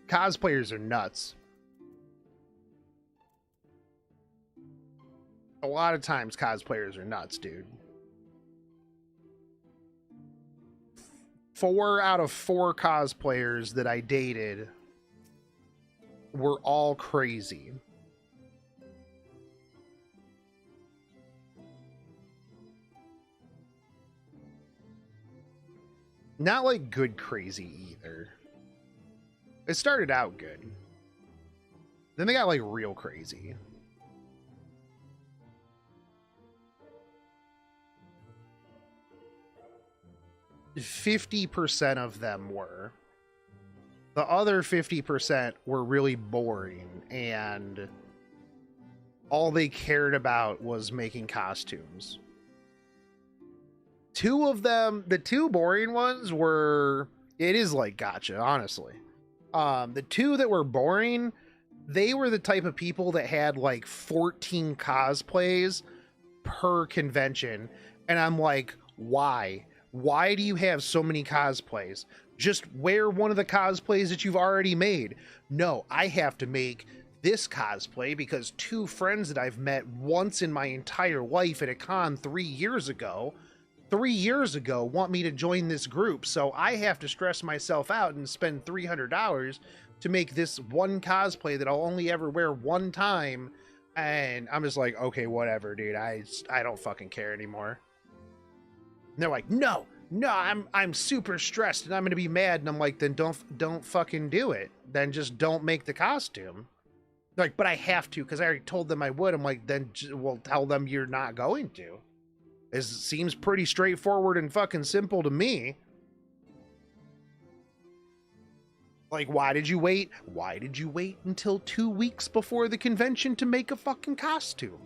cosplayers are nuts. A lot of times, cosplayers are nuts, dude. 4 out of 4 cosplayers that I dated were all crazy. Not like good crazy either. It started out good. Then they got like real crazy. %50 of them were. The other 50% were really boring, and all they cared about was making costumes. 2 of them, the 2 boring ones were, it is like gacha, honestly. The 2 that were boring, they were the type of people that had like 14 cosplays per convention. And I'm like, why? Why do you have so many cosplays? Just wear one of the cosplays that you've already made. No, I have to make this cosplay because 2 friends that I've met once in my entire life at a con 3 years ago 3 years ago want me to join this group, so I have to stress myself out and spend $300 to make this one cosplay that I'll only ever wear one time. And I'm just like, okay, whatever, dude. I don't fucking care anymore. And they're like, no, I'm super stressed and I'm gonna be mad. And I'm like, then don't fucking do it. Then just don't make the costume. They're like, but I have to because I already told them I would. I'm like, then well, tell them you're not going to. It seems pretty straightforward and fucking simple to me. Like, why did you wait? Why did you wait until 2 weeks before the convention to make a fucking costume?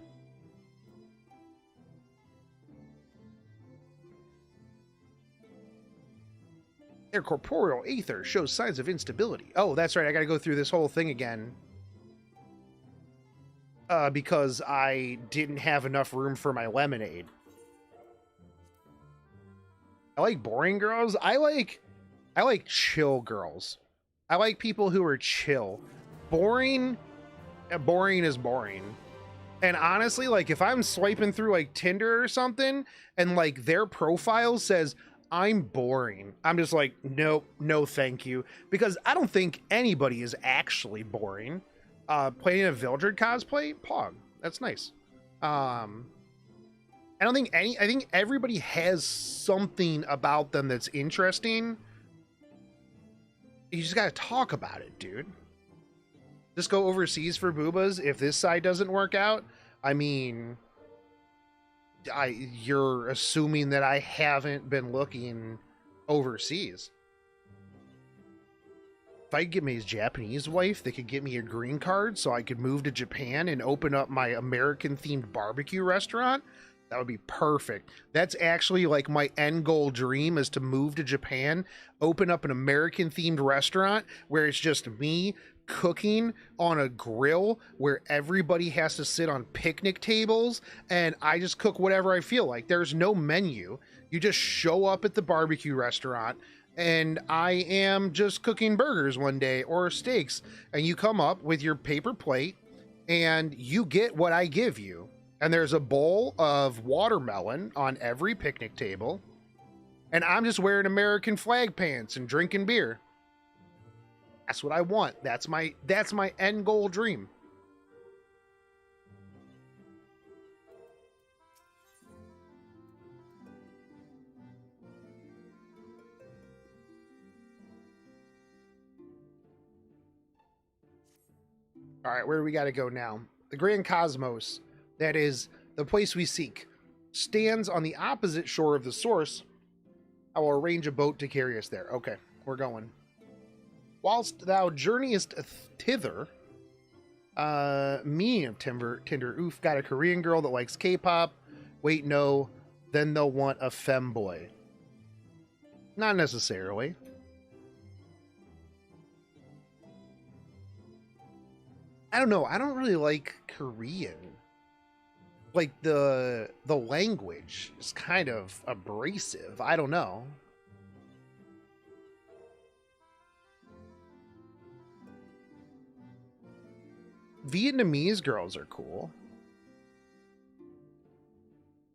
Their corporeal aether shows signs of instability. Oh, that's right. I gotta go through this whole thing again. Because I didn't have enough room for my lemonade. I like boring girls. I like chill girls. I like people who are chill. Boring is boring. And honestly, like if I'm swiping through like Tinder or something and like their profile says I'm boring, I'm just like, nope, no thank you. Because I don't think anybody is actually boring. Playing a Vildred cosplay, pog. That's nice. I think everybody has something about them that's interesting. You just gotta talk about it, dude. Just go overseas for boobas if this side doesn't work out. I mean, you're assuming that I haven't been looking overseas. If I could get me a Japanese wife that could get me a green card so I could move to Japan and open up my American-themed barbecue restaurant, that would be perfect. That's actually like my end goal dream, is to move to Japan, open up an American-themed restaurant where it's just me cooking on a grill where everybody has to sit on picnic tables and I just cook whatever I feel like. There's no menu. You just show up at the barbecue restaurant and I am just cooking burgers one day or steaks, and you come up with your paper plate and you get what I give you. And there's a bowl of watermelon on every picnic table. And I'm just wearing American flag pants and drinking beer. That's what I want. That's my end goal dream. All right, where do we got to go now? The Grand Cosmos. That is the place we seek. Stands on the opposite shore of the source. I will arrange a boat to carry us there. Okay, we're going. Whilst thou journeyest thither, me of Tinder, oof, got a Korean girl that likes K-pop. Wait, no, then they'll want a femboy. Not necessarily. I don't know. I don't really like Korean. Like the language is kind of abrasive. I don't know. Vietnamese girls are cool.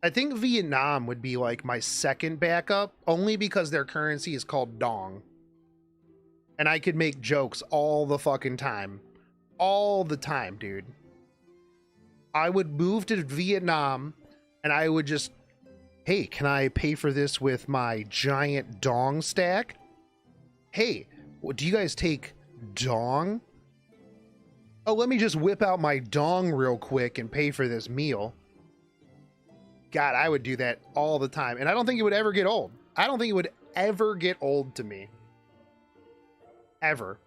I think Vietnam would be like my second backup, only because their currency is called dong. And I could make jokes all the fucking time. All the time, dude. I would move to Vietnam and I would just, hey, can I pay for this with my giant dong stack? Hey, do you guys take dong? Oh, let me just whip out my dong real quick and pay for this meal. God, I would do that all the time. And I don't think it would ever get old. I don't think it would ever get old to me. Ever.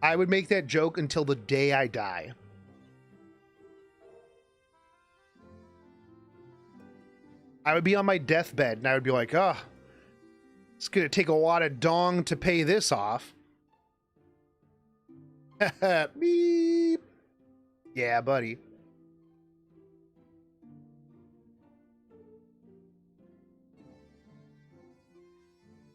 I would make that joke until the day I die. I would be on my deathbed and I would be like, oh, it's going to take a lot of dong to pay this off. Beep. Yeah, buddy.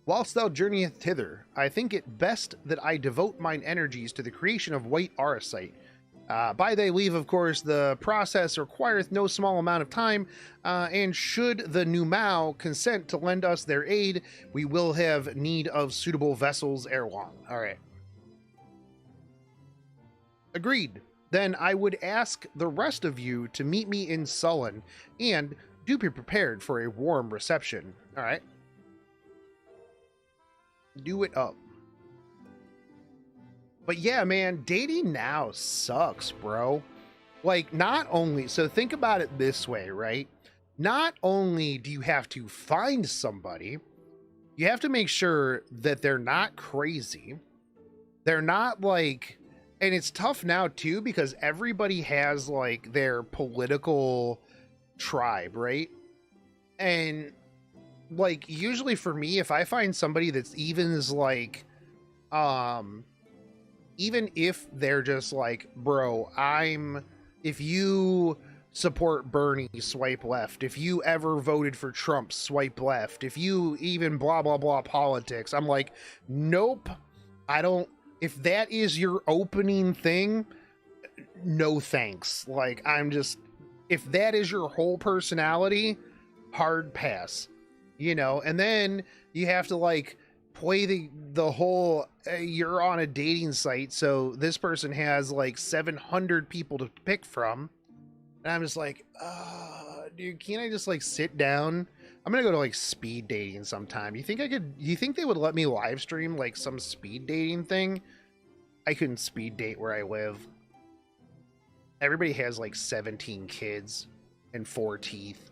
Whilst thou journeyest hither, I think it best that I devote mine energies to the creation of white auracite. By they leave, of course, the process requireth no small amount of time, and should the Numao consent to lend us their aid, we will have need of suitable vessels ere long. All right. Agreed. Then I would ask the rest of you to meet me in Sullen, and do be prepared for a warm reception. All right. Do it up. But yeah, man, dating now sucks, bro. Like, not only, so think about it this way, right? Not only do you have to find somebody, you have to make sure that they're not crazy. They're not like, and it's tough now too, because everybody has like their political tribe, right? And like, usually for me, if I find somebody that's even is like, even if they're just like, bro, if you support Bernie, swipe left. If you ever voted for Trump, swipe left. If you even blah, blah, blah politics, I'm like, nope, I don't, if that is your opening thing, no thanks. Like, I'm just, if that is your whole personality, hard pass, you know? And then you have to like, play the whole you're on a dating site, so this person has like 700 people to pick from, and I'm just like, dude, can't I just like sit down? I'm gonna go to like speed dating sometime. You think they would let me live stream like some speed dating thing? I couldn't speed date where I live. Everybody has like 17 kids and 4 teeth.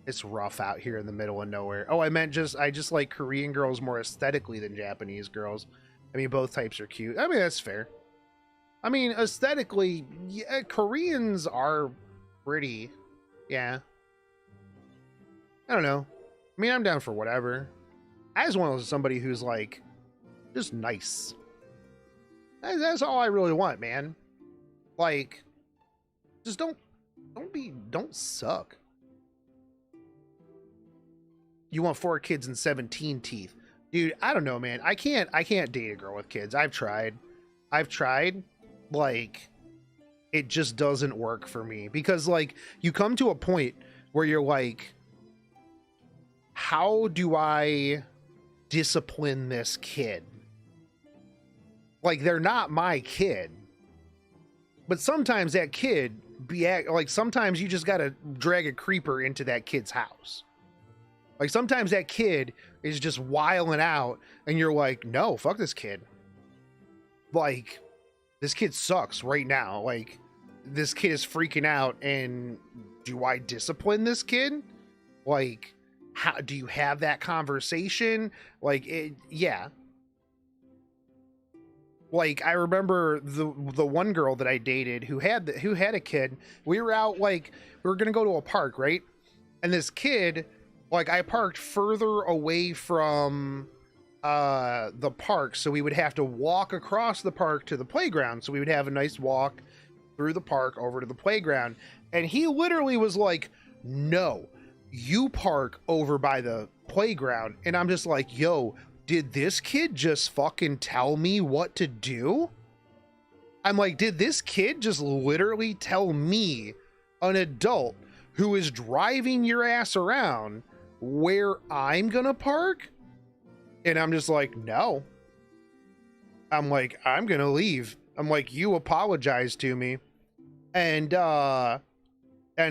It's rough out here in the middle of nowhere. Oh, I just like Korean girls more aesthetically than Japanese girls. I mean, both types are cute. I mean, that's fair. I mean, aesthetically, yeah, Koreans are pretty. Yeah. I don't know. I mean, I'm down for whatever. I just want somebody who's like, just nice. That's all I really want, man. Like, just don't suck. You want 4 kids and 17 teeth. Dude, I don't know, man. I can't date a girl with kids. I've tried. Like, it just doesn't work for me. Because, like, you come to a point where you're like, how do I discipline this kid? Like, they're not my kid. But sometimes that kid sometimes you just gotta drag a creeper into that kid's house. Like, sometimes that kid is just wilding out, and you're like, no, fuck this kid. Like, this kid sucks right now. Like, this kid is freaking out, and do I discipline this kid? Like, how do you have that conversation? Like, yeah. Like, I remember the one girl that I dated who had a kid. We were out, like, we were gonna go to a park, right? And this kid, like, I parked further away from the park, so we would have to walk across the park to the playground. So we would have a nice walk through the park over to the playground. And he literally was like, no, you park over by the playground. And I'm just like, yo, did this kid just fucking tell me what to do? I'm like, did this kid just literally tell me, an adult who is driving your ass around, where I'm gonna park? And I'm just like, no. I'm like, I'm gonna leave. I'm like, you apologize to me. And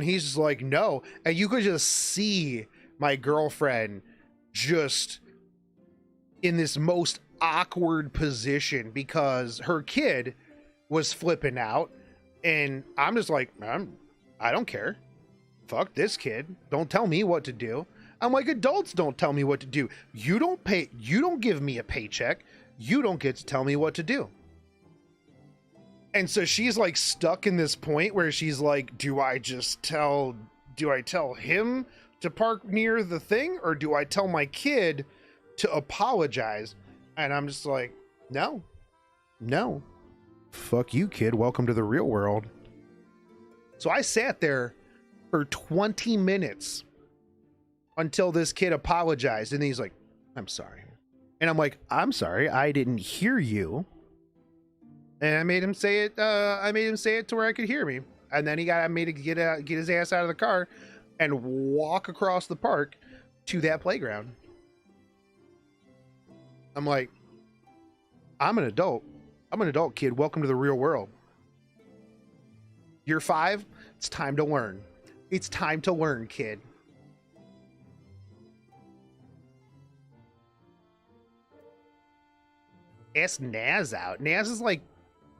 he's just like, no. And you could just see my girlfriend just in this most awkward position because her kid was flipping out. And I'm just like, I don't care. Fuck this kid. Don't tell me what to do. I'm like, adults don't tell me what to do. You don't give me a paycheck. You don't get to tell me what to do. And so she's like stuck in this point where she's like, do I tell him to park near the thing, or do I tell my kid to apologize? And I'm just like, no. Fuck you, kid. Welcome to the real world. So I sat there for 20 minutes until this kid apologized, and he's like, I'm sorry. And I'm like, I'm sorry, I didn't hear you. And I made him say it. I made him say it to where I could hear me. And then I made to get his ass out of the car and walk across the park to that playground. I'm like, I'm an adult. I'm an adult, kid. Welcome to the real world. You're 5. It's time to learn. It's time to learn, kid. Ask Naz out. Naz is like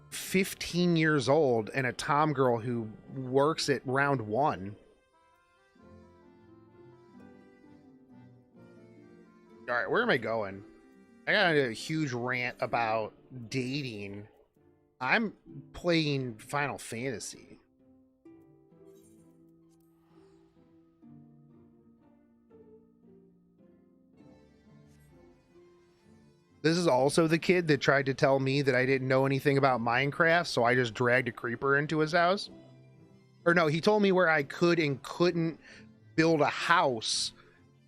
15 years old and a tom girl who works at round 1. All right, where am I going? I got a huge rant about dating. I'm playing Final Fantasy. This is also the kid that tried to tell me that I didn't know anything about Minecraft, so I just dragged a creeper into his house. Or no, he told me where I could and couldn't build a house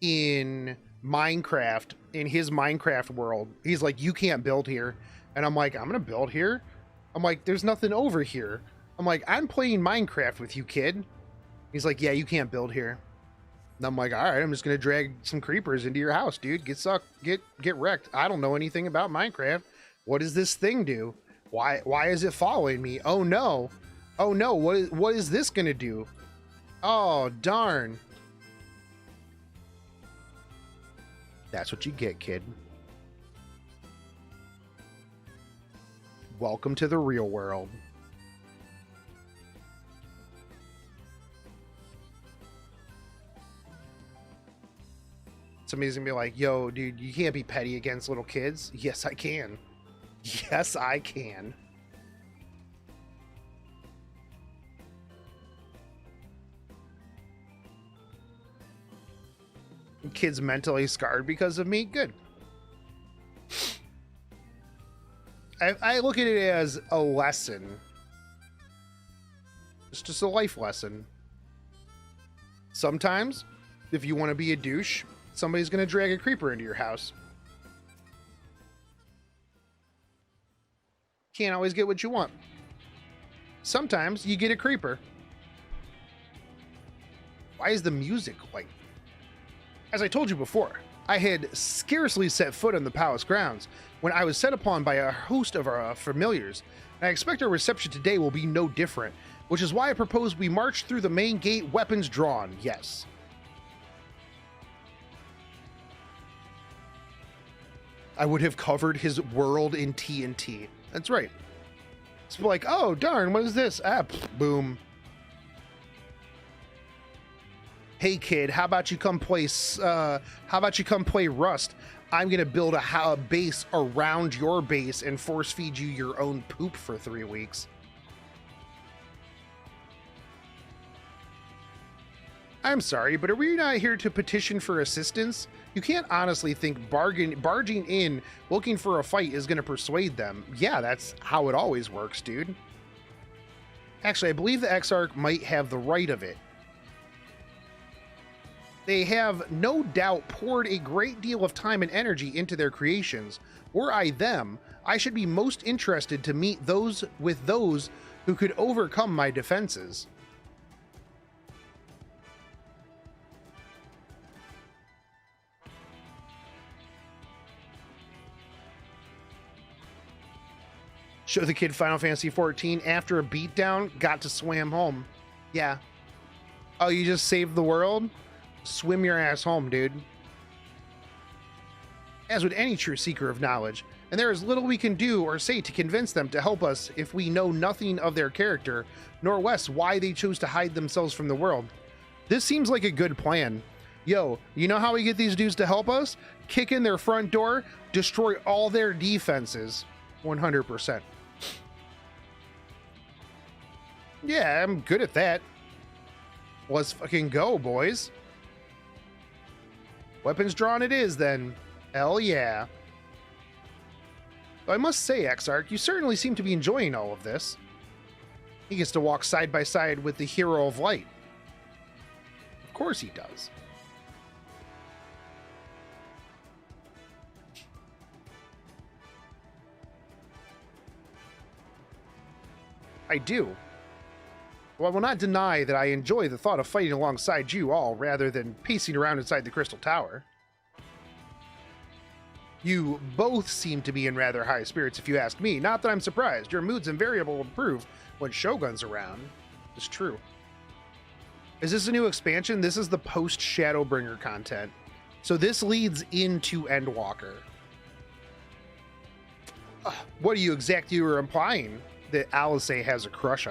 in Minecraft, in his Minecraft world. He's like, you can't build here. And I'm like, I'm gonna build here? I'm like, there's nothing over here. I'm like, I'm playing Minecraft with you, kid. He's like, yeah, you can't build here. And I'm like, all right, I'm just gonna drag some creepers into your house, dude. Get sucked, get wrecked. I don't know anything about Minecraft. What does this thing do? Why is it following me? Oh no. Oh no, what is this gonna do? Oh darn. That's what you get, kid. Welcome to the real world. Somebody's gonna be like, yo, dude, you can't be petty against little kids. Yes, I can. Yes, I can. Kids mentally scarred because of me? Good. I look at it as a lesson. It's just a life lesson. Sometimes, if you want to be a douche, somebody's going to drag a creeper into your house. Can't always get what you want. Sometimes you get a creeper. Why is the music like... As I told you before, I had scarcely set foot on the palace grounds when I was set upon by a host of our familiars, and I expect our reception today will be no different, which is why I propose we march through the main gate, weapons drawn. Yes. I would have covered his world in TNT. That's right. It's like, oh darn, what is this? Ah, boom. Hey kid, how about you come play Rust? I'm gonna build a base around your base and force feed you your own poop for 3 weeks. I'm sorry, but are we not here to petition for assistance? You can't honestly think barging in looking for a fight is gonna persuade them. Yeah, that's how it always works, dude. Actually, I believe the Exarch might have the right of it. They have no doubt poured a great deal of time and energy into their creations. Were I them, I should be most interested to meet those who could overcome my defenses. Show the kid Final Fantasy 14 after a beatdown, got to swim home. Yeah. Oh, you just saved the world? Swim your ass home, dude. As with any true seeker of knowledge, and there is little we can do or say to convince them to help us if we know nothing of their character, nor why they chose to hide themselves from the world. This seems like a good plan. Yo, you know how we get these dudes to help us? Kick in their front door, destroy all their defenses. 100%. Yeah, I'm good at that. Let's fucking go, boys. Weapons drawn it is, then. Hell yeah. Though I must say, Exarch, you certainly seem to be enjoying all of this. He gets to walk side by side with the hero of light. Of course he does. I do. Well, I will not deny that I enjoy the thought of fighting alongside you all rather than pacing around inside the Crystal Tower. You both seem to be in rather high spirits if you ask me. Not that I'm surprised. Your mood's invariably improve when Shogun's around. It's true. Is this a new expansion? This is the post-Shadowbringer content. So this leads into Endwalker. What are you exactly implying? That Alice has a crush on?